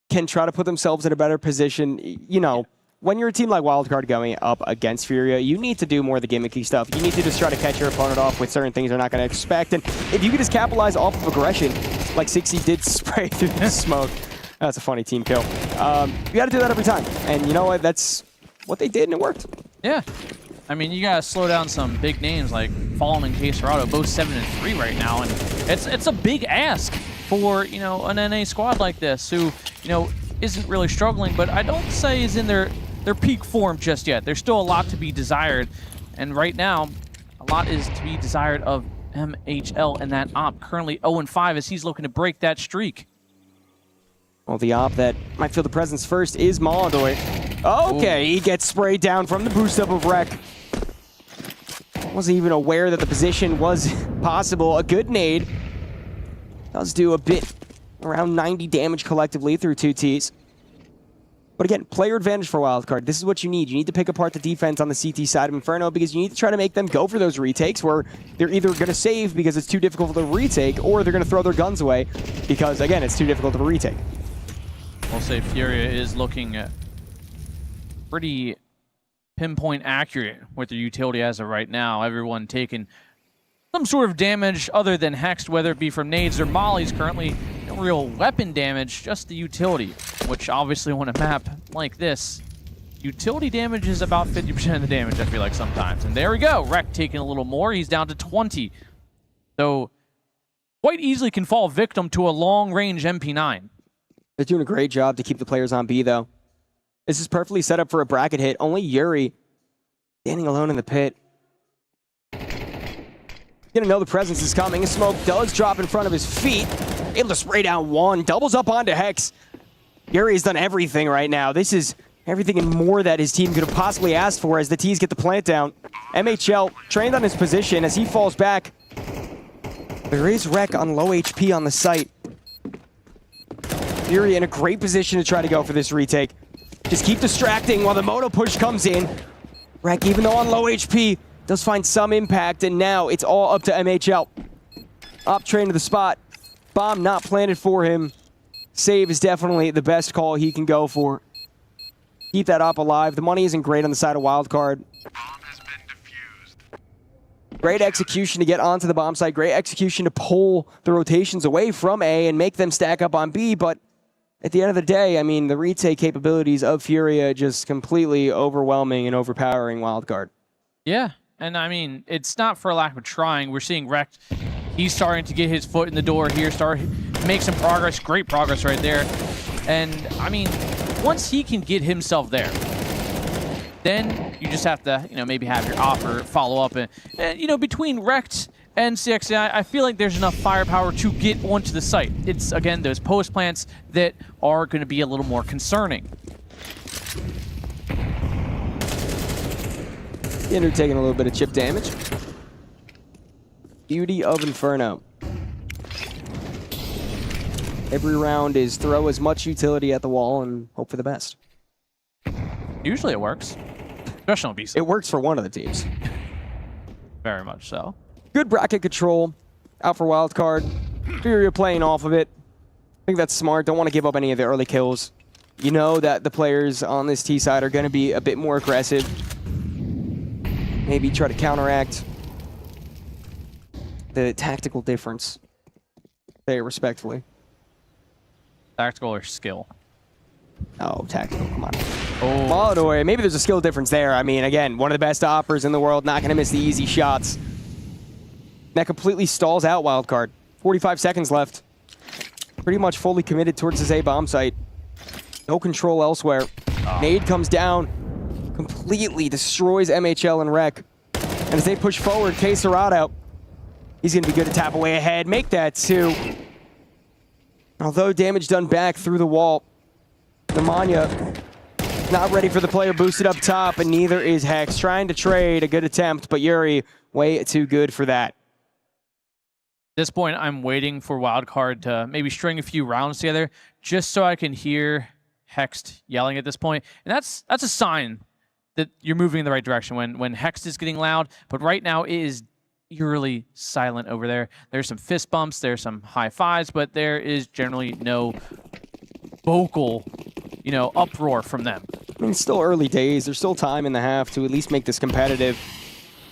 can try to put themselves in a better position. You know, when you're a team like Wildcard going up against Furia, you need to do more of the gimmicky stuff. You need to just try to catch your opponent off with certain things they're not going to expect. And if you could just capitalize off of aggression, like Sixy did spray through the smoke, that's a funny team kill. You got to do that every time. And you know what? That's what they did, and it worked. Yeah. I mean, you got to slow down some big names like Fallen and Queserado, both 7-3 right now. And it's a big ask for, you know, an NA squad like this who, you know, isn't really struggling, but I don't say is in their peak form just yet. There's still a lot to be desired, and right now, a lot is to be desired of MHL and that op. Currently 0-5 as he's looking to break that streak. Well, the op that might feel the presence first is Molodoi. Okay, he gets sprayed down from the boost up of Rek. Wasn't even aware that the position was possible. A good nade. Does do a bit, around 90 damage collectively through 2 Ts. But again, player advantage for Wildcard. This is what you need. You need to pick apart the defense on the CT side of Inferno because you need to try to make them go for those retakes where they're either going to save because it's too difficult to retake or they're going to throw their guns away because, again, it's too difficult to retake. I'll say Furia is looking pretty pinpoint accurate with their utility as of right now. Everyone taking some sort of damage other than Hexed, whether it be from nades or mollies. Currently, no real weapon damage, just the utility, which obviously on a map like this, utility damage is about 50% of the damage, I feel like sometimes. And there we go, Rek taking a little more. He's down to 20. So quite easily can fall victim to a long-range MP9. They're doing a great job to keep the players on B, though. This is perfectly set up for a bracket hit. Only Yuri standing alone in the pit. Gonna know the presence is coming. A smoke does drop in front of his feet. Able to spray down one. Doubles up onto Hex. Yuri's done everything right now. This is everything and more that his team could have possibly asked for as the T's get the plant down. MHL trained on his position as he falls back. There is Rek on low HP on the site. Fury in a great position to try to go for this retake. Just keep distracting while the moto push comes in. Rek, even though on low HP, does find some impact, and now it's all up to MHL. Op train to the spot. Bomb not planted for him. Save is definitely the best call he can go for. Keep that op alive. The money isn't great on the side of Wildcard. Great execution to get onto the bomb site. Great execution to pull the rotations away from A and make them stack up on B, but at the end of the day, I mean, the retake capabilities of Furia just completely overwhelming and overpowering Wildcard. Yeah, and I mean, it's not for lack of trying. We're seeing Rek, he's starting to get his foot in the door here, start to make some progress, great progress right there. And I mean, once he can get himself there, then you just have to, maybe have your offer follow up. And between Rek and CXI, I feel like there's enough firepower to get onto the site. It's, again, those post plants that are going to be a little more concerning. Inner taking a little bit of chip damage. Beauty of Inferno. Every round is throw as much utility at the wall and hope for the best. Usually it works. Especially on BC. It works for one of the teams. Very much so. Good bracket control out for Wildcard. Furia playing off of it. I think that's smart. Don't want to give up any of the early kills. You know that the players on this T side are going to be a bit more aggressive. Maybe try to counteract the tactical difference there, respectfully. Tactical or skill? Oh, tactical, come on. Oh. Molodoi, maybe there's a skill difference there. I mean, again, one of the best oppers in the world, not going to miss the easy shots. That completely stalls out Wildcard. 45 seconds left. Pretty much fully committed towards his A bomb site. No control elsewhere. Oh. Nade comes down. Completely destroys MHL and Rek. And as they push forward, K Serrato, he's going to be good to tap away ahead. Make that 2. Although damage done back through the wall, Nemanja not ready for the player boosted up top, and neither is Hex. Trying to trade, a good attempt, but Yuri way too good for that. At this point, I'm waiting for Wildcard to maybe string a few rounds together just so I can hear Hext yelling at this point. And that's a sign that you're moving in the right direction when Hext is getting loud, but right now it is eerily silent over there. There's some fist bumps, there's some high fives, but there is generally no vocal, uproar from them. I mean, it's still early days. There's still time in the half to at least make this competitive.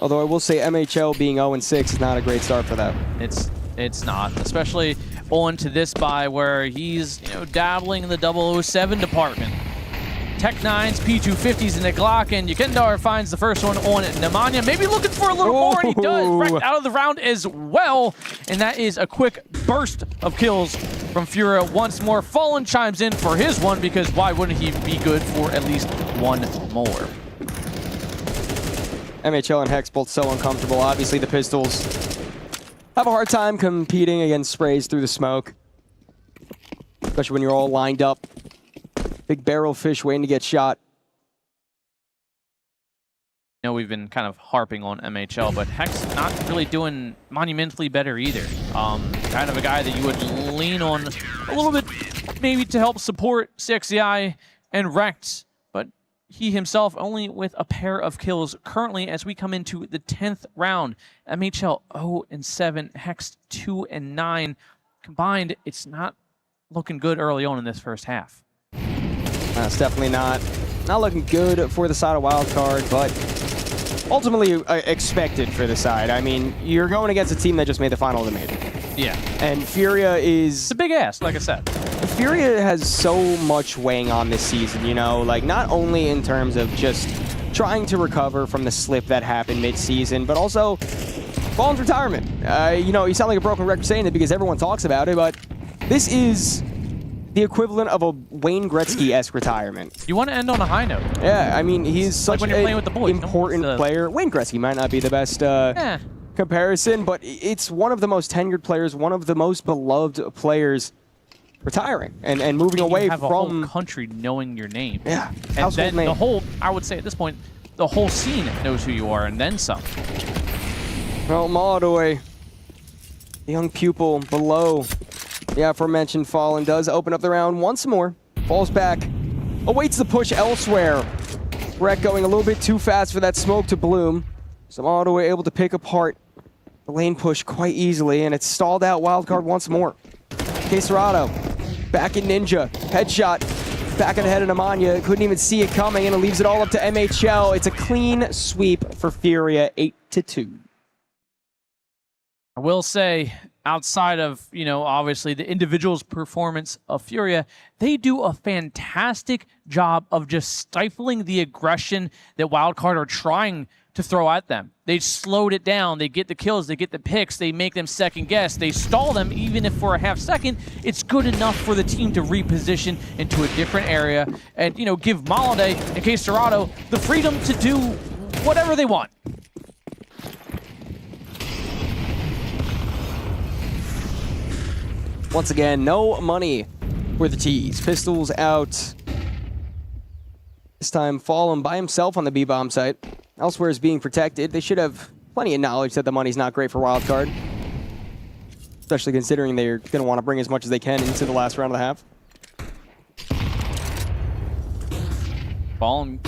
Although I will say MHL being 0-6 is not a great start for them. It's not, especially on to this bye where he's dabbling in the 007 department. Tech-9s, P250s in the Glock, and Yukendar finds the first one on Nemanja. Maybe looking for a little more, and he does. Wrecked out of the round as well, and that is a quick burst of kills from Furia once more. Fallen chimes in for his one, because why wouldn't he be good for at least one more? MHL and Hex both so uncomfortable. Obviously, the pistols have a hard time competing against sprays through the smoke. especially when you're all lined up. Big barrel fish waiting to get shot. You know, we've been kind of harping on MHL, but Hex not really doing monumentally better either. Kind of a guy that you would lean on a little bit, maybe to help support CXCI and Rekt, but he himself only with a pair of kills currently as we come into the 10th round. MHL 0-7, Hex 2-9. Combined, it's not looking good early on in this first half. It's definitely not looking good for the side of Wildcard, but ultimately expected for the side. I mean, you're going against a team that just made the final of the major. Yeah. And Furia is... It's a big ass, like I said. Furia has so much weighing on this season, you know, like not only in terms of just trying to recover from the slip that happened mid-season, but also Fallen's retirement. You know, you sound like a broken record saying it because everyone talks about it, but this is the equivalent of a Wayne Gretzky-esque retirement. You want to end on a high note. Yeah, I mean, he's such when you're playing with the boys, important player. Wayne Gretzky might not be the best comparison, but it's one of the most tenured players, one of the most beloved players retiring and moving away have from a whole country knowing your name. Yeah, and then the whole, I would say at this point, the whole scene knows who you are, and then some. Well, Maladoy, the young pupil below the aforementioned Fallen, does open up the round once more. Falls back, awaits the push elsewhere. Rekt going a little bit too fast for that smoke to bloom. So Maladoy able to pick apart the lane push quite easily, and it's stalled out Wildcard once more. Queserado back in Ninja, headshot, back of the head of Nemanja, couldn't even see it coming, and it leaves it all up to MHL. It's a clean sweep for Furia, 8-2. I will say, outside of, you know, obviously the individual's performance of Furia, they do a fantastic job of just stifling the aggression that Wildcard are trying to throw at them. They slowed it down, they get the kills, they get the picks, they make them second guess, they stall them even if for a half second, it's good enough for the team to reposition into a different area and, you know, give Maladoy and Queserado the freedom to do whatever they want. Once again, no money for the T's. Pistols out. This time, Fallen by himself on the B-bomb site. Elsewhere is being protected. They should have plenty of knowledge that the money's not great for Wildcard. Especially considering they're going to want to bring as much as they can into the last round of the half. Fallen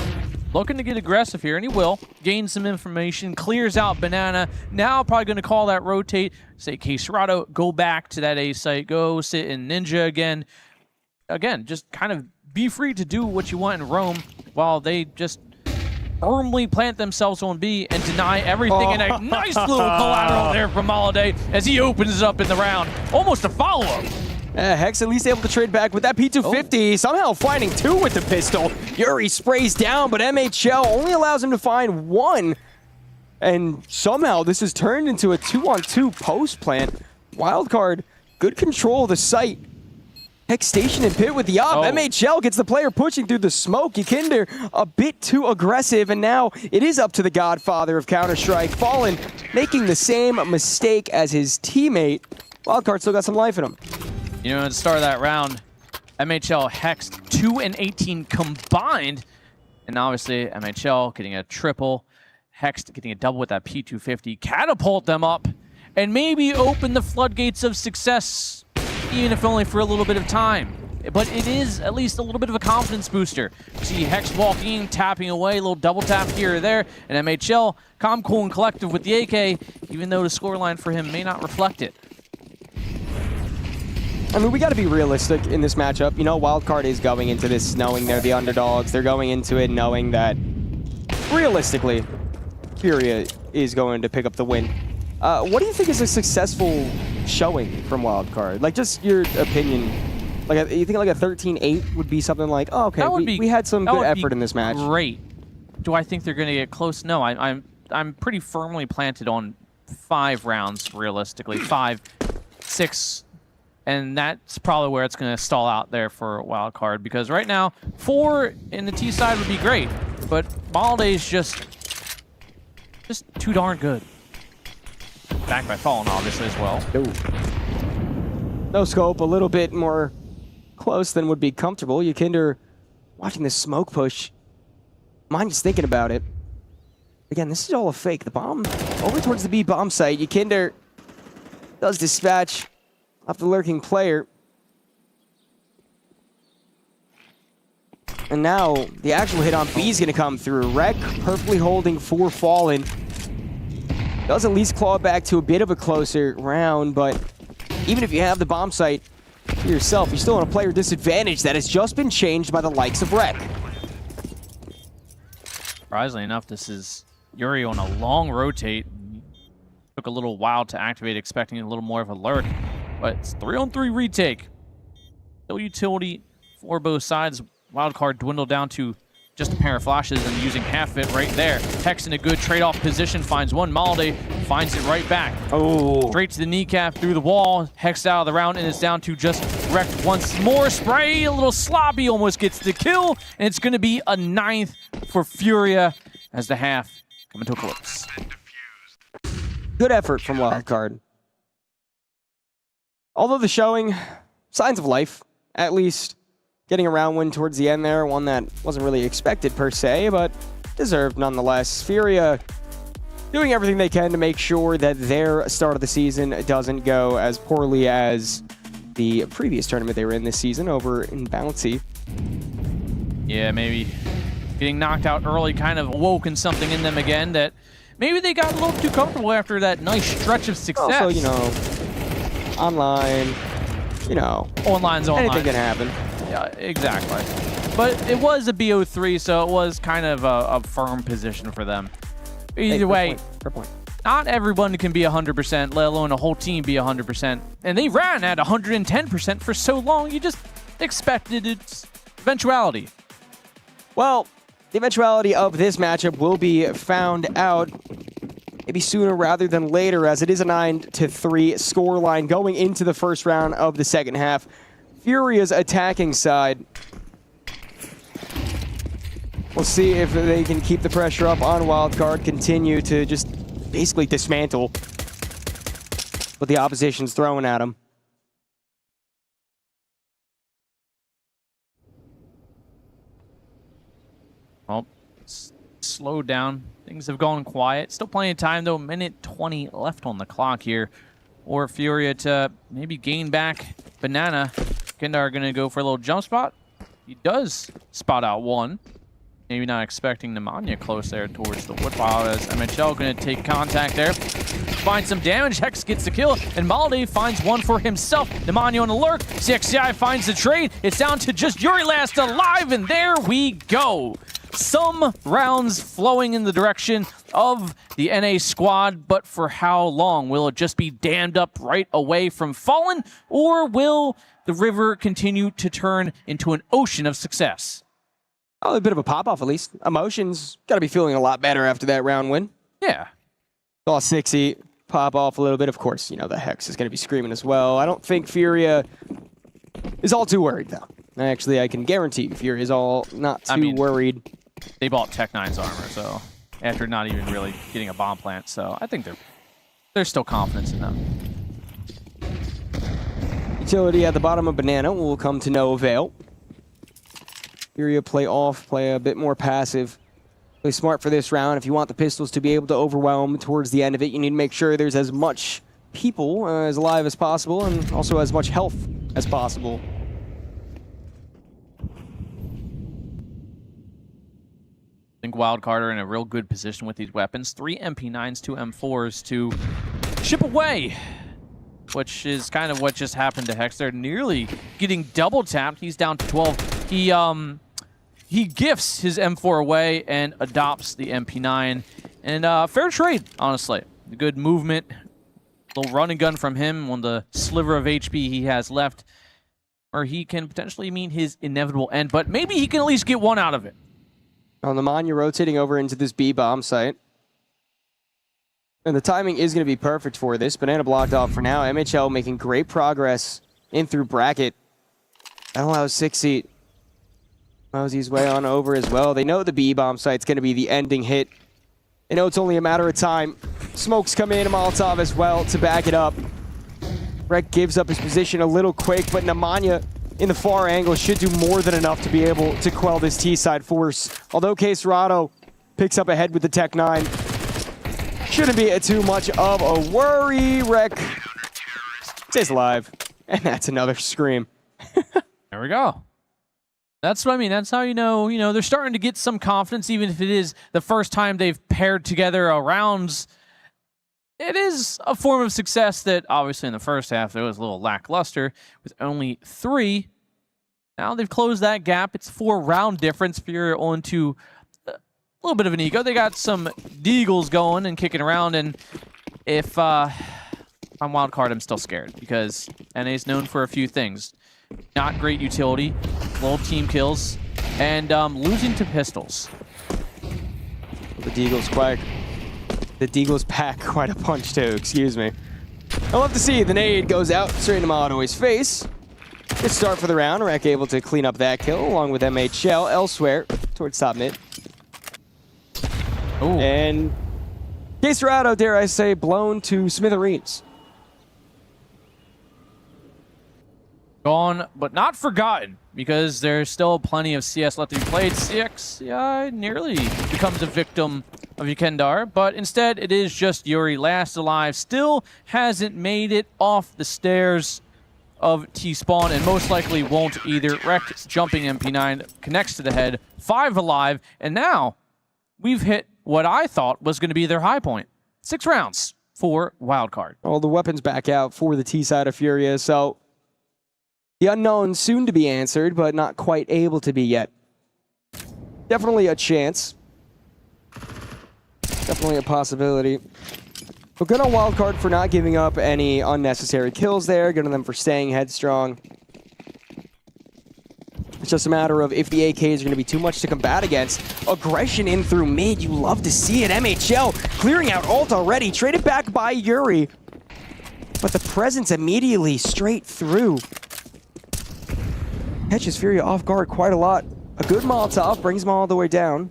looking to get aggressive here, and he will. Gain some information, clears out Banana. Now probably going to call that rotate. Say, Queserado, go back to that A site. Go sit in Ninja again. Again, just kind of be free to do what you want in Rome while they just firmly plant themselves on B and deny everything. And a nice little collateral there from Maladoy as he opens it up in the round. Almost a follow-up. Hex at least able to trade back with that P250. Somehow finding two with the pistol. Yuri sprays down, but MHL only allows him to find one. And somehow this is turned into a 2-on-2 post plant. Wildcard, good control of the site. Hex station and pit with the op. MHL gets the player pushing through the smoke. Yikinder a bit too aggressive, and now it is up to the godfather of Counter-Strike, Fallen, making the same mistake as his teammate. Wildcard still got some life in him. You know, at the start of that round, MHL Hex 2-18 combined. And obviously, MHL getting a triple. Hex getting a double with that P250. Catapult them up and maybe open the floodgates of success, even if only for a little bit of time. But it is at least a little bit of a confidence booster. See Hex walking, tapping away, a little double tap here or there. And MHL, calm, cool, and collective with the AK, even though the scoreline for him may not reflect it. I mean, we got to be realistic in this matchup. You know, Wildcard is going into this knowing they're the underdogs. They're going into it knowing that, realistically, Furia is going to pick up the win. What do you think is a successful showing from Wildcard? Like, just your opinion. Like, you think like a 13-8 would be something like, oh, okay, we had some good effort in this match. Great. Do I think they're going to get close? No, I'm pretty firmly planted on 5 rounds, realistically. 5, 6... And that's probably where it's going to stall out there for Wildcard, because right now, 4 in the T side would be great, but Maladoy's just too darn good. Backed by Fallen, obviously, as well. No scope, a little bit more close than would be comfortable. Yukinder watching the smoke push. Manya's thinking about it. Again, this is all a fake. The bomb over towards the B bomb site. Yukinder does dispatch off the lurking player. And now the actual hit on B is going to come through. Rek perfectly holding for Fallen. Does at least claw back to a bit of a closer round, but even if you have the bomb site for yourself, you're still on a player disadvantage that has just been changed by the likes of Rek. Surprisingly enough, this is Yuri on a long rotate. Took a little while to activate, expecting a little more of a lurk, but it's 3-on-3 retake. Still utility for both sides. Wildcard dwindled down to just a pair of flashes and using half of it right there. Hex in a good trade-off position, finds one. Malde finds it right back. Oh. Straight to the kneecap, through the wall. Hex out of the round, and it's down to just Rek once more. Spray, a little sloppy, almost gets the kill, and it's going to be a 9th for Furia as the half coming to a close. Good effort from Wildcard. Although the showing, signs of life, at least. Getting a round win towards the end there, one that wasn't really expected per se, but deserved nonetheless. Furia doing everything they can to make sure that their start of the season doesn't go as poorly as the previous tournament they were in this season over in Bouncy. Yeah, maybe getting knocked out early kind of awoken something in them again that maybe they got a little too comfortable after that nice stretch of success. Also, you know, online, you know, online's online. Anything can happen. Yeah, exactly. But it was a BO3, so it was kind of a firm position for them. Either way, fair point. Not everyone can be 100%, let alone a whole team be 100%. And they ran at 110% for so long, you just expected its eventuality. Well, the eventuality of this matchup will be found out maybe sooner rather than later, as it is a 9-3 scoreline going into the first round of the second half. Furia's attacking side. We'll see if they can keep the pressure up on Wildcard, continue to just basically dismantle what the opposition's throwing at them. Well, slowed down. Things have gone quiet. Still plenty of time, though. Minute 20 left on the clock here. Or Furia to maybe gain back Banana. Kendar going to go for a little jump spot. He does spot out one. Maybe not expecting Nemanja close there towards the woodpile, as MHL going to take contact there. Finds some damage. Hex gets the kill, and Malde finds one for himself. Nemanja on the lurk. CXCI finds the trade. It's down to just Yuri last alive, and there we go. Some rounds flowing in the direction of the NA squad, but for how long? Will it just be dammed up right away from Fallen, or will the river continue to turn into an ocean of success? Oh, a bit of a pop-off at least. Emotions got to be feeling a lot better after that round win. Yeah. Saw 60 pop off a little bit. Of course, you know, the Hex is going to be screaming as well. I don't think Furia is all too worried, though. Actually, I can guarantee Furia is all not too worried. They bought Tech9's armor, so after not even really getting a bomb plant, so I think there's still confidence in them. Utility at the bottom of Banana will come to no avail. Furia play off, play a bit more passive. Play smart for this round. If you want the pistols to be able to overwhelm towards the end of it, you need to make sure there's as much people as alive as possible and also as much health as possible. I think Wildcard are in a real good position with these weapons. 3 MP9s, 2 M4s to chip away, which is kind of what just happened to Hex. They're nearly getting double tapped. He's down to 12. He gifts his M4 away and adopts the MP9. And fair trade, honestly. Good movement. Little run and gun from him on the sliver of HP he has left. Or he can potentially mean his inevitable end, but maybe he can at least get one out of it. On the Nemanja rotating over into this B bomb site. And the timing is going to be perfect for this. Banana blocked off for now. MHL making great progress in through bracket. That allows 6-seat. Mosey's way on over as well. They know the B bomb site's going to be the ending hit. They know it's only a matter of time. Smokes come in, a Molotov as well to back it up. Rek gives up his position a little quick, but Nemanja in the far angle should do more than enough to be able to quell this T-side force. Although Caserado picks up ahead with the Tech 9. Shouldn't be too much of a worry. Rec stays alive. And that's another scream. There we go. That's what I mean. That's how you know, they're starting to get some confidence, even if it is the first time they've paired together a rounds. It is a form of success that obviously in the first half there was a little lackluster with only 3. Now they've closed that gap. It's 4-round difference if you're on to a little bit of an ego. They got some deagles going and kicking around, and if I'm wildcard, I'm still scared because NA is known for a few things. Not great utility, low team kills, and losing to pistols. The Deagles pack quite a punch too, excuse me. I'll have to see. The nade goes out straight into Maladoi's face. Good start for the round. Rec able to clean up that kill along with MHL elsewhere towards top mid. Ooh. And Caserado, dare I say, blown to smithereens. Gone, but not forgotten, because there's still plenty of CS left to be played. CX nearly becomes a victim of Yukendar, but instead it is just Yuri last alive. Still hasn't made it off the stairs of T-spawn, and most likely won't either. Rec jumping MP9 connects to the head, 5 alive, and now we've hit what I thought was going to be their high point. 6 rounds for wildcard. All the weapons back out for the T-side of Furia, so the unknown soon to be answered, but not quite able to be yet. Definitely a chance. Definitely a possibility. But good on wildcard for not giving up any unnecessary kills there. Good on them for staying headstrong. It's just a matter of if the AKs are going to be too much to combat against. Aggression in through mid. You love to see it. MHL clearing out ult already. Traded back by Yuri. But the presence immediately straight through. Catches Furia off guard quite a lot. A good Molotov brings him all the way down.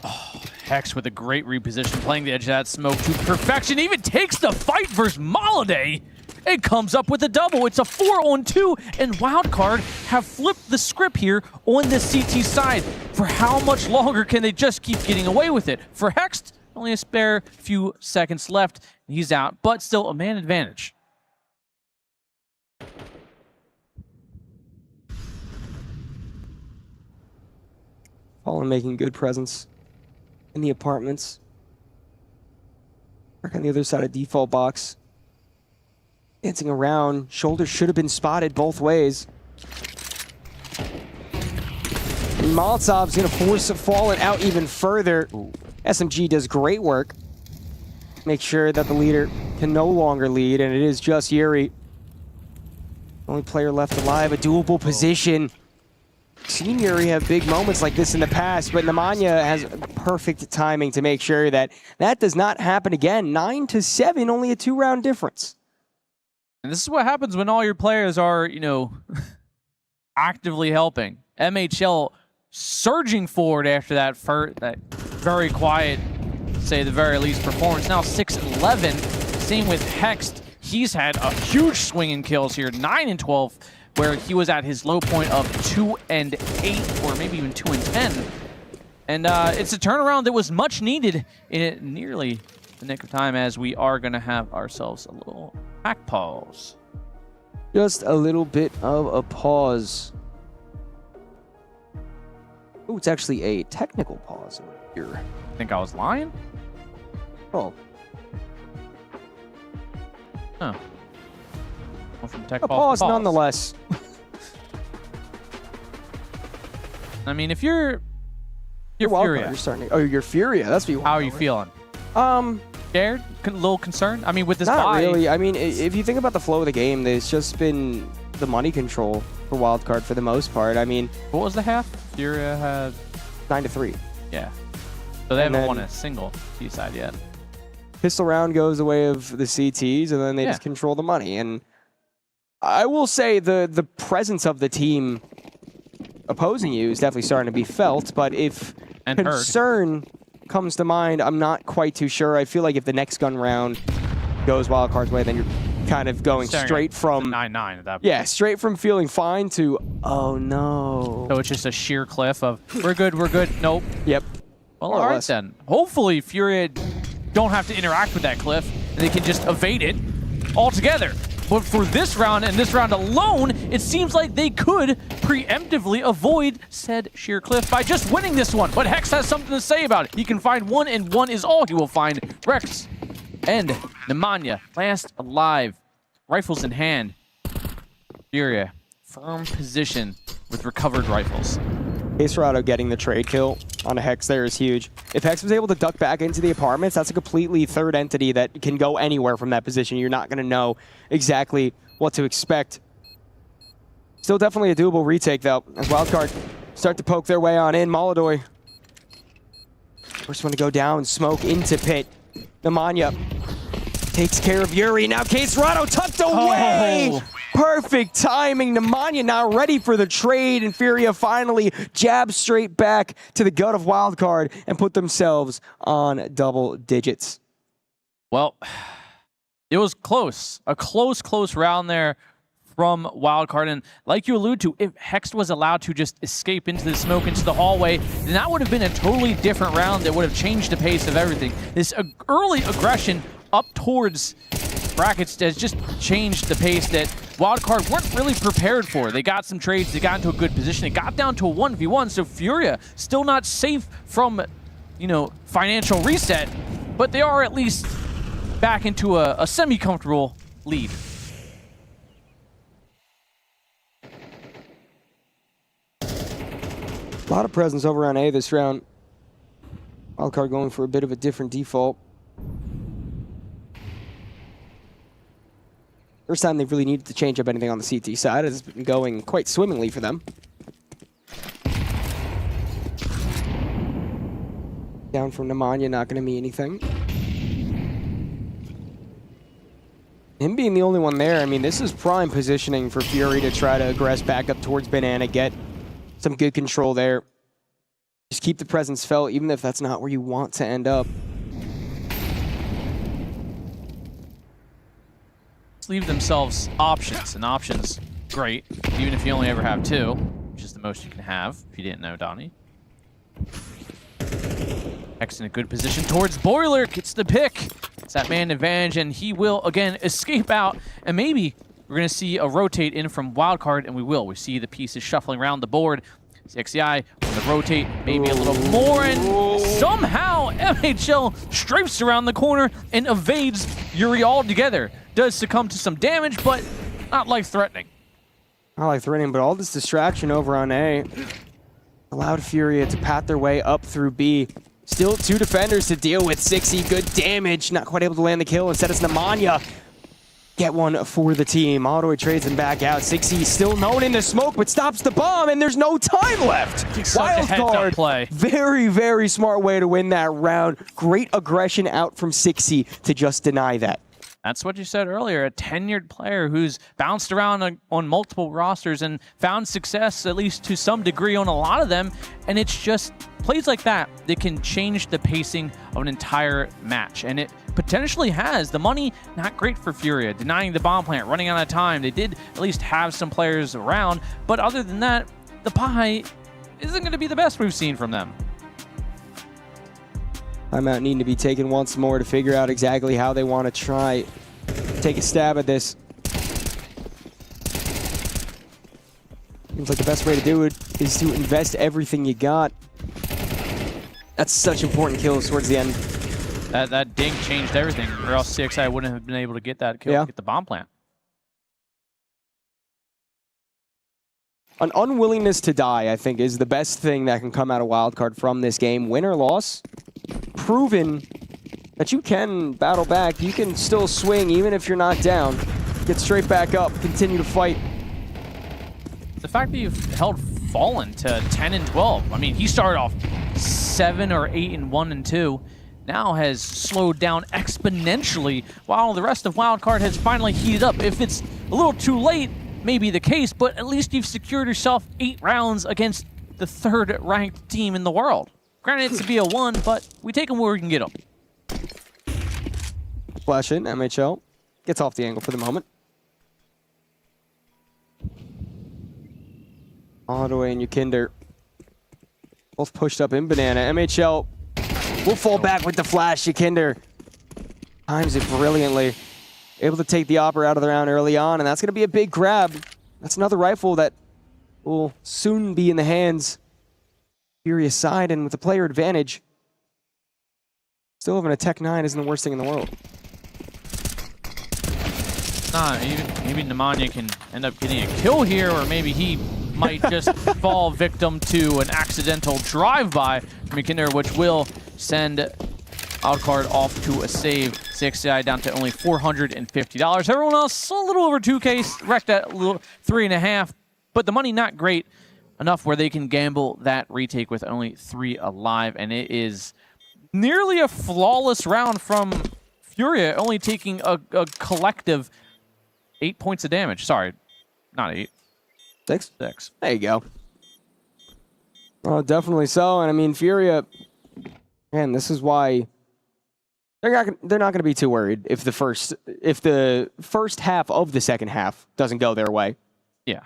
Oh, Hex with a great reposition, playing the edge of that smoke to perfection. Even takes the fight versus Moliday. It comes up with a double. It's a 4-on-2, and wildcard have flipped the script here on the CT side. For how much longer can they just keep getting away with it? For Hex, only a spare few seconds left. He's out, but still a man advantage. Fallen making good presence in the apartments. Back on the other side of default box. Dancing around. Shoulders should have been spotted both ways. And Molotov's going to force Fallen out even further. Ooh. SMG does great work. Make sure that the leader can no longer lead, and it is just Yuri. Only player left alive, a doable position. Seen Yuri have big moments like this in the past, but Nemanja has perfect timing to make sure that that does not happen again. 9-7, only a 2-round difference. And this is what happens when all your players are, actively helping. MHL surging forward after that very quiet, say the very least, performance. Now 6-11. Same with Hext. He's had a huge swing in kills here, 9-12. Where he was at his low point of 2-8, or maybe even 2-10. And it's a turnaround that was much needed in nearly the nick of time, as we are going to have ourselves a little pack pause. Just a little bit of a pause. Oh, it's actually a technical pause here. I think I was lying? Oh. Huh. From tech a pause nonetheless. I mean, if you're Furia, you're starting to, you're Furia. That's what you want. How are you feeling? Scared? A little concerned? I mean, with this not buy, really. I mean, if you think about the flow of the game, there's just been the money control for wildcard for the most part. I mean, what was the half? Furia had 9-3. Yeah. So they haven't won a single T side yet. Pistol round goes the way of the CTs, and then they just control the money. And I will say the presence of the team opposing you is definitely starting to be felt, but if concern comes to mind, I'm not quite too sure. I feel like if the next gun round goes wildcard's way, then you're kind of going straight from 9-9 at that point. Yeah, straight from feeling fine to, oh no. So it's just a sheer cliff of, we're good, nope. Yep. Well, all right then. Hopefully Furia don't have to interact with that cliff, and they can just evade it altogether. But for this round, and this round alone, it seems like they could preemptively avoid said sheer cliff by just winning this one. But Hex has something to say about it. He can find one, and one is all he will find. Rex and Nemanja, last alive, rifles in hand. Furia, firm position with recovered rifles. Acerado getting the trade kill on a Hex there is huge. If Hex was able to duck back into the apartments, that's a completely third entity that can go anywhere from that position. You're not going to know exactly what to expect. Still definitely a doable retake, though, as Wildcard start to poke their way on in. Molodoy, first one to go down, smoke into pit. Nemanja takes care of Yuri. Now Acerado tucked away! Oh. Perfect timing. Nemanja now ready for the trade, and Furia finally jabs straight back to the gut of Wildcard and put themselves on double digits. Well, it was close. A close round there from Wildcard. And like you allude to, if Hex was allowed to just escape into the smoke, into the hallway, then that would have been a totally different round that would have changed the pace of everything. This early aggression up towards brackets has just changed the pace that Wildcard weren't really prepared for. They got some trades, they got into a good position, it got down to a 1v1, so Furia still not safe from, you know, financial reset, but they are at least back into a semi-comfortable lead. A lot of presence over on A this round. Wildcard going for a bit of a different default. First time they've really needed to change up anything on the CT side. It's been going quite swimmingly for them. Down from Nemanja, not going to mean anything. Him being the only one there, I mean, this is prime positioning for Fury to try to aggress back up towards Banana, get some good control there. Just keep the presence felt, even if that's not where you want to end up. Leave themselves options, and options, great, even if you only ever have two, which is the most you can have, if you didn't know, Donnie. Hex in a good position towards Boiler, gets the pick. It's that man advantage, and he will, again, escape out, and maybe we're going to see a rotate in from Wildcard, and we will. We see the pieces shuffling around the board. CXCI on the rotate, maybe a little more, and somehow MHL stripes around the corner and evades Yuri altogether. Does succumb to some damage, but not life-threatening. Not life-threatening, but all this distraction over on A allowed Furia to pat their way up through B. Still two defenders to deal with. 60, good damage. Not quite able to land the kill. Instead, it's Nemanja. Get one for the team. Molodoy trades him back out. 60 still known in the smoke, but stops the bomb, and there's no time left. Wildcard play. Very, very smart way to win that round. Great aggression out from 60 to just deny that. That's what you said earlier, a tenured player who's bounced around on multiple rosters and found success, at least to some degree, on a lot of them. And it's just plays like that that can change the pacing of an entire match. And it potentially has. The money, not great for Furia. Denying the bomb plant, running out of time. They did at least have some players around. But other than that, the pie isn't going to be the best we've seen from them. Timeout needing to be taken once more to figure out exactly how they want to try take a stab at this. Seems like the best way to do it is to invest everything you got. That's such important kills towards the end. That dink changed everything, or else CXI wouldn't have been able to get that kill, get the bomb plant. An unwillingness to die, I think, is the best thing that can come out of Wildcard from this game. Win or loss, proven that you can battle back. You can still swing even if you're not down. Get straight back up, continue to fight. The fact that you've held Fallen to 10 and 12. I mean, he started off 7 or 8 and 1 and 2. Now has slowed down exponentially while the rest of Wildcard has finally heated up. If it's a little too late, may be the case, but at least you've secured yourself 8 rounds against the 3rd ranked team in the world. Granted, it's a BO1, but we take them where we can get them. Flash in, MHL. gets off the angle for the moment. Holloway and Yukinder both pushed up in banana. MHL will fall back with the flash. Yukinder times it brilliantly. Able to take the Opera out of the round early on, and that's going to be a big grab. That's another rifle that will soon be in the hands. Furious side, and with the player advantage, still having a Tech 9 isn't the worst thing in the world. Nah, maybe Nemanja can end up getting a kill here, or maybe he might just fall victim to an accidental drive-by from Yukinder, which will send Wildcard off to a save. CXCI down to only $450. Everyone else a little over 2K, wrecked at a little 3.5, but the money not great enough where they can gamble that retake with only 3 alive, and it is nearly a flawless round from Furia, only taking a collective 8 points of damage. Sorry, not 8. 6? 6. There you go. Oh, definitely so. And I mean, Furia, man, this is why they're not going to be too worried if the first half of the second half doesn't go their way. Yeah.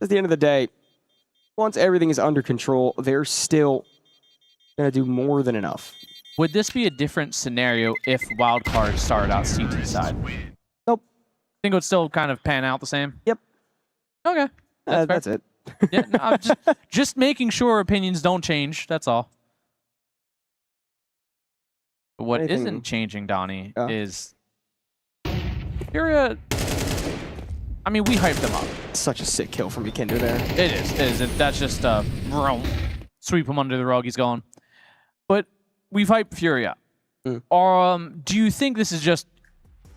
At the end of the day, once everything is under control, they're still going to do more than enough. Would this be a different scenario if Wildcard started out CT side? Nope. Think it would still kind of pan out the same? Yep. Okay. That's it. Yeah, no, I'm just making sure opinions don't change. That's all. But what isn't changing, Donnie, is Furia. I mean, we hyped them up. Such a sick kill from Yukinder there. It is. That's just sweep him under the rug. He's gone. But we've hyped Furia. Do you think this is just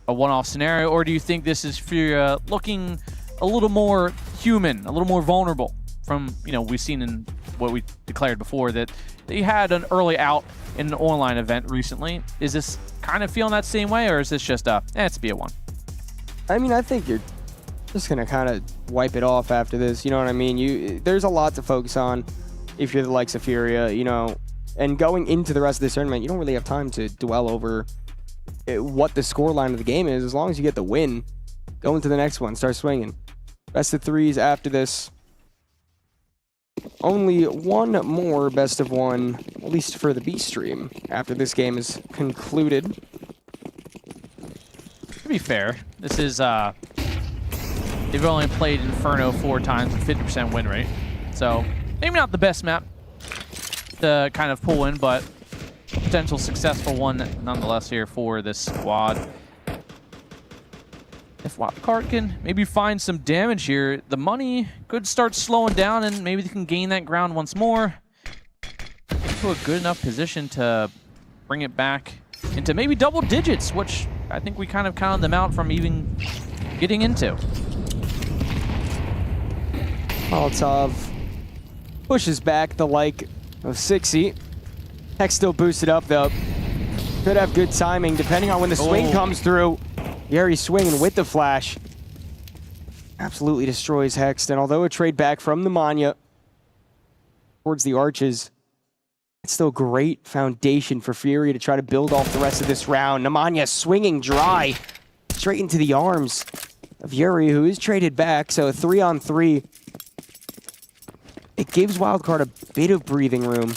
a one-off scenario, or do you think this is Furia looking a little more human, a little more vulnerable from, we've seen in what we declared before that they had an early out in an online event recently. Is this kind of feeling that same way, or is this just it's BO1? I mean, I think you're just going to kind of wipe it off after this. You know what I mean? There's a lot to focus on if you're the likes of Furia, and going into the rest of this tournament, you don't really have time to dwell over what the scoreline of the game is. As long as you get the win, go into the next one, start swinging. Best of 3s after this. Only one more best of 1, at least for the B stream, after this game is concluded. To be fair, this is, they've only played Inferno 4 times with 50% win rate. So, maybe not the best map to kind of pull in, but potential successful one nonetheless here for this squad. If Wildcard can maybe find some damage here, the money could start slowing down and maybe they can gain that ground once more. To a good enough position to bring it back into maybe double digits, which I think we kind of counted them out from even getting into. Molotov pushes back the like of 60. Hex still boosted up though. Could have good timing depending on when the swing comes through. Yeri swinging with the flash. Absolutely destroys Hex. And although a trade back from Nemanja towards the arches, it's still great foundation for Fury to try to build off the rest of this round. Nemanja swinging dry straight into the arms of Yuri, who is traded back. So a 3-on-3. It gives Wildcard a bit of breathing room.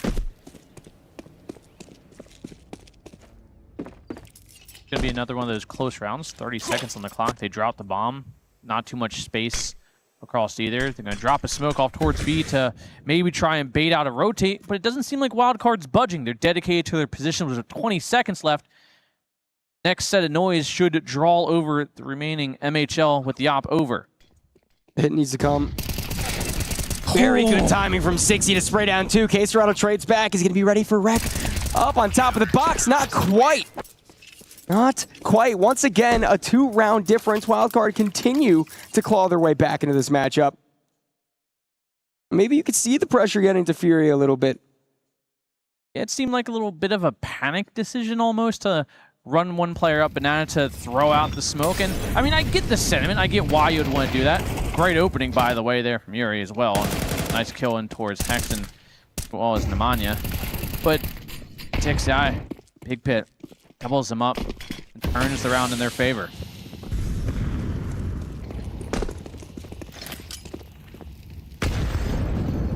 Gonna be another one of those close rounds. 30 seconds on the clock. They drop the bomb. Not too much space across either. They're gonna drop a smoke off towards B to maybe try and bait out a rotate, but it doesn't seem like Wildcard's budging. They're dedicated to their positions with 20 seconds left. Next set of noise should draw over the remaining MHL with the op over. It needs to come. Very good timing from 60 to spray down 2. K-Serrano trades back. He's gonna be ready for wreck. Up on top of the box. Not quite. Not quite. Once again, a 2-round difference. Wildcard continue to claw their way back into this matchup. Maybe you could see the pressure getting to Fury a little bit. Yeah, it seemed like a little bit of a panic decision almost to run one player up Banana to throw out the smoke. And I mean, I get the sentiment. I get why you'd want to do that. Great opening, by the way, there from Yuri as well. And nice kill in towards Hexen as well as Nemanja. But TXI, big pit, doubles them up, and turns the round in their favor.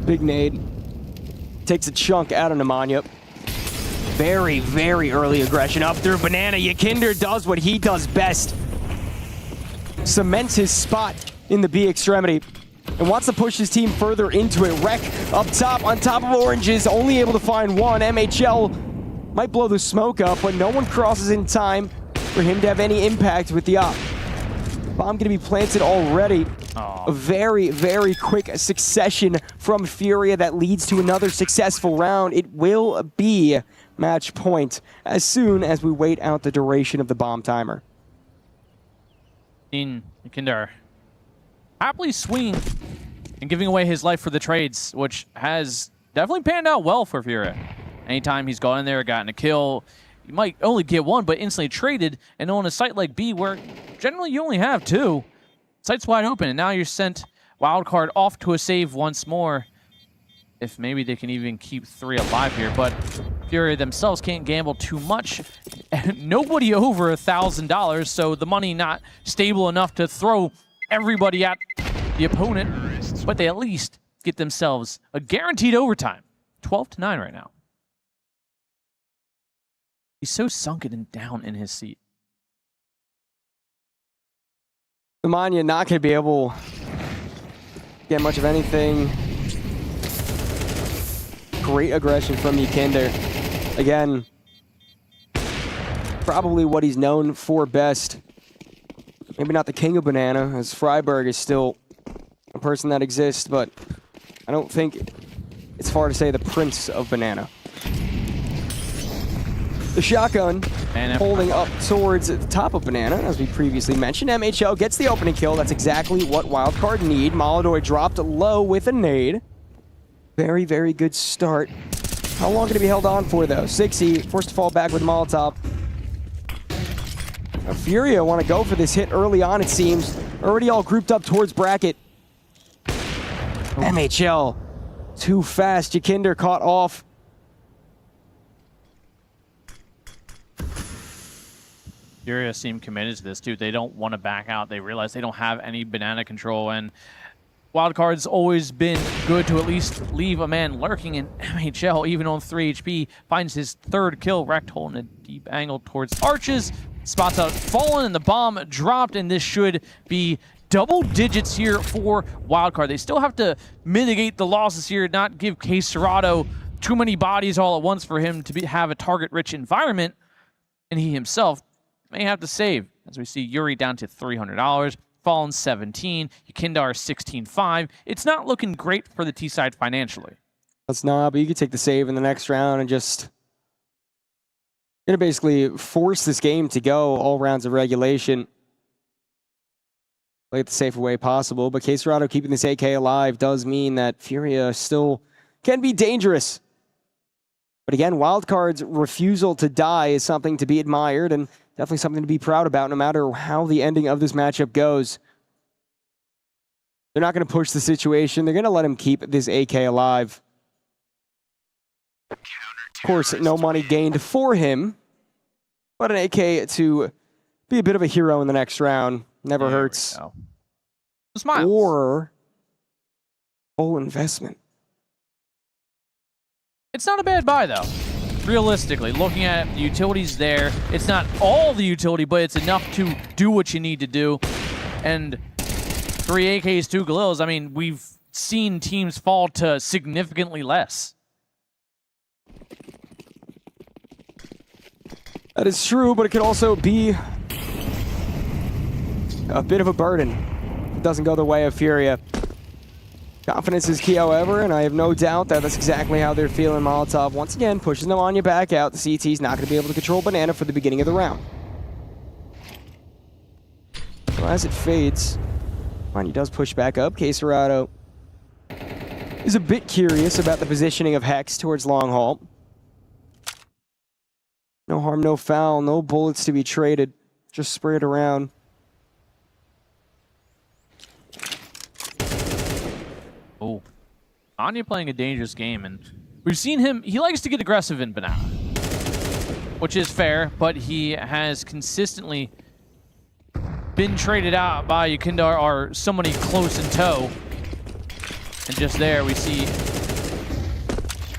Big nade. Takes a chunk out of Nemanja. Very, very early aggression up through Banana. Yakinder does what he does best. Cements his spot in the B extremity and wants to push his team further into it. Rec up top, on top of Oranges, only able to find one. MHL might blow the smoke up, but no one crosses in time for him to have any impact with the op. Bomb gonna be planted already. A very, very quick succession from Furia that leads to another successful round. It will be match point as soon as we wait out the duration of the bomb timer. Yakinder happily swinging and giving away his life for the trades, which has definitely panned out well for Furia. Anytime he's gone in there, gotten a kill, you might only get one, but instantly traded, and on a site like B, where generally you only have two, site's wide open, and now you're sent wildcard off to a save once more. If maybe they can even keep 3 alive here, but Furia themselves can't gamble too much. Nobody over $1,000, so the money not stable enough to throw everybody at the opponent, but they at least get themselves a guaranteed overtime. 12-9 right now. He's so sunken and down in his seat. Nemanja not going to be able to get much of anything. Great aggression from Yakinder. Again, probably what he's known for best. Maybe not the king of Banana, as Freiberg is still a person that exists, but I don't think it's far to say the prince of Banana. The shotgun holding up towards the top of Banana, as we previously mentioned. MHL gets the opening kill. That's exactly what Wildcard need. Molodoi dropped low with a nade. Very, very good start. How long can it be held on for, though? 60, forced to fall back with Molotov. Now, Furia want to go for this hit early on, it seems. Already all grouped up towards bracket. MHL, too fast. Yakinder caught off. Furia seem committed to this, too. They don't want to back out. They realize they don't have any Banana control, and Wildcard's always been good to at least leave a man lurking, and MHL, even on 3 HP, finds his 3rd kill. Wrecked holding a deep angle towards Arches. Spots out Fallen, and the bomb dropped, and this should be double digits here for Wildcard. They still have to mitigate the losses here, not give Caserado too many bodies all at once for him to have a target-rich environment, and he himself may have to save. As we see Yuri down to $300. Fallen 17, Yakinder 16-5. It's not looking great for the T side financially. That's not, but you could take the save in the next round and just gonna basically force this game to go all rounds of regulation. Play it the safer way possible, but Caserado keeping this AK alive does mean that Furia still can be dangerous. But again, Wildcard's refusal to die is something to be admired, and definitely something to be proud about no matter how the ending of this matchup goes. They're not going to push the situation. They're going to let him keep this AK alive. Of course, no money gained for him, but an AK to be a bit of a hero in the next round. Never hurts. Smiles. Or full investment. It's not a bad buy, though. Realistically, looking at the utilities there, it's not all the utility, but it's enough to do what you need to do. And 3 AKs, 2 Galils, I mean, we've seen teams fall to significantly less. That is true, but it could also be a bit of a burden. It doesn't go the way of Furia. Confidence is key, however, and I have no doubt that that's exactly how they're feeling. Molotov once again pushes Nemanja back out. The CT's not going to be able to control Banana for the beginning of the round. So as it fades, he does push back up. Caserado is a bit curious about the positioning of Hex towards long haul. No harm, no foul, no bullets to be traded. Just spray it around. Oh, Anya playing a dangerous game, and we've seen him, he likes to get aggressive in Banana, which is fair, but he has consistently been traded out by Yakinder or somebody close in tow. And just there, we see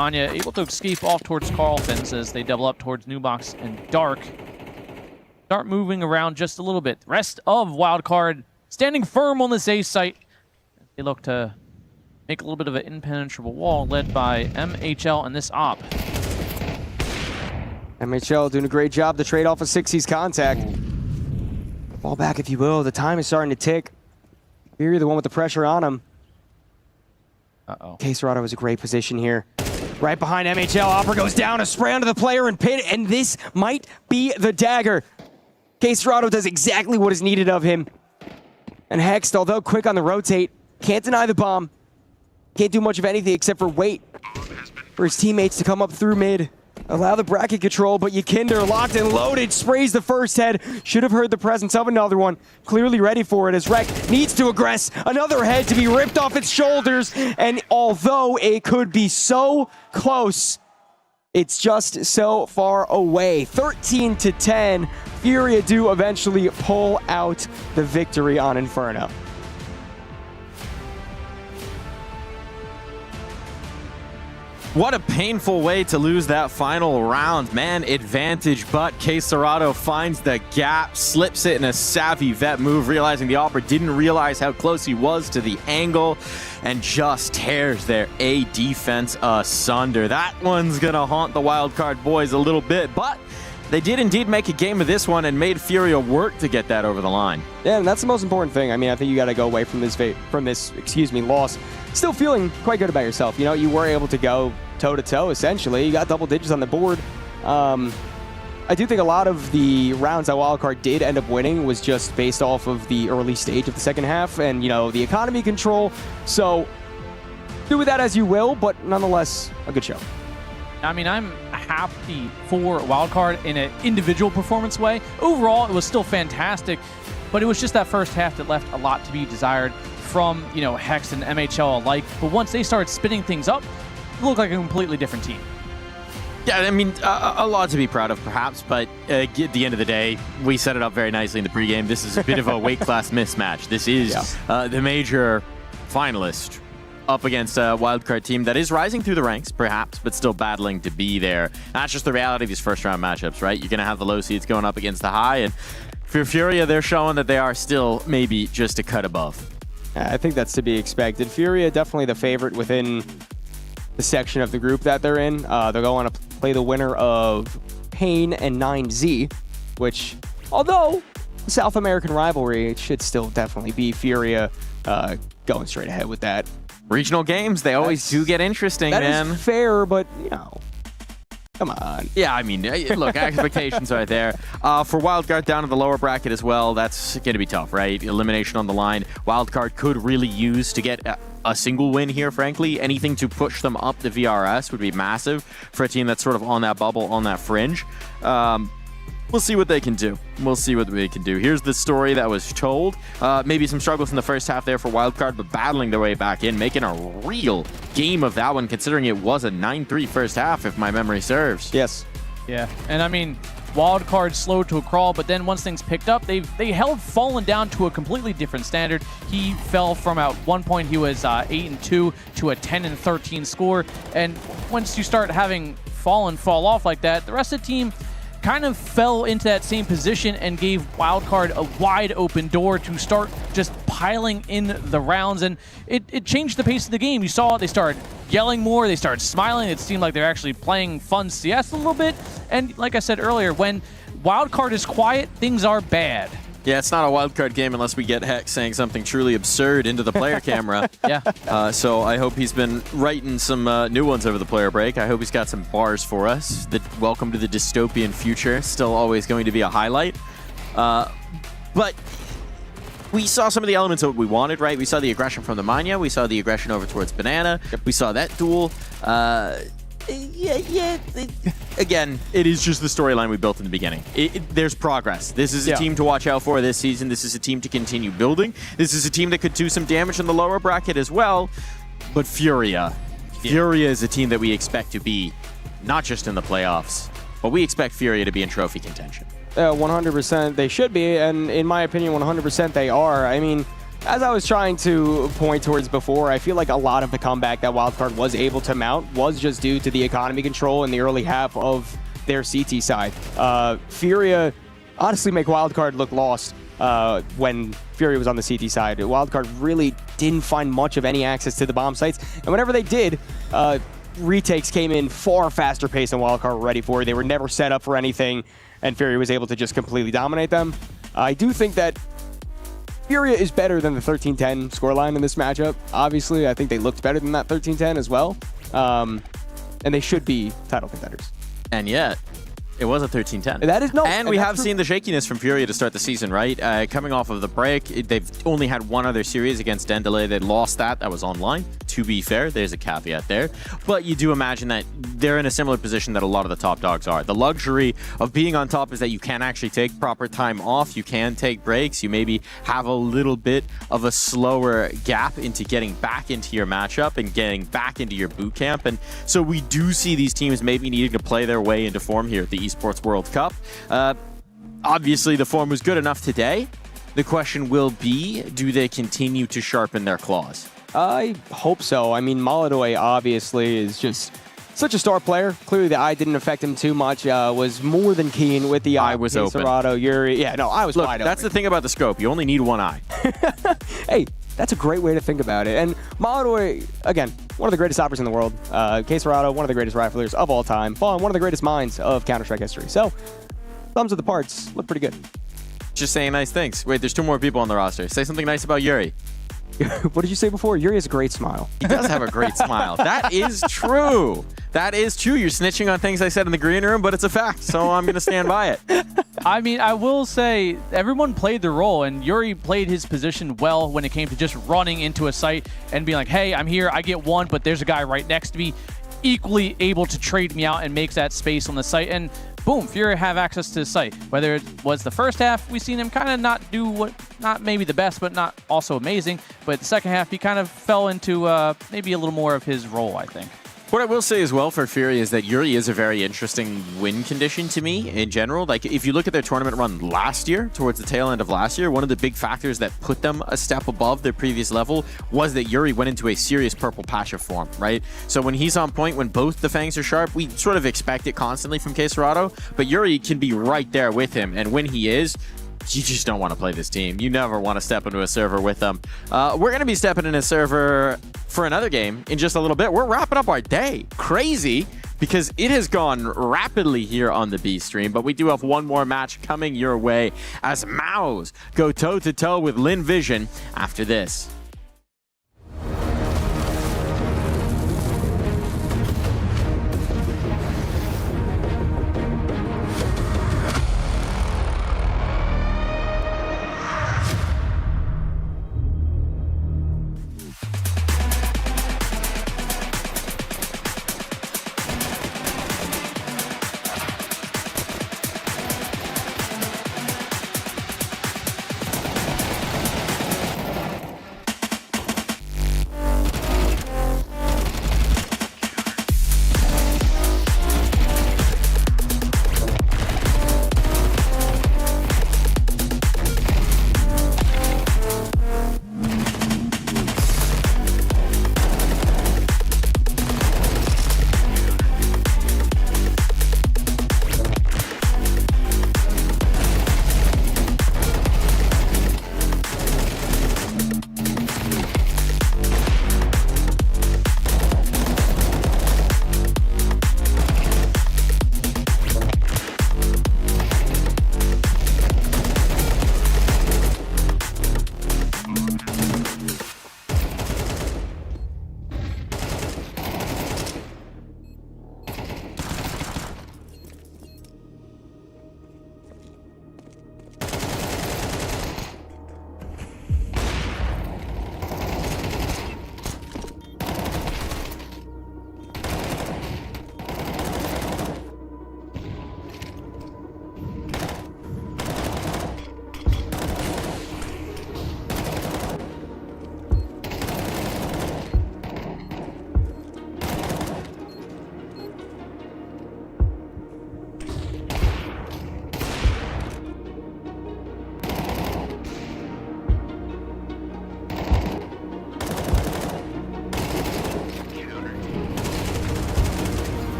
Manya able to escape off towards Carlton's as they double up towards Nubox and Dark. Start moving around just a little bit. Rest of Wildcard standing firm on this A site. They look to make a little bit of an impenetrable wall led by MHL and this op. MHL doing a great job to trade off of 60's contact. Ball back, if you will. The time is starting to tick. Fury, the one with the pressure on him. Uh-oh. Caserado was a great position here. Right behind MHL. Opera goes down, a spray onto the player and pin, and this might be the dagger. Caserado does exactly what is needed of him. And Hext, although quick on the rotate, can't deny the bomb. Can't do much of anything except for wait for his teammates to come up through mid. Allow the bracket control, but Yakinder locked and loaded, sprays the first head. Should have heard the presence of another one. Clearly ready for it as Rek needs to aggress. Another head to be ripped off its shoulders. And although it could be so close, it's just so far away. 13-10. Furia do eventually pull out the victory on Inferno. What a painful way to lose that final round. Man advantage, but Caserado finds the gap, slips it in a savvy vet move, realizing the Opera didn't realize how close he was to the angle, and just tears their A defense asunder. That one's gonna haunt the Wildcard boys a little bit, but they did indeed make a game of this one and made Furia work to get that over the line. Yeah, and that's the most important thing. I mean, I think you got to go away from this loss still feeling quite good about yourself. You know, you were able to go toe-to-toe, essentially. You got double digits on the board. I do think a lot of the rounds that Wildcard did end up winning was just based off of the early stage of the second half and, you know, the economy control. So do with that as you will, but nonetheless, a good show. I mean, I'm happy for Wildcard in an individual performance way. Overall, it was still fantastic, but it was just that first half that left a lot to be desired from, you know, Hex and MHL alike. But once they started spinning things up, it looked like a completely different team. Yeah, I mean, a lot to be proud of, perhaps, but at the end of the day, we set it up very nicely in the pregame. This is a bit of a weight class mismatch. This is the major finalist up against a wildcard team that is rising through the ranks, perhaps, but still battling to be there. That's just the reality of these first-round matchups, right? You're going to have the low seeds going up against the high, and for Furia, they're showing that they are still maybe just a cut above. I think that's to be expected. Furia definitely the favorite within the section of the group that they're in. They're going to play the winner of Pain and 9Z, which, although South American rivalry, it should still definitely be Furia going straight ahead with that. Regional games, they always do get interesting, man. That is fair, but, you know, come on. Yeah, I mean, look, expectations are there. For Wildcard down in the lower bracket as well, that's going to be tough, right? Elimination on the line. Wildcard could really use to get a single win here, frankly. Anything to push them up the VRS would be massive for a team that's sort of on that bubble, on that fringe. We'll see what they can do. We'll see what they can do. Here's the story that was told. Maybe some struggles in the first half there for Wildcard, but battling their way back in, making a real game of that one, considering it was a 9-3 first half, if my memory serves. Yes. Yeah, and I mean, Wildcard slowed to a crawl, but then once things picked up, they held Fallen down to a completely different standard. He fell from at one point he was 8-2 to a 10-13 score, and once you start having Fallen fall off like that, the rest of the team kind of fell into that same position and gave Wildcard a wide open door to start just piling in the rounds, and it changed the pace of the game. You saw they started yelling more, they started smiling, it seemed like they're actually playing fun CS a little bit, and like I said earlier, when Wildcard is quiet, things are bad. Yeah, it's not a wildcard game unless we get Hex saying something truly absurd into the player camera. Yeah. So I hope he's been writing some new ones over the player break. I hope he's got some bars for us. The welcome to the dystopian future, still always going to be a highlight. But we saw some of the elements of what we wanted, right? We saw the aggression from the Manya. We saw the aggression over towards Banana. We saw that duel. Again, it is just the storyline we built in the beginning. There's progress. This is a team to watch out for this season. This is a team to continue building. This is a team that could do some damage in the lower bracket as well. But Furia is a team that we expect to be not just in the playoffs, but we expect Furia to be in trophy contention. 100% they should be, and in my opinion, 100% they are. I mean, as I was trying to point towards before, I feel like a lot of the comeback that Wildcard was able to mount was just due to the economy control in the early half of their CT side. Furia honestly make Wildcard look lost when Furia was on the CT side. Wildcard really didn't find much of any access to the bomb sites, and whenever they did, retakes came in far faster pace than Wildcard were ready for. They were never set up for anything, and Furia was able to just completely dominate them. I do think that Furia is better than the 13-10 scoreline in this matchup. Obviously, I think they looked better than that 13-10 as well. And they should be title contenders. And yet, it was a 13-10. That is no. And we have seen the shakiness from Furia to start the season, right? Coming off of the break, they've only had one other series against Dendele. They lost that. That was online. To be fair, there's a caveat there. But you do imagine that they're in a similar position that a lot of the top dogs are. The luxury of being on top is that you can actually take proper time off. You can take breaks. You maybe have a little bit of a slower gap into getting back into your matchup and getting back into your boot camp. And so we do see these teams maybe needing to play their way into form here at the Esports World Cup. Obviously, the form was good enough today. The question will be, do they continue to sharpen their claws? I hope so. I mean, Molodoi obviously is just such a star player. Clearly, the eye didn't affect him too much. Was more than keen with the eye. Was open. Serato, Yuri. Yeah, no, I was wide open. That's the thing about the scope. You only need one eye. Hey, that's a great way to think about it. And Molodoi, again, one of the greatest operators in the world. Serato, one of the greatest riflers of all time. Fallen, one of the greatest minds of Counter-Strike history. So, thumbs of the parts look pretty good. Just saying nice things. Wait, there's 2 more people on the roster. Say something nice about Yuri. What did you say before? Yuri has a great smile. He does have a great smile. That is true. That is true. You're snitching on things I said in the green room, but it's a fact, so I'm going to stand by it. I mean, I will say everyone played their role, and Yuri played his position well when it came to just running into a site and being like, hey, I'm here, I get one, but there's a guy right next to me, equally able to trade me out and makes that space on the site. And boom, Furia have access to the site. Whether it was the first half, we've seen him kind of not do what, not maybe the best, but not also amazing. But the second half, he kind of fell into maybe a little more of his role, I think. What I will say as well for Furia is that Yuri is a very interesting win condition to me in general. Like, if you look at their tournament run last year, towards the tail end of last year, one of the big factors that put them a step above their previous level was that Yuri went into a serious purple patch of form, right? So when he's on point, when both the fangs are sharp, we sort of expect it constantly from Serato, but Yuri can be right there with him, and when he is, you just don't want to play this team. You never want to step into a server with them. We're going to be stepping in a server for another game in just a little bit. We're wrapping up our day. Crazy, because it has gone rapidly here on the B stream, but we do have one more match coming your way as Maus go toe-to-toe with Lin Vision after this.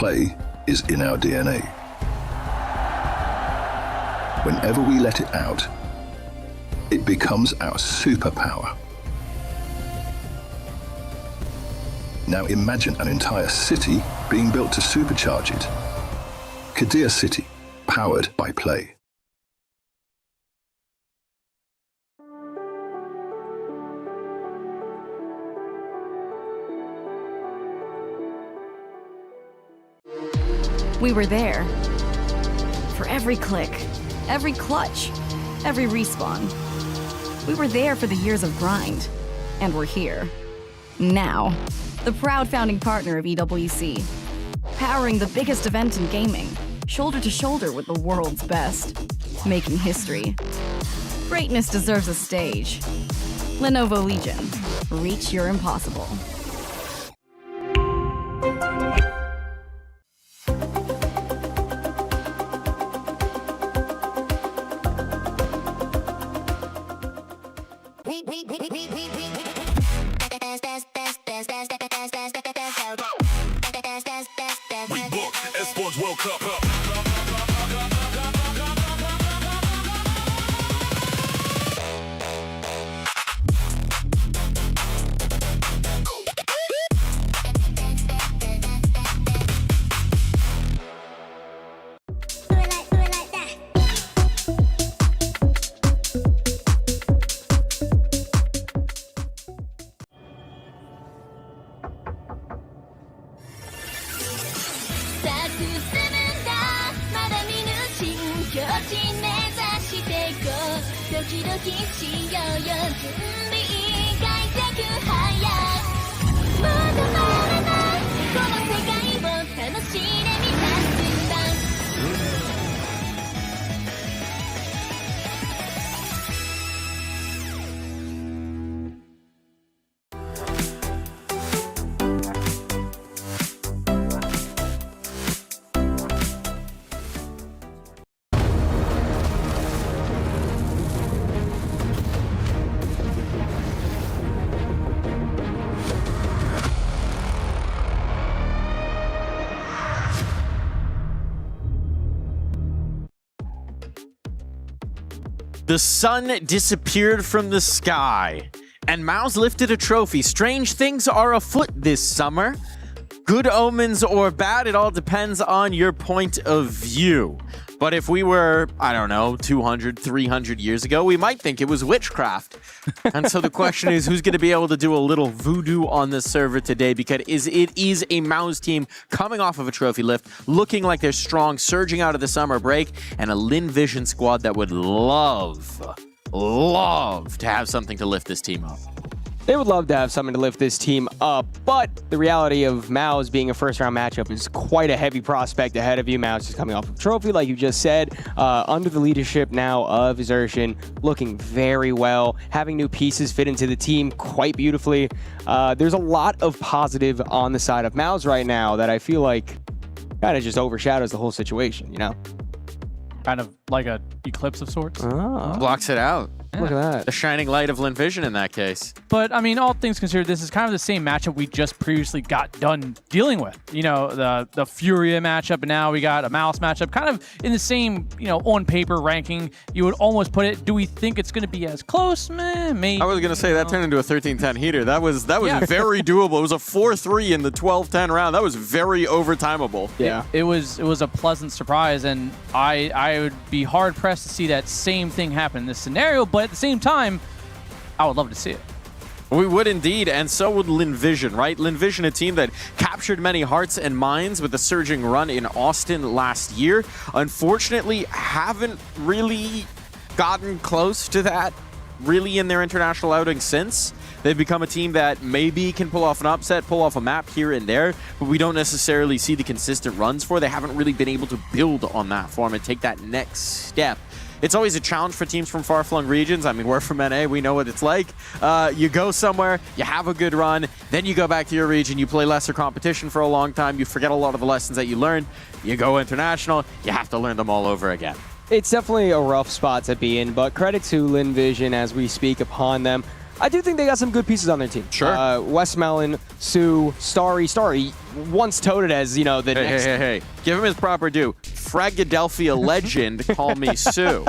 play is in our DNA. Whenever we let it out, it becomes our superpower. Now imagine an entire city being built to supercharge it. Kadir City, powered by play. We were there. For every click, every clutch, every respawn. We were there for the years of grind. And we're here. Now. The proud founding partner of EWC. Powering the biggest event in gaming. Shoulder to shoulder with the world's best. Making history. Greatness deserves a stage. Lenovo Legion. Reach your impossible. Esports World Cup. The sun disappeared from the sky, and Mouse lifted a trophy. Strange things are afoot this summer. Good omens or bad, it all depends on your point of view. But if we were, I don't know, 200, 300 years ago, we might think it was witchcraft. And so the question is, who's going to be able to do a little voodoo on this server today? Because it is a Mouse team coming off of a trophy lift, looking like they're strong, surging out of the summer break, and a Lin Vision squad that would love to have something to lift this team up. They would love to have something to lift this team up, but the reality of Mao's being a first-round matchup is quite a heavy prospect ahead of you. Mao's just coming off of a trophy, like you just said, under the leadership now of Xertion, looking very well, having new pieces fit into the team quite beautifully. There's a lot of positive on the side of Mao's right now that I feel like kind of just overshadows the whole situation, you know? Kind of like a eclipse of sorts. Oh. Blocks it out. Yeah. Look at that. The shining light of Lin Vision in that case. But, I mean, all things considered, this is kind of the same matchup we just previously got done dealing with. You know, the Furia matchup, and now we got a Mouse matchup, kind of in the same, you know, on paper ranking. You would almost put it, do we think it's going to be as close? Maybe. I was going to say, that turned into a 13-10 heater. That was very doable. It was a 4-3 in the 12-10 round. That was very overtimeable. Yeah. It was a pleasant surprise, and I would be hard-pressed to see that same thing happen in this scenario, but at the same time, I would love to see it. We would indeed, and so would Lin Vision, right? Lin Vision, a team that captured many hearts and minds with a surging run in Austin last year. Unfortunately, haven't really gotten close to that really in their international outing since. They've become a team that maybe can pull off an upset, pull off a map here and there, but we don't necessarily see the consistent runs for. They haven't really been able to build on that form and take that next step. It's always a challenge for teams from far-flung regions. I mean, we're from NA, we know what it's like. You go somewhere, you have a good run, then you go back to your region, you play lesser competition for a long time, you forget a lot of the lessons that you learned, you go international, you have to learn them all over again. It's definitely a rough spot to be in, but credit to Lin Vision as we speak upon them. I do think they got some good pieces on their team. Sure. Westmelon, Sue, Starry. Starry once touted as, you know, the next... Hey. Give him his proper due. Fragadelphia legend, call me Sue.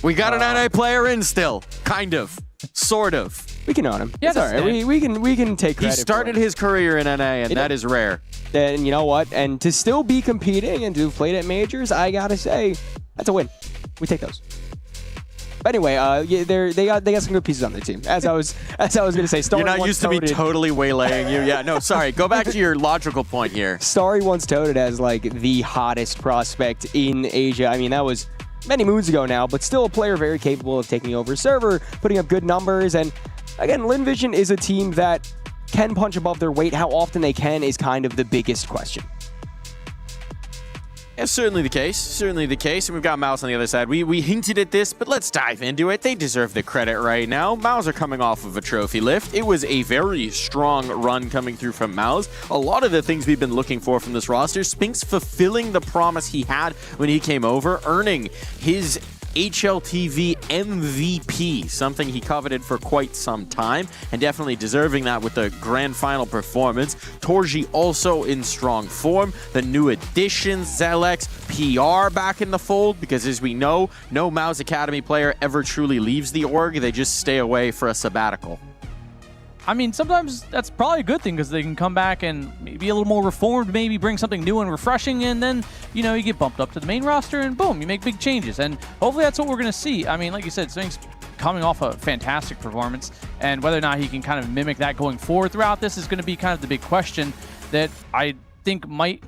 We got an NA player in still. Kind of. Sort of. We can own him. Yeah, it's all right. We can take credit. He started his career in NA, and that is rare. And you know what? And to still be competing and to have played at majors, I gotta say, that's a win. We take those. But anyway, they got some good pieces on their team. As I was gonna say, Starry You're not used to me totally waylaying you. Yeah, no, sorry. Go back to your logical point here. Starry once touted as like the hottest prospect in Asia. I mean, that was many moons ago now, but still a player very capable of taking over a server, putting up good numbers. And again, Linvision is a team that can punch above their weight. How often they can is kind of the biggest question. It's certainly the case. Certainly the case. And we've got Mouse on the other side. We hinted at this, but let's dive into it. They deserve the credit right now. Mouse are coming off of a trophy lift. It was a very strong run coming through from Mouse. A lot of the things we've been looking for from this roster, Spinks fulfilling the promise he had when he came over, earning his HLTV MVP, something he coveted for quite some time, and definitely deserving that with the grand final performance. Torji also in strong form. The new additions, Zelex, PR back in the fold, because as we know, no Mouse Academy player ever truly leaves the org. They just stay away for a sabbatical. I mean, sometimes that's probably a good thing because they can come back and be a little more reformed, maybe bring something new and refreshing, and then, you know, you get bumped up to the main roster and boom, you make big changes. And hopefully that's what we're going to see. I mean, like you said, Spinks coming off a fantastic performance, and whether or not he can kind of mimic that going forward throughout this is going to be kind of the big question that I think might...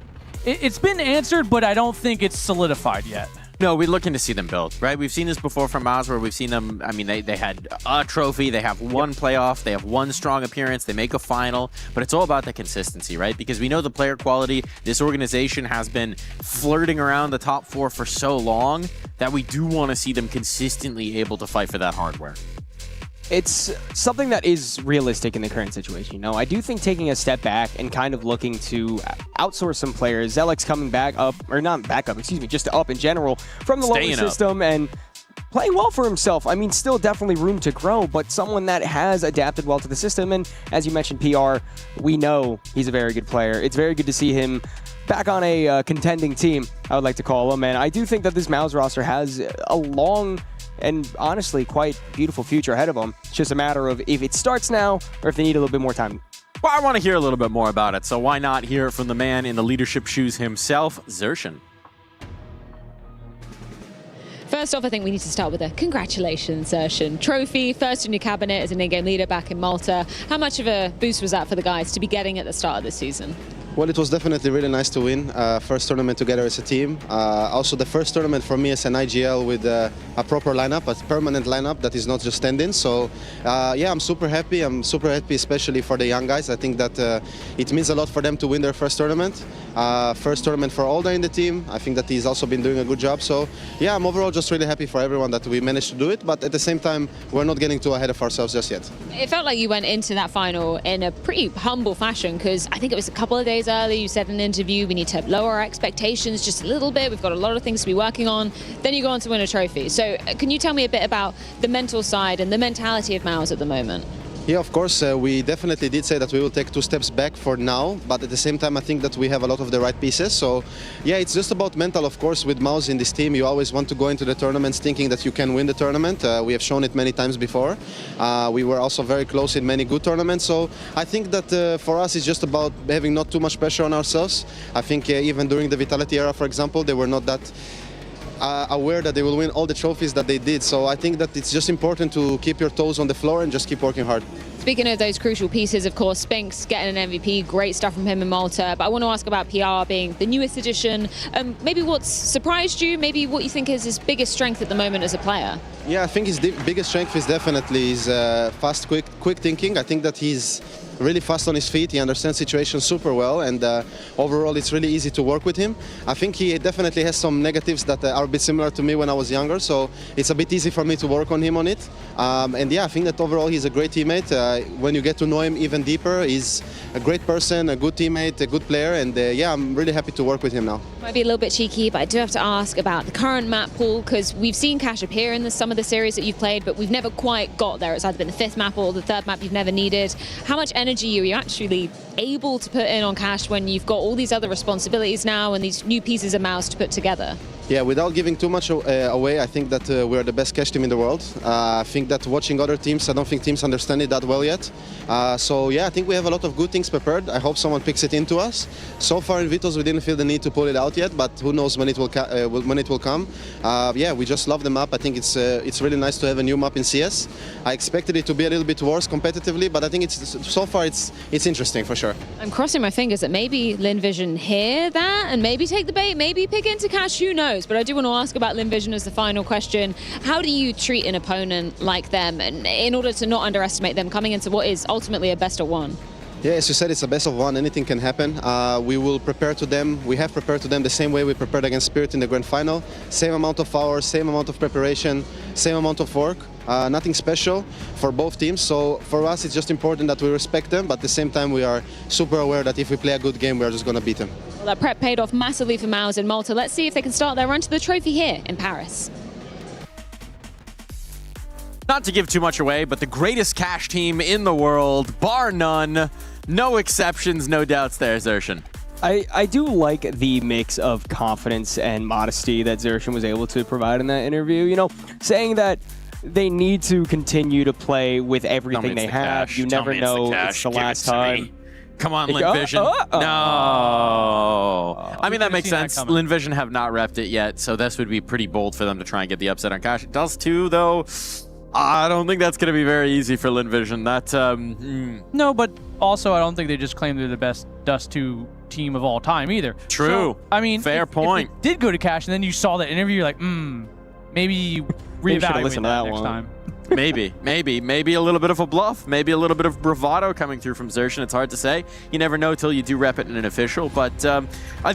It's been answered, but I don't think it's solidified yet. No, we're looking to see them build, right? We've seen this before from Mouse where we've seen them, I mean, they had a trophy, they have one playoff, they have one strong appearance, they make a final, but it's all about the consistency, right? Because we know the player quality, this organization has been flirting around the top 4 for so long that we do want to see them consistently able to fight for that hardware. It's something that is realistic in the current situation. You know, I do think taking a step back and kind of looking to outsource some players, Zelex coming back up, or not back up, excuse me, just up in general from the lower system and playing well for himself. I mean, still definitely room to grow, but someone that has adapted well to the system. And as you mentioned, PR, we know he's a very good player. It's very good to see him back on a contending team, I would like to call him. And I do think that this Mouse roster has a long and honestly quite beautiful future ahead of them. It's just a matter of if it starts now or if they need a little bit more time. Well, I want to hear a little bit more about it, so why not hear it from the man in the leadership shoes himself, Zershan. First off, I think we need to start with a congratulations, Zershan. Trophy, first in your cabinet as an in-game leader back in Malta. How much of a boost was that for the guys to be getting at the start of this season? Well, it was definitely really nice to win. First tournament together as a team. Also the first tournament for me as an IGL with a proper lineup, a permanent lineup that is not just stand-in. So yeah, I'm super happy. I'm super happy especially for the young guys. I think that it means a lot for them to win their first tournament. First tournament for Alda in the team. I think that he's also been doing a good job. So yeah, I'm overall just really happy for everyone that we managed to do it. But at the same time, we're not getting too ahead of ourselves just yet. It felt like you went into that final in a pretty humble fashion because I think it was a couple of days early. You said in an interview, we need to lower our expectations just a little bit. We've got a lot of things to be working on. Then you go on to win a trophy. So can you tell me a bit about the mental side and the mentality of Mouse at the moment? Yeah, of course, we definitely did say that we will take 2 steps back for now, but at the same time I think that we have a lot of the right pieces. So yeah, it's just about mental, of course. With Mouse in this team, you always want to go into the tournaments thinking that you can win the tournament. We have shown it many times before. We were also very close in many good tournaments. So I think that for us it's just about having not too much pressure on ourselves. I think even during the Vitality era, for example, they were not that aware that they will win all the trophies that they did. So I think that it's just important to keep your toes on the floor and just keep working hard. Speaking of those crucial pieces, of course, Spinks getting an MVP, great stuff from him in Malta. But I want to ask about PR being the newest addition. Maybe what's surprised you, maybe what you think is his biggest strength at the moment as a player? Yeah, I think his biggest strength is definitely his fast, quick thinking. I think that he's really fast on his feet. He understands situations super well, and overall it's really easy to work with him. I think he definitely has some negatives that are a bit similar to me when I was younger, so it's a bit easy for me to work on him on it. And yeah, I think that overall he's a great teammate. When you get to know him even deeper, he's a great person, a good teammate, a good player, and yeah, I'm really happy to work with him now. Might be a little bit cheeky, but I do have to ask about the current map pool, because we've seen Cash appear in some of the series that you've played, but we've never quite got there. It's either been the 5th map or the 3rd map you've never needed. How much energy are you actually able to put in on Cash when you've got all these other responsibilities now and these new pieces of mouse to put together? Yeah, without giving too much away, I think that we're the best Cash team in the world. I think that watching other teams, I don't think teams understand it that well yet. So yeah, I think we have a lot of good things prepared. I hope someone picks it into us. So far in Vitos, we didn't feel the need to pull it out yet, but who knows when it will come. Yeah, we just love the map. I think it's really nice to have a new map in CS. I expected it to be a little bit worse competitively, but I think so far it's interesting for sure. I'm crossing my fingers that maybe LinVision hear that and maybe take the bait, maybe pick into Cash, who knows? But I do want to ask about LinVision as the final question. How do you treat an opponent like them, and in order to not underestimate them coming into what is ultimately a best of 1? Yeah, as you said, it's a best of 1. Anything can happen. We will prepare to them. We have prepared to them the same way we prepared against Spirit in the grand final. Same amount of hours, same amount of preparation, same amount of work. Nothing special for both teams. So for us, it's just important that we respect them, but at the same time, we are super aware that if we play a good game, we are just going to beat them. Well, that prep paid off massively for Miles in Malta. Let's see if they can start their run to the trophy here in Paris. Not to give too much away, but the greatest Cash team in the world, bar none. No exceptions, no doubts there, Xerxin. I do like the mix of confidence and modesty that Xerxin was able to provide in that interview. You know, saying that they need to continue to play with everything they have. You never know it's the last time. Come on, LinVision. No. I mean, that makes sense. LinVision have not repped it yet, so this would be pretty bold for them to try and get the upset on Cash. It does too, though. I don't think that's going to be very easy for LinVision. No, but also I don't think they just claim they're the best Dust 2 team of all time either. True. So, I mean, fair point. If they did go to Cash and then you saw that interview, you're like, maybe reevaluate that next time. Maybe a little bit of a bluff, maybe a little bit of bravado coming through from Xerxin. It's hard to say. You never know till you do rep it in an official. But I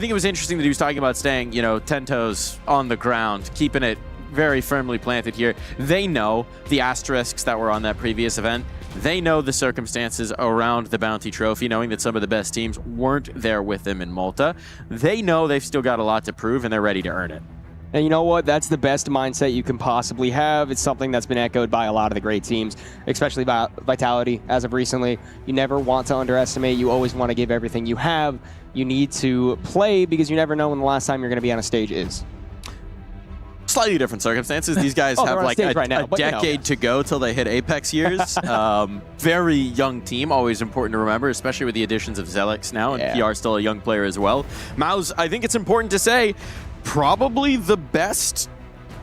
think it was interesting that he was talking about staying, 10 toes on the ground, keeping it very firmly planted here. They know the asterisks that were on that previous event. They know the circumstances around the Bounty Trophy, knowing that some of the best teams weren't there with them in Malta. They know they've still got a lot to prove, and they're ready to earn it. And you know what? That's the best mindset you can possibly have. It's something that's been echoed by a lot of the great teams, especially by Vitality as of recently. You never want to underestimate. You always want to give everything you have. You need to play because you never know when the last time you're going to be on a stage is. Slightly different circumstances. These guys have like a decade to go till they hit Apex years. Very young team, always important to remember, especially with the additions of Zelix now, and PR still a young player as well. Mouse, I think it's important to say, probably the best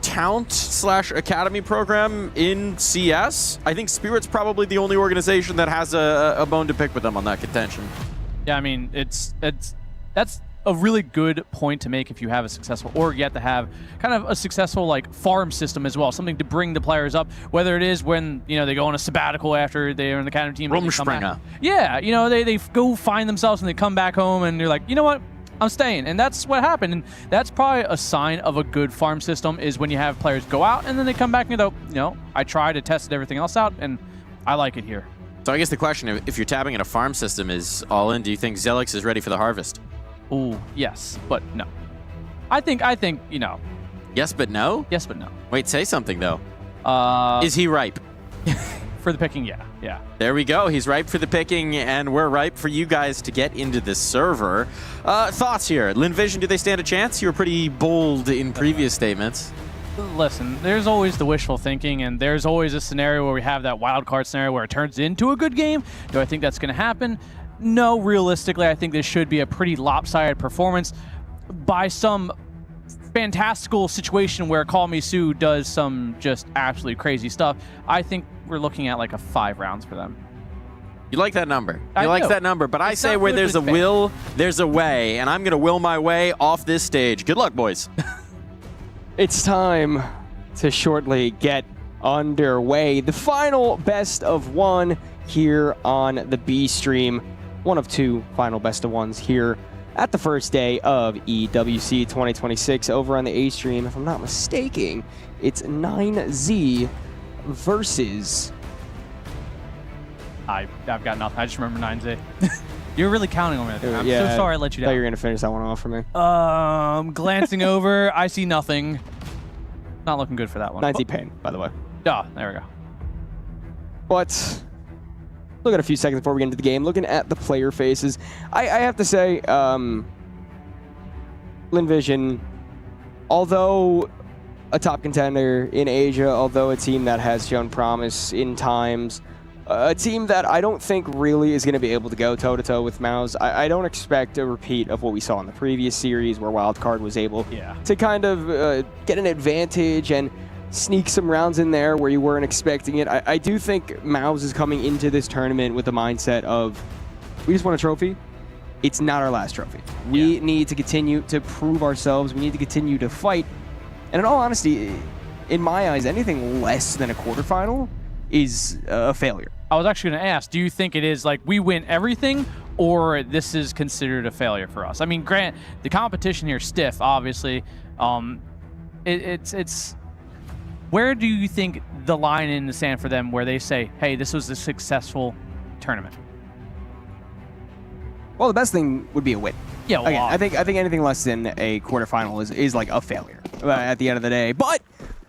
Talent/Academy program in CS. I think Spirit's probably the only organization that has a bone to pick with them on that contention. Yeah, I mean, that's a really good point to make if you have a successful org. You have to have kind of a successful like farm system as well, something to bring the players up, whether it is when they go on a sabbatical after they're in the academy team. Rumspringa. Yeah, they go find themselves and they come back home and you're like, you know what? I'm staying. And that's what happened. And that's probably a sign of a good farm system is when you have players go out and then they come back and go, I tried to test everything else out and I like it here. So I guess the question, if you're tabbing in a farm system, is all in. Do you think Zelix is ready for the harvest? Ooh, yes, but no. I think, Yes, but no? Yes, but no. Wait, say something, though. Is he ripe? For the picking, yeah. There we go. He's ripe for the picking, and we're ripe for you guys to get into the server. Thoughts here? LinVision, do they stand a chance? You were pretty bold in previous statements. Listen, there's always the wishful thinking, and there's always a scenario where we have that wild card scenario where it turns into a good game. Do I think that's going to happen? No, realistically, I think this should be a pretty lopsided performance by some fantastical situation where Call Me Sue does some just absolutely crazy stuff. I think we're looking at like a 5 rounds for them. You like that number. You like that number, but I say where there's a will, there's a way, and I'm going to will my way off this stage. Good luck, boys. It's time to shortly get underway. The final best of 1 here on the B stream. One of two final best of ones here at the first day of EWC 2026 over on the A stream. If I'm not mistaken, it's 9Z versus... I've got nothing. I just remember 9Z. You're really counting on me. I'm Yeah, so sorry I let you I thought down. you were going to finish that one off for me. Glancing over, I see nothing. Not looking good for that one. 9Z Pain, by the way. Oh, there we go. But look at a few seconds before we get into the game. Looking at the player faces, I have to say, Linvision, although a top contender in Asia, although a team that has shown promise in times, a team that I don't think really is going to be able to go toe-to-toe with MOUZ. I don't expect a repeat of what we saw in the previous series where Wildcard was able to kind of get an advantage and sneak some rounds in there where you weren't expecting it. I do think MOUZ is coming into this tournament with the mindset of, we just won a trophy. It's not our last trophy. We need to continue to prove ourselves. We need to continue to fight. And in all honesty, in my eyes, anything less than a quarterfinal is a failure. I was actually going to ask, do you think it is like we win everything, or this is considered a failure for us? I mean, grant the competition here is stiff, obviously. It's where do you think the line in the sand for them where they say, hey, this was a successful tournament? Well, the best thing would be a win. Yeah, well, again, I think anything less than a quarterfinal is like a failure at the end of the day. But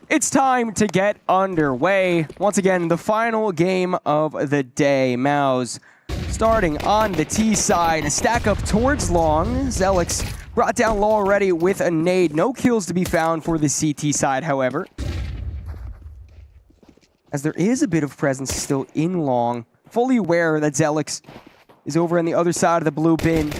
it's time to get underway. Once again, the final game of the day. MOUZ starting on the T side. A stack up towards long. Zelix brought down low already with a nade. No kills to be found for the CT side, however, as there is a bit of presence still in long. Fully aware that Zelix is over on the other side of the blue bin.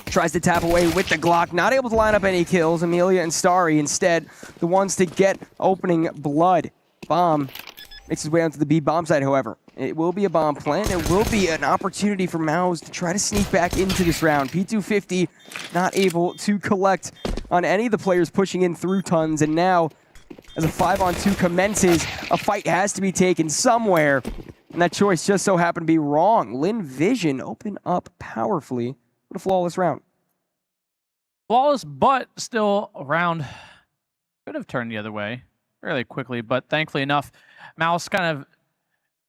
Tries to tap away with the Glock. Not able to line up any kills. Amelia and Starry instead the ones to get opening blood. Bomb makes his way onto the B bomb side, however. It will be a bomb plant. It will be an opportunity for MOUZ to try to sneak back into this round. P250 not able to collect on any of the players pushing in through tons. And now, as a 5-on-2 commences, a fight has to be taken somewhere. And that choice just so happened to be wrong. Linvision open up powerfully. What a flawless round. Flawless, but still a round could have turned the other way fairly quickly, but thankfully enough, MOUZ kind of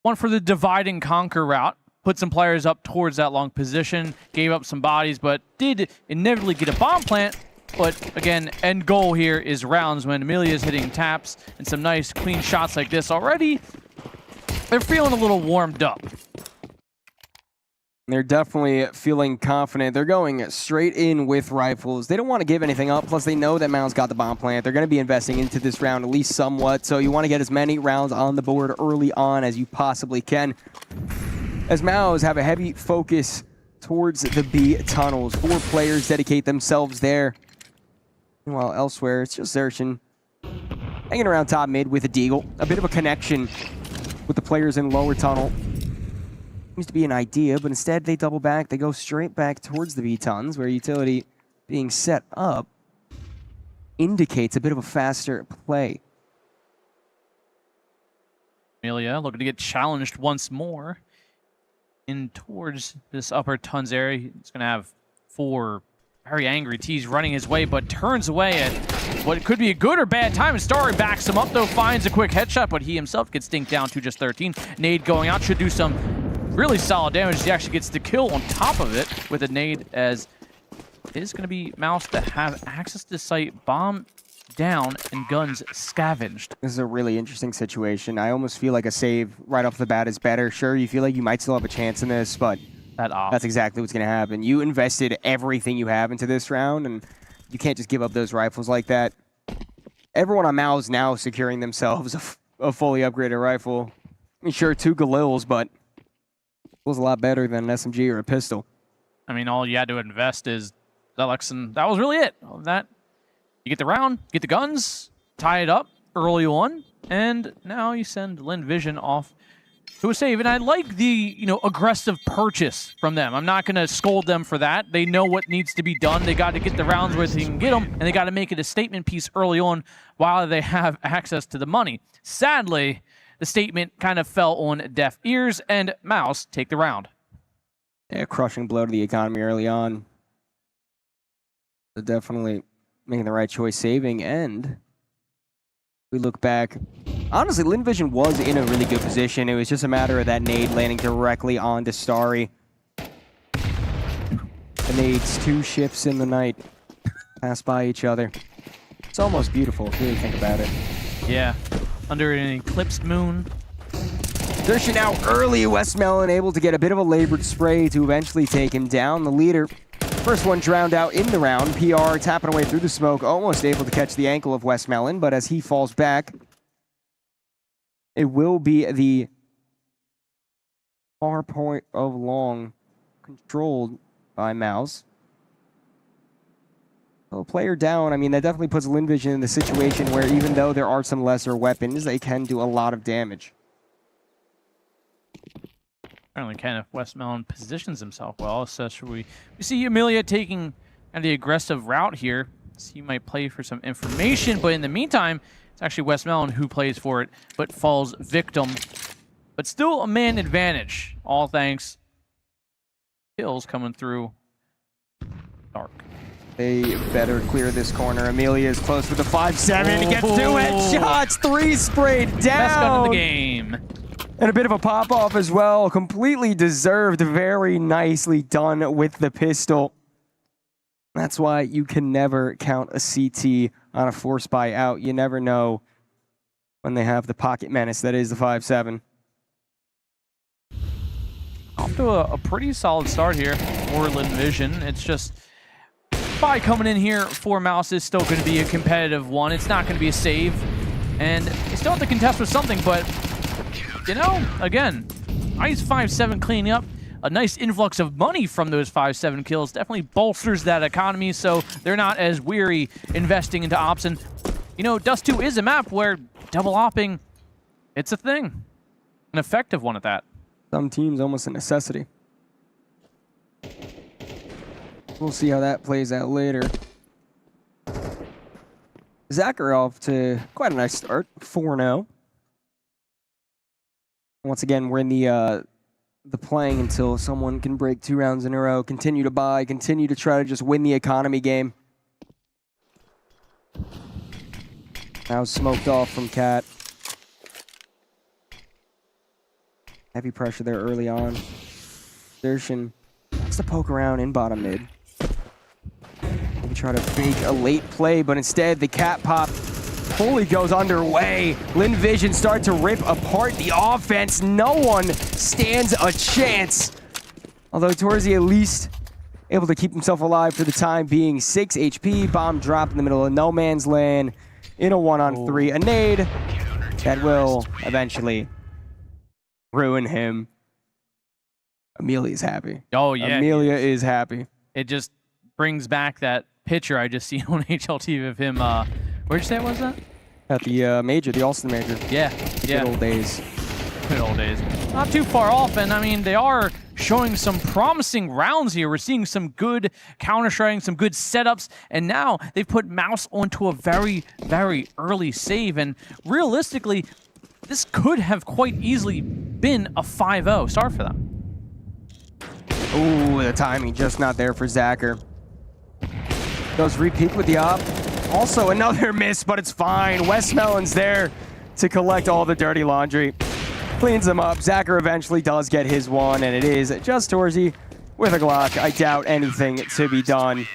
went for the divide and conquer route, put some players up towards that long position, gave up some bodies, but did inevitably get a bomb plant. But again, end goal here is rounds when Amelia's hitting taps and some nice clean shots like this already. They're feeling a little warmed up. They're definitely feeling confident. They're going straight in with rifles. They don't want to give anything up, plus they know that MOUZ got the bomb plant. They're going to be investing into this round at least somewhat, so you want to get as many rounds on the board early on as you possibly can. As MOUZ have a heavy focus towards the B tunnels. 4 players dedicate themselves there. Meanwhile, elsewhere, it's just Zershin hanging around top mid with a Deagle. A bit of a connection with the players in lower tunnel. Seems to be an idea, but instead they double back. They go straight back towards the B-tons, where utility being set up indicates a bit of a faster play. Amelia looking to get challenged once more in towards this upper tons area. He's going to have 4 very angry T's running his way, but turns away at what could be a good or bad time. And Starry backs him up, though, finds a quick headshot, but he himself gets stinked down to just 13. Nade going out should do some really solid damage. He actually gets the kill on top of it with a nade, as it is going to be MOUZ to have access to site, bomb down, and guns scavenged. This is a really interesting situation. I almost feel like a save right off the bat is better. Sure, you feel like you might still have a chance in this, but that's exactly what's going to happen. You invested everything you have into this round, and you can't just give up those rifles like that. Everyone on MOUZ now securing themselves a fully upgraded rifle. I mean, sure, 2 Galils, but was a lot better than an SMG or a pistol. I mean, all you had to invest is Zelix, and that was really it. That you get the round, get the guns, tie it up early on, and now you send Linvision off to a save. And I like the aggressive purchase from them. I'm not going to scold them for that. They know what needs to be done. They got to get the rounds where they can get them, and they got to make it a statement piece early on while they have access to the money. Sadly, the statement kind of fell on deaf ears, and Mouse take the round. Yeah, crushing blow to the economy early on. So definitely making the right choice, saving, and we look back. Honestly, Linvision was in a really good position. It was just a matter of that nade landing directly onto Starry. The nades, 2 ships in the night, pass by each other. It's almost beautiful if you really think about it. Yeah, under an eclipsed moon. Dershon now early, Westmelon able to get a bit of a labored spray to eventually take him down. The leader, first one drowned out in the round. PR tapping away through the smoke, almost able to catch the ankle of Westmelon, but as he falls back, it will be the far point of long, controlled by Mouse. Well, player down, I mean, that definitely puts Linvision in the situation where even though there are some lesser weapons, they can do a lot of damage. Certainly can if Westmelon positions himself well. So we see Amelia taking the aggressive route here. So he might play for some information, but in the meantime, it's actually Westmelon who plays for it, but falls victim. But still a man advantage, all thanks. Kills coming through dark. They better clear this corner. Amelia is close with the 5-7. He gets 2 headshots, 3 sprayed down. Best gun in the game. And a bit of a pop-off as well. Completely deserved. Very nicely done with the pistol. That's why you can never count a CT on a force buy out. You never know when they have the pocket menace that is the 5-7. Off to a pretty solid start here for Linvision. It's just buy coming in here for Mouse is still going to be a competitive one. It's not going to be a save. And they still have to contest with something, but you know, again, nice 5-7 cleaning up. A nice influx of money from those 5-7 kills definitely bolsters that economy, so they're not as weary investing into ops. And, you know, Dust 2 is a map where double opping, it's a thing. An effective one at that. Some teams almost a necessity. We'll see how that plays out later. Zakharov to quite a nice start, 4-0. Once again, we're in the playing until someone can break 2 rounds in a row, continue to buy, continue to try to just win the economy game. Now smoked off from Cat. Heavy pressure there early on. Dershon wants to poke around in bottom mid. Maybe try to fake a late play, but instead the Cat pop fully goes underway. Linvision start to rip apart the offense. No one stands a chance. Although Torzi at least able to keep himself alive for the time being. 6 HP, bomb dropped in the middle of no man's land in a 1-on-3. A nade that will eventually ruin him. Amelia's happy. Oh, yeah. Amelia is happy. It just brings back that picture I just seen on HLTV of him. Where'd you say it was that? At the major, the Alston major. Yeah. Good old days. Good old days. Not too far off, and I mean, they are showing some promising rounds here. We're seeing some good counter-striking, some good setups, and now they've put Mouse onto a very, very early save, and realistically, this could have quite easily been a 5-0 start for them. Ooh, the timing just not there for Zacher. Goes repeat with the op. Also another miss, but it's fine. Westmelon's there to collect all the dirty laundry. Cleans them up. Zacher eventually does get his one, and it is just Torzi with a Glock. I doubt anything to be done.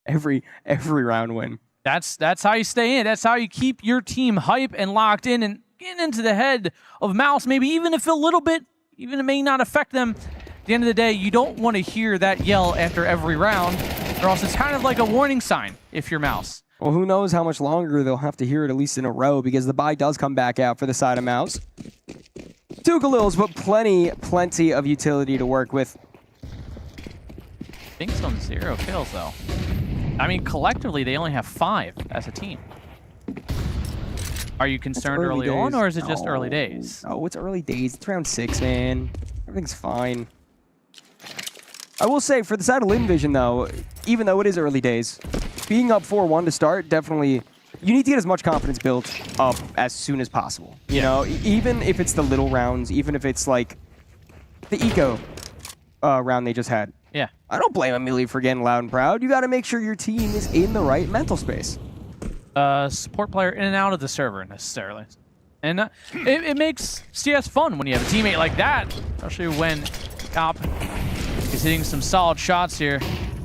Every round win. That's how you stay in. That's how you keep your team hype and locked in and get into the head of Mouse. Maybe even if a little bit, even it may not affect them. At the end of the day, you don't want to hear that yell after every round, or else it's kind of like a warning sign if you're Mouse. Well, who knows how much longer they'll have to hear it, at least in a row, because the buy does come back out for the side of Mouse. 2 Galils, but plenty of utility to work with. Binks on 0 kills, though. I mean, collectively, they only have 5 as a team. Are you concerned early on, or is it just early days? Oh, it's early days. It's round 6, man. Everything's fine. I will say, for the side of Linvision, though, even though it is early days, being up 4-1 to start definitely you need to get as much confidence built up as soon as possible. You know, even if it's the little rounds, even if it's like the eco round they just had. Yeah. I don't blame Amelia for getting loud and proud. You got to make sure your team is in the right mental space. Support player in and out of the server necessarily. And it makes CS fun when you have a teammate like that, especially when Op is hitting some solid shots here.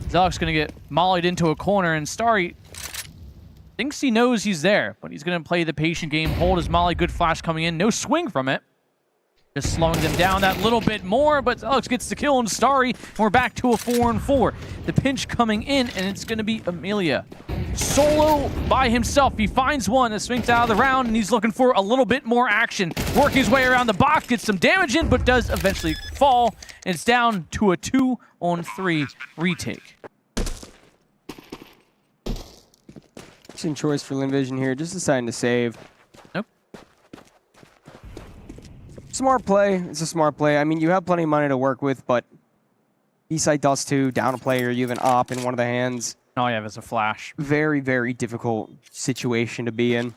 Zealot's going to get mollied into a corner, and Starry thinks he knows he's there, but he's going to play the patient game, hold his molly, good flash coming in, no swing from it. Just slowing them down that little bit more, but Alex gets the kill on Starry, and we're back to a 4-on-4. The pinch coming in, and it's going to be Amelia. Solo by himself. He finds one that swings out of the round, and he's looking for a little bit more action. Working his way around the box, gets some damage in, but does eventually fall, and it's down to a 2-on-3 retake. Interesting choice for Linvision here, just deciding to save. Nope. Smart play. It's a smart play. I mean, you have plenty of money to work with, but B-side does too. Down a player, you have an op in one of the hands. Oh, yeah, it's a flash. Very, very difficult situation to be in.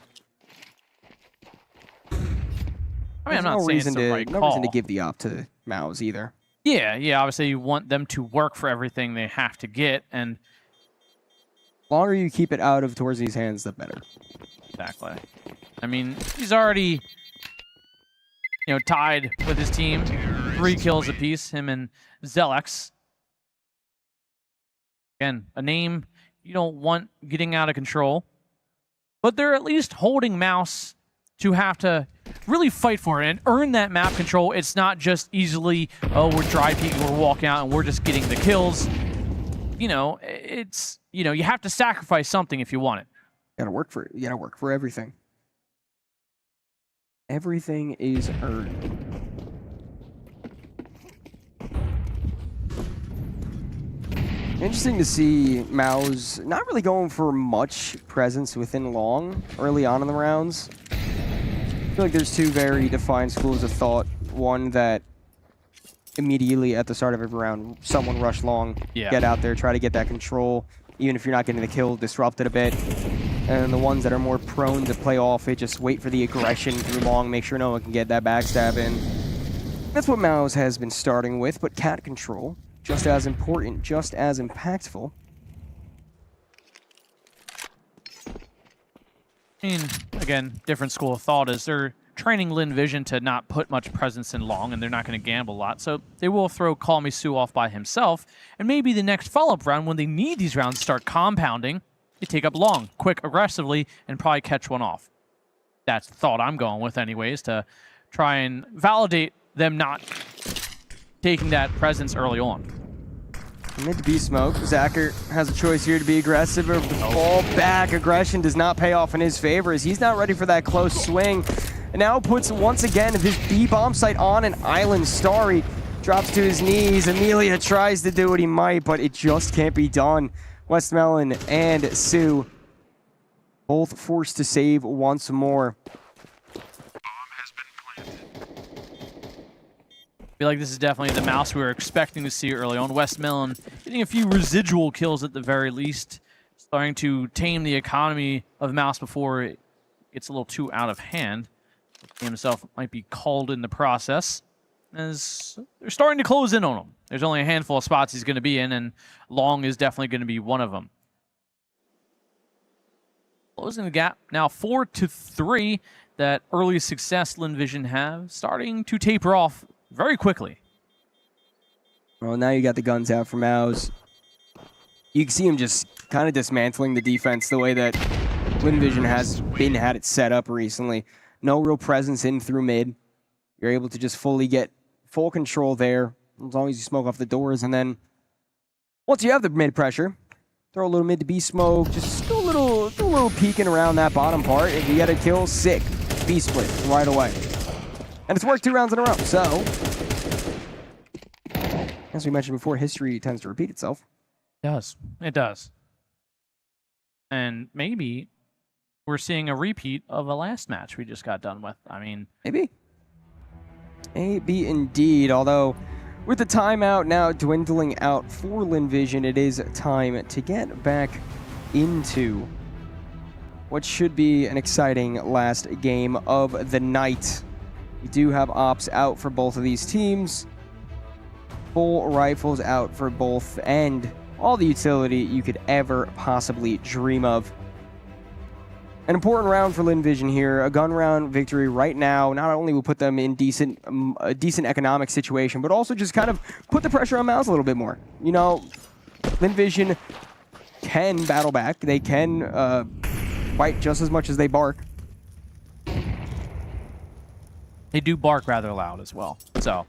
I mean, I'm not saying it's the right call. No reason to give the op to Mouse either. Yeah, obviously you want them to work for everything they have to get, and the longer you keep it out of Torzy's hands, the better. Exactly. I mean, he's already, tied with his team. 3 kills apiece, him and Zelex. Again, a name you don't want getting out of control, but they're at least holding Mouse to have to really fight for it and earn that map control. It's not just easily, oh, we're dry peeking, we're walking out, and we're just getting the kills. It's, you have to sacrifice something if you want it. You gotta work for it. You gotta work for everything. Everything is earned. Interesting to see Mao's not really going for much presence within long early on in the rounds. I feel like there's 2 very defined schools of thought. One that immediately at the start of every round, someone rush long, get out there, try to get that control, even if you're not getting the kill, disrupt it a bit. And the ones that are more prone to play off it, just wait for the aggression through long, make sure no one can get that backstab in. That's what Mao's has been starting with, but cat control, just as important, just as impactful. I mean, again, different school of thought is they're training Linvision to not put much presence in long, and they're not going to gamble a lot, so they will throw Call Me Sue off by himself, and maybe the next follow-up round, when they need these rounds to start compounding, they take up long, quick, aggressively, and probably catch one off. That's the thought I'm going with anyways, to try and validate them not taking that presence early on. Mid to be smoke. Zacher has a choice here to be aggressive or to fall back. Aggression does not pay off in his favor as he's not ready for that close swing. And now puts once again this B-bomb site on an island. Starry drops to his knees. Amelia tries to do what he might, but it just can't be done. Westmelon and Sue both forced to save once more. I feel like this is definitely the Mouse we were expecting to see early on. Westmelon getting a few residual kills at the very least, starting to tame the economy of Mouse before it gets a little too out of hand. He himself might be called in the process, as they're starting to close in on him. There's only a handful of spots he's going to be in, and long is definitely going to be one of them. Closing the gap now 4-3. That early success Linvision have starting to taper off very quickly. Well, now you got the guns out for Maus. You can see him just kind of dismantling the defense the way that Linvision has had it set up recently. No real presence in through mid. You're able to just fully get full control there as long as you smoke off the doors. And then once you have the mid pressure, throw a little mid to B smoke. Just do a little peeking around that bottom part. If you get a kill, sick. B split right away. And it's worked 2 rounds in a row, so as we mentioned before, history tends to repeat itself. It does. It does. And maybe we're seeing a repeat of a last match we just got done with. I mean, maybe. Maybe indeed, although with the timeout now dwindling out for Linvision, it is time to get back into what should be an exciting last game of the night. We do have ops out for both of these teams. Full rifles out for both, and all the utility you could ever possibly dream of. An important round for LinVision here. A gun round victory right now not only will put them in a decent economic situation, but also just kind of put the pressure on Mouse a little bit more. You know, LinVision can battle back. They can fight just as much as they bark. They do bark rather loud as well. So,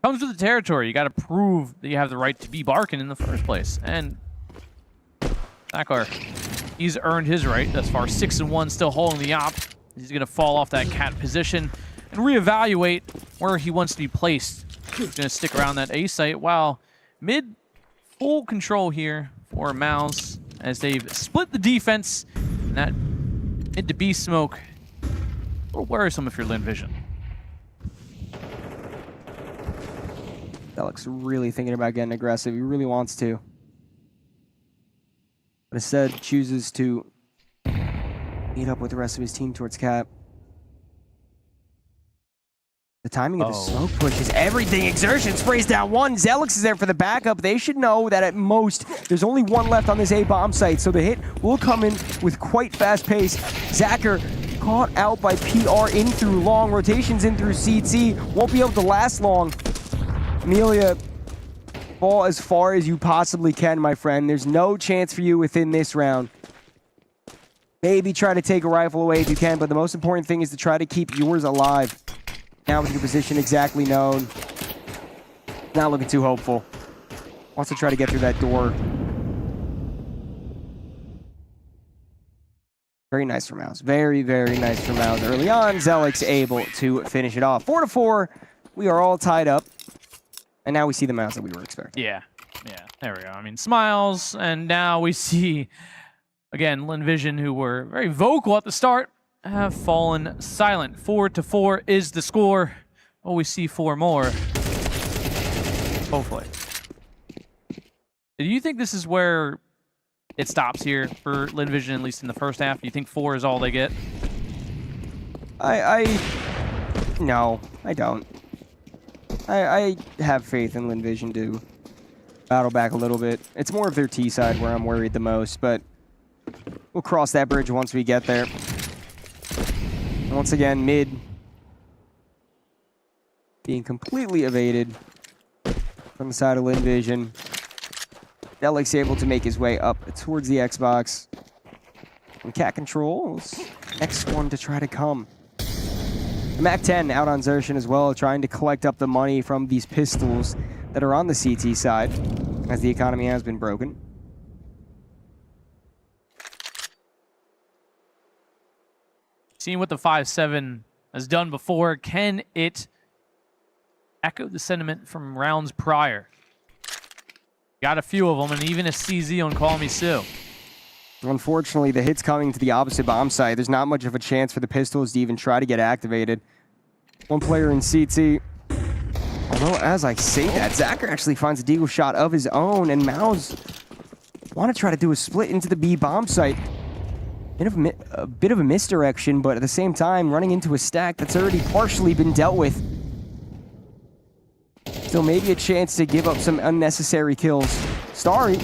comes with the territory. You got to prove that you have the right to be barking in the first place. And Zakar, he's earned his right thus far. 6-1, still holding the op. He's going to fall off that cat position and reevaluate where he wants to be placed. He's going to stick around that A site while mid full control here for Mouse as they've split the defense. And that mid to B smoke, a little worrisome if you're LinVision. Alex really thinking about getting aggressive. He really wants to. But instead chooses to meet up with the rest of his team towards Cap. The timing of the smoke push is everything. Exertion sprays down one. Zelix is there for the backup. They should know that at most there's only one left on this A bomb site, so the hit will come in with quite fast pace. Zakar caught out by PR in through long. Rotations in through CT. Won't be able to last long. Amelia, fall as far as you possibly can, my friend. There's no chance for you within this round. Maybe try to take a rifle away if you can, but the most important thing is to try to keep yours alive. Now with your position exactly known. Not looking too hopeful. Wants to try to get through that door. Very nice for Mouse. Very, very nice for Mouse. Early on, Zelix able to finish it off. 4-4. We are all tied up. And now we see the Mouse that we were expecting. Yeah, there we go. I mean, smiles, and now we see, again, LinVision, who were very vocal at the start, have fallen silent. 4-4 is the score. Oh, we see 4 more. Hopefully. Do you think this is where it stops here for LinVision, at least in the first half? Do you think 4 is all they get? No, I don't. I have faith in LinVision to battle back a little bit. It's more of their T side where I'm worried the most, but we'll cross that bridge once we get there. Once again, mid being completely evaded from the side of LinVision. Delix able to make his way up towards the Xbox. And Cat controls next one to try to come. MAC-10 out on Xertion as well, trying to collect up the money from these pistols that are on the CT side, as the economy has been broken. Seeing what the 5-7 has done before, can it echo the sentiment from rounds prior? Got a few of them, and even a CZ on Call Me Sue. Unfortunately, the hit's coming to the opposite bomb site. There's not much of a chance for the pistols to even try to get activated. One player in CT. Although, as I say that, Zakar actually finds a deagle shot of his own, and Mouse want to try to do a split into the B bomb site. A bit of a misdirection, but at the same time, running into a stack that's already partially been dealt with. Still maybe a chance to give up some unnecessary kills. Starry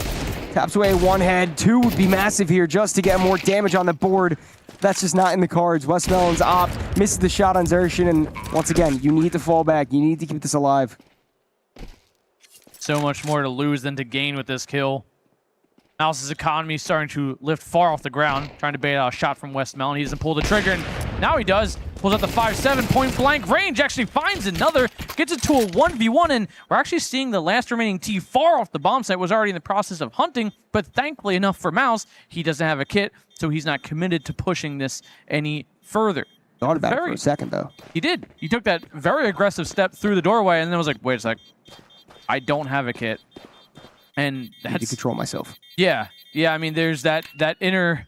taps away one head. 2 would be massive here just to get more damage on the board. That's just not in the cards. Westmelon's opt, misses the shot on Xertion, and once again, you need to fall back. You need to keep this alive. So much more to lose than to gain with this kill. Mouse's economy starting to lift far off the ground, trying to bait out a shot from Westmelon. He doesn't pull the trigger, and now he does. Pulls out the 5-7, point blank range, actually finds another, gets it to a 1v1, and we're actually seeing the last remaining T far off the bomb site, was already in the process of hunting, but thankfully enough for Mouse, he doesn't have a kit, so he's not committed to pushing this any further. Thought about it for a second, though. He did. He took that very aggressive step through the doorway, and then was like, wait a sec, I don't have a kit. And that's... I need to control myself. Yeah, I mean, there's that inner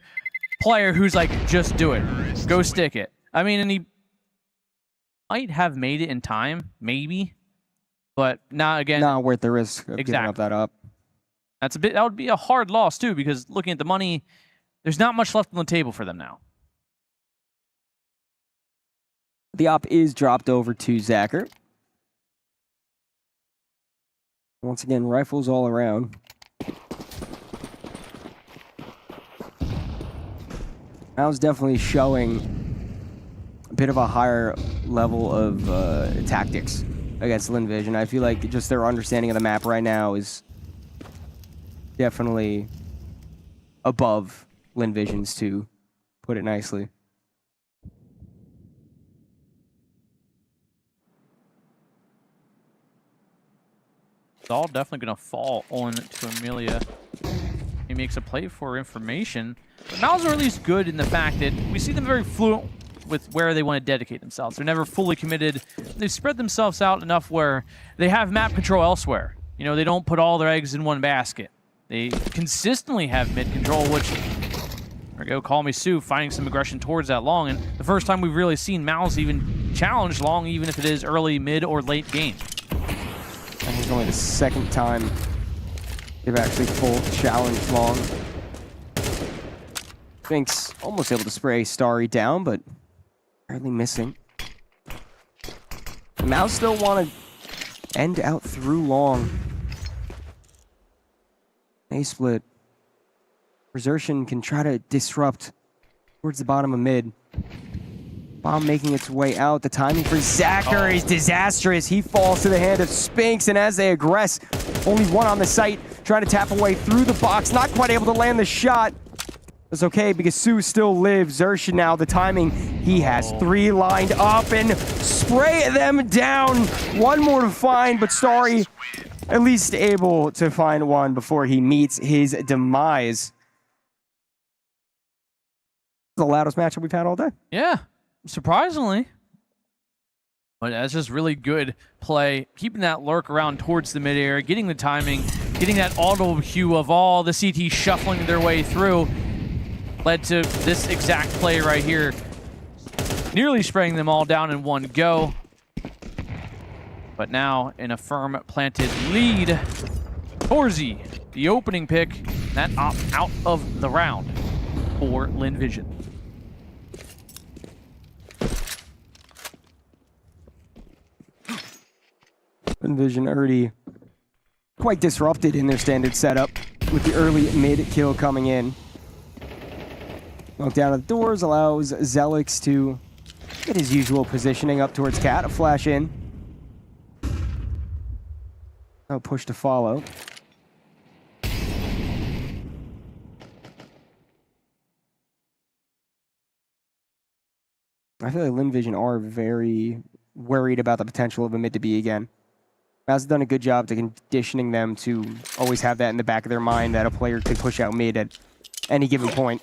player who's like, just do it. Go stick it. I mean, and he might have made it in time, maybe, but not again. Not worth the risk of giving up that up. That would be a hard loss too, because looking at the money, there's not much left on the table for them now. The op is dropped over to Zacher. Once again, rifles all around. Mal's definitely showing a bit of a higher level of tactics against Linvision. I feel like just their understanding of the map right now is definitely above Linvision's, to put it nicely. It's all definitely going to fall on to Amelia. He makes a play for information. But Mal's are at least good in the fact that we see them very fluent with where they want to dedicate themselves. They're never fully committed. They've spread themselves out enough where they have map control elsewhere. You know, they don't put all their eggs in one basket. They consistently have mid control, which, there we go, Call Me Sue finding some aggression towards that long. And the first time we've really seen Mal's even challenge long, even if it is early, mid, or late game. I think it's only the second time they've actually full challenged long. Finks almost able to spray Starry down, but barely missing. Mal still want to end out through long. A split. Resertion can try to disrupt towards the bottom of mid. Bomb making its way out. The timing for Zacher is disastrous. He falls to the hand of Spinks, and as they aggress, only one on the site, trying to tap away through the box. Not quite able to land the shot. It's okay because Sue still lives. Zershin now, the timing. He has 3 lined up and spray them down. One more to find, but Starry at least able to find one before he meets his demise. The loudest matchup we've had all day. Yeah. Surprisingly. But that's just really good play. Keeping that lurk around towards the mid-air, getting the timing, getting that auto cue of all the CT shuffling their way through, led to this exact play right here. Nearly spraying them all down in one go. But now in a firm planted lead, Torzi, the opening pick, that out of the round for Linvision. Linvision already quite disrupted in their standard setup with the early mid kill coming in. Smoke down at the doors allows Zelix to get his usual positioning up towards Cat, a flash in. No push to follow. I feel like Linvision are very worried about the potential of a mid to B again. Has done a good job to conditioning them to always have that in the back of their mind, that a player could push out mid at any given point.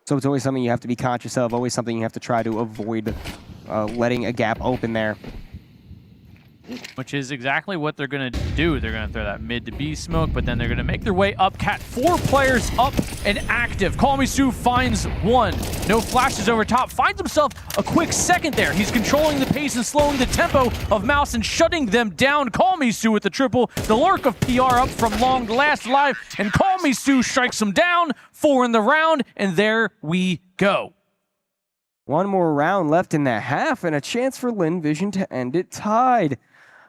So it's always something you have to be conscious of, always something you have to try to avoid letting a gap open there. Which is exactly what they're going to do. They're going to throw that mid to B smoke, but then they're going to make their way up. Cat, 4 players up and active. Call Me Sue finds one. No flashes over top. Finds himself a quick second there. He's controlling the pace and slowing the tempo of Mouse and shutting them down. Call Me Sue with the triple. The lurk of PR up from long, last alive, and Call Me Sue strikes him down. 4 in the round, and there we go. One more round left in that half, and a chance for Linvision to end it tied.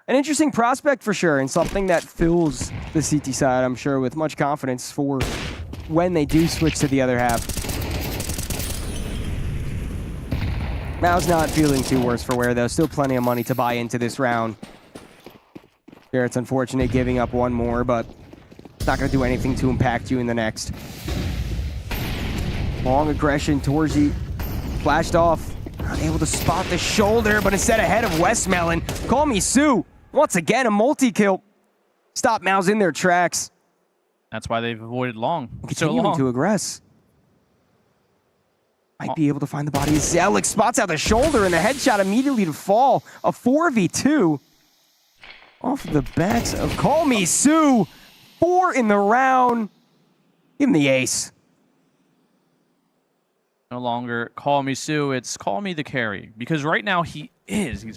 An interesting prospect for sure, and something that fills the CT side, I'm sure, with much confidence for when they do switch to the other half. Mal's not feeling too worse for wear, though. Still plenty of money to buy into this round. Barrett's unfortunate giving up one more, but it's not going to do anything to impact you in the next. Long aggression, Torzi flashed off. Not able to spot the shoulder, but instead ahead of Westmelon. Call Me Sue. Once again, a multi-kill. Stop Mouse in their tracks. That's why they've avoided long. Continuing to aggress. Might be able to find the body. Zelix spots out the shoulder and the headshot immediately to fall. A 4v2 off the backs of Call Me Sue. 4 in the round. Give him the ace. No longer Call Me Sue, it's Call Me the Carry. Because right now he's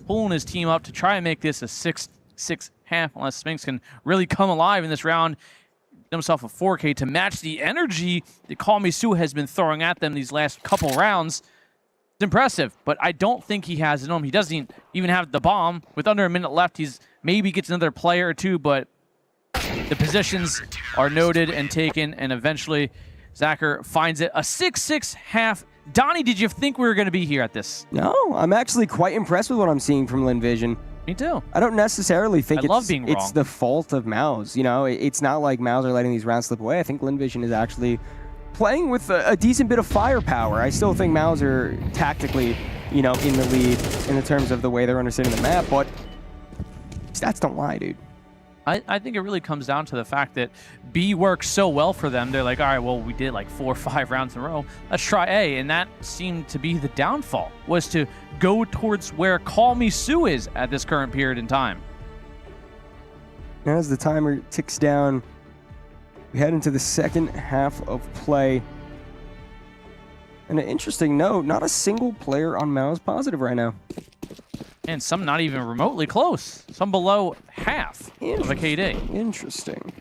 pulling his team up to try and make this a 6-6 half, unless Spinks can really come alive in this round. himself a 4K to match the energy that Call Me Sue has been throwing at them these last couple rounds. It's impressive, but I don't think he has it on him. He doesn't even have the bomb. With under a minute left, he's maybe gets another player or two, but the positions are noted and taken, and eventually Zacher finds it. A 6-6 half. Donnie, did you think we were going to be here at this? No, I'm actually quite impressed with what I'm seeing from LinVision. Me too. I don't necessarily think it's it's the fault of MOUZ. You know, it's not like MOUZ are letting these rounds slip away. I think LinVision is actually playing with a decent bit of firepower. I still think MOUZ are tactically, you know, in the lead in the terms of the way they're understanding the map, but stats don't lie, dude. I think it really comes down to the fact that B works so well for them. They're like, all right, well, we did like 4 or 5 rounds in a row. Let's try A. And that seemed to be the downfall, was to go towards where Call Me Sue is at this current period in time. As the timer ticks down, we head into the second half of play. And an interesting note, not a single player on MOUZ positive right now. And some not even remotely close. Some below half of a KD. Interesting.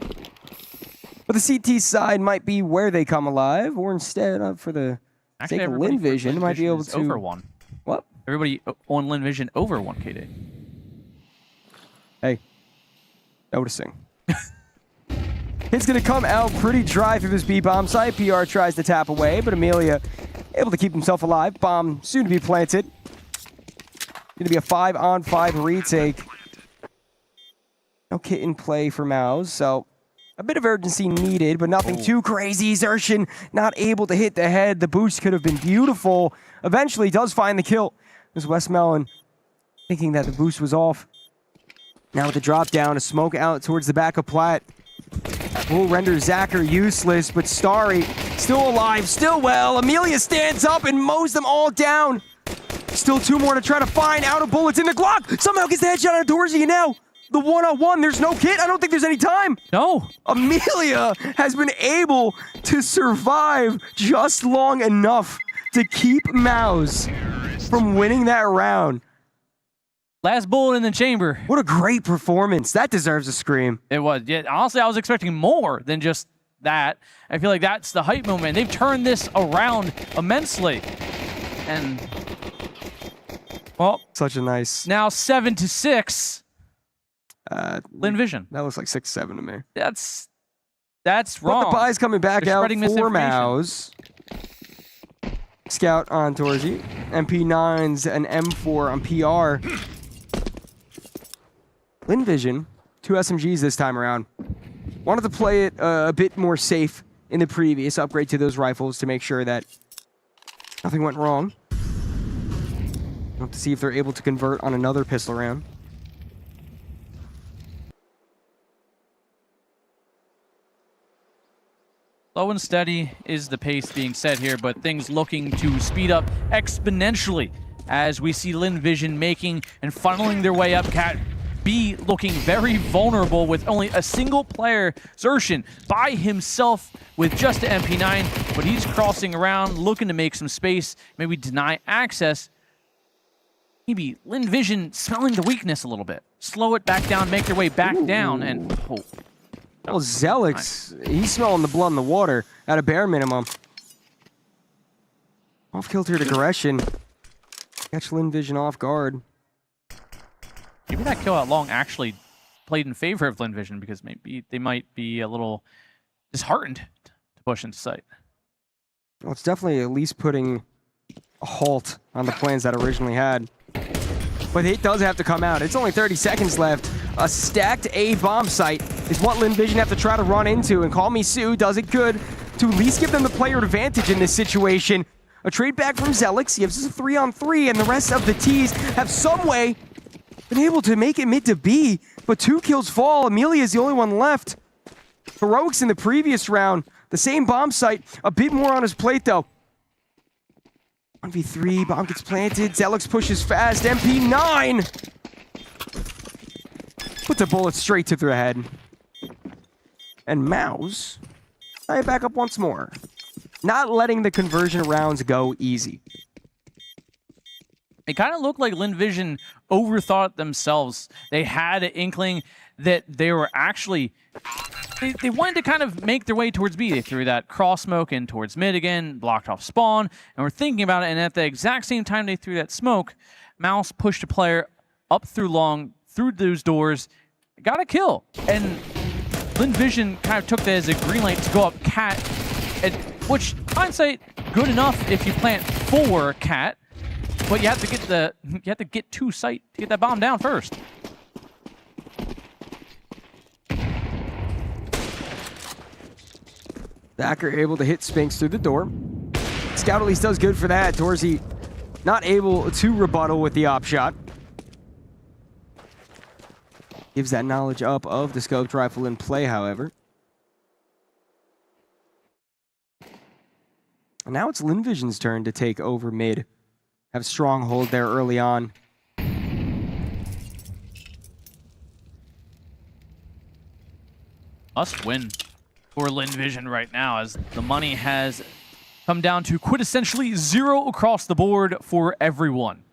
But the CT side might be where they come alive, or instead, for the sake of LinVision, might be able to... over 1. What? Everybody on LinVision over 1 KD. Hey. Noticing. It's going to come out pretty dry through this B-bomb site. PR tries to tap away, but Amelia able to keep himself alive. Bomb soon to be planted. Going to be a 5-on-5 retake. No kit in play for MOUZ, so a bit of urgency needed, but nothing too crazy. Xertion not able to hit the head. The boost could have been beautiful. Eventually does find the kill. There's Westmelon thinking that the boost was off. Now with the drop down, a smoke out towards the back of Plat. Will render Zacher useless, but Starry still alive, still well. Amelia stands up and mows them all down. Still 2 more to try to find. Out of bullets in the Glock. Somehow gets the headshot on Dorsey. Now the 1-on-1. There's no kit. I don't think there's any time. No. Amelia has been able to survive just long enough to keep MOUZ from winning that round. Last bullet in the chamber. What a great performance. That deserves a scream. It was. Yeah, honestly, I was expecting more than just that. I feel like that's the hype moment. They've turned this around immensely. And... well, such a nice. Now 7-6. LinVision. That looks like 6-7 to me. That's But wrong. the buy's coming back They're out spreading for misinformation. MOUZ. Scout on Torzi. MP9s and M4 on PR. LinVision, 2 SMGs this time around. Wanted to play it a bit more safe in the previous upgrade to those rifles to make sure that nothing went wrong. We'll have to see if they're able to convert on another pistol round. Slow and steady is the pace being set here, but things looking to speed up exponentially as we see LinVision making and funneling their way up. Cat B looking very vulnerable with only a single player, Xertion, by himself with just an MP9, but he's crossing around, looking to make some space, maybe deny access. Maybe LinVision smelling the weakness a little bit. Slow it back down, make their way back down, and... oh. Well, Zelix, he's smelling the blood in the water at a bare minimum. Off-kiltered aggression. Catch LinVision off guard. Maybe that kill out long actually played in favor of LinVision, because maybe they might be a little disheartened to push into sight. Well, it's definitely at least putting a halt on the plans that originally had. But it does have to come out. It's only 30 seconds left. A stacked A bomb site is what LinVision have to try to run into, and Call Me Sue does it good to at least give them the player advantage in this situation. A trade back from Zelix gives us a 3-on-3, and the rest of the T's have some way been able to make it mid to B, but 2 kills fall. Amelia is the only one left. Heroics in the previous round. The same bomb site, a bit more on his plate though. 1v3, bomb gets planted. Zelix pushes fast. MP9 puts a bullet straight to the head. And MOUZ, tie it back up once more. Not letting the conversion rounds go easy. It kind of looked like LinVision overthought themselves. They had an inkling that they were actually they wanted to kind of make their way towards B. They threw that cross smoke in towards mid again, blocked off spawn, and we're thinking about it, and at the exact same time they threw that smoke, Mouse pushed a player up through long, through those doors, got a kill. And Lin Vision kind of took that as a green light to go up Cat, which, hindsight, good enough if you plant 4 Cat, but you have to get to site to get that bomb down first. Backer able to hit Spinks through the door. Scout at least does good for that. Dorsey not able to rebuttal with the op shot. Gives that knowledge up of the scoped rifle in play, however. And now it's Lin Vision's turn to take over mid. Have stronghold there early on. Must win for Lin Vision right now, as the money has come down to quintessentially 0 across the board for everyone,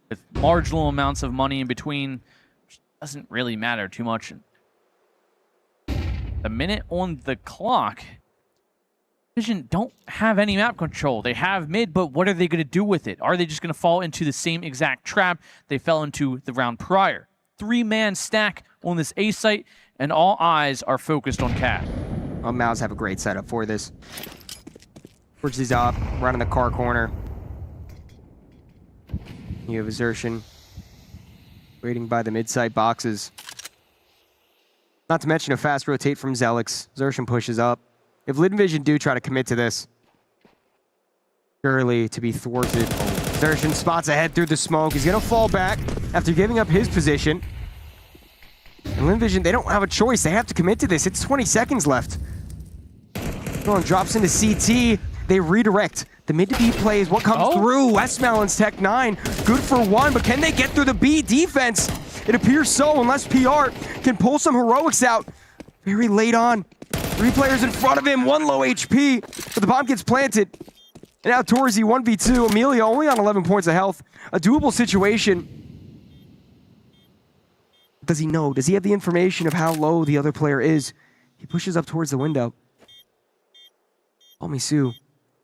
with marginal amounts of money in between, which doesn't really matter too much. The minute on the clock, Vision don't have any map control. They have mid, but what are they going to do with it? Are they just going to fall into the same exact trap they fell into the round prior? 3-man stack on this A site, and all eyes are focused on Cat. Well, Mouse have a great setup for this. Forges up, running the car corner. You have Exertion waiting by the mid-site boxes. Not to mention a fast rotate from Zelix. Exertion pushes up. If Lin Vision do try to commit to this, surely to be thwarted. Exertion spots ahead through the smoke. He's going to fall back after giving up his position. And Lin Vision, they don't have a choice. They have to commit to this. It's 20 seconds left. Going drops into CT. They redirect. The mid to B plays. What comes through? Westmelon's Tech 9. Good for 1, but can they get through the B defense? It appears so, unless PR can pull some heroics out. Very late on. 3 players in front of him. 1 low HP, but the bomb gets planted. And now Torzy 1v2. Amelia only on 11 points of health. A doable situation. Does he know? Does he have the information of how low the other player is? He pushes up towards the window. Misu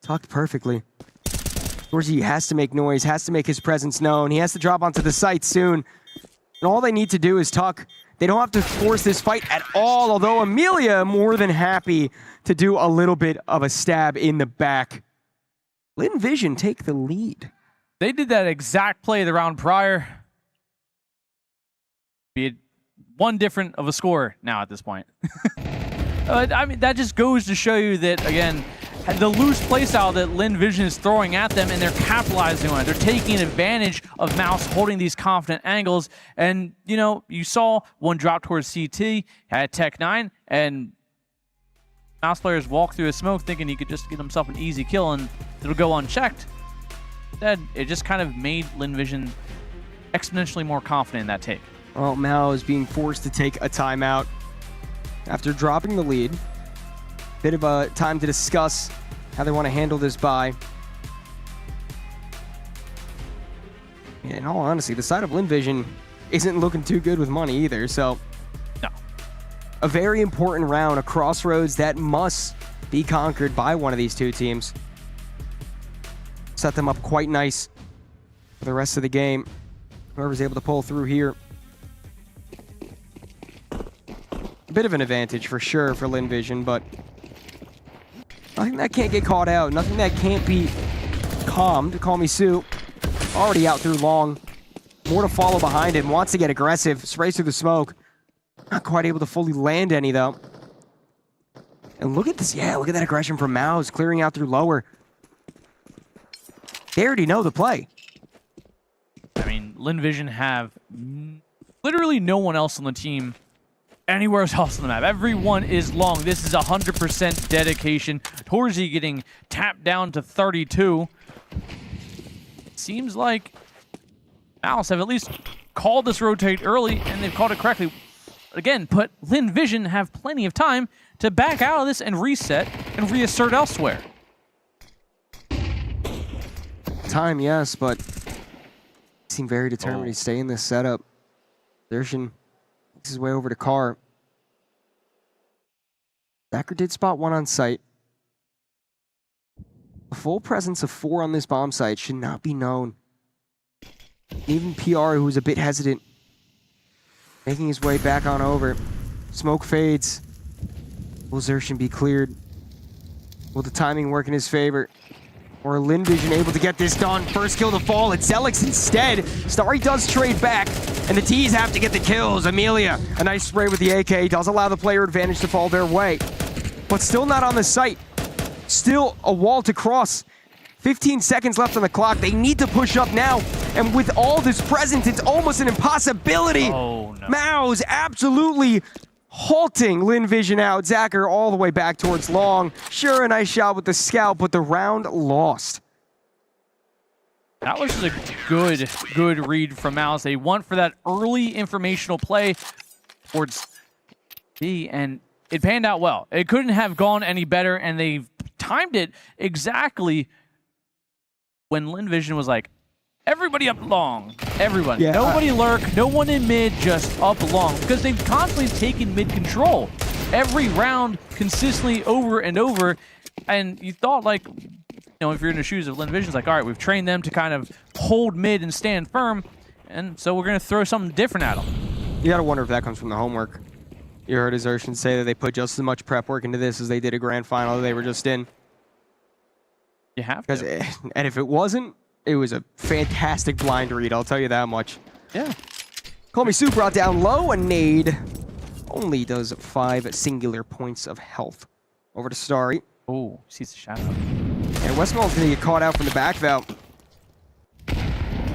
talked perfectly. Torzy has to make noise, has to make his presence known. He has to drop onto the site soon. And all they need to do is tuck. They don't have to force this fight at all, although Amelia more than happy to do a little bit of a stab in the back. Lin Vision take the lead. They did that exact play the round prior. Be it 1 different of a score now at this point. I mean, that just goes to show you that, again, the loose playstyle that Lin Vision is throwing at them, and they're capitalizing on it. They're taking advantage of Mouse holding these confident angles. And, you know, you saw one drop towards CT, had Tech 9, and Mouse players walk through a smoke thinking he could just get himself an easy kill and it'll go unchecked. Instead, it just kind of made Lin Vision exponentially more confident in that take. Well, Mao is being forced to take a timeout after dropping the lead. Bit of a time to discuss how they want to handle this buy. In all honesty, the side of Lin Vision isn't looking too good with money either, so no. A very important round, a crossroads that must be conquered by one of these 2 teams. Set them up quite nice for the rest of the game. Whoever's able to pull through here. A bit of an advantage for sure for Lin Vision, but nothing that can't get caught out. Nothing that can't be calmed. Call me Sue. Already out through long. More to follow behind him. Wants to get aggressive. Sprays through the smoke. Not quite able to fully land any, though. And look at this. Yeah, look at that aggression from Mouse. Clearing out through lower. They already know the play. I mean, Lin Vision have literally no one else on the team anywhere else on the map. Everyone is long. This is 100% dedication. Torzy getting tapped down to 32. Seems like Mouse have at least called this rotate early, and they've called it correctly. Again, but Lin Vision have plenty of time to back out of this and reset and reassert elsewhere. Time, yes, but seem very determined to stay in this setup. Dershin makes his way over to Carr. Zacher did spot 1 on site. The full presence of 4 on this bomb site should not be known. Even PR, who was a bit hesitant, making his way back on over. Smoke fades. Will Xerxin be cleared? Will the timing work in his favor? Or Linvision able to get this done? First kill to fall, it's Zelix instead. Starry does trade back, and the T's have to get the kills. Amelia, a nice spray with the AK, does allow the player advantage to fall their way. But still not on the site. Still a wall to cross. 15 seconds left on the clock. They need to push up now. And with all this presence, it's almost an impossibility. Oh, no. Mao's absolutely halting Linvision out. Zacher all the way back towards long. Sure, a nice shot with the scout, but the round lost. That was just a good read from Mouse. They went for that early informational play towards B, and it panned out well. It couldn't have gone any better, and they timed it exactly when Linvision was like, everybody up long. Everyone. Yeah, Nobody lurk. No one in mid, just up long. Because they've constantly taken mid control. Every round, consistently over and over. And you thought, like, you know, if you're in the shoes of Linvision, it's like, all right, we've trained them to kind of hold mid and stand firm. And so we're going to throw something different at them. You got to wonder if that comes from the homework. You heard Xerxin say that they put just as much prep work into this as they did a grand final that they were just in. You have to. And if it wasn't, it was a fantastic blind read, I'll tell you that much. Yeah. Call Me Sue brought down low, a nade only does 5 singular points of health. Over to Starry. Oh, sees the shadow. And Westmall's going to get caught out from the back valve.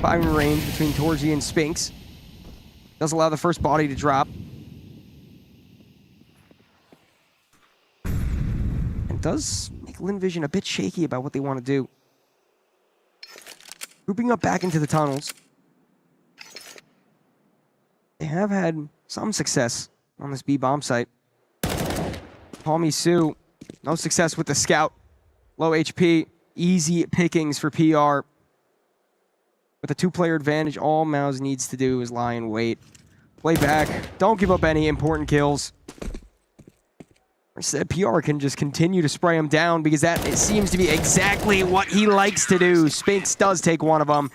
Firing range between Torgy and Spinks. Does allow the first body to drop. And does make Linvision a bit shaky about what they want to do. Grouping up back into the tunnels. They have had some success on this B bomb site. Call Me Sue, no success with the scout. Low HP, easy pickings for PR. With a 2-player advantage, all Mouse needs to do is lie in wait. Play back, don't give up any important kills. Instead, PR can just continue to spray him down because that seems to be exactly what he likes to do. Spinks does take one of them,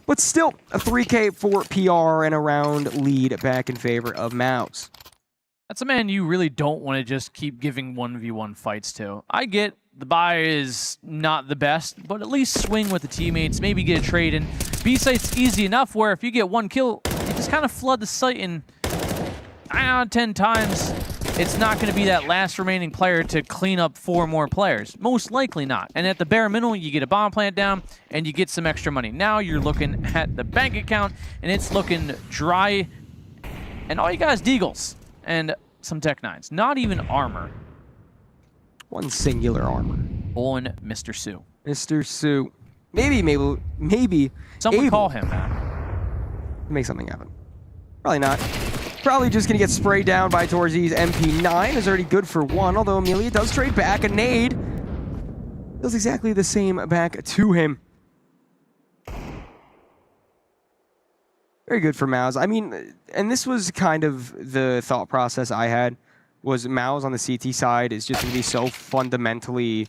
but still a 3K for PR and a round lead back in favor of Mouse. That's a man you really don't want to just keep giving 1v1 fights to. I get the buy is not the best, but at least swing with the teammates, maybe get a trade in. B site's easy enough where if you get 1 kill, you just kind of flood the site, and 9 out of 10 times, it's not going to be that last remaining player to clean up 4 more players. Most likely not. And at the bare minimum, you get a bomb plant down and you get some extra money. Now you're looking at the bank account and it's looking dry. And all you got is deagles and some Tech 9s. Not even armor. 1 singular armor. On Mr. Sue. Mr. Sue. Maybe. Someone call him, man. Make something happen. Probably not. Probably just going to get sprayed down by Torzy's MP9. Is already good for 1, although Amelia does trade back. A nade does exactly the same back to him. Very good for Mouse. I mean, and this was kind of the thought process I had, was Mouse on the CT side is just going to be so fundamentally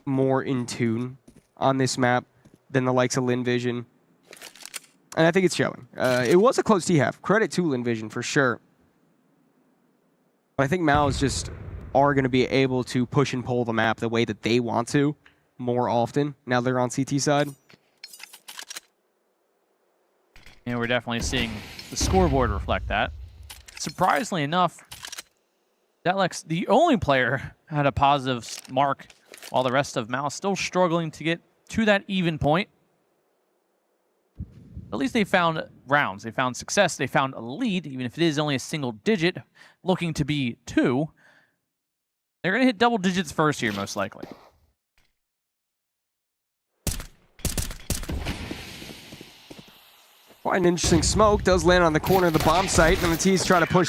more in tune on this map than the likes of Linvision. And I think it's showing. It was a close T-half. Credit to Linvision for sure. But I think Mao's just are going to be able to push and pull the map the way that they want to more often now they're on CT side. Yeah, we're definitely seeing the scoreboard reflect that. Surprisingly enough, Zelix, the only player, had a positive mark, while the rest of Mao still struggling to get to that even point. At least they found rounds. They found success. They found a lead, even if it is only a single digit, looking to be 2. They're going to hit double digits first here, most likely. Quite an interesting smoke. Does land on the corner of the bomb site, and the T's try to push